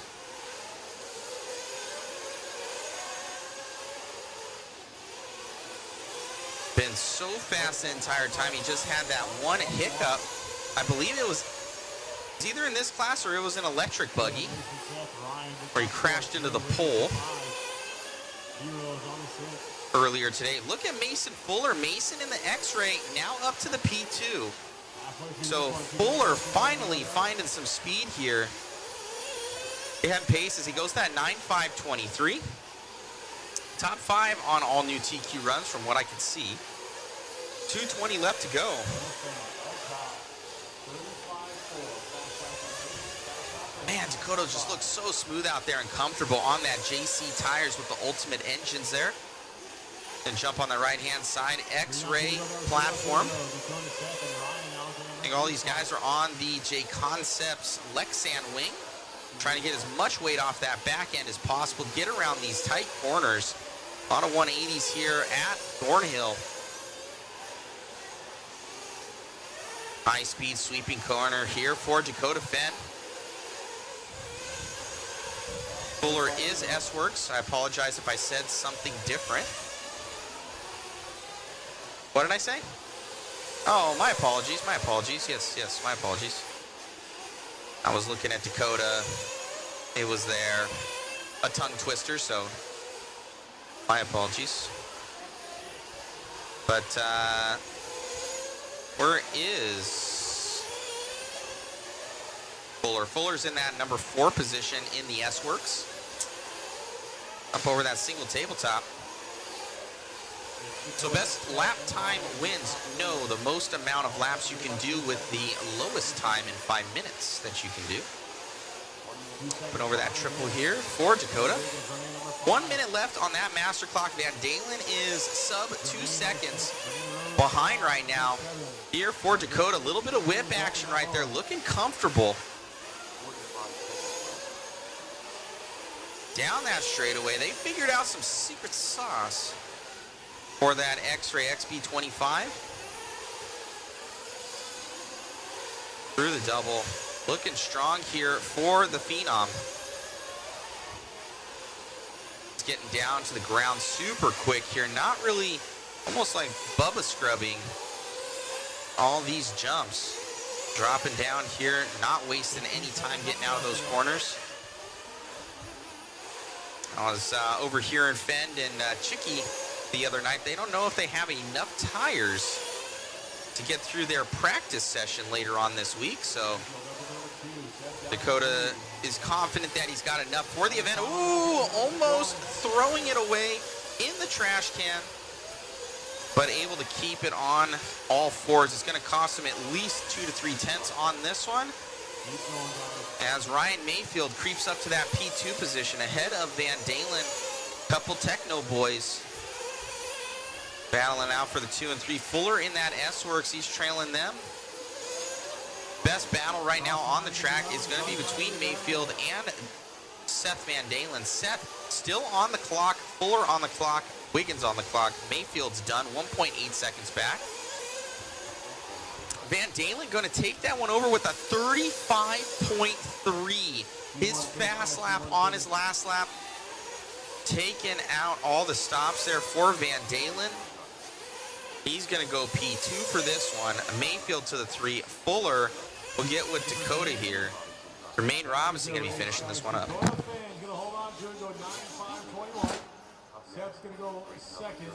Been so fast the entire time. He just had that one hiccup. I believe it was either in this class or it was an electric buggy where he crashed into the pole earlier today. Look at Mason Fuller. Mason in the X-ray, now up to the P2. So Fuller finally finding some speed here. He had pace as he goes that 9.523. Top 5 on all new TQ runs from what I can see. 2:20 left to go. Man, Dakota just looks so smooth out there and comfortable on that JC tires with the ultimate engines there. And jump on the right-hand side, X-ray platform. I think all these guys are on the J Concepts Lexan wing. Trying to get as much weight off that back end as possible. Get around these tight corners. A lot of 180s here at Thornhill. High-speed sweeping corner here for Dakota Fenn. Fuller is S-Works. I apologize if I said something different. What did I say? Oh, my apologies. My apologies. Yes, my apologies. I was looking at Dakota. It was there. A tongue twister, so my apologies. But where is Fuller? Fuller's in that number 4 position in the S-Works. Up over that single tabletop. So best lap time wins. No, the most amount of laps you can do with the lowest time in 5 minutes that you can do. Put over that triple here for Dakota. 1 minute left on that master clock. Van Dalen is sub 2 seconds behind right now. Here for Dakota, a little bit of whip action right there, looking comfortable. Down that straightaway, they figured out some secret sauce for that X-Ray XP25. Through the double. Looking strong here for the Phenom. It's getting down to the ground super quick here. Not really, almost like Bubba scrubbing all these jumps. Dropping down here, not wasting any time getting out of those corners. I was over here in Fend and Chicky the other night. They don't know if they have enough tires to get through their practice session later on this week, so Dakota is confident that he's got enough for the event. Ooh, almost throwing it away in the trash can, but able to keep it on all fours. It's going to cost him at least 2 to 3 tenths on this one, as Ryan Mayfield creeps up to that P2 position ahead of Van Dalen. Couple Techno boys battling out for the 2 and 3. Fuller in that S-Works, he's trailing them. Best battle right now on the track is going to be between Mayfield and Seth Van Dalen. Seth still on the clock, Fuller on the clock, Wiggins on the clock. Mayfield's done, 1.8 seconds back. Van Dalen going to take that one over with a 35.3. His fast lap on his last lap. Taking out all the stops there for Van Dalen. He's going to go P2 for this one. Mayfield to the 3. Fuller We'll get with Dakota here. Jermaine Robinson going to be finishing this one up. Dakota Fan's going to hold on to it, go 9.521. Seth's going to go second.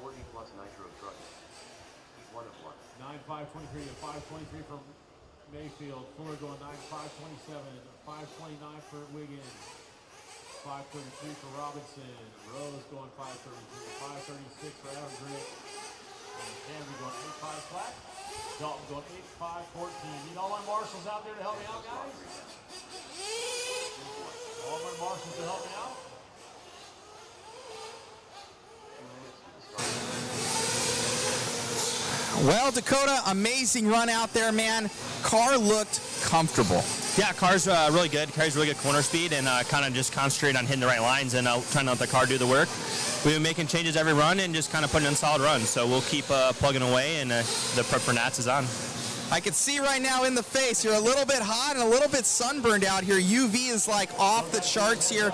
40 plus nitro trucks. 1 of 1. 9.523 to 5.23 from Mayfield. Fuller going 9.527. 5.29 for Wiggins. 5.33 for Robinson. Rose going 5.33. 5.36 for Adam Grant. And Camby going 8.5 flat. Dalton going 8.514. Need all my marshals out there to help me out, guys? All my marshals to help me out? Well, Dakota, amazing run out there, man. Car looked comfortable. Yeah, car's really good. Carries really good corner speed and kind of just concentrate on hitting the right lines and trying to let the car do the work. We've been making changes every run and just kind of putting in solid runs. So we'll keep plugging away, and the prep for Nats is on. I can see right now in the face, you're a little bit hot and a little bit sunburned out here. UV is like off the charts here.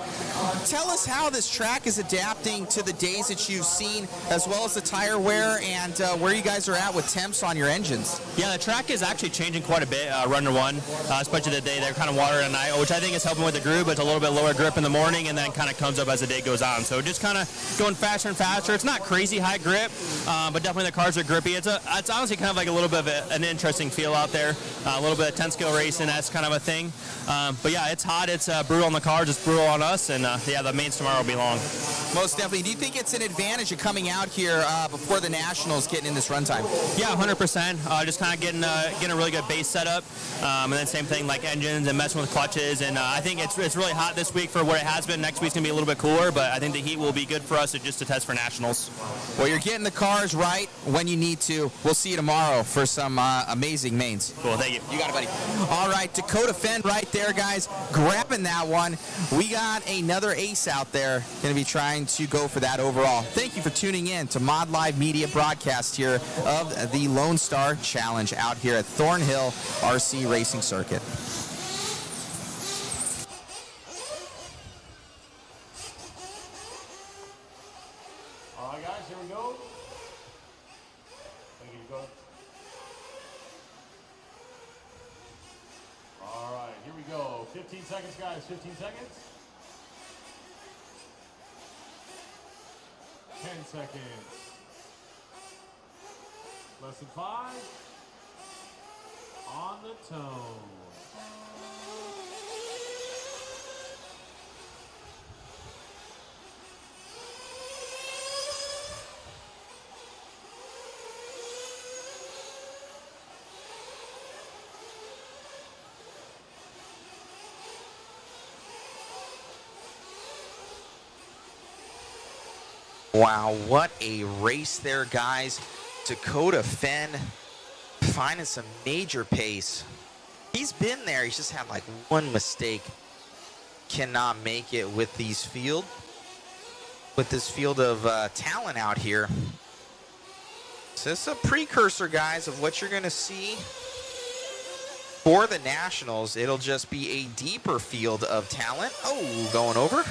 Tell us how this track is adapting to the days that you've seen, as well as the tire wear and where you guys are at with temps on your engines. Yeah, the track is actually changing quite a bit, run to one, especially the day they're kind of water at night, which I think is helping with the groove. It's a little bit lower grip in the morning and then kind of comes up as the day goes on. So just kind of going faster and faster. It's not crazy high grip, but definitely the cars are grippy. It's honestly kind of like a little bit of an interesting feel out there. A little bit of 10-skill racing, that's kind of a thing. But yeah, it's hot. It's brutal on the cars. It's brutal on us. And yeah, the mains tomorrow will be long. Most definitely. Do you think it's an advantage of coming out here before the Nationals, getting in this run time? Yeah, 100%. Just kind of getting a really good base setup. And then same thing like engines and messing with clutches. And I think it's really hot this week for what it has been. Next week's going to be a little bit cooler, but I think the heat will be good for us just to test for Nationals. Well, you're getting the cars right when you need to. We'll see you tomorrow for some amazing mains. Cool, thank you. You got it, buddy. All right, Dakota Fenn right there, guys, grabbing that one. We got another ace out there, going to be trying to go for that overall. Thank you for tuning in to Mod Live Media broadcast here of the Lone Star Challenge out here at Thornhill RC Racing Circuit. All right, guys, here we go. Thank you, Dakota. All right, here we go. 15 seconds, guys. 15 seconds. 10 seconds. Less than 5. On the tone. Wow, what a race there, guys. Dakota Fenn finding some major pace. He's been there. He's just had like one mistake. Cannot make it with this field of talent out here. So this is a precursor, guys, of what you're going to see for the Nationals. It'll just be a deeper field of talent. Oh, going over.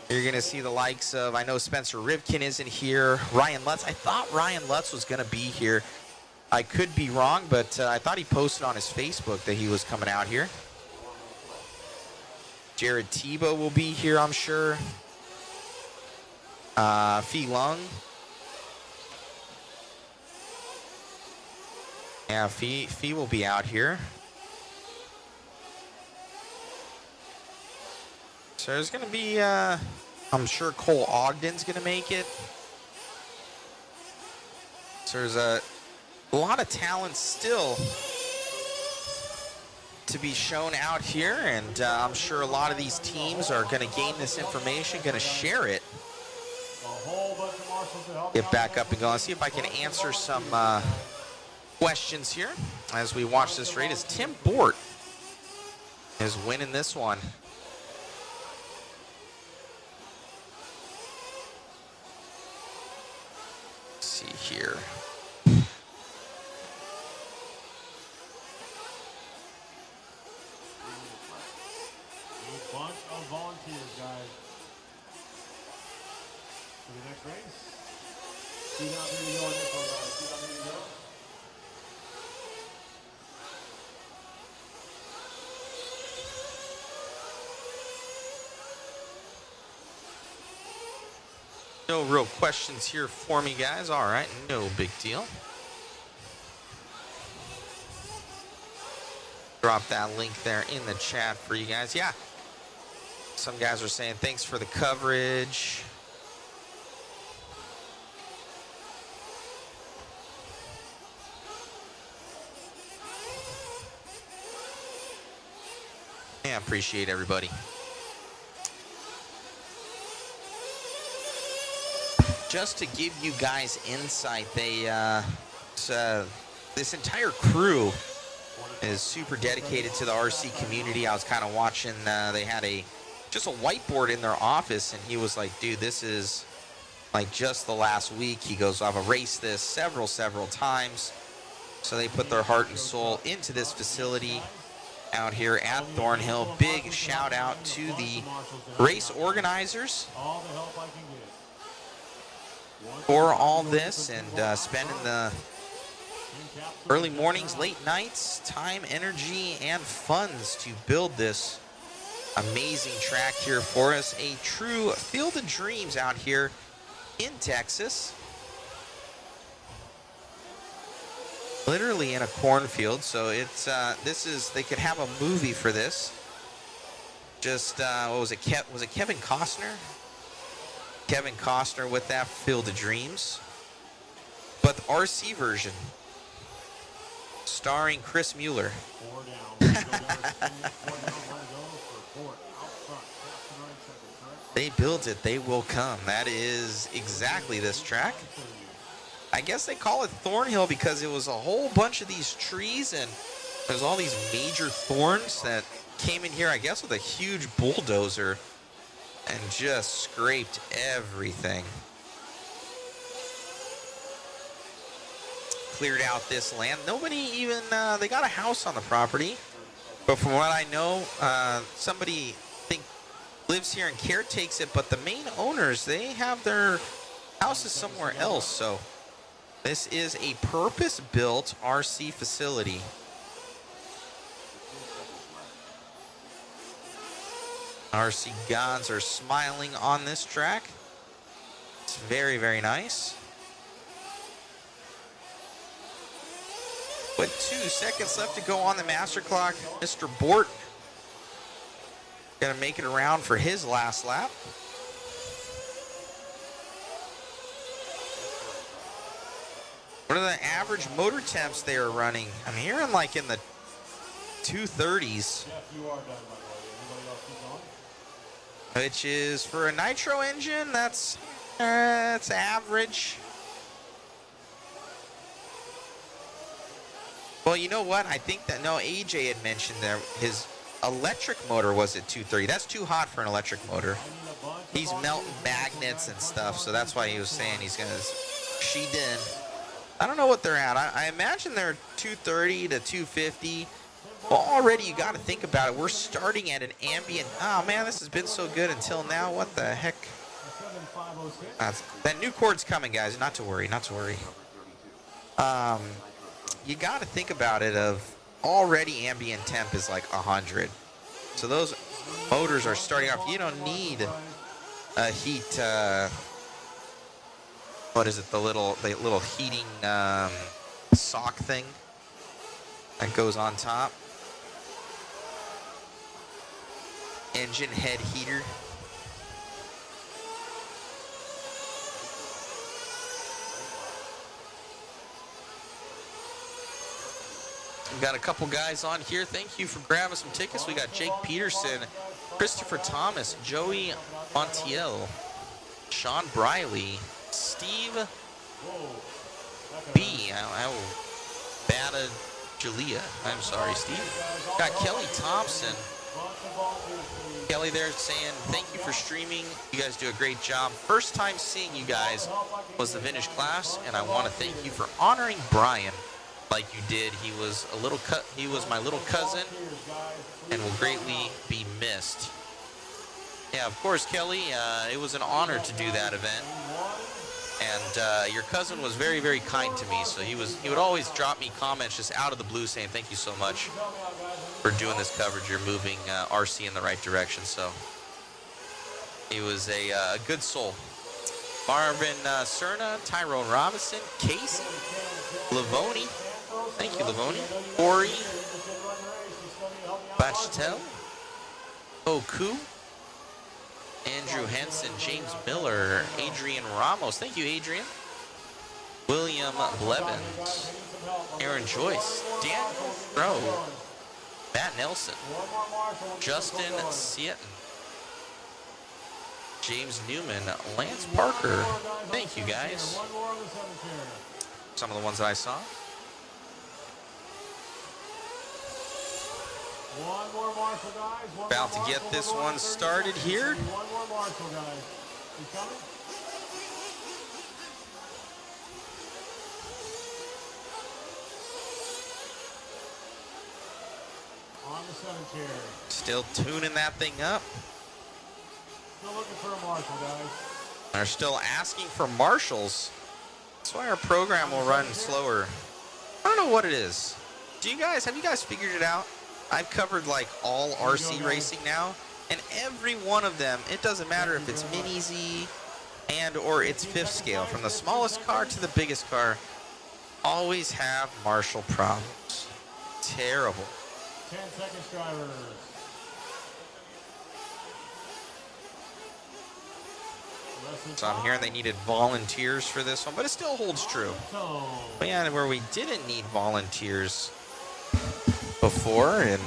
You're going to see the likes of, I know Spencer Rivkin isn't here. Ryan Lutz. I thought Ryan Lutz was going to be here. I could be wrong, but I thought he posted on his Facebook that he was coming out here. Jared Tebow will be here, I'm sure. Phi Lung. Yeah, Phi will be out here. So there's going to be, I'm sure Cole Ogden's going to make it. So there's a lot of talent still to be shown out here, and I'm sure a lot of these teams are going to gain this information, going to share it. Get back up and go. Let's see if I can answer some questions here as we watch this race. As Tim Bort is winning this one. See here. A bunch of volunteers, guys. For the next race. See down here to go on this one, guys. See down here to go. No real questions here for me, guys. All right, no big deal. Drop that link there in the chat for you guys. Yeah. Some guys are saying thanks for the coverage. Yeah, appreciate everybody. Just to give you guys insight, this entire crew is super dedicated to the RC community. I was kind of watching, they had just a whiteboard in their office, and he was like, dude, this is like just the last week. He goes, I've raced this several times. So they put their heart and soul into this facility out here at Thornhill. Big shout out to the race organizers for all this and spending the early mornings, late nights, time, energy, and funds to build this amazing track here for us. A true field of dreams out here in Texas. Literally in a cornfield, so it's they could have a movie for this. Just what was it? Was it Kevin Costner? Kevin Costner with that Field of Dreams, but the RC version, starring Chris Mueller. They built it, they will come. That is exactly this track. I guess they call it Thornhill because it was a whole bunch of these trees, and there's all these major thorns that came in here, I guess, with a huge bulldozer and just scraped everything. Cleared out this land. Nobody even, they got a house on the property, but from what I know, somebody lives here and caretakes it, but the main owners, they have their houses somewhere else, so this is a purpose-built RC facility. RC gods are smiling on this track. It's very, very nice. With 2 seconds left to go on the master clock, Mr. Bort gonna make it around for his last lap. What are the average motor temps they are running? I'm hearing like in the 230s. Which is, for a nitro engine, that's average. Well, you know what? I think that, no, AJ had mentioned there, his electric motor was at 230. That's too hot for an electric motor. He's melting magnets and stuff, so that's why he was saying he's going to sheet in. I don't know what they're at. I imagine they're 230 to 250. Well, already you got to think about it. We're starting at an ambient. Oh, man, this has been so good until now. What the heck? That new cord's coming, guys. Not to worry. Not to worry. You got to think about it of already ambient temp is like 100. So those motors are starting off. You don't need a heat. What is it? The little heating sock thing that goes on top. Engine head heater. We've got a couple guys on here. Thank you for grabbing some tickets. We got Jake Peterson, Christopher Thomas, Joey Montiel, Sean Briley, Steve B. Bada Julia. I'm sorry, Steve. Got Kelly Thompson. Kelly there saying, thank you for streaming. You guys do a great job. First time seeing you guys was the vintage class, and I want to thank you for honoring Brian like you did. He was he was my little cousin and will greatly be missed. Yeah, of course, Kelly. It was an honor to do that event. And your cousin was very, very kind to me. So he would always drop me comments just out of the blue saying, thank you so much for doing this coverage. You're moving RC in the right direction. So he was a good soul. Marvin Cerna, Tyrone Robinson, Casey, Lavoni. Thank you, Lavoni. Corey, Bachtel, Oku, Andrew Henson, James Miller, Adrian Ramos. Thank you, Adrian. William Blevins, Aaron Joyce, Dan Rowe, Matt Nelson, Justin Seaton, James Newman, Lance Parker. Thank you, guys. Some of the ones that I saw. One more Marshall, guys. About to get this one started here. One more Marshall, guys. You coming? On the cemetery. Still tuning that thing up. Still looking for a Marshall, guys. They're still asking for marshals. That's why our program will run slower. I don't know what it is. Have you guys figured it out? I've covered like all RC racing now, and every one of them, it doesn't matter if it's Mini Z and or it's fifth scale, from the smallest car to the biggest car, always have marshal problems. Terrible. 10 seconds, drivers. So I'm hearing they needed volunteers for this one, but it still holds true. But yeah, where we didn't need volunteers before, and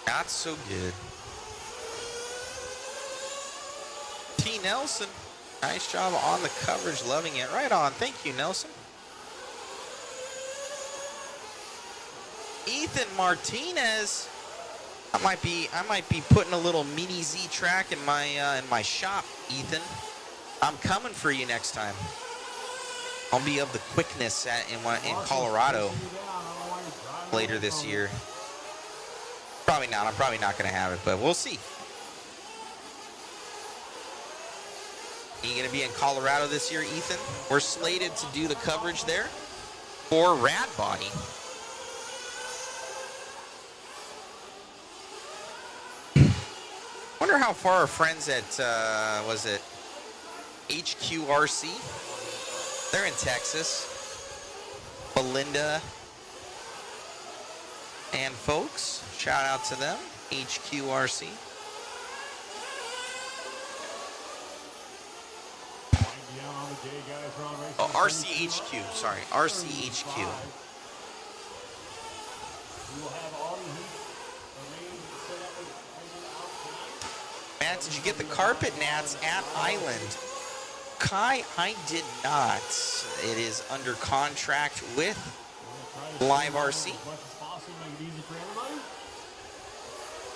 not so good. T. Nelson, nice job on the coverage, loving it. Right on, thank you, Nelson. Ethan Martinez, I might be putting a little Mini Z track in my shop, Ethan. I'm coming for you next time. I'll be of the quickness in Colorado later this year. Probably not. I'm probably not going to have it, but we'll see. You going to be in Colorado this year, Ethan? We're slated to do the coverage there for Rad Body. Wonder how far our friends at, was it HQRC? They're in Texas. Belinda and folks, shout out to them, HQRC. Oh, RCHQ, sorry, RCHQ. Matt, did you get the carpet nats at Island? Kai, I did not. It is under contract with Live RC.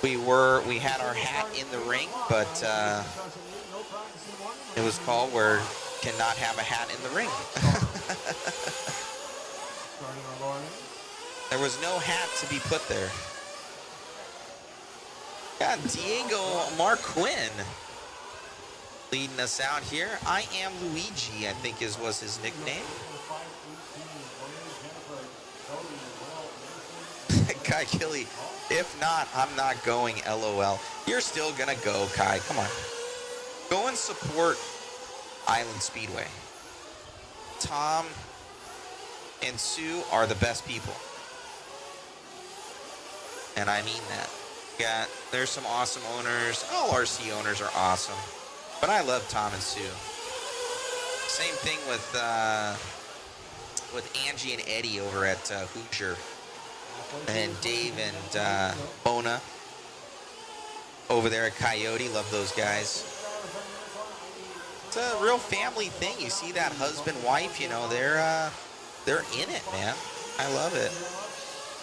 We had our hat in the ring, but it was called where cannot have a hat in the ring. There was no hat to be put there. Got Diego Marquin leading us out here. I am Luigi, I think was his nickname. Kai Killy, if not, I'm not going, LOL. You're still gonna go, Kai, come on. Go and support Island Speedway. Tom and Sue are the best people. And I mean that. Yeah, there's some awesome owners. All RC owners are awesome. But I love Tom and Sue. Same thing with Angie and Eddie over at Hoosier. And Dave and Bona over there at Coyote. Love those guys. It's a real family thing. You see that husband-wife, you know, they're in it, man. I love it.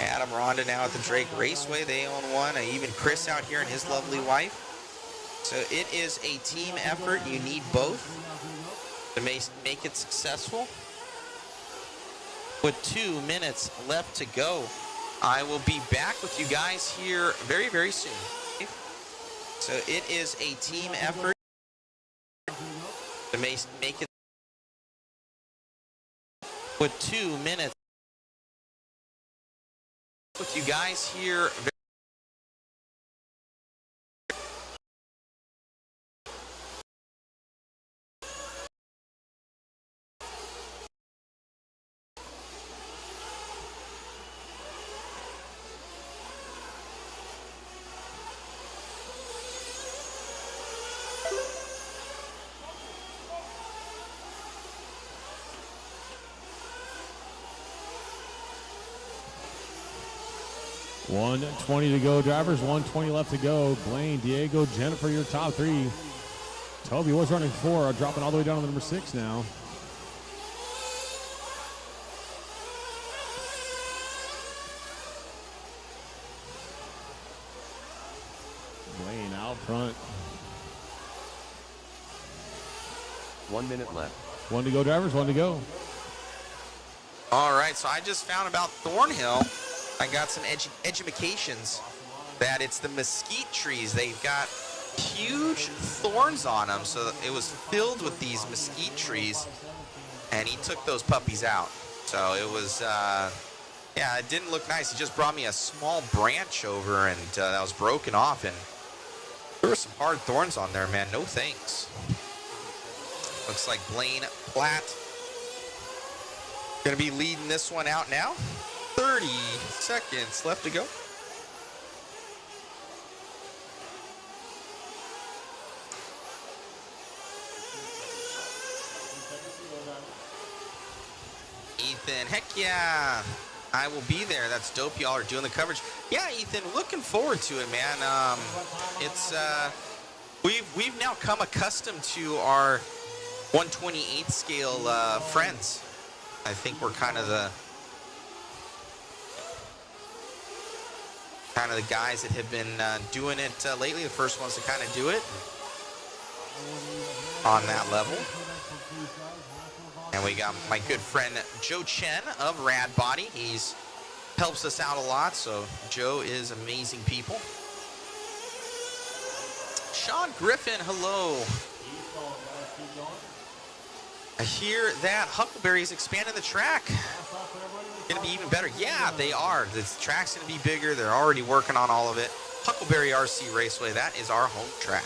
Adam Ronda now at the Drake Raceway. They own one. Even Chris out here and his lovely wife. So it is a team effort. You need both to make it successful. With 2 minutes left to go, I will be back with you guys here very, very soon. So it is a team effort to make it. With 2 minutes with you guys here. 1:20 to go, drivers. 1:20 left to go. Blaine, Diego, Jennifer, your top three. Toby was running 4, dropping all the way down to number 6 now. Blaine out front. 1 minute left. 1 to go, drivers. 1 to go. All right, so I just found about Thornhill. I got some edumacations that it's the mesquite trees. They've got huge thorns on them, so it was filled with these mesquite trees, and he took those puppies out. So it was, yeah, it didn't look nice. He just brought me a small branch over, and that was broken off, and there were some hard thorns on there, man. No thanks. Looks like Blaine Platt going to be leading this one out now. 30 seconds left to go. Ethan, heck yeah, I will be there. That's dope. Y'all are doing the coverage. Yeah, Ethan, looking forward to it, man. It's we've now come accustomed to our 128 scale friends. I think we're kind of the guys that have been doing it lately, the first ones to kind of do it on that level. And we got my good friend Joe Chen of Rad Body. He's helps us out a lot, so Joe is amazing people. Sean Griffin, hello. I hear that Huckleberry's expanding the track. Gonna be even better. Yeah, they are. The track's gonna be bigger. They're already working on all of it. Huckleberry RC Raceway, that is our home track.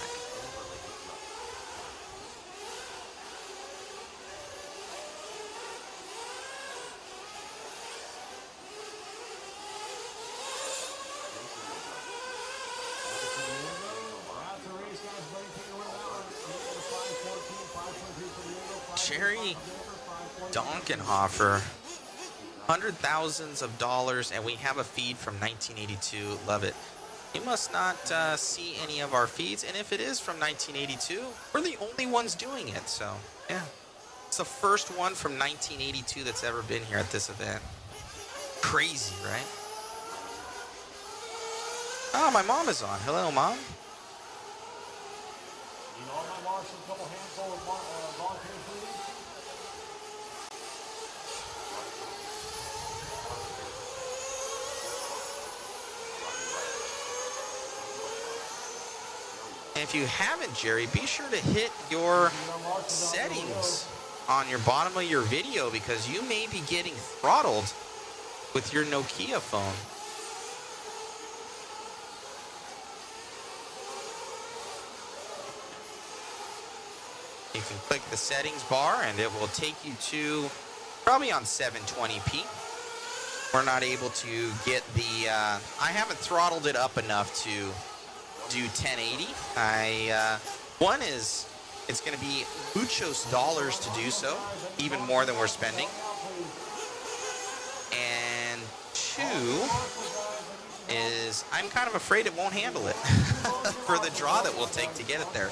Jerry Donkenhofer, hundred thousands of dollars, and we have a feed from 1982. Love it. You must not see any of our feeds, and if it is from 1982, we're the only ones doing it. So yeah, it's the first one from 1982 that's ever been here at this event. Crazy, right? Oh, my mom is on. Hello, Mom. You know, my Marshall, a couple handful of volunteers, please. And if you haven't, Jerry, be sure to hit your settings on your bottom of your video, because you may be getting throttled with your Nokia phone. You can click the settings bar and it will take you to probably on 720p. We're not able to get the, I haven't throttled it up enough to do 1080. One is, it's going to be muchos dollars to do so, even more than we're spending. And two is, I'm kind of afraid it won't handle it for the draw that we'll take to get it there.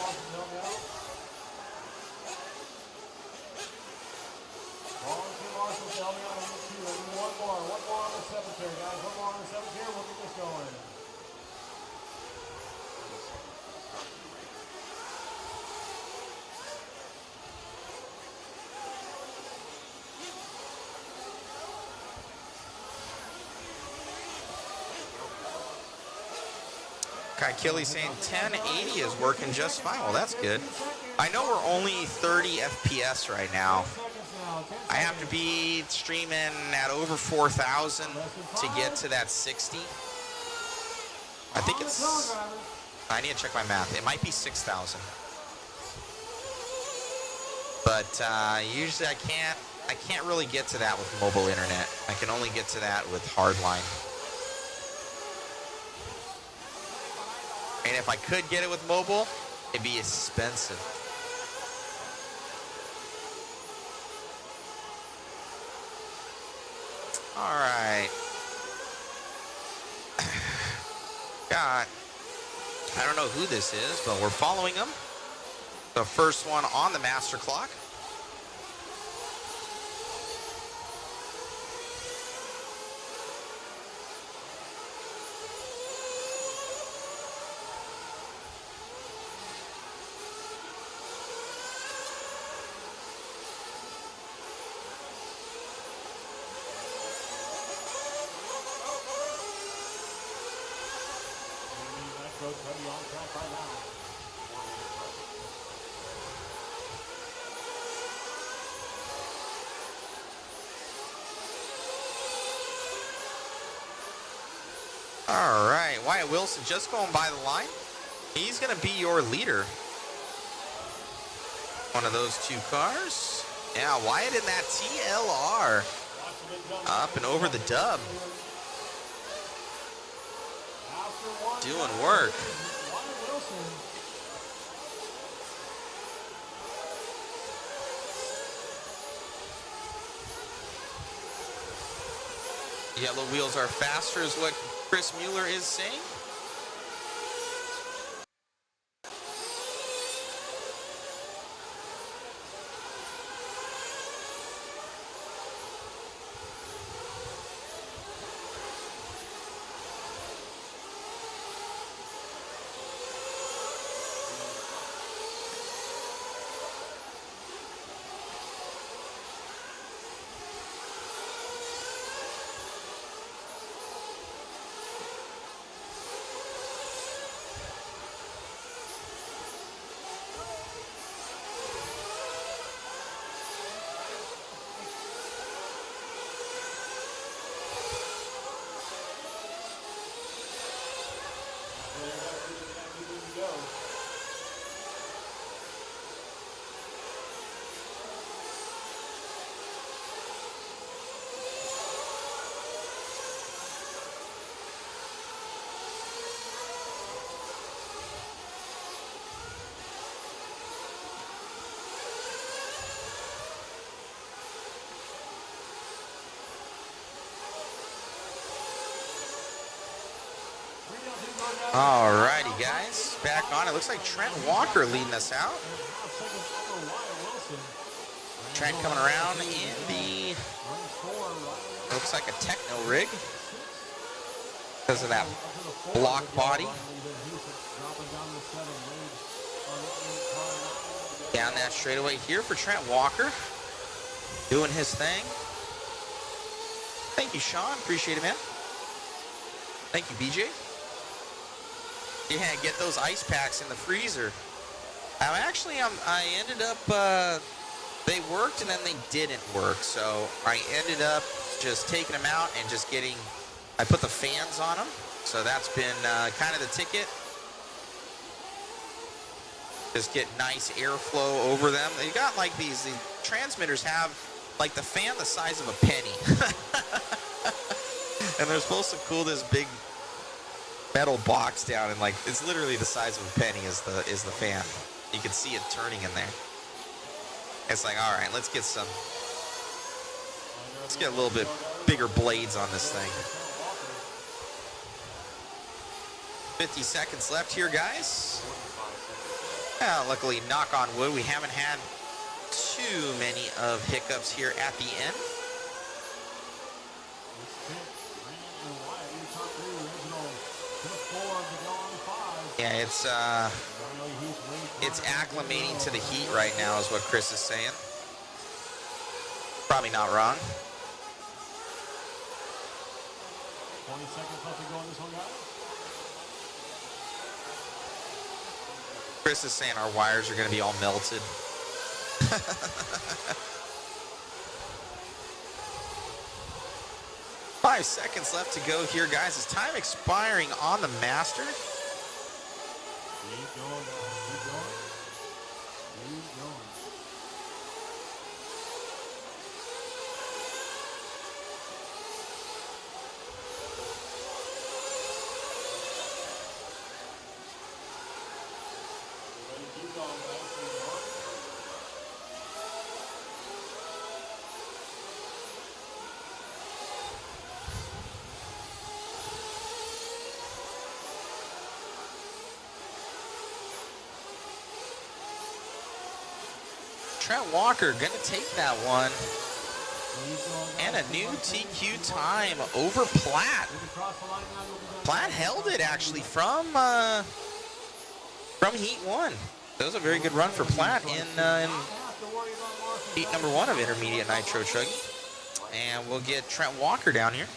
One more on the 7th here, guys. One more on the 7th here. We'll get this going. Kai Killy saying 1080 is working just fine. Well, that's good. I know we're only 30 FPS right now. I have to be streaming at over 4,000 to get to that 60. I think it's, I need to check my math. It might be 6,000. But usually I can't really get to that with mobile internet. I can only get to that with hardline. And if I could get it with mobile, it'd be expensive. All right. got, I don't know who this is, but we're following him. The first one on the master clock. All right, Wyatt Wilson just going by the line. He's going to be your leader. One of those two cars. Yeah, Wyatt in that TLR. Up and over the dub. Doing work. Yellow wheels are faster is what Chris Mueller is saying. All righty, guys. Back on. It looks like Trent Walker leading us out. Trent coming around in the, looks like a techno rig because of that block body. Down that straightaway here for Trent Walker. Doing his thing. Thank you, Sean. Appreciate it, man. Thank you, BJ. Yeah, get those ice packs in the freezer. I ended up, they worked and then they didn't work. So I ended up just taking them out and just getting, I put the fans on them. So that's been kind of the ticket. Just get nice airflow over them. They got like the transmitters have like the fan the size of a penny. And they're supposed to cool this big metal box down, and like it's literally the size of a penny is the fan. You can see it turning in there. It's like, all right, let's get a little bit bigger blades on this thing. 50 seconds left here, guys. Luckily, knock on wood, we haven't had too many of hiccups here at the end. Yeah, it's acclimating to the heat right now is what Chris is saying. Probably not wrong. 20 seconds left to go on this one, guys. Chris is saying our wires are going to be all melted. 5 seconds left to go here, guys. Is time expiring on the Master? Keep going, keep going. Keep going. Keep going, guys. Keep going. Trent Walker going to take that one. And a new TQ time over Platt. Platt held it actually from Heat 1. That was a very good run for Platt in Heat number 1 of Intermediate Nitro Chuggy. And we'll get Trent Walker down here.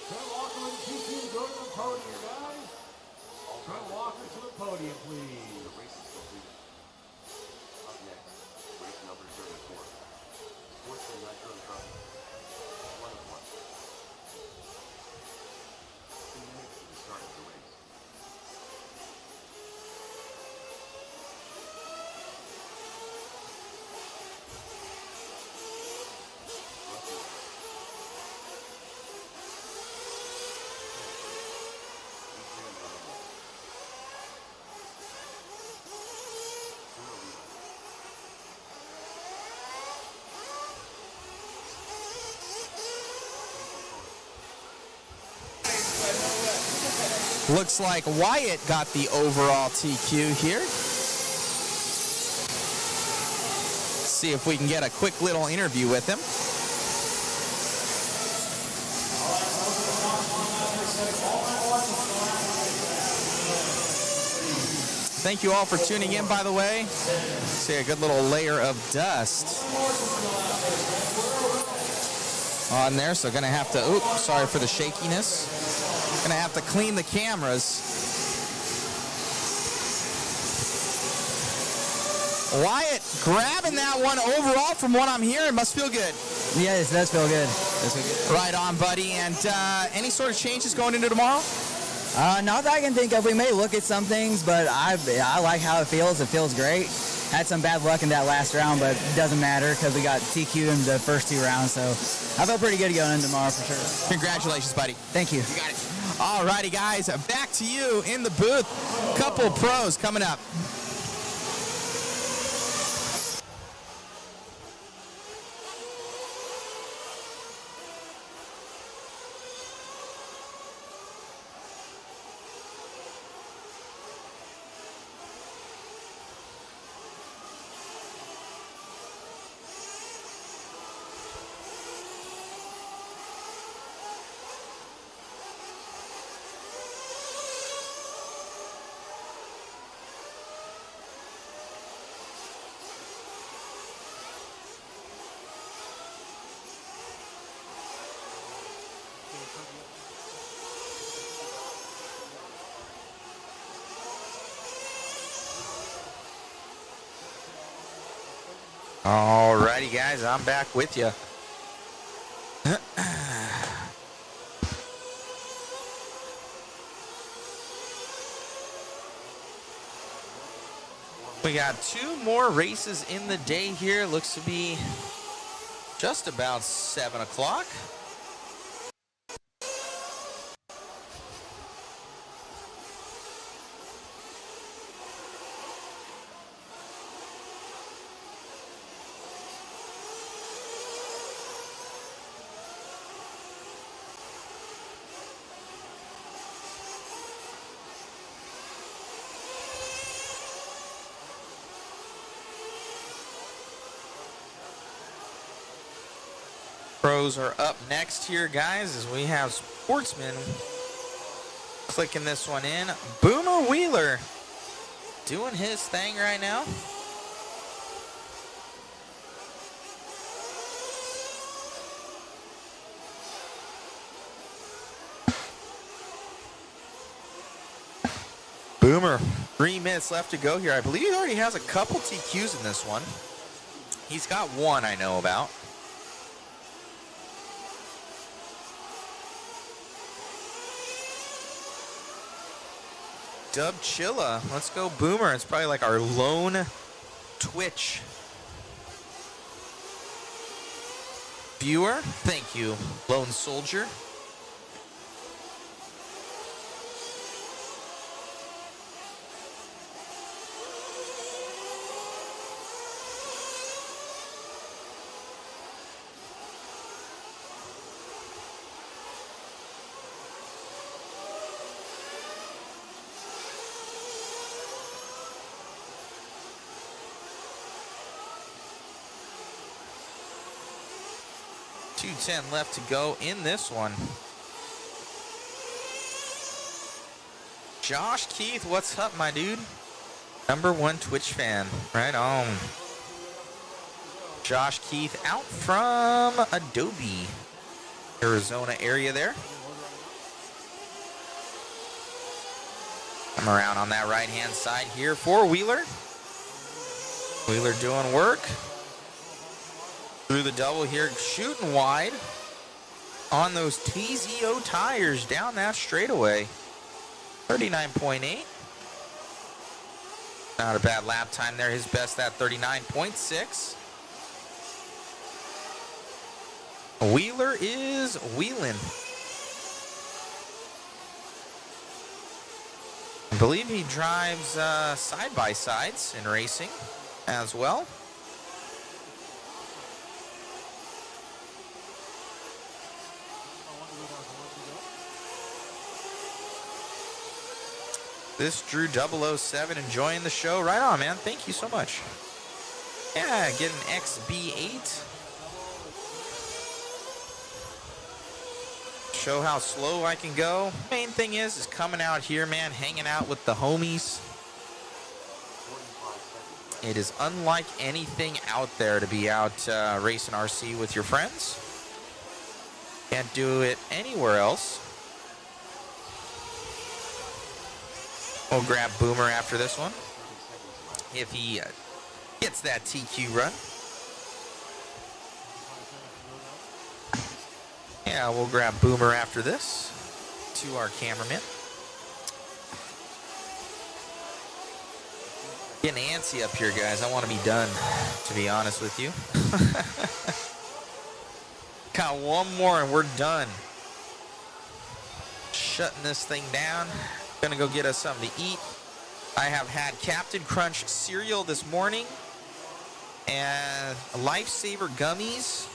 Trent Walker with the TQ, go to the podium, guys. Trent Walker to the podium, please. The race is completed. Up next, race number 34. Sportsman Nitro Trophy. 1 of 1. 2 minutes to the start of the race. Looks like Wyatt got the overall TQ here. See if we can get a quick little interview with him. Thank you all for tuning in, by the way. See a good little layer of dust on there, so gonna have to, oops, sorry for the shakiness. Gonna have to clean the cameras. Wyatt grabbing that one overall from what I'm hearing. Must feel good. Yes, it does feel good. Right on, buddy. And any sort of changes going into tomorrow? Not that I can think of. We may look at some things, but I like how it feels. It feels great. Had some bad luck in that last round, but it doesn't matter because we got TQ in the first 2 rounds. So I feel pretty good going in tomorrow for sure. Congratulations, buddy. Thank you. You got it. All righty, guys. Back to you in the booth. Couple pros coming up. Alrighty, guys, I'm back with you. We got 2 more races in the day here. Looks to be just about 7 o'clock. Pros are up next here, guys, as we have Sportsman clicking this one in. Boomer Wheeler doing his thing right now. Boomer, 3 minutes left to go here. I believe he already has a couple TQs in this one. He's got 1 I know about. Dub Chilla. Let's go Boomer. It's probably like our lone Twitch viewer. Thank you, Lone Soldier. 2:10 left to go in this one. Josh Keith, what's up, my dude? #1 Twitch fan. Right on. Josh Keith out from Adobe, Arizona area there. Come around on that right-hand side here for Wheeler. Wheeler doing work. Through the double here, shooting wide on those TZO tires down that straightaway. 39.8. Not a bad lap time there. His best at 39.6. Wheeler is wheeling. I believe he drives side-by-sides in racing as well. This Drew 007 enjoying the show. Right on, man. Thank you so much. Yeah, get an XB8. Show how slow I can go. Main thing is coming out here, man, hanging out with the homies. It is unlike anything out there to be out racing RC with your friends. Can't do it anywhere else. We'll grab Boomer after this one, if he gets that TQ run. Yeah, we'll grab Boomer after this to our cameraman. Getting antsy up here, guys. I want to be done, to be honest with you. Got one more and we're done. Shutting this thing down. Gonna go get us something to eat. I have had Captain Crunch cereal this morning and Lifesaver gummies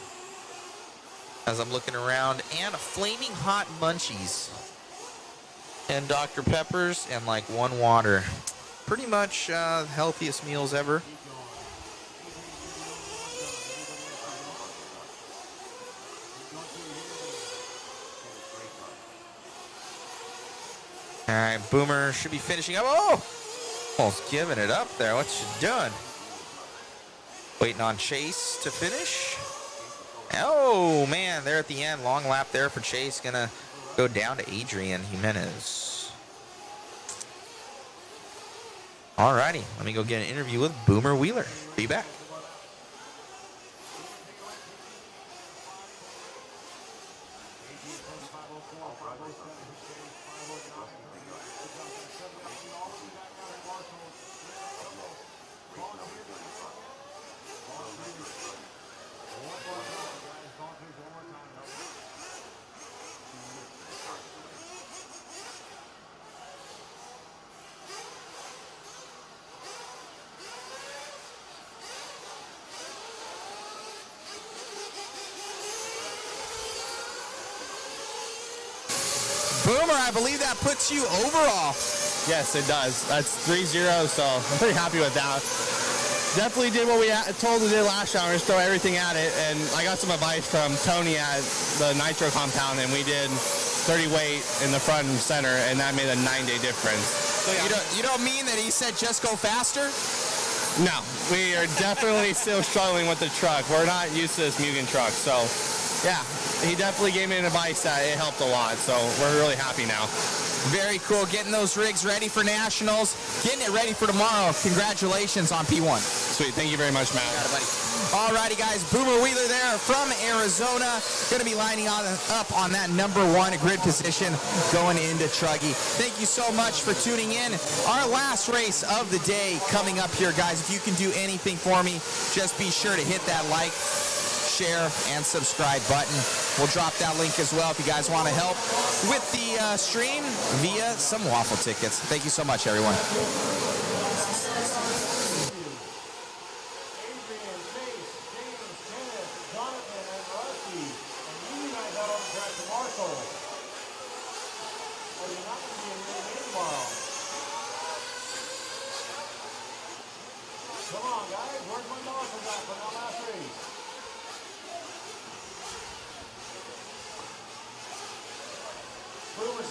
as I'm looking around, and Flaming Hot Munchies and Dr. Peppers and like one water. Pretty much the healthiest meals ever. All right, Boomer should be finishing up. Oh, almost giving it up there. What you doing? Waiting on Chase to finish. Oh, man, there at the end. Long lap there for Chase. Going to go down to Adrian Jimenez. All righty, let me go get an interview with Boomer Wheeler. Be back. Boomer, I believe that puts you overall. Yes, it does. That's 3-0, so I'm pretty happy with that. Definitely did what we told we did last round. Just throw everything at it, and I got some advice from Tony at the Nitro compound, and we did 30 weight in the front and center, and that made a 9-day difference. So you don't mean that he said just go faster? No, we are definitely still struggling with the truck. We're not used to this Mugen truck, so yeah, he definitely gave me an advice that it helped a lot, so we're really happy now. Very cool. Getting those rigs ready for nationals, getting it ready for tomorrow. Congratulations on P1. Sweet. Thank you very much, Matt. Got it, buddy. Alrighty, guys. Boomer Wheeler there from Arizona. Going to be lining up on that #1 grid position going into Truggy. Thank you so much for tuning in. Our last race of the day coming up here, guys. If you can do anything for me, just be sure to hit that like, share, and subscribe button. We'll drop that link as well if you guys want to help with the stream via some waffle tickets. Thank you so much, everyone. Come on, guys. Where's my Marshall at for that last race?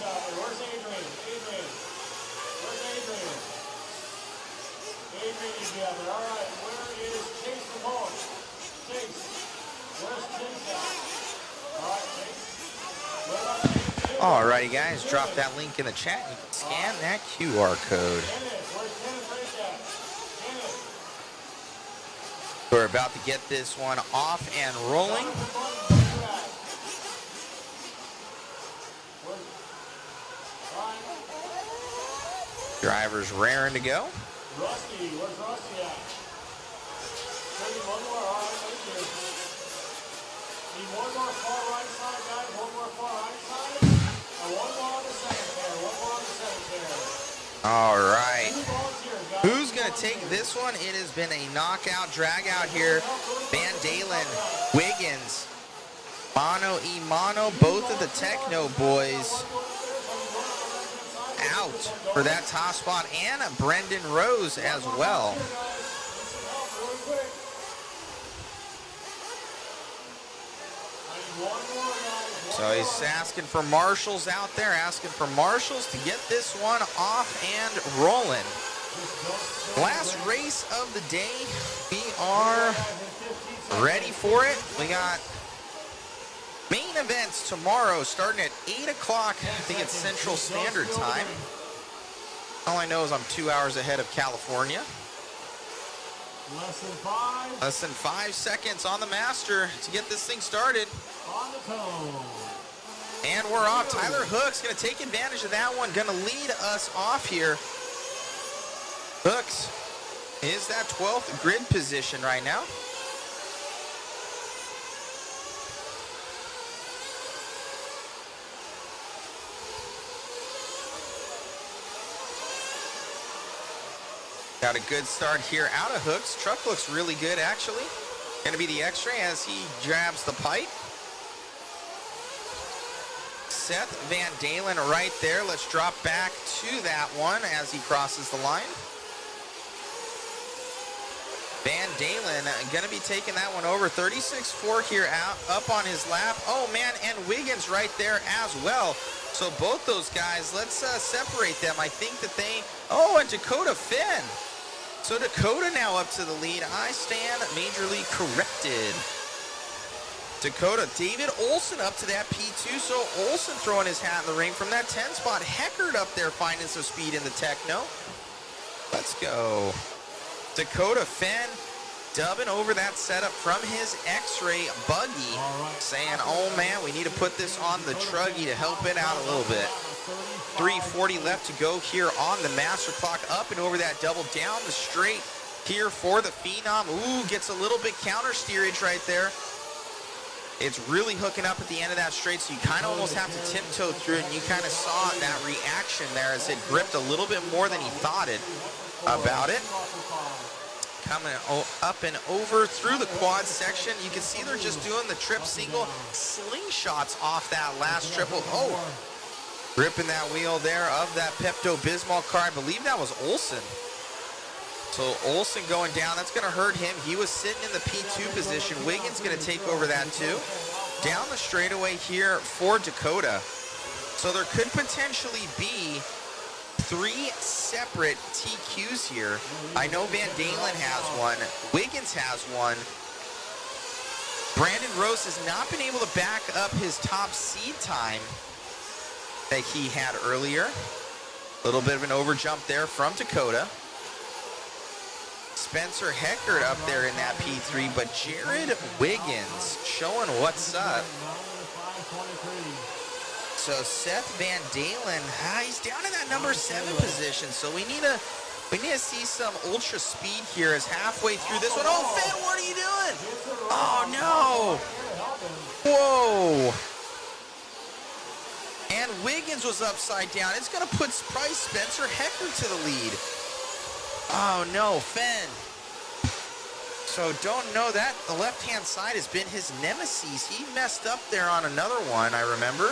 out there. Where's Adrian? Adrian. Where's Adrian? Adrian needs to be out there. All right. Where is Chase Ramon? Chase. Where's Chase at? All right, Chase. What about Chase? Alrighty, guys, drop that link in the chat. You can scan that QR code. We're about to get this one off and rolling. Driver's raring to go. Rusty, where's Rusty at? Maybe one more. All right, thank you. Need one more far right side, guys. One more far right side. And one more on the second pair. One more on the second pair. All right. Who's going to take this one? It has been a knockout, drag out here. Van Dalen, Wiggins, Mono e Mono, both of the Techno boys out for that top spot, and Brendan Rose as well. So he's asking for marshals out there, asking for marshals to get this one off and rolling. Last race of the day, we are ready for it. We got main events tomorrow starting at 8 o'clock. I think it's Central Standard Time. All I know is I'm 2 hours ahead of California. Less than 5 seconds on the master to get this thing started. On the toe. And we're off. Tyler Hook's going to take advantage of that one. Going to lead us off here. Hooks is that 12th grid position right now. Got a good start here out of Hooks. Truck looks really good, actually. Going to be the X-ray as he grabs the pipe. Seth Van Dalen right there. Let's drop back to that one as he crosses the line. Van Dalen going to be taking that one over. 36.4 here out up on his lap. Oh, man, and Wiggins right there as well. So both those guys, let's separate them. I think that they... Oh, and Dakota Finn. So Dakota now up to the lead. I stand majorly corrected. Dakota, David Olson up to that P2. So Olson throwing his hat in the ring from that 10 spot. Heckard up there finding some speed in the Techno. Let's go. Dakota Finn dubbing over that setup from his X-Ray buggy, saying, oh man, we need to put this on the truggy to help it out a little bit. 3:40 left to go here on the master clock. Up and over that double down the straight here for the Phenom. Ooh, gets a little bit counter steerage right there. It's really hooking up at the end of that straight, so you kind of almost have to tiptoe through it, and you kind of saw that reaction there as it gripped a little bit more than he thought it about it. Coming up and over through the quad section. You can see they're just doing the trip single slingshots off that last triple. Oh, gripping that wheel there of that Pepto-Bismol car. I believe that was Olson. So Olson going down, that's going to hurt him. He was sitting in the P2 position. Wiggins going to take over that too. Down the straightaway here for Dakota. So there could potentially be 3 separate TQs here. I know Van Dalen has one. Wiggins has one. Brandon Rose has not been able to back up his top seed time that he had earlier. A little bit of an over jump there from Dakota. Spencer Heckard up there in that P3, but Jared Wiggins showing what's up. So Seth Van Dalen, he's down in that number 7 position. So we need to see some ultra speed here as halfway through this one. Oh, Finn, what are you doing? Oh no! Whoa! And Wiggins was upside down. It's going to put Spencer Heckard to the lead. Oh no, Finn. So don't know that. The left-hand side has been his nemesis. He messed up there on another one, I remember.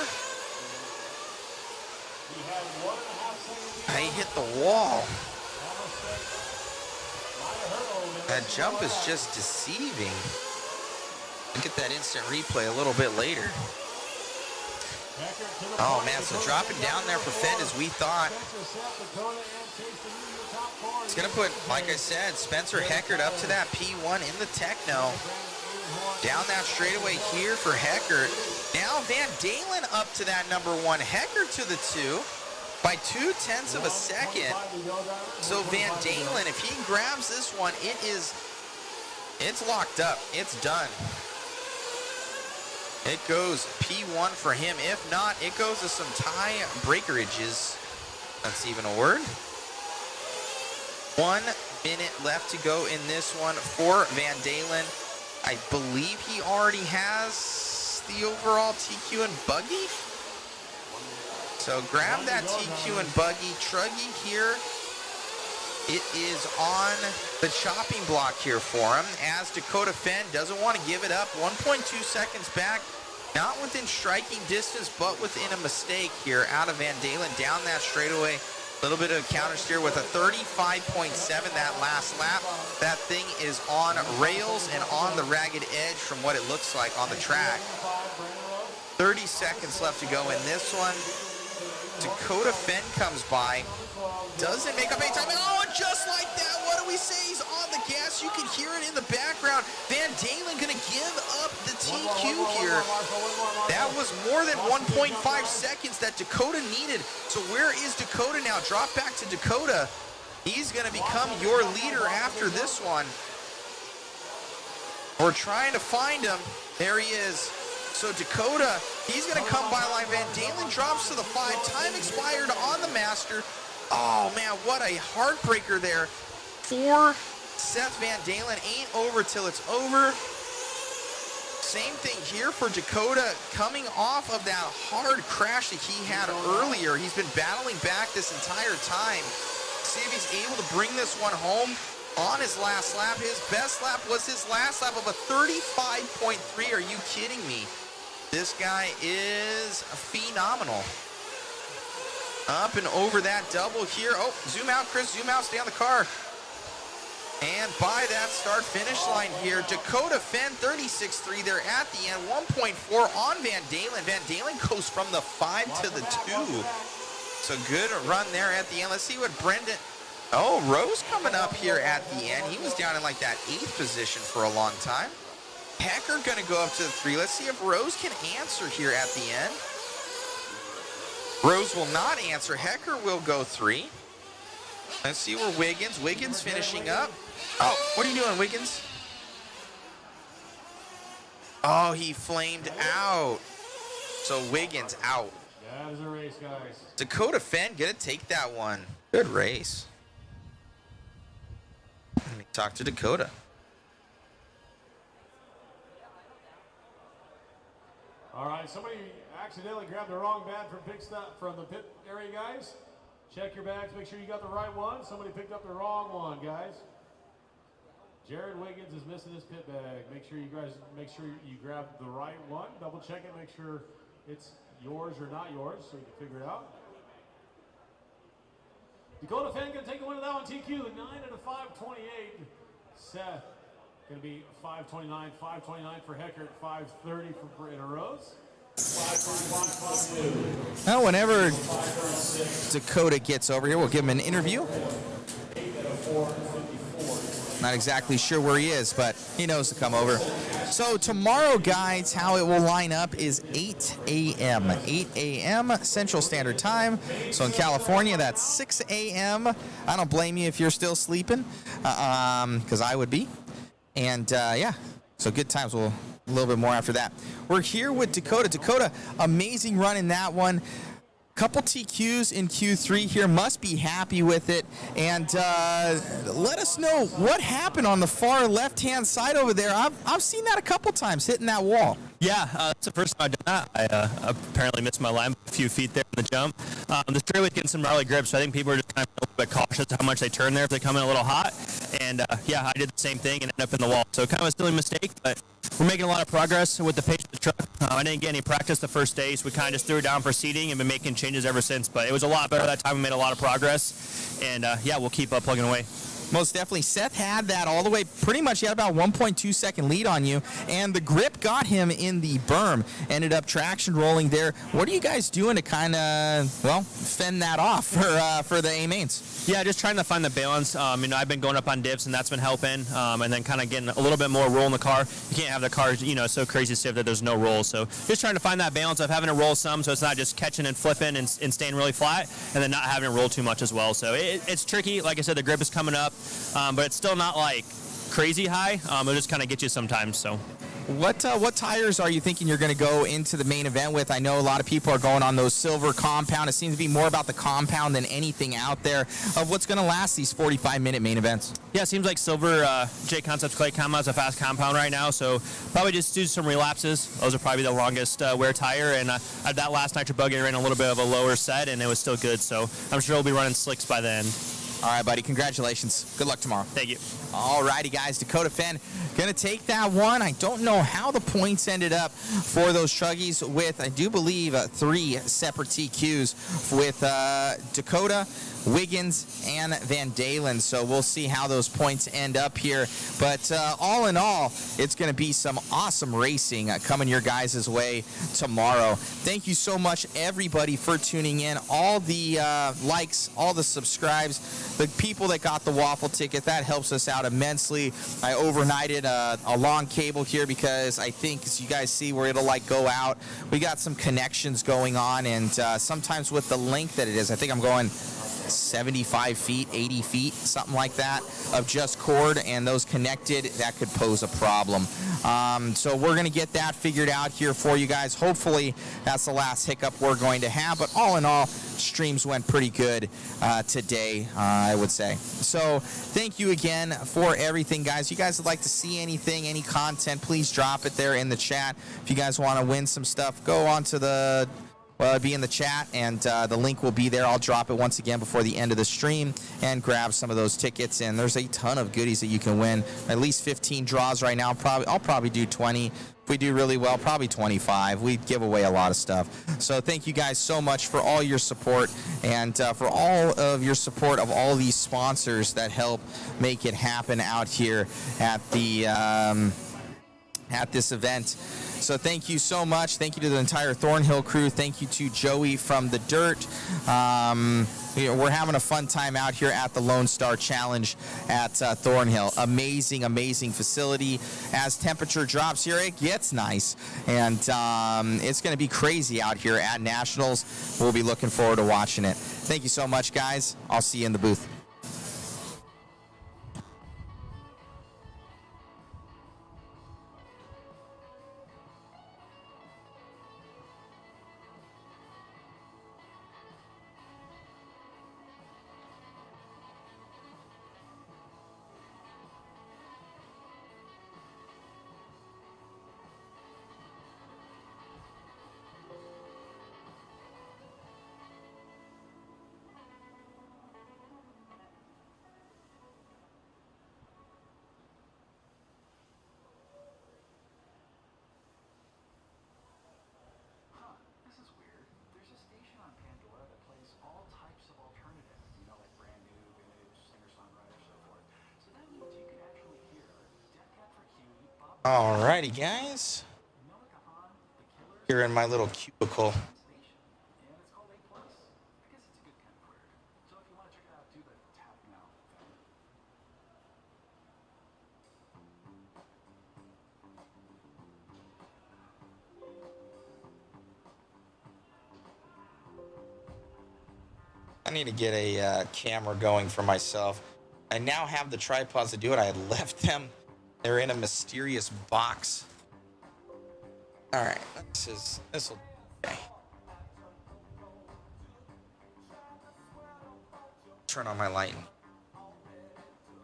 He hit the wall. That jump is just deceiving. Look at that instant replay a little bit later. Oh, man, so dropping down there for Fenn as we thought. It's going to put, like I said, Spencer Heckert up to that P1 in the Techno. Down that straightaway here for Heckert. Now Van Dalen up to that number 1. Heckert to the 2 by 0.2 of a second. So Van Dalen, if he grabs this one, it's locked up. It's done. It goes P1 for him. If not, it goes to some tie breakerages. That's even a word. 1 minute left to go in this one for Van Dalen. I believe he already has the overall TQ and buggy. So grab that TQ and buggy. Truggy here. It is on the chopping block here for him as Dakota Fenn doesn't want to give it up. 1.2 seconds back. Not within striking distance, but within a mistake here out of Van Dalen down that straightaway. A little bit of counter steer with a 35.7 that last lap. That thing is on rails and on the ragged edge from what it looks like on the track. 30 seconds left to go in this one. Dakota Fenn comes by. Doesn't make up any time. Oh, just like that. What do we say? He's on the gas. You can hear it in the background. Van Dalen going to give up the TQ here. That was more than 1.5 seconds that Dakota needed. So where is Dakota now? Drop back to Dakota. He's going to become your leader after this one. We're trying to find him. There he is. So Dakota, he's going to come by line. Van Dalen drops to the 5. Time expired on the master. Oh, man, what a heartbreaker there for Seth Van Dalen. Ain't over till it's over. Same thing here for Dakota, coming off of that hard crash that he had earlier. He's been battling back this entire time. See if he's able to bring this one home on his last lap. His best lap was his last lap of a 35.3. Are you kidding me? This guy is phenomenal. Up and over that double here. Oh, zoom out, Chris. Zoom out. Stay on the car. And by that start-finish line here, Dakota Fenn, 36.3 there at the end. 1.4 on Van Dalen. Van Dalen goes from the 5 to the 2. So good run there at the end. Let's see what Brendan... Oh, Rose coming up here at the end. He was down in like that 8th position for a long time. Hecker going to go up to the 3. Let's see if Rose can answer here at the end. Rose will not answer. Hecker will go 3. Let's see where Wiggins finishing up. Oh, what are you doing, Wiggins? Oh, he flamed out. So Wiggins out. That is a race, guys. Dakota Fenn gonna take that one. Good race. Let me talk to Dakota. All right, somebody accidentally grabbed the wrong bag from the pit area, guys. Check your bags, make sure you got the right one. Somebody picked up the wrong one, guys. Jared Wiggins is missing his pit bag. Make sure you grab the right one. Double check it, make sure it's yours or not yours, so you can figure it out. Dakota Fenn gonna take the win of that one. TQ 9 out of 5:28. Seth gonna be 5:29. 5:29 for Heckert. 5:30 for Brandon Rose. Now, whenever Dakota gets over here, we'll give him an interview. Not exactly sure where he is, but he knows to come over. So tomorrow, guys, how it will line up is 8 a.m. 8 a.m. Central Standard Time. So in California, that's 6 a.m. I don't blame you if you're still sleeping, because I would be. And, yeah, so good times. We'll a little bit more after that. We're here with Dakota. Dakota, amazing run in that one. Couple TQs in Q3 here. Must be happy with it. And let us know what happened on the far left-hand side over there. I've seen that a couple times, hitting that wall. Yeah, that's the first time I've done that. I apparently missed my line a few feet there in the jump. The straightaway's getting some gnarly grips, so I think people are just kind of a little bit cautious how much they turn there if they come in a little hot. And yeah, I did the same thing and ended up in the wall. So kind of a silly mistake, but we're making a lot of progress with the pace of the truck. I didn't get any practice the first day, so we kind of just threw it down for seating and been making changes ever since. But it was a lot better that time. We made a lot of progress. And yeah, we'll keep plugging away. Most definitely. Seth had that all the way, pretty much. He had about 1.2 second lead on you, and the grip got him in the berm. Ended up traction rolling there. What are you guys doing to kind of, well, fend that off for the A mains? Yeah, just trying to find the balance. I've been going up on dips, and that's been helping. And then kind of getting a little bit more roll in the car. You can't have the car, so crazy stiff that there's no roll. So just trying to find that balance of having to roll some, so it's not just catching and flipping and staying really flat, and then not having to roll too much as well. So it's tricky. Like I said, the grip is coming up, but it's still not like crazy high. It'll just kind of get you sometimes. So. What tires are you thinking you're going to go into the main event with? I know a lot of people are going on those silver compound. It seems to be more about the compound than anything out there of what's going to last these 45-minute main events. Yeah, it seems like silver J Concepts clay compound is a fast compound right now, so probably just do some relapses. Those are probably the longest wear tire, and that last nitro buggy ran a little bit of a lower set, and it was still good, so I'm sure we'll be running slicks by the end. All right, buddy. Congratulations. Good luck tomorrow. Thank you. All righty, guys. Dakota Fenn going to take that one. I don't know how the points ended up for those Truggies with, I do believe, 3 separate TQs with Dakota, Wiggins, and Van Dalen. So we'll see how those points end up here. But all in all, it's going to be some awesome racing coming your guys' way tomorrow. Thank you so much, everybody, for tuning in. All the likes, all the subscribes, the people that got the waffle ticket, that helps us out immensely. I overnighted a long cable here because I think, as you guys see, where it'll go out. We got some connections going on, and sometimes with the length that it is, I think I'm going 75 feet, 80 feet, something like that, of just cord, and those connected, that could pose a problem. So we're going to get that figured out here for you guys. Hopefully that's the last hiccup we're going to have, but all in all, streams went pretty good today, I would say. So thank you again for everything, guys. You guys would like to see anything, any content, please drop it there in the chat. If you guys want to win some stuff, go on to the it'll be in the chat, and the link will be there. I'll drop it once again before the end of the stream and grab some of those tickets. And there's a ton of goodies that you can win. At least 15 draws right now. I'll probably do 20. If we do really well, probably 25. We give away a lot of stuff. So thank you guys so much for all your support, and for all of your support of all these sponsors that help make it happen out here at the at this event. So thank you so much. Thank you to the entire Thornhill crew. Thank you to Joey from the Dirt. We're having a fun time out here at the Lone Star Challenge at Thornhill. Amazing, amazing facility. As temperature drops here, it gets nice. And it's going to be crazy out here at Nationals. We'll be looking forward to watching it. Thank you so much, guys. I'll see you in the booth. Alrighty, guys. Here in my little cubicle. I need to get a camera going for myself. I now have the tripods to do it. I had left them. They're in a mysterious box. All right, this will okay. Turn on my light.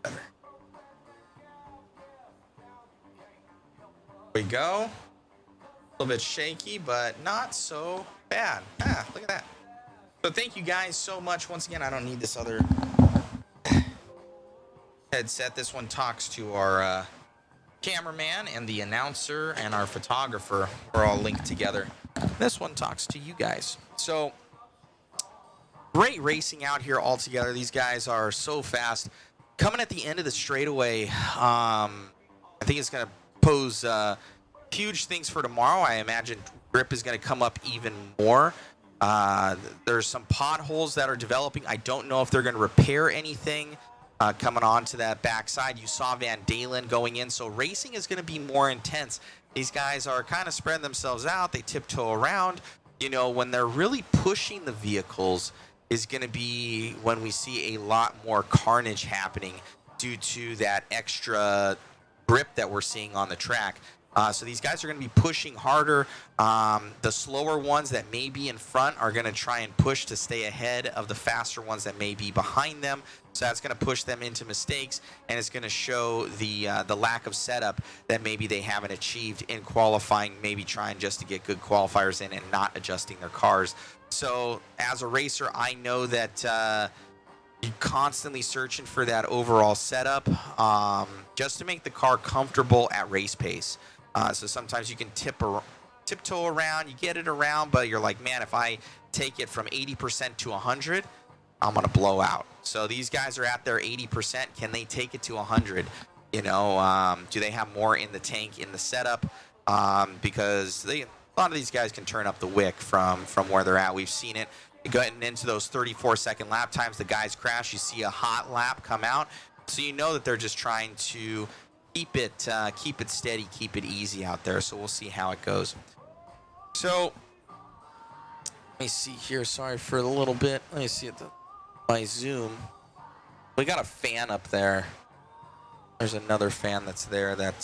Better. There we go. A little bit shaky, but not so bad. Ah, look at that. So thank you guys so much. Once again, I don't need this other headset. This one talks to our cameraman and the announcer and our photographer. We're all linked together. This one talks to you guys. So great racing out here all together. These guys are so fast. coming at the end of the straightaway, I think it's going to pose huge things for tomorrow. I imagine grip is going to come up even more. There's some potholes that are developing. I don't know if they're going to repair anything coming onto that backside. You saw Van Dalen going in, so racing is going to be more intense. These guys are kind of spreading themselves out. They tiptoe around. You know, when they're really pushing the vehicles is going to be when we see a lot more carnage happening due to that extra grip that we're seeing on the track. So these guys are going to be pushing harder. The slower ones that may be in front are going to try and push to stay ahead of the faster ones that may be behind them. So that's going to push them into mistakes, and it's going to show the lack of setup that maybe they haven't achieved in qualifying, maybe trying just to get good qualifiers in and not adjusting their cars. So as a racer, I know that you're constantly searching for that overall setup just to make the car comfortable at race pace. So sometimes you can tiptoe around, you get it around, but you're like, man, if I take it from 80% to 100, I'm going to blow out. So these guys are at their 80%. Can they take it to 100? You know, do they have more in the tank in the setup? Because a lot of these guys can turn up the wick from where they're at. We've seen it. Getting into those 34-second lap times, the guys crash. You see a hot lap come out. So you know that they're just trying to keep it steady, keep it easy out there. So we'll see how it goes. So let me see here. Sorry for a little bit. Let me see my zoom. We got a fan up there. There's another fan that's there. That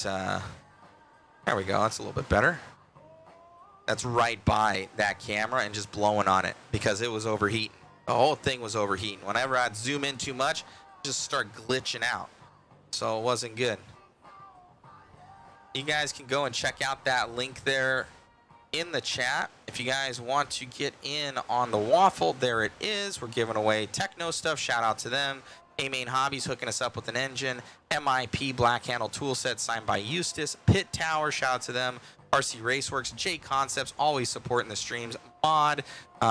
there we go. That's a little bit better. That's right by that camera and just blowing on it because it was overheating. The whole thing was overheating. Whenever I'd zoom in too much, it just start glitching out. So it wasn't good. You guys can go and check out that link there in the chat. If you guys want to get in on the waffle, there it is. We're giving away techno stuff. Shout out to them. A-Main Hobbies hooking us up with an engine. MIP Black Handle Tool Set signed by Eustace. Pit Tower, shout out to them. RC Raceworks, J Concepts, always supporting the streams. Mod,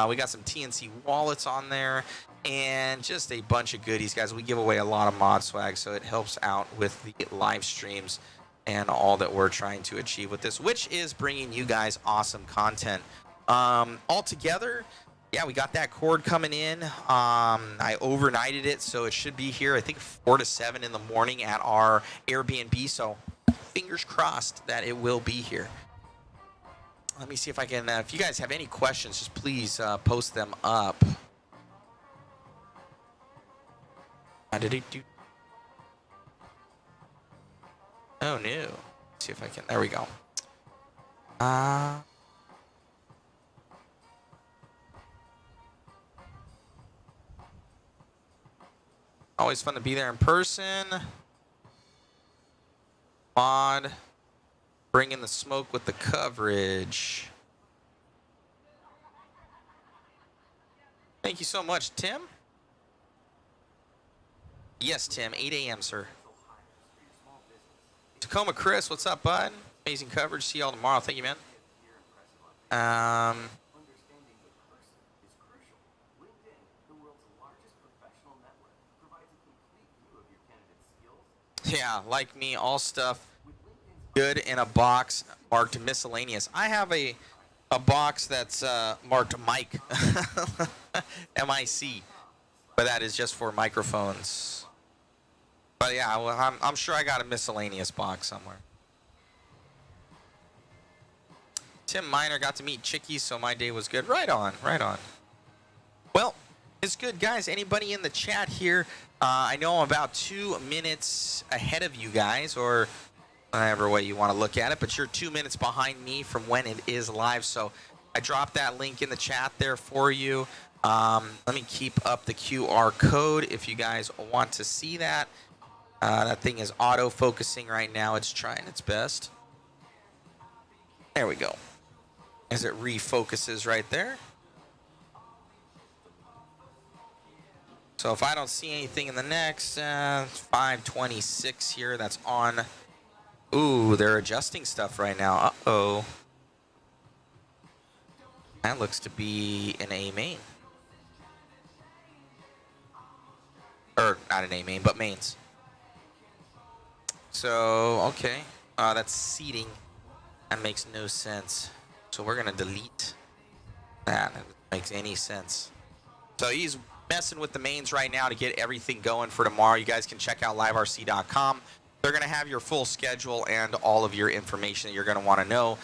we got some TNC wallets on there. And just a bunch of goodies, guys. We give away a lot of mod swag, so it helps out with the live streams and all that we're trying to achieve with this, which is bringing you guys awesome content. All together, yeah, we got that cord coming in. I overnighted it, so it should be here, I think, 4 to 7 in the morning at our Airbnb. So fingers crossed that it will be here. Let me see if I can, if you guys have any questions, just please post them up. Oh, no. Let's see if I can. There we go. Always fun to be there in person. Mod. Bring in the smoke with the coverage. Thank you so much, Tim. Yes, Tim. 8 a.m., sir. Tacoma Chris, what's up, bud? Amazing coverage. See y'all tomorrow. Thank you, man. Yeah, like me, all stuff good in a box marked miscellaneous. I have a box that's marked mic, M-I-C, but that is just for microphones. But yeah, well, I'm sure I got a miscellaneous box somewhere. Tim Miner got to meet Chickies, so my day was good. Right on, right on. Well, it's good, guys. Anybody in the chat here? I know I'm about 2 minutes ahead of you guys, or whatever way you want to look at it, but you're 2 minutes behind me from when it is live. So I dropped that link in the chat there for you. Let me keep up the QR code if you guys want to see that. That thing is auto-focusing right now. It's trying its best. There we go. As it refocuses right there. So if I don't see anything in the next 5:26 here, that's on. Ooh, they're adjusting stuff right now. Uh-oh. That looks to be an A main. Or not an A main, but mains. So, okay. That's seating. That makes no sense. So we're going to delete that. That doesn't make any sense. So he's messing with the mains right now to get everything going for tomorrow. You guys can check out liverc.com. They're going to have your full schedule and all of your information that you're going to want to know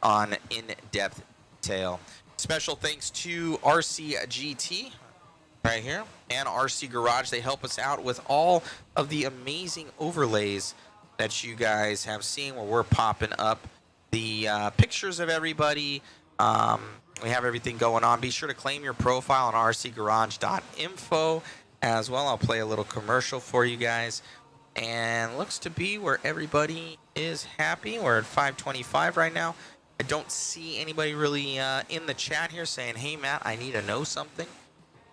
on in-depth detail. Special thanks to RCGT right here and RC Garage. They help us out with all of the amazing overlays that you guys have seen where we're popping up the pictures of everybody. We have everything going on. Be sure to claim your profile on rcgarage.info as well. I'll play a little commercial for you guys. And looks to be where everybody is happy. We're at 525 right now. I don't see anybody really in the chat here saying, hey, Matt, I need to know something.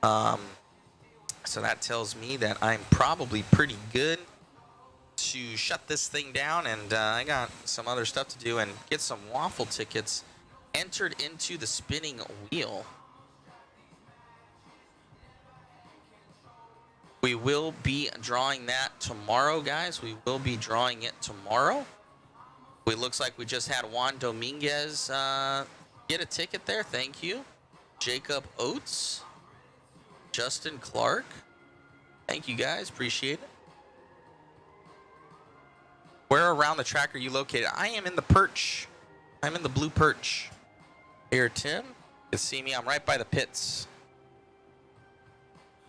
So that tells me that I'm probably pretty good to shut this thing down. And I got some other stuff to do and get some waffle tickets entered into the spinning wheel. We will be drawing that tomorrow, guys. We will be drawing it tomorrow. It looks like we just had Juan Dominguez get a ticket there. Thank you. Jacob Oates. Justin Clark. Thank you, guys. Appreciate it. Where around the track are you located? I am in the perch. I'm in the blue perch. Here, Tim. You can see me. I'm right by the pits.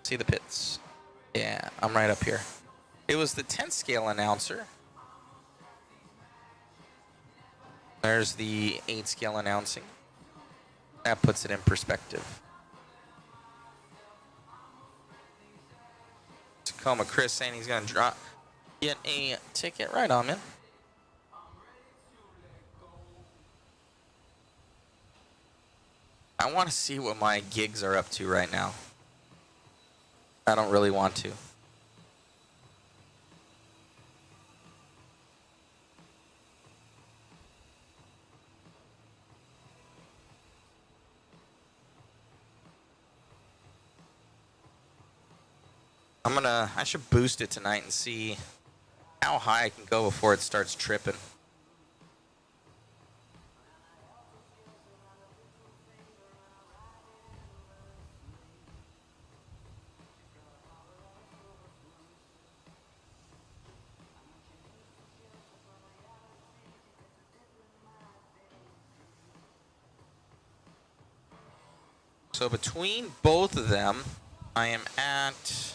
See the pits. Yeah, I'm right up here. It was the 10th scale announcer. There's the 8th scale announcing. That puts it in perspective. Tacoma Chris saying he's going to get a ticket. Right on, man. I want to see what my gigs are up to right now. I don't really want to. I should boost it tonight and see how high I can go before it starts tripping. So between both of them, I am at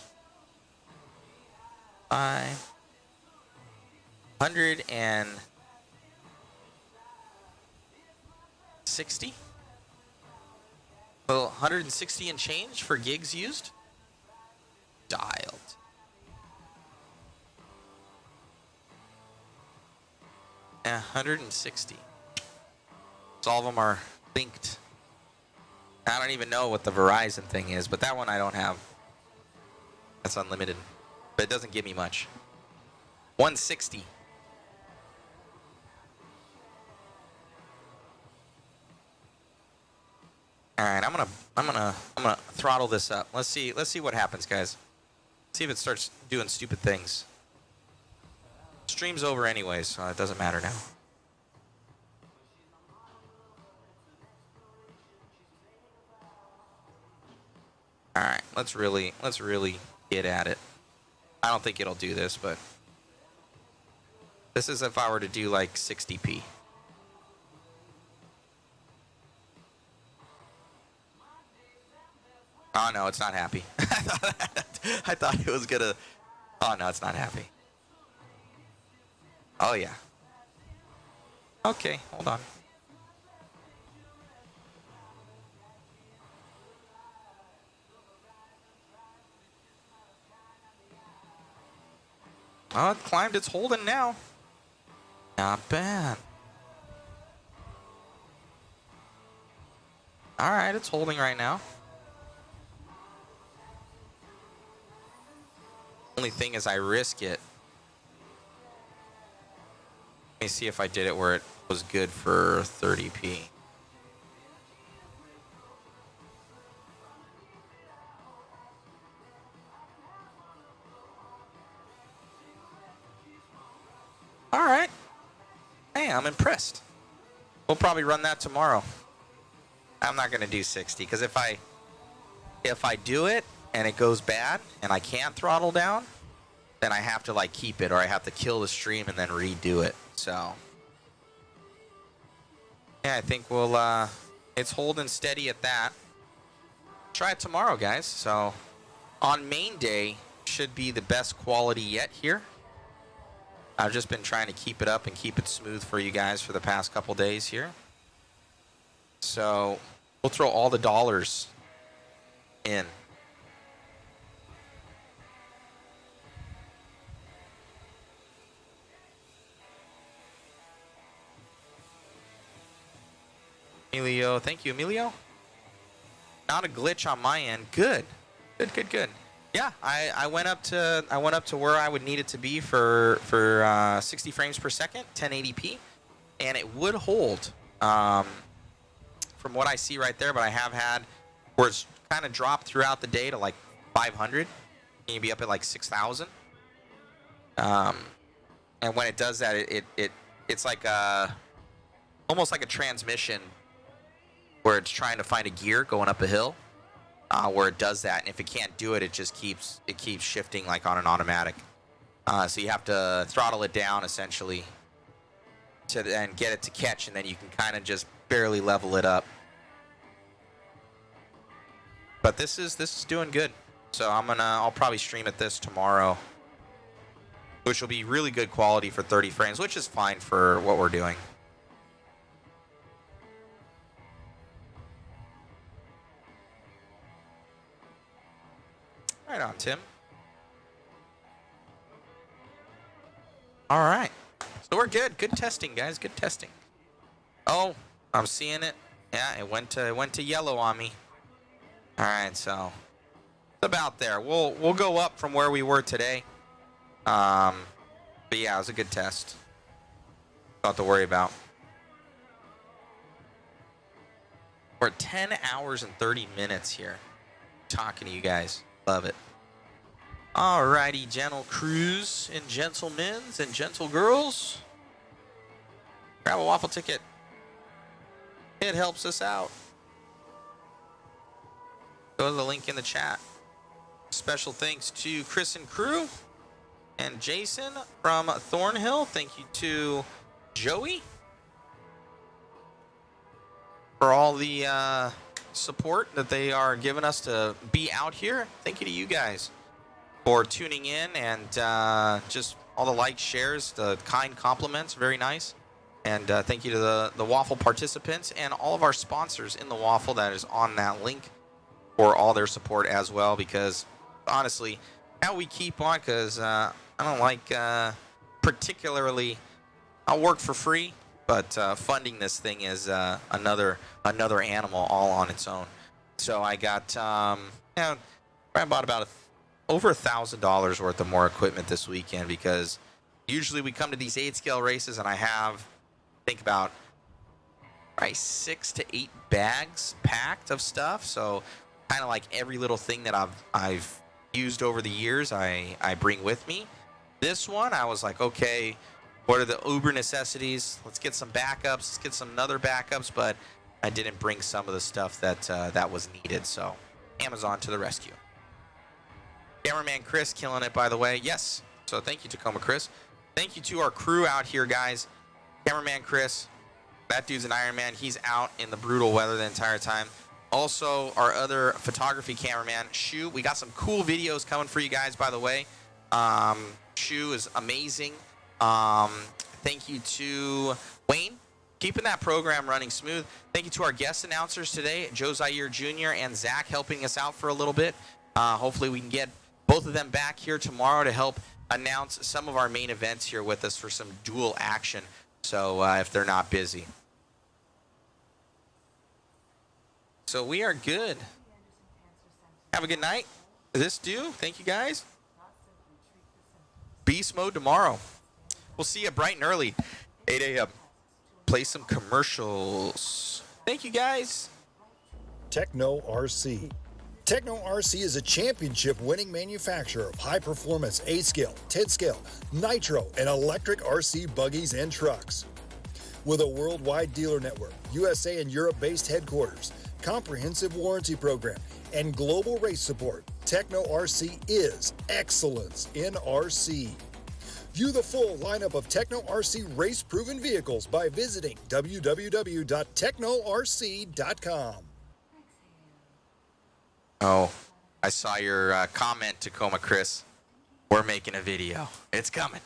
560. Well, 160 and change for gigs used. Dialed. Yeah, 160. So all of them are linked. I don't even know what the Verizon thing is, but that one I don't have. That's unlimited. But it doesn't give me much. 160. All right, I'm gonna throttle this up. Let's see what happens, guys. See if it starts doing stupid things. Stream's over anyway, so it doesn't matter now. All right, let's really get at it. I don't think it'll do this, but this is if I were to do like 60p. Oh no, it's not happy. I thought it was gonna. Oh no, it's not happy. Oh yeah. Okay, hold on. Oh, it climbed. It's holding now. Not bad. All right, it's holding right now. Only thing is I risk it. Let me see if I did it where it was good for 30p. All right. Hey, I'm impressed. We'll probably run that tomorrow. I'm not going to do 60 because if I do it and it goes bad and I can't throttle down, then I have to like keep it or I have to kill the stream and then redo it. So yeah, I think we'll it's holding steady at that. Try it tomorrow, guys. So on main day should be the best quality yet here. I've just been trying to keep it up and keep it smooth for you guys for the past couple days here. So we'll throw all the dollars in. Emilio, thank you, Emilio. Not a glitch on my end. Good. Good. Yeah, I went up to where I would need it to be for 60 frames per second, 1080p, and it would hold from what I see right there. But I have had where it's kind of dropped throughout the day to like 500, and you'd be up at like 6,000. And when it does that, it's like almost like a transmission where it's trying to find a gear going up a hill. Where it does that, and if it can't do it, it just keeps shifting like on an automatic. So you have to throttle it down essentially to then get it to catch, and then you can kind of just barely level it up. But this is doing good. So I'll probably stream it this tomorrow, which will be really good quality for 30 frames, which is fine for what we're doing. Right on, Tim. All right. So we're good. Good testing, guys. Good testing. Oh, I'm seeing it. Yeah, it went to yellow on me. All right, so it's about there. We'll go up from where we were today. But yeah, it was a good test. Not to worry about. We're at 10 hours and 30 minutes here talking to you guys. Love it. Alrighty, gentle crews and gentlemen and gentle girls. Grab a waffle ticket. It helps us out. Go to the link in the chat. Special thanks to Chris and crew and Jason from Thornhill. Thank you to Joey for all the support that they are giving us to be out here. Thank you to you guys for tuning in and just all the likes, shares, the kind compliments. Very nice. And thank you to the waffle participants and all of our sponsors in the waffle that is on that link for all their support as well, because honestly, how we keep on, because I don't like particularly, I'll work for free, but funding this thing is another animal all on its own. So I got, I bought about over $1,000 worth of more equipment this weekend, because usually we come to these 8-scale races and I have, think about, probably 6 to 8 bags packed of stuff. So kind of like every little thing that I've used over the years, I bring with me. This one, I was like, okay, what are the uber necessities? Let's get some backups. Let's get some other backups. But I didn't bring some of the stuff that was needed. So Amazon to the rescue. Cameraman Chris killing it, by the way. Yes. So thank you, Tacoma Chris. Thank you to our crew out here, guys. Cameraman Chris, that dude's an Ironman. He's out in the brutal weather the entire time. Also, our other photography cameraman, Shu. We got some cool videos coming for you guys, by the way. Shu is amazing. Thank you to Wayne, keeping that program running smooth. Thank you to our guest announcers today, Joe Zaire Jr. and Zach, helping us out for a little bit. Hopefully we can get both of them back here tomorrow to help announce some of our main events here with us for some dual action. So if they're not busy. So we are good. Have a good night. This do. Thank you, guys. Beast mode tomorrow. We'll see you bright and early, 8 a.m. Play some commercials. Thank you, guys. Techno RC. Techno RC is a championship-winning manufacturer of high-performance A-scale, 10-scale, nitro, and electric RC buggies and trucks. With a worldwide dealer network, USA and Europe-based headquarters, comprehensive warranty program, and global race support, Techno RC is excellence in RC. View the full lineup of Techno RC race-proven vehicles by visiting www.technorc.com. Oh, I saw your comment, Tacoma Chris. We're making a video. It's coming.